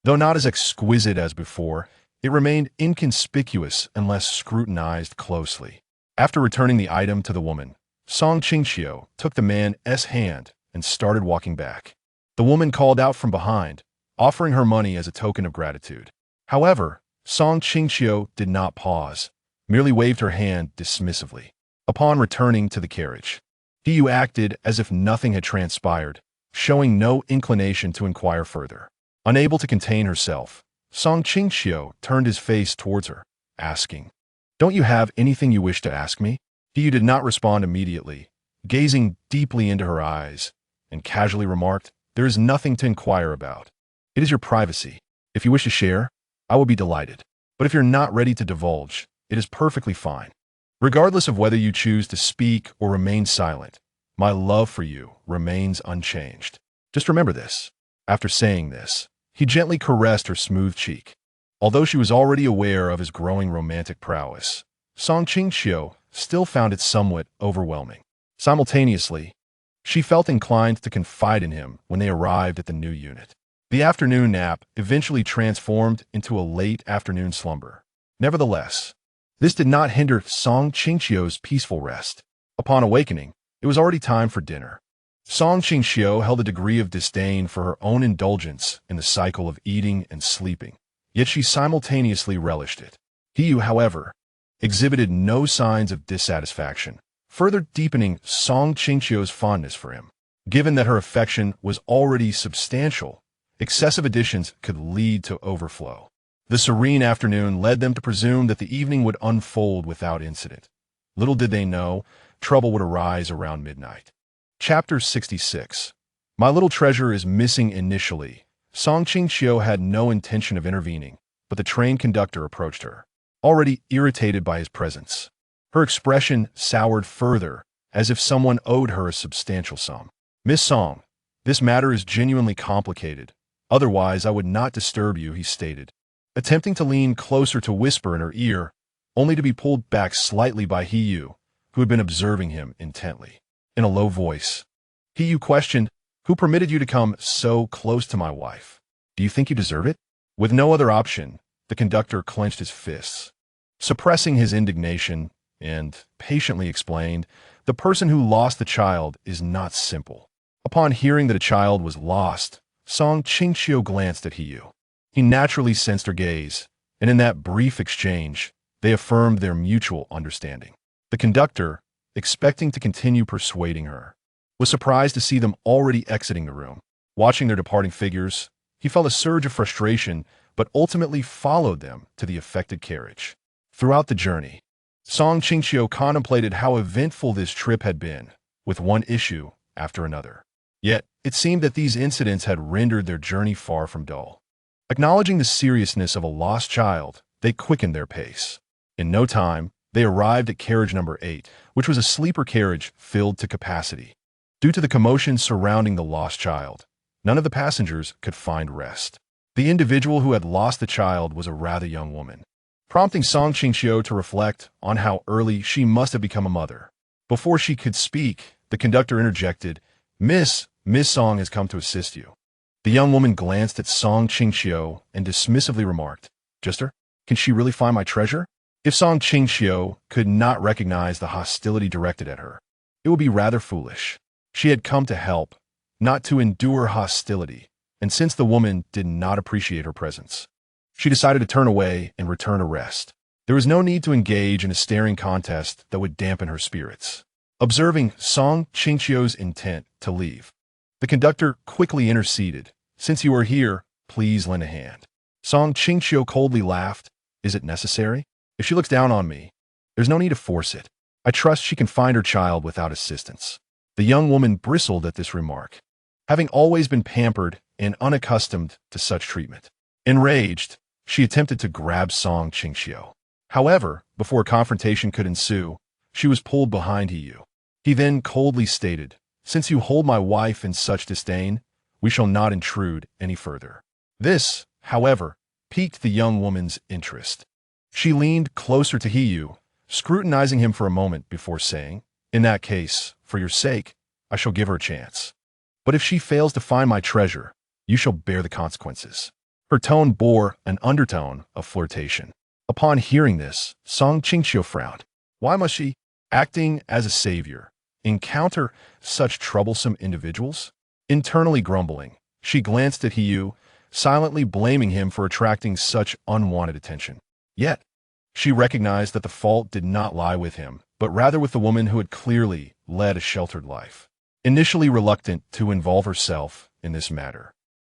Though not as exquisite as before, it remained inconspicuous unless scrutinized closely. After returning the item to the woman, Song Qingqiu took the man's hand and started walking back. The woman called out from behind, offering her money as a token of gratitude. However, Song Qingqiu did not pause, merely waved her hand dismissively. Upon returning to the carriage, Yu acted as if nothing had transpired, showing no inclination to inquire further. Unable to contain herself, Song Qingqiu turned his face towards her, asking, "Don't you have anything you wish to ask me?" Qingqiu did not respond immediately, gazing deeply into her eyes, and casually remarked, "There is nothing to inquire about. It is your privacy. If you wish to share, I will be delighted. But if you're not ready to divulge, it is perfectly fine. Regardless of whether you choose to speak or remain silent, my love for you remains unchanged. Just remember this." After saying this, he gently caressed her smooth cheek. Although she was already aware of his growing romantic prowess, Qingqiu still found it somewhat overwhelming. Simultaneously, she felt inclined to confide in him when they arrived at the new unit. The afternoon nap eventually transformed into a late afternoon slumber. Nevertheless, this did not hinder Qingqiu's peaceful rest. Upon awakening, it was already time for dinner. Qingqiu held a degree of disdain for her own indulgence in the cycle of eating and sleeping, yet she simultaneously relished it. Qingqiu, however, exhibited no signs of dissatisfaction, further deepening Qingqiu's fondness for him. Given that her affection was already substantial, excessive additions could lead to overflow. The serene afternoon led them to presume that the evening would unfold without incident. Little did they know, trouble would arise around midnight. Chapter 66. My little treasure is missing initially. Qingqiu had no intention of intervening, but the train conductor approached her, already irritated by his presence. Her expression soured further, as if someone owed her a substantial sum. "Miss Song, this matter is genuinely complicated. Otherwise, I would not disturb you," he stated, attempting to lean closer to whisper in her ear, only to be pulled back slightly by Qingqiu, who had been observing him intently. In a low voice, Qingqiu questioned, "Who permitted you to come so close to my wife? Do you think you deserve it?" With no other option, the conductor clenched his fists, suppressing his indignation, and patiently explained, "The person who lost the child is not simple." Upon hearing that a child was lost, Qingqiu glanced at Qingqiu. He naturally sensed her gaze, and in that brief exchange, they affirmed their mutual understanding. The conductor, expecting to continue persuading her, was surprised to see them already exiting the room. Watching their departing figures, he felt a surge of frustration, but ultimately followed them to the affected carriage. Throughout the journey, Qingqiu contemplated how eventful this trip had been, with one issue after another. Yet, it seemed that these incidents had rendered their journey far from dull. Acknowledging the seriousness of a lost child, they quickened their pace. In no time, they arrived at carriage number 8, which was a sleeper carriage filled to capacity. Due to the commotion surrounding the lost child, none of the passengers could find rest. The individual who had lost the child was a rather young woman, prompting Qingqiu to reflect on how early she must have become a mother. Before she could speak, the conductor interjected, Miss Song has come to assist you." The young woman glanced at Qingqiu and dismissively remarked, "Just her? Can she really find my treasure?" If Qingqiu could not recognize the hostility directed at her, it would be rather foolish. She had come to help, not to endure hostility, and since the woman did not appreciate her presence, she decided to turn away and return to rest. There was no need to engage in a staring contest that would dampen her spirits. Observing Qingqiu's intent to leave, the conductor quickly interceded. "Since you are here, please lend a hand." Qingqiu coldly laughed. "Is it necessary? If she looks down on me, there's no need to force it. I trust she can find her child without assistance." The young woman bristled at this remark, having always been pampered and unaccustomed to such treatment. Enraged, she attempted to grab Qingqiu. However, before a confrontation could ensue, she was pulled behind Qingqiu. He then coldly stated, "Since you hold my wife in such disdain, we shall not intrude any further." This, however, piqued the young woman's interest. She leaned closer to Qingqiu, scrutinizing him for a moment before saying, "In that case, for your sake, I shall give her a chance. But if she fails to find my treasure, you shall bear the consequences." Her tone bore an undertone of flirtation. Upon hearing this, Qingqiu frowned. Why must she, acting as a savior, encounter such troublesome individuals? Internally grumbling, she glanced at Qingqiu, silently blaming him for attracting such unwanted attention. Yet, she recognized that the fault did not lie with him, but rather with the woman who had clearly led a sheltered life. Initially reluctant to involve herself in this matter,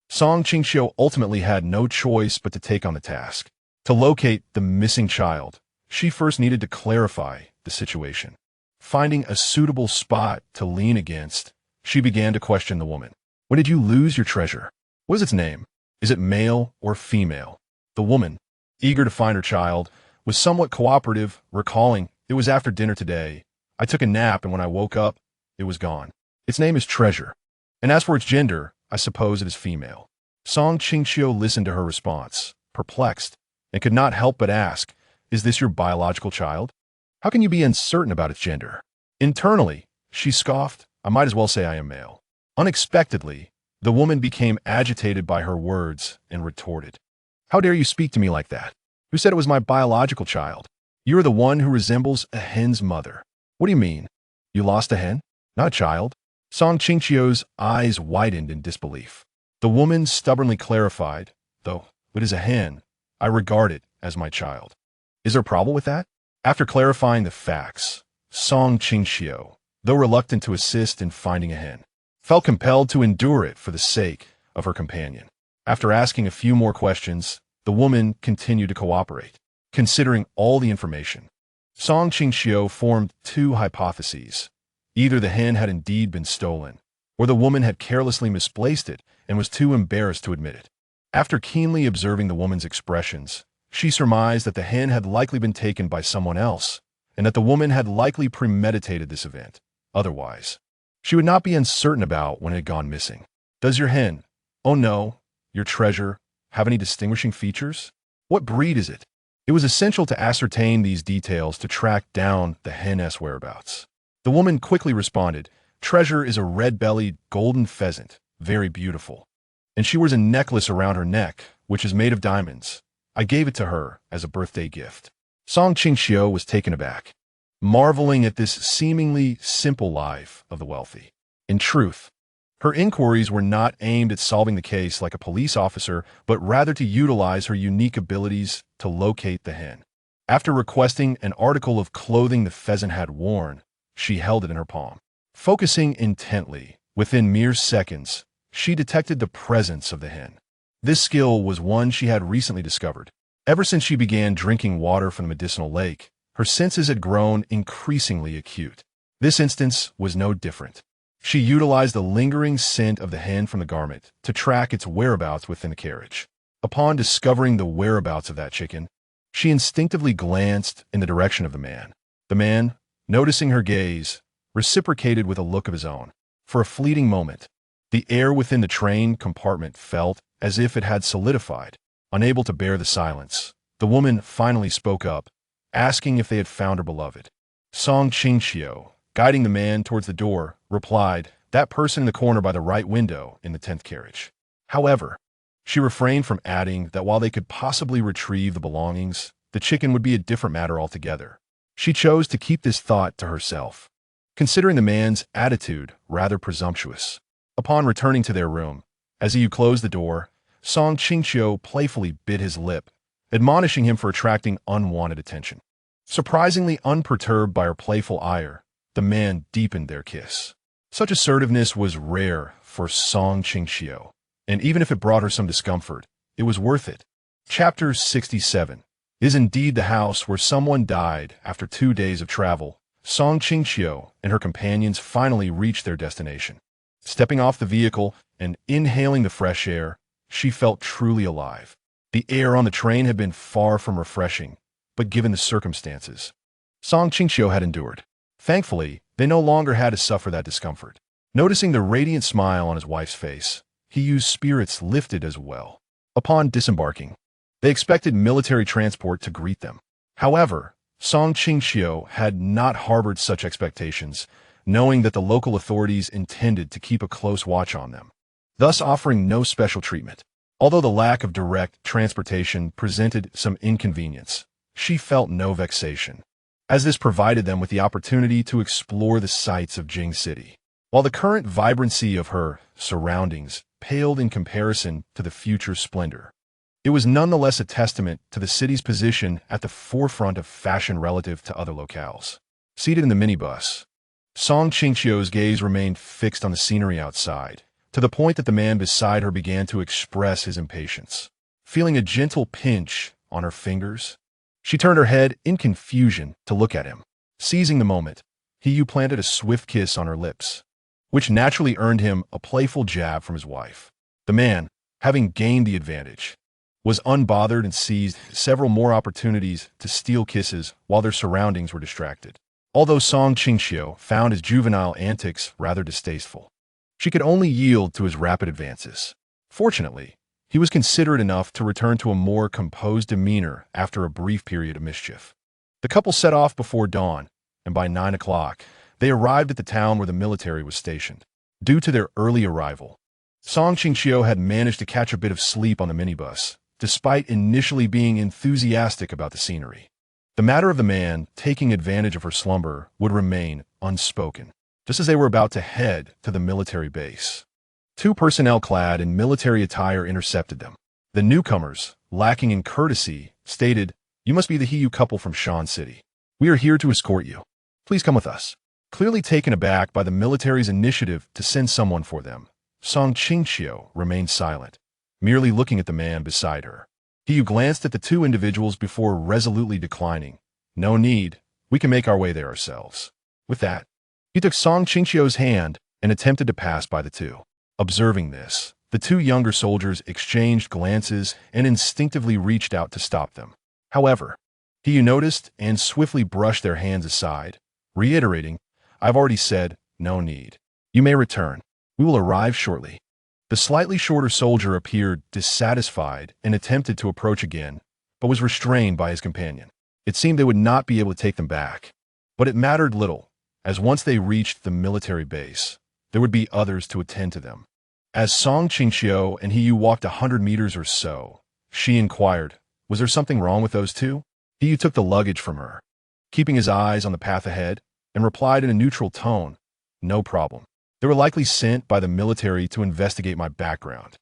Qingqiu ultimately had no choice but to take on the task. To locate the missing child, she first needed to clarify the situation. Finding a suitable spot to lean against, she began to question the woman. When did you lose your treasure? What is its name? Is it male or female? The woman, eager to find her child, was somewhat cooperative, recalling, it was after dinner today. I took a nap, and when I woke up, it was gone. Its name is Treasure. And as for its gender, I suppose it is female. Song Qingqiu listened to her response, perplexed, and could not help but ask, is this your biological child? How can you be uncertain about its gender? Internally, she scoffed, I might as well say I am male. Unexpectedly, the woman became agitated by her words and retorted, how dare you speak to me like that? Who said it was my biological child? You are the one who resembles a hen's mother. What do you mean? You lost a hen? Not a child. Song Qingqiu's eyes widened in disbelief. The woman stubbornly clarified, though it is a hen, I regard it as my child. Is there a problem with that? After clarifying the facts, Song Qingqiu, though reluctant to assist in finding a hen, felt compelled to endure it for the sake of her companion. After asking a few more questions, the woman continued to cooperate, considering all the information. Song Qingqiu formed two hypotheses. Either the hen had indeed been stolen, or the woman had carelessly misplaced it and was too embarrassed to admit it. After keenly observing the woman's expressions, she surmised that the hen had likely been taken by someone else, and that the woman had likely premeditated this event. Otherwise, she would not be uncertain about when it had gone missing. Does your hen, oh no, your treasure, have any distinguishing features? What breed is it? It was essential to ascertain these details to track down the hen's whereabouts. The woman quickly responded, Treasure is a red-bellied golden pheasant, very beautiful. And she wears a necklace around her neck, which is made of diamonds. I gave it to her as a birthday gift. Song Qingqiu was taken aback, marveling at this seemingly simple life of the wealthy. In truth, her inquiries were not aimed at solving the case like a police officer, but rather to utilize her unique abilities to locate the hen. After requesting an article of clothing the pheasant had worn, she held it in her palm. Focusing intently, within mere seconds, she detected the presence of the hen. This skill was one she had recently discovered. Ever since she began drinking water from the medicinal lake, her senses had grown increasingly acute. This instance was no different. She utilized the lingering scent of the hen from the garment to track its whereabouts within the carriage. Upon discovering the whereabouts of that chicken, she instinctively glanced in the direction of the man. The man, noticing her gaze, reciprocated with a look of his own. For a fleeting moment, the air within the train compartment felt as if it had solidified. Unable to bear the silence, the woman finally spoke up, asking if they had found her beloved. Song Qingqiu, guiding the man towards the door, replied, that person in the corner by the right window in the 10th carriage. However, she refrained from adding that while they could possibly retrieve the belongings, the chicken would be a different matter altogether. She chose to keep this thought to herself, considering the man's attitude rather presumptuous. Upon returning to their room, as he closed the door, Song Qingqiu playfully bit his lip, admonishing him for attracting unwanted attention. Surprisingly unperturbed by her playful ire, the man deepened their kiss. Such assertiveness was rare for Song Qingqiu, and even if it brought her some discomfort, it was worth it. Chapter 67 is indeed the house where someone died after 2 days of travel. Song Qingqiu and her companions finally reached their destination. Stepping off the vehicle and inhaling the fresh air, she felt truly alive. The air on the train had been far from refreshing, but given the circumstances, Song Qingqiu had endured. Thankfully, they no longer had to suffer that discomfort. Noticing the radiant smile on his wife's face, he used spirits lifted as well. Upon disembarking, they expected military transport to greet them. However, Song Qingqiu had not harbored such expectations, knowing that the local authorities intended to keep a close watch on them, thus offering no special treatment. Although the lack of direct transportation presented some inconvenience, she felt no vexation, as this provided them with the opportunity to explore the sights of Jing City. While the current vibrancy of her surroundings paled in comparison to the future splendor, it was nonetheless a testament to the city's position at the forefront of fashion relative to other locales. Seated in the minibus, Song Qingqiu's gaze remained fixed on the scenery outside, to the point that the man beside her began to express his impatience. Feeling a gentle pinch on her fingers, she turned her head in confusion to look at him. Seizing the moment, Qingqiu planted a swift kiss on her lips, which naturally earned him a playful jab from his wife. The man, having gained the advantage, was unbothered and seized several more opportunities to steal kisses while their surroundings were distracted. Although Song Qingqiu found his juvenile antics rather distasteful, she could only yield to his rapid advances. Fortunately, he was considerate enough to return to a more composed demeanor after a brief period of mischief. The couple set off before dawn, and by 9 o'clock, they arrived at the town where the military was stationed. Due to their early arrival, Song Qingqiu had managed to catch a bit of sleep on the minibus, despite initially being enthusiastic about the scenery. The matter of the man taking advantage of her slumber would remain unspoken, just as they were about to head to the military base. Two personnel clad in military attire intercepted them. The newcomers, lacking in courtesy, stated, "You must be the Qingqiu couple from Shan City. We are here to escort you. Please come with us." Clearly taken aback by the military's initiative to send someone for them, Song Qingqiu remained silent, merely looking at the man beside her. Qingqiu glanced at the two individuals before resolutely declining. "No need. We can make our way there ourselves." With that, he took Song Qingqiu's hand and attempted to pass by the two. Observing this, the two younger soldiers exchanged glances and instinctively reached out to stop them. However, Qingqiu noticed and swiftly brushed their hands aside, reiterating, "I've already said, no need. You may return. We will arrive shortly." The slightly shorter soldier appeared dissatisfied and attempted to approach again, but was restrained by his companion. It seemed they would not be able to take them back. But it mattered little, as once they reached the military base, there would be others to attend to them. As Song Qingqiu and Qingqiu walked 100 meters or so, she inquired, "Was there something wrong with those two?" Qingqiu took the luggage from her, keeping his eyes on the path ahead, and replied in a neutral tone, "No problem. They were likely sent by the military to investigate my background.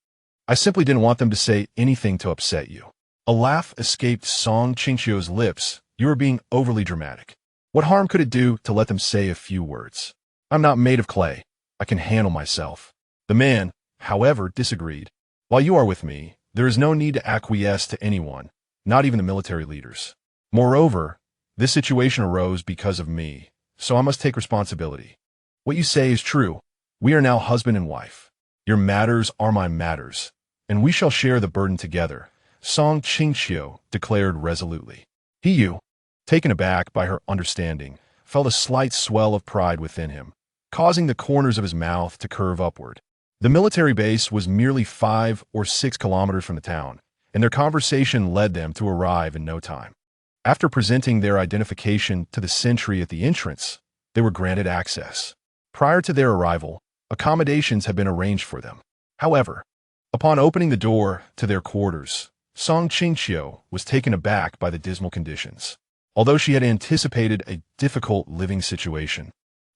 I simply didn't want them to say anything to upset you." A laugh escaped Song Qingqiu's lips. "You are being overly dramatic. What harm could it do to let them say a few words? I'm not made of clay. I can handle myself." The man, however, disagreed. "While you are with me, there is no need to acquiesce to anyone, not even the military leaders. Moreover, this situation arose because of me, so I must take responsibility. What you say is true. We are now husband and wife. Your matters are my matters, and we shall share the burden together," Song Qingqiu declared resolutely. Qingqiu, taken aback by her understanding, felt a slight swell of pride within him, causing the corners of his mouth to curve upward. The military base was merely 5 or 6 kilometers from the town, and their conversation led them to arrive in no time. After presenting their identification to the sentry at the entrance, they were granted access. Prior to their arrival, accommodations had been arranged for them. However, upon opening the door to their quarters, Song Qingqiu was taken aback by the dismal conditions. Although she had anticipated a difficult living situation,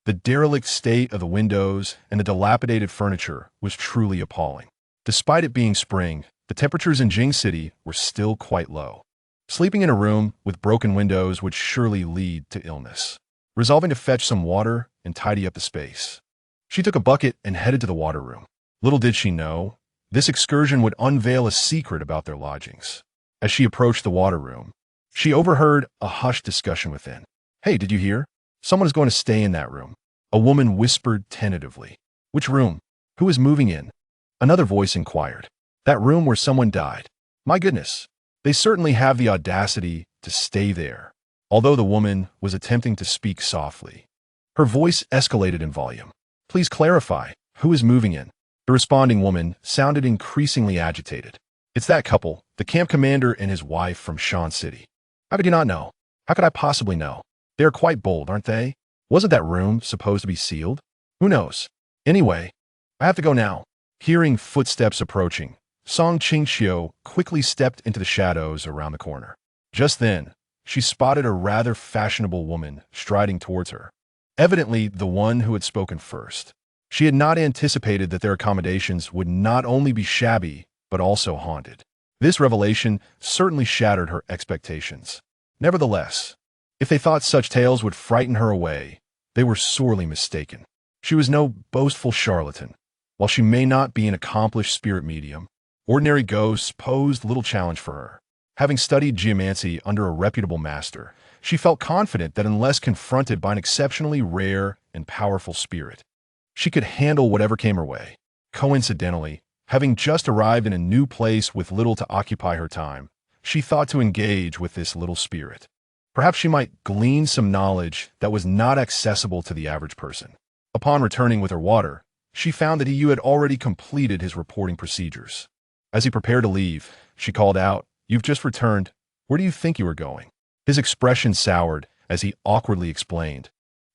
the derelict state of the windows and the dilapidated furniture was truly appalling. Despite it being spring, the temperatures in Jing City were still quite low. Sleeping in a room with broken windows would surely lead to illness. Resolving to fetch some water and tidy up the space, she took a bucket and headed to the water room. Little did she know, this excursion would unveil a secret about their lodgings. As she approached the water room, she overheard a hushed discussion within. "Hey, did you hear? Someone is going to stay in that room," a woman whispered tentatively. "Which room? Who is moving in?" Another voice inquired. "That room where someone died. My goodness, they certainly have the audacity to stay there." Although the woman was attempting to speak softly, her voice escalated in volume. "Please clarify, who is moving in?" The responding woman sounded increasingly agitated. "It's that couple, the camp commander and his wife from Shan City." "How could you not know? How could I possibly know? They are quite bold, aren't they? Wasn't that room supposed to be sealed? Who knows? Anyway, I have to go now." Hearing footsteps approaching, Song Qingqiu quickly stepped into the shadows around the corner. Just then, she spotted a rather fashionable woman striding towards her, evidently the one who had spoken first. She had not anticipated that their accommodations would not only be shabby, but also haunted. This revelation certainly shattered her expectations. Nevertheless, if they thought such tales would frighten her away, they were sorely mistaken. She was no boastful charlatan. While she may not be an accomplished spirit medium, ordinary ghosts posed little challenge for her. Having studied geomancy under a reputable master, She felt confident that unless confronted by an exceptionally rare and powerful spirit, she could handle whatever came her way. Coincidentally, having just arrived in a new place with little to occupy her time, she thought to engage with this little spirit. Perhaps she might glean some knowledge that was not accessible to the average person. Upon returning with her water, she found that he had already completed his reporting procedures. As he prepared to leave, she called out, "You've just returned. Where do you think you are going?" His expression soured as he awkwardly explained,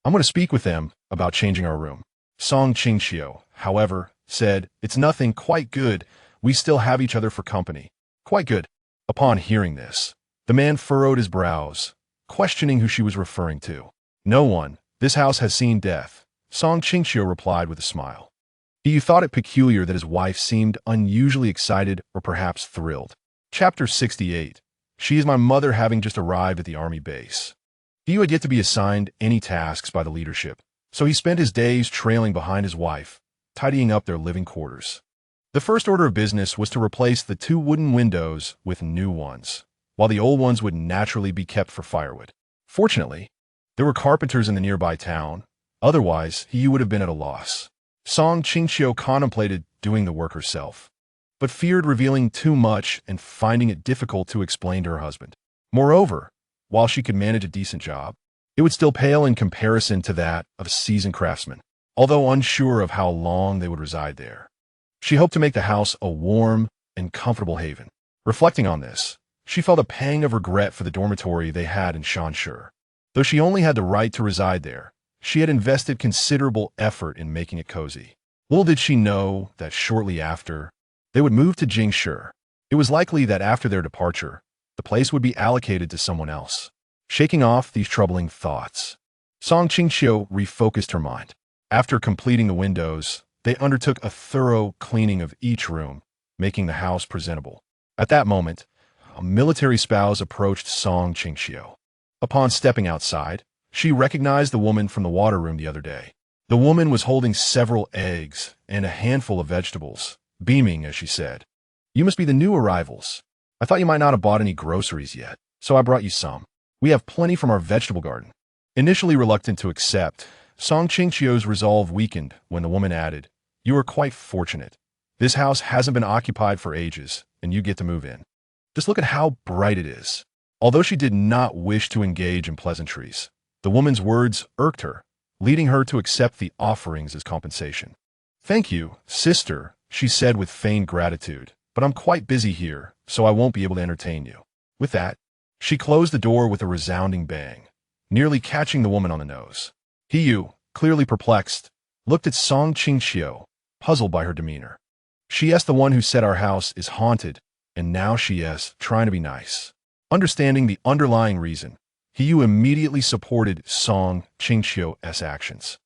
"I'm going to speak with them about changing our room." Qingqiu, however, said, "It's nothing, quite good. We still have each other for company." "Quite good." Upon hearing this, the man furrowed his brows, questioning who she was referring to. "No one. This house has seen death," Qingqiu replied with a smile. He thought it peculiar that his wife seemed unusually excited or perhaps thrilled. Chapter 68. She is my mother, having just arrived at the army base. He had yet to be assigned any tasks by the leadership, so he spent his days trailing behind his wife, tidying up their living quarters. The first order of business was to replace the 2 wooden windows with new ones, while the old ones would naturally be kept for firewood. Fortunately, there were carpenters in the nearby town, otherwise he would have been at a loss. Qingqiu contemplated doing the work herself, but feared revealing too much and finding it difficult to explain to her husband. Moreover, while she could manage a decent job, it would still pale in comparison to that of a seasoned craftsman, although unsure of how long they would reside there. She hoped to make the house a warm and comfortable haven. Reflecting on this, she felt a pang of regret for the dormitory they had in Shanshi. Though she only had the right to reside there, she had invested considerable effort in making it cozy. Little did she know that shortly after, they would move to Qingqiu. It was likely that after their departure, the place would be allocated to someone else. Shaking off these troubling thoughts, Qingqiu refocused her mind. After completing the windows, they undertook a thorough cleaning of each room, making the house presentable. At that moment, a military spouse approached Qingqiu. Upon stepping outside, she recognized the woman from the water room the other day. The woman was holding several eggs and a handful of vegetables, beaming as she said, "You must be the new arrivals. I thought you might not have bought any groceries yet, so I brought you some. We have plenty from our vegetable garden." Initially reluctant to accept, Qingqiu's resolve weakened when the woman added, "You are quite fortunate. This house hasn't been occupied for ages, and you get to move in. Just look at how bright it is." Although she did not wish to engage in pleasantries, the woman's words irked her, leading her to accept the offerings as compensation. "Thank you, sister," she said with feigned gratitude, "but I'm quite busy here, so I won't be able to entertain you." With that, she closed the door with a resounding bang, nearly catching the woman on the nose. Qingqiu, clearly perplexed, looked at Qingqiu, puzzled by her demeanor. "She is the one who said our house is haunted, and now she is trying to be nice." Understanding the underlying reason, Qingqiu immediately supported Qingqiu's actions,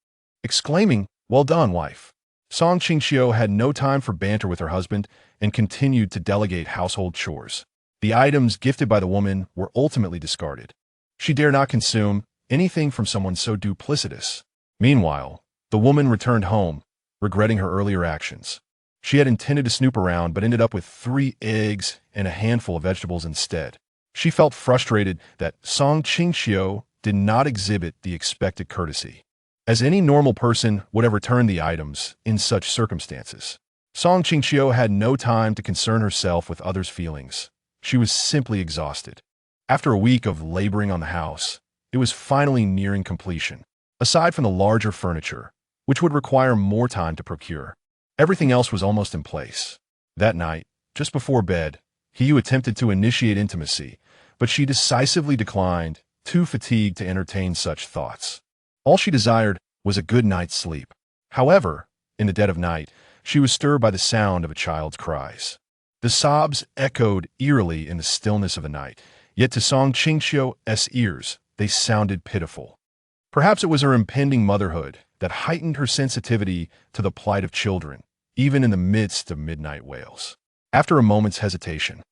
exclaiming, "Well done, wife." Qingqiu had no time for banter with her husband and continued to delegate household chores. The items gifted by the woman were ultimately discarded. She dare not consume anything from someone so duplicitous. Meanwhile, the woman returned home, regretting her earlier actions. She had intended to snoop around but ended up with 3 eggs and a handful of vegetables instead. She felt frustrated that Qingqiu did not exhibit the expected courtesy, as any normal person would have returned the items in such circumstances. Qingqiu had no time to concern herself with others' feelings. She was simply exhausted. After a week of laboring on the house, it was finally nearing completion. Aside from the larger furniture, which would require more time to procure, everything else was almost in place. That night, just before bed, Qingqiu attempted to initiate intimacy, but she decisively declined, too fatigued to entertain such thoughts. All she desired was a good night's sleep. However, in the dead of night, she was stirred by the sound of a child's cries. The sobs echoed eerily in the stillness of the night, yet to Qingqiu's ears, they sounded pitiful. Perhaps it was her impending motherhood that heightened her sensitivity to the plight of children, even in the midst of midnight wails. After a moment's hesitation,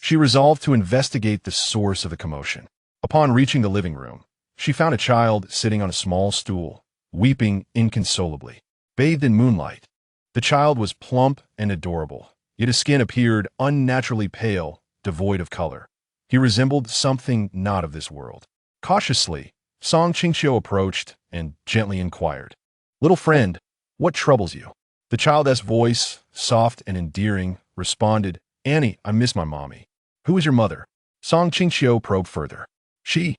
she resolved to investigate the source of the commotion. Upon reaching the living room, she found a child sitting on a small stool, weeping inconsolably. Bathed in moonlight, the child was plump and adorable, yet his skin appeared unnaturally pale, devoid of color. He resembled something not of this world. Cautiously, Song Qingqiu approached and gently inquired, "Little friend, what troubles you?" The child's voice, soft and endearing, responded, "Annie, I miss my mommy." "Who is your mother?" Song Qingqiu probed further. She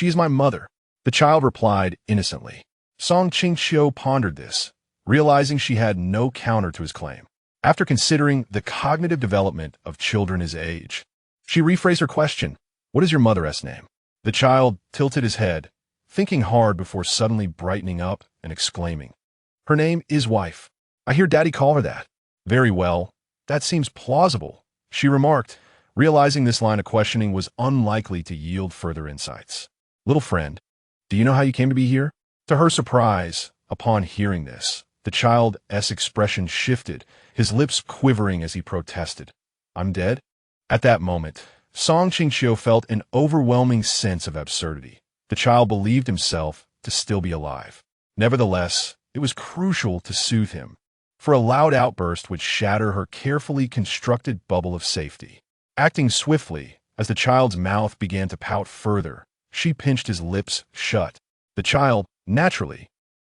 is my mother," the child replied innocently. Song Qingqiu pondered this, realizing she had no counter to his claim. After considering the cognitive development of children his age, she rephrased her question, "What is your mother's name?" The child tilted his head, thinking hard before suddenly brightening up and exclaiming, "Her name is Wife. I hear Daddy call her that." "Very well, that seems plausible," she remarked, realizing this line of questioning was unlikely to yield further insights. "Little friend, do you know how you came to be here?" To her surprise, upon hearing this, the child's expression shifted, his lips quivering as he protested, "I'm dead?" At that moment, Song Qingqiu felt an overwhelming sense of absurdity. The child believed himself to still be alive. Nevertheless, it was crucial to soothe him, for a loud outburst would shatter her carefully constructed bubble of safety. Acting swiftly, as the child's mouth began to pout further, she pinched his lips shut. The child, naturally,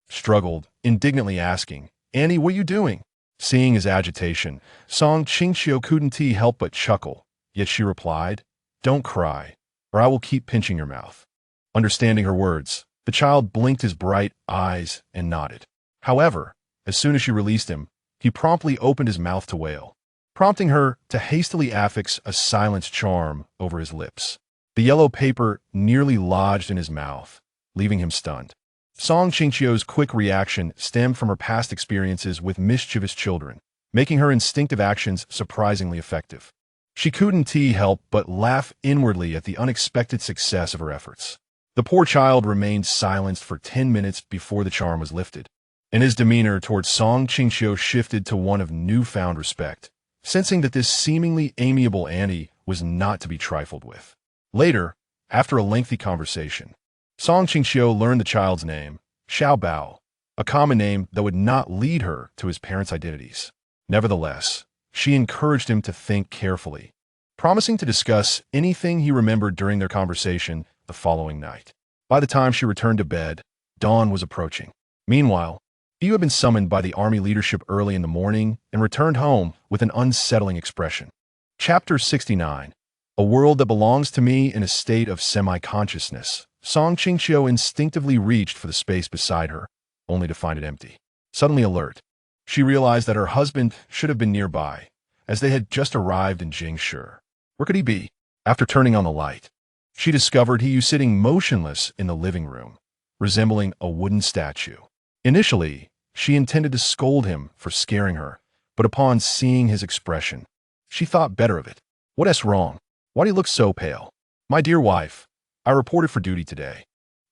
struggled, indignantly asking, "Annie, what are you doing?" Seeing his agitation, Song Qingqiu couldn't help but chuckle, yet she replied, "Don't cry, or I will keep pinching your mouth." Understanding her words, the child blinked his bright eyes and nodded. However, as soon as she released him, he promptly opened his mouth to wail, prompting her to hastily affix a silence charm over his lips. The yellow paper nearly lodged in his mouth, leaving him stunned. Song Qingqiu's quick reaction stemmed from her past experiences with mischievous children, making her instinctive actions surprisingly effective. She couldn't help but laugh inwardly at the unexpected success of her efforts. The poor child remained silenced for 10 minutes before the charm was lifted, and his demeanor towards Song Qingqiu shifted to one of newfound respect, sensing that this seemingly amiable Annie was not to be trifled with. Later, after a lengthy conversation, Song Qingqiu learned the child's name, Xiao Bao, a common name that would not lead her to his parents' identities. Nevertheless, she encouraged him to think carefully, promising to discuss anything he remembered during their conversation the following night. By the time she returned to bed, dawn was approaching. Meanwhile, Qingqiu had been summoned by the army leadership early in the morning and returned home with an unsettling expression. Chapter 69. A world that belongs to me in a state of semi-consciousness. Song Qingqiu instinctively reached for the space beside her, only to find it empty. Suddenly alert, she realized that her husband should have been nearby, as they had just arrived in Qingqiu. Where could he be? After turning on the light, she discovered he was sitting motionless in the living room, resembling a wooden statue. Initially, she intended to scold him for scaring her, but upon seeing his expression, she thought better of it. "What's wrong? Why do you look so pale?" "My dear wife, I reported for duty today,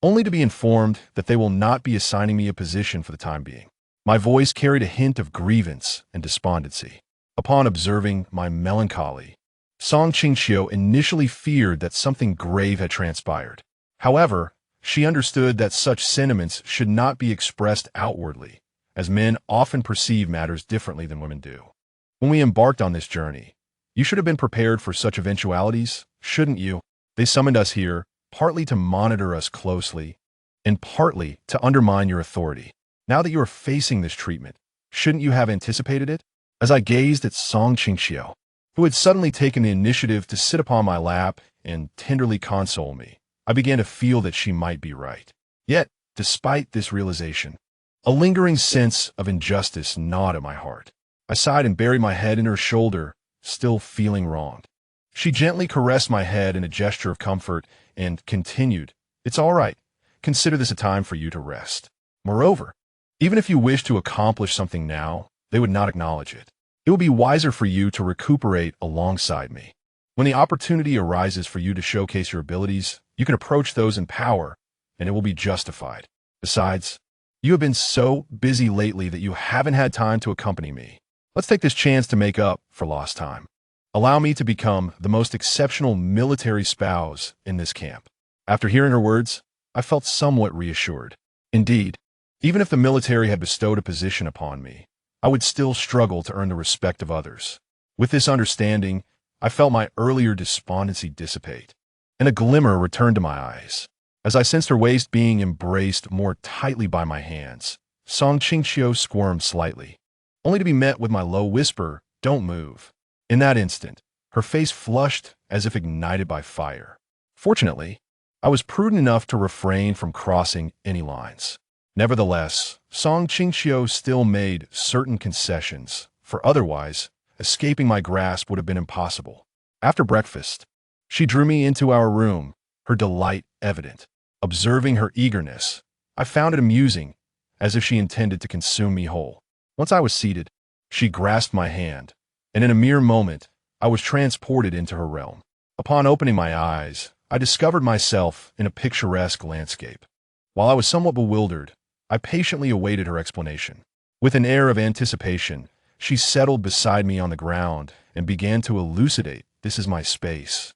only to be informed that they will not be assigning me a position for the time being." My voice carried a hint of grievance and despondency. Upon observing my melancholy, Song Qingqiu initially feared that something grave had transpired. However, she understood that such sentiments should not be expressed outwardly, as men often perceive matters differently than women do. "When we embarked on this journey, you should have been prepared for such eventualities, shouldn't you? They summoned us here, partly to monitor us closely, and partly to undermine your authority. Now that you are facing this treatment, shouldn't you have anticipated it?" As I gazed at Song Qingqiu, who had suddenly taken the initiative to sit upon my lap and tenderly console me, I began to feel that she might be right. Yet, despite this realization, a lingering sense of injustice gnawed at my heart. I sighed and buried my head in her shoulder, still feeling wronged. She gently caressed my head in a gesture of comfort and continued, "It's all right. Consider this a time for you to rest. Moreover, even if you wish to accomplish something now, they would not acknowledge it. It will be wiser for you to recuperate alongside me. When the opportunity arises for you to showcase your abilities, you can approach those in power, and it will be justified. Besides, you have been so busy lately that you haven't had time to accompany me. Let's take this chance to make up for lost time. Allow me to become the most exceptional military spouse in this camp." After hearing her words, I felt somewhat reassured. Indeed, even if the military had bestowed a position upon me, I would still struggle to earn the respect of others. With this understanding, I felt my earlier despondency dissipate, and a glimmer returned to my eyes. As I sensed her waist being embraced more tightly by my hands, Qingqiu squirmed slightly, only to be met with my low whisper, "Don't move." In that instant, her face flushed as if ignited by fire. Fortunately, I was prudent enough to refrain from crossing any lines. Nevertheless, Qingqiu still made certain concessions, for otherwise, escaping my grasp would have been impossible. After breakfast, she drew me into our room, her delight evident. Observing her eagerness, I found it amusing, as if she intended to consume me whole. Once I was seated, she grasped my hand, and in a mere moment, I was transported into her realm. Upon opening my eyes, I discovered myself in a picturesque landscape. While I was somewhat bewildered, I patiently awaited her explanation. With an air of anticipation, she settled beside me on the ground and began to elucidate, "This is my space,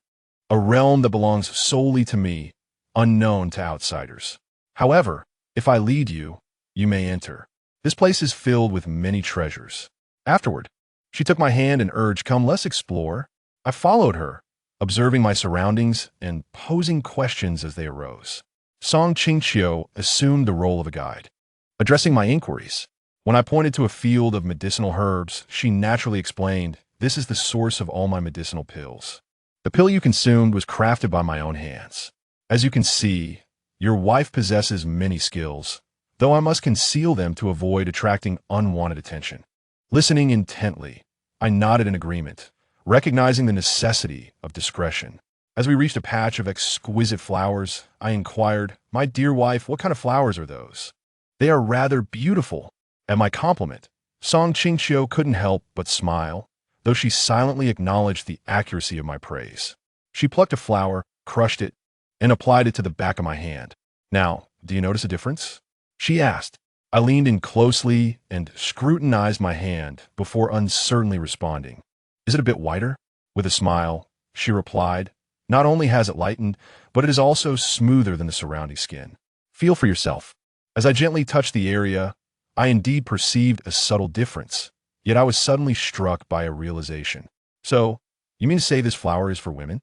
a realm that belongs solely to me, unknown to outsiders. However, if I lead you, you may enter. This place is filled with many treasures." Afterward, she took my hand and urged, "Come, let's explore." I followed her, observing my surroundings and posing questions as they arose. Qingqiu assumed the role of a guide, addressing my inquiries. When I pointed to a field of medicinal herbs, she naturally explained, "This is the source of all my medicinal pills. The pill you consumed was crafted by my own hands. As you can see, your wife possesses many skills, though I must conceal them to avoid attracting unwanted attention." Listening intently, I nodded in agreement, recognizing the necessity of discretion. As we reached a patch of exquisite flowers, I inquired, "My dear wife, what kind of flowers are those?" "They are rather beautiful." At my compliment, Qingqiu couldn't help but smile, though she silently acknowledged the accuracy of my praise. She plucked a flower, crushed it, and applied it to the back of my hand. "Now, do you notice a difference?" she asked. I leaned in closely and scrutinized my hand before uncertainly responding. "Is it a bit whiter?" With a smile, she replied, "Not only has it lightened, but it is also smoother than the surrounding skin. Feel for yourself." As I gently touched the area, I indeed perceived a subtle difference, yet I was suddenly struck by a realization. "So, you mean to say this flower is for women?"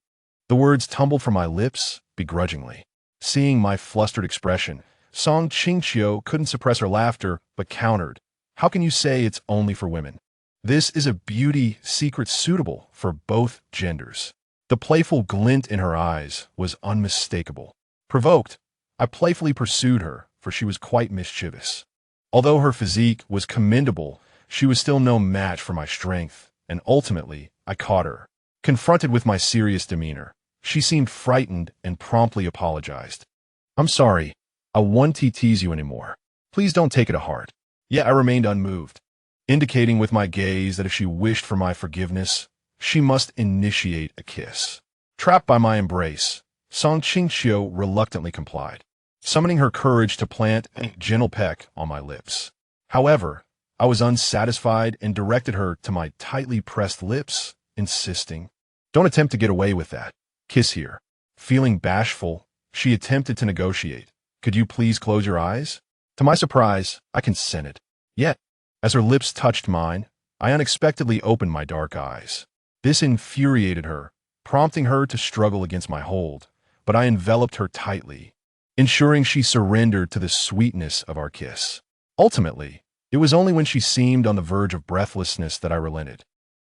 The words tumbled from my lips begrudgingly. Seeing my flustered expression, Qingqiu couldn't suppress her laughter, but countered, "How can you say it's only for women? This is a beauty secret suitable for both genders." The playful glint in her eyes was unmistakable. Provoked, I playfully pursued her, for she was quite mischievous. Although her physique was commendable, she was still no match for my strength, and ultimately, I caught her. Confronted with my serious demeanor, she seemed frightened and promptly apologized. "I'm sorry. I won't tease you anymore. Please don't take it to heart." Yet I remained unmoved, indicating with my gaze that if she wished for my forgiveness, she must initiate a kiss. Trapped by my embrace, Qingqiu reluctantly complied, summoning her courage to plant a gentle peck on my lips. However, I was unsatisfied and directed her to my tightly pressed lips, insisting, "Don't attempt to get away with that. Kiss here." Feeling bashful, she attempted to negotiate. "Could you please close your eyes?" To my surprise, I consented. Yet, as her lips touched mine, I unexpectedly opened my dark eyes. This infuriated her, prompting her to struggle against my hold, but I enveloped her tightly, ensuring she surrendered to the sweetness of our kiss. Ultimately, it was only when she seemed on the verge of breathlessness that I relented.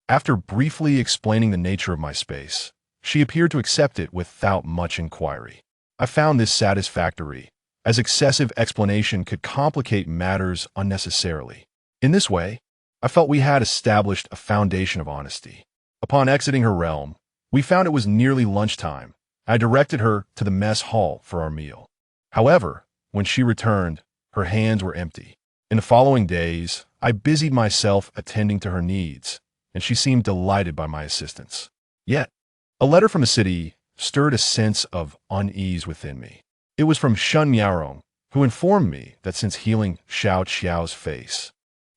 After briefly explaining the nature of my space, she appeared to accept it without much inquiry. I found this satisfactory, as excessive explanation could complicate matters unnecessarily. In this way, I felt we had established a foundation of honesty. Upon exiting her realm, we found it was nearly lunchtime. I directed her to the mess hall for our meal. However, when she returned, her hands were empty. In the following days, I busied myself attending to her needs, and she seemed delighted by my assistance. Yet, a letter from the city stirred a sense of unease within me. It was from Shun Miaorong, who informed me that since healing Xiao Qiao's face,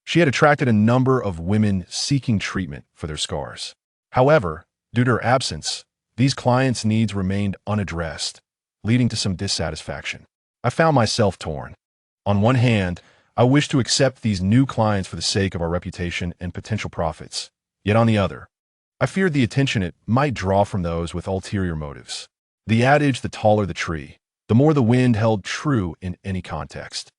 she had attracted a number of women seeking treatment for their scars. However, due to her absence, these clients' needs remained unaddressed, leading to some dissatisfaction. I found myself torn. On one hand, I wished to accept these new clients for the sake of our reputation and potential profits. Yet on the other, I feared the attention it might draw from those with ulterior motives. The adage, "the taller the tree," the more the wind held true in any context.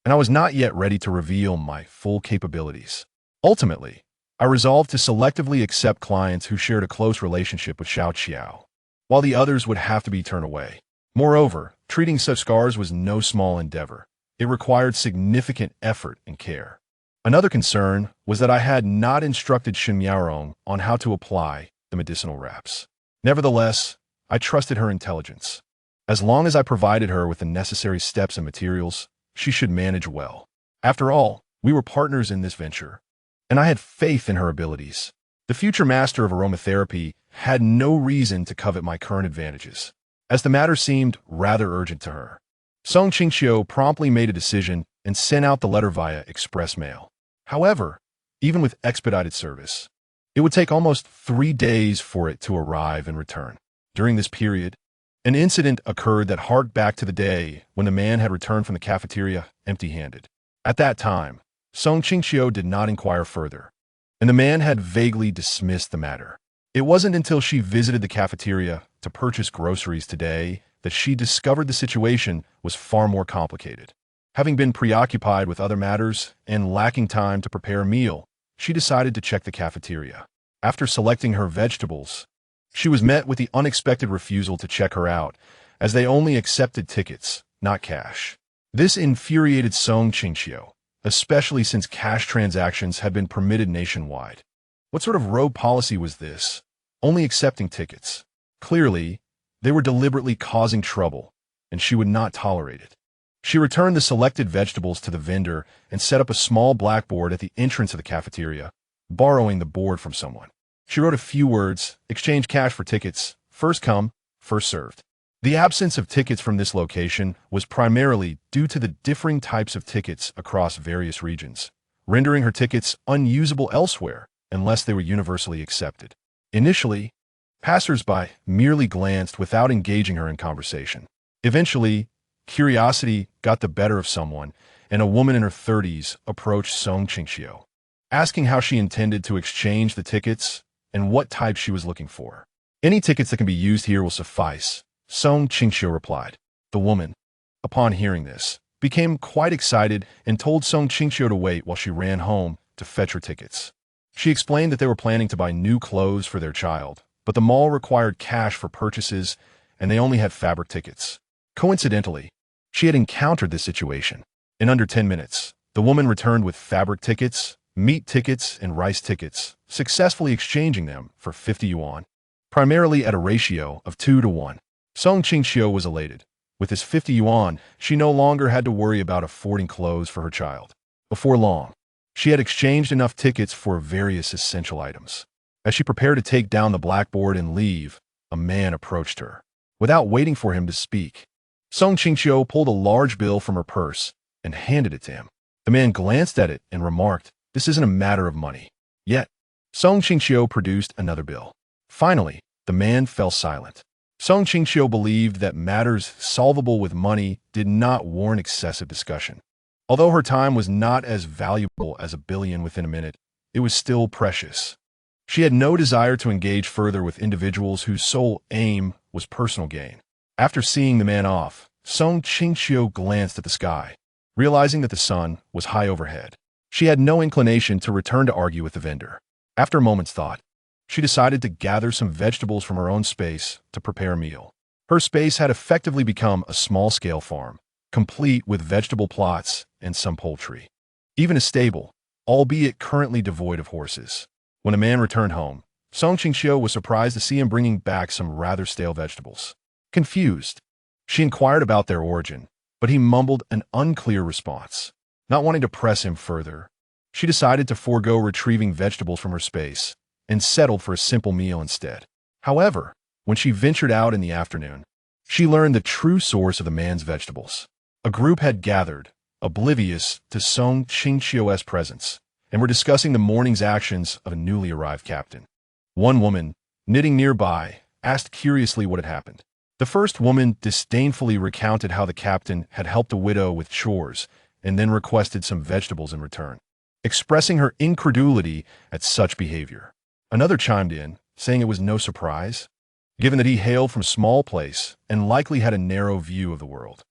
And I was not yet ready to reveal my full capabilities. Ultimately, I resolved to selectively accept clients who shared a close relationship with Xiao, while the others would have to be turned away. Moreover, treating such scars was no small endeavor. It required significant effort and care. Another concern was that I had not instructed Shen Miaorong on how to apply the medicinal wraps. Nevertheless, I trusted her intelligence. As long as I provided her with the necessary steps and materials, she should manage well. After all, we were partners in this venture, and I had faith in her abilities. The future master of aromatherapy had no reason to covet my current advantages, as the matter seemed rather urgent to her. Qingqiu promptly made a decision and sent out the letter via express mail. However, even with expedited service, it would take almost 3 days for it to arrive and return. During this period, an incident occurred that harked back to the day when the man had returned from the cafeteria empty-handed. At that time, Qingqiu did not inquire further, and the man had vaguely dismissed the matter. It wasn't until she visited the cafeteria to purchase groceries today that she discovered the situation was far more complicated. Having been preoccupied with other matters and lacking time to prepare a meal, she decided to check the cafeteria. After selecting her vegetables, she was met with the unexpected refusal to check her out, as they only accepted tickets, not cash. This infuriated Qingqiu, especially since cash transactions had been permitted nationwide. What sort of rogue policy was this? Only accepting tickets. Clearly, they were deliberately causing trouble, and she would not tolerate it. She returned the selected vegetables to the vendor and set up a small blackboard at the entrance of the cafeteria, borrowing the board from someone. She wrote a few words, exchange cash for tickets, first come, first served. The absence of tickets from this location was primarily due to the differing types of tickets across various regions, rendering her tickets unusable elsewhere unless they were universally accepted. Initially, passers-by merely glanced without engaging her in conversation. Eventually, curiosity got the better of someone, and a woman in her 30s approached Qingqiu, asking how she intended to exchange the tickets and what type she was looking for. Any tickets that can be used here will suffice, Qingqiu replied. The woman, upon hearing this, became quite excited and told Qingqiu to wait while she ran home to fetch her tickets. She explained that they were planning to buy new clothes for their child, but the mall required cash for purchases, and they only had fabric tickets. Coincidentally, she had encountered this situation. In under 10 minutes, the woman returned with fabric tickets, meat tickets, and rice tickets, successfully exchanging them for 50 yuan, primarily at a ratio of 2 to 1. Qingqiu was elated. With his 50 yuan, she no longer had to worry about affording clothes for her child. Before long, she had exchanged enough tickets for various essential items. As she prepared to take down the blackboard and leave, a man approached her. Without waiting for him to speak, Qingqiu pulled a large bill from her purse and handed it to him. The man glanced at it and remarked, "This isn't a matter of money." Yet, Qingqiu produced another bill. Finally, the man fell silent. Qingqiu believed that matters solvable with money did not warrant excessive discussion. Although her time was not as valuable as 1 billion within a minute, it was still precious. She had no desire to engage further with individuals whose sole aim was personal gain. After seeing the man off, Qingqiu glanced at the sky, realizing that the sun was high overhead. She had no inclination to return to argue with the vendor. After a moment's thought, she decided to gather some vegetables from her own space to prepare a meal. Her space had effectively become a small-scale farm, complete with vegetable plots and some poultry. Even a stable, albeit currently devoid of horses. When the man returned home, Qingqiu was surprised to see him bringing back some rather stale vegetables. Confused, she inquired about their origin, but he mumbled an unclear response. Not wanting to press him further, she decided to forego retrieving vegetables from her space and settled for a simple meal instead. However, when she ventured out in the afternoon, she learned the true source of the man's vegetables. A group had gathered, oblivious to Qingqiu's presence, and were discussing the morning's actions of a newly arrived captain. One woman, knitting nearby, asked curiously what had happened. The first woman disdainfully recounted how the captain had helped a widow with chores and then requested some vegetables in return, expressing her incredulity at such behavior. Another chimed in, saying it was no surprise. given that he hailed from a small place and likely had a narrow view of the world.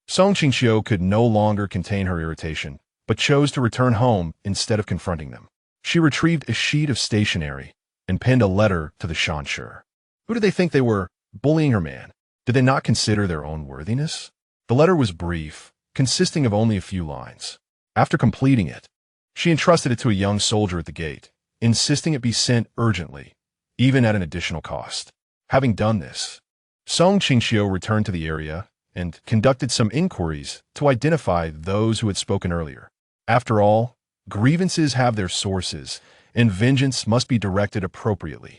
Qingqiu could no longer contain her irritation, but chose to return home instead of confronting them. She retrieved a sheet of stationery and penned a letter to the Shanshi. Who did they think they were, bullying her man? Did they not consider their own worthiness? The letter was brief, consisting of only a few lines. After completing it, she entrusted it to a young soldier at the gate, insisting it be sent urgently, even at an additional cost. Having done this, Qingqiu returned to the area and conducted some inquiries to identify those who had spoken earlier. After all, grievances have their sources, and vengeance must be directed appropriately.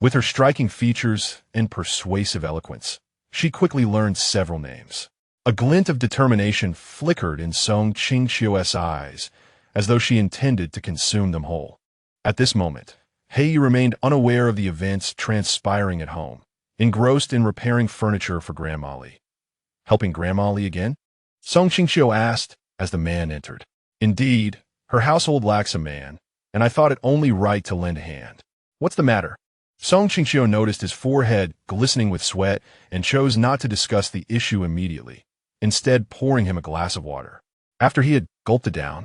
With her striking features and persuasive eloquence, she quickly learned several names. A glint of determination flickered in Qingqiu's eyes, as though she intended to consume them whole. At this moment, Heiyu remained unaware of the events transpiring at home, engrossed in repairing furniture for Grandma Li. Helping Grandma Li again? Qingqiu asked as the man entered. Indeed, her household lacks a man, and I thought it only right to lend a hand. What's the matter? Qingqiu noticed his forehead glistening with sweat and chose not to discuss the issue immediately, instead pouring him a glass of water. After he had gulped it down,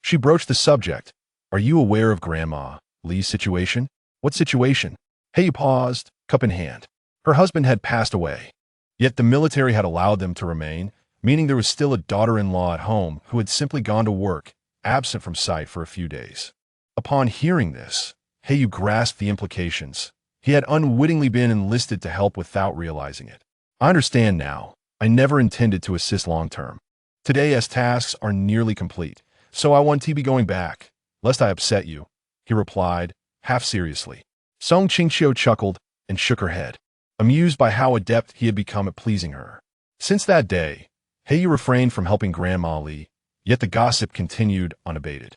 she broached the subject. Are you aware of Grandma Li's situation? What situation? Heiyu paused, cup in hand. Her husband had passed away, yet the military had allowed them to remain, meaning there was still a daughter-in-law at home who had simply gone to work, absent from sight for a few days. Upon hearing this, Heiyu grasped the implications. He had unwittingly been enlisted to help without realizing it. I understand now. I never intended to assist long-term. Today, as tasks are nearly complete, so I want to be going back, lest I upset you, he replied, half seriously. Qingqiu chuckled and shook her head, amused by how adept he had become at pleasing her. Since that day, Heiyu refrained from helping Grandma Li, yet the gossip continued unabated.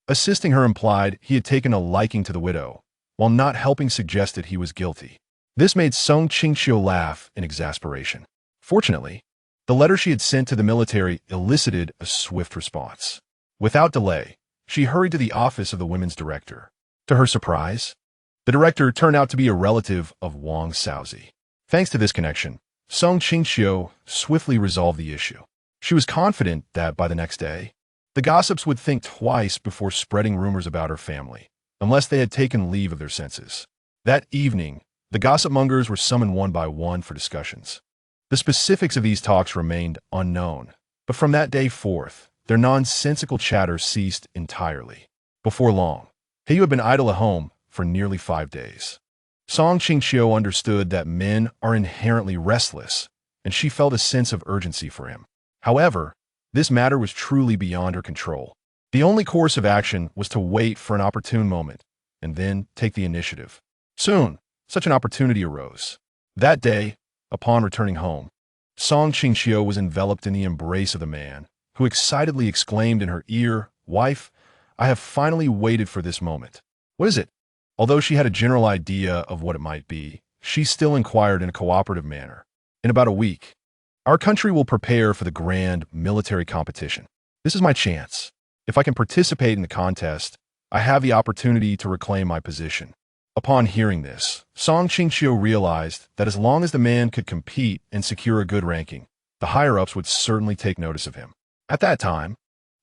Assisting her implied he had taken a liking to the widow, while not helping suggested he was guilty. This made Qingqiu laugh in exasperation. Fortunately, the letter she had sent to the military elicited a swift response. Without delay, she hurried to the office of the women's director. To her surprise, the director turned out to be a relative of Wang Xiaozi. Thanks to this connection, Qingqiu swiftly resolved the issue. She was confident that by the next day, the gossips would think twice before spreading rumors about her family, unless they had taken leave of their senses. That evening, the gossip mongers were summoned one by one for discussions. The specifics of these talks remained unknown, but from that day forth, their nonsensical chatter ceased entirely. Before long, Heiyu had been idle at home for nearly 5 days. Qingqiu understood that men are inherently restless, and she felt a sense of urgency for him. However, this matter was truly beyond her control. The only course of action was to wait for an opportune moment, and then take the initiative. Soon, such an opportunity arose. That day, upon returning home, Qingqiu was enveloped in the embrace of the man, who excitedly exclaimed in her ear, "Wife, I have finally waited for this moment." "What is it?" Although she had a general idea of what it might be, she still inquired in a cooperative manner. "In about a week, our country will prepare for the grand military competition. This is my chance. If I can participate in the contest, I have the opportunity to reclaim my position." Upon hearing this, Qingqiu realized that as long as the man could compete and secure a good ranking, the higher-ups would certainly take notice of him. At that time,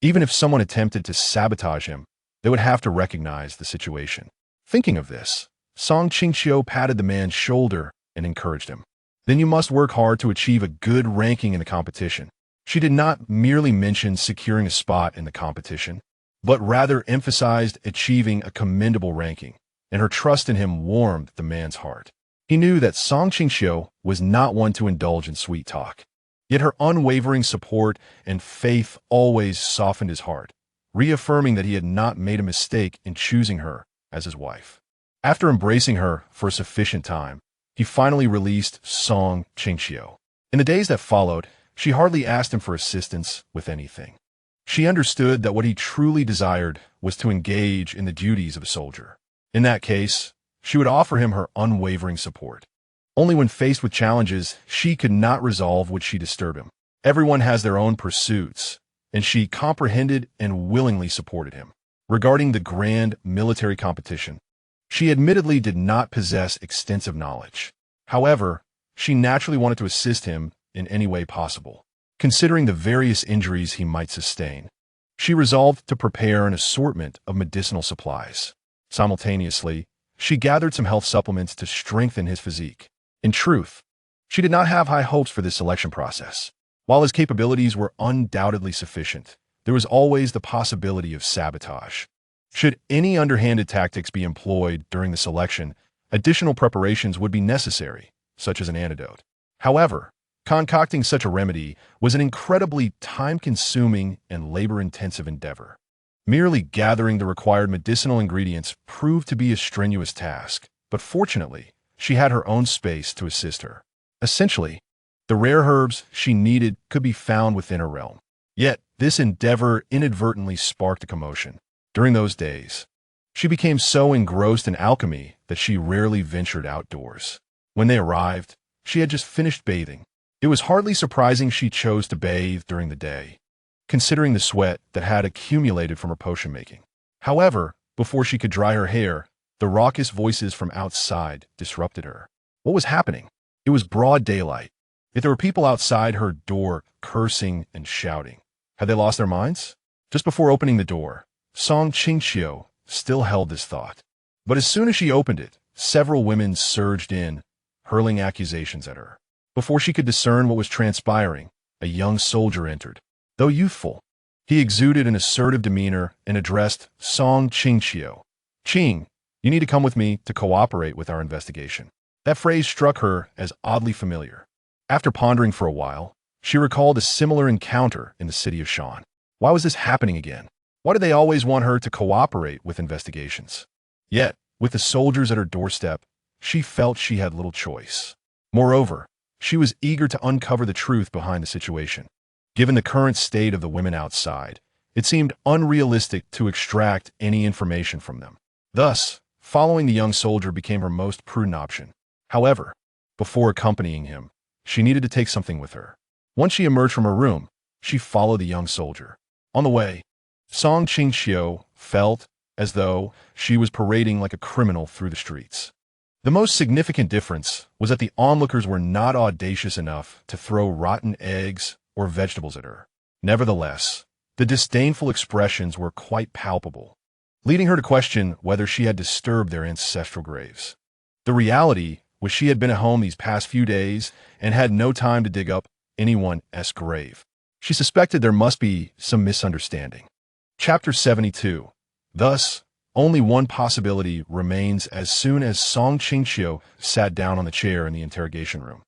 even if someone attempted to sabotage him, they would have to recognize the situation. Thinking of this, Qingqiu patted the man's shoulder and encouraged him. "Then you must work hard to achieve a good ranking in the competition." She did not merely mention securing a spot in the competition, but rather emphasized achieving a commendable ranking, and her trust in him warmed the man's heart. He knew that Qingqiu was not one to indulge in sweet talk, yet her unwavering support and faith always softened his heart, reaffirming that he had not made a mistake in choosing her as his wife. After embracing her for a sufficient time, he finally released Qingqiu. In the days that followed, she hardly asked him for assistance with anything. She understood that what he truly desired was to engage in the duties of a soldier. In that case, she would offer him her unwavering support. Only when faced with challenges she could not resolve would she disturb him. Everyone has their own pursuits, and she comprehended and willingly supported him. Regarding the grand military competition, she admittedly did not possess extensive knowledge. However, she naturally wanted to assist him in any way possible, considering the various injuries he might sustain. She resolved to prepare an assortment of medicinal supplies. Simultaneously, she gathered some health supplements to strengthen his physique. In truth, she did not have high hopes for this selection process. While his capabilities were undoubtedly sufficient, there was always the possibility of sabotage. Should any underhanded tactics be employed during the selection, additional preparations would be necessary, such as an antidote. However, concocting such a remedy was an incredibly time-consuming and labor-intensive endeavor. Merely gathering the required medicinal ingredients proved to be a strenuous task, but fortunately, she had her own space to assist her. Essentially, the rare herbs she needed could be found within her realm. Yet, this endeavor inadvertently sparked a commotion. During those days, she became so engrossed in alchemy that she rarely ventured outdoors. When they arrived, she had just finished bathing. It was hardly surprising she chose to bathe during the day, considering the sweat that had accumulated from her potion making. However, before she could dry her hair, the raucous voices from outside disrupted her. What was happening? It was broad daylight, yet there were people outside her door cursing and shouting. Had they lost their minds? Just before opening the door, Qingqiu still held this thought. But as soon as she opened it, several women surged in, hurling accusations at her. Before she could discern what was transpiring, a young soldier entered. Though youthful, he exuded an assertive demeanor and addressed Qingqiu. "Qing, you need to come with me to cooperate with our investigation." That phrase struck her as oddly familiar. After pondering for a while, she recalled a similar encounter in the city of Shan. Why was this happening again? Why did they always want her to cooperate with investigations? Yet, with the soldiers at her doorstep, she felt she had little choice. Moreover, she was eager to uncover the truth behind the situation. Given the current state of the women outside, it seemed unrealistic to extract any information from them. Thus, following the young soldier became her most prudent option. However, before accompanying him, she needed to take something with her. Once she emerged from her room, she followed the young soldier. On the way, Qingqiu felt as though she was parading like a criminal through the streets. The most significant difference was that the onlookers were not audacious enough to throw rotten eggs or vegetables at her. Nevertheless, the disdainful expressions were quite palpable, leading her to question whether she had disturbed their ancestral graves. The reality was she had been at home these past few days and had no time to dig up anyone's grave. She suspected there must be some misunderstanding. Chapter 72. Thus, only one possibility remains as soon as Qingqiu sat down on the chair in the interrogation room.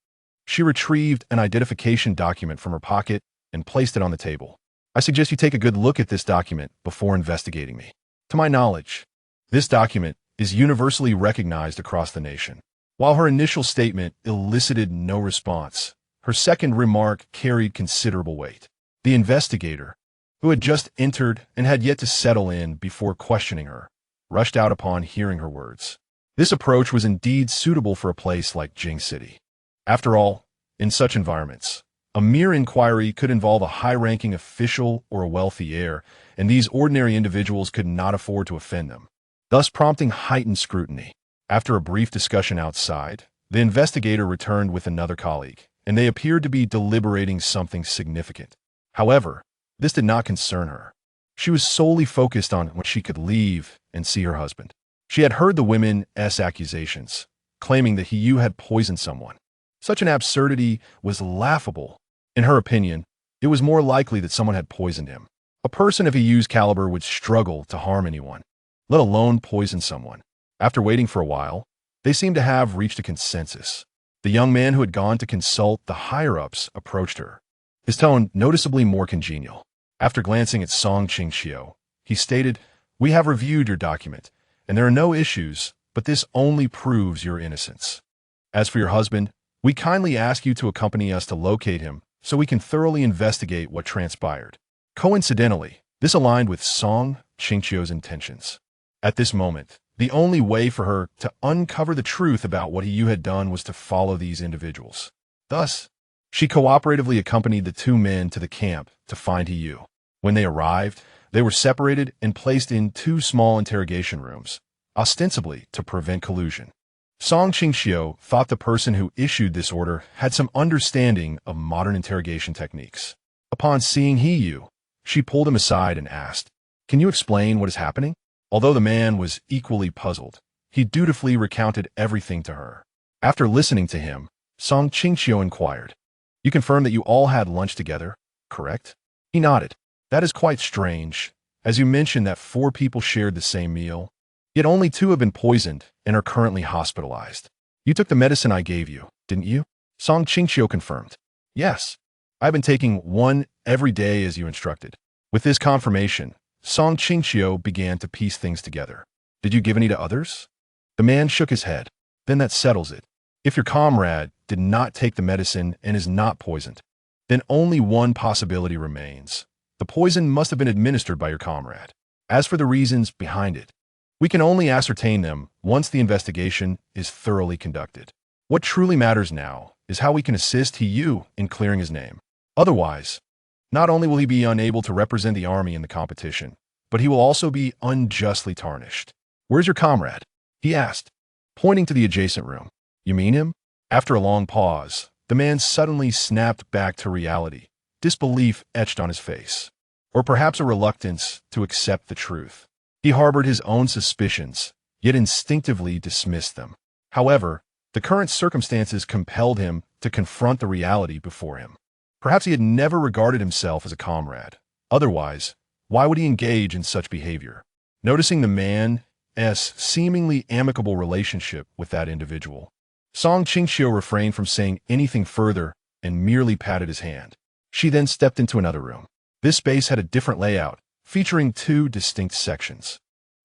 She retrieved an identification document from her pocket and placed it on the table. "I suggest you take a good look at this document before investigating me. To my knowledge, this document is universally recognized across the nation." While her initial statement elicited no response, her second remark carried considerable weight. The investigator, who had just entered and had yet to settle in before questioning her, rushed out upon hearing her words. This approach was indeed suitable for a place like Jing City. After all, in such environments, a mere inquiry could involve a high-ranking official or a wealthy heir, and these ordinary individuals could not afford to offend them, thus prompting heightened scrutiny. After a brief discussion outside, the investigator returned with another colleague, and they appeared to be deliberating something significant. However, this did not concern her. She was solely focused on when she could leave and see her husband. She had heard the women's accusations, claiming that he had poisoned someone. Such an absurdity was laughable. In her opinion, it was more likely that someone had poisoned him. A person of Yu's caliber would struggle to harm anyone, let alone poison someone. After waiting for a while, they seemed to have reached a consensus. The young man who had gone to consult the higher-ups approached her, his tone noticeably more congenial. After glancing at Qingqiu, he stated, "We have reviewed your document, and there are no issues, but this only proves your innocence. As for your husband, we kindly ask you to accompany us to locate him so we can thoroughly investigate what transpired." Coincidentally, this aligned with Qingqiu's intentions. At this moment, the only way for her to uncover the truth about what Yu had done was to follow these individuals. Thus, she cooperatively accompanied the two men to the camp to find Yu. When they arrived, they were separated and placed in two small interrogation rooms, ostensibly to prevent collusion. Song Qingqiu thought the person who issued this order had some understanding of modern interrogation techniques. Upon seeing Yu, she pulled him aside and asked, "Can you explain what is happening?" Although the man was equally puzzled, he dutifully recounted everything to her. After listening to him, Song Qingqiu inquired, "You confirm that you all had lunch together, correct?" He nodded. "That is quite strange, as you mentioned that 4 people shared the same meal. Yet only 2 have been poisoned and are currently hospitalized. You took the medicine I gave you, didn't you?" Song Qingqiu confirmed. "Yes. I've been taking 1 every day as you instructed." With this confirmation, Song Qingqiu began to piece things together. "Did you give any to others?" The man shook his head. "Then that settles it. If your comrade did not take the medicine and is not poisoned, then only one possibility remains. The poison must have been administered by your comrade. As for the reasons behind it, we can only ascertain them once the investigation is thoroughly conducted. What truly matters now is how we can assist Yu in clearing his name. Otherwise, not only will he be unable to represent the army in the competition, but he will also be unjustly tarnished." "Where's your comrade?" he asked, pointing to the adjacent room. "You mean him?" After a long pause, the man suddenly snapped back to reality, disbelief etched on his face, or perhaps a reluctance to accept the truth. He harbored his own suspicions, yet instinctively dismissed them. However, the current circumstances compelled him to confront the reality before him. Perhaps he had never regarded himself as a comrade. Otherwise, why would he engage in such behavior? Noticing the man's seemingly amicable relationship with that individual, Song Qingqiu refrained from saying anything further and merely patted his hand. She then stepped into another room. This space had a different layout, featuring 2 distinct sections.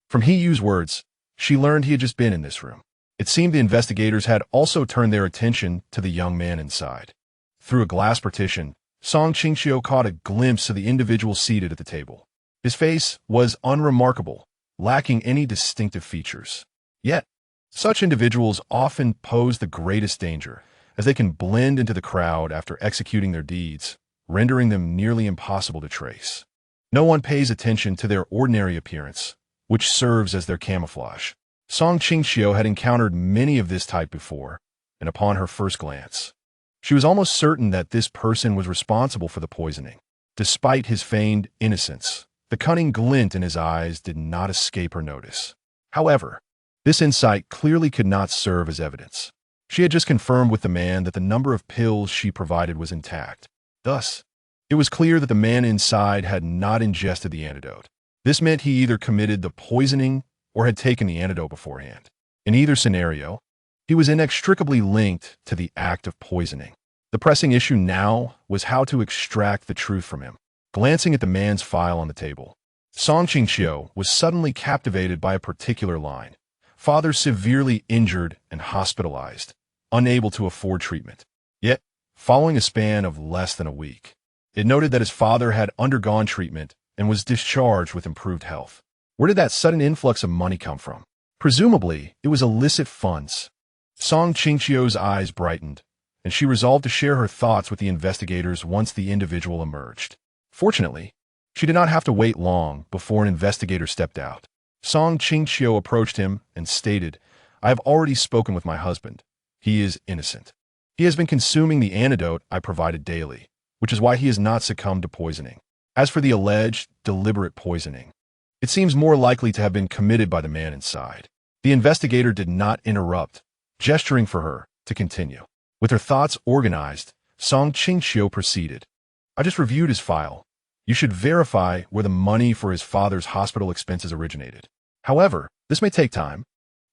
From Yu's words, she learned he had just been in this room. It seemed the investigators had also turned their attention to the young man inside. Through a glass partition, Song Qingqiu caught a glimpse of the individual seated at the table. His face was unremarkable, lacking any distinctive features. Yet, such individuals often pose the greatest danger, as they can blend into the crowd after executing their deeds, rendering them nearly impossible to trace. No one pays attention to their ordinary appearance, which serves as their camouflage. Song Qingqiu had encountered many of this type before, and upon her first glance, she was almost certain that this person was responsible for the poisoning. Despite his feigned innocence, the cunning glint in his eyes did not escape her notice. However, this insight clearly could not serve as evidence. She had just confirmed with the man that the number of pills she provided was intact. Thus, it was clear that the man inside had not ingested the antidote. This meant he either committed the poisoning or had taken the antidote beforehand. In either scenario, he was inextricably linked to the act of poisoning. The pressing issue now was how to extract the truth from him. Glancing at the man's file on the table, Song Qingqiu was suddenly captivated by a particular line. "Father severely injured and hospitalized, unable to afford treatment." Yet, following a span of less than a week, it noted that his father had undergone treatment and was discharged with improved health. Where did that sudden influx of money come from? Presumably, it was illicit funds. Song Qingqiu's eyes brightened, and she resolved to share her thoughts with the investigators once the individual emerged. Fortunately, she did not have to wait long before an investigator stepped out. Song Qingqiu approached him and stated, "I have already spoken with my husband. He is innocent. He has been consuming the antidote I provided daily, which is why he has not succumbed to poisoning. As for the alleged deliberate poisoning, it seems more likely to have been committed by the man inside." The investigator did not interrupt, gesturing for her to continue. With her thoughts organized, Song Qingqiu proceeded, "I just reviewed his file. You should verify where the money for his father's hospital expenses originated. However, this may take time,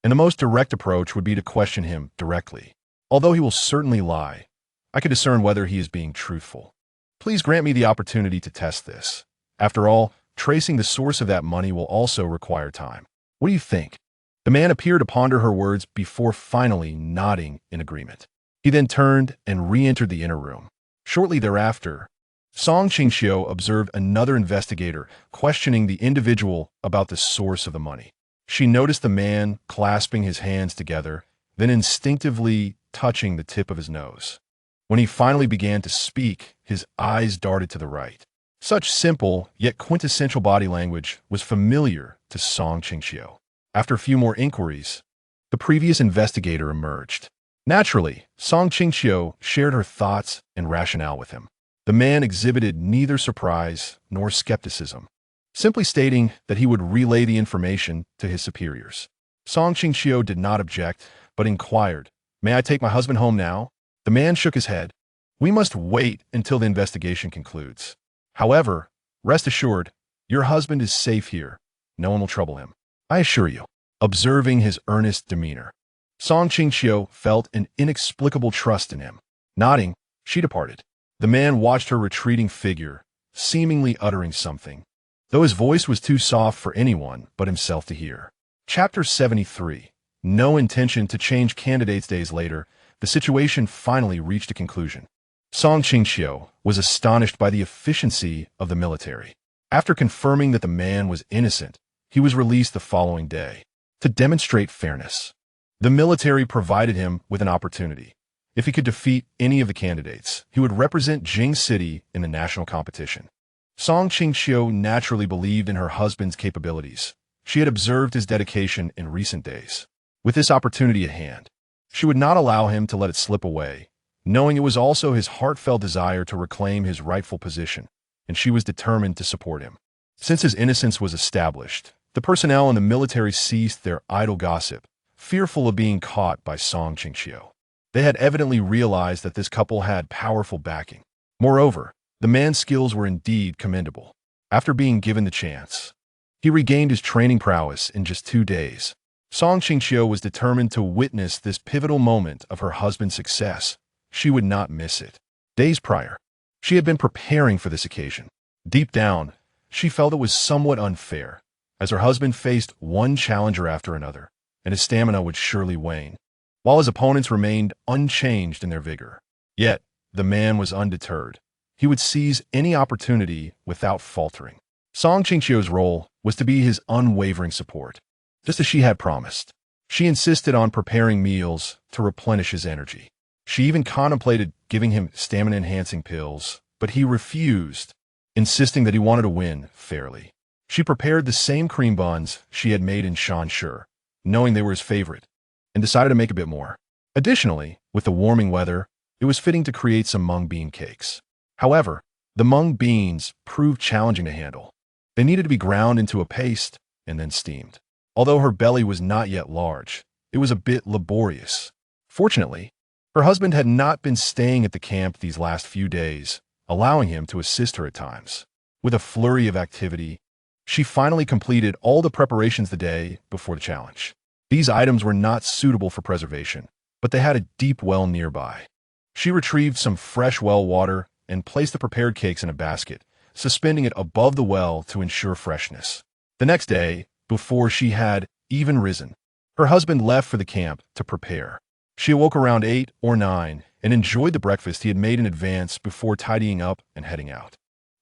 and the most direct approach would be to question him directly. Although he will certainly lie, I can discern whether he is being truthful. Please grant me the opportunity to test this. After all, tracing the source of that money will also require time. What do you think?" The man appeared to ponder her words before finally nodding in agreement. He then turned and re-entered the inner room. Shortly thereafter, Song Qingqiu observed another investigator questioning the individual about the source of the money. She noticed the man clasping his hands together, then instinctively touching the tip of his nose. When he finally began to speak, his eyes darted to the right. Such simple yet quintessential body language was familiar to Song Qingqiu. After a few more inquiries, the previous investigator emerged. Naturally, Song Qingqiu shared her thoughts and rationale with him. The man exhibited neither surprise nor skepticism, simply stating that he would relay the information to his superiors. Song Qingqiu did not object, but inquired, "May I take my husband home now?" The man shook his head. "We must wait until the investigation concludes. However, rest assured, your husband is safe here. No one will trouble him, I assure you." Observing his earnest demeanor, Song Qingqiu felt an inexplicable trust in him. Nodding, she departed. The man watched her retreating figure, seemingly uttering something, though his voice was too soft for anyone but himself to hear. Chapter 73. No intention to change candidates. Days later, the situation finally reached a conclusion. Song Qingqiu was astonished by the efficiency of the military. After confirming that the man was innocent, he was released the following day. To demonstrate fairness, the military provided him with an opportunity. If he could defeat any of the candidates, he would represent Jing City in the national competition. Song Qingqiu naturally believed in her husband's capabilities. She had observed his dedication in recent days. With this opportunity at hand, she would not allow him to let it slip away, knowing it was also his heartfelt desire to reclaim his rightful position, and she was determined to support him. Since his innocence was established, the personnel in the military ceased their idle gossip, fearful of being caught by Song Qingqiu. They had evidently realized that this couple had powerful backing. Moreover, the man's skills were indeed commendable. After being given the chance, he regained his training prowess in just 2 days. Song Qingqiu was determined to witness this pivotal moment of her husband's success. She would not miss it. Days prior, she had been preparing for this occasion. Deep down, she felt it was somewhat unfair, as her husband faced one challenger after another, and his stamina would surely wane, while his opponents remained unchanged in their vigor. Yet, the man was undeterred. He would seize any opportunity without faltering. Song Qingqiu's role was to be his unwavering support, just as she had promised. She insisted on preparing meals to replenish his energy. She even contemplated giving him stamina-enhancing pills, but he refused, insisting that he wanted to win fairly. She prepared the same cream buns she had made in Shanshi, knowing they were his favorite, and decided to make a bit more. Additionally, with the warming weather, it was fitting to create some mung bean cakes. However, the mung beans proved challenging to handle. They needed to be ground into a paste and then steamed. Although her belly was not yet large, it was a bit laborious. Fortunately, her husband had not been staying at the camp these last few days, allowing him to assist her at times. With a flurry of activity, she finally completed all the preparations the day before the challenge. These items were not suitable for preservation, but they had a deep well nearby. She retrieved some fresh well water and placed the prepared cakes in a basket, suspending it above the well to ensure freshness. The next day, before she had even risen, her husband left for the camp to prepare. She awoke around 8 or 9 and enjoyed the breakfast he had made in advance before tidying up and heading out.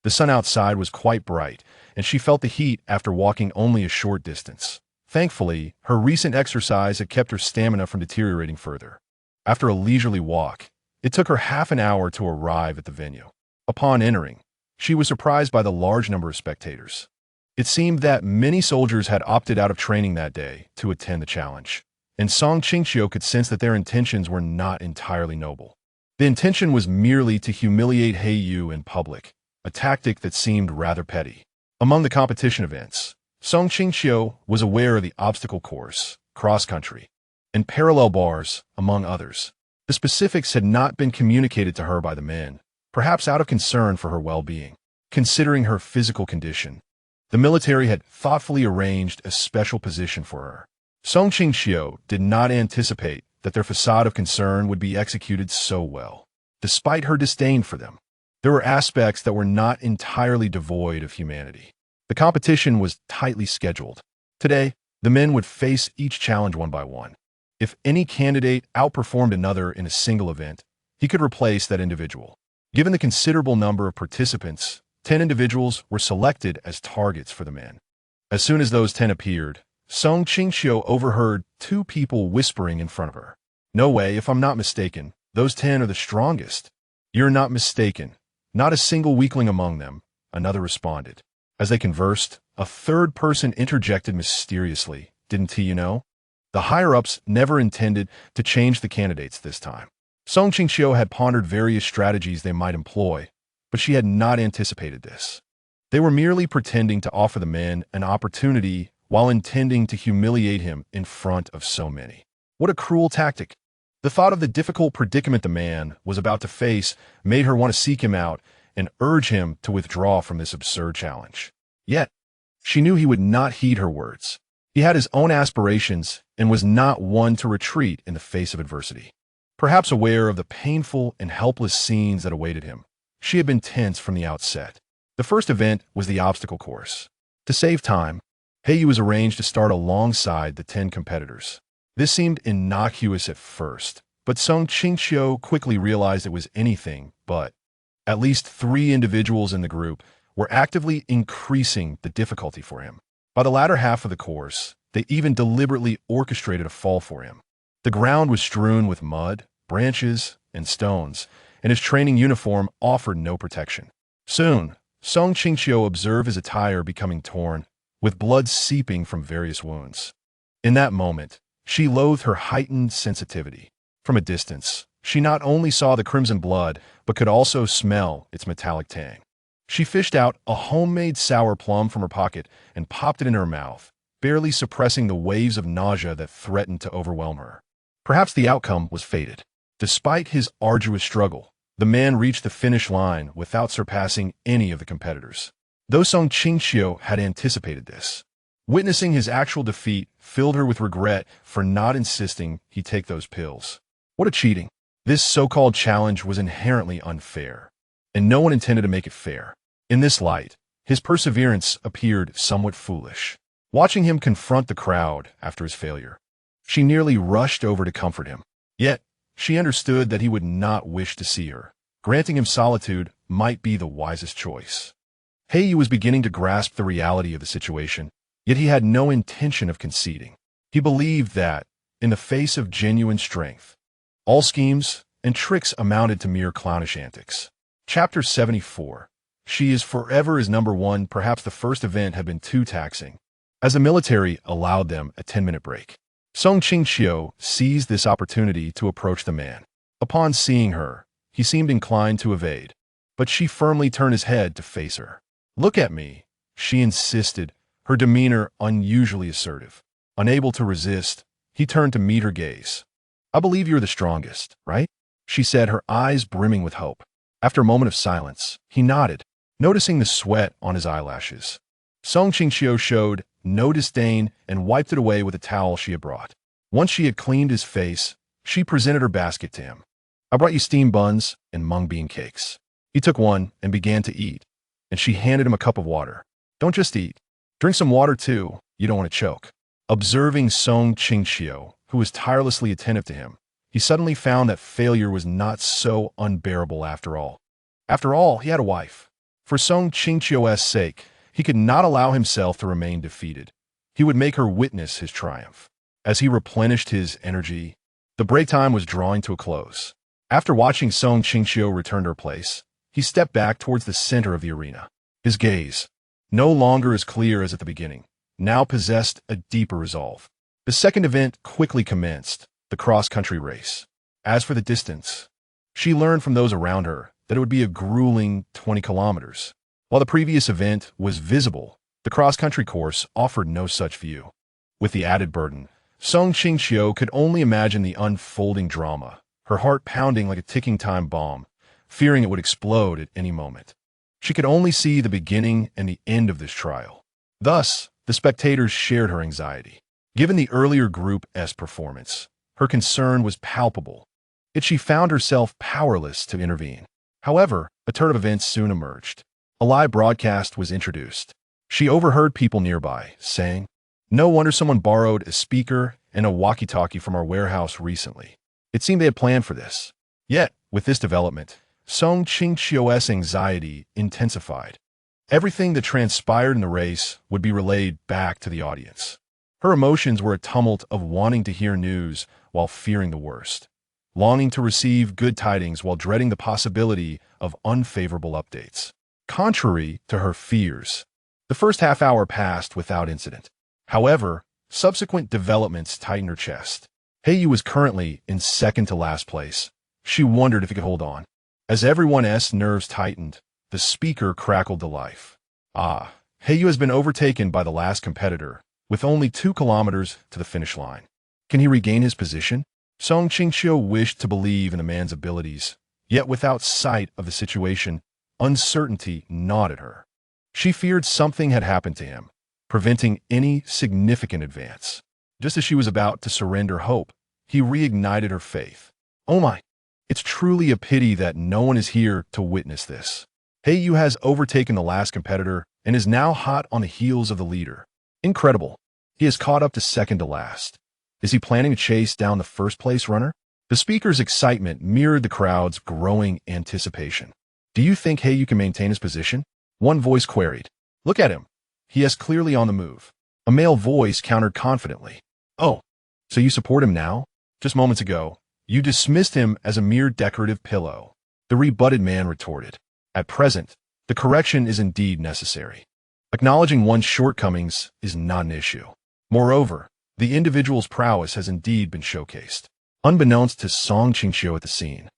The sun outside was quite bright, and she felt the heat after walking only a short distance. Thankfully, her recent exercise had kept her stamina from deteriorating further. After a leisurely walk, it took her half an hour to arrive at the venue. Upon entering, she was surprised by the large number of spectators. It seemed that many soldiers had opted out of training that day to attend the challenge, and Song Qingqiu could sense that their intentions were not entirely noble. The intention was merely to humiliate Yu in public, a tactic that seemed rather petty. Among the competition events, Song Qingqiu was aware of the obstacle course, cross-country, and parallel bars, among others. The specifics had not been communicated to her by the men, perhaps out of concern for her well-being. Considering her physical condition, the military had thoughtfully arranged a special position for her. Song Qingqiu did not anticipate that their facade of concern would be executed so well. Despite her disdain for them, there were aspects that were not entirely devoid of humanity. The competition was tightly scheduled. Today, the men would face each challenge one by one. If any candidate outperformed another in a single event, he could replace that individual. Given the considerable number of participants, 10 individuals were selected as targets for the men. As soon as those 10 appeared, Song Qingqiu overheard 2 people whispering in front of her. "No way, if I'm not mistaken, those 10 are the strongest." "You're not mistaken. Not a single weakling among them," another responded. As they conversed, a third person interjected mysteriously. "Didn't you know? The higher-ups never intended to change the candidates this time. Song Qingqiu had pondered various strategies they might employ, but she had not anticipated this. They were merely pretending to offer the man an opportunity while intending to humiliate him in front of so many. What a cruel tactic! The thought of the difficult predicament the man was about to face made her want to seek him out and urge him to withdraw from this absurd challenge. Yet, she knew he would not heed her words. He had his own aspirations and was not one to retreat in the face of adversity. Perhaps aware of the painful and helpless scenes that awaited him, she had been tense from the outset. The first event was the obstacle course. To save time, Qingqiu was arranged to start alongside the 10 competitors. This seemed innocuous at first, but Song Qingqiu quickly realized it was anything but. At least 3 individuals in the group were actively increasing the difficulty for him. By the latter half of the course, they even deliberately orchestrated a fall for him. The ground was strewn with mud, branches, and stones, and his training uniform offered no protection. Soon, Song Qingqiu observed his attire becoming torn, with blood seeping from various wounds. In that moment, she loathed her heightened sensitivity. From a distance, she not only saw the crimson blood, but could also smell its metallic tang. She fished out a homemade sour plum from her pocket and popped it in her mouth, barely suppressing the waves of nausea that threatened to overwhelm her. Perhaps the outcome was fated. Despite his arduous struggle, the man reached the finish line without surpassing any of the competitors. Though Song Qingqiu had anticipated this, witnessing his actual defeat filled her with regret for not insisting he take those pills. What a cheating! This so-called challenge was inherently unfair, and no one intended to make it fair. In this light, his perseverance appeared somewhat foolish. Watching him confront the crowd after his failure, she nearly rushed over to comfort him. Yet, she understood that he would not wish to see her. Granting him solitude might be the wisest choice. Qingqiu was beginning to grasp the reality of the situation, yet he had no intention of conceding. He believed that, in the face of genuine strength, all schemes and tricks amounted to mere clownish antics. Chapter 74. She is forever is number 1. Perhaps the first event had been too taxing, as the military allowed them a 10-minute break. Song Qingqiu seized this opportunity to approach the man. Upon seeing her, he seemed inclined to evade, but she firmly turned his head to face her. "Look at me," she insisted, her demeanor unusually assertive. Unable to resist, he turned to meet her gaze. "I believe you're the strongest, right?" she said, her eyes brimming with hope. After a moment of silence, he nodded, noticing the sweat on his eyelashes. Song Qingqiu showed no disdain and wiped it away with a towel she had brought. Once she had cleaned his face, she presented her basket to him. "I brought you steamed buns and mung bean cakes." He took one and began to eat, and she handed him a cup of water. "Don't just eat. Drink some water too. You don't want to choke." Observing Song Qingqiu, who was tirelessly attentive to him, he suddenly found that failure was not so unbearable after all. After all, he had a wife. For Song Qingqiu's sake, he could not allow himself to remain defeated. He would make her witness his triumph. As he replenished his energy, the break time was drawing to a close. After watching Song Qingqiu return to her place, he stepped back towards the center of the arena. His gaze, no longer as clear as at the beginning, now possessed a deeper resolve. The second event quickly commenced, the cross-country race. As for the distance, she learned from those around her that it would be a grueling 20 kilometers. While the previous event was visible, the cross-country course offered no such view. With the added burden, Song Qingqiu could only imagine the unfolding drama, her heart pounding like a ticking time bomb, fearing it would explode at any moment. She could only see the beginning and the end of this trial. Thus, the spectators shared her anxiety. Given the earlier Group S performance, her concern was palpable, yet she found herself powerless to intervene. However, a turn of events soon emerged. A live broadcast was introduced. She overheard people nearby saying, "No wonder someone borrowed a speaker and a walkie-talkie from our warehouse recently." It seemed they had planned for this. Yet, with this development, Song Qingqiu's anxiety intensified. Everything that transpired in the race would be relayed back to the audience. Her emotions were a tumult of wanting to hear news while fearing the worst, longing to receive good tidings while dreading the possibility of unfavorable updates. Contrary to her fears, the first half hour passed without incident. However, Subsequent developments tightened her chest. Heiyu was currently in second to last place. She wondered if he could hold on. As everyone's nerves tightened, the speaker crackled to life. Ah, Heiyu has been overtaken by the last competitor, with only 2 kilometers to the finish line. Can he regain his position? Qingqiu wished to believe in the man's abilities, yet without sight of the situation, uncertainty gnawed at her. She feared something had happened to him, preventing any significant advance. Just as she was about to surrender hope, he reignited her faith. Oh my! It's truly a pity that no one is here to witness this. Heiyu has overtaken the last competitor and is now hot on the heels of the leader. Incredible. He has caught up to second to last. Is he planning to chase down the first-place runner? The speaker's excitement mirrored the crowd's growing anticipation. Do you think Heiyu can maintain his position? One voice queried. Look at him. He is clearly on the move. A male voice countered confidently. Oh, so you support him now? Just moments ago, you dismissed him as a mere decorative pillow. The rebutted man retorted. At present, the correction is indeed necessary. Acknowledging one's shortcomings is not an issue. Moreover, the individual's prowess has indeed been showcased. Unbeknownst to Qingqiu at the scene,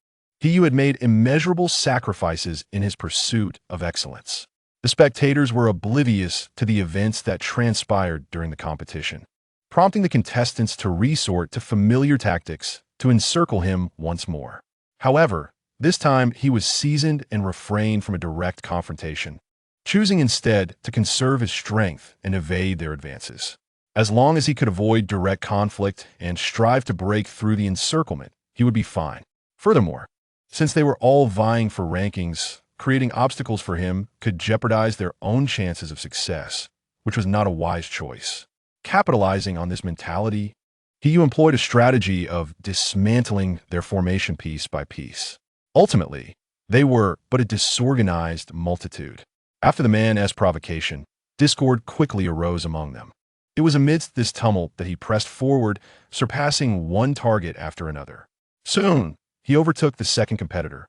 Heiyu had made immeasurable sacrifices in his pursuit of excellence. The spectators were oblivious to the events that transpired during the competition, prompting the contestants to resort to familiar tactics to encircle him once more. However, this time he was seasoned and refrained from a direct confrontation, choosing instead to conserve his strength and evade their advances. As long as he could avoid direct conflict and strive to break through the encirclement, he would be fine. Furthermore, since they were all vying for rankings, creating obstacles for him could jeopardize their own chances of success, which was not a wise choice. Capitalizing on this mentality, Heiyu employed a strategy of dismantling their formation piece by piece. Ultimately, they were but a disorganized multitude. After the man's provocation, discord quickly arose among them. It was amidst this tumult that he pressed forward, surpassing one target after another. Soon, he overtook the second competitor,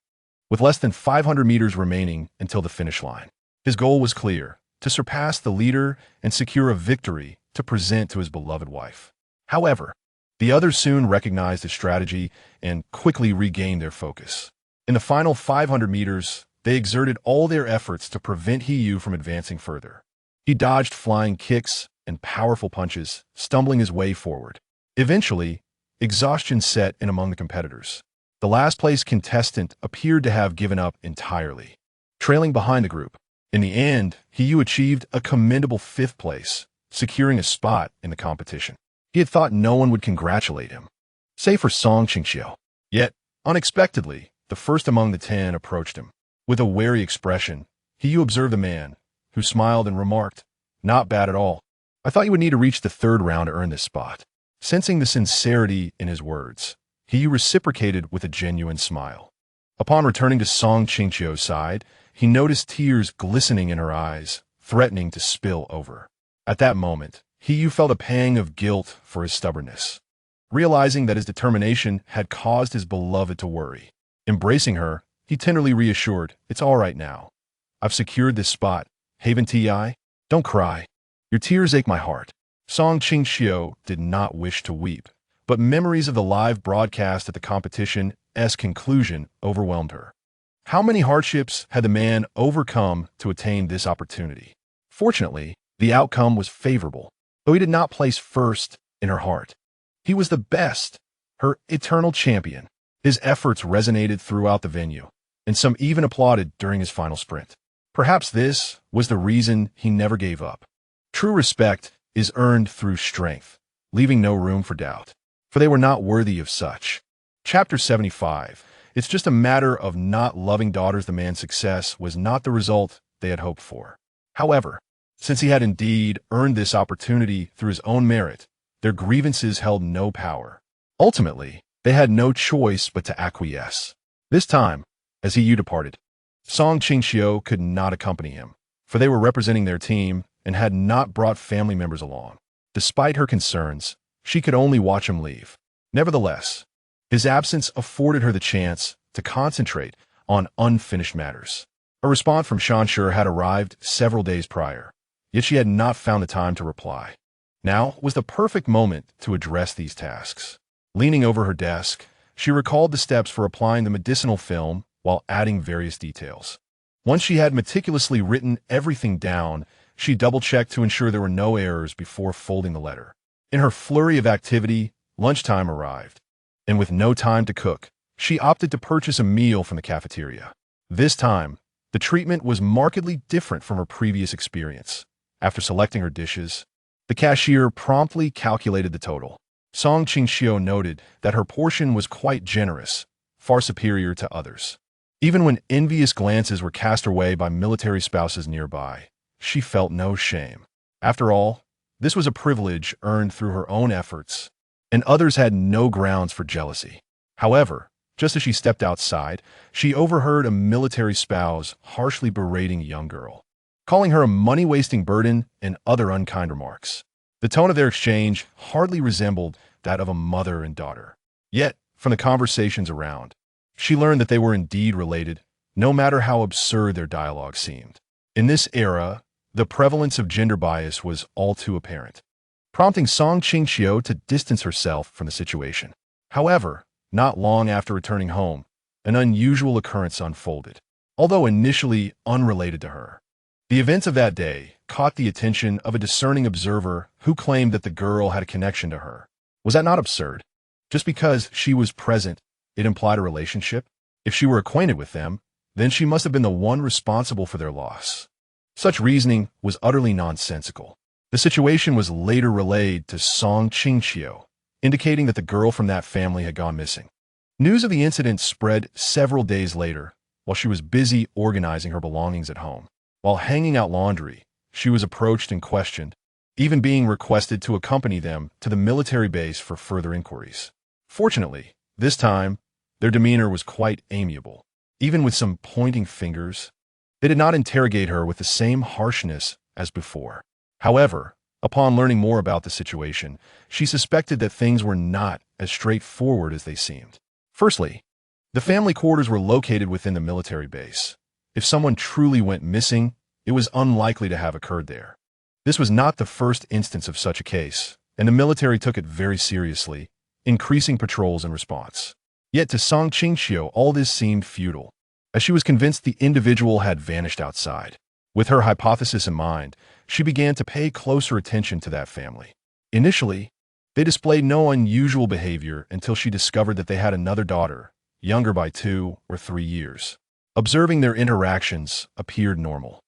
with less than 500 meters remaining until the finish line. His goal was clear: to surpass the leader and secure a victory to present to his beloved wife. However, the others soon recognized his strategy and quickly regained their focus. In the final 500 meters, they exerted all their efforts to prevent Heiyu from advancing further. He dodged flying kicks and powerful punches, stumbling his way forward. Eventually, exhaustion set in among the competitors. The last-place contestant appeared to have given up entirely, trailing behind the group. In the end, Heiyu achieved a commendable 5th place, securing a spot in the competition. He had thought no one would congratulate him, save for Qingqiu. Yet, unexpectedly, the first among the 10 approached him. With a wary expression, Heiyu observed the man, who smiled and remarked, "Not bad at all. I thought you would need to reach the 3rd round to earn this spot." Sensing the sincerity in his words, Heiyu reciprocated with a genuine smile. Upon returning to Qingqiu's side, he noticed tears glistening in her eyes, threatening to spill over. At that moment, Heiyu felt a pang of guilt for his stubbornness, realizing that his determination had caused his beloved to worry. Embracing her, he tenderly reassured, "It's all right now. I've secured this spot. Haven Ti, don't cry. Your tears ache my heart." Qingqiu did not wish to weep, but memories of the live broadcast at the competition's conclusion overwhelmed her. How many hardships had the man overcome to attain this opportunity? Fortunately, the outcome was favorable, though he did not place first in her heart. He was the best, her eternal champion. His efforts resonated throughout the venue, and some even applauded during his final sprint. Perhaps this was the reason he never gave up. True respect is earned through strength, leaving no room for doubt, for they were not worthy of such. Chapter 75. It's just a matter of not loving daughters. The man's success was not the result they had hoped for. However, since he had indeed earned this opportunity through his own merit, their grievances held no power. Ultimately, they had no choice but to acquiesce. This time, as Heiyu departed, Qingqiu could not accompany him, for they were representing their team and had not brought family members along. Despite her concerns, she could only watch him leave. Nevertheless, his absence afforded her the chance to concentrate on unfinished matters. A response from Shanshur had arrived several days prior, yet she had not found the time to reply. Now was the perfect moment to address these tasks. Leaning over her desk, she recalled the steps for applying the medicinal film while adding various details. Once she had meticulously written everything down, she double-checked to ensure there were no errors before folding the letter. In her flurry of activity, lunchtime arrived, and with no time to cook, she opted to purchase a meal from the cafeteria. This time, the treatment was markedly different from her previous experience. After selecting her dishes, the cashier promptly calculated the total. Qingqiu noted that her portion was quite generous, far superior to others. Even when envious glances were cast her way by military spouses nearby, she felt no shame. After all, this was a privilege earned through her own efforts, and others had no grounds for jealousy. However, just as she stepped outside, she overheard a military spouse harshly berating a young girl, calling her a money-wasting burden and other unkind remarks. The tone of their exchange hardly resembled that of a mother and daughter. Yet, from the conversations around, she learned that they were indeed related, no matter how absurd their dialogue seemed. In this era, the prevalence of gender bias was all too apparent, prompting Qingqiu to distance herself from the situation. However, not long after returning home, an unusual occurrence unfolded, although initially unrelated to her. The events of that day caught the attention of a discerning observer who claimed that the girl had a connection to her. Was that not absurd? Just because she was present, it implied a relationship? If she were acquainted with them, then she must have been the one responsible for their loss. Such reasoning was utterly nonsensical. The situation was later relayed to Qingqiu, indicating that the girl from that family had gone missing. News of the incident spread several days later, while she was busy organizing her belongings at home. While hanging out laundry, she was approached and questioned, even being requested to accompany them to the military base for further inquiries. Fortunately, this time, their demeanor was quite amiable. Even with some pointing fingers, they did not interrogate her with the same harshness as before. However, upon learning more about the situation, she suspected that things were not as straightforward as they seemed. Firstly, the family quarters were located within the military base. If someone truly went missing, it was unlikely to have occurred there. This was not the first instance of such a case, and the military took it very seriously, increasing patrols in response. Yet to Qingqiu, all this seemed futile, as she was convinced the individual had vanished outside. With her hypothesis in mind, she began to pay closer attention to that family. Initially, they displayed no unusual behavior until she discovered that they had another daughter, younger by 2 or 3 years. Observing their interactions appeared normal,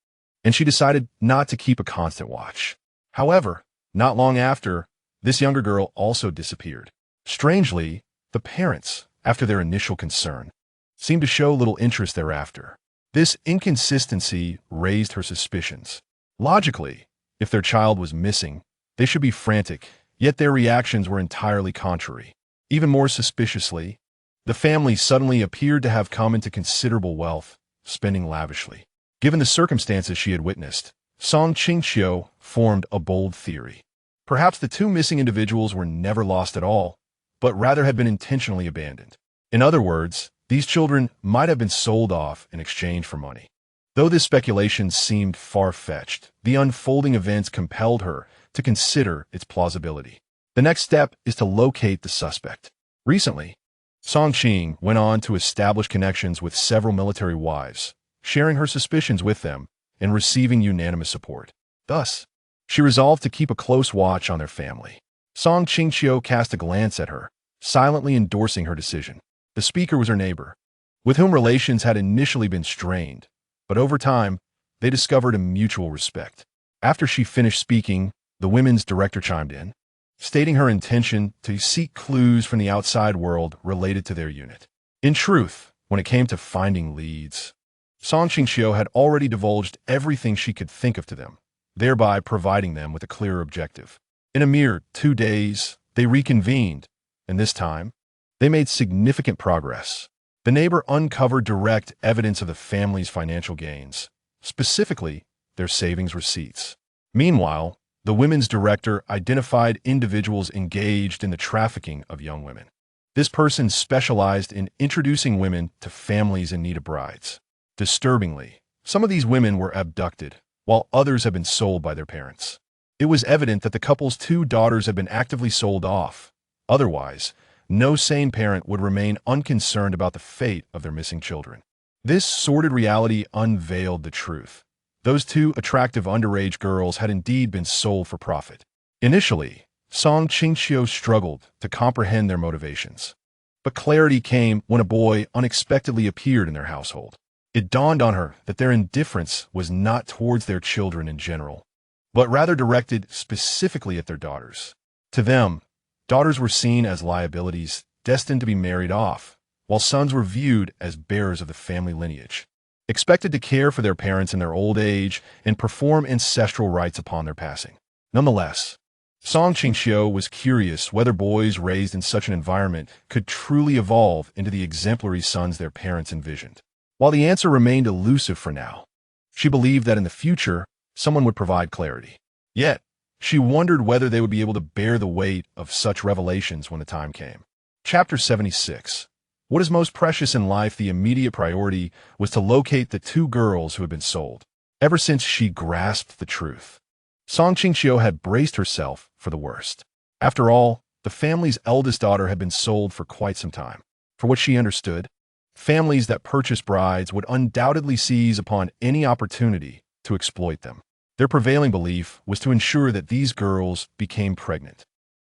and she decided not to keep a constant watch. However, not long after, this younger girl also disappeared. Strangely, the parents, after their initial concern, seemed to show little interest thereafter. This inconsistency raised her suspicions. Logically, if their child was missing, they should be frantic, yet their reactions were entirely contrary. Even more suspiciously, the family suddenly appeared to have come into considerable wealth, spending lavishly. Given the circumstances she had witnessed, Qingqiu formed a bold theory. Perhaps the 2 missing individuals were never lost at all, but rather had been intentionally abandoned. In other words, these children might have been sold off in exchange for money. Though this speculation seemed far-fetched, the unfolding events compelled her to consider its plausibility. The next step is to locate the suspect. Recently, Qing went on to establish connections with several military wives, sharing her suspicions with them and receiving unanimous support. Thus, she resolved to keep a close watch on their family. Qingqiu cast a glance at her, silently endorsing her decision. The speaker was her neighbor, with whom relations had initially been strained, but over time, they discovered a mutual respect. After she finished speaking, the women's director chimed in, stating her intention to seek clues from the outside world related to their unit. In truth, when it came to finding leads, Qingqiu had already divulged everything she could think of to them, thereby providing them with a clearer objective. In a mere 2 days, they reconvened, and this time, they made significant progress. The neighbor uncovered direct evidence of the family's financial gains, specifically their savings receipts. Meanwhile, the women's director identified individuals engaged in the trafficking of young women. This person specialized in introducing women to families in need of brides. Disturbingly, some of these women were abducted, while others had been sold by their parents. It was evident that the couple's two daughters had been actively sold off. Otherwise, no sane parent would remain unconcerned about the fate of their missing children. This sordid reality unveiled the truth. Those two attractive underage girls had indeed been sold for profit. Initially, Qingqiu struggled to comprehend their motivations. But clarity came when a boy unexpectedly appeared in their household. It dawned on her that their indifference was not towards their children in general, but rather directed specifically at their daughters. To them, daughters were seen as liabilities destined to be married off, while sons were viewed as bearers of the family lineage, expected to care for their parents in their old age and perform ancestral rites upon their passing. Nonetheless, Qingqiu was curious whether boys raised in such an environment could truly evolve into the exemplary sons their parents envisioned. While the answer remained elusive for now, she believed that in the future, someone would provide clarity. Yet, she wondered whether they would be able to bear the weight of such revelations when the time came. Chapter 76. What is most precious in life? The immediate priority was to locate the two girls who had been sold. Ever since she grasped the truth, Qingqiu had braced herself for the worst. After all, the family's eldest daughter had been sold for quite some time. For what she understood, families that purchase brides would undoubtedly seize upon any opportunity to exploit them. Their prevailing belief was to ensure that these girls became pregnant.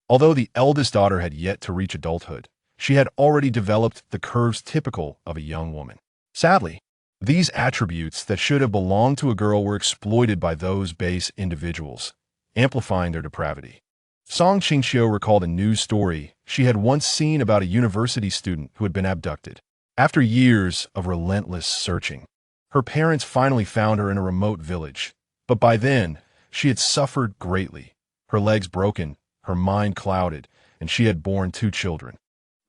Although the eldest daughter had yet to reach adulthood, she had already developed the curves typical of a young woman. Sadly, these attributes that should have belonged to a girl were exploited by those base individuals, amplifying their depravity. Qingqiu recalled a news story she had once seen about a university student who had been abducted. After years of relentless searching, her parents finally found her in a remote village. But by then, she had suffered greatly, her legs broken, her mind clouded, and she had borne two children.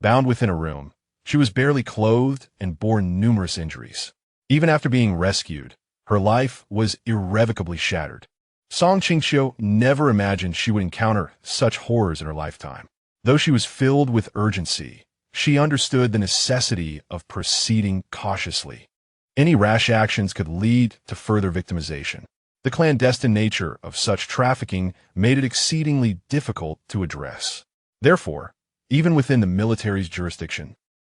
Bound within a room, she was barely clothed and bore numerous injuries. Even after being rescued, her life was irrevocably shattered. Qingqiu never imagined she would encounter such horrors in her lifetime. Though she was filled with urgency, she understood the necessity of proceeding cautiously. Any rash actions could lead to further victimization. The clandestine nature of such trafficking made it exceedingly difficult to address. Therefore, even within the military's jurisdiction,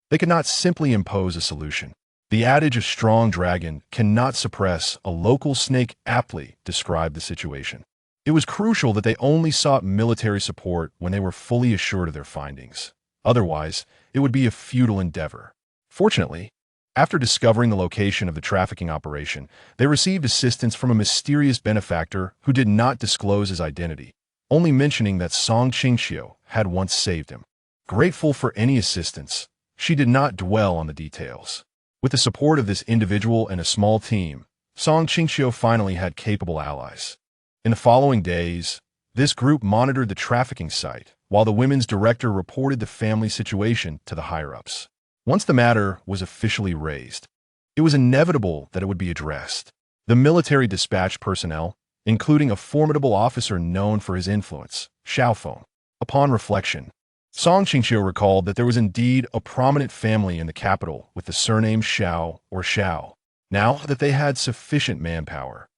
they could not simply impose a solution. The adage of strong dragon cannot suppress a local snake aptly described the situation. It was crucial that they only sought military support when they were fully assured of their findings. Otherwise, it would be a futile endeavor. Fortunately, after discovering the location of the trafficking operation, they received assistance from a mysterious benefactor who did not disclose his identity, only mentioning that Qingqiu had once saved him. Grateful for any assistance, she did not dwell on the details. With the support of this individual and a small team, Qingqiu finally had capable allies. In the following days, this group monitored the trafficking site, while the women's director reported the family situation to the higher-ups. Once the matter was officially raised, it was inevitable that it would be addressed. The military dispatched personnel, including a formidable officer known for his influence, Xiaofeng. Upon reflection, Qingqiu recalled that there was indeed a prominent family in the capital with the surname Xiao or Xiao. Now that they had sufficient manpower,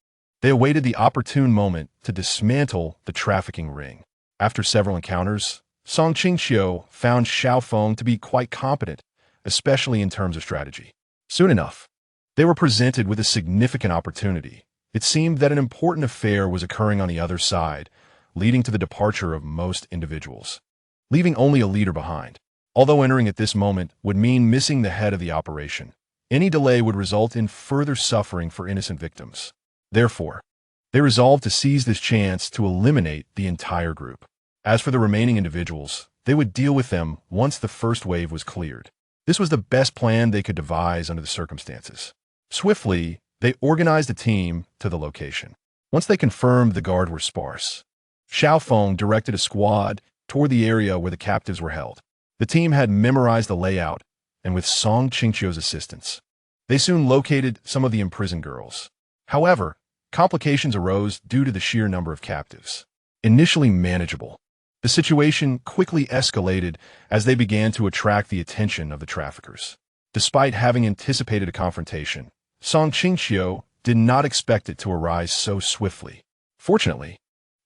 they awaited the opportune moment to dismantle the trafficking ring. After several encounters, Qingqiu found Xiaofeng to be quite competent, especially in terms of strategy. Soon enough, they were presented with a significant opportunity. It seemed that an important affair was occurring on the other side, leading to the departure of most individuals, leaving only a leader behind. Although entering at this moment would mean missing the head of the operation, any delay would result in further suffering for innocent victims. Therefore, they resolved to seize this chance to eliminate the entire group. As for the remaining individuals, they would deal with them once the first wave was cleared. This was the best plan they could devise under the circumstances. Swiftly, they organized a team to the location. Once they confirmed the guard were sparse, Xiaofeng directed a squad toward the area where the captives were held. The team had memorized the layout, and with Qingqiu's assistance, they soon located some of the imprisoned girls. However, complications arose due to the sheer number of captives. Initially manageable, the situation quickly escalated as they began to attract the attention of the traffickers. Despite having anticipated a confrontation, Qingqiu did not expect it to arise so swiftly. Fortunately,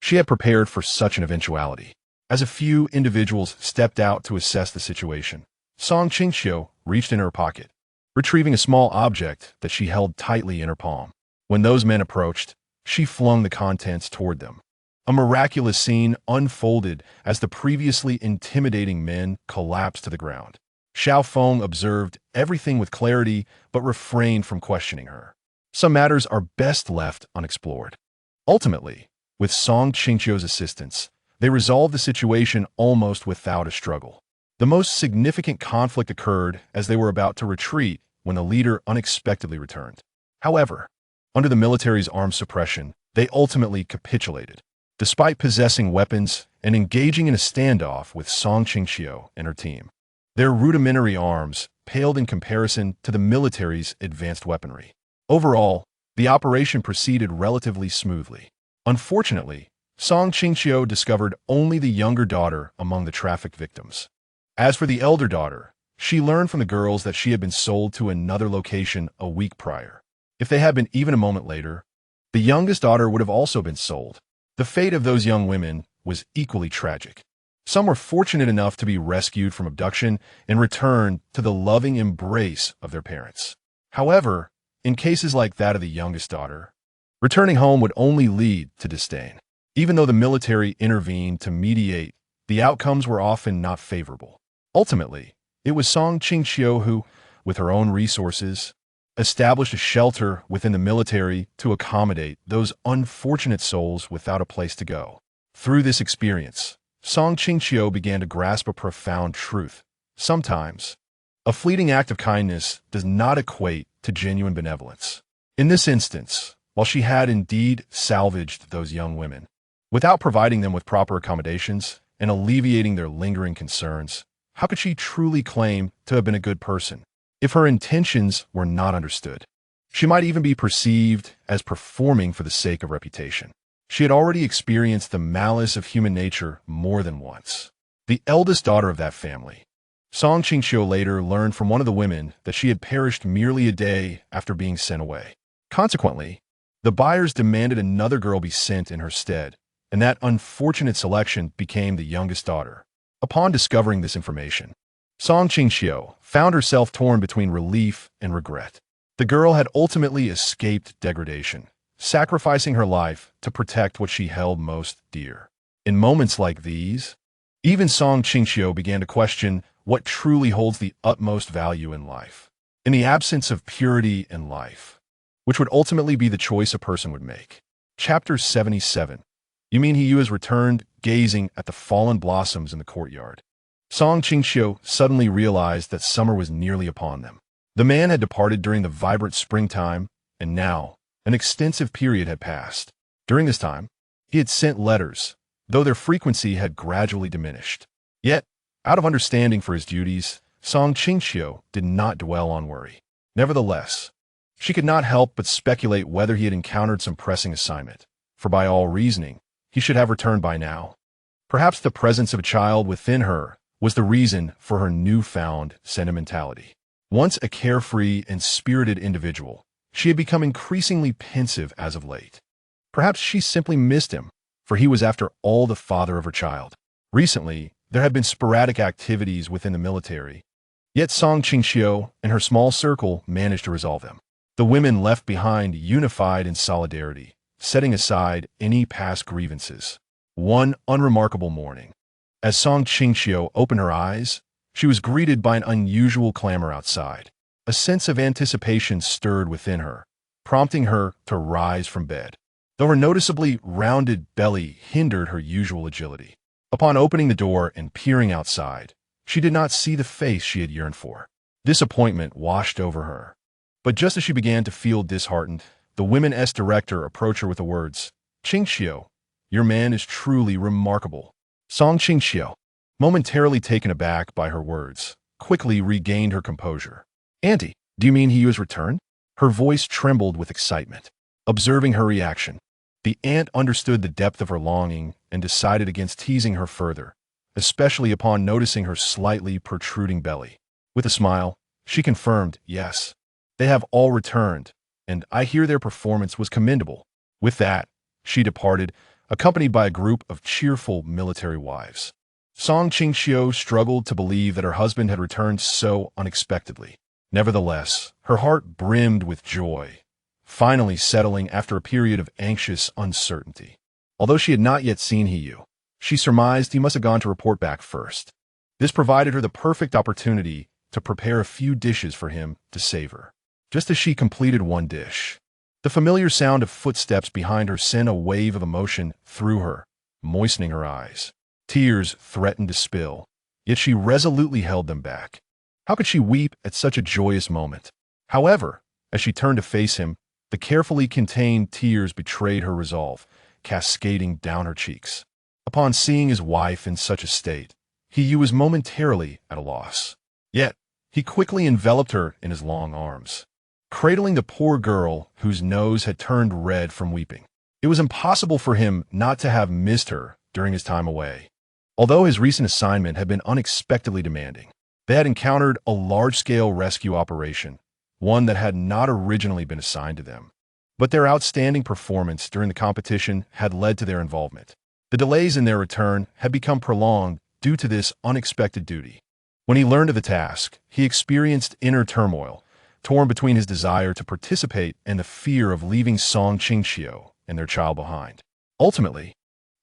She had prepared for such an eventuality. As a few individuals stepped out to assess the situation, Song Qingqiu reached in her pocket, retrieving a small object that she held tightly in her palm. When those men approached, she flung the contents toward them. A miraculous scene unfolded as the previously intimidating men collapsed to the ground. Xiao Feng observed everything with clarity but refrained from questioning her. Some matters are best left unexplored. Ultimately, with Song Qingqiu's assistance, they resolved the situation almost without a struggle. The most significant conflict occurred as they were about to retreat when the leader unexpectedly returned. However, under the military's armed suppression, they ultimately capitulated. Despite possessing weapons and engaging in a standoff with Song Qingqiu and her team, their rudimentary arms paled in comparison to the military's advanced weaponry. Overall, the operation proceeded relatively smoothly. Unfortunately, Song Qingqiu discovered only the younger daughter among the trafficked victims. As for the elder daughter, she learned from the girls that she had been sold to another location a week prior. If they had been even a moment later, the youngest daughter would have also been sold. The fate of those young women was equally tragic. Some were fortunate enough to be rescued from abduction and returned to the loving embrace of their parents. However, in cases like that of the youngest daughter, returning home would only lead to disdain. Even though the military intervened to mediate, the outcomes were often not favorable. Ultimately, it was Song Qingqiu who, with her own resources, established a shelter within the military to accommodate those unfortunate souls without a place to go. Through this experience, Song Qingqiu began to grasp a profound truth. Sometimes, a fleeting act of kindness does not equate to genuine benevolence. In this instance, while she had indeed salvaged those young women, without providing them with proper accommodations and alleviating their lingering concerns, how could she truly claim to have been a good person? If her intentions were not understood, she might even be perceived as performing for the sake of reputation. She had already experienced the malice of human nature more than once. The eldest daughter of that family, Song Qingqiu later learned from one of the women that she had perished merely a day after being sent away. Consequently, the buyers demanded another girl be sent in her stead, and that unfortunate selection became the youngest daughter. Upon discovering this information, Song Qingqiu found herself torn between relief and regret. The girl had ultimately escaped degradation, sacrificing her life to protect what she held most dear. In moments like these, even Song Qingqiu began to question what truly holds the utmost value in life. In the absence of purity in life, which would ultimately be the choice a person would make. Chapter 77. You mean he has returned, gazing at the fallen blossoms in the courtyard. Song Qingqiu suddenly realized that summer was nearly upon them. The man had departed during the vibrant springtime, and now an extensive period had passed. During this time, he had sent letters, though their frequency had gradually diminished. Yet, out of understanding for his duties, Song Qingqiu did not dwell on worry. Nevertheless, she could not help but speculate whether he had encountered some pressing assignment, for by all reasoning, he should have returned by now. Perhaps the presence of a child within her was the reason for her newfound sentimentality. Once a carefree and spirited individual, she had become increasingly pensive as of late. Perhaps she simply missed him, for he was after all the father of her child. Recently, there had been sporadic activities within the military, yet Song Qingqiu and her small circle managed to resolve them. The women left behind unified in solidarity, setting aside any past grievances. One unremarkable morning, as Song Qingqiu opened her eyes, she was greeted by an unusual clamor outside. A sense of anticipation stirred within her, prompting her to rise from bed, though her noticeably rounded belly hindered her usual agility. Upon opening the door and peering outside, she did not see the face she had yearned for. Disappointment washed over her. But just as she began to feel disheartened, the Women's director approached her with the words, "Qingqiu, your man is truly remarkable." Song Qingqiu, momentarily taken aback by her words, quickly regained her composure. "Auntie, do you mean he has returned?" Her voice trembled with excitement. Observing her reaction, the aunt understood the depth of her longing and decided against teasing her further, especially upon noticing her slightly protruding belly. With a smile, she confirmed, "Yes, they have all returned, and I hear their performance was commendable." With that, she departed, accompanied by a group of cheerful military wives. Song Qingqiu struggled to believe that her husband had returned so unexpectedly. Nevertheless, her heart brimmed with joy, finally settling after a period of anxious uncertainty. Although she had not yet seen Qingqiu, she surmised he must have gone to report back first. This provided her the perfect opportunity to prepare a few dishes for him to savor. Just as she completed one dish, the familiar sound of footsteps behind her sent a wave of emotion through her, moistening her eyes. Tears threatened to spill, yet she resolutely held them back. How could she weep at such a joyous moment? However, as she turned to face him, the carefully contained tears betrayed her resolve, cascading down her cheeks. Upon seeing his wife in such a state, Qingqiu was momentarily at a loss. Yet, he quickly enveloped her in his long arms, cradling the poor girl whose nose had turned red from weeping. It was impossible for him not to have missed her during his time away. Although his recent assignment had been unexpectedly demanding, they had encountered a large-scale rescue operation, one that had not originally been assigned to them. But their outstanding performance during the competition had led to their involvement. The delays in their return had become prolonged due to this unexpected duty. When he learned of the task, he experienced inner turmoil, torn between his desire to participate and the fear of leaving Song Qingqiu and their child behind. Ultimately,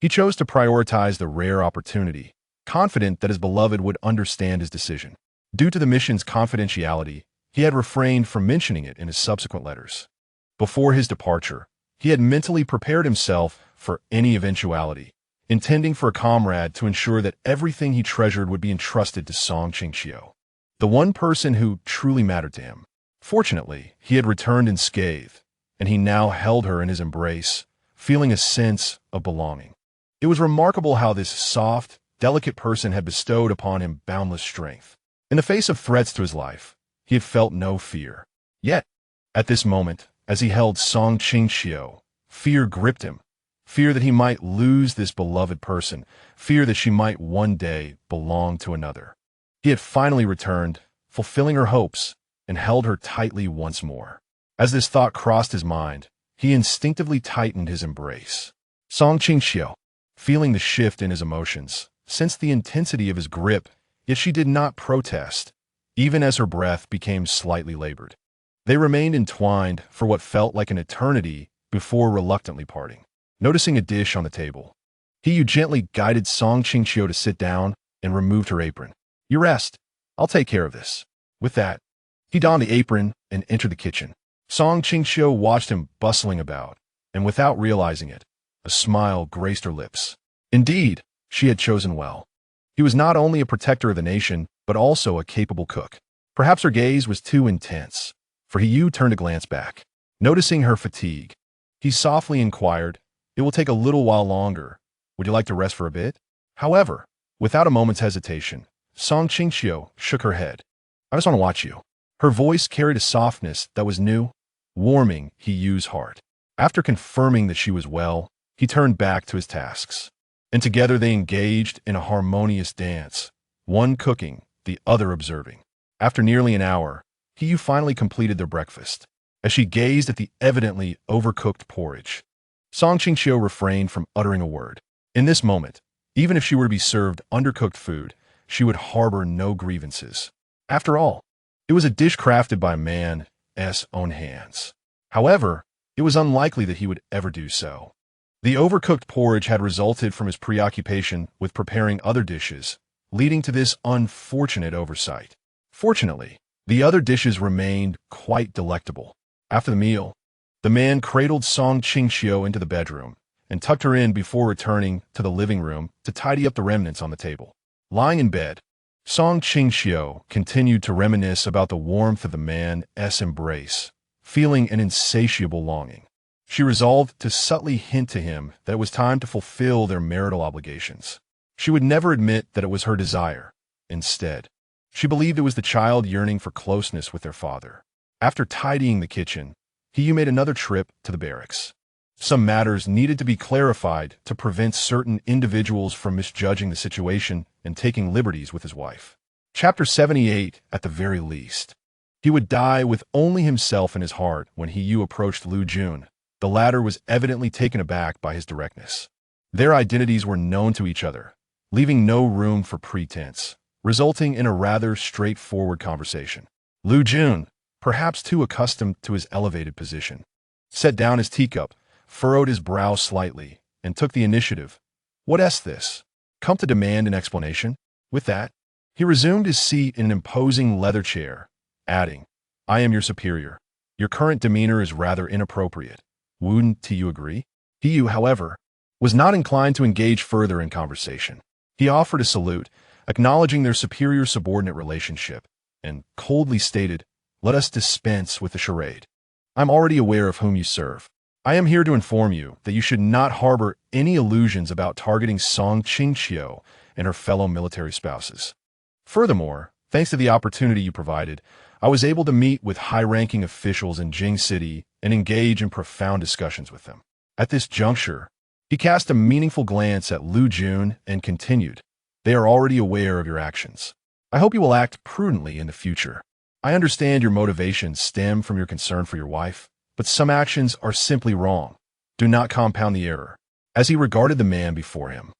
he chose to prioritize the rare opportunity, confident that his beloved would understand his decision. Due to the mission's confidentiality, he had refrained from mentioning it in his subsequent letters. Before his departure, he had mentally prepared himself for any eventuality, intending for a comrade to ensure that everything he treasured would be entrusted to Song Qingqiu, the one person who truly mattered to him. Fortunately, he had returned unscathed, and he now held her in his embrace, feeling a sense of belonging. It was remarkable how this soft, delicate person had bestowed upon him boundless strength. In the face of threats to his life, he had felt no fear. Yet, at this moment, as he held Song Qingqiu, fear gripped him. Fear that he might lose this beloved person, fear that she might one day belong to another. He had finally returned, fulfilling her hopes, and held her tightly once more. As this thought crossed his mind, he instinctively tightened his embrace. Song Qingqiu, feeling the shift in his emotions, sensed the intensity of his grip, yet she did not protest, even as her breath became slightly labored. They remained entwined for what felt like an eternity before reluctantly parting. Noticing a dish on the table, Qingqiu gently guided Song Qingqiu to sit down and removed her apron. "You rest. I'll take care of this." With that, he donned the apron and entered the kitchen. Song Qingqiu watched him bustling about, and without realizing it, a smile graced her lips. Indeed, she had chosen well. He was not only a protector of the nation, but also a capable cook. Perhaps her gaze was too intense, for Qingqiu turned to glance back. Noticing her fatigue, he softly inquired, "It will take a little while longer. Would you like to rest for a bit?" However, without a moment's hesitation, Song Qingqiu shook her head. "I just want to watch you." Her voice carried a softness that was new, warming Qingqiu's heart. After confirming that she was well, he turned back to his tasks, and together they engaged in a harmonious dance, one cooking, the other observing. After nearly an hour, Qingqiu finally completed their breakfast. As she gazed at the evidently overcooked porridge, Song Qingqiu refrained from uttering a word. In this moment, even if she were to be served undercooked food, she would harbor no grievances. After all, it was a dish crafted by a man's own hands. However, it was unlikely that he would ever do so. The overcooked porridge had resulted from his preoccupation with preparing other dishes, leading to this unfortunate oversight. Fortunately, the other dishes remained quite delectable. After the meal, the man cradled Song Qingqiu into the bedroom and tucked her in before returning to the living room to tidy up the remnants on the table. Lying in bed, Song Qingqiu continued to reminisce about the warmth of the man's embrace, feeling an insatiable longing. She resolved to subtly hint to him that it was time to fulfill their marital obligations. She would never admit that it was her desire. Instead, she believed it was the child yearning for closeness with their father. After tidying the kitchen, Qingqiu made another trip to the barracks. Some matters needed to be clarified to prevent certain individuals from misjudging the situation and taking liberties with his wife. Chapter 78, at the very least. He would die with only himself in his heart when Qingqiu approached Lu Jun. The latter was evidently taken aback by his directness. Their identities were known to each other, leaving no room for pretense, resulting in a rather straightforward conversation. Lu Jun, perhaps too accustomed to his elevated position, set down his teacup, furrowed his brow slightly, and took the initiative. What's this? Come to demand an explanation? With that, he resumed his seat in an imposing leather chair, adding, I am your superior. Your current demeanor is rather inappropriate. Wouldn't you agree? Qingqiu, however, was not inclined to engage further in conversation. He offered a salute, acknowledging their superior-subordinate relationship, and coldly stated, let us dispense with the charade. I'm already aware of whom you serve. I am here to inform you that you should not harbor any illusions about targeting Song Qingqiu and her fellow military spouses. Furthermore, thanks to the opportunity you provided, I was able to meet with high-ranking officials in Jing City and engage in profound discussions with them. At this juncture, he cast a meaningful glance at Lu Jun and continued, they are already aware of your actions. I hope you will act prudently in the future. I understand your motivations stem from your concern for your wife, but some actions are simply wrong. Do not compound the error. As he regarded the man before him,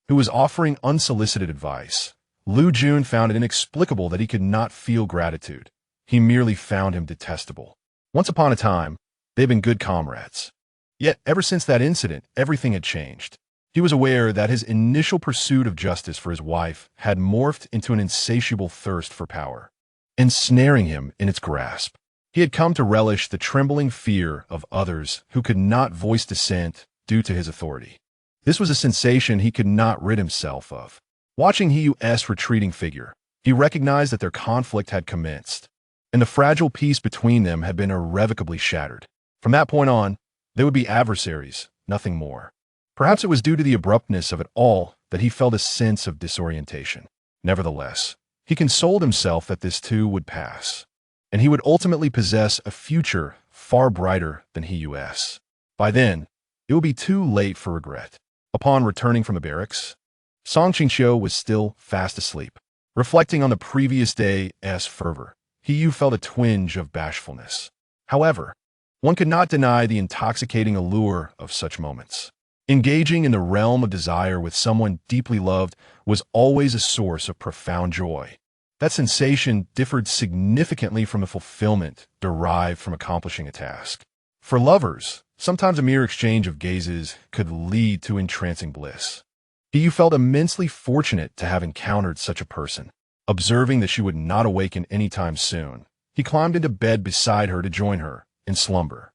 who was offering unsolicited advice, Lu Jun found it inexplicable that he could not feel gratitude. He merely found him detestable. Once upon a time, they had been good comrades. Yet, ever since that incident, everything had changed. He was aware that his initial pursuit of justice for his wife had morphed into an insatiable thirst for power, ensnaring him in its grasp. He had come to relish the trembling fear of others who could not voice dissent due to his authority. This was a sensation he could not rid himself of. Watching Qingqiu's retreating figure, he recognized that their conflict had commenced, and the fragile peace between them had been irrevocably shattered. From that point on, they would be adversaries, nothing more. Perhaps it was due to the abruptness of it all that he felt a sense of disorientation. Nevertheless, he consoled himself that this too would pass, and he would ultimately possess a future far brighter than Qingqiu's. By then, it would be too late for regret. Upon returning from the barracks, Song Qingqiu was still fast asleep. Reflecting on the previous day's fervor, Qingqiu felt a twinge of bashfulness. However, one could not deny the intoxicating allure of such moments. Engaging in the realm of desire with someone deeply loved was always a source of profound joy. That sensation differed significantly from the fulfillment derived from accomplishing a task. For lovers, sometimes a mere exchange of gazes could lead to entrancing bliss. Qingqiu felt immensely fortunate to have encountered such a person. Observing that she would not awaken anytime soon, he climbed into bed beside her to join her in slumber.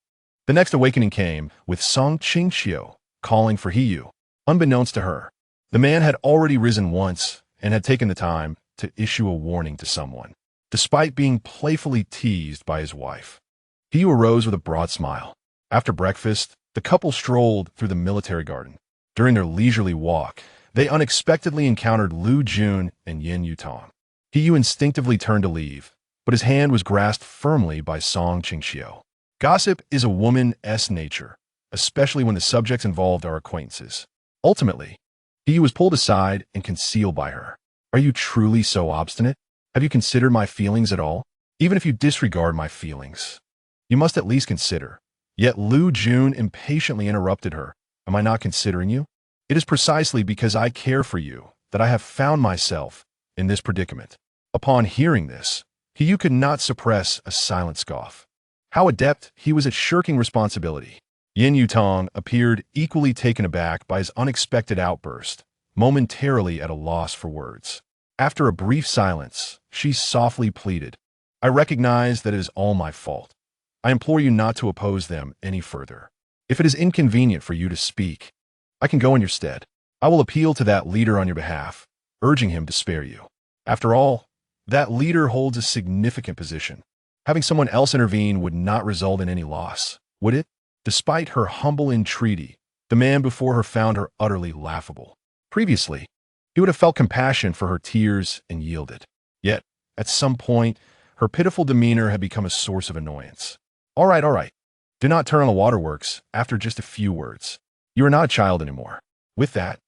The next awakening came with Song Qingqiu calling for Qingqiu. Unbeknownst to her, the man had already risen once and had taken the time to issue a warning to someone. Despite being playfully teased by his wife, Qingqiu arose with a broad smile. After breakfast, the couple strolled through the military garden. During their leisurely walk, they unexpectedly encountered Lu Jun and Yin Yutong. Qingqiu instinctively turned to leave, but his hand was grasped firmly by Song Qingqiu. Gossip is a woman's nature, especially when the subjects involved are acquaintances. Ultimately, Qingqiu was pulled aside and concealed by her. Are you truly so obstinate? Have you considered my feelings at all? Even if you disregard my feelings, you must at least consider. Yet Lu Jun impatiently interrupted her. Am I not considering you? It is precisely because I care for you that I have found myself in this predicament. Upon hearing this, Qingqiu could not suppress a silent scoff. How adept he was at shirking responsibility. Yin Yutong appeared equally taken aback by his unexpected outburst, momentarily at a loss for words. After a brief silence, she softly pleaded, I recognize that it is all my fault. I implore you not to oppose them any further. If it is inconvenient for you to speak, I can go in your stead. I will appeal to that leader on your behalf, urging him to spare you. After all, that leader holds a significant position. Having someone else intervene would not result in any loss, would it? Despite her humble entreaty, the man before her found her utterly laughable. Previously, he would have felt compassion for her tears and yielded. Yet, at some point, her pitiful demeanor had become a source of annoyance. All right. Do not turn on the waterworks after just a few words. You are not a child anymore. With that,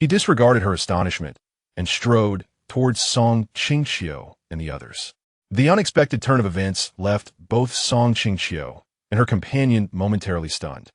he disregarded her astonishment and strode towards Song Qingqiu and the others. The unexpected turn of events left both Song Qingqiu and her companion momentarily stunned.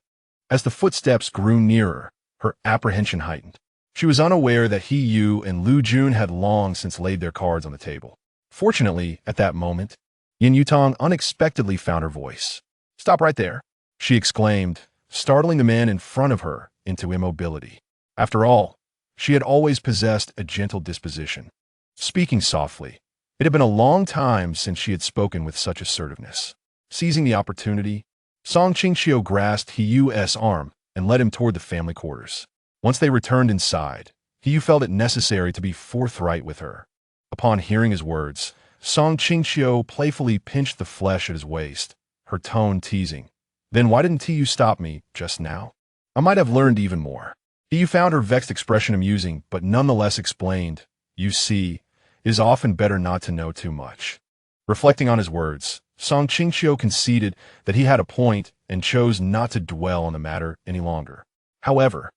As the footsteps grew nearer, her apprehension heightened. She was unaware that He Yu and Lu Jun had long since laid their cards on the table. Fortunately, at that moment, Yin Yutong unexpectedly found her voice. "Stop right there," she exclaimed, startling the man in front of her into immobility. After all, she had always possessed a gentle disposition. Speaking softly, it had been a long time since she had spoken with such assertiveness. Seizing the opportunity, Song Qingqiu grasped He Yu's arm and led him toward the family quarters. Once they returned inside, He Yu felt it necessary to be forthright with her. Upon hearing his words, Song Qingqiu playfully pinched the flesh at his waist, her tone teasing. "Then why didn't He Yu stop me just now? I might have learned even more." He Yu found her vexed expression amusing, but nonetheless explained, "You see, it is often better not to know too much." Reflecting on his words, Song Qingqiu conceded that he had a point and chose not to dwell on the matter any longer. However,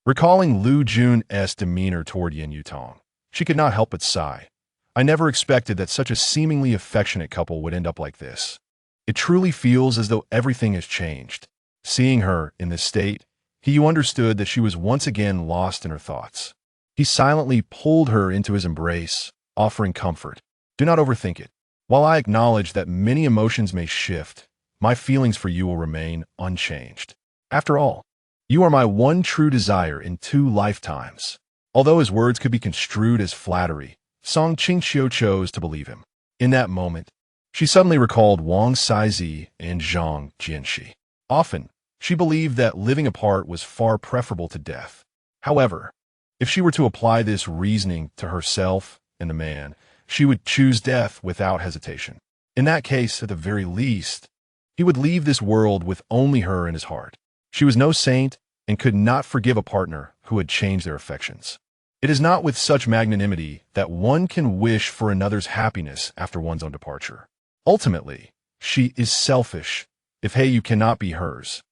recalling Lu Jun's demeanor toward Yin Yutong, she could not help but sigh. "I never expected that such a seemingly affectionate couple would end up like this. It truly feels as though everything has changed." Seeing her in this state, He Yu understood that she was once again lost in her thoughts. He silently pulled her into his embrace, offering comfort. "Do not overthink it. While I acknowledge that many emotions may shift, my feelings for you will remain unchanged. After all, you are my one true desire in 2 lifetimes." Although his words could be construed as flattery, Song Qingqiu chose to believe him. In that moment, she suddenly recalled Wang Saizi and Zhang Jianxi. Often, she believed that living apart was far preferable to death. However, if she were to apply this reasoning to herself and the man, she would choose death without hesitation. In that case, at the very least, he would leave this world with only her in his heart. She was no saint and could not forgive a partner who had changed their affections. It is not with such magnanimity that one can wish for another's happiness after one's own departure. Ultimately, she is selfish if He Yu cannot be hers.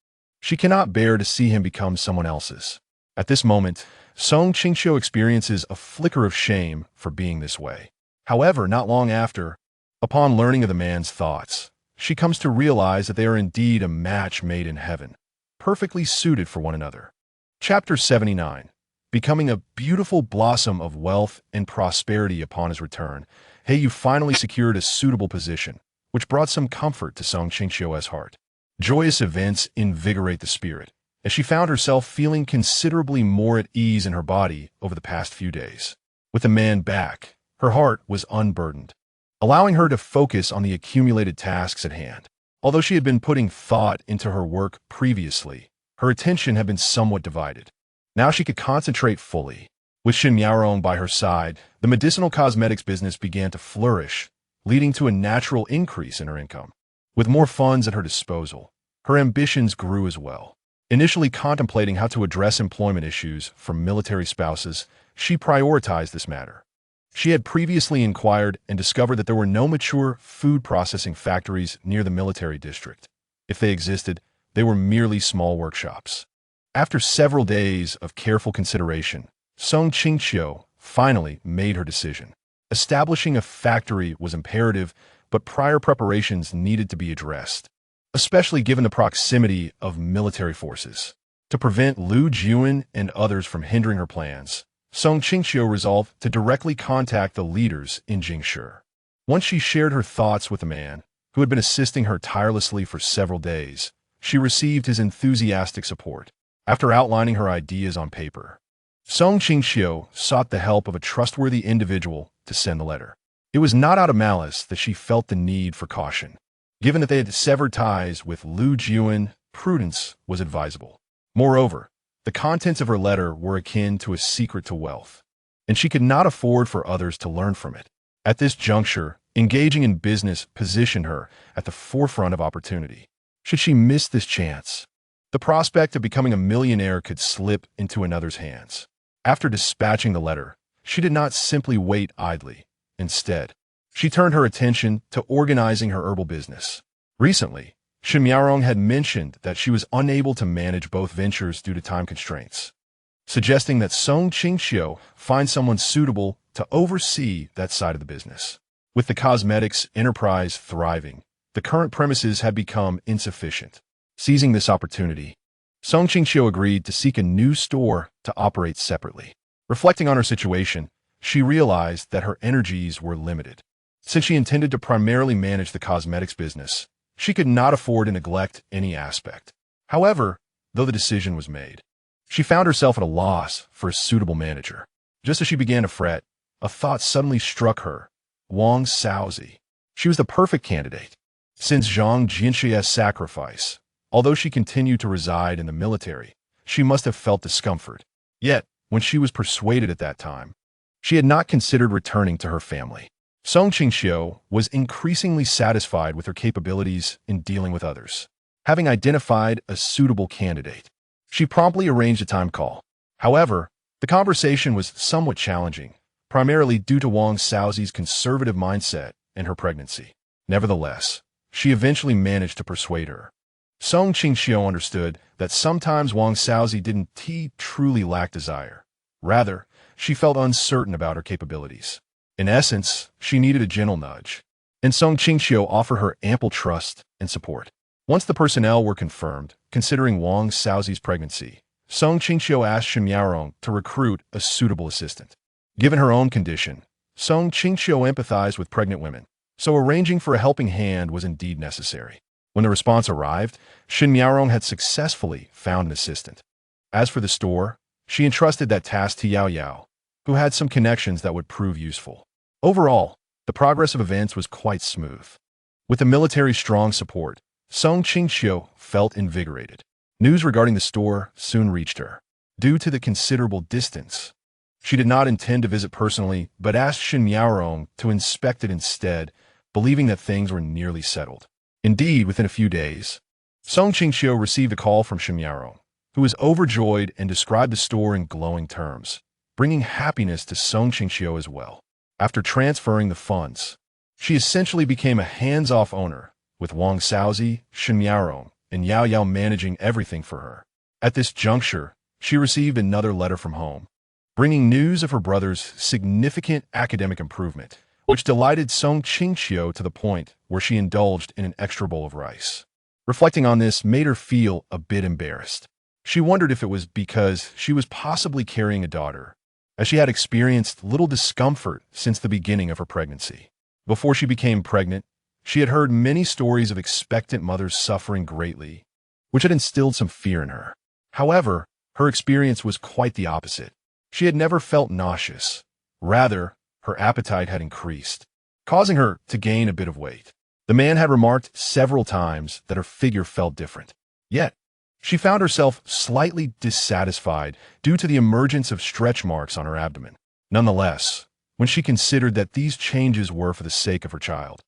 She cannot bear to see him become someone else's. At this moment, Song Qingqiu experiences a flicker of shame for being this way. However, not long after, upon learning of the man's thoughts, she comes to realize that they are indeed a match made in heaven, perfectly suited for one another. Chapter 79. Becoming a beautiful blossom of wealth and prosperity upon his return, He Yu finally secured a suitable position, which brought some comfort to Song Qingqiu's heart. Joyous events invigorate the spirit, as she found herself feeling considerably more at ease in her body over the past few days. With the man back, her heart was unburdened, allowing her to focus on the accumulated tasks at hand. Although she had been putting thought into her work previously, her attention had been somewhat divided. Now she could concentrate fully. With Shen Miaorong by her side, the medicinal cosmetics business began to flourish, leading to a natural increase in her income. With more funds at her disposal, her ambitions grew as well. Initially contemplating how to address employment issues for military spouses, she prioritized this matter. She had previously inquired and discovered that there were no mature food processing factories near the military district. If they existed, they were merely small workshops. After several days of careful consideration, Song Qingqiu finally made her decision. Establishing a factory was imperative, but prior preparations needed to be addressed, especially given the proximity of military forces. To prevent Lu Jun and others from hindering her plans, Song Qingqiu resolved to directly contact the leaders in Jingshi. Once she shared her thoughts with the man, who had been assisting her tirelessly for several days, she received his enthusiastic support. After outlining her ideas on paper, Song Qingqiu sought the help of a trustworthy individual to send the letter. It was not out of malice that she felt the need for caution. Given that they had severed ties with Lu Jun, prudence was advisable. Moreover, the contents of her letter were akin to a secret to wealth, and she could not afford for others to learn from it. At this juncture, engaging in business positioned her at the forefront of opportunity. Should she miss this chance, the prospect of becoming a millionaire could slip into another's hands. After dispatching the letter, she did not simply wait idly. Instead, she turned her attention to organizing her herbal business. Recently, Shen Miaorong had mentioned that she was unable to manage both ventures due to time constraints, suggesting that Song Qingqiu find someone suitable to oversee that side of the business. With the cosmetics enterprise thriving, the current premises had become insufficient. Seizing this opportunity, Song Qingqiu agreed to seek a new store to operate separately. Reflecting on her situation, she realized that her energies were limited. Since she intended to primarily manage the cosmetics business, she could not afford to neglect any aspect. However, though the decision was made, she found herself at a loss for a suitable manager. Just as she began to fret, a thought suddenly struck her. Wang Xiaozi. She was the perfect candidate. Since Zhang Jinxi's sacrifice, although she continued to reside in the military, she must have felt discomfort. Yet, when she was persuaded at that time, she had not considered returning to her family. Song Qingqiu was increasingly satisfied with her capabilities in dealing with others. Having identified a suitable candidate, she promptly arranged a time call. However, the conversation was somewhat challenging, primarily due to Wang Xiaozi's conservative mindset and her pregnancy. Nevertheless, she eventually managed to persuade her. Song Qingqiu understood that sometimes Wang Xiaozi didn't truly lack desire. Rather, she felt uncertain about her capabilities. In essence, she needed a gentle nudge, and Song Qingqiu offered her ample trust and support. Once the personnel were confirmed, considering Wang Xiaozi's pregnancy, Song Qingqiu asked Shen Miaorong to recruit a suitable assistant. Given her own condition, Song Qingqiu empathized with pregnant women, so arranging for a helping hand was indeed necessary. When the response arrived, Shen Miaorong had successfully found an assistant. As for the store, she entrusted that task to Yao Yao, who had some connections that would prove useful. Overall, the progress of events was quite smooth. With the military's strong support, Song Qingqiu felt invigorated. News regarding the store soon reached her. Due to the considerable distance, she did not intend to visit personally, but asked Shen Miaorong to inspect it instead, believing that things were nearly settled. Indeed, within a few days, Song Qingqiu received a call from Shen Miaorong, who was overjoyed and described the store in glowing terms, bringing happiness to Song Qingqiu as well. After transferring the funds, she essentially became a hands-off owner, with Wang Xiaozi, Shen Miaorong, and Yao Yao managing everything for her. At this juncture, she received another letter from home, bringing news of her brother's significant academic improvement, which delighted Song Qingqiu to the point where she indulged in an extra bowl of rice. Reflecting on this made her feel a bit embarrassed. She wondered if it was because she was possibly carrying a daughter, as she had experienced little discomfort since the beginning of her pregnancy. Before she became pregnant, she had heard many stories of expectant mothers suffering greatly, which had instilled some fear in her. However, her experience was quite the opposite. She had never felt nauseous. Rather, her appetite had increased, causing her to gain a bit of weight. The man had remarked several times that her figure felt different. Yet, she found herself slightly dissatisfied due to the emergence of stretch marks on her abdomen. Nonetheless, when she considered that these changes were for the sake of her child,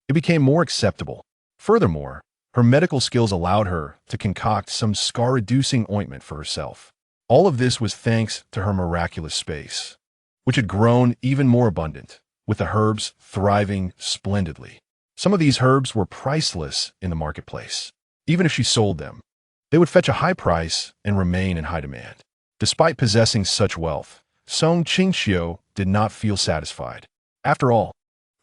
it became more acceptable. Furthermore, her medical skills allowed her to concoct some scar-reducing ointment for herself. All of this was thanks to her miraculous space, which had grown even more abundant, with the herbs thriving splendidly. Some of these herbs were priceless in the marketplace. Even if she sold them, they would fetch a high price and remain in high demand. Despite possessing such wealth, Song Qingqiu did not feel satisfied. After all,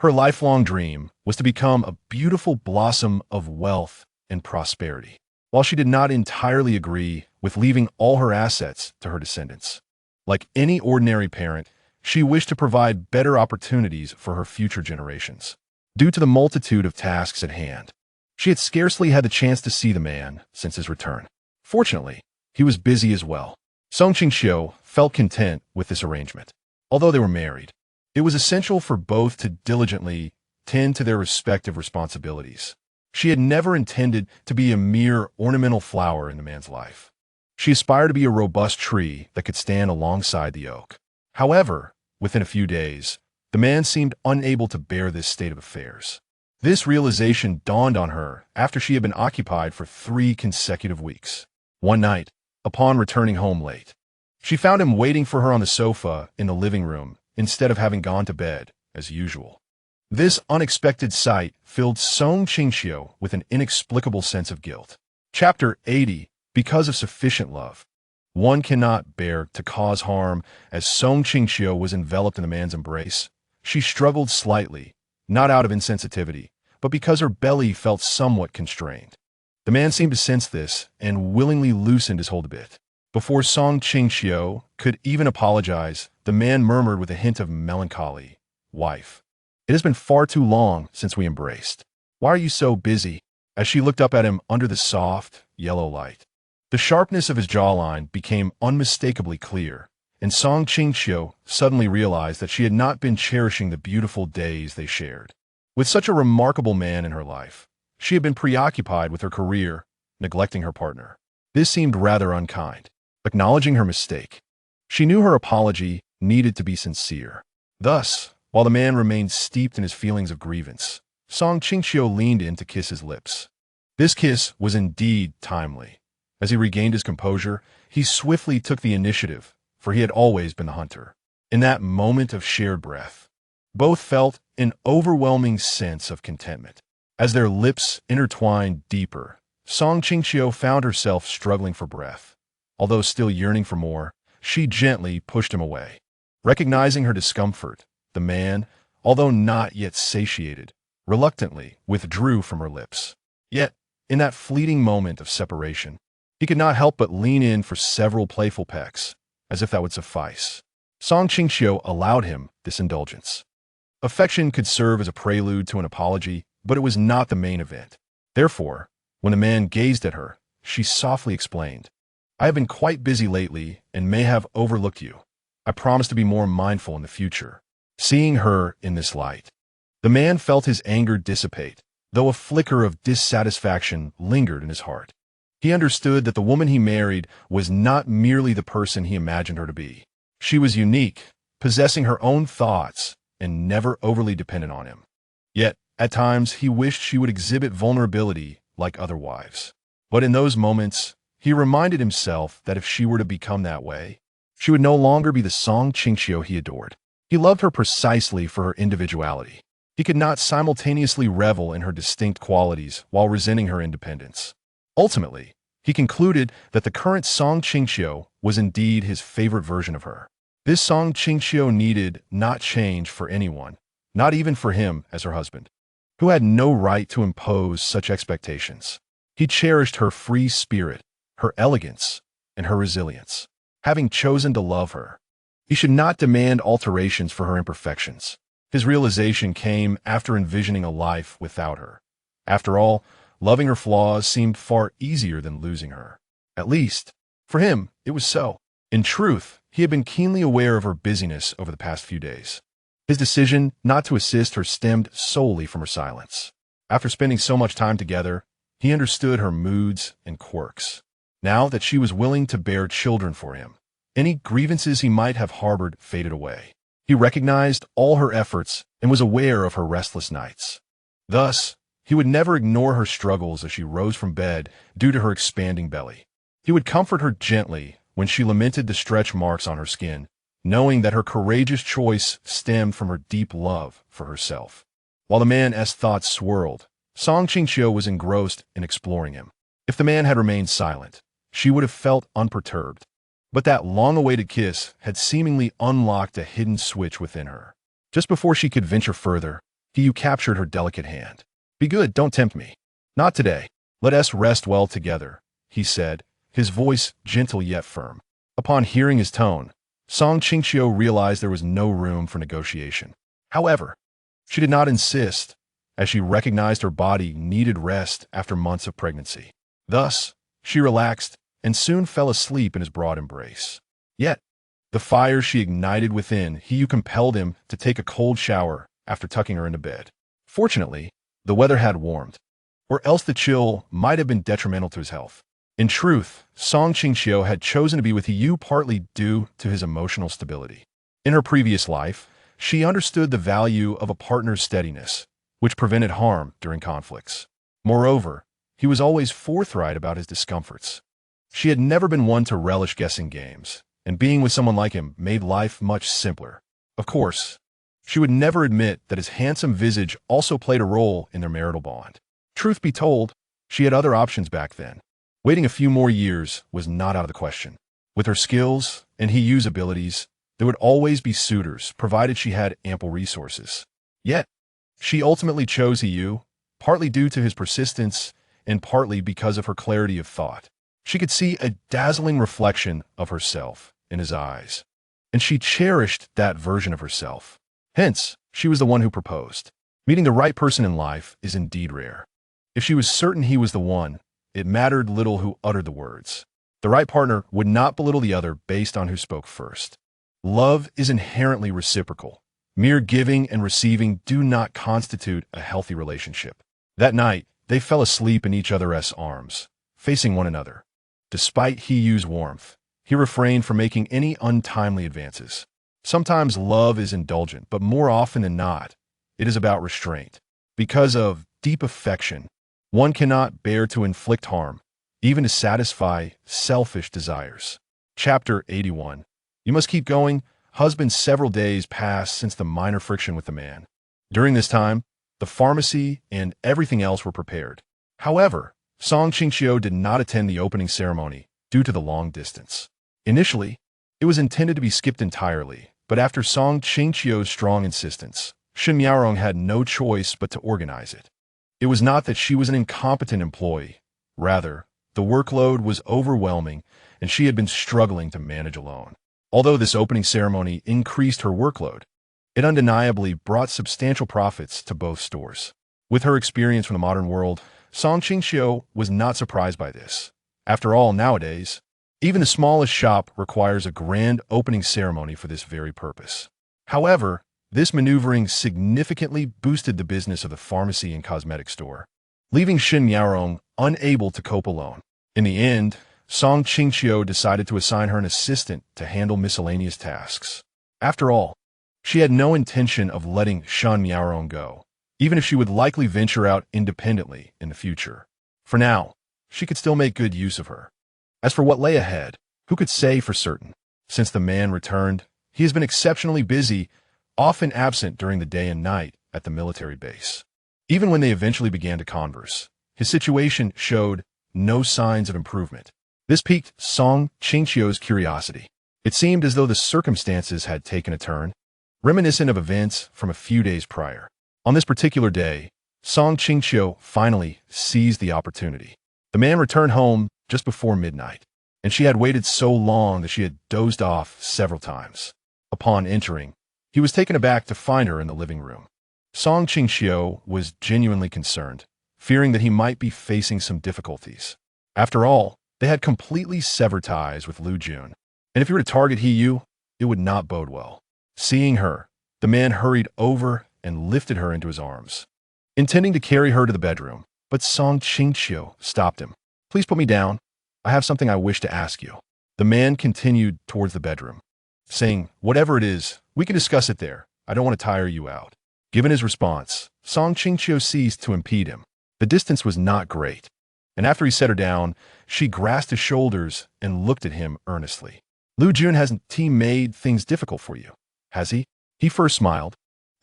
her lifelong dream was to become a beautiful blossom of wealth and prosperity. While she did not entirely agree with leaving all her assets to her descendants, like any ordinary parent, she wished to provide better opportunities for her future generations. Due to the multitude of tasks at hand, she had scarcely had the chance to see the man since his return. Fortunately, he was busy as well. Song Qingqiu felt content with this arrangement. Although they were married, it was essential for both to diligently tend to their respective responsibilities. She had never intended to be a mere ornamental flower in the man's life. She aspired to be a robust tree that could stand alongside the oak. However, within a few days, the man seemed unable to bear this state of affairs. This realization dawned on her after she had been occupied for 3 consecutive weeks. One night, upon returning home late, she found him waiting for her on the sofa in the living room instead of having gone to bed, as usual. This unexpected sight filled Song Qingqiu with an inexplicable sense of guilt. Chapter 80. Because of sufficient love. One cannot bear to cause harm. As Song Qingqiu was enveloped in the man's embrace, she struggled slightly, not out of insensitivity, but because her belly felt somewhat constrained. The man seemed to sense this and willingly loosened his hold a bit. Before Song Qingqiu could even apologize, the man murmured with a hint of melancholy, "Wife, it has been far too long since we embraced. Why are you so busy?" As she looked up at him under the soft, yellow light, the sharpness of his jawline became unmistakably clear, and Song Qingqiu suddenly realized that she had not been cherishing the beautiful days they shared. With such a remarkable man in her life, she had been preoccupied with her career, neglecting her partner. This seemed rather unkind. Acknowledging her mistake, she knew her apology needed to be sincere. Thus, while the man remained steeped in his feelings of grievance, Song Qingqiu leaned in to kiss his lips. This kiss was indeed timely. As he regained his composure, he swiftly took the initiative, for he had always been the hunter. In that moment of shared breath, both felt an overwhelming sense of contentment. As their lips intertwined deeper, Song Qingqiu found herself struggling for breath. Although still yearning for more, she gently pushed him away. Recognizing her discomfort, the man, although not yet satiated, reluctantly withdrew from her lips. Yet, in that fleeting moment of separation, he could not help but lean in for several playful pecks, as if that would suffice. Song Qingqiu allowed him this indulgence. Affection could serve as a prelude to an apology, but it was not the main event. Therefore, when the man gazed at her, she softly explained, "I have been quite busy lately and may have overlooked you. I promise to be more mindful in the future." Seeing her in this light, the man felt his anger dissipate, though a flicker of dissatisfaction lingered in his heart. He understood that the woman he married was not merely the person he imagined her to be. She was unique, possessing her own thoughts, and never overly dependent on him. Yet, at times, he wished she would exhibit vulnerability like other wives. But in those moments, he reminded himself that if she were to become that way, she would no longer be the Song Qingqiu he adored. He loved her precisely for her individuality. He could not simultaneously revel in her distinct qualities while resenting her independence. Ultimately, he concluded that the current Song Qingqiu was indeed his favorite version of her. This Song Qingqiu needed not change for anyone, not even for him as her husband, who had no right to impose such expectations. He cherished her free spirit, her elegance, and her resilience. Having chosen to love her, he should not demand alterations for her imperfections. His realization came after envisioning a life without her. After all, loving her flaws seemed far easier than losing her. At least, for him, it was so. In truth, he had been keenly aware of her busyness over the past few days. His decision not to assist her stemmed solely from her silence. After spending so much time together, he understood her moods and quirks. Now that she was willing to bear children for him, any grievances he might have harbored faded away. He recognized all her efforts and was aware of her restless nights. Thus, he would never ignore her struggles as she rose from bed due to her expanding belly. He would comfort her gently when she lamented the stretch marks on her skin, knowing that her courageous choice stemmed from her deep love for herself. While the man's thoughts swirled, Song Qingqiu was engrossed in exploring him. If the man had remained silent, she would have felt unperturbed. But that long-awaited kiss had seemingly unlocked a hidden switch within her. Just before she could venture further, he captured her delicate hand. "Be good, don't tempt me. Not today. Let us rest well together," he said, his voice gentle yet firm. Upon hearing his tone, Song Qingqiu realized there was no room for negotiation. However, she did not insist, as she recognized her body needed rest after months of pregnancy. Thus, she relaxed and soon fell asleep in his broad embrace. Yet, the fire she ignited within he compelled him to take a cold shower after tucking her into bed. Fortunately, the weather had warmed, or else the chill might have been detrimental to his health. In truth, Song Qingqiu had chosen to be with Yu partly due to his emotional stability. In her previous life, she understood the value of a partner's steadiness, which prevented harm during conflicts. Moreover, he was always forthright about his discomforts. She had never been one to relish guessing games, and being with someone like him made life much simpler. Of course, she would never admit that his handsome visage also played a role in their marital bond. Truth be told, she had other options back then. Waiting a few more years was not out of the question. With her skills and Yu's abilities, there would always be suitors, provided she had ample resources. Yet, she ultimately chose Yu, partly due to his persistence and partly because of her clarity of thought. She could see a dazzling reflection of herself in his eyes, and she cherished that version of herself. Hence, she was the one who proposed. Meeting the right person in life is indeed rare. If she was certain he was the one, it mattered little who uttered the words. The right partner would not belittle the other based on who spoke first. Love is inherently reciprocal. Mere giving and receiving do not constitute a healthy relationship. That night, they fell asleep in each other's arms, facing one another. Despite Hiyu's warmth, he refrained from making any untimely advances. Sometimes love is indulgent, but more often than not, it is about restraint. Because of deep affection, one cannot bear to inflict harm, even to satisfy selfish desires. Chapter 81. You must keep going. Husband, several days passed since the minor friction with the man. During this time, the pharmacy and everything else were prepared. However, Song Qingqiu did not attend the opening ceremony due to the long distance. Initially, it was intended to be skipped entirely, but after Song Qingqiu's strong insistence, Shen Miaorong had no choice but to organize it. It was not that she was an incompetent employee. Rather, the workload was overwhelming, and she had been struggling to manage alone. Although this opening ceremony increased her workload, it undeniably brought substantial profits to both stores. With her experience from the modern world, Song Qingqiu was not surprised by this. After all, nowadays, even the smallest shop requires a grand opening ceremony for this very purpose. However, this maneuvering significantly boosted the business of the pharmacy and cosmetic store, leaving Shen Miaorong unable to cope alone. In the end, Song Qingqiu decided to assign her an assistant to handle miscellaneous tasks. After all, she had no intention of letting Shen Miaorong go, even if she would likely venture out independently in the future. For now, she could still make good use of her. As for what lay ahead, who could say for certain? Since the man returned, he has been exceptionally busy, often absent during the day and night at the military base. Even when they eventually began to converse, his situation showed no signs of improvement. This piqued Song Qingqiu's curiosity. It seemed as though the circumstances had taken a turn, reminiscent of events from a few days prior. On this particular day, Song Qingqiu finally seized the opportunity. The man returned home just before midnight, and she had waited so long that she had dozed off several times. Upon entering, he was taken aback to find her in the living room. Song Qingqiu was genuinely concerned, fearing that he might be facing some difficulties. After all, they had completely severed ties with Lu Jun, and if he were to target Hiyu, it would not bode well. Seeing her, the man hurried over and lifted her into his arms, intending to carry her to the bedroom, but Song Qingqiu stopped him. "Please put me down. I have something I wish to ask you." The man continued towards the bedroom, saying, "Whatever it is, we can discuss it there. I don't want to tire you out." Given his response, Song Qingqiu ceased to impede him. The distance was not great, and after he set her down, she grasped his shoulders and looked at him earnestly. "Lu Jun hasn't he made things difficult for you, has he?" He first smiled,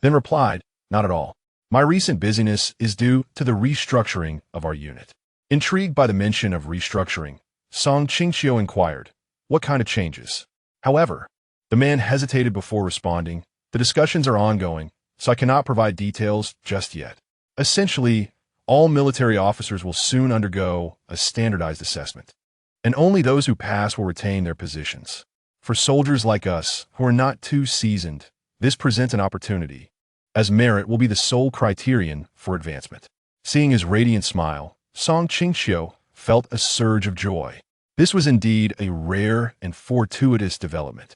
then replied, "Not at all. My recent busyness is due to the restructuring of our unit." Intrigued by the mention of restructuring, Song Qingqiu inquired, "What kind of changes?" However, the man hesitated before responding. "The discussions are ongoing, so I cannot provide details just yet. Essentially, all military officers will soon undergo a standardized assessment, and only those who pass will retain their positions. For soldiers like us, who are not too seasoned, this presents an opportunity, as merit will be the sole criterion for advancement." Seeing his radiant smile, Song Qingqiu felt a surge of joy. This was indeed a rare and fortuitous development,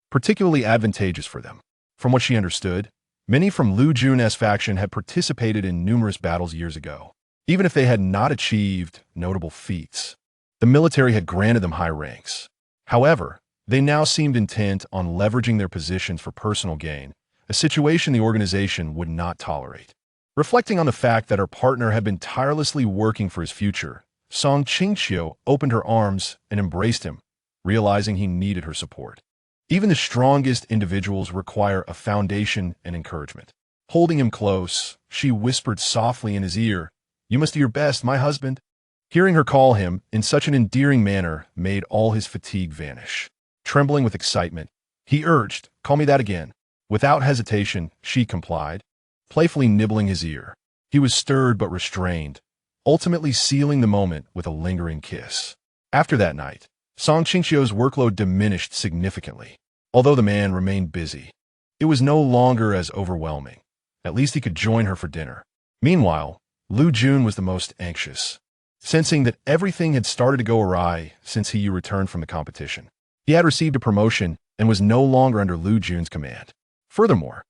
particularly advantageous for them. From what she understood, many from Lu Jun's faction had participated in numerous battles years ago. Even if they had not achieved notable feats, the military had granted them high ranks. However, they now seemed intent on leveraging their positions for personal gain, a situation the organization would not tolerate. Reflecting on the fact that her partner had been tirelessly working for his future, Song Qingqiu opened her arms and embraced him, realizing he needed her support. Even the strongest individuals require a foundation and encouragement. Holding him close, she whispered softly in his ear, "You must do your best, my husband." Hearing her call him in such an endearing manner made all his fatigue vanish. Trembling with excitement, he urged, "Call me that again." Without hesitation, she complied, playfully nibbling his ear. He was stirred but restrained, ultimately sealing the moment with a lingering kiss. After that night, Song Qingqiu's workload diminished significantly. Although the man remained busy, it was no longer as overwhelming. At least he could join her for dinner. Meanwhile, Lu Jun was the most anxious, sensing that everything had started to go awry since he returned from the competition. He had received a promotion and was no longer under Lu Jun's command. Furthermore,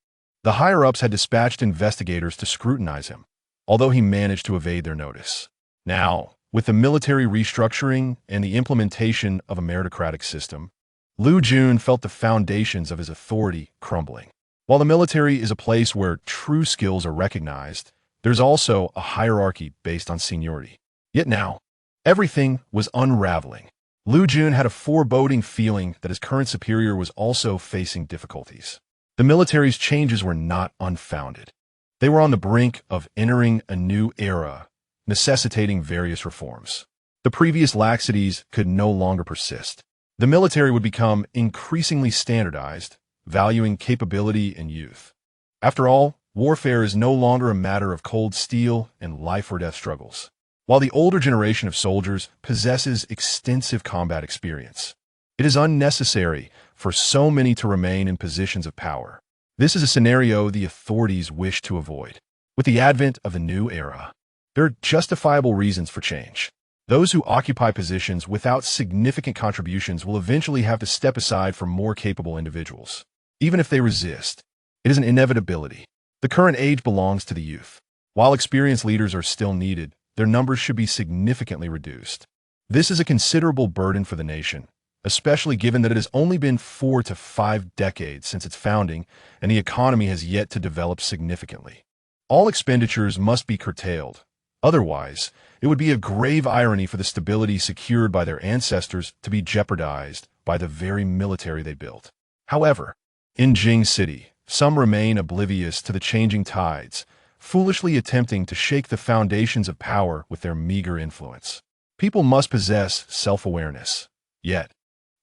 the higher-ups had dispatched investigators to scrutinize him, although he managed to evade their notice. Now, with the military restructuring and the implementation of a meritocratic system, Lu Jun felt the foundations of his authority crumbling. While the military is a place where true skills are recognized, there's also a hierarchy based on seniority. Yet now, everything was unraveling. Lu Jun had a foreboding feeling that his current superior was also facing difficulties. The military's changes were not unfounded. They were on the brink of entering a new era, necessitating various reforms. The previous laxities could no longer persist. The military would become increasingly standardized, valuing capability and youth. After all, warfare is no longer a matter of cold steel and life-or-death struggles. While the older generation of soldiers possesses extensive combat experience, it is unnecessary for so many to remain in positions of power. This is a scenario the authorities wish to avoid. With the advent of the new era, there are justifiable reasons for change. Those who occupy positions without significant contributions will eventually have to step aside for more capable individuals. Even if they resist, it is an inevitability. The current age belongs to the youth. While experienced leaders are still needed, their numbers should be significantly reduced. This is a considerable burden for the nation, especially given that it has only been 4 to 5 decades since its founding and the economy has yet to develop significantly. All expenditures must be curtailed. Otherwise, it would be a grave irony for the stability secured by their ancestors to be jeopardized by the very military they built. However, in Jing City, some remain oblivious to the changing tides, foolishly attempting to shake the foundations of power with their meager influence. People must possess self-awareness. Yet,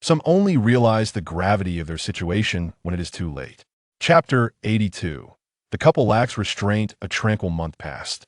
some only realize the gravity of their situation when it is too late. Chapter 82. The couple lacks restraint. A tranquil month passed,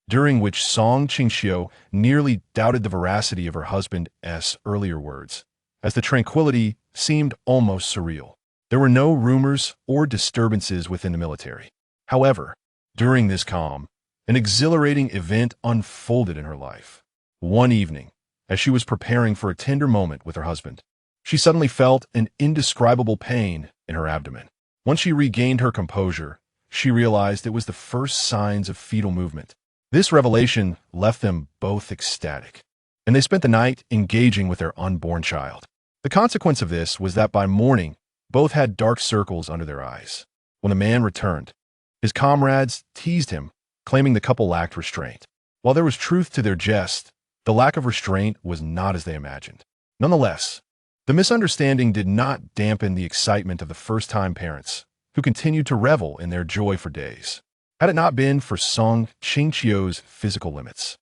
during which Song Qingqiu nearly doubted the veracity of her husband's earlier words, as the tranquility seemed almost surreal. There were no rumors or disturbances within the military. However, during this calm, an exhilarating event unfolded in her life. One evening, as she was preparing for a tender moment with her husband, she suddenly felt an indescribable pain in her abdomen. Once she regained her composure, she realized it was the first signs of fetal movement. This revelation left them both ecstatic, and they spent the night engaging with their unborn child. The consequence of this was that by morning, both had dark circles under their eyes. When the man returned, his comrades teased him, claiming the couple lacked restraint. While there was truth to their jest, the lack of restraint was not as they imagined. Nonetheless, the misunderstanding did not dampen the excitement of the first-time parents, who continued to revel in their joy for days. Had it not been for Song Qingqiu's physical limits,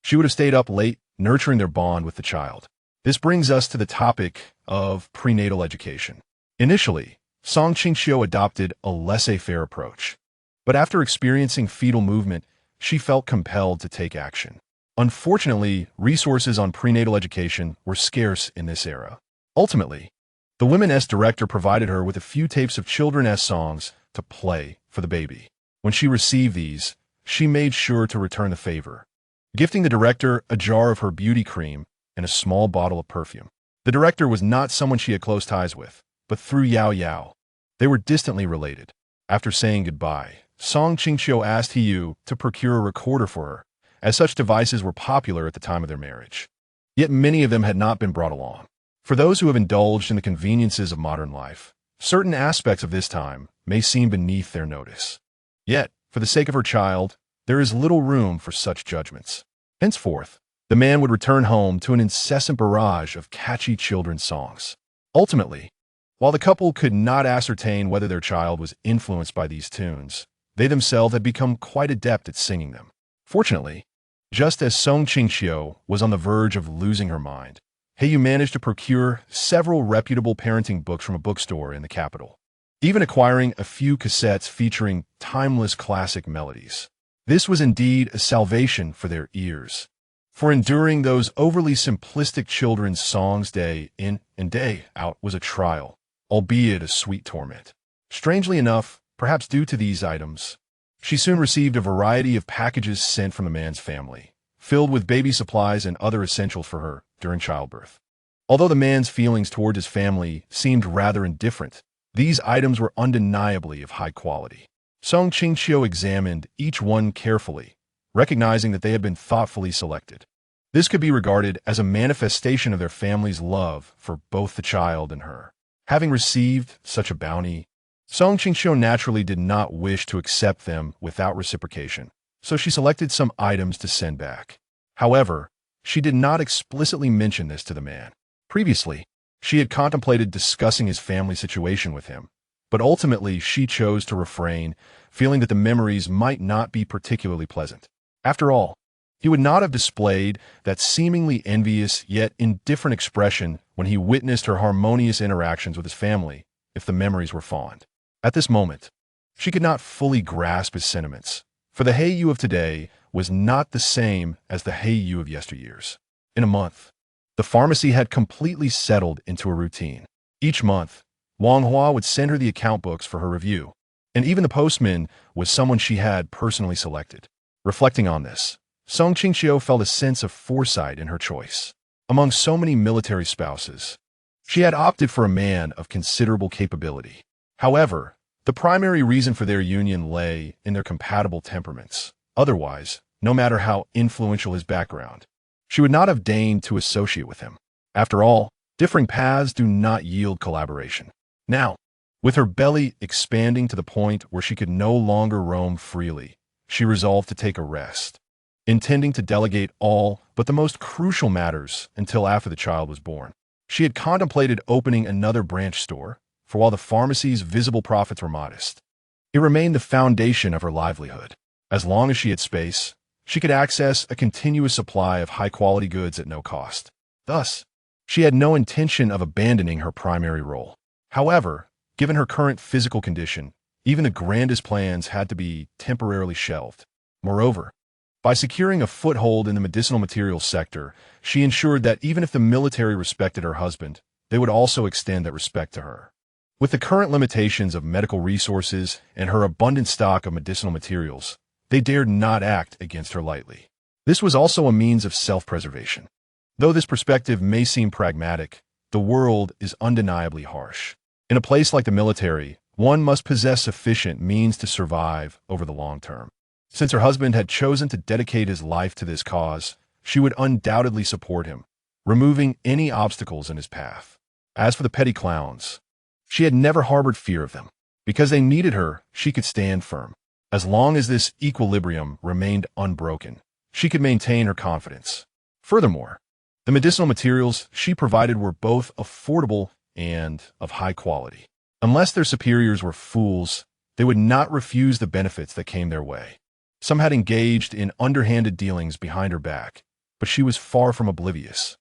she would have stayed up late, nurturing their bond with the child. This brings us to the topic of prenatal education. Initially, Song Qingqiu adopted a laissez-faire approach, but after experiencing fetal movement, she felt compelled to take action. Unfortunately, resources on prenatal education were scarce in this era. Ultimately, the Women's director provided her with a few tapes of children's songs to play for the baby. When she received these, she made sure to return the favor, gifting the director a jar of her beauty cream and a small bottle of perfume. The director was not someone she had close ties with, but through Yao Yao, they were distantly related. After saying goodbye, Song Qingqiu asked Yu to procure a recorder for her, as such devices were popular at the time of their marriage. Yet many of them had not been brought along. For those who have indulged in the conveniences of modern life, certain aspects of this time may seem beneath their notice. Yet, for the sake of her child, there is little room for such judgments. Henceforth, the man would return home to an incessant barrage of catchy children's songs. Ultimately, while the couple could not ascertain whether their child was influenced by these tunes, they themselves had become quite adept at singing them. Fortunately, just as Song Qingqiu was on the verge of losing her mind, Yu managed to procure several reputable parenting books from a bookstore in the capital, even acquiring a few cassettes featuring timeless classic melodies. This was indeed a salvation for their ears. For enduring those overly simplistic children's songs day in and day out was a trial, albeit a sweet torment. Strangely enough, perhaps due to these items, she soon received a variety of packages sent from the man's family, filled with baby supplies and other essentials for her during childbirth. Although the man's feelings toward his family seemed rather indifferent, these items were undeniably of high quality. Qingqiu examined each one carefully, recognizing that they had been thoughtfully selected. This could be regarded as a manifestation of their family's love for both the child and her. Having received such a bounty, Qingqiu naturally did not wish to accept them without reciprocation, so she selected some items to send back. However, she did not explicitly mention this to the man. Previously, she had contemplated discussing his family situation with him, but ultimately she chose to refrain, feeling that the memories might not be particularly pleasant. After all, he would not have displayed that seemingly envious yet indifferent expression when he witnessed her harmonious interactions with his family if the memories were fond. At this moment, she could not fully grasp his sentiments, for the Heiyu of today was not the same as the Heiyu of yesteryears. In a month, the pharmacy had completely settled into a routine. Each month, Wang Hua would send her the account books for her review, and even the postman was someone she had personally selected. Reflecting on this, Qingqiu felt a sense of foresight in her choice. Among so many military spouses, she had opted for a man of considerable capability. However, the primary reason for their union lay in their compatible temperaments. Otherwise, no matter how influential his background, she would not have deigned to associate with him. After all, differing paths do not yield collaboration. Now, with her belly expanding to the point where she could no longer roam freely, she resolved to take a rest, intending to delegate all but the most crucial matters until after the child was born. She had contemplated opening another branch store, for while the pharmacy's visible profits were modest, it remained the foundation of her livelihood. As long as she had space, she could access a continuous supply of high-quality goods at no cost. Thus, she had no intention of abandoning her primary role. However, given her current physical condition, even the grandest plans had to be temporarily shelved. Moreover, by securing a foothold in the medicinal materials sector, she ensured that even if the military respected her husband, they would also extend that respect to her. With the current limitations of medical resources and her abundant stock of medicinal materials, they dared not act against her lightly. This was also a means of self-preservation. Though this perspective may seem pragmatic, the world is undeniably harsh. In a place like the military, one must possess sufficient means to survive over the long term. Since her husband had chosen to dedicate his life to this cause, she would undoubtedly support him, removing any obstacles in his path. As for the petty clowns, she had never harbored fear of them. Because they needed her, she could stand firm. As long as this equilibrium remained unbroken, she could maintain her confidence. Furthermore, the medicinal materials she provided were both affordable and of high quality. Unless their superiors were fools, they would not refuse the benefits that came their way. Some had engaged in underhanded dealings behind her back, but she was far from oblivious.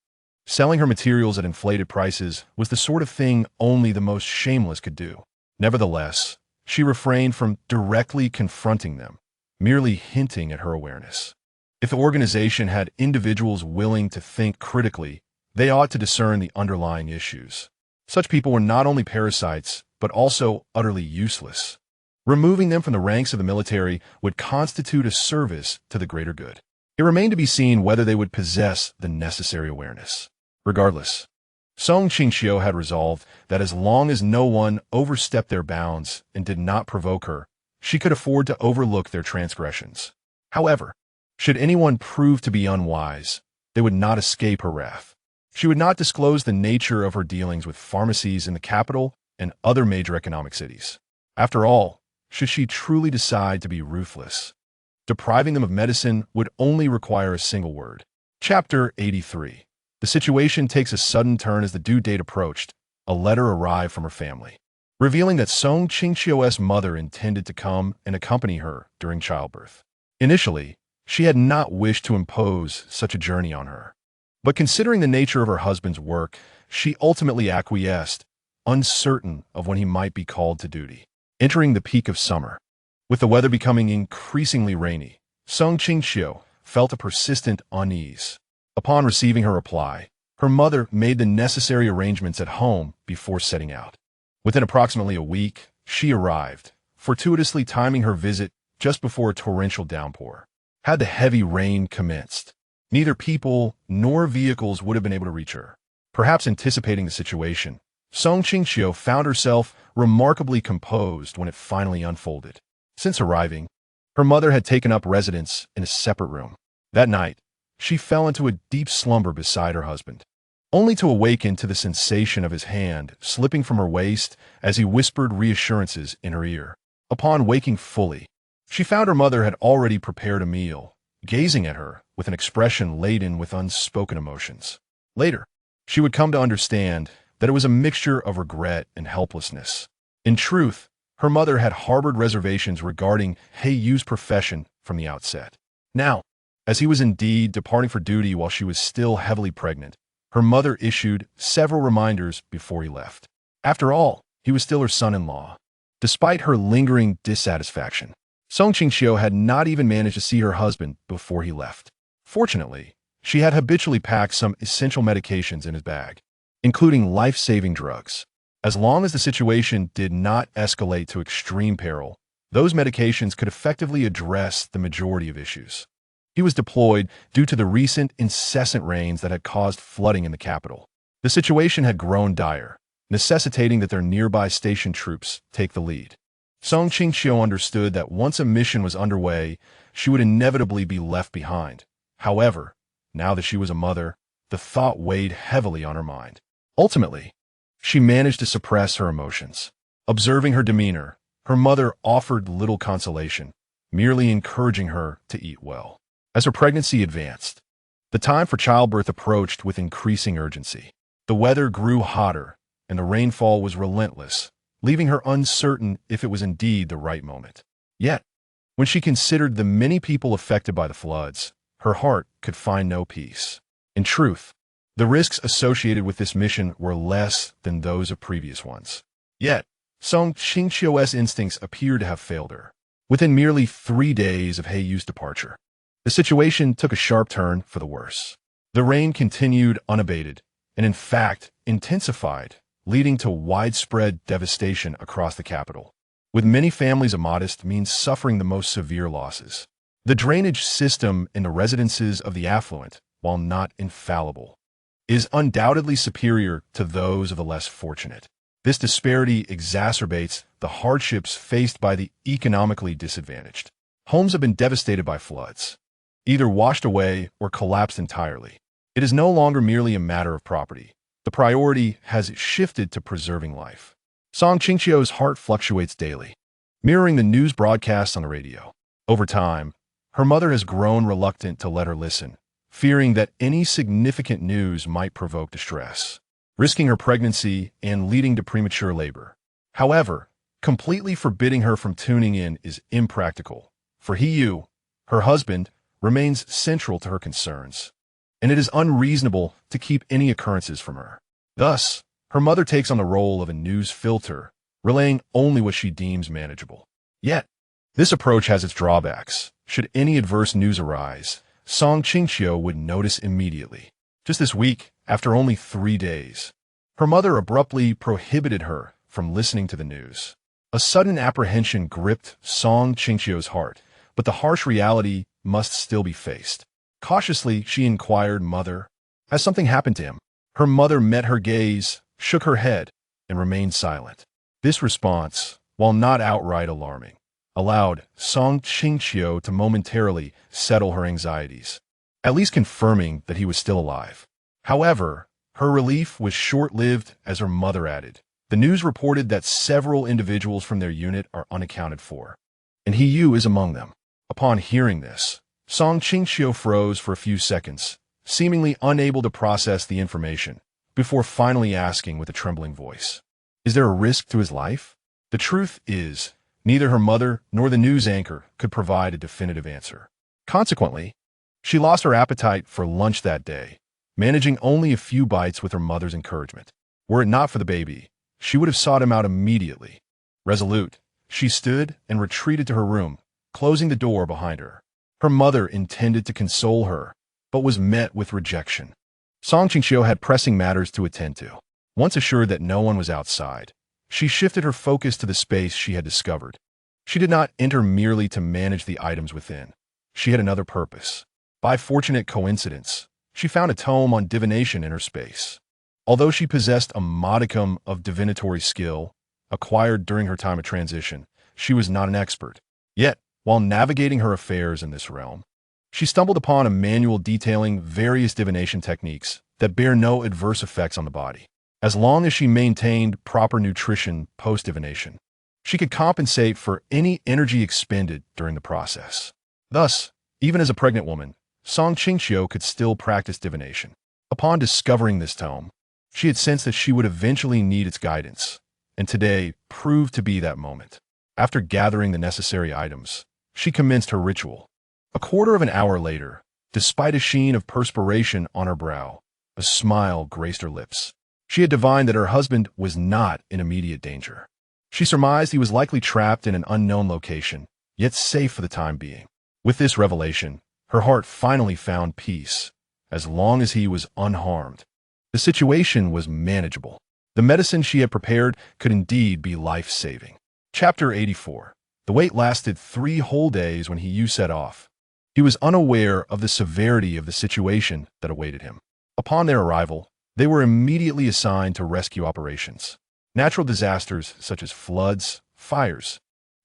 Selling her materials at inflated prices was the sort of thing only the most shameless could do. Nevertheless, she refrained from directly confronting them, merely hinting at her awareness. If the organization had individuals willing to think critically, they ought to discern the underlying issues. Such people were not only parasites, but also utterly useless. Removing them from the ranks of the military would constitute a service to the greater good. It remained to be seen whether they would possess the necessary awareness. Regardless, Qingqiu had resolved that as long as no one overstepped their bounds and did not provoke her, she could afford to overlook their transgressions. However, should anyone prove to be unwise, they would not escape her wrath. She would not disclose the nature of her dealings with pharmacies in the capital and other major economic cities. After all, should she truly decide to be ruthless, depriving them of medicine would only require a single word. Chapter 83. The situation takes a sudden turn as the due date approached. A letter arrived from her family, revealing that Qingqiu's mother intended to come and accompany her during childbirth. Initially, she had not wished to impose such a journey on her, but considering the nature of her husband's work, she ultimately acquiesced, uncertain of when he might be called to duty. Entering the peak of summer, with the weather becoming increasingly rainy, Sung Qingqiu felt a persistent unease. Upon receiving her reply, her mother made the necessary arrangements at home before setting out. Within approximately a week, she arrived, fortuitously timing her visit just before a torrential downpour. Had the heavy rain commenced, neither people nor vehicles would have been able to reach her. Perhaps anticipating the situation, Sung Qingqiu found herself remarkably composed when it finally unfolded. Since arriving, her mother had taken up residence in a separate room. That night, she fell into a deep slumber beside her husband, only to awaken to the sensation of his hand slipping from her waist as he whispered reassurances in her ear. Upon waking fully, she found her mother had already prepared a meal, gazing at her with an expression laden with unspoken emotions. Later, she would come to understand that it was a mixture of regret and helplessness. In truth, her mother had harbored reservations regarding Qingqiu's profession from the outset. Now, as he was indeed departing for duty while she was still heavily pregnant, her mother issued several reminders before he left. After all, he was still her son-in-law. Despite her lingering dissatisfaction, Sung Qingqiu had not even managed to see her husband before he left. Fortunately, she had habitually packed some essential medications in his bag, including life-saving drugs. As long as the situation did not escalate to extreme peril, those medications could effectively address the majority of issues. He was deployed due to the recent incessant rains that had caused flooding in the capital. The situation had grown dire, necessitating that their nearby station troops take the lead. Sung Qingqiu understood that once a mission was underway, she would inevitably be left behind. However, now that she was a mother, the thought weighed heavily on her mind. Ultimately, she managed to suppress her emotions. Observing her demeanor, her mother offered little consolation, merely encouraging her to eat well. As her pregnancy advanced, the time for childbirth approached with increasing urgency. The weather grew hotter, and the rainfall was relentless, leaving her uncertain if it was indeed the right moment. Yet, when she considered the many people affected by the floods, her heart could find no peace. In truth, the risks associated with this mission were less than those of previous ones. Yet, Sung Qingqiu's instincts appeared to have failed her. Within merely 3 days of Qingqiu's departure, the situation took a sharp turn for the worse. The rain continued unabated, and in fact intensified, leading to widespread devastation across the capital, with many families of modest means suffering the most severe losses. The drainage system in the residences of the affluent, while not infallible, is undoubtedly superior to those of the less fortunate. This disparity exacerbates the hardships faced by the economically disadvantaged. Homes have been devastated by floods, either washed away or collapsed entirely. It is no longer merely a matter of property. The priority has shifted to preserving life. Sung Qingqiu's heart fluctuates daily, mirroring the news broadcasts on the radio. Over time, her mother has grown reluctant to let her listen, fearing that any significant news might provoke distress, risking her pregnancy and leading to premature labor. However, completely forbidding her from tuning in is impractical, for Qingqiu, her husband, remains central to her concerns, and it is unreasonable to keep any occurrences from her. Thus, her mother takes on the role of a news filter, relaying only what she deems manageable. Yet, this approach has its drawbacks. Should any adverse news arise, Sung Qingqiu would notice immediately. Just this week, after only 3 days, her mother abruptly prohibited her from listening to the news. A sudden apprehension gripped Sung Qingqiu's heart, but the harsh reality must still be faced. Cautiously, she inquired, "Mother, has something happened to him?" Her mother met her gaze, shook her head, and remained silent. This response, while not outright alarming, allowed Sung Qingqiu to momentarily settle her anxieties, at least confirming that he was still alive. However, her relief was short-lived as her mother added, "The news reported that several individuals from their unit are unaccounted for, and Qingqiu is among them." Upon hearing this, Sung Qingqiu froze for a few seconds, seemingly unable to process the information, before finally asking with a trembling voice, "Is there a risk to his life?" The truth is, neither her mother nor the news anchor could provide a definitive answer. Consequently, she lost her appetite for lunch that day, managing only a few bites with her mother's encouragement. Were it not for the baby, she would have sought him out immediately. Resolute, she stood and retreated to her room, closing the door behind her. Her mother intended to console her, but was met with rejection. Qingqiu had pressing matters to attend to. Once assured that no one was outside, she shifted her focus to the space she had discovered. She did not enter merely to manage the items within. She had another purpose. By fortunate coincidence, she found a tome on divination in her space. Although she possessed a modicum of divinatory skill, acquired during her time of transition, she was not an expert. Yet, while navigating her affairs in this realm, she stumbled upon a manual detailing various divination techniques that bear no adverse effects on the body. As long as she maintained proper nutrition post-divination, she could compensate for any energy expended during the process. Thus, even as a pregnant woman, Qingqiu could still practice divination. Upon discovering this tome, she had sensed that she would eventually need its guidance, and today proved to be that moment. After gathering the necessary items, she commenced her ritual. A quarter of an hour later, despite a sheen of perspiration on her brow, a smile graced her lips. She had divined that her husband was not in immediate danger. She surmised he was likely trapped in an unknown location, yet safe for the time being. With this revelation, her heart finally found peace, as long as he was unharmed. The situation was manageable. The medicine she had prepared could indeed be life-saving. Chapter 84. The wait lasted 3 whole days when he set off. He was unaware of the severity of the situation that awaited him. Upon their arrival, they were immediately assigned to rescue operations. Natural disasters such as floods, fires,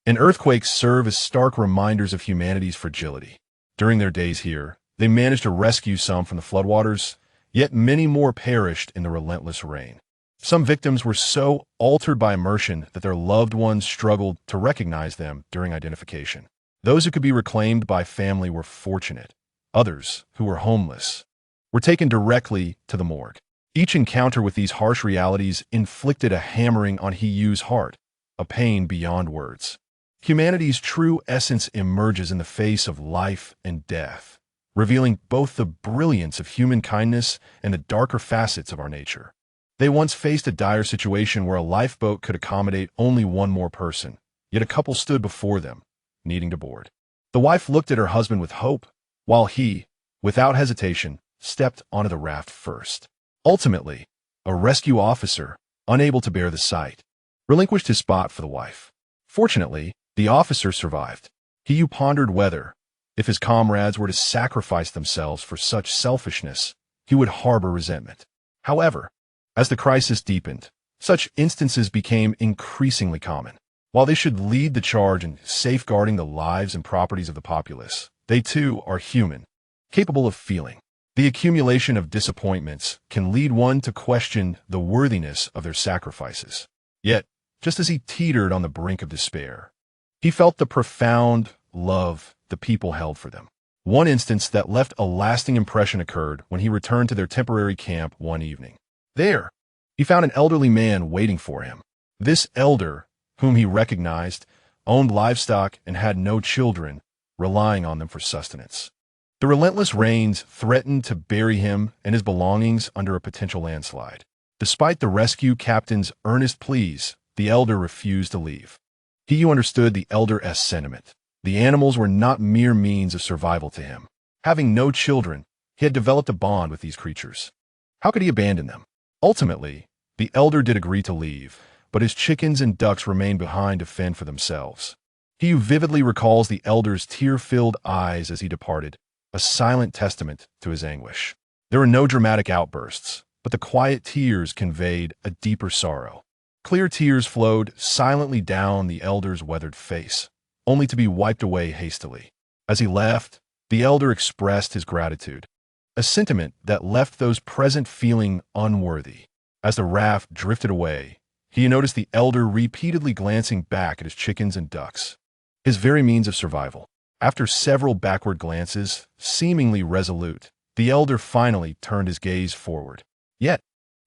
and earthquakes serve as stark reminders of humanity's fragility. During their days here, they managed to rescue some from the floodwaters, yet many more perished in the relentless rain. Some victims were so altered by immersion that their loved ones struggled to recognize them during identification. Those who could be reclaimed by family were fortunate. Others, who were homeless, were taken directly to the morgue. Each encounter with these harsh realities inflicted a hammering on Qingqiu's heart, a pain beyond words. Humanity's true essence emerges in the face of life and death, revealing both the brilliance of human kindness and the darker facets of our nature. They once faced a dire situation where a lifeboat could accommodate only one more person, yet a couple stood before them, needing to board. The wife looked at her husband with hope, while he, without hesitation, stepped onto the raft first. Ultimately, a rescue officer, unable to bear the sight, relinquished his spot for the wife. Fortunately, the officer survived. Qingqiu pondered whether, if his comrades were to sacrifice themselves for such selfishness, he would harbor resentment. However, as the crisis deepened, such instances became increasingly common. While they should lead the charge in safeguarding the lives and properties of the populace, they too are human, capable of feeling. The accumulation of disappointments can lead one to question the worthiness of their sacrifices. Yet, just as he teetered on the brink of despair, he felt the profound love the people held for them. One instance that left a lasting impression occurred when he returned to their temporary camp one evening. There, he found an elderly man waiting for him. This elder, whom he recognized, owned livestock and had no children, relying on them for sustenance. The relentless rains threatened to bury him and his belongings under a potential landslide. Despite the rescue captain's earnest pleas, the elder refused to leave. Qingqiu understood the elder's sentiment. The animals were not mere means of survival to him. Having no children, he had developed a bond with these creatures. How could he abandon them? Ultimately, the elder did agree to leave, but his chickens and ducks remained behind to fend for themselves. Qingqiu vividly recalls the elder's tear-filled eyes as he departed, a silent testament to his anguish. There were no dramatic outbursts, but the quiet tears conveyed a deeper sorrow. Clear tears flowed silently down the elder's weathered face, only to be wiped away hastily. As he left, the elder expressed his gratitude, a sentiment that left those present feeling unworthy. As the raft drifted away, he noticed the elder repeatedly glancing back at his chickens and ducks, his very means of survival. After several backward glances, seemingly resolute, the elder finally turned his gaze forward. Yet,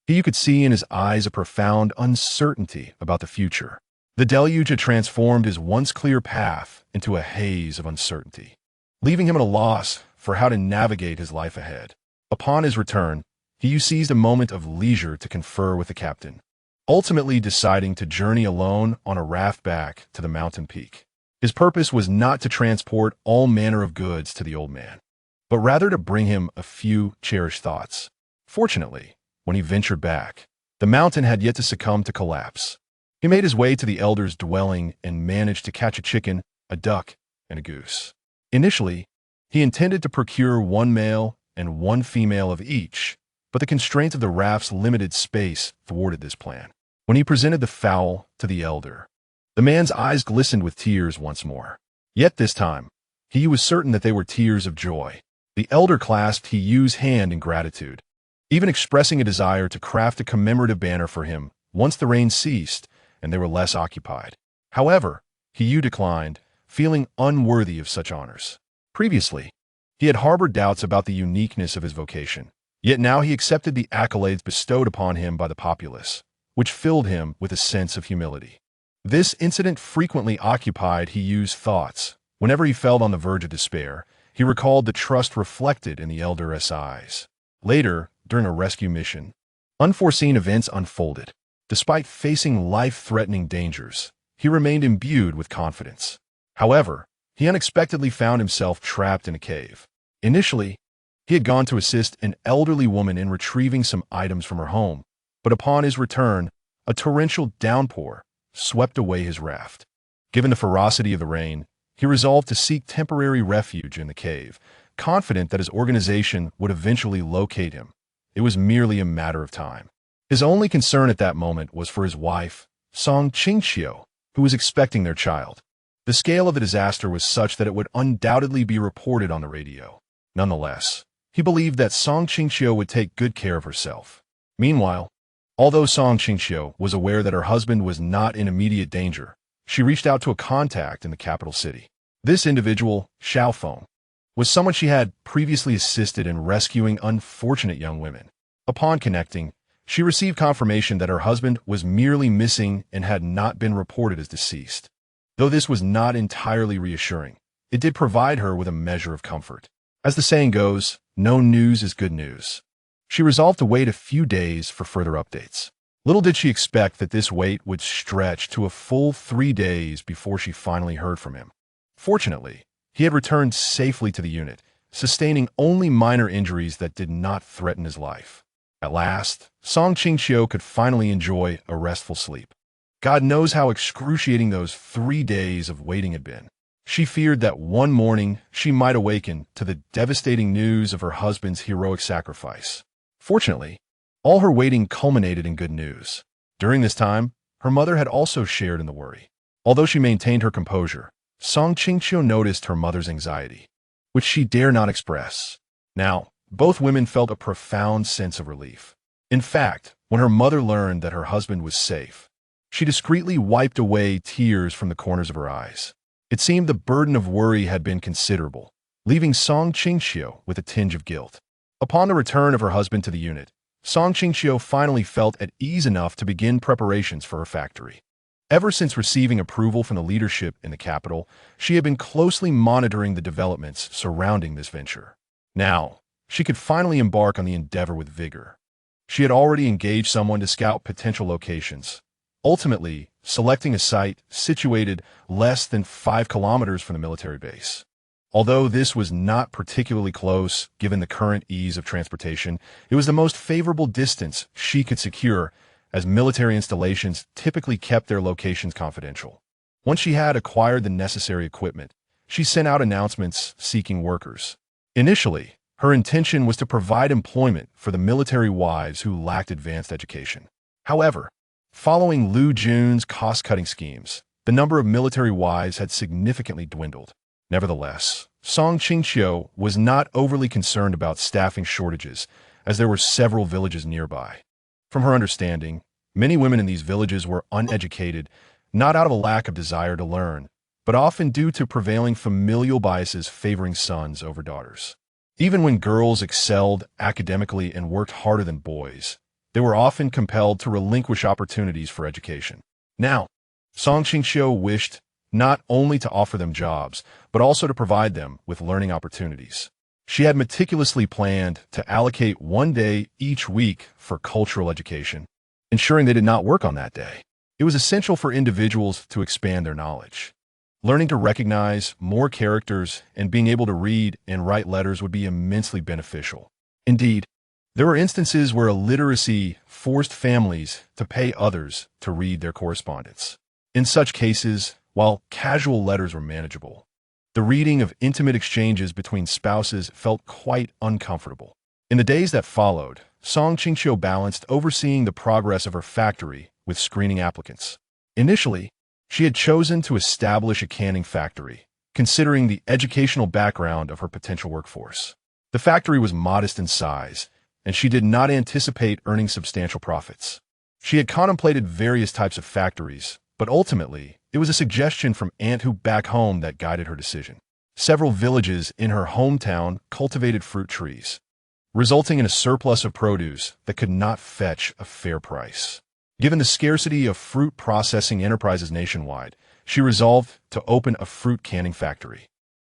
you could see in his eyes a profound uncertainty about the future. The deluge had transformed his once clear path into a haze of uncertainty, leaving him at a loss for how to navigate his life ahead. Upon his return, he seized a moment of leisure to confer with the captain, ultimately deciding to journey alone on a raft back to the mountain peak. His purpose was not to transport all manner of goods to the old man, but rather to bring him a few cherished thoughts. Fortunately, when he ventured back, the mountain had yet to succumb to collapse. He made his way to the elder's dwelling and managed to catch a chicken, a duck, and a goose. Initially, he intended to procure one male and one female of each, but the constraints of the raft's limited space thwarted this plan. When he presented the fowl to the elder, the man's eyes glistened with tears once more. Yet this time, he was certain that they were tears of joy. The elder clasped Qingqiu's hand in gratitude, even expressing a desire to craft a commemorative banner for him once the rain ceased and they were less occupied. However, Qingqiu declined, feeling unworthy of such honors. Previously, he had harbored doubts about the uniqueness of his vocation, yet now he accepted the accolades bestowed upon him by the populace, which filled him with a sense of humility. This incident frequently occupied Qingqiu's thoughts. Whenever he felt on the verge of despair, he recalled the trust reflected in the elder's eyes. Later, during a rescue mission, unforeseen events unfolded. Despite facing life-threatening dangers, he remained imbued with confidence. However, he unexpectedly found himself trapped in a cave. Initially, he had gone to assist an elderly woman in retrieving some items from her home, but upon his return, a torrential downpour swept away his raft. Given the ferocity of the rain, he resolved to seek temporary refuge in the cave, confident that his organization would eventually locate him. It was merely a matter of time. His only concern at that moment was for his wife, Qingqiu, who was expecting their child. The scale of the disaster was such that it would undoubtedly be reported on the radio. Nonetheless, he believed that Qingqiu would take good care of herself. Meanwhile, although Qingqiu was aware that her husband was not in immediate danger, she reached out to a contact in the capital city. This individual, Xiaofeng, was someone she had previously assisted in rescuing unfortunate young women. Upon connecting, she received confirmation that her husband was merely missing and had not been reported as deceased. Though this was not entirely reassuring, it did provide her with a measure of comfort. As the saying goes, no news is good news. She resolved to wait a few days for further updates. Little did she expect that this wait would stretch to a full 3 days before she finally heard from him. Fortunately, he had returned safely to the unit, sustaining only minor injuries that did not threaten his life. At last, Qingqiu could finally enjoy a restful sleep. God knows how excruciating those 3 days of waiting had been. She feared that one morning she might awaken to the devastating news of her husband's heroic sacrifice. Fortunately, all her waiting culminated in good news. During this time, her mother had also shared in the worry. Although she maintained her composure, Qingqiu noticed her mother's anxiety, which she dare not express. Now, both women felt a profound sense of relief. In fact, when her mother learned that her husband was safe, she discreetly wiped away tears from the corners of her eyes. It seemed the burden of worry had been considerable, leaving Qingqiu with a tinge of guilt. Upon the return of her husband to the unit, Qingqiu finally felt at ease enough to begin preparations for her factory. Ever since receiving approval from the leadership in the capital, she had been closely monitoring the developments surrounding this venture. Now, she could finally embark on the endeavor with vigor. She had already engaged someone to scout potential locations, ultimately selecting a site situated less than 5 kilometers from the military base. Although this was not particularly close, given the current ease of transportation, it was the most favorable distance she could secure, as military installations typically kept their locations confidential. Once she had acquired the necessary equipment, she sent out announcements seeking workers. Initially, her intention was to provide employment for the military wives who lacked advanced education. However, following Lu Jun's cost-cutting schemes, the number of military wives had significantly dwindled. Nevertheless, Qingqiu was not overly concerned about staffing shortages, as there were several villages nearby. From her understanding, many women in these villages were uneducated, not out of a lack of desire to learn, but often due to prevailing familial biases favoring sons over daughters. Even when girls excelled academically and worked harder than boys, they were often compelled to relinquish opportunities for education. Now, Qingqiu wished not only to offer them jobs, but also to provide them with learning opportunities. She had meticulously planned to allocate 1 day each week for cultural education, ensuring they did not work on that day. It was essential for individuals to expand their knowledge. Learning to recognize more characters and being able to read and write letters would be immensely beneficial. Indeed, there were instances where illiteracy forced families to pay others to read their correspondence. In such cases, while casual letters were manageable, the reading of intimate exchanges between spouses felt quite uncomfortable. In the days that followed, Qingqiu balanced overseeing the progress of her factory with screening applicants. Initially, she had chosen to establish a canning factory, considering the educational background of her potential workforce. The factory was modest in size, and she did not anticipate earning substantial profits. She had contemplated various types of factories, but ultimately, it was a suggestion from Aunt Hu back home that guided her decision. Several villages in her hometown cultivated fruit trees, resulting in a surplus of produce that could not fetch a fair price. Given the scarcity of fruit processing enterprises nationwide, she resolved to open a fruit canning factory.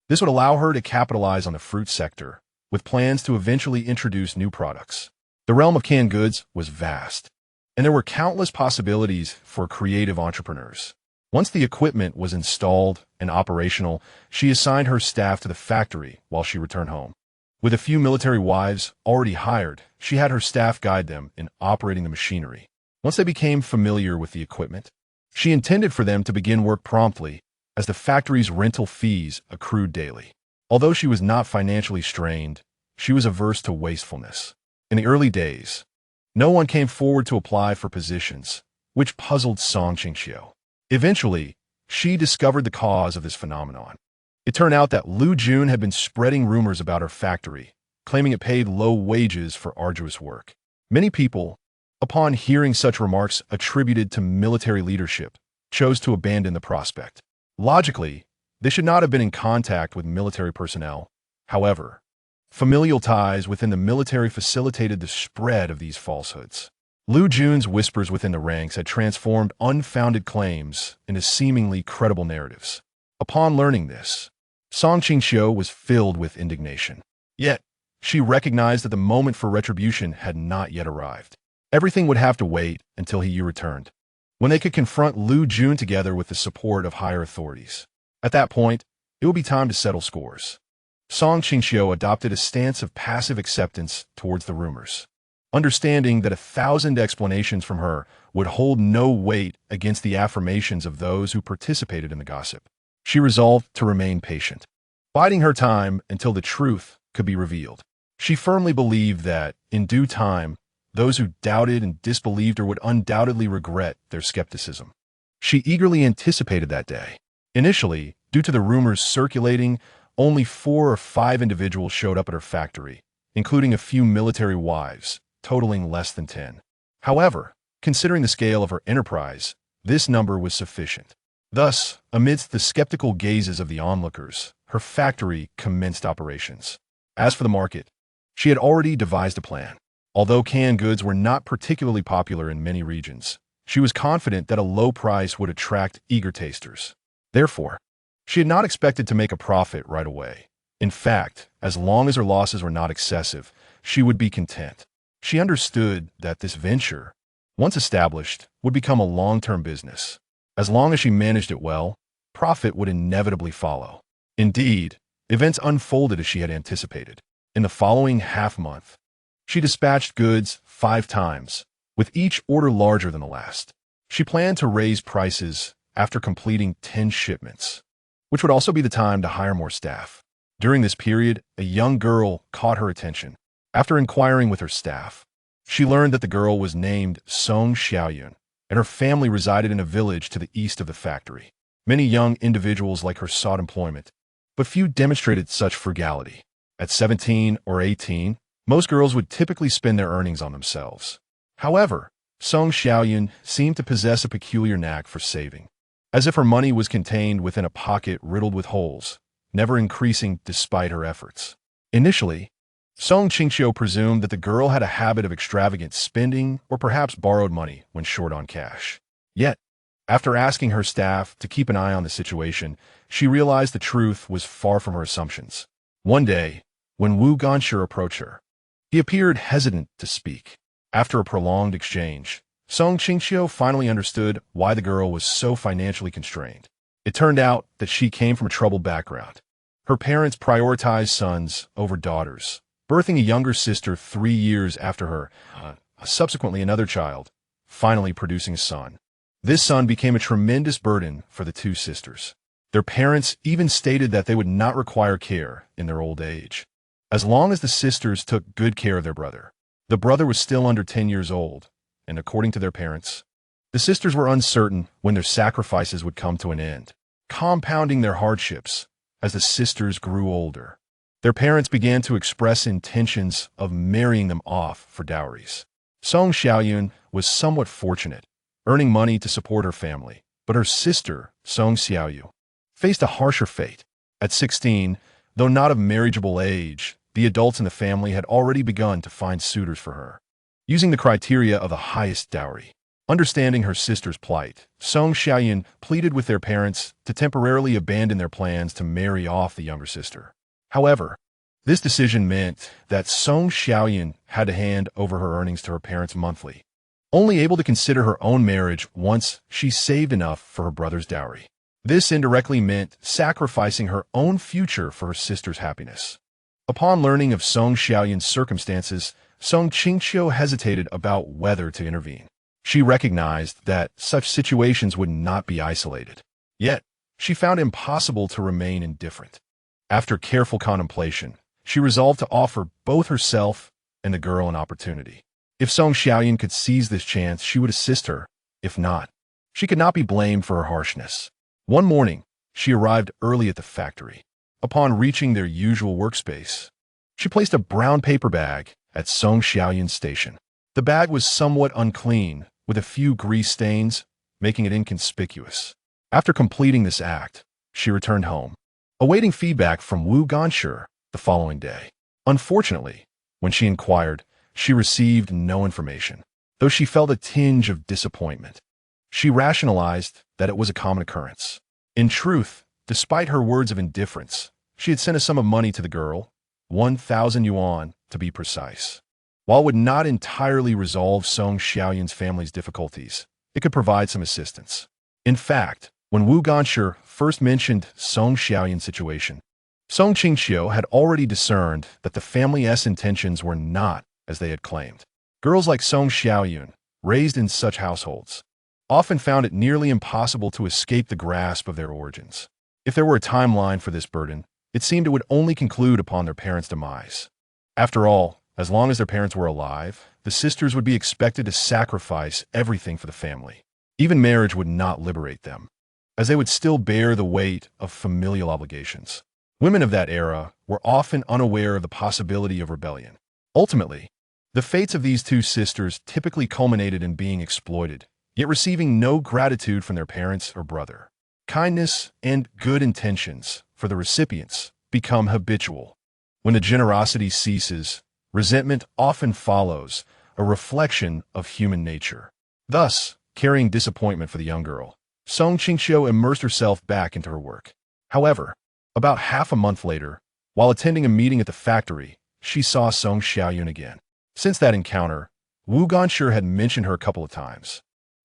This would allow her to capitalize on the fruit sector, with plans to eventually introduce new products. The realm of canned goods was vast, and there were countless possibilities for creative entrepreneurs. Once the equipment was installed and operational, she assigned her staff to the factory while she returned home. With a few military wives already hired, she had her staff guide them in operating the machinery. Once they became familiar with the equipment, she intended for them to begin work promptly, as the factory's rental fees accrued daily. Although she was not financially strained, she was averse to wastefulness. In the early days, no one came forward to apply for positions, which puzzled Qingqiu. Eventually, she discovered the cause of this phenomenon. It turned out that Lu Jun had been spreading rumors about her factory, claiming it paid low wages for arduous work. Many people, upon hearing such remarks attributed to military leadership, chose to abandon the prospect. Logically, they should not have been in contact with military personnel. However, familial ties within the military facilitated the spread of these falsehoods. Lu Jun's whispers within the ranks had transformed unfounded claims into seemingly credible narratives. Upon learning this, Qingqiu was filled with indignation. Yet, she recognized that the moment for retribution had not yet arrived. Everything would have to wait until he returned, when they could confront Lu Jun together with the support of higher authorities. At that point, it would be time to settle scores. Qingqiu adopted a stance of passive acceptance towards the rumors, understanding that 1,000 explanations from her would hold no weight against the affirmations of those who participated in the gossip. She resolved to remain patient, biding her time until the truth could be revealed. She firmly believed that, in due time, those who doubted and disbelieved her would undoubtedly regret their skepticism. She eagerly anticipated that day. Initially, due to the rumors circulating, only 4 or 5 individuals showed up at her factory, including a few military wives, totaling less than 10. However, considering the scale of her enterprise, this number was sufficient. Thus, amidst the skeptical gazes of the onlookers, her factory commenced operations. As for the market, she had already devised a plan. Although canned goods were not particularly popular in many regions, she was confident that a low price would attract eager tasters. Therefore, she had not expected to make a profit right away. In fact, as long as her losses were not excessive, she would be content. She understood that this venture, once established, would become a long-term business. As long as she managed it well, profit would inevitably follow. Indeed, events unfolded as she had anticipated. In the following half-month, she dispatched goods 5 times, with each order larger than the last. She planned to raise prices after completing 10 shipments, which would also be the time to hire more staff. During this period, a young girl caught her attention. After inquiring with her staff, she learned that the girl was named Song Xiaoyun, and her family resided in a village to the east of the factory. Many young individuals like her sought employment, but few demonstrated such frugality. At 17 or 18, most girls would typically spend their earnings on themselves. However, Song Xiaoyun seemed to possess a peculiar knack for saving, as if her money was contained within a pocket riddled with holes, never increasing despite her efforts. Initially, Qingqiu presumed that the girl had a habit of extravagant spending or perhaps borrowed money when short on cash. Yet, after asking her staff to keep an eye on the situation, she realized the truth was far from her assumptions. One day, when Wu Ganshi approached her, he appeared hesitant to speak. After a prolonged exchange, Qingqiu finally understood why the girl was so financially constrained. It turned out that she came from a troubled background. Her parents prioritized sons over daughters, birthing a younger sister 3 years after her, subsequently another child, finally producing a son. This son became a tremendous burden for the two sisters. Their parents even stated that they would not require care in their old age, as long as the sisters took good care of their brother. The brother was still under 10 years old, and according to their parents, the sisters were uncertain when their sacrifices would come to an end, compounding their hardships as the sisters grew older. Their parents began to express intentions of marrying them off for dowries. Song Xiaoyun was somewhat fortunate, earning money to support her family, but her sister, Song Xiaoyu, faced a harsher fate. At 16, though not of marriageable age, the adults in the family had already begun to find suitors for her, using the criteria of the highest dowry. Understanding her sister's plight, Song Xiaoyun pleaded with their parents to temporarily abandon their plans to marry off the younger sister. However, this decision meant that Song Xiaoyun had to hand over her earnings to her parents monthly, only able to consider her own marriage once she saved enough for her brother's dowry. This indirectly meant sacrificing her own future for her sister's happiness. Upon learning of Song Xiaoyun's circumstances, Song Qingqiu hesitated about whether to intervene. She recognized that such situations would not be isolated. Yet, she found it impossible to remain indifferent. After careful contemplation, she resolved to offer both herself and the girl an opportunity. If Song Xiaoyun could seize this chance, she would assist her. If not, she could not be blamed for her harshness. One morning, she arrived early at the factory. Upon reaching their usual workspace, she placed a brown paper bag at Song Xiaoyun's station. The bag was somewhat unclean, with a few grease stains, making it inconspicuous. After completing this act, she returned home, awaiting feedback from Wu Ganshi the following day. Unfortunately, when she inquired, she received no information, though she felt a tinge of disappointment. She rationalized that it was a common occurrence. In truth, despite her words of indifference, she had sent a sum of money to the girl, 1,000 yuan to be precise. While it would not entirely resolve Song Xiaoyun's family's difficulties, it could provide some assistance. In fact, when Wu Ganshi first mentioned Song Xiaoyun's situation, Song Qingqiu had already discerned that the family's intentions were not as they had claimed. Girls like Song Xiaoyun, raised in such households, often found it nearly impossible to escape the grasp of their origins. If there were a timeline for this burden, it seemed it would only conclude upon their parents' demise. After all, as long as their parents were alive, the sisters would be expected to sacrifice everything for the family. Even marriage would not liberate them, as they would still bear the weight of familial obligations. Women of that era were often unaware of the possibility of rebellion. Ultimately, the fates of these two sisters typically culminated in being exploited, yet receiving no gratitude from their parents or brother. Kindness and good intentions for the recipients become habitual. When the generosity ceases, resentment often follows, a reflection of human nature. Thus, carrying disappointment for the young girl, Song Qingqiu immersed herself back into her work. However, about half a month later, while attending a meeting at the factory, she saw Song Xiaoyun again. Since that encounter, Wu Ganshi had mentioned her a couple of times,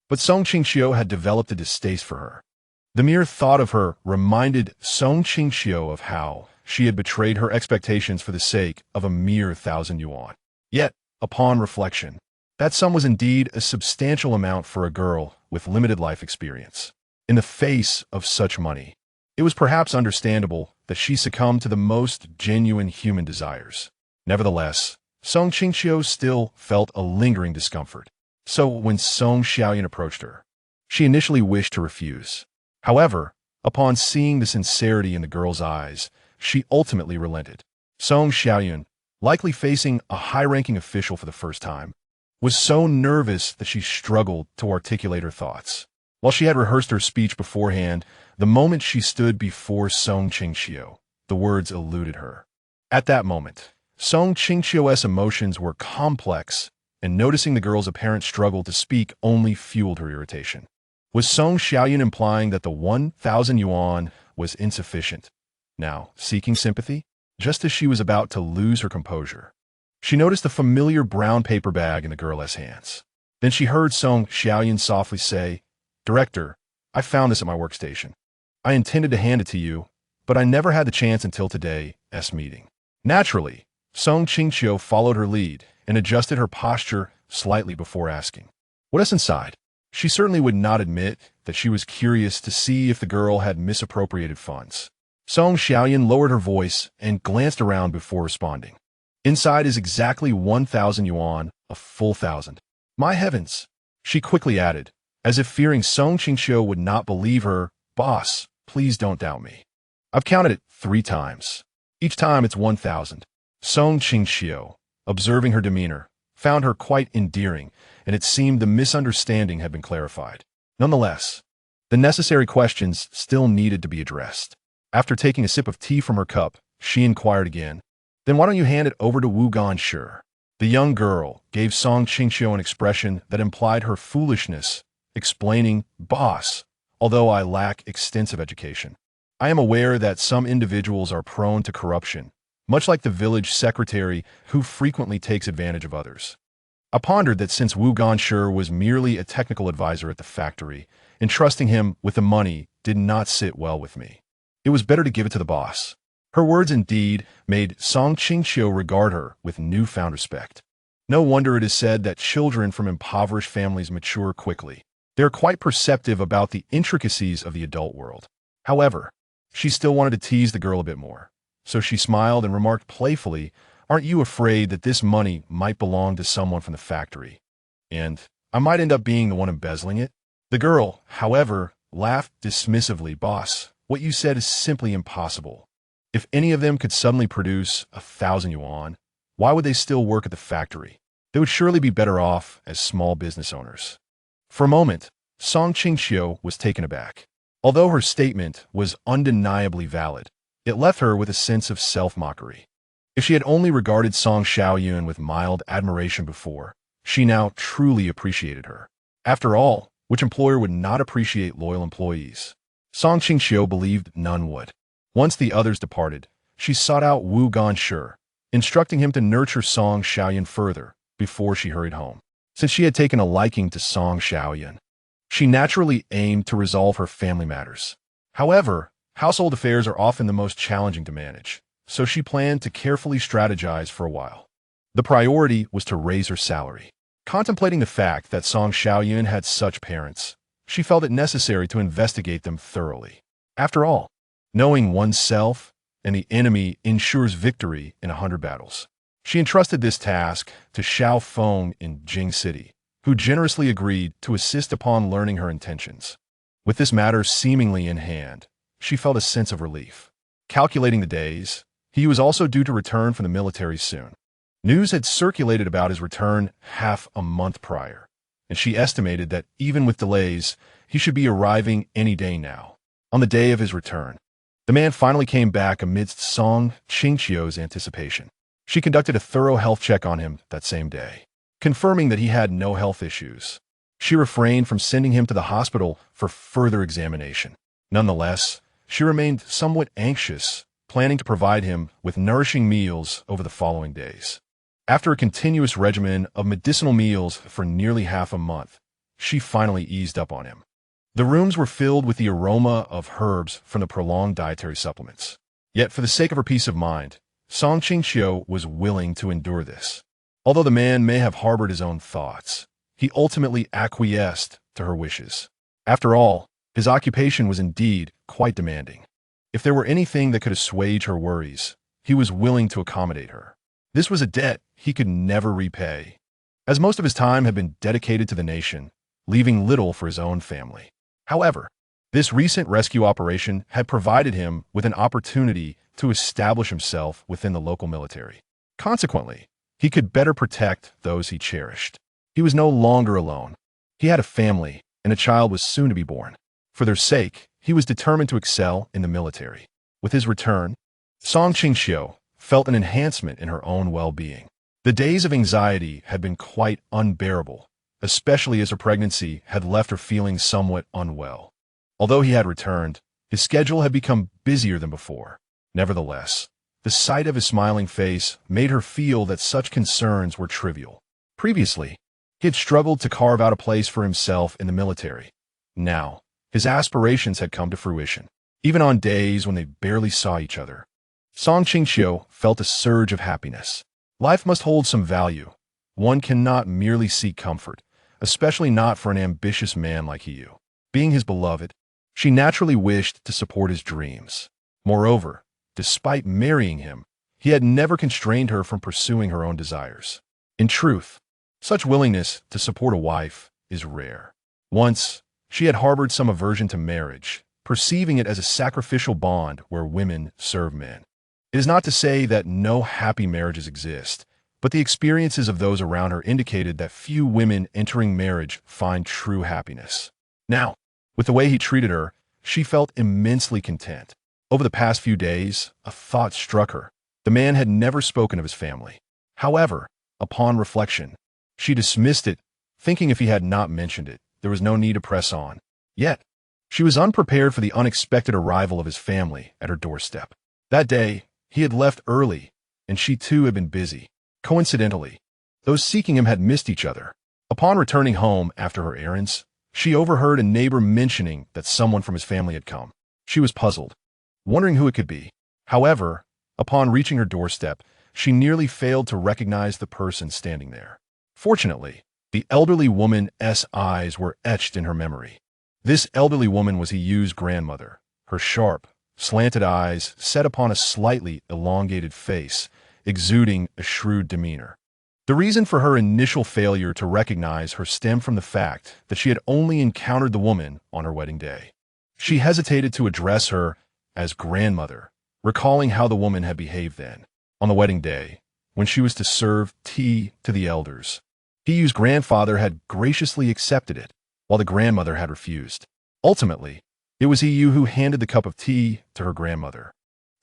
but Song Qingqiu had developed a distaste for her. The mere thought of her reminded Song Qingqiu of how she had betrayed her expectations for the sake of a mere 1,000 yuan. Yet, upon reflection, that sum was indeed a substantial amount for a girl with limited life experience. In the face of such money, it was perhaps understandable that she succumbed to the most genuine human desires. Nevertheless, Song Qingqiu still felt a lingering discomfort. So when Song Xiaoyun approached her, she initially wished to refuse. However, upon seeing the sincerity in the girl's eyes, she ultimately relented. Song Xiaoyun, likely facing a high-ranking official for the first time, was so nervous that she struggled to articulate her thoughts. While she had rehearsed her speech beforehand, the moment she stood before Song Qingqiu, the words eluded her. At that moment, Song Qingqiu's emotions were complex, and noticing the girl's apparent struggle to speak only fueled her irritation. Was Song Xiaoyun implying that the 1,000 yuan was insufficient? Now, seeking sympathy? Just as she was about to lose her composure, she noticed a familiar brown paper bag in the girl's hands. Then she heard Song Xiaoyun softly say, "Director, I found this at my workstation. I intended to hand it to you, but I never had the chance until today's meeting. Naturally, Qingqiu followed her lead and adjusted her posture slightly before asking, "What's inside?" She certainly would not admit that she was curious to see if the girl had misappropriated funds. Song Xiaoyan lowered her voice and glanced around before responding. "Inside is exactly 1,000 yuan, a full thousand." "My heavens," she quickly added, as if fearing Song Qingqiu would not believe her. "Boss, please don't doubt me. I've counted it 3 times. Each time it's 1,000. Song Qingqiu, observing her demeanor, found her quite endearing, and it seemed the misunderstanding had been clarified. Nonetheless, the necessary questions still needed to be addressed. After taking a sip of tea from her cup, she inquired again, "Then why don't you hand it over to Wu Ganshi?" The young girl gave Song Qingqiu an expression that implied her foolishness, explaining, "Boss, although I lack extensive education, I am aware that some individuals are prone to corruption, much like the village secretary who frequently takes advantage of others. I pondered that since Wu Ganshi was merely a technical advisor at the factory, entrusting him with the money did not sit well with me. It was better to give it to the boss." Her words indeed made Song Qingqiu regard her with newfound respect. No wonder it is said that children from impoverished families mature quickly. They are quite perceptive about the intricacies of the adult world. However, she still wanted to tease the girl a bit more, so she smiled and remarked playfully, "Aren't you afraid that this money might belong to someone from the factory, and I might end up being the one embezzling it?" The girl, however, laughed dismissively. "Boss, what you said is simply impossible. If any of them could suddenly produce 1,000 yuan, why would they still work at the factory? They would surely be better off as small business owners." For a moment, Song Qingqiu was taken aback. Although her statement was undeniably valid, it left her with a sense of self-mockery. If she had only regarded Song Xiaoyun with mild admiration before, she now truly appreciated her. After all, which employer would not appreciate loyal employees? Song Qingqiu believed none would. Once the others departed, she sought out Wu Ganshi, instructing him to nurture Song Xiaoyan further before she hurried home. Since she had taken a liking to Song Xiaoyan, she naturally aimed to resolve her family matters. However, household affairs are often the most challenging to manage, so she planned to carefully strategize for a while. The priority was to raise her salary. Contemplating the fact that Song Xiaoyan had such parents, she felt it necessary to investigate them thoroughly. After all, knowing oneself and the enemy ensures victory in 100 battles. She entrusted this task to Xiao Feng in Jing City, who generously agreed to assist upon learning her intentions. With this matter seemingly in hand, she felt a sense of relief. Calculating the days, he was also due to return from the military soon. News had circulated about his return half a month prior, and she estimated that even with delays, he should be arriving any day now. On the day of his return, the man finally came back amidst Song Qingqiu's anticipation. She conducted a thorough health check on him that same day, confirming that he had no health issues. She refrained from sending him to the hospital for further examination. Nonetheless, she remained somewhat anxious, planning to provide him with nourishing meals over the following days. After a continuous regimen of medicinal meals for nearly half a month, she finally eased up on him. The rooms were filled with the aroma of herbs from the prolonged dietary supplements. Yet for the sake of her peace of mind, Song Qingqiu was willing to endure this. Although the man may have harbored his own thoughts, he ultimately acquiesced to her wishes. After all, his occupation was indeed quite demanding. If there were anything that could assuage her worries, he was willing to accommodate her. This was a debt he could never repay, as most of his time had been dedicated to the nation, leaving little for his own family. However, this recent rescue operation had provided him with an opportunity to establish himself within the local military. Consequently, he could better protect those he cherished. He was no longer alone. He had a family, and a child was soon to be born. For their sake, he was determined to excel in the military. With his return, Song Qingqiu felt an enhancement in her own well-being. The days of anxiety had been quite unbearable, especially as her pregnancy had left her feeling somewhat unwell. Although he had returned, his schedule had become busier than before. Nevertheless, the sight of his smiling face made her feel that such concerns were trivial. Previously, he had struggled to carve out a place for himself in the military. Now, his aspirations had come to fruition. even on days when they barely saw each other. Song Qingqiu felt a surge of happiness. Life must hold some value. One cannot merely seek comfort, especially not for an ambitious man like Qingqiu. Being his beloved, she naturally wished to support his dreams. Moreover, despite marrying him, he had never constrained her from pursuing her own desires. In truth, such willingness to support a wife is rare. Once, she had harbored some aversion to marriage, perceiving it as a sacrificial bond where women serve men. It is not to say that no happy marriages exist, but the experiences of those around her indicated that few women entering marriage find true happiness. Now, with the way he treated her, she felt immensely content. Over the past few days, a thought struck her. The man had never spoken of his family. However, upon reflection, she dismissed it, thinking if he had not mentioned it, there was no need to press on. Yet, she was unprepared for the unexpected arrival of his family at her doorstep. That day, he had left early, and she too had been busy. Coincidentally, those seeking him had missed each other. Upon returning home after her errands, she overheard a neighbor mentioning that someone from his family had come. She was puzzled, wondering who it could be. However, upon reaching her doorstep, she nearly failed to recognize the person standing there. Fortunately, the elderly woman's eyes were etched in her memory. This elderly woman was Qingqiu's grandmother. Her sharp, slanted eyes set upon a slightly elongated face, exuding a shrewd demeanor. The reason for her initial failure to recognize her stemmed from the fact that she had only encountered the woman on her wedding day. She hesitated to address her as grandmother, recalling how the woman had behaved then. On the wedding day, when she was to serve tea to the elders, Qingqiu's grandfather had graciously accepted it, while the grandmother had refused. Ultimately, it was Qingqiu who handed the cup of tea to her grandmother,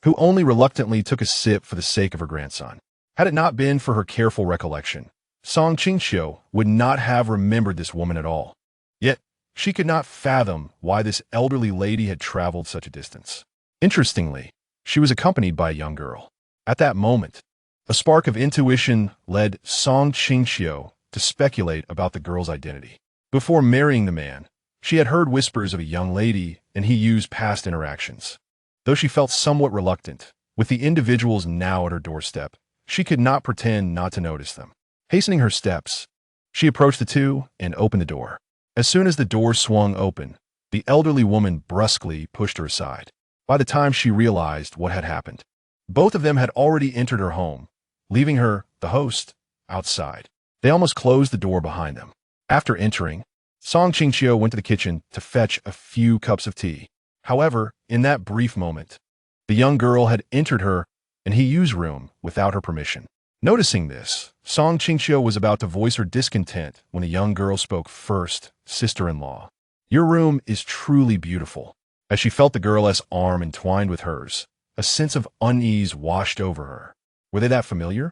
who only reluctantly took a sip for the sake of her grandson. Had it not been for her careful recollection, Song Qingqiu would not have remembered this woman at all. Yet, she could not fathom why this elderly lady had traveled such a distance. Interestingly, she was accompanied by a young girl. At that moment, a spark of intuition led Song Qingqiu to speculate about the girl's identity. Before marrying the man, she had heard whispers of a young lady in Qingqiu's past interactions. Though she felt somewhat reluctant, with the individuals now at her doorstep, she could not pretend not to notice them. Hastening her steps, she approached the two and opened the door. As soon as the door swung open, the elderly woman brusquely pushed her aside. By the time she realized what had happened, both of them had already entered her home, leaving her, the host, outside. They almost closed the door behind them. After entering, Song Qingqiu went to the kitchen to fetch a few cups of tea. However, in that brief moment, the young girl had entered her and Qingqiu's room without her permission. Noticing this, Song Qingqiu was about to voice her discontent when the young girl spoke first, sister-in-law. "Your room is truly beautiful." As she felt the girl's arm entwined with hers, a sense of unease washed over her. Were they that familiar?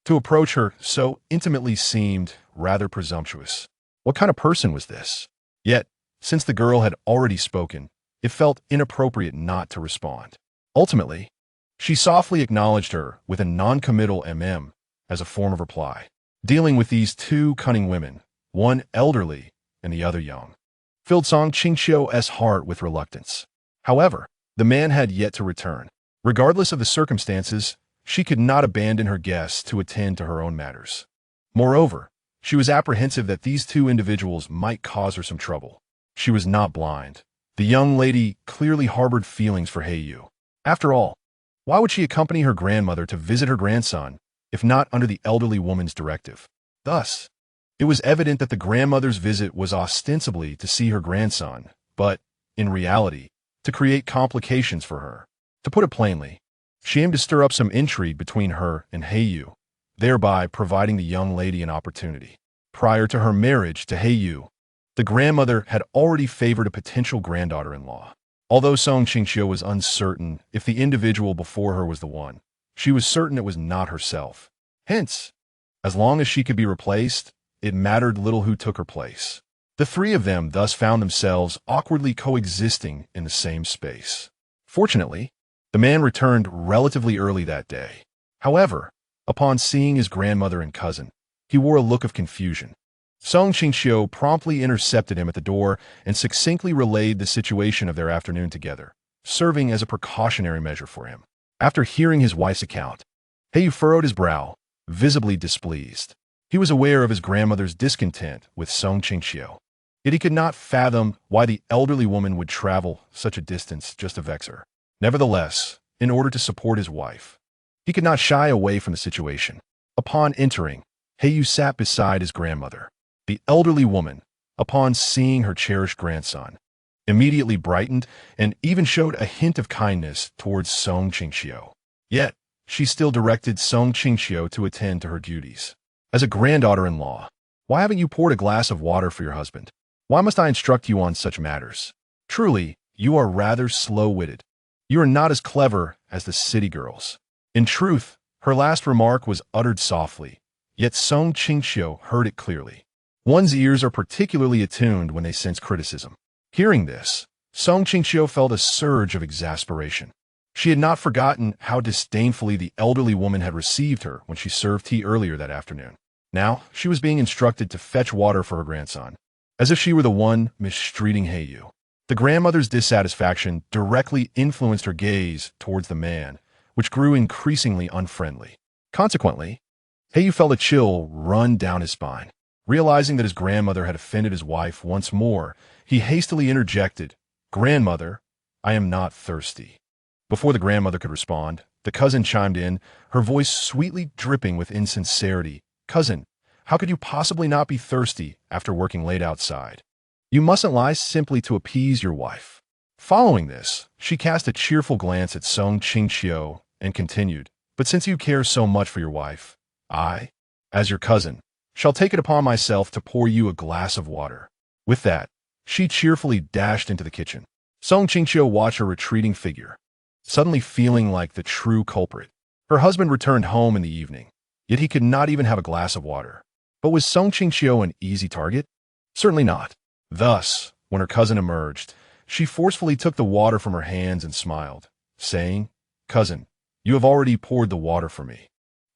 To approach her so intimately seemed rather presumptuous. What kind of person was this? Yet, since the girl had already spoken, it felt inappropriate not to respond. Ultimately, she softly acknowledged her with a non-committal as a form of reply. Dealing with these two cunning women, one elderly and the other young, filled Song Qingqiu's heart with reluctance. However, the man had yet to return. Regardless of the circumstances, she could not abandon her guests to attend to her own matters. Moreover, she was apprehensive that these two individuals might cause her some trouble. She was not blind. The young lady clearly harbored feelings for Qingqiu. After all, why would she accompany her grandmother to visit her grandson, if not under the elderly woman's directive? Thus, it was evident that the grandmother's visit was ostensibly to see her grandson, but, in reality, to create complications for her. To put it plainly, she aimed to stir up some intrigue between her and Qingqiu, thereby providing the young lady an opportunity. Prior to her marriage to Qingqiu, the grandmother had already favored a potential granddaughter-in-law. Although Song Qingqiu was uncertain if the individual before her was the one, she was certain it was not herself. Hence, as long as she could be replaced, it mattered little who took her place. The three of them thus found themselves awkwardly coexisting in the same space. Fortunately, the man returned relatively early that day. However, upon seeing his grandmother and cousin, he wore a look of confusion. Song Qingqiu promptly intercepted him at the door and succinctly relayed the situation of their afternoon together. serving as a precautionary measure for him. After hearing his wife's account, Heiyu furrowed his brow, visibly displeased. He was aware of his grandmother's discontent with Song Qingqiu, yet he could not fathom why the elderly woman would travel such a distance just to vex her. Nevertheless, in order to support his wife, he could not shy away from the situation. Upon entering, Heiyu sat beside his grandmother. The elderly woman, upon seeing her cherished grandson, immediately brightened and even showed a hint of kindness towards Song Qingqiu. Yet, she still directed Song Qingqiu to attend to her duties. As a granddaughter-in-law, why haven't you poured a glass of water for your husband? Why must I instruct you on such matters? Truly, you are rather slow-witted. You are not as clever as the city girls. In truth, her last remark was uttered softly, yet Song Qingqiu heard it clearly. One's ears are particularly attuned when they sense criticism. Hearing this, Song Qingqiu felt a surge of exasperation. She had not forgotten how disdainfully the elderly woman had received her when she served tea earlier that afternoon. Now, she was being instructed to fetch water for her grandson, as if she were the one mistreating Heiyu. The grandmother's dissatisfaction directly influenced her gaze towards the man, which grew increasingly unfriendly. Consequently, Heiyu felt a chill run down his spine. Realizing that his grandmother had offended his wife once more, he hastily interjected, "Grandmother, I am not thirsty." Before the grandmother could respond, the cousin chimed in, her voice sweetly dripping with insincerity. "Cousin, how could you possibly not be thirsty after working late outside? You mustn't lie simply to appease your wife." Following this, she cast a cheerful glance at Song Qingqiu and continued, "But since you care so much for your wife, I, as your cousin, shall take it upon myself to pour you a glass of water." With that, she cheerfully dashed into the kitchen. Song Qingqiu watched her retreating figure, suddenly feeling like the true culprit. Her husband returned home in the evening, yet he could not even have a glass of water. But was Song Qingqiu an easy target? Certainly not. Thus, when her cousin emerged, she forcefully took the water from her hands and smiled, saying, "Cousin, you have already poured the water for me.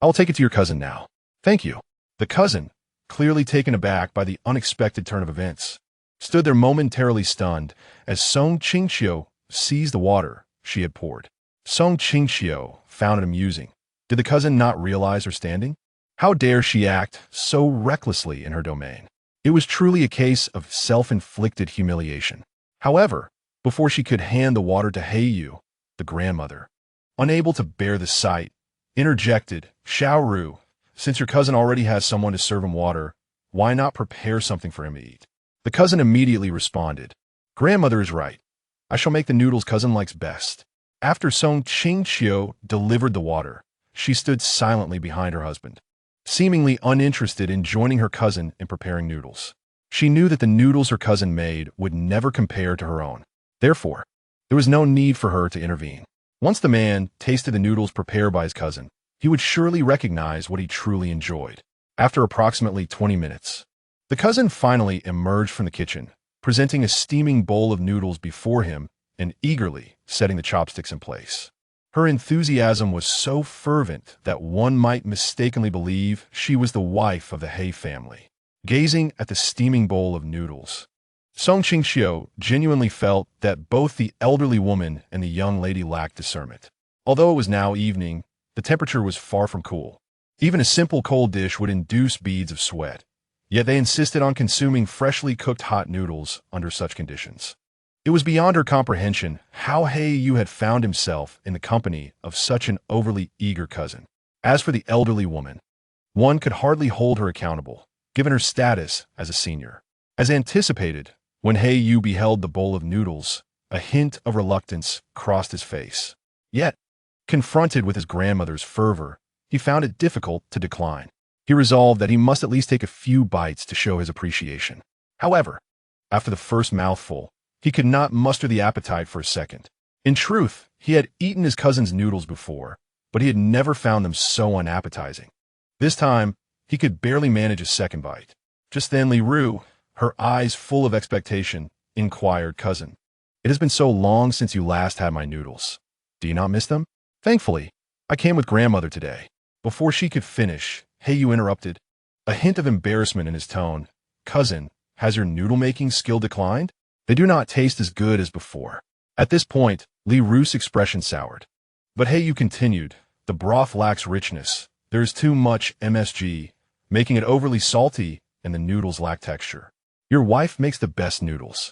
I will take it to your cousin now." "Thank you." The cousin, clearly taken aback by the unexpected turn of events, stood there momentarily stunned as Song Qingqiu seized the water she had poured. Song Qingqiu found it amusing. Did the cousin not realize her standing? How dare she act so recklessly in her domain? It was truly a case of self-inflicted humiliation. However, before she could hand the water to Heiyu, the grandmother, unable to bear the sight, interjected, "Xiaoru, since your cousin already has someone to serve him water, why not prepare something for him to eat?" The cousin immediately responded, "Grandmother is right. I shall make the noodles cousin likes best." After Song Qingqiu delivered the water, she stood silently behind her husband, seemingly uninterested in joining her cousin in preparing noodles. She knew that the noodles her cousin made would never compare to her own. Therefore, there was no need for her to intervene. Once the man tasted the noodles prepared by his cousin, he would surely recognize what he truly enjoyed. After approximately 20 minutes, the cousin finally emerged from the kitchen, presenting a steaming bowl of noodles before him and eagerly setting the chopsticks in place. Her enthusiasm was so fervent that one might mistakenly believe she was the wife of the He family. Gazing at the steaming bowl of noodles, Song Qingqiu genuinely felt that both the elderly woman and the young lady lacked discernment. Although it was now evening, the temperature was far from cool. Even a simple cold dish would induce beads of sweat, yet they insisted on consuming freshly cooked hot noodles under such conditions. It was beyond her comprehension how Heiyu had found himself in the company of such an overly eager cousin. As for the elderly woman, one could hardly hold her accountable, given her status as a senior. As anticipated, when Heiyu beheld the bowl of noodles, a hint of reluctance crossed his face. Yet, confronted with his grandmother's fervor, he found it difficult to decline. He resolved that he must at least take a few bites to show his appreciation. However, after the first mouthful, he could not muster the appetite for a second. In truth, he had eaten his cousin's noodles before, but he had never found them so unappetizing. This time, he could barely manage a second bite. Just then Li Ru, her eyes full of expectation, inquired, "Cousin, it has been so long since you last had my noodles. Do you not miss them?" "Thankfully, I came with grandmother today." Before she could finish, Heiyu interrupted, a hint of embarrassment in his tone. "Cousin, has your noodle-making skill declined? They do not taste as good as before." At this point, Li Ru's expression soured. But Heiyu continued, the broth lacks richness. There is too much MSG, making it overly salty, and the noodles lack texture. Your wife makes the best noodles.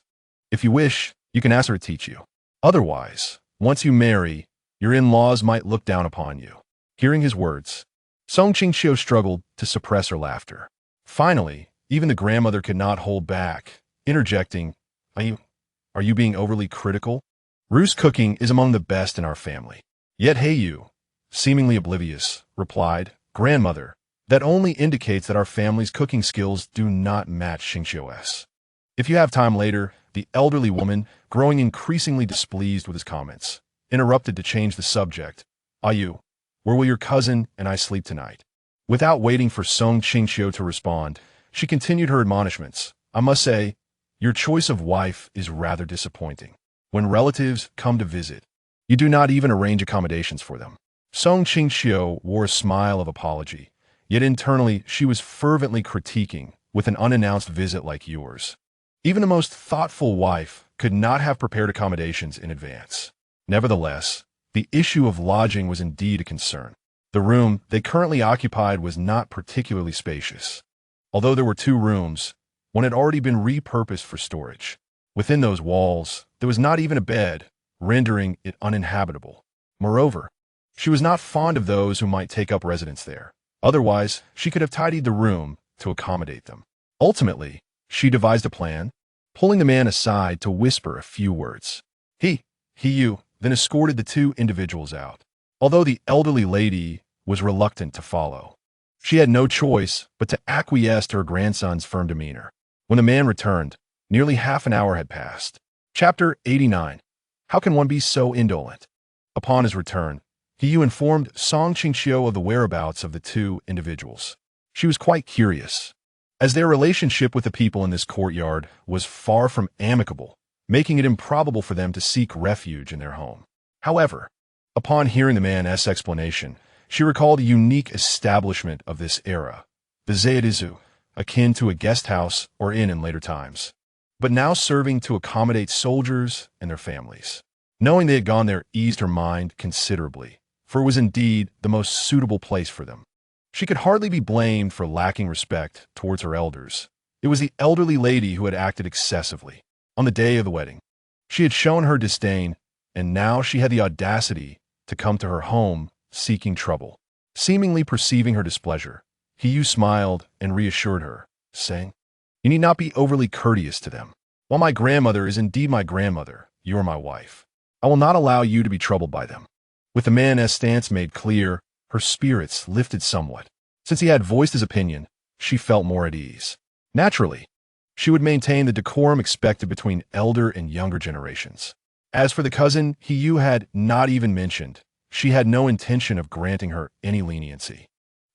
If you wish, you can ask her to teach you. Otherwise, once you marry, your in-laws might look down upon you. Hearing his words, Song Qingqiu struggled to suppress her laughter. Finally, even the grandmother could not hold back, interjecting, Are you being overly critical? Ru's cooking is among the best in our family. Yet Heiyu, seemingly oblivious, replied, Grandmother, that only indicates that our family's cooking skills do not match Qingqiu's. If you have time later, the elderly woman, growing increasingly displeased with his comments, interrupted to change the subject. Ayu, where will your cousin and I sleep tonight? Without waiting for Song Qingqiu to respond, she continued her admonishments. I must say, your choice of wife is rather disappointing. When relatives come to visit, you do not even arrange accommodations for them. Song Qingqiu wore a smile of apology, yet internally she was fervently critiquing with an unannounced visit like yours. Even the most thoughtful wife could not have prepared accommodations in advance. Nevertheless, the issue of lodging was indeed a concern. The room they currently occupied was not particularly spacious. Although there were 2 rooms, one had already been repurposed for storage. Within those walls, there was not even a bed, rendering it uninhabitable. Moreover, she was not fond of those who might take up residence there. Otherwise, she could have tidied the room to accommodate them. Ultimately, she devised a plan, pulling the man aside to whisper a few words. You then escorted the 2 individuals out, although the elderly lady was reluctant to follow. She had no choice but to acquiesce to her grandson's firm demeanor. When the man returned, nearly half an hour had passed. Chapter 89. How can one be so indolent? Upon his return, Heiyu informed Song Qingqiu of the whereabouts of the 2 individuals. She was quite curious, as their relationship with the people in this courtyard was far from amicable, making it improbable for them to seek refuge in their home. However, upon hearing the man's explanation, she recalled a unique establishment of this era, the Zaidizu, akin to a guest house or inn in later times, but now serving to accommodate soldiers and their families. Knowing they had gone there eased her mind considerably, for it was indeed the most suitable place for them. She could hardly be blamed for lacking respect towards her elders. It was the elderly lady who had acted excessively. On the day of the wedding, she had shown her disdain, and now she had the audacity to come to her home seeking trouble. Seemingly perceiving her displeasure, Heiyu smiled and reassured her, saying, You need not be overly courteous to them. While my grandmother is indeed my grandmother, you are my wife. I will not allow you to be troubled by them. With the man's stance made clear, her spirits lifted somewhat. Since he had voiced his opinion, she felt more at ease. Naturally, she would maintain the decorum expected between elder and younger generations. As for the cousin Heiyu had not even mentioned, she had no intention of granting her any leniency.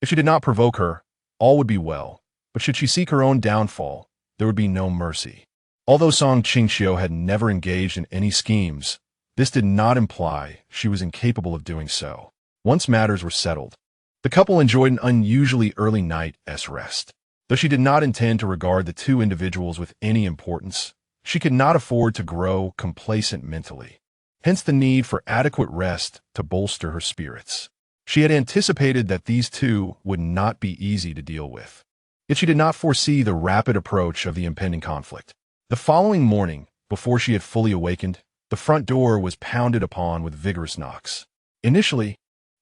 If she did not provoke her, all would be well, but should she seek her own downfall, there would be no mercy. Although Song Qingqiu had never engaged in any schemes, this did not imply she was incapable of doing so. Once matters were settled, the couple enjoyed an unusually early night's rest. Though she did not intend to regard the 2 individuals with any importance, she could not afford to grow complacent mentally. Hence the need for adequate rest to bolster her spirits. She had anticipated that these 2 would not be easy to deal with. Yet she did not foresee the rapid approach of the impending conflict. The following morning, before she had fully awakened, the front door was pounded upon with vigorous knocks. Initially,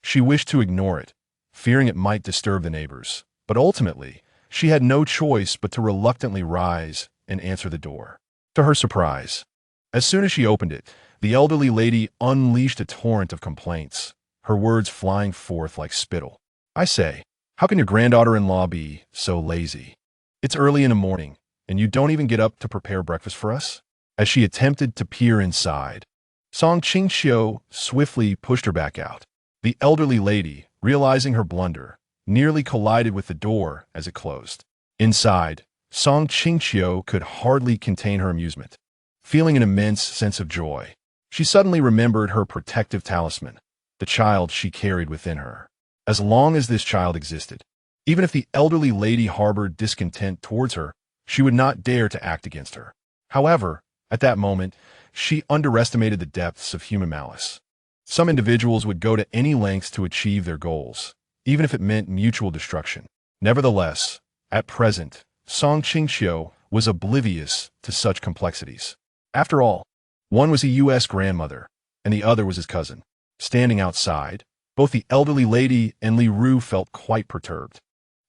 she wished to ignore it, fearing it might disturb the neighbors, but ultimately, she had no choice but to reluctantly rise and answer the door. To her surprise, as soon as she opened it, the elderly lady unleashed a torrent of complaints, her words flying forth like spittle. I say, how can your granddaughter-in-law be so lazy? It's early in the morning, and you don't even get up to prepare breakfast for us? As she attempted to peer inside, Song Qingqiu swiftly pushed her back out. The elderly lady, realizing her blunder, nearly collided with the door as it closed. Inside, Song Qingqiu could hardly contain her amusement. Feeling an immense sense of joy, she suddenly remembered her protective talisman, the child she carried within her. As long as this child existed, even if the elderly lady harbored discontent towards her, she would not dare to act against her. However, At that moment, she underestimated the depths of human malice. Some individuals would go to any lengths to achieve their goals, even if it meant mutual destruction. Nevertheless, at present, Qingqiu was oblivious to such complexities. After all, one was a U.S. grandmother, and the other was his cousin. Standing outside, both the elderly lady and Li Ru felt quite perturbed.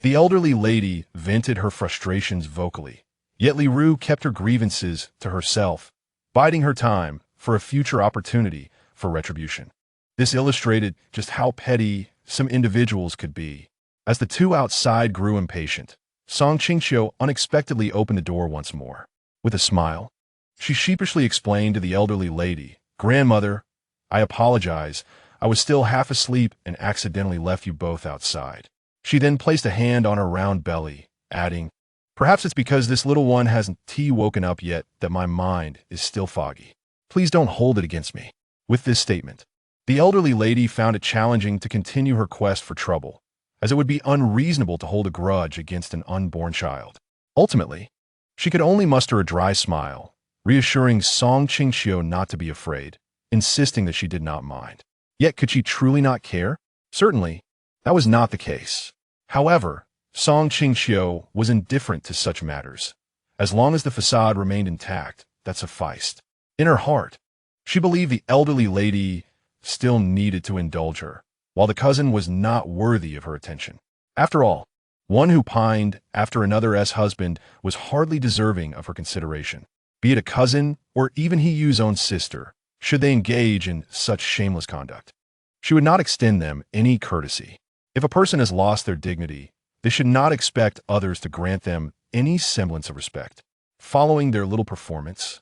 The elderly lady vented her frustrations vocally, yet Li Ru kept her grievances to herself, biding her time for a future opportunity for retribution. This illustrated just how petty some individuals could be. As the two outside grew impatient, Qingqiu unexpectedly opened the door once more. With a smile, she sheepishly explained to the elderly lady, "Grandmother, I apologize. I was still half asleep and accidentally left you both outside." She then placed a hand on her round belly, adding, "Perhaps it's because this little one hasn't woken up yet that my mind is still foggy. Please don't hold it against me." With this statement, the elderly lady found it challenging to continue her quest for trouble, as it would be unreasonable to hold a grudge against an unborn child. Ultimately, she could only muster a dry smile, reassuring Qingqiu not to be afraid, insisting that she did not mind. Yet could she truly not care? Certainly, that was not the case. However, Qingqiu was indifferent to such matters. As long as the facade remained intact, that sufficed. In her heart, she believed the elderly lady still needed to indulge her, while the cousin was not worthy of her attention. After all, one who pined after another's husband was hardly deserving of her consideration, be it a cousin or even Hiyu's own sister, should they engage in such shameless conduct. She would not extend them any courtesy. If a person has lost their dignity, they should not expect others to grant them any semblance of respect. Following their little performance,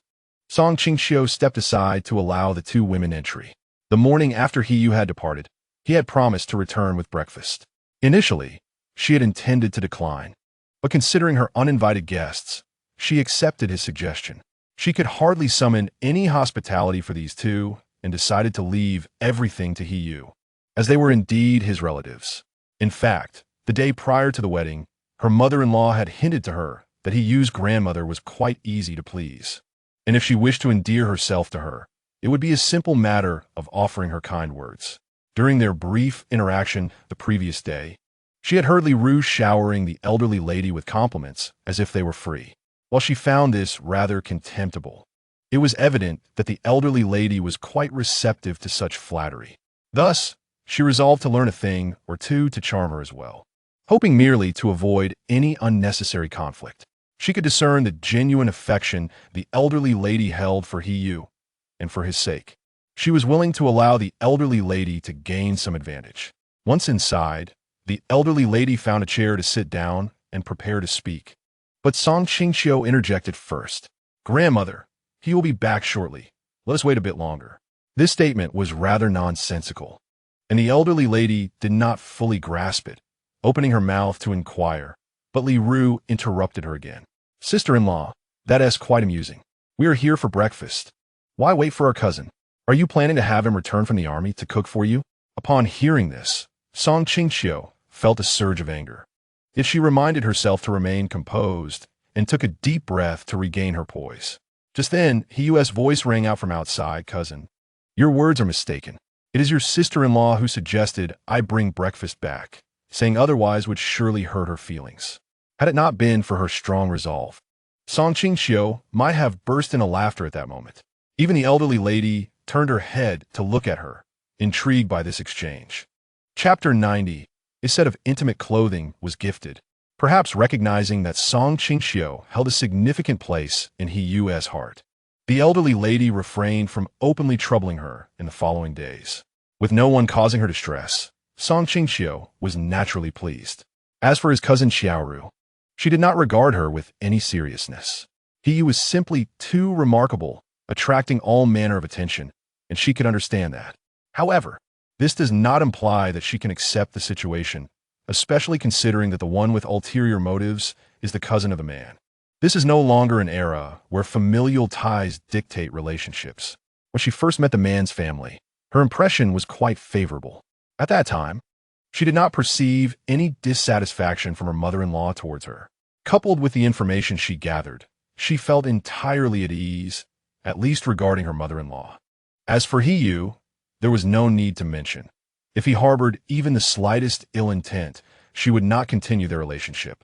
Qingqiu stepped aside to allow the two women entry. The morning after Hiyu had departed, he had promised to return with breakfast. Initially, she had intended to decline, but considering her uninvited guests, she accepted his suggestion. She could hardly summon any hospitality for these two and decided to leave everything to Hiyu, as they were indeed his relatives. In fact, the day prior to the wedding, her mother-in-law had hinted to her that Hiyu's grandmother was quite easy to please, and if she wished to endear herself to her, it would be a simple matter of offering her kind words. During their brief interaction the previous day, she had heard Li Ru showering the elderly lady with compliments as if they were free. While she found this rather contemptible, it was evident that the elderly lady was quite receptive to such flattery. Thus, she resolved to learn a thing or two to charm her as well. Hoping merely to avoid any unnecessary conflict, she could discern the genuine affection the elderly lady held for Hiyu, and for his sake, she was willing to allow the elderly lady to gain some advantage. Once inside, the elderly lady found a chair to sit down and prepare to speak. But Qingqiu interjected first. "Grandmother, he will be back shortly. Let us wait a bit longer." This statement was rather nonsensical, and the elderly lady did not fully grasp it, opening her mouth to inquire, but Li Ru interrupted her again. "Sister-in-law, that is quite amusing. We are here for breakfast. Why wait for our cousin? Are you planning to have him return from the army to cook for you?" Upon hearing this, Qingqiu felt a surge of anger. Yet she reminded herself to remain composed and took a deep breath to regain her poise. Just then, Hiyu's voice rang out from outside. "Cousin, your words are mistaken. It is your sister-in-law who suggested I bring breakfast back. Saying otherwise would surely hurt her feelings." Had it not been for her strong resolve, Qingqiu might have burst into laughter at that moment. Even the elderly lady turned her head to look at her, intrigued by this exchange. Chapter 90. A set of intimate clothing was gifted, perhaps recognizing that Qingqiu held a significant place in Hiyu's heart. The elderly lady refrained from openly troubling her in the following days. With no one causing her distress, Qingqiu was naturally pleased. As for his cousin Xiaoru, she did not regard her with any seriousness. He was simply too remarkable, attracting all manner of attention, and she could understand that. However, this does not imply that she can accept the situation, especially considering that the one with ulterior motives is the cousin of the man. This is no longer an era where familial ties dictate relationships. When she first met the man's family, her impression was quite favorable. At that time, she did not perceive any dissatisfaction from her mother-in-law towards her. Coupled with the information she gathered, she felt entirely at ease at least regarding her mother-in-law. As for Yu, there was no need to mention. If he harbored even the slightest ill intent, she would not continue their relationship.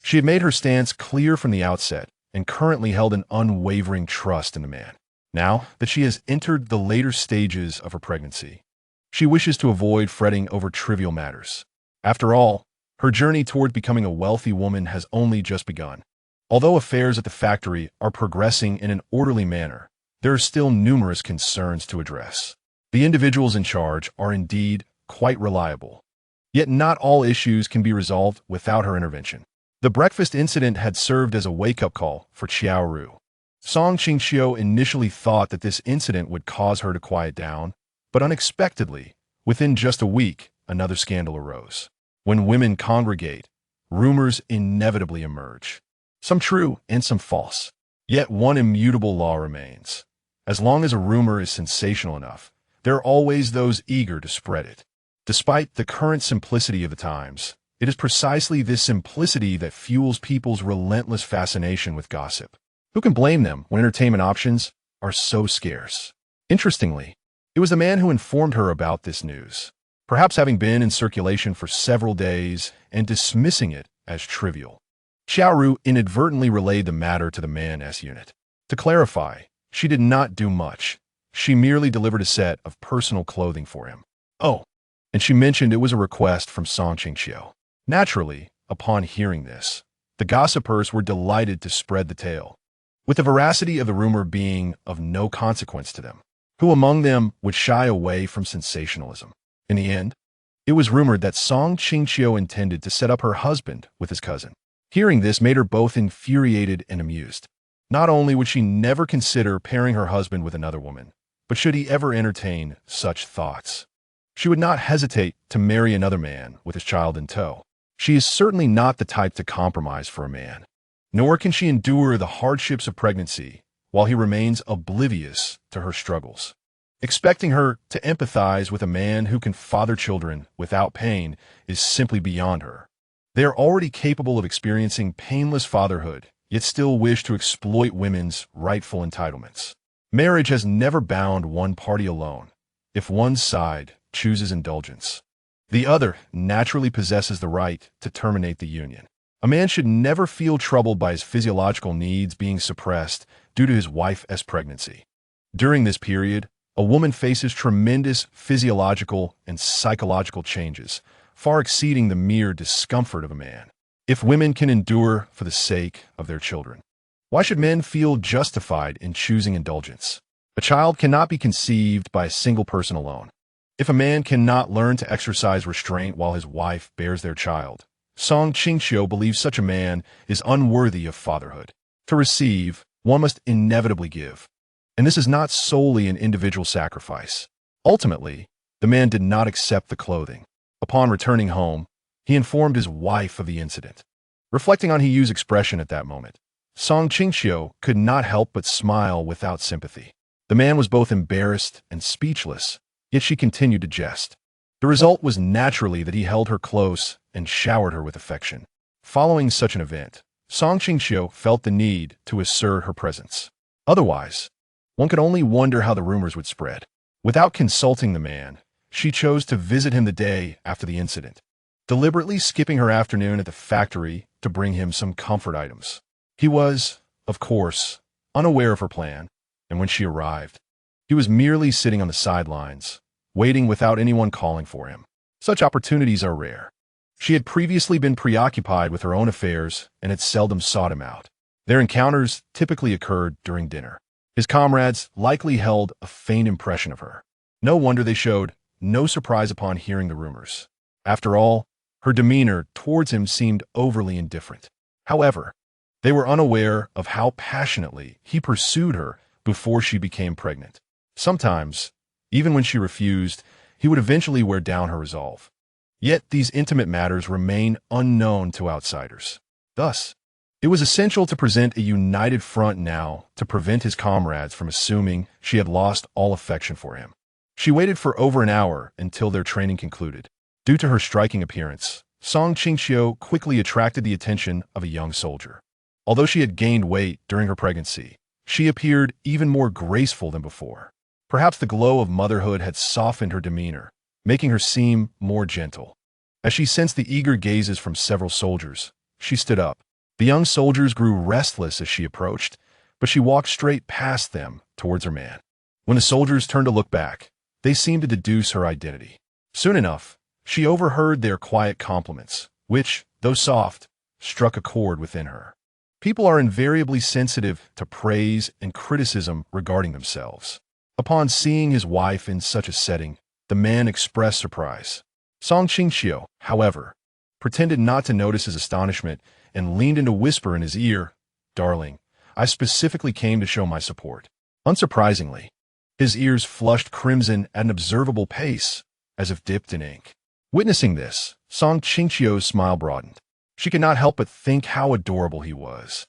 She had made her stance clear from the outset and currently held an unwavering trust in the man. Now that she has entered the later stages of her pregnancy, she wishes to avoid fretting over trivial matters. After all, her journey toward becoming a wealthy woman has only just begun. Although affairs at the factory are progressing in an orderly manner, there are still numerous concerns to address. The individuals in charge are indeed quite reliable, yet not all issues can be resolved without her intervention. The breakfast incident had served as a wake-up call for Qiao. Qingqiu initially thought that this incident would cause her to quiet down, but unexpectedly, within just a week, another scandal arose. When women congregate, rumors inevitably emerge, some true and some false. Yet one immutable law remains. As long as a rumor is sensational enough, there are always those eager to spread it. Despite the current simplicity of the times, it is precisely this simplicity that fuels people's relentless fascination with gossip. Who can blame them when entertainment options are so scarce? Interestingly, it was the man who informed her about this news, perhaps having been in circulation for several days and dismissing it as trivial. Qiao inadvertently relayed the matter to the man S-Unit. To clarify, she did not do much. She merely delivered a set of personal clothing for him. Oh, and she mentioned it was a request from Qingqiu. Naturally, upon hearing this, the gossipers were delighted to spread the tale, with the veracity of the rumor being of no consequence to them. Who among them would shy away from sensationalism? In the end, it was rumored that Qingqiu intended to set up her husband with his cousin. Hearing this made her both infuriated and amused. Not only would she never consider pairing her husband with another woman, but should he ever entertain such thoughts, she would not hesitate to marry another man with his child in tow. She is certainly not the type to compromise for a man, nor can she endure the hardships of pregnancy while he remains oblivious to her struggles. Expecting her to empathize with a man who can father children without pain is simply beyond her. They are already capable of experiencing painless fatherhood, yet still wish to exploit women's rightful entitlements. Marriage has never bound one party alone. If one side chooses indulgence, the other naturally possesses the right to terminate the union. A man should never feel troubled by his physiological needs being suppressed due to his wife's pregnancy. During this period, a woman faces tremendous physiological and psychological changes, far exceeding the mere discomfort of a man. If women can endure for the sake of their children, why should men feel justified in choosing indulgence? A child cannot be conceived by a single person alone. If a man cannot learn to exercise restraint while his wife bears their child, Qingqiu believes such a man is unworthy of fatherhood. To receive, one must inevitably give. And this is not solely an individual sacrifice. Ultimately, the man did not accept the clothing. Upon returning home, he informed his wife of the incident. Reflecting on Yu's expression at that moment, Qingqiu could not help but smile without sympathy. The man was both embarrassed and speechless, yet she continued to jest. The result was naturally that he held her close and showered her with affection. Following such an event, Qingqiu felt the need to assert her presence. Otherwise, one could only wonder how the rumors would spread. Without consulting the man, she chose to visit him the day after the incident, deliberately skipping her afternoon at the factory to bring him some comfort items. He was, of course, unaware of her plan, and when she arrived, he was merely sitting on the sidelines, waiting without anyone calling for him. Such opportunities are rare. She had previously been preoccupied with her own affairs and had seldom sought him out. Their encounters typically occurred during dinner. His comrades likely held a faint impression of her. No wonder they showed no surprise upon hearing the rumors. After all, her demeanor towards him seemed overly indifferent. However, they were unaware of how passionately he pursued her before she became pregnant. Sometimes, even when she refused, he would eventually wear down her resolve. Yet these intimate matters remain unknown to outsiders. Thus, it was essential to present a united front now to prevent his comrades from assuming she had lost all affection for him. She waited for over an hour until their training concluded. Due to her striking appearance, Qingqiu quickly attracted the attention of a young soldier. Although she had gained weight during her pregnancy, she appeared even more graceful than before. Perhaps the glow of motherhood had softened her demeanor, making her seem more gentle. As she sensed the eager gazes from several soldiers, she stood up. The young soldiers grew restless as she approached, but she walked straight past them towards her man. When the soldiers turned to look back, they seemed to deduce her identity. Soon enough, she overheard their quiet compliments, which, though soft, struck a chord within her. People are invariably sensitive to praise and criticism regarding themselves. Upon seeing his wife in such a setting, the man expressed surprise. Qingqiu, however, pretended not to notice his astonishment and leaned in to whisper in his ear, "Darling, I specifically came to show my support." Unsurprisingly, his ears flushed crimson at an observable pace, as if dipped in ink. Witnessing this, Qingqiu's smile broadened. She could not help but think how adorable he was.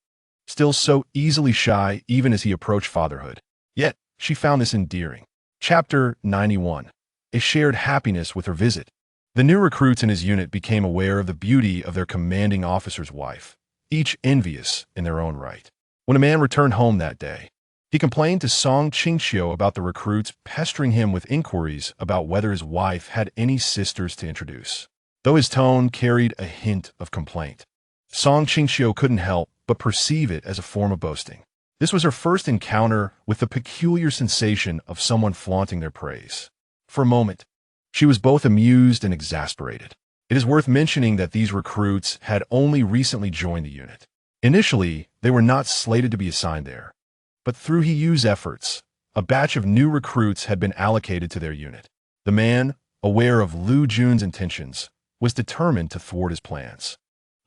Still so easily shy even as he approached fatherhood. Yet, she found this endearing. Chapter 91. A shared happiness with her visit. The new recruits in his unit became aware of the beauty of their commanding officer's wife, each envious in their own right. When a man returned home that day, he complained to Qingqiu about the recruits pestering him with inquiries about whether his wife had any sisters to introduce. Though his tone carried a hint of complaint, Qingqiu couldn't help but perceive it as a form of boasting. This was her first encounter with the peculiar sensation of someone flaunting their praise. For a moment, she was both amused and exasperated. It is worth mentioning that these recruits had only recently joined the unit. Initially, they were not slated to be assigned there, but through Hiyu's efforts, a batch of new recruits had been allocated to their unit. The man, aware of Lu Jun's intentions, was determined to thwart his plans.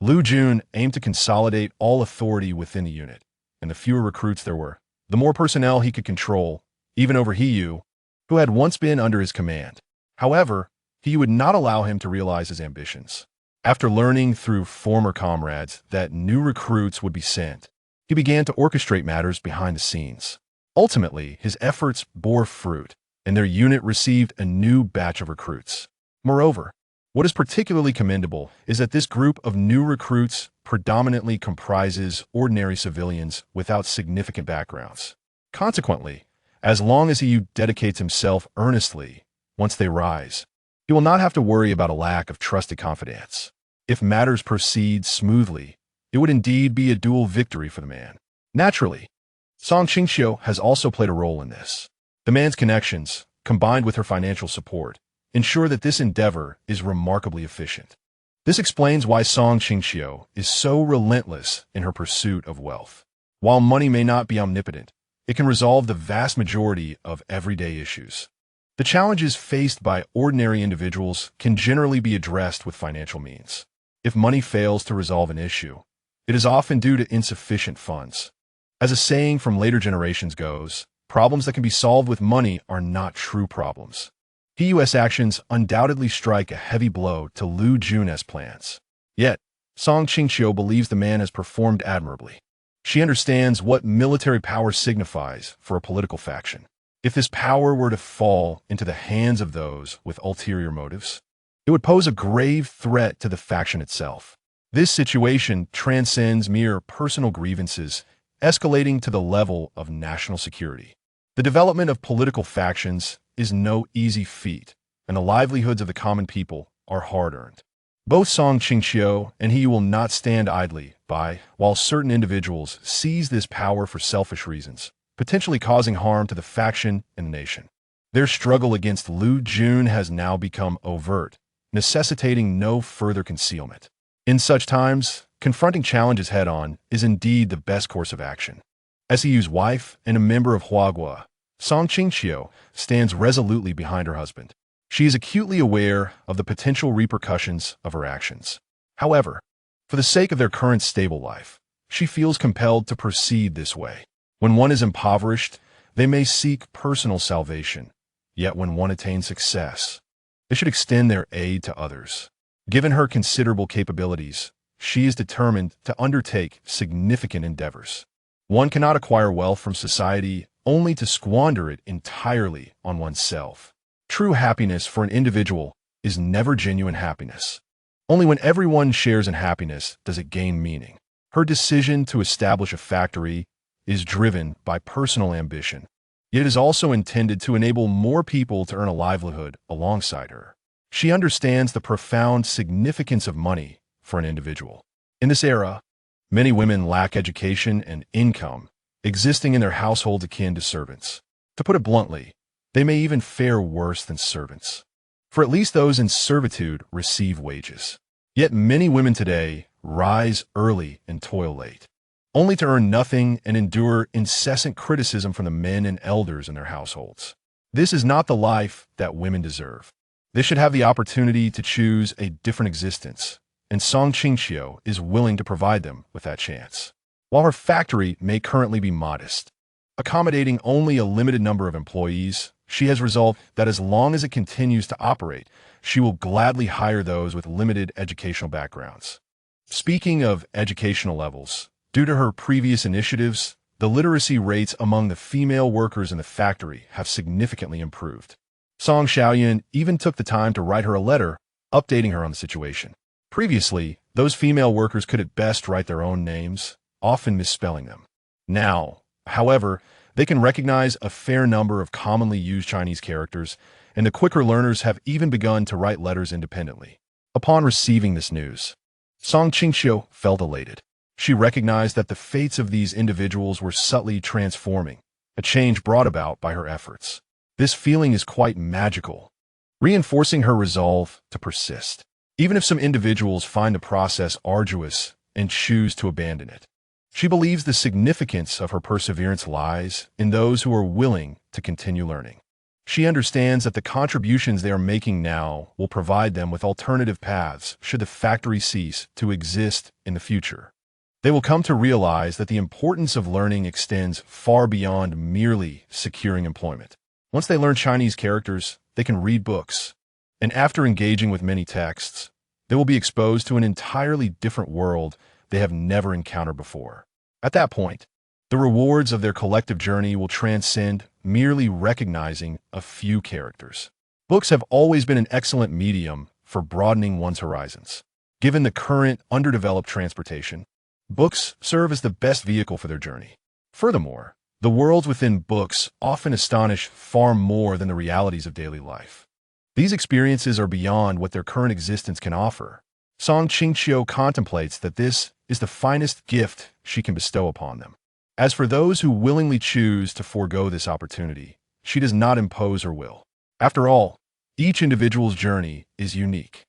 Lu Jun aimed to consolidate all authority within the unit, and the fewer recruits there were, the more personnel he could control, even over Hiyu, who had once been under his command. However, he would not allow him to realize his ambitions. After learning through former comrades that new recruits would be sent, he began to orchestrate matters behind the scenes. Ultimately, his efforts bore fruit, and their unit received a new batch of recruits. Moreover, what is particularly commendable is that this group of new recruits predominantly comprises ordinary civilians without significant backgrounds. Consequently, as long as he dedicates himself earnestly, once they rise, he will not have to worry about a lack of trusted confidants. If matters proceed smoothly, it would indeed be a dual victory for the man. Naturally, Qingqiu has also played a role in this. The man's connections, combined with her financial support, ensure that this endeavor is remarkably efficient. This explains why Qingqiu is so relentless in her pursuit of wealth. While money may not be omnipotent, it can resolve the vast majority of everyday issues. The challenges faced by ordinary individuals can generally be addressed with financial means. If money fails to resolve an issue, it is often due to insufficient funds. As a saying from later generations goes, problems that can be solved with money are not true problems. PUS actions undoubtedly strike a heavy blow to Lu Jun's plans. Yet, Qingqiu believes the man has performed admirably. She understands what military power signifies for a political faction. If this power were to fall into the hands of those with ulterior motives, it would pose a grave threat to the faction itself. This situation transcends mere personal grievances, escalating to the level of national security. The development of political factions is no easy feat, and the livelihoods of the common people are hard-earned. Both Qingqiu and he will not stand idly by while certain individuals seize this power for selfish reasons, potentially causing harm to the faction and the nation. Their struggle against Lu Jun has now become overt, necessitating no further concealment. In such times, confronting challenges head-on is indeed the best course of action. As Hiyu's wife and a member of Huagua, Qingqiu stands resolutely behind her husband. She is acutely aware of the potential repercussions of her actions. However, for the sake of their current stable life, she feels compelled to proceed this way. When one is impoverished, they may seek personal salvation, yet when one attains success, they should extend their aid to others. Given her considerable capabilities, she is determined to undertake significant endeavors. One cannot acquire wealth from society only to squander it entirely on oneself. True happiness for an individual is never genuine happiness. Only when everyone shares in happiness does it gain meaning. Her decision to establish a factory is driven by personal ambition. It is also intended to enable more people to earn a livelihood alongside her. She understands the profound significance of money for an individual. In this era, many women lack education and income, existing in their households akin to servants. To put it bluntly, they may even fare worse than servants. For at least those in servitude receive wages. Yet many women today rise early and toil late, only to earn nothing and endure incessant criticism from the men and elders in their households. This is not the life that women deserve. They should have the opportunity to choose a different existence, and Qingqiu is willing to provide them with that chance. While her factory may currently be modest, accommodating only a limited number of employees, she has resolved that as long as it continues to operate, she will gladly hire those with limited educational backgrounds. Speaking of educational levels, due to her previous initiatives, the literacy rates among the female workers in the factory have significantly improved. Song Xiaoyan even took the time to write her a letter, updating her on the situation. Previously, those female workers could at best write their own names, often misspelling them. Now, however, they can recognize a fair number of commonly used Chinese characters, and the quicker learners have even begun to write letters independently. Upon receiving this news, Song Qingqiu felt elated. She recognized that the fates of these individuals were subtly transforming, a change brought about by her efforts. This feeling is quite magical, reinforcing her resolve to persist, even if some individuals find the process arduous and choose to abandon it. She believes the significance of her perseverance lies in those who are willing to continue learning. She understands that the contributions they are making now will provide them with alternative paths should the factory cease to exist in the future. They will come to realize that the importance of learning extends far beyond merely securing employment. Once they learn Chinese characters, they can read books, and after engaging with many texts, they will be exposed to an entirely different world they have never encountered before. At that point, the rewards of their collective journey will transcend merely recognizing a few characters. Books have always been an excellent medium for broadening one's horizons. Given the current underdeveloped transportation, books serve as the best vehicle for their journey. Furthermore, the worlds within books often astonish far more than the realities of daily life. These experiences are beyond what their current existence can offer. Song Qingqiu contemplates that this is the finest gift she can bestow upon them. As for those who willingly choose to forego this opportunity, she does not impose her will. After all, each individual's journey is unique,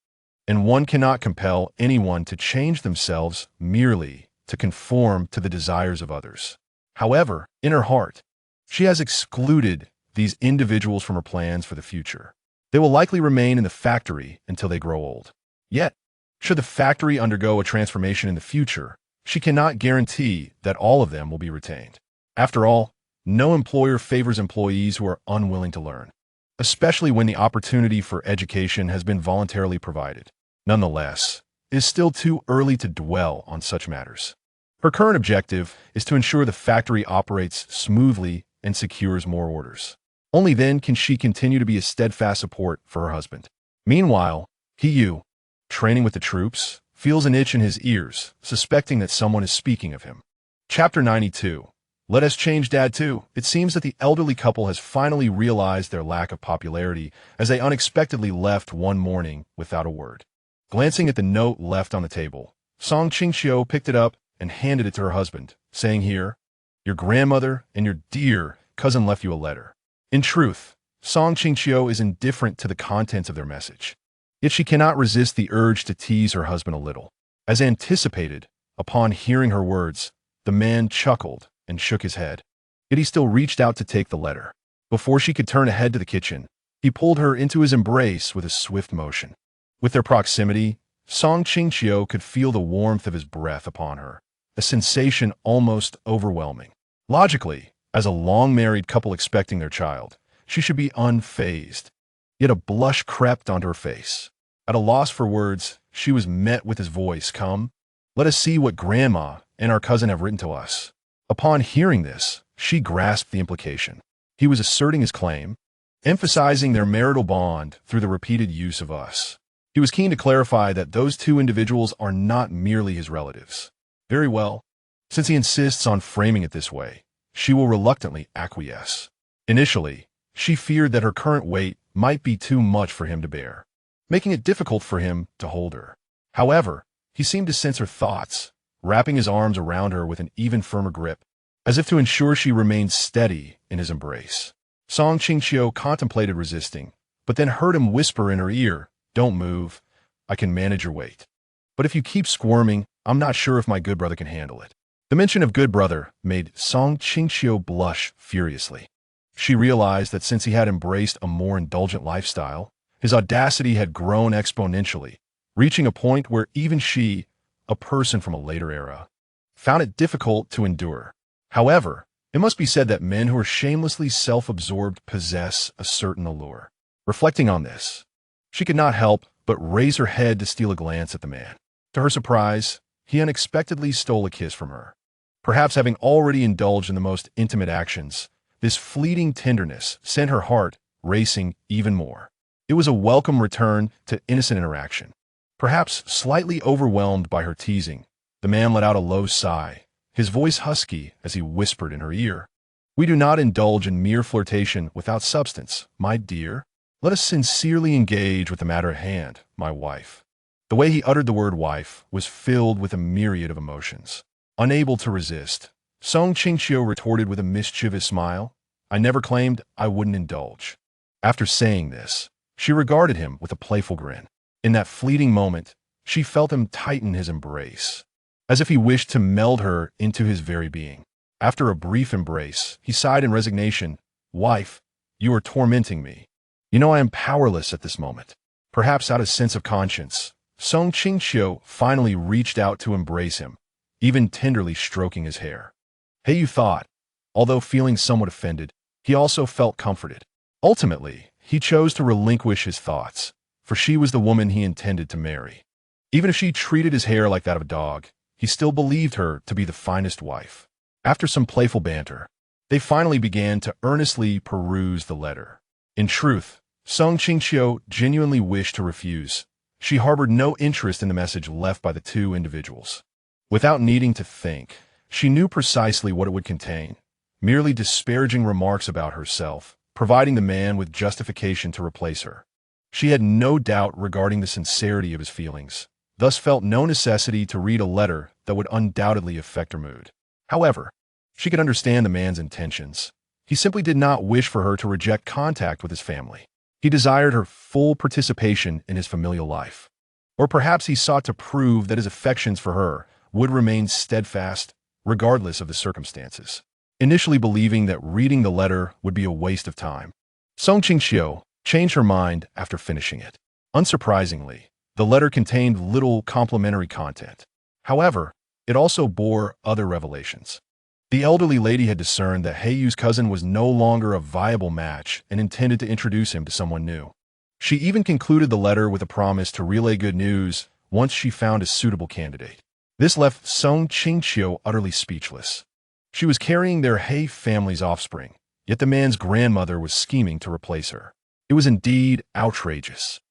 and one cannot compel anyone to change themselves merely to conform to the desires of others. However, in her heart, she has excluded these individuals from her plans for the future. They will likely remain in the factory until they grow old. Yet, should the factory undergo a transformation in the future, she cannot guarantee that all of them will be retained. After all, no employer favors employees who are unwilling to learn, especially when the opportunity for education has been voluntarily provided. Nonetheless, it is still too early to dwell on such matters. Her current objective is to ensure the factory operates smoothly and secures more orders. Only then can she continue to be a steadfast support for her husband. Meanwhile, Qingqiu, training with the troops, feels an itch in his ears, suspecting that someone is speaking of him. Chapter 92. Let us change Dad too. It seems that the elderly couple has finally realized their lack of popularity as they unexpectedly left one morning without a word. Glancing at the note left on the table, Song Qingqiu picked it up and handed it to her husband, saying, "Here, your grandmother and your dear cousin left you a letter." In truth, Song Qingqiu is indifferent to the contents of their message. Yet she cannot resist the urge to tease her husband a little. As anticipated, upon hearing her words, the man chuckled and shook his head. Yet he still reached out to take the letter. Before she could turn ahead to the kitchen, he pulled her into his embrace with a swift motion. With their proximity, Song Qingqiu could feel the warmth of his breath upon her, a sensation almost overwhelming. Logically, as a long-married couple expecting their child, she should be unfazed. Yet a blush crept onto her face. At a loss for words, she was met with his voice, "Come, let us see what Grandma and our cousin have written to us." Upon hearing this, she grasped the implication. He was asserting his claim, emphasizing their marital bond through the repeated use of us. He was keen to clarify that those two individuals are not merely his relatives. Very well, since he insists on framing it this way, she will reluctantly acquiesce. Initially, she feared that her current weight might be too much for him to bear, making it difficult for him to hold her. However, he seemed to sense her thoughts, wrapping his arms around her with an even firmer grip, as if to ensure she remained steady in his embrace. Qingqiu contemplated resisting, but then heard him whisper in her ear, "Don't move. I can manage your weight. But if you keep squirming, I'm not sure if my good brother can handle it." The mention of good brother made Qingqiu blush furiously. She realized that since he had embraced a more indulgent lifestyle, his audacity had grown exponentially, reaching a point where even she, a person from a later era, found it difficult to endure. However, it must be said that men who are shamelessly self-absorbed possess a certain allure. Reflecting on this, she could not help but raise her head to steal a glance at the man. To her surprise, he unexpectedly stole a kiss from her. Perhaps having already indulged in the most intimate actions, this fleeting tenderness sent her heart racing even more. It was a welcome return to innocent interaction. Perhaps slightly overwhelmed by her teasing, the man let out a low sigh, his voice husky as he whispered in her ear, "We do not indulge in mere flirtation without substance, my dear. Let us sincerely engage with the matter at hand, my wife." The way he uttered the word wife was filled with a myriad of emotions. Unable to resist, Qingqiu retorted with a mischievous smile, "I never claimed I wouldn't indulge." After saying this, she regarded him with a playful grin. In that fleeting moment, she felt him tighten his embrace, as if he wished to meld her into his very being. After a brief embrace, he sighed in resignation, "Wife, you are tormenting me. You know I am powerless at this moment." Perhaps out of sense of conscience, Qingqiu finally reached out to embrace him, even tenderly stroking his hair. Heyu thought, although feeling somewhat offended, he also felt comforted. Ultimately, he chose to relinquish his thoughts, for she was the woman he intended to marry. Even if she treated his hair like that of a dog, he still believed her to be the finest wife. After some playful banter, they finally began to earnestly peruse the letter. In truth, Qingqiu genuinely wished to refuse. She harbored no interest in the message left by the two individuals. Without needing to think, she knew precisely what it would contain, merely disparaging remarks about herself, providing the man with justification to replace her. She had no doubt regarding the sincerity of his feelings, thus felt no necessity to read a letter that would undoubtedly affect her mood. However, she could understand the man's intentions. He simply did not wish for her to reject contact with his family. He desired her full participation in his familial life. Or perhaps he sought to prove that his affections for her would remain steadfast, regardless of the circumstances. Initially believing that reading the letter would be a waste of time, Qingqiu changed her mind after finishing it. Unsurprisingly, the letter contained little complimentary content. However, it also bore other revelations. The elderly lady had discerned that Heiyu's cousin was no longer a viable match and intended to introduce him to someone new. She even concluded the letter with a promise to relay good news once she found a suitable candidate. This left Qingqiu utterly speechless. She was carrying their He family's offspring, yet the man's grandmother was scheming to replace her. It was indeed outrageous.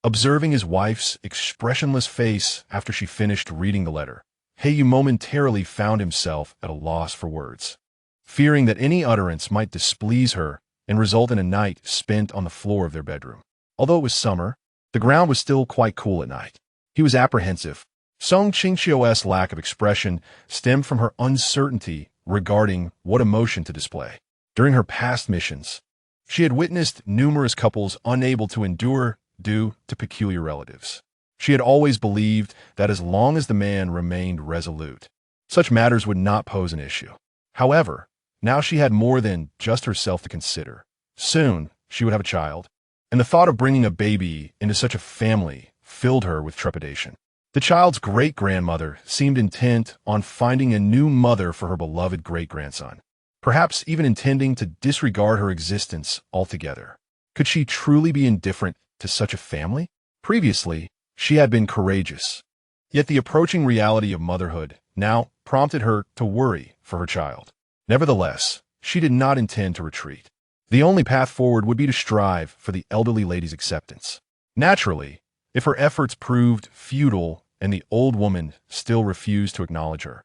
Observing his wife's expressionless face after she finished reading the letter, Heiyu momentarily found himself at a loss for words. Fearing that any utterance might displease her and result in a night spent on the floor of their bedroom. Although it was summer, the ground was still quite cool at night. He was apprehensive. Qingqiu's lack of expression stemmed from her uncertainty regarding what emotion to display. During her past missions, she had witnessed numerous couples unable to endure due to peculiar relatives. She had always believed that as long as the man remained resolute, such matters would not pose an issue. However, now she had more than just herself to consider. Soon, she would have a child, and the thought of bringing a baby into such a family filled her with trepidation. The child's great-grandmother seemed intent on finding a new mother for her beloved great-grandson, perhaps even intending to disregard her existence altogether. Could she truly be indifferent to such a family? Previously, she had been courageous, yet the approaching reality of motherhood now prompted her to worry for her child. Nevertheless, she did not intend to retreat. The only path forward would be to strive for the elderly lady's acceptance. Naturally, if her efforts proved futile and the old woman still refused to acknowledge her,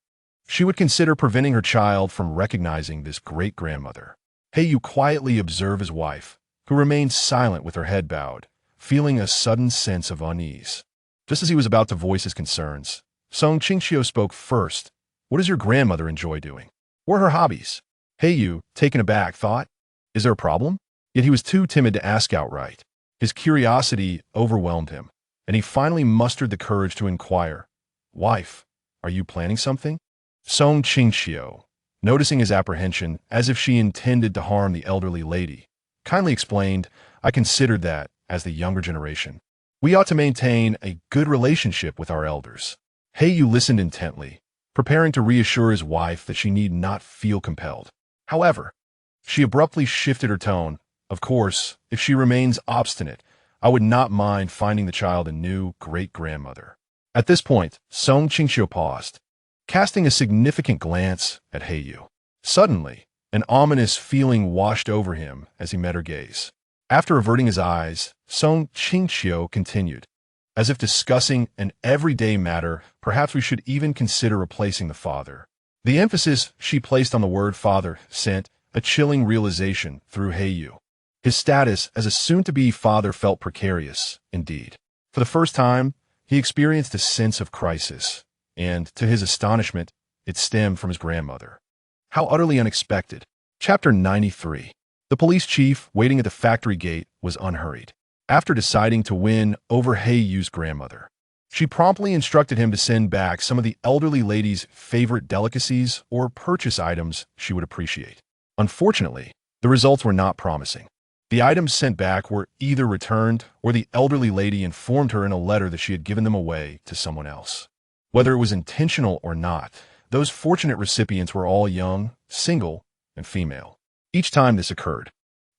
she would consider preventing her child from recognizing this great-grandmother. Yu quietly observed his wife, who remained silent with her head bowed, feeling a sudden sense of unease. Just as he was about to voice his concerns, Qingqiu spoke first. "What does your grandmother enjoy doing? What are her hobbies?" Yu, taken aback, thought, "Is there a problem?" Yet he was too timid to ask outright. His curiosity overwhelmed him, and he finally mustered the courage to inquire, "Wife, are you planning something?" Qingqiu, noticing his apprehension as if she intended to harm the elderly lady, kindly explained, "I considered that, as the younger generation, we ought to maintain a good relationship with our elders." Yu listened intently, preparing to reassure his wife that she need not feel compelled. However, she abruptly shifted her tone. "Of course, if she remains obstinate, I would not mind finding the child a new great-grandmother." At this point, Qingqiu paused, casting a significant glance at Yu. Suddenly, an ominous feeling washed over him as he met her gaze. After averting his eyes, Qingqiu continued, as if discussing an everyday matter, "Perhaps we should even consider replacing the father." The emphasis she placed on the word father sent a chilling realization through Yu. His status as a soon-to-be father felt precarious, indeed. For the first time, he experienced a sense of crisis, and, to his astonishment, it stemmed from his grandmother. How utterly unexpected. Chapter 93. The police chief, waiting at the factory gate, was unhurried. After deciding to win over Yu's grandmother, she promptly instructed him to send back some of the elderly lady's favorite delicacies or purchase items she would appreciate. Unfortunately, the results were not promising. The items sent back were either returned or the elderly lady informed her in a letter that she had given them away to someone else. Whether it was intentional or not, those fortunate recipients were all young, single, and female. Each time this occurred,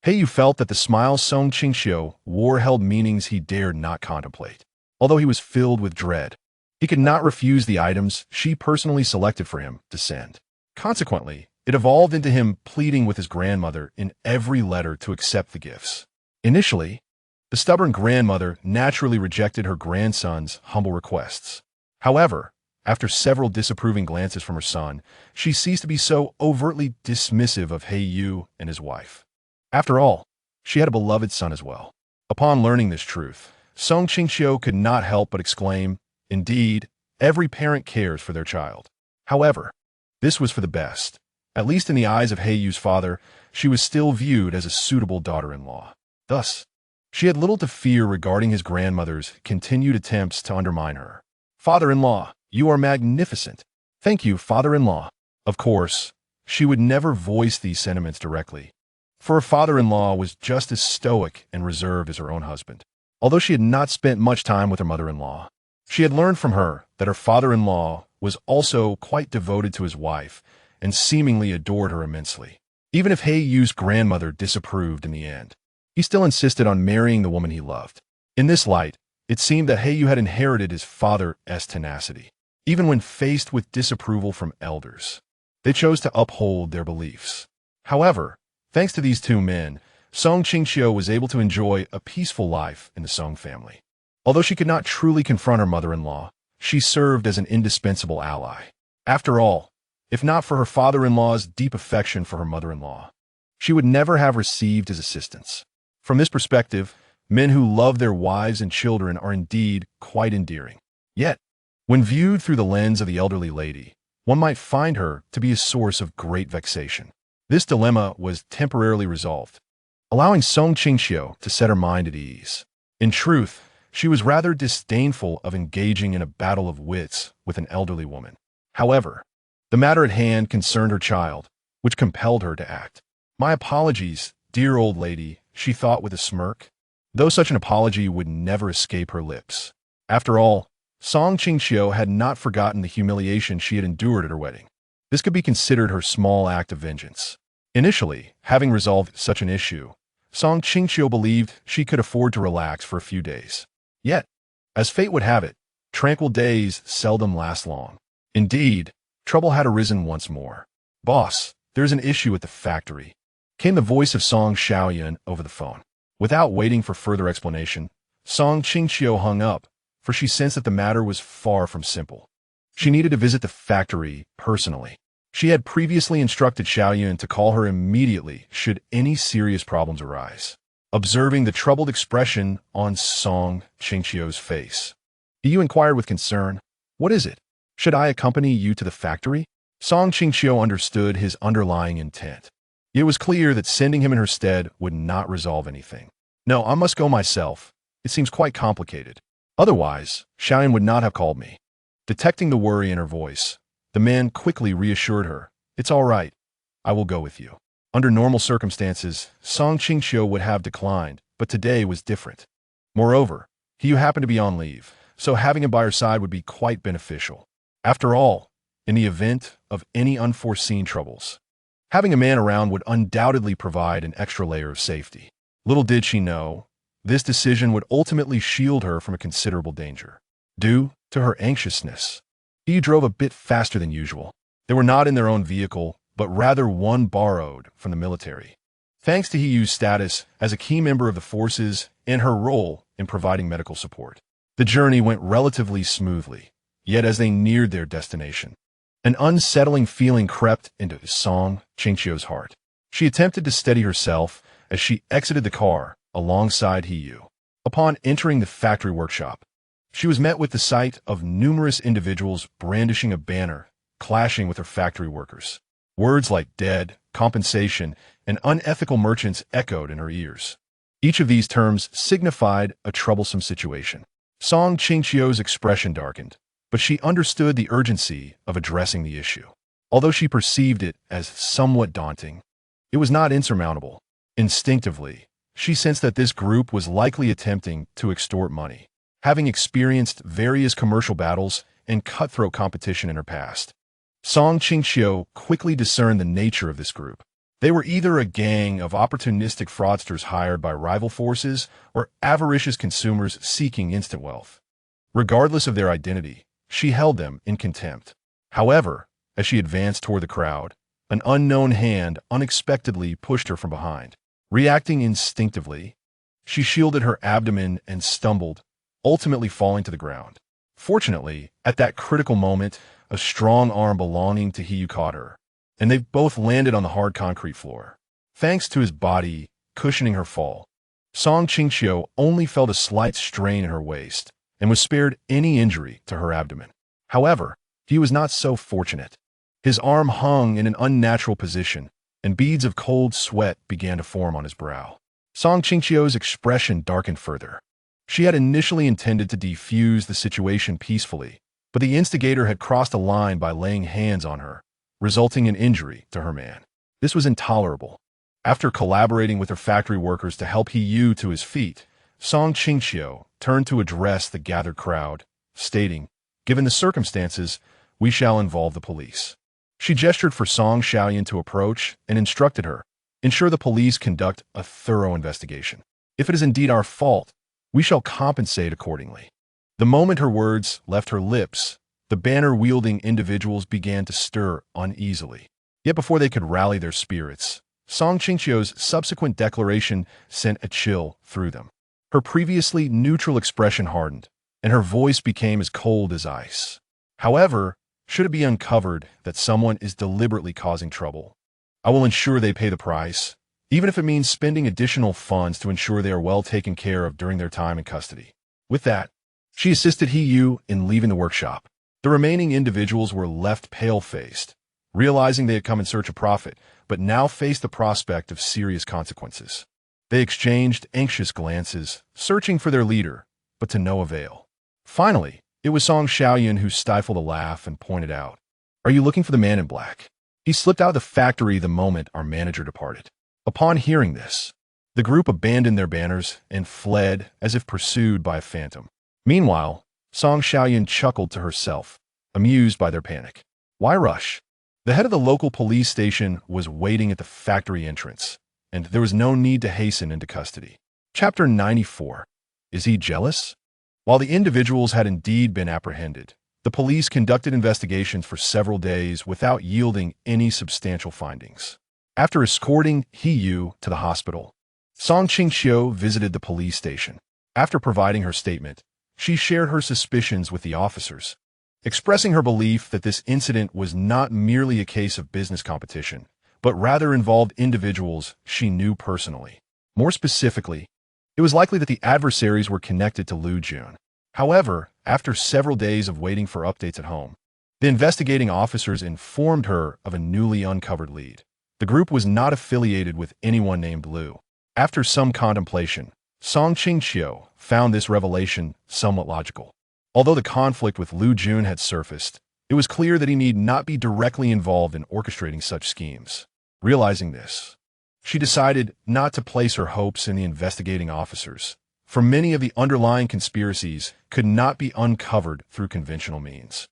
Yu felt that the smile Qingqiu wore held meanings he dared not contemplate. Although he was filled with dread, he could not refuse the items she personally selected for him to send. Consequently, it evolved into him pleading with his grandmother in every letter to accept the gifts. Initially, the stubborn grandmother naturally rejected her grandson's humble requests. However, after several disapproving glances from her son, she ceased to be so overtly dismissive of Yu and his wife. After all, she had a beloved son as well. Upon learning this truth, Qingqiu could not help but exclaim, "Indeed, every parent cares for their child." However, this was for the best. At least in the eyes of Yu's father, she was still viewed as a suitable daughter-in-law. Thus, she had little to fear regarding his grandmother's continued attempts to undermine her. "Father-in-law, you are magnificent." "Thank you, father-in-law." Of course, she would never voice these sentiments directly, for her father-in-law was just as stoic and reserved as her own husband. Although she had not spent much time with her mother-in-law, she had learned from her that her father-in-law was also quite devoted to his wife and seemingly adored her immensely. Even if Yu's grandmother disapproved in the end, he still insisted on marrying the woman he loved. In this light, it seemed that Yu had inherited his father's tenacity. Even when faced with disapproval from elders, they chose to uphold their beliefs. However, thanks to these two men, Qingqiu was able to enjoy a peaceful life in the Song family. Although she could not truly confront her mother-in-law, she served as an indispensable ally. After all, if not for her father-in-law's deep affection for her mother-in-law, she would never have received his assistance. From this perspective, men who love their wives and children are indeed quite endearing. Yet, when viewed through the lens of the elderly lady, one might find her to be a source of great vexation. This dilemma was temporarily resolved, allowing Qingqiu to set her mind at ease. In truth, she was rather disdainful of engaging in a battle of wits with an elderly woman. However, the matter at hand concerned her child, which compelled her to act. "My apologies, dear old lady," she thought with a smirk, though such an apology would never escape her lips. After all, Qingqiu had not forgotten the humiliation she had endured at her wedding. This could be considered her small act of vengeance. Initially, having resolved such an issue, Qingqiu believed she could afford to relax for a few days. Yet, as fate would have it, tranquil days seldom last long. Indeed, trouble had arisen once more. "Boss, there's an issue at the factory," came the voice of Song Xiaoyan over the phone. Without waiting for further explanation, Qingqiu hung up, for she sensed that the matter was far from simple. She needed to visit the factory personally. She had previously instructed Xiaoyun to call her immediately should any serious problems arise. Observing the troubled expression on Song Qingqiu's face, Yu inquired with concern, "What is it? Should I accompany you to the factory?" Song Qingqiu understood his underlying intent. It was clear that sending him in her stead would not resolve anything. "No, I must go myself. It seems quite complicated. Otherwise, Xiaoyun would not have called me." Detecting the worry in her voice, the man quickly reassured her, "It's all right. I will go with you." Under normal circumstances, Song Qingqiu would have declined, but today was different. Moreover, he happened to be on leave, so having him by her side would be quite beneficial. After all, in the event of any unforeseen troubles, having a man around would undoubtedly provide an extra layer of safety. Little did she know, this decision would ultimately shield her from a considerable danger. Due to her anxiousness, he drove a bit faster than usual. They were not in their own vehicle, but rather one borrowed from the military. Thanks to Hiyu's status as a key member of the forces and her role in providing medical support, the journey went relatively smoothly. Yet as they neared their destination, an unsettling feeling crept into Song Qingqiu's heart. She attempted to steady herself as she exited the car alongside Hiyu. Upon entering the factory workshop, she was met with the sight of numerous individuals brandishing a banner, clashing with her factory workers. Words like dead, compensation, and unethical merchants echoed in her ears. Each of these terms signified a troublesome situation. Song Qingqiu's expression darkened, but she understood the urgency of addressing the issue. Although she perceived it as somewhat daunting, it was not insurmountable. Instinctively, she sensed that this group was likely attempting to extort money, having experienced various commercial battles and cutthroat competition in her past. Song Qingqiu quickly discerned the nature of this group. They were either a gang of opportunistic fraudsters hired by rival forces or avaricious consumers seeking instant wealth. Regardless of their identity, she held them in contempt. However, as she advanced toward the crowd, an unknown hand unexpectedly pushed her from behind. Reacting instinctively, she shielded her abdomen and stumbled, ultimately falling to the ground. Fortunately, at that critical moment, a strong arm belonging to Hiyu caught her, and they both landed on the hard concrete floor. Thanks to his body cushioning her fall, Song Qingqiu only felt a slight strain in her waist and was spared any injury to her abdomen. However, he was not so fortunate. His arm hung in an unnatural position, and beads of cold sweat began to form on his brow. Song Qingqiu's expression darkened further. She had initially intended to defuse the situation peacefully, but the instigator had crossed a line by laying hands on her, resulting in injury to her man. This was intolerable. After collaborating with her factory workers to help Hiyu to his feet, Song Qingqiu turned to address the gathered crowd, stating, "Given the circumstances, we shall involve the police." She gestured for Song Xiaoyun to approach and instructed her, "Ensure the police conduct a thorough investigation. If it is indeed our fault, we shall compensate accordingly." The moment her words left her lips, the banner-wielding individuals began to stir uneasily. Yet before they could rally their spirits, Song Qingqiu's subsequent declaration sent a chill through them. Her previously neutral expression hardened, and her voice became as cold as ice. However, should it be uncovered that someone is deliberately causing trouble, I will ensure they pay the price, even if it means spending additional funds to ensure they are well taken care of during their time in custody. With that, she assisted Hiyu in leaving the workshop. The remaining individuals were left pale-faced, realizing they had come in search of profit, but now faced the prospect of serious consequences. They exchanged anxious glances, searching for their leader, but to no avail. Finally, it was Song Xiaoyun who stifled a laugh and pointed out, "Are you looking for the man in black? He slipped out of the factory the moment our manager departed." Upon hearing this, the group abandoned their banners and fled as if pursued by a phantom. Meanwhile, Song Xiaoyun chuckled to herself, amused by their panic. Why rush? The head of the local police station was waiting at the factory entrance, and there was no need to hasten into custody. Chapter 94. Is he jealous? While the individuals had indeed been apprehended, the police conducted investigations for several days without yielding any substantial findings. After escorting Hiyu to the hospital, Song Qingqiu visited the police station. After providing her statement, she shared her suspicions with the officers. expressing her belief that this incident was not merely a case of business competition, but rather involved individuals she knew personally. More specifically, it was likely that the adversaries were connected to Lu Jun. However, after several days of waiting for updates at home, the investigating officers informed her of a newly uncovered lead. The group was not affiliated with anyone named Lu. After some contemplation, Qingqiu found this revelation somewhat logical. Although the conflict with Lu Jun had surfaced, it was clear that he need not be directly involved in orchestrating such schemes. Realizing this, she decided not to place her hopes in the investigating officers, for many of the underlying conspiracies could not be uncovered through conventional means.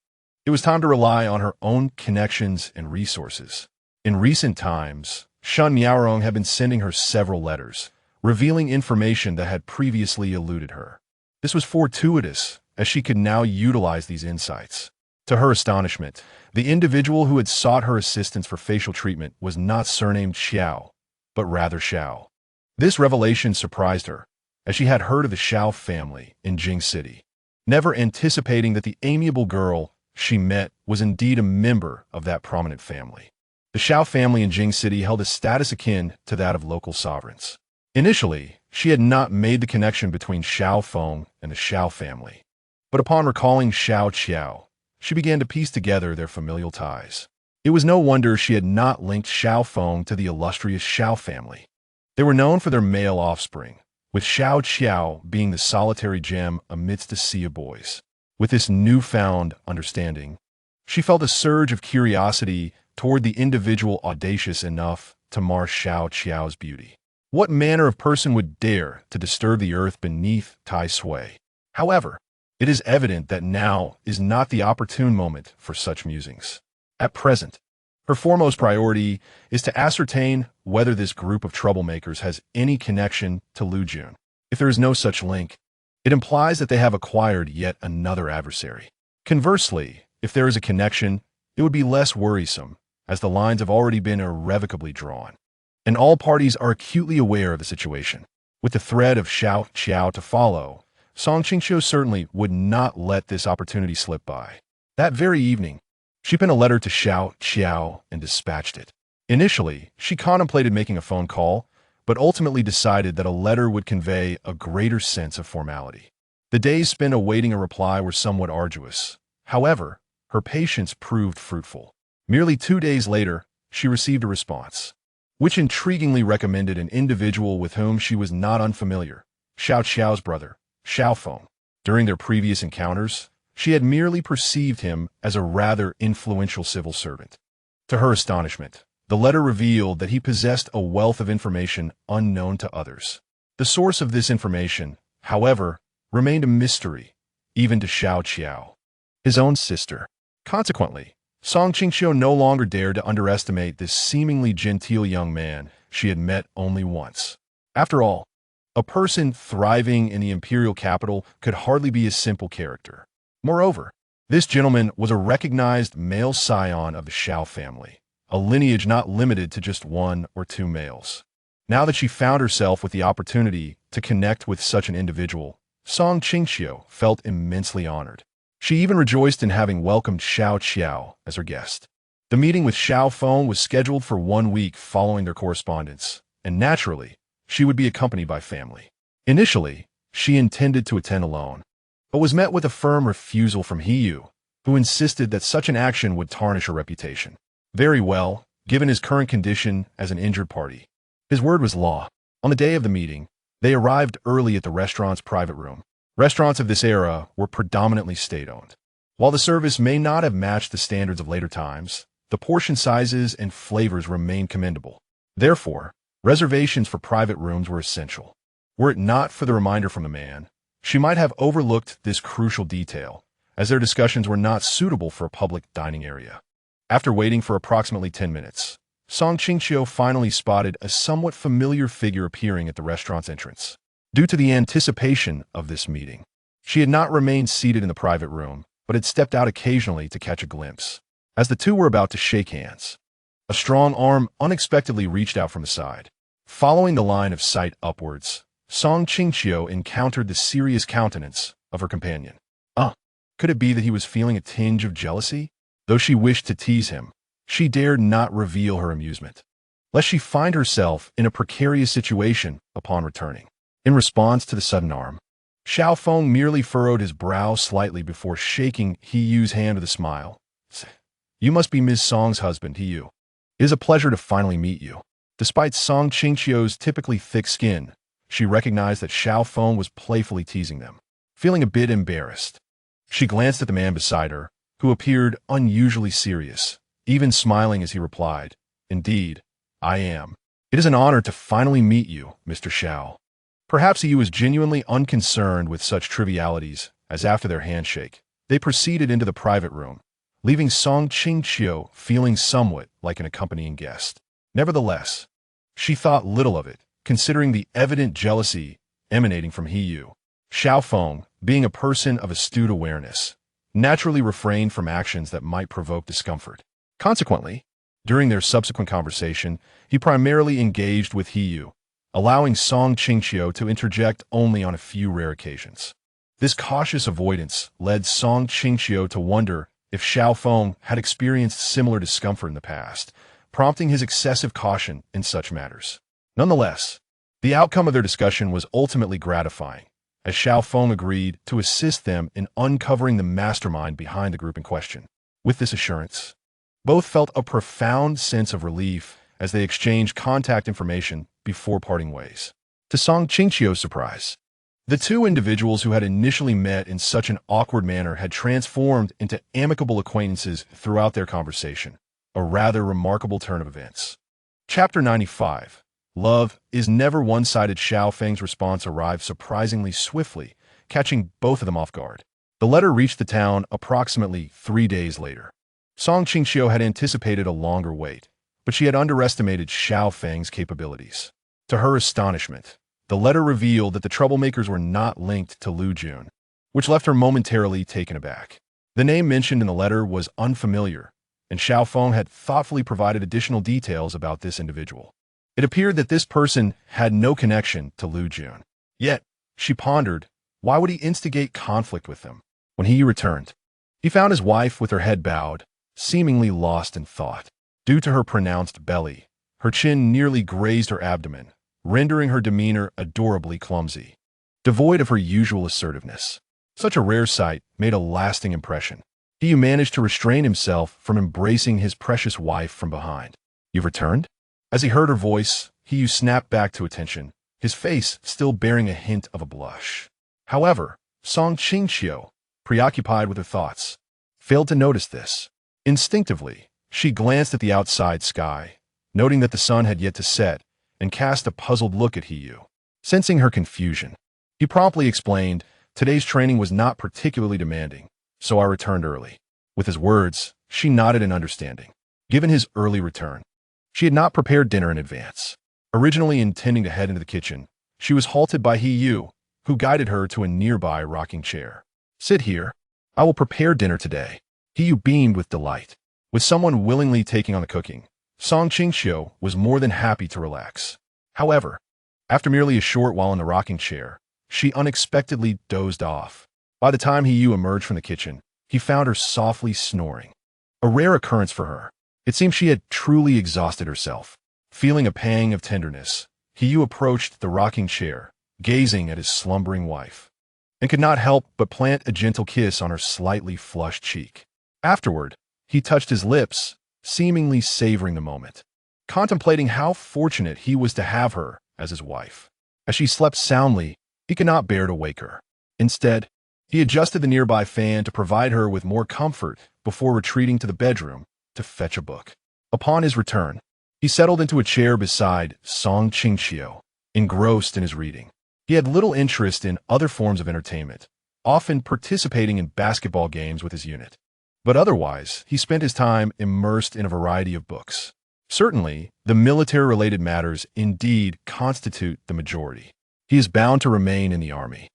It was time to rely on her own connections and resources. In recent times, Shen Miaorong had been sending her several letters, revealing information that had previously eluded her. This was fortuitous, as she could now utilize these insights. To her astonishment, the individual who had sought her assistance for facial treatment was not surnamed Xiao, but rather Xiao. This revelation surprised her, as she had heard of the Xiao family in Jing City, never anticipating that the amiable girl she met was indeed a member of that prominent family. The Xiao family in Jing City held a status akin to that of local sovereigns. Initially, she had not made the connection between Xiao Feng and the Xiao family, but upon recalling Xiao Qiao, she began to piece together their familial ties. It was no wonder she had not linked Xiao Feng to the illustrious Xiao family. They were known for their male offspring, with Xiao Qiao being the solitary gem amidst a sea of boys. With this newfound understanding, she felt a surge of curiosity toward the individual audacious enough to mar Xiao Qiao's beauty. What manner of person would dare to disturb the earth beneath Tai Sui? However, it is evident that now is not the opportune moment for such musings. At present, her foremost priority is to ascertain whether this group of troublemakers has any connection to Lu Jun. If there is no such link, it implies that they have acquired yet another adversary. Conversely, if there is a connection, it would be less worrisome, as the lines have already been irrevocably drawn, and all parties are acutely aware of the situation. With the thread of Xiao Qiao to follow, Qingqiu certainly would not let this opportunity slip by. That very evening, she penned a letter to Xiao Qiao and dispatched it. Initially, she contemplated making a phone call, but ultimately decided that a letter would convey a greater sense of formality. The days spent awaiting a reply were somewhat arduous. However, her patience proved fruitful. Merely 2 days later, she received a response, which intriguingly recommended an individual with whom she was not unfamiliar, Xiao Qiao's brother, Xiao Feng. During their previous encounters, she had merely perceived him as a rather influential civil servant. To her astonishment, the letter revealed that he possessed a wealth of information unknown to others. The source of this information, however, remained a mystery, even to Xiao Qiao, his own sister. Consequently, Qingqiu no longer dared to underestimate this seemingly genteel young man she had met only once. After all, a person thriving in the imperial capital could hardly be a simple character. Moreover, this gentleman was a recognized male scion of the Xiao family, a lineage not limited to just 1 or 2 males. Now that she found herself with the opportunity to connect with such an individual, Qingqiu felt immensely honored. She even rejoiced in having welcomed Xiao Qiao as her guest. The meeting with Xiao Feng was scheduled for 1 week following their correspondence, and naturally, she would be accompanied by family. Initially, she intended to attend alone, but was met with a firm refusal from Yu, who insisted that such an action would tarnish her reputation. Very well, given his current condition as an injured party. His word was law. On the day of the meeting, they arrived early at the restaurant's private room. Restaurants of this era were predominantly state-owned. While the service may not have matched the standards of later times, the portion sizes and flavors remained commendable. Therefore, reservations for private rooms were essential. Were it not for the reminder from the man, she might have overlooked this crucial detail, as their discussions were not suitable for a public dining area. After waiting for approximately 10 minutes, Qingqiu finally spotted a somewhat familiar figure appearing at the restaurant's entrance. Due to the anticipation of this meeting, she had not remained seated in the private room, but had stepped out occasionally to catch a glimpse. As the two were about to shake hands, a strong arm unexpectedly reached out from the side. Following the line of sight upwards, Qingqiu encountered the serious countenance of her companion. Could it be that he was feeling a tinge of jealousy? Though she wished to tease him, she dared not reveal her amusement, lest she find herself in a precarious situation upon returning. In response to the sudden arm, Xiao Feng merely furrowed his brow slightly before shaking He Yu's hand with a smile. You must be Ms. Song's husband, He Yu. It is a pleasure to finally meet you. Despite Song Qingqiu's typically thick skin, she recognized that Xiao Feng was playfully teasing them. Feeling a bit embarrassed, she glanced at the man beside her, who appeared unusually serious, even smiling as he replied, Indeed, I am. It is an honor to finally meet you, Mr. Xiao. Perhaps he was genuinely unconcerned with such trivialities, as after their handshake, they proceeded into the private room, leaving Song Qingqiu feeling somewhat like an accompanying guest. Nevertheless, she thought little of it, considering the evident jealousy emanating from He Yu. Xiao Feng, being a person of astute awareness, naturally refrained from actions that might provoke discomfort. Consequently, during their subsequent conversation, he primarily engaged with He Yu, allowing Song Qingqiu to interject only on a few rare occasions. This cautious avoidance led Song Qingqiu to wonder if Xiao Feng had experienced similar discomfort in the past, prompting his excessive caution in such matters. Nonetheless, the outcome of their discussion was ultimately gratifying, as Xiao Feng agreed to assist them in uncovering the mastermind behind the group in question. With this assurance, both felt a profound sense of relief as they exchanged contact information before parting ways. To Song Qingqiu's surprise, the two individuals who had initially met in such an awkward manner had transformed into amicable acquaintances throughout their conversation, a rather remarkable turn of events. Chapter 95. Love is never one-sided. Xiao Feng's response arrived surprisingly swiftly, catching both of them off guard. The letter reached the town approximately 3 days later. Song Qingqiu had anticipated a longer wait, but she had underestimated Xiao Feng's capabilities. To her astonishment, the letter revealed that the troublemakers were not linked to Lu Jun, which left her momentarily taken aback. The name mentioned in the letter was unfamiliar, and Xiao Feng had thoughtfully provided additional details about this individual. It appeared that this person had no connection to Lu Jun. Yet, she pondered, why would he instigate conflict with them? When he returned, he found his wife with her head bowed, seemingly lost in thought. Due to her pronounced belly, her chin nearly grazed her abdomen, rendering her demeanor adorably clumsy, devoid of her usual assertiveness. Such a rare sight made a lasting impression. He managed to restrain himself from embracing his precious wife from behind. You've returned? As he heard her voice, He snapped back to attention, his face still bearing a hint of a blush. However, Song Qingqiu, preoccupied with her thoughts, failed to notice this. Instinctively, she glanced at the outside sky, noting that the sun had yet to set, and cast a puzzled look at He Yu. Sensing her confusion, he promptly explained, today's training was not particularly demanding, so I returned early. With his words, she nodded in understanding. Given his early return, she had not prepared dinner in advance. Originally intending to head into the kitchen, she was halted by He Yu, who guided her to a nearby rocking chair. Sit here. I will prepare dinner today. He Yu beamed with delight. With someone willingly taking on the cooking, Song Qingqiu was more than happy to relax. However, after merely a short while in the rocking chair, she unexpectedly dozed off. By the time He Yu emerged from the kitchen, he found her softly snoring. A rare occurrence for her. It seemed she had truly exhausted herself. Feeling a pang of tenderness, He Yu approached the rocking chair, gazing at his slumbering wife, and could not help but plant a gentle kiss on her slightly flushed cheek. Afterward, he touched his lips, seemingly savoring the moment, contemplating how fortunate he was to have her as his wife. As she slept soundly, he could not bear to wake her. Instead, he adjusted the nearby fan to provide her with more comfort before retreating to the bedroom to fetch a book. Upon his return, he settled into a chair beside Song Qingqiu, engrossed in his reading. He had little interest in other forms of entertainment, often participating in basketball games with his unit. But otherwise, he spent his time immersed in a variety of books. Certainly, the military-related matters indeed constitute the majority. He is bound to remain in the army.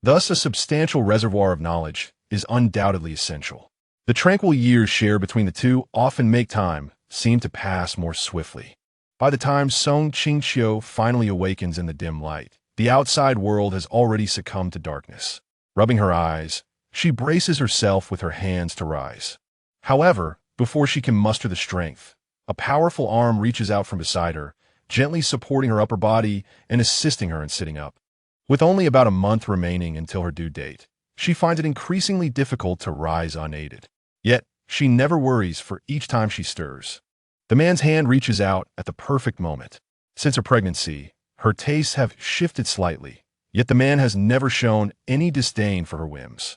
Thus, a substantial reservoir of knowledge is undoubtedly essential. The tranquil years shared between the two often make time seem to pass more swiftly. By the time Song Qingqiu finally awakens in the dim light, the outside world has already succumbed to darkness. Rubbing her eyes, She braces herself with her hands to rise. However, before she can muster the strength, a powerful arm reaches out from beside her, gently supporting her upper body and assisting her in sitting up. With only about a month remaining until her due date, she finds it increasingly difficult to rise unaided. Yet, she never worries for each time she stirs. The man's hand reaches out at the perfect moment. Since her pregnancy, her tastes have shifted slightly, yet the man has never shown any disdain for her whims.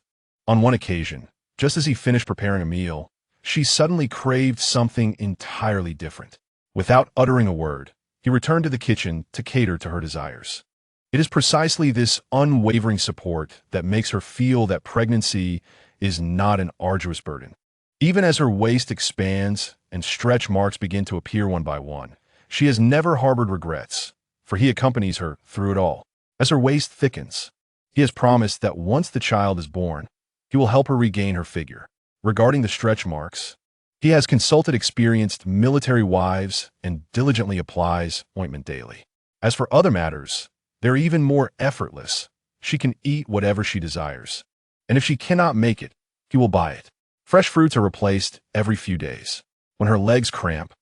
On one occasion, just as he finished preparing a meal, she suddenly craved something entirely different. Without uttering a word, he returned to the kitchen to cater to her desires. It is precisely this unwavering support that makes her feel that pregnancy is not an arduous burden. Even as her waist expands and stretch marks begin to appear one by one, she has never harbored regrets, for he accompanies her through it all. As her waist thickens, he has promised that once the child is born, he will help her regain her figure. Regarding the stretch marks, he has consulted experienced military wives and diligently applies ointment daily. As for other matters, they're even more effortless. She can eat whatever she desires, and if she cannot make it, he will buy it. Fresh fruits are replaced every few days. When her legs cramp,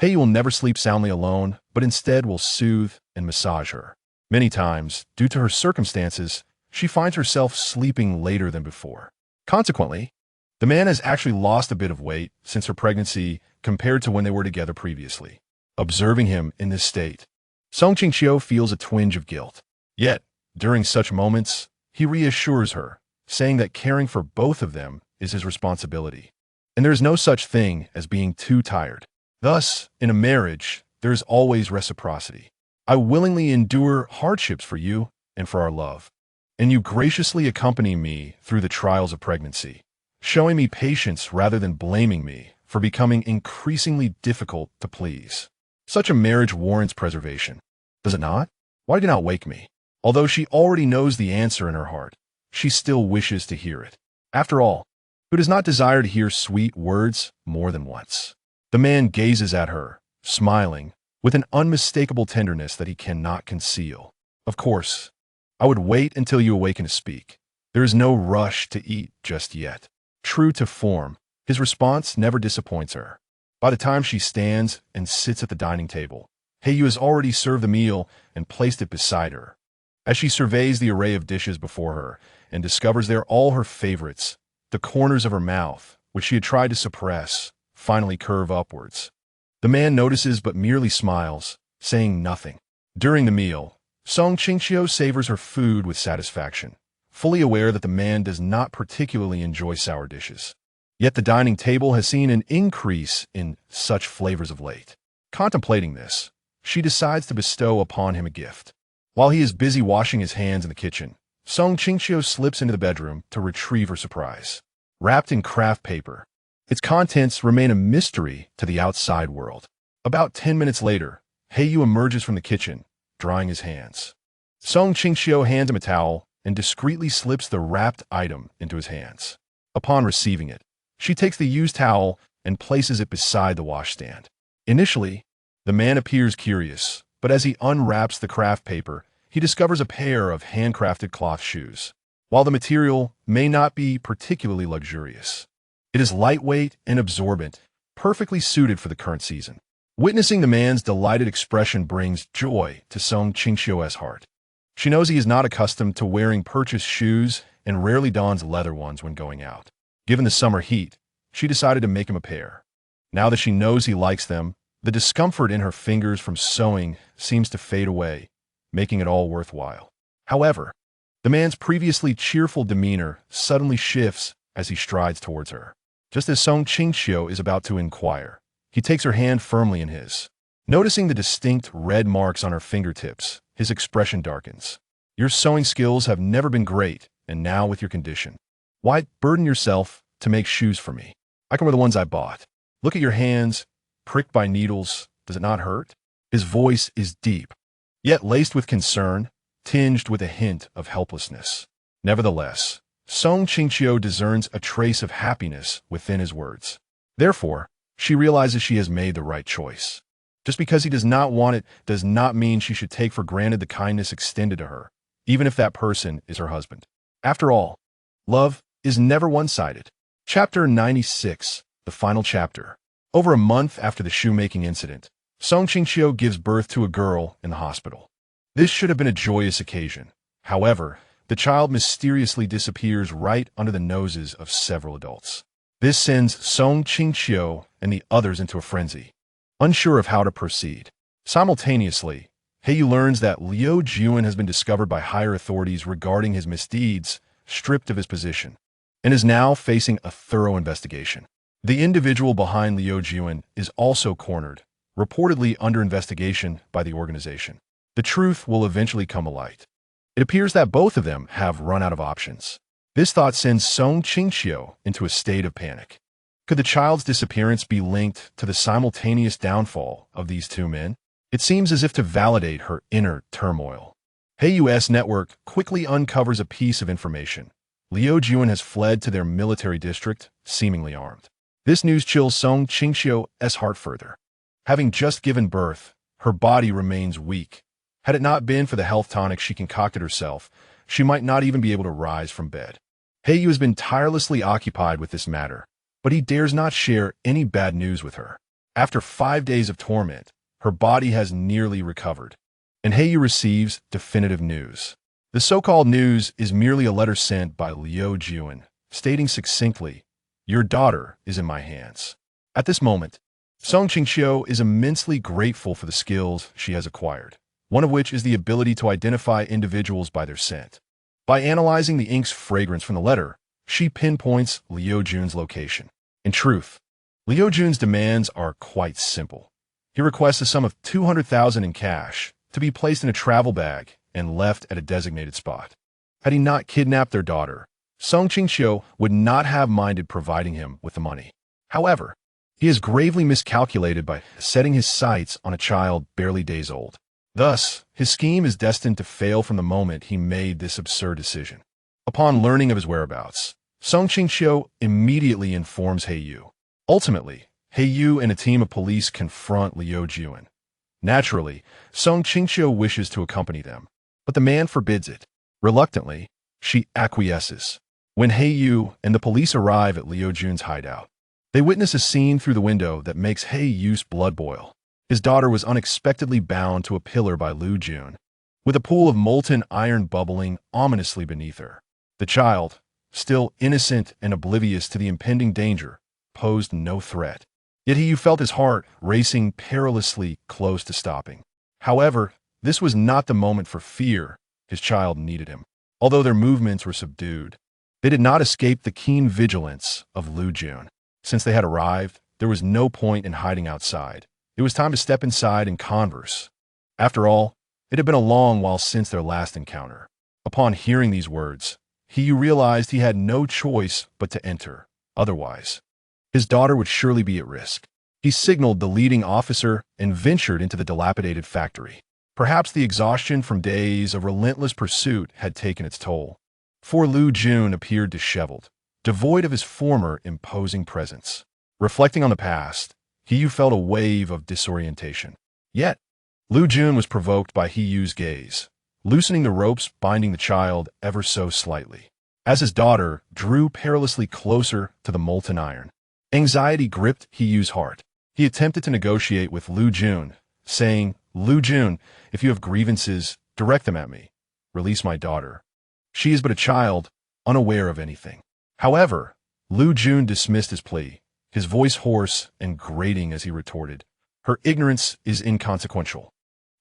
Hei will never sleep soundly alone, but instead will soothe and massage her. Many times, due to her circumstances, she finds herself sleeping later than before. Consequently, the man has actually lost a bit of weight since her pregnancy compared to when they were together previously. Observing him in this state, Qingqiu feels a twinge of guilt. Yet, during such moments, he reassures her, saying that caring for both of them is his responsibility, and there is no such thing as being too tired. Thus, in a marriage, there is always reciprocity. I willingly endure hardships for you and for our love, and you graciously accompany me through the trials of pregnancy, showing me patience rather than blaming me for becoming increasingly difficult to please. Such a marriage warrants preservation, does it not? Why do you not wake me? Although she already knows the answer in her heart, she still wishes to hear it. After all, who does not desire to hear sweet words more than once? The man gazes at her, smiling, with an unmistakable tenderness that he cannot conceal. Of course, I would wait until you awaken to speak. There is no rush to eat just yet. True to form, his response never disappoints her. By the time she stands and sits at the dining table, Heiyu has already served the meal and placed it beside her. As she surveys the array of dishes before her and discovers they're all her favorites, the corners of her mouth, which she had tried to suppress, finally curve upwards. The man notices but merely smiles, saying nothing. During the meal, Qingqiu savors her food with satisfaction, fully aware that the man does not particularly enjoy sour dishes. Yet the dining table has seen an increase in such flavors of late. Contemplating this, she decides to bestow upon him a gift. While he is busy washing his hands in the kitchen, Qingqiu slips into the bedroom to retrieve her surprise. Wrapped in craft paper, its contents remain a mystery to the outside world. About 10 minutes later, Heiyu emerges from the kitchen, drying his hands. Qingqiu hands him a towel and discreetly slips the wrapped item into his hands. Upon receiving it, she takes the used towel and places it beside the washstand. Initially, the man appears curious, but as he unwraps the craft paper, he discovers a pair of handcrafted cloth shoes. While the material may not be particularly luxurious, it is lightweight and absorbent, perfectly suited for the current season. Witnessing the man's delighted expression brings joy to Qingqiu's heart. She knows he is not accustomed to wearing purchased shoes and rarely dons leather ones when going out. Given the summer heat, she decided to make him a pair. Now that she knows he likes them, the discomfort in her fingers from sewing seems to fade away, making it all worthwhile. However, the man's previously cheerful demeanor suddenly shifts as he strides towards her. Just as Qingqiu is about to inquire, he takes her hand firmly in his. Noticing the distinct red marks on her fingertips, his expression darkens. Your sewing skills have never been great, and now with your condition, why burden yourself to make shoes for me? I can wear the ones I bought. Look at your hands, pricked by needles. Does it not hurt? His voice is deep, yet laced with concern, tinged with a hint of helplessness. Nevertheless, Qingqiu discerns a trace of happiness within his words. Therefore, she realizes she has made the right choice. Just because he does not want it does not mean she should take for granted the kindness extended to her, even if that person is her husband. After all, love is never one-sided. Chapter 96, the final chapter. Over a month after the shoemaking incident, Qingqiu gives birth to a girl in the hospital. This should have been a joyous occasion. However, the child mysteriously disappears right under the noses of several adults. This sends Qingqiu and the others into a frenzy, unsure of how to proceed. Simultaneously, Heiyu learns that Liu Juan has been discovered by higher authorities regarding his misdeeds, stripped of his position, and is now facing a thorough investigation. The individual behind Liu Juan is also cornered, reportedly under investigation by the organization. The truth will eventually come to light. It appears that both of them have run out of options. This thought sends Qingqiu into a state of panic. Could the child's disappearance be linked to the simultaneous downfall of these two men? It seems as if to validate her inner turmoil. Heiyu's network quickly uncovers a piece of information. Liu Juan has fled to their military district, seemingly armed. This news chills Qingqiu's heart further. Having just given birth, her body remains weak. Had it not been for the health tonic she concocted herself, she might not even be able to rise from bed. Heiyu has been tirelessly occupied with this matter, but he dares not share any bad news with her. After 5 days of torment, her body has nearly recovered, and Heiyu receives definitive news. The so-called news is merely a letter sent by Liu Juan, stating succinctly, "Your daughter is in my hands." At this moment, Qingqiu is immensely grateful for the skills she has acquired, one of which is the ability to identify individuals by their scent. By analyzing the ink's fragrance from the letter, she pinpoints Liu Juan's location. In truth, Liu Juan's demands are quite simple. He requests a sum of 200,000 in cash to be placed in a travel bag and left at a designated spot. Had he not kidnapped their daughter, Qingqiu would not have minded providing him with the money. However, he has gravely miscalculated by setting his sights on a child barely days old. Thus, his scheme is destined to fail from the moment he made this absurd decision. Upon learning of his whereabouts, Qingqiu immediately informs Heiyu. Ultimately, Heiyu and a team of police confront Liu Juan. Naturally, Qingqiu wishes to accompany them, but the man forbids it. Reluctantly, she acquiesces. When Heiyu and the police arrive at Liu Juan's hideout, they witness a scene through the window that makes Heiyu's blood boil. His daughter was unexpectedly bound to a pillar by Liu Juan, with a pool of molten iron bubbling ominously beneath her. The child, still innocent and oblivious to the impending danger, posed no threat. Yet Heiyu felt his heart racing perilously close to stopping. However, this was not the moment for fear. His child needed him. Although their movements were subdued, they did not escape the keen vigilance of Liu Juan. Since they had arrived, there was no point in hiding outside. It was time to step inside and converse. After all, it had been a long while since their last encounter. Upon hearing these words, Heiyu realized he had no choice but to enter. Otherwise, his daughter would surely be at risk. He signaled the leading officer and ventured into the dilapidated factory. Perhaps the exhaustion from days of relentless pursuit had taken its toll, for Liu Juan appeared disheveled, devoid of his former imposing presence. Reflecting on the past, Heiyu felt a wave of disorientation. Yet, Liu Juan was provoked by Heiyu's gaze, loosening the ropes binding the child ever so slightly. As his daughter drew perilously closer to the molten iron, anxiety gripped Heiyu's heart. He attempted to negotiate with Liu Juan, saying, "Liu Juan, if you have grievances, direct them at me. Release my daughter. She is but a child, unaware of anything." However, Liu Juan dismissed his plea, his voice hoarse and grating as he retorted, "Her ignorance is inconsequential.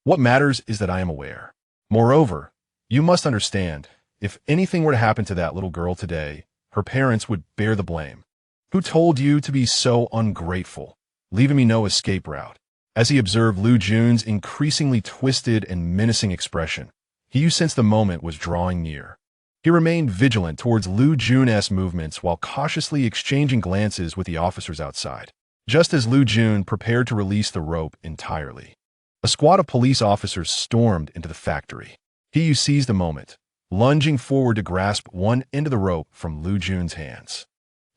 What matters is that I am aware. Moreover, you must understand, if anything were to happen to that little girl today, her parents would bear the blame. Who told you to be so ungrateful, leaving me no escape route?" As he observed Liu Juan's increasingly twisted and menacing expression, Heiyu sensed the moment was drawing near. He remained vigilant towards Liu Juan's movements while cautiously exchanging glances with the officers outside. Just as Liu Juan prepared to release the rope entirely, a squad of police officers stormed into the factory. Heiyu seized the moment, lunging forward to grasp one end of the rope from Liu Juan's hands.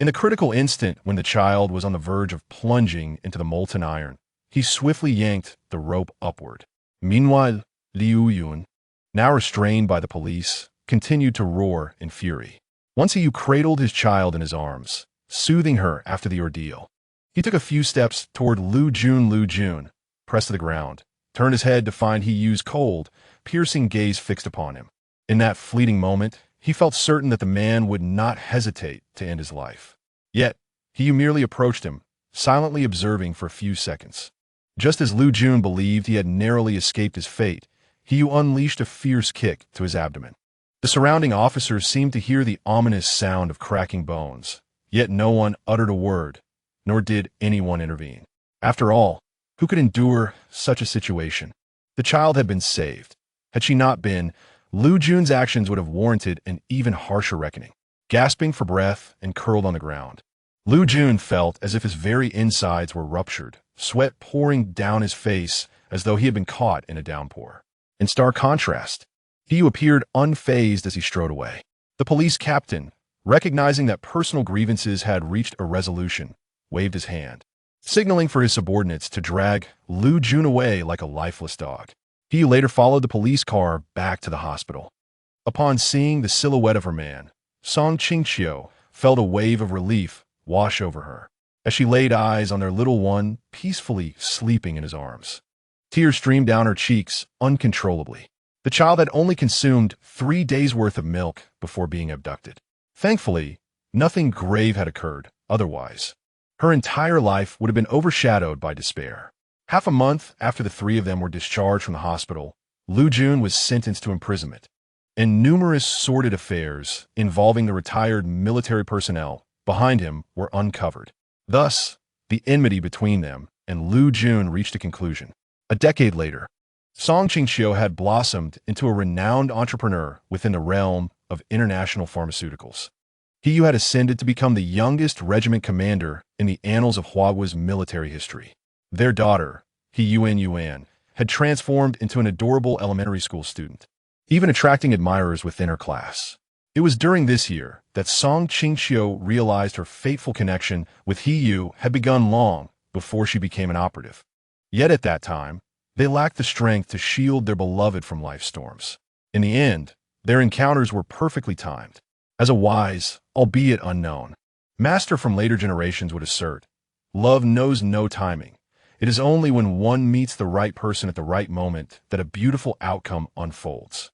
In the critical instant when the child was on the verge of plunging into the molten iron, he swiftly yanked the rope upward. Meanwhile, Liu Juan, now restrained by the police, continued to roar in fury. Once He cradled his child in his arms, soothing her after the ordeal. He took a few steps toward Lu Jun, pressed to the ground, turned his head to find Yu's cold, piercing gaze fixed upon him. In that fleeting moment, he felt certain that the man would not hesitate to end his life. Yet, Yu merely approached him, silently observing for a few seconds. Just as Lu Jun believed he had narrowly escaped his fate, Yu unleashed a fierce kick to his abdomen. The surrounding officers seemed to hear the ominous sound of cracking bones, yet no one uttered a word, nor did anyone intervene. After all, who could endure such a situation? The child had been saved. Had she not been, Lu Jun's actions would have warranted an even harsher reckoning. Gasping for breath and curled on the ground, Lu Jun felt as if his very insides were ruptured, sweat pouring down his face as though he had been caught in a downpour. In stark contrast, Yu appeared unfazed as he strode away. The police captain, recognizing that personal grievances had reached a resolution, waved his hand, signaling for his subordinates to drag Lu Jun away like a lifeless dog. Yu later followed the police car back to the hospital. Upon seeing the silhouette of her man, Qingqiu felt a wave of relief wash over her as she laid eyes on their little one peacefully sleeping in his arms. Tears streamed down her cheeks uncontrollably. The child had only consumed 3 days' worth of milk before being abducted. Thankfully, nothing grave had occurred otherwise. Her entire life would have been overshadowed by despair. Half a month after the three of them were discharged from the hospital, Lu Jun was sentenced to imprisonment, and numerous sordid affairs involving the retired military personnel behind him were uncovered. Thus, the enmity between them and Lu Jun reached a conclusion. A decade later, Qingqiu had blossomed into a renowned entrepreneur within the realm of international pharmaceuticals. Yu had ascended to become the youngest regiment commander in the annals of Huagua's military history. Their daughter, Yuan, had transformed into an adorable elementary school student, even attracting admirers within her class. It was during this year that Qingqiu realized her fateful connection with Yu had begun long before she became an operative. Yet at that time, they lacked the strength to shield their beloved from life's storms. In the end, their encounters were perfectly timed. As a wise, albeit unknown, master from later generations would assert, love knows no timing. It is only when one meets the right person at the right moment that a beautiful outcome unfolds.